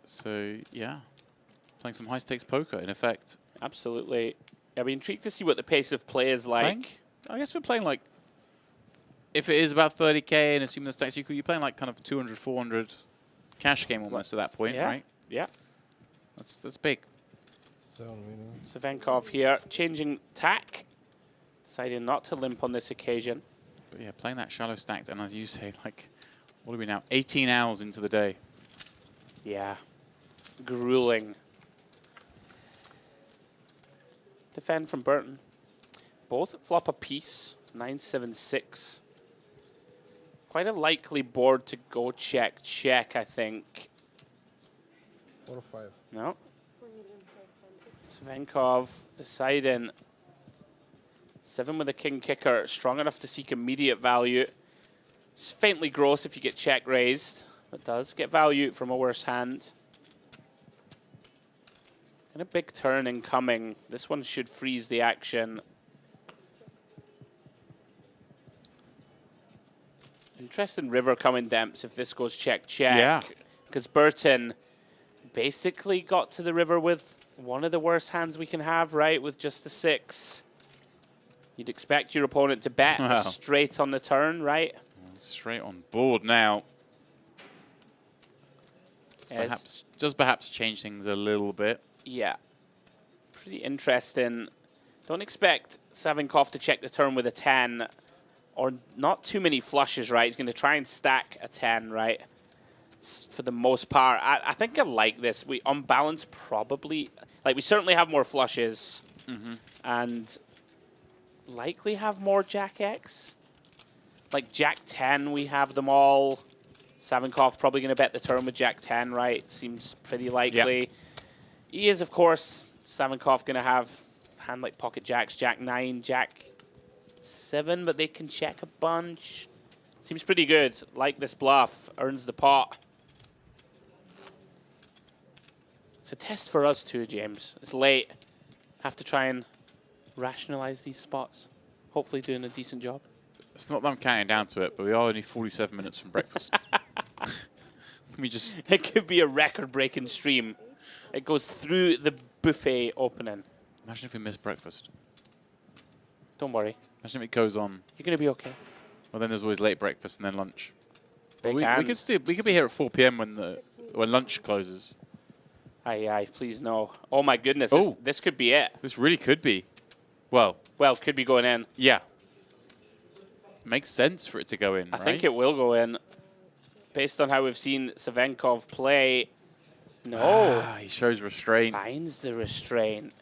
So yeah, playing some high stakes poker in effect. Absolutely. I'd be intrigued to see what the pace of play is like. I guess we're playing like, if it is about 30k and assuming the stacks equal, you're playing like kind of 200, 400 cash game almost at that point, right? Yeah. That's big. Savenkov here, changing tack. Deciding not to limp on this occasion. But yeah, playing that shallow stacked, and as you say, like, what are we now? 18 hours into the day. Yeah. Grueling. Defend from Burton. Both flop a piece. 9-7-6. Quite a likely board to go check, I think. 4 or 5. No. Savenkov deciding 7 with a king kicker, strong enough to seek immediate value. Just faintly gross if you get check raised, but does get value from a worse hand. And a big turn incoming. This one should freeze the action. Interesting river coming Demps if this goes check. Yeah. Because Burton basically got to the river with one of the worst hands we can have, right? With just the 6. You'd expect your opponent to bet straight on the turn, right? Straight on board now. Perhaps change things a little bit. Yeah. Pretty interesting. Don't expect Savenkov to check the turn with a 10 or not too many flushes, right? He's going to try and stack a 10, right? For the most part. I think I like this. We, on balance, probably... Like, we certainly have more flushes. And likely have more Jack X. Like, Jack 10, we have them all. Savenkov probably going to bet the turn with Jack 10, right? Seems pretty likely. Yep. He is, of course, Savenkov going to have hand like pocket jacks, Jack 9, Jack 7, but they can check a bunch. Seems pretty good. Like this bluff. Earns the pot. It's a test for us too, James. It's late. Have to try and rationalize these spots. Hopefully doing a decent job. It's not that I'm counting down to it, but we are only 47 minutes from breakfast. It could be a record-breaking stream. It goes through the buffet opening. Imagine if we miss breakfast. Don't worry. Imagine if it goes on. You're going to be okay. Well, then there's always late breakfast and then lunch. We could be here at 4 p.m. when lunch closes. Aye, please no. Oh my goodness, this could be it. This really could be. Well, could be going in. Yeah. Makes sense for it to go in, I think it will go in. Based on how we've seen Savenkov play. No. He shows restraint. Finds the restraint.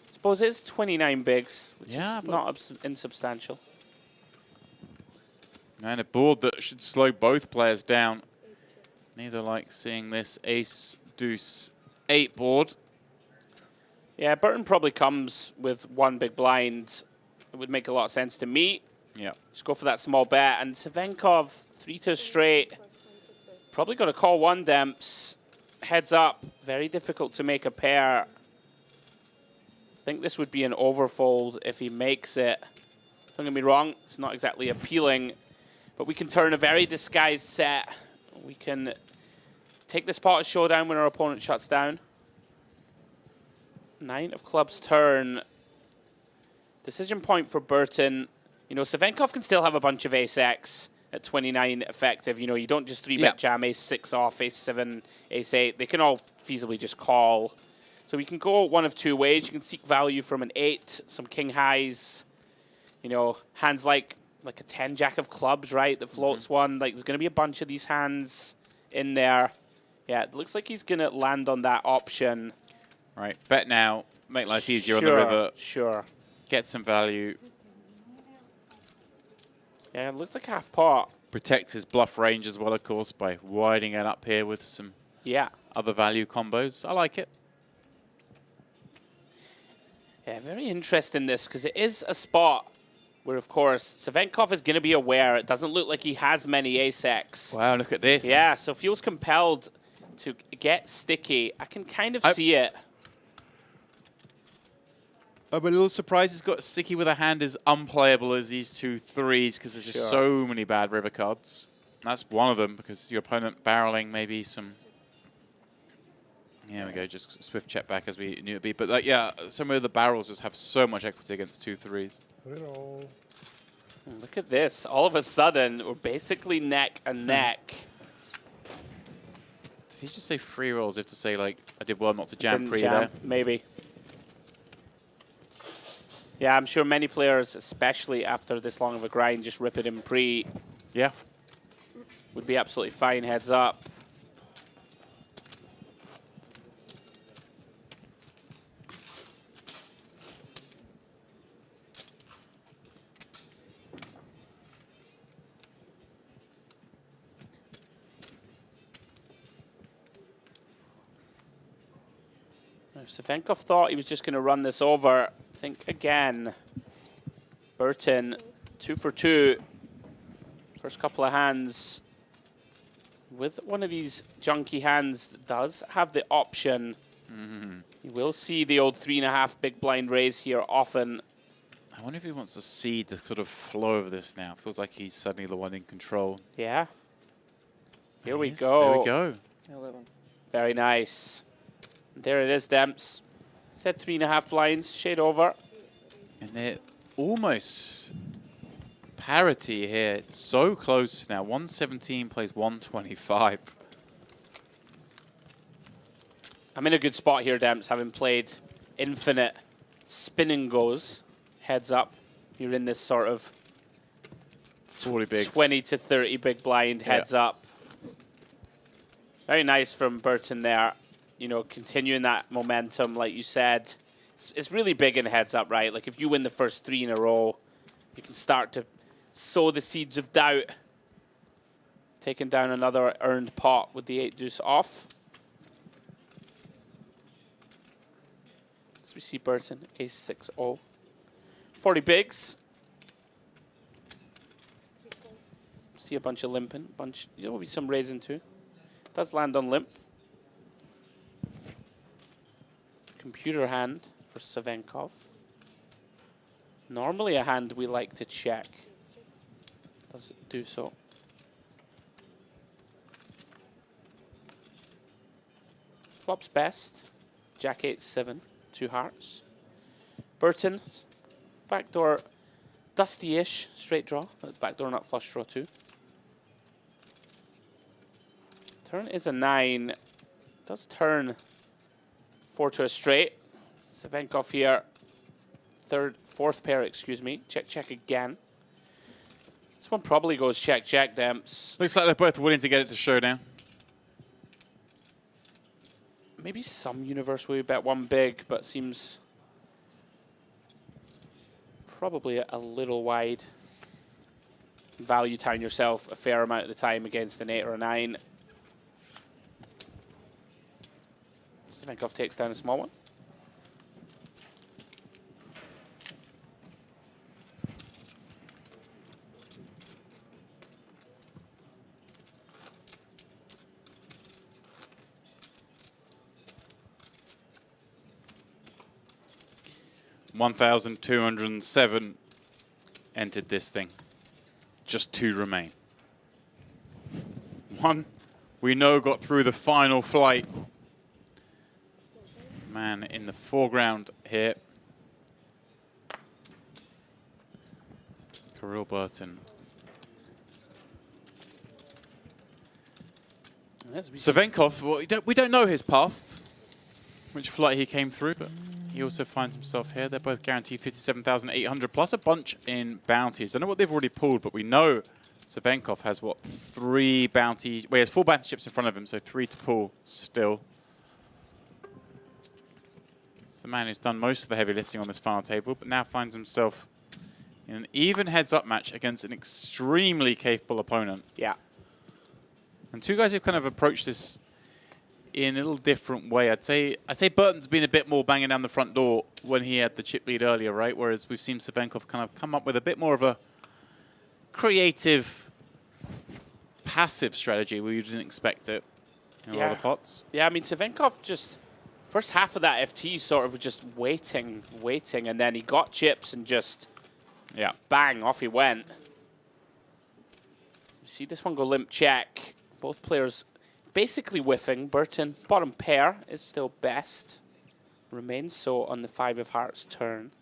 Suppose it's 29 bigs, which is not insubstantial. And a board that should slow both players down. Neither like seeing this ace, deuce, 8 board. Yeah, Burton probably comes with 1 big blind. It would make a lot of sense to me. Yeah. Just go for that small bet. And Savenkov, 3 straight. Probably got to call 1 Demps. Heads up. Very difficult to make a pair. I think this would be an overfold if he makes it. Don't get me wrong. It's not exactly appealing. But we can turn a very disguised set. We can take this pot as showdown when our opponent shuts down. 9 of clubs turn. Decision point for Burton. You know, Savenkov can still have a bunch of ace-X at 29 effective. You know, you don't just 3-bet jam ace-6 off, ace-7, ace-8. They can all feasibly just call. So we can go one of 2 ways. You can seek value from an 8, some king highs. You know, hands like a 10 jack of clubs, right, that floats 1. Like, there's going to be a bunch of these hands in there. Yeah, it looks like he's going to land on that option. Right, bet now, make life easier on Sure, the river. Sure. Get some value. Yeah, it looks like half pot. Protect his bluff range as well, of course, by widening it up here with some other value combos. I like it. Yeah, very interesting this, because it is a spot where, of course, Savenkov is going to be aware. It doesn't look like he has many ace-X. Wow, look at this. Yeah, so feels compelled to get sticky. I can kind of see it. I'm a little surprised he's got sticky with a hand as unplayable as these 2 3s, because there's just so many bad river cards. That's one of them, because your opponent barreling maybe some... There we go, just swift check back as we knew it'd be. But like, yeah, some of the barrels just have so much equity against 2 3s. Look at this. All of a sudden, we're basically neck and neck. Did he just say free rolls? If to say, like, I did well not to jam Didn't pre jam, there? Maybe. Yeah, I'm sure many players, especially after this long of a grind, just rip it in pre. Yeah. Would be absolutely fine, heads up. If Savenkov thought he was just going to run this over, think again. Burton, 2 for 2. First couple of hands. With one of these junky hands that does have the option. You will see the old 3.5 big blind raise here often. I wonder if he wants to see the sort of flow of this now. Feels like he's suddenly the one in control. Yeah. Here we Yes, go. There we go. 11. Very nice. There it is, Demps. Said 3.5 blinds, shade over. And they're almost parity here. It's so close now. 117 plays 125. I'm in a good spot here, Demps, having played infinite spinning goes. Heads up. You're in this sort of 40 bigs. 20 to 30 big blind, heads up. Very nice from Burton there. You know, continuing that momentum, like you said. It's really big in heads up, right? Like, if you win the first 3 in a row, you can start to sow the seeds of doubt. Taking down another earned pot with the 8 deuce off. So we see Burton, ace 6-0. 40 bigs. See a bunch of limping. There will be some raising too. Does land on limp. Computer hand for Savenkov. Normally a hand we like to check. Does it do so? Flops best. Jack 8-7, 2 hearts. Burton, backdoor dusty-ish, straight draw, but backdoor not flush draw too. Turn is a 9. Does turn 4 to a straight. Savenkov here. Fourth pair, excuse me. Check, check again. This one probably goes check, check, Demps. Looks like they're both willing to get it to showdown. Maybe some universe where we bet 1 big, but seems probably a little wide. Value time yourself a fair amount of the time against an 8 or a 9. Savenkov takes down a small one. $1,207 entered this thing. Just 2 remain. 1 we know got through the final flight. Man in the foreground here. Kirill Burton. Savenkov, well, we don't know his path, which flight he came through, but he also finds himself here. They're both guaranteed 57,800 plus a bunch in bounties. I don't know what they've already pulled, but we know Savenkov has, what, 3 bounty... Well, he has 4 bounty chips in front of him, so 3 to pull still. The man who's done most of the heavy lifting on this final table, but now finds himself in an even heads-up match against an extremely capable opponent. Yeah. And two guys who've kind of approached this in a little different way. I'd say Burton's been a bit more banging down the front door when he had the chip lead earlier, right? Whereas we've seen Savenkov kind of come up with a bit more of a creative, passive strategy where you didn't expect it in a lot of pots. Yeah, I mean, Savenkov just, first half of that FT sort of just waiting, and then he got chips and just, bang, off he went. You see this one go limp check. Both players basically whiffing. Burton, bottom pair, is still best. Remains so on the 5 of hearts turn.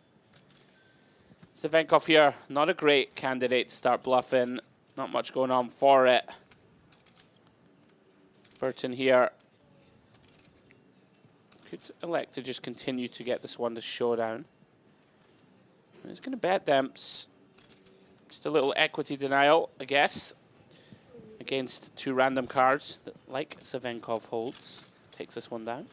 Savenkov here, not a great candidate to start bluffing. Not much going on for it. Burton here could elect to just continue to get this one to showdown. He's going to bet Demps. Just a little equity denial, I guess, against 2 random cards that, like Savenkov holds. Takes this one down.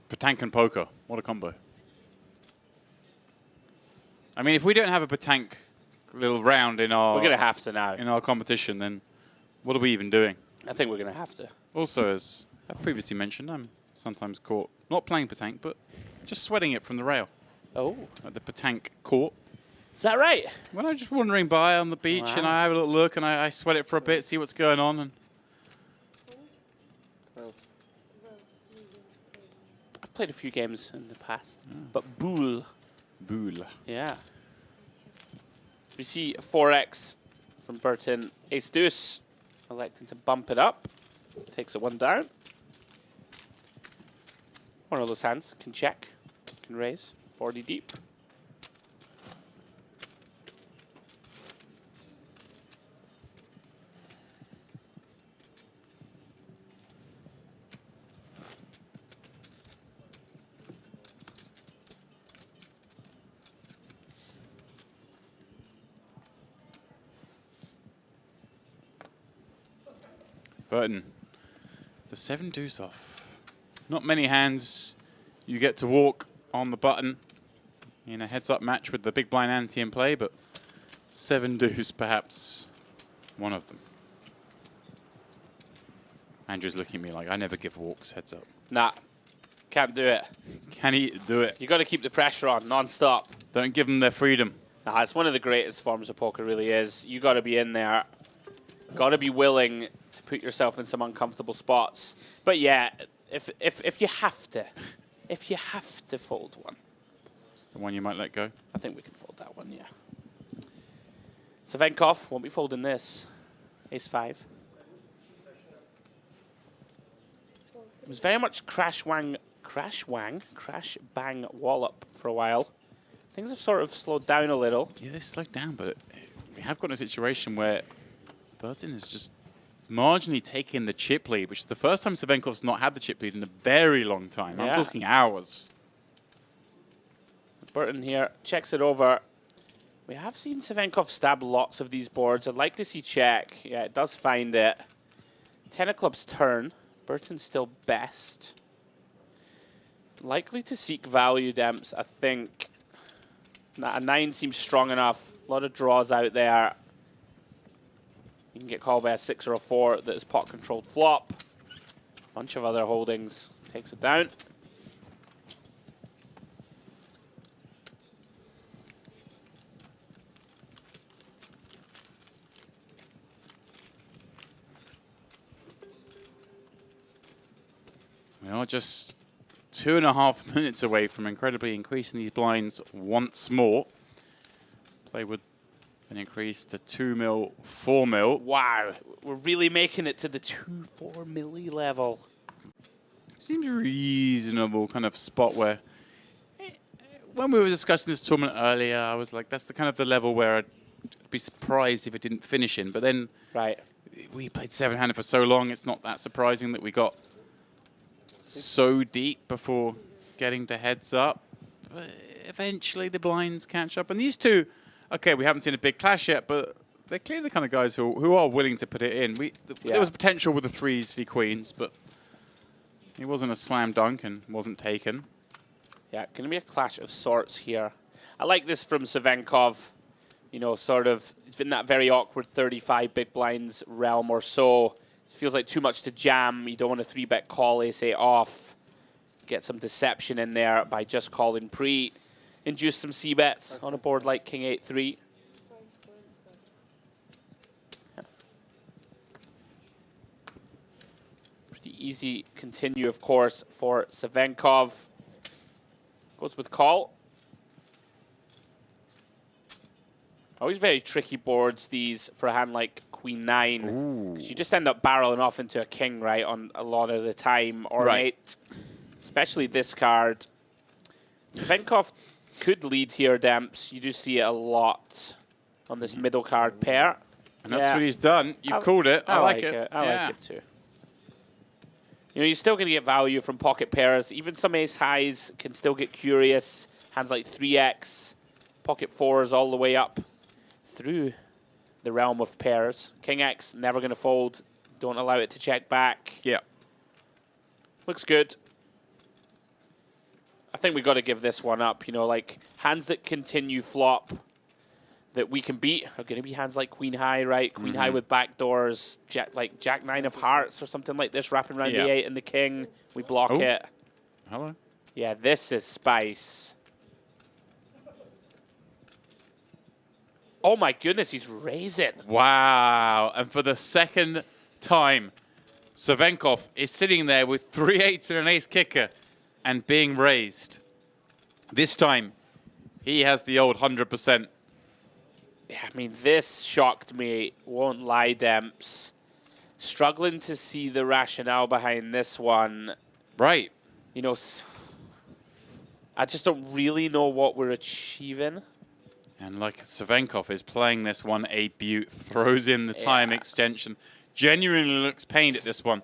Petanque and poker. What a combo. I mean, if we don't have a Petanque little round in our... We're going to have to now. In our competition, then what are we even doing? I think we're going to have to. Also, as I previously mentioned, I'm sometimes caught not playing Petanque, but just sweating it from the rail. Oh. At the Petanque court. Is that right? When I'm just wandering by on the beach and I have a little look and I sweat it for a bit, see what's going on. And Played a few games in the past, but boule. Boule. Yeah. We see a 4x from Burton. Ace deuce, electing to bump it up. Takes it one down. One of those hands can check, can raise, 40 deep. Burton, the 7 deuce off. Not many hands you get to walk on the button in a heads-up match with the big blind ante in play, but 7 deuce perhaps one of them. Andrew's looking at me like I never give walks heads up. Nah, can't do it. Can he do it? You got to keep the pressure on non-stop. Don't give them their freedom. Nah, it's one of the greatest forms of poker, really is. You got to be in there. Got to be willing to put yourself in some uncomfortable spots. But yeah, if you have to fold one. It's the one you might let go. I think we can fold that one, yeah. Savenkov won't be folding this. Ace 5. It was very much crash bang wallop for a while. Things have sort of slowed down a little. Yeah, they slowed down, but we have got a situation where Burton has just marginally taken the chip lead, which is the first time Savenkov's not had the chip lead in a very long time. I'm talking hours. Burton here checks it over. We have seen Savenkov stab lots of these boards. I'd like to see check. Yeah, it does find it. 10 of clubs turn. Burton's still best. Likely to seek value, Demps, I think. A 9 seems strong enough. A lot of draws out there. You can get called by a 6 or a 4 that is pot-controlled flop. Bunch of other holdings. Takes it down. We are just 2.5 minutes away from incredibly increasing these blinds once more. Play would An increase to 2 mil, 4 mil. Wow, we're really making it to the 2-4 milli level. Seems reasonable kind of spot where, when we were discussing this tournament earlier, I was like, that's the kind of the level where I'd be surprised if it didn't finish in. But then, right, we played 7-handed for so long, it's not that surprising that we got so deep before getting to heads up. But eventually the blinds catch up. And these two, okay, we haven't seen a big clash yet, but they're clearly the kind of guys who are willing to put it in. There was potential with the 3s v queens, but it wasn't a slam dunk and wasn't taken. Yeah, going to be a clash of sorts here. I like this from Savenkov. You know, sort of, it's been that very awkward 35 big blinds realm or so. It feels like too much to jam. You don't want a 3-bet call ace-8 off. Get some deception in there by just calling pre. Induce some c-bets on a board like King 8-3. Yeah. Pretty easy continue, of course, for Savenkov. Goes with call. Always very tricky boards, these, for a hand like Queen 9. Because you just end up barreling off into a king, right, on a lot of the time, or mate. Especially this card. Savenkov could lead here, Demps. You do see it a lot on this middle card pair. And that's what he's done. You've called it. I like it. I like it too. You know, you're still going to get value from pocket pairs. Even some ace highs can still get curious. Hands like 3x, pocket 4s all the way up through the realm of pairs. King X, never going to fold. Don't allow it to check back. Yeah. Looks good. I think we got to give this one up. You know, like hands that continue flop that we can beat are going to be hands like Queen High, right? Queen High with backdoors, like Jack 9 of Hearts or something like this, wrapping around the 8 and the King. We block it. Hello. Yeah, this is spice. Oh my goodness, he's raising. Wow. And for the second time, Savenkov is sitting there with 3 8s and an ace kicker and being raised. This time, he has the old 100%. Yeah, I mean, this shocked me, won't lie, Demps. Struggling to see the rationale behind this one. Right. You know, I just don't really know what we're achieving. And like Savenkov is playing this one a beaut, throws in the time extension, genuinely looks pained at this one.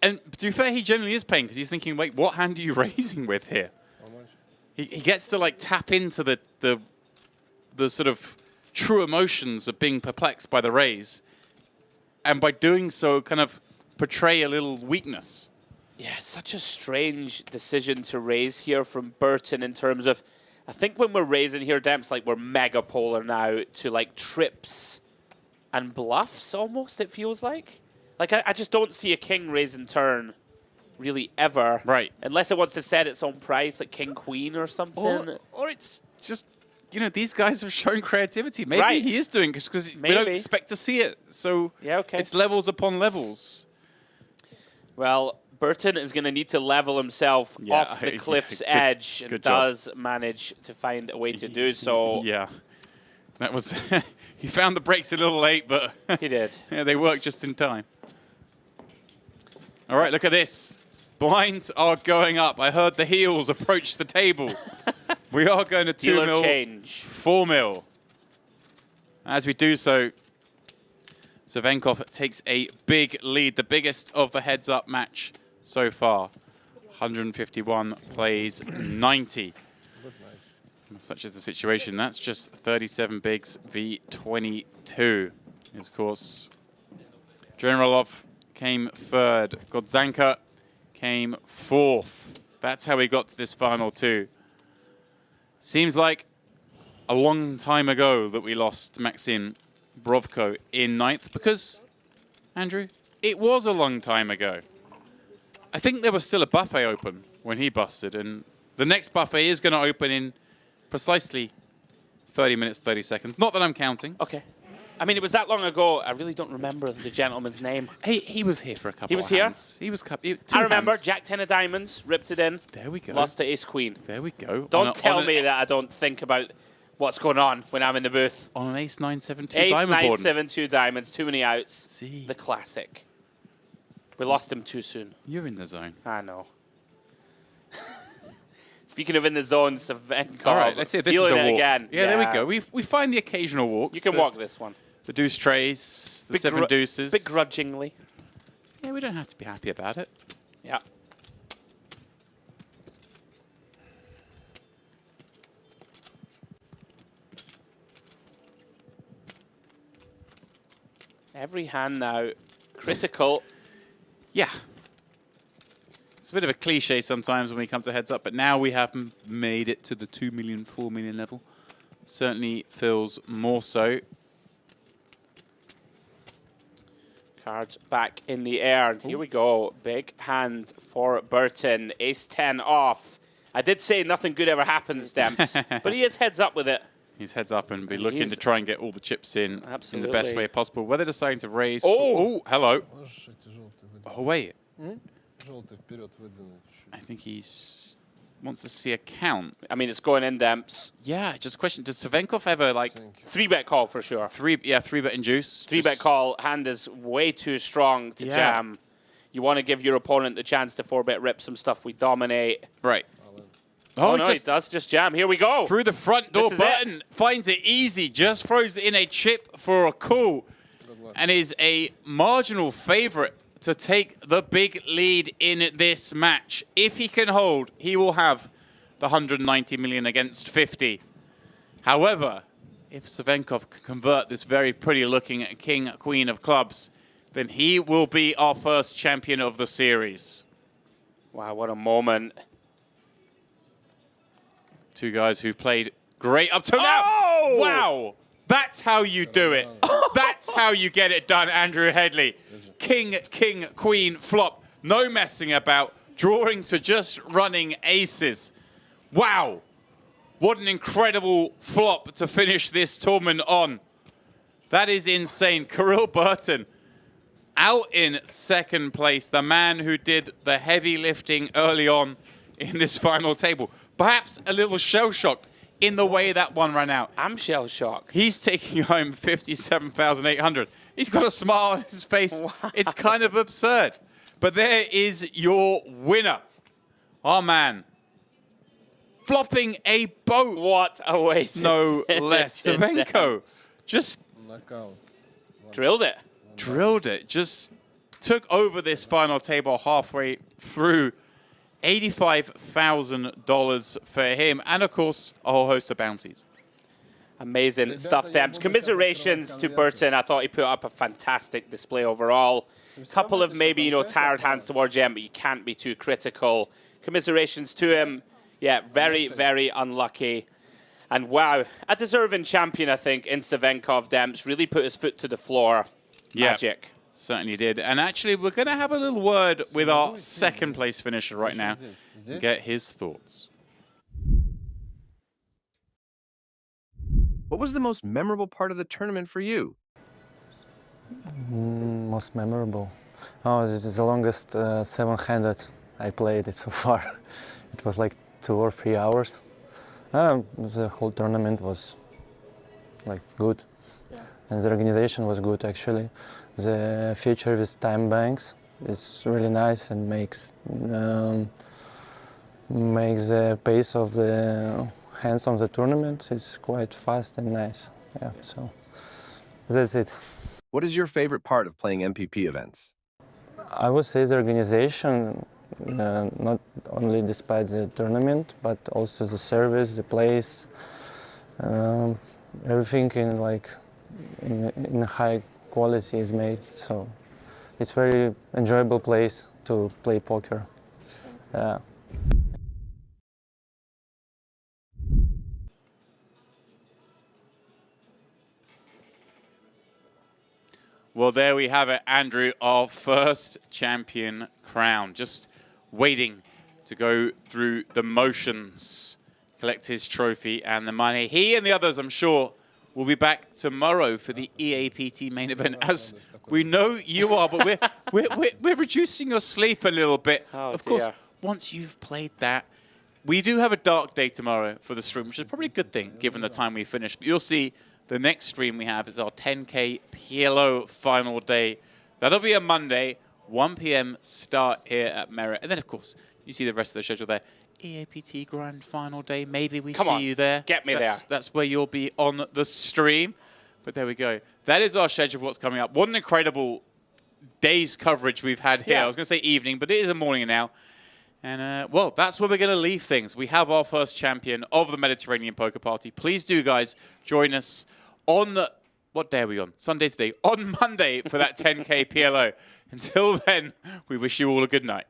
And to be fair, he genuinely is pained because he's thinking, wait, what hand are you raising with here? How much? He gets to like tap into the sort of true emotions of being perplexed by the raise. And by doing so, kind of portray a little weakness. Yeah, such a strange decision to raise here from Burton in terms of, I think when we're raising here, Demps, like we're mega polar now to like trips and bluffs almost, it feels like. Like I just don't see a king raising turn really ever. Right. Unless it wants to set its own price, like king queen or something. Or it's just, you know, these guys have shown creativity. Maybe he is doing it because we don't expect to see it. So it's levels upon levels. Well, Burton is going to need to level himself off the cliff's edge and does manage to find a way to do so. Yeah. That was... he found the brakes a little late, but... he did. Yeah, they worked just in time. All right, look at this. Blinds are going up. I heard the heels approach the table. We are going to 2 mil, change. 4 mil. As we do so, Savenkov takes a big lead, the biggest of the heads-up match so far. 151 plays 90. Such is the situation. That's just 37 bigs v 22. Of course, Generalov came third. Godzanka came fourth. That's how we got to this final two. Seems like a long time ago that we lost Maxim Brovko in ninth because, Andrew, it was a long time ago. I think there was still a buffet open when he busted, and the next buffet is going to open in precisely 30 minutes, 30 seconds. Not that I'm counting. Okay. I mean, it was that long ago. I really don't remember the gentleman's name. He was here for a couple of hands. He was here? I remember. Jack 10 of diamonds, ripped it in. There we go. Lost to ace queen. There we go. Don't tell me that I don't think about what's going on when I'm in the booth. On an ace 9-7-2 Ace diamond board. 9-7-2 diamonds, too many outs. See. The classic. We lost him too soon. You're in the zone. I know. Speaking of in the zone, Savenkov. All right, let's see if this is a walk. Again. Yeah, there we go. We find the occasional walks. You can walk this one. The deuce trays, the 7 deuces. Begrudgingly. Yeah, we don't have to be happy about it. Yeah. Every hand now critical. Yeah. It's a bit of a cliche sometimes when we come to heads up, but now we have made it to the 2 million, 4 million level. Certainly feels more so. Cards back in the air. And here we go. Big hand for Burton. Ace 10 off. I did say nothing good ever happens, Demps, but he is heads up with it. He's heads up and be looking to try and get all the chips in Absolutely. in the best way possible. Whether deciding to raise... Oh! Hello. Oh, wait. I think he's wants to see a count. I mean, it's going in, Demps. Yeah, just a question. Does Savenkov ever, like... 3-bet call for sure. 3-bet induce. 3-bet call. Hand is way too strong to jam. You want to give your opponent the chance to 4-bet rip some stuff we dominate. Right. Oh, no, he does just jam. Here we go. Through the front door button. Finds it easy. Just throws in a chip for a call. And is a marginal favorite to take the big lead in this match. If he can hold, he will have the 190 million against 50. However, if Savenkov can convert this very pretty looking king, queen of clubs, then he will be our first champion of the series. Wow, what a moment. Two guys who played great up till now. Wow. That's how you do it. That's how you get it done, Andrew Hedley. King, king, queen, flop. No messing about. Drawing to just running aces. Wow. What an incredible flop to finish this tournament on. That is insane. Kirill Burton out in second place. The man who did the heavy lifting early on in this final table. Perhaps a little shell-shocked in the way that one ran out. I'm shell-shocked. He's taking home 57,800. He's got a smile on his face. Wow. It's kind of absurd. But there is your winner. Our man. Flopping a boat. What a way to no less. Savenko just drilled it. Drilled it. Just took over this final table halfway through. $85,000 for him, and of course, a whole host of bounties. Amazing stuff, Demps. Commiserations to Burton. I thought he put up a fantastic display overall. Couple of maybe, you know, tired hands towards him, but you can't be too critical. Commiserations to him. Yeah, very, very unlucky. And wow, a deserving champion, I think, in Savenkov. Demps really put his foot to the floor. Magic. Certainly did. And actually, we're going to have a little word with our second place finisher right now and get his thoughts. What was the most memorable part of the tournament for you? Most memorable? Oh, this is the longest seven-handed I played it so far. It was like 2 or 3 hours. The whole tournament was like good. And the organization was good, actually. The feature with time banks is really nice and makes the pace of the hands on the tournament is quite fast and nice. Yeah, so that's it. What is your favorite part of playing MPP events? I would say the organization, not only despite the tournament, but also the service, the place, everything in high quality is made, so it's very enjoyable place to play poker. Well, there we have it, Andrew, our first champion crown. Just waiting to go through the motions, collect his trophy and the money. He and the others, I'm sure, will be back tomorrow for the EAPT main event, as we know you are, but we're reducing your sleep a little bit. Oh, of course, once you've played that, we do have a dark day tomorrow for the stream, which is probably a good thing given the time we finish. But you'll see the next stream we have is our 10K PLO final day. That'll be a Monday, 1 p.m. start here at Merit. And then, of course, you see the rest of the schedule there. EAPT Grand Final Day. Maybe we see you there. Get me there. That's where you'll be on the stream. But there we go. That is our schedule of what's coming up. What an incredible day's coverage we've had here. Yeah. I was going to say evening, but it is a morning now. And, well, that's where we're going to leave things. We have our first champion of the Mediterranean Poker Party. Please do, guys, join us on, what day are we on? Sunday today. On Monday for that 10K PLO. Until then, we wish you all a good night.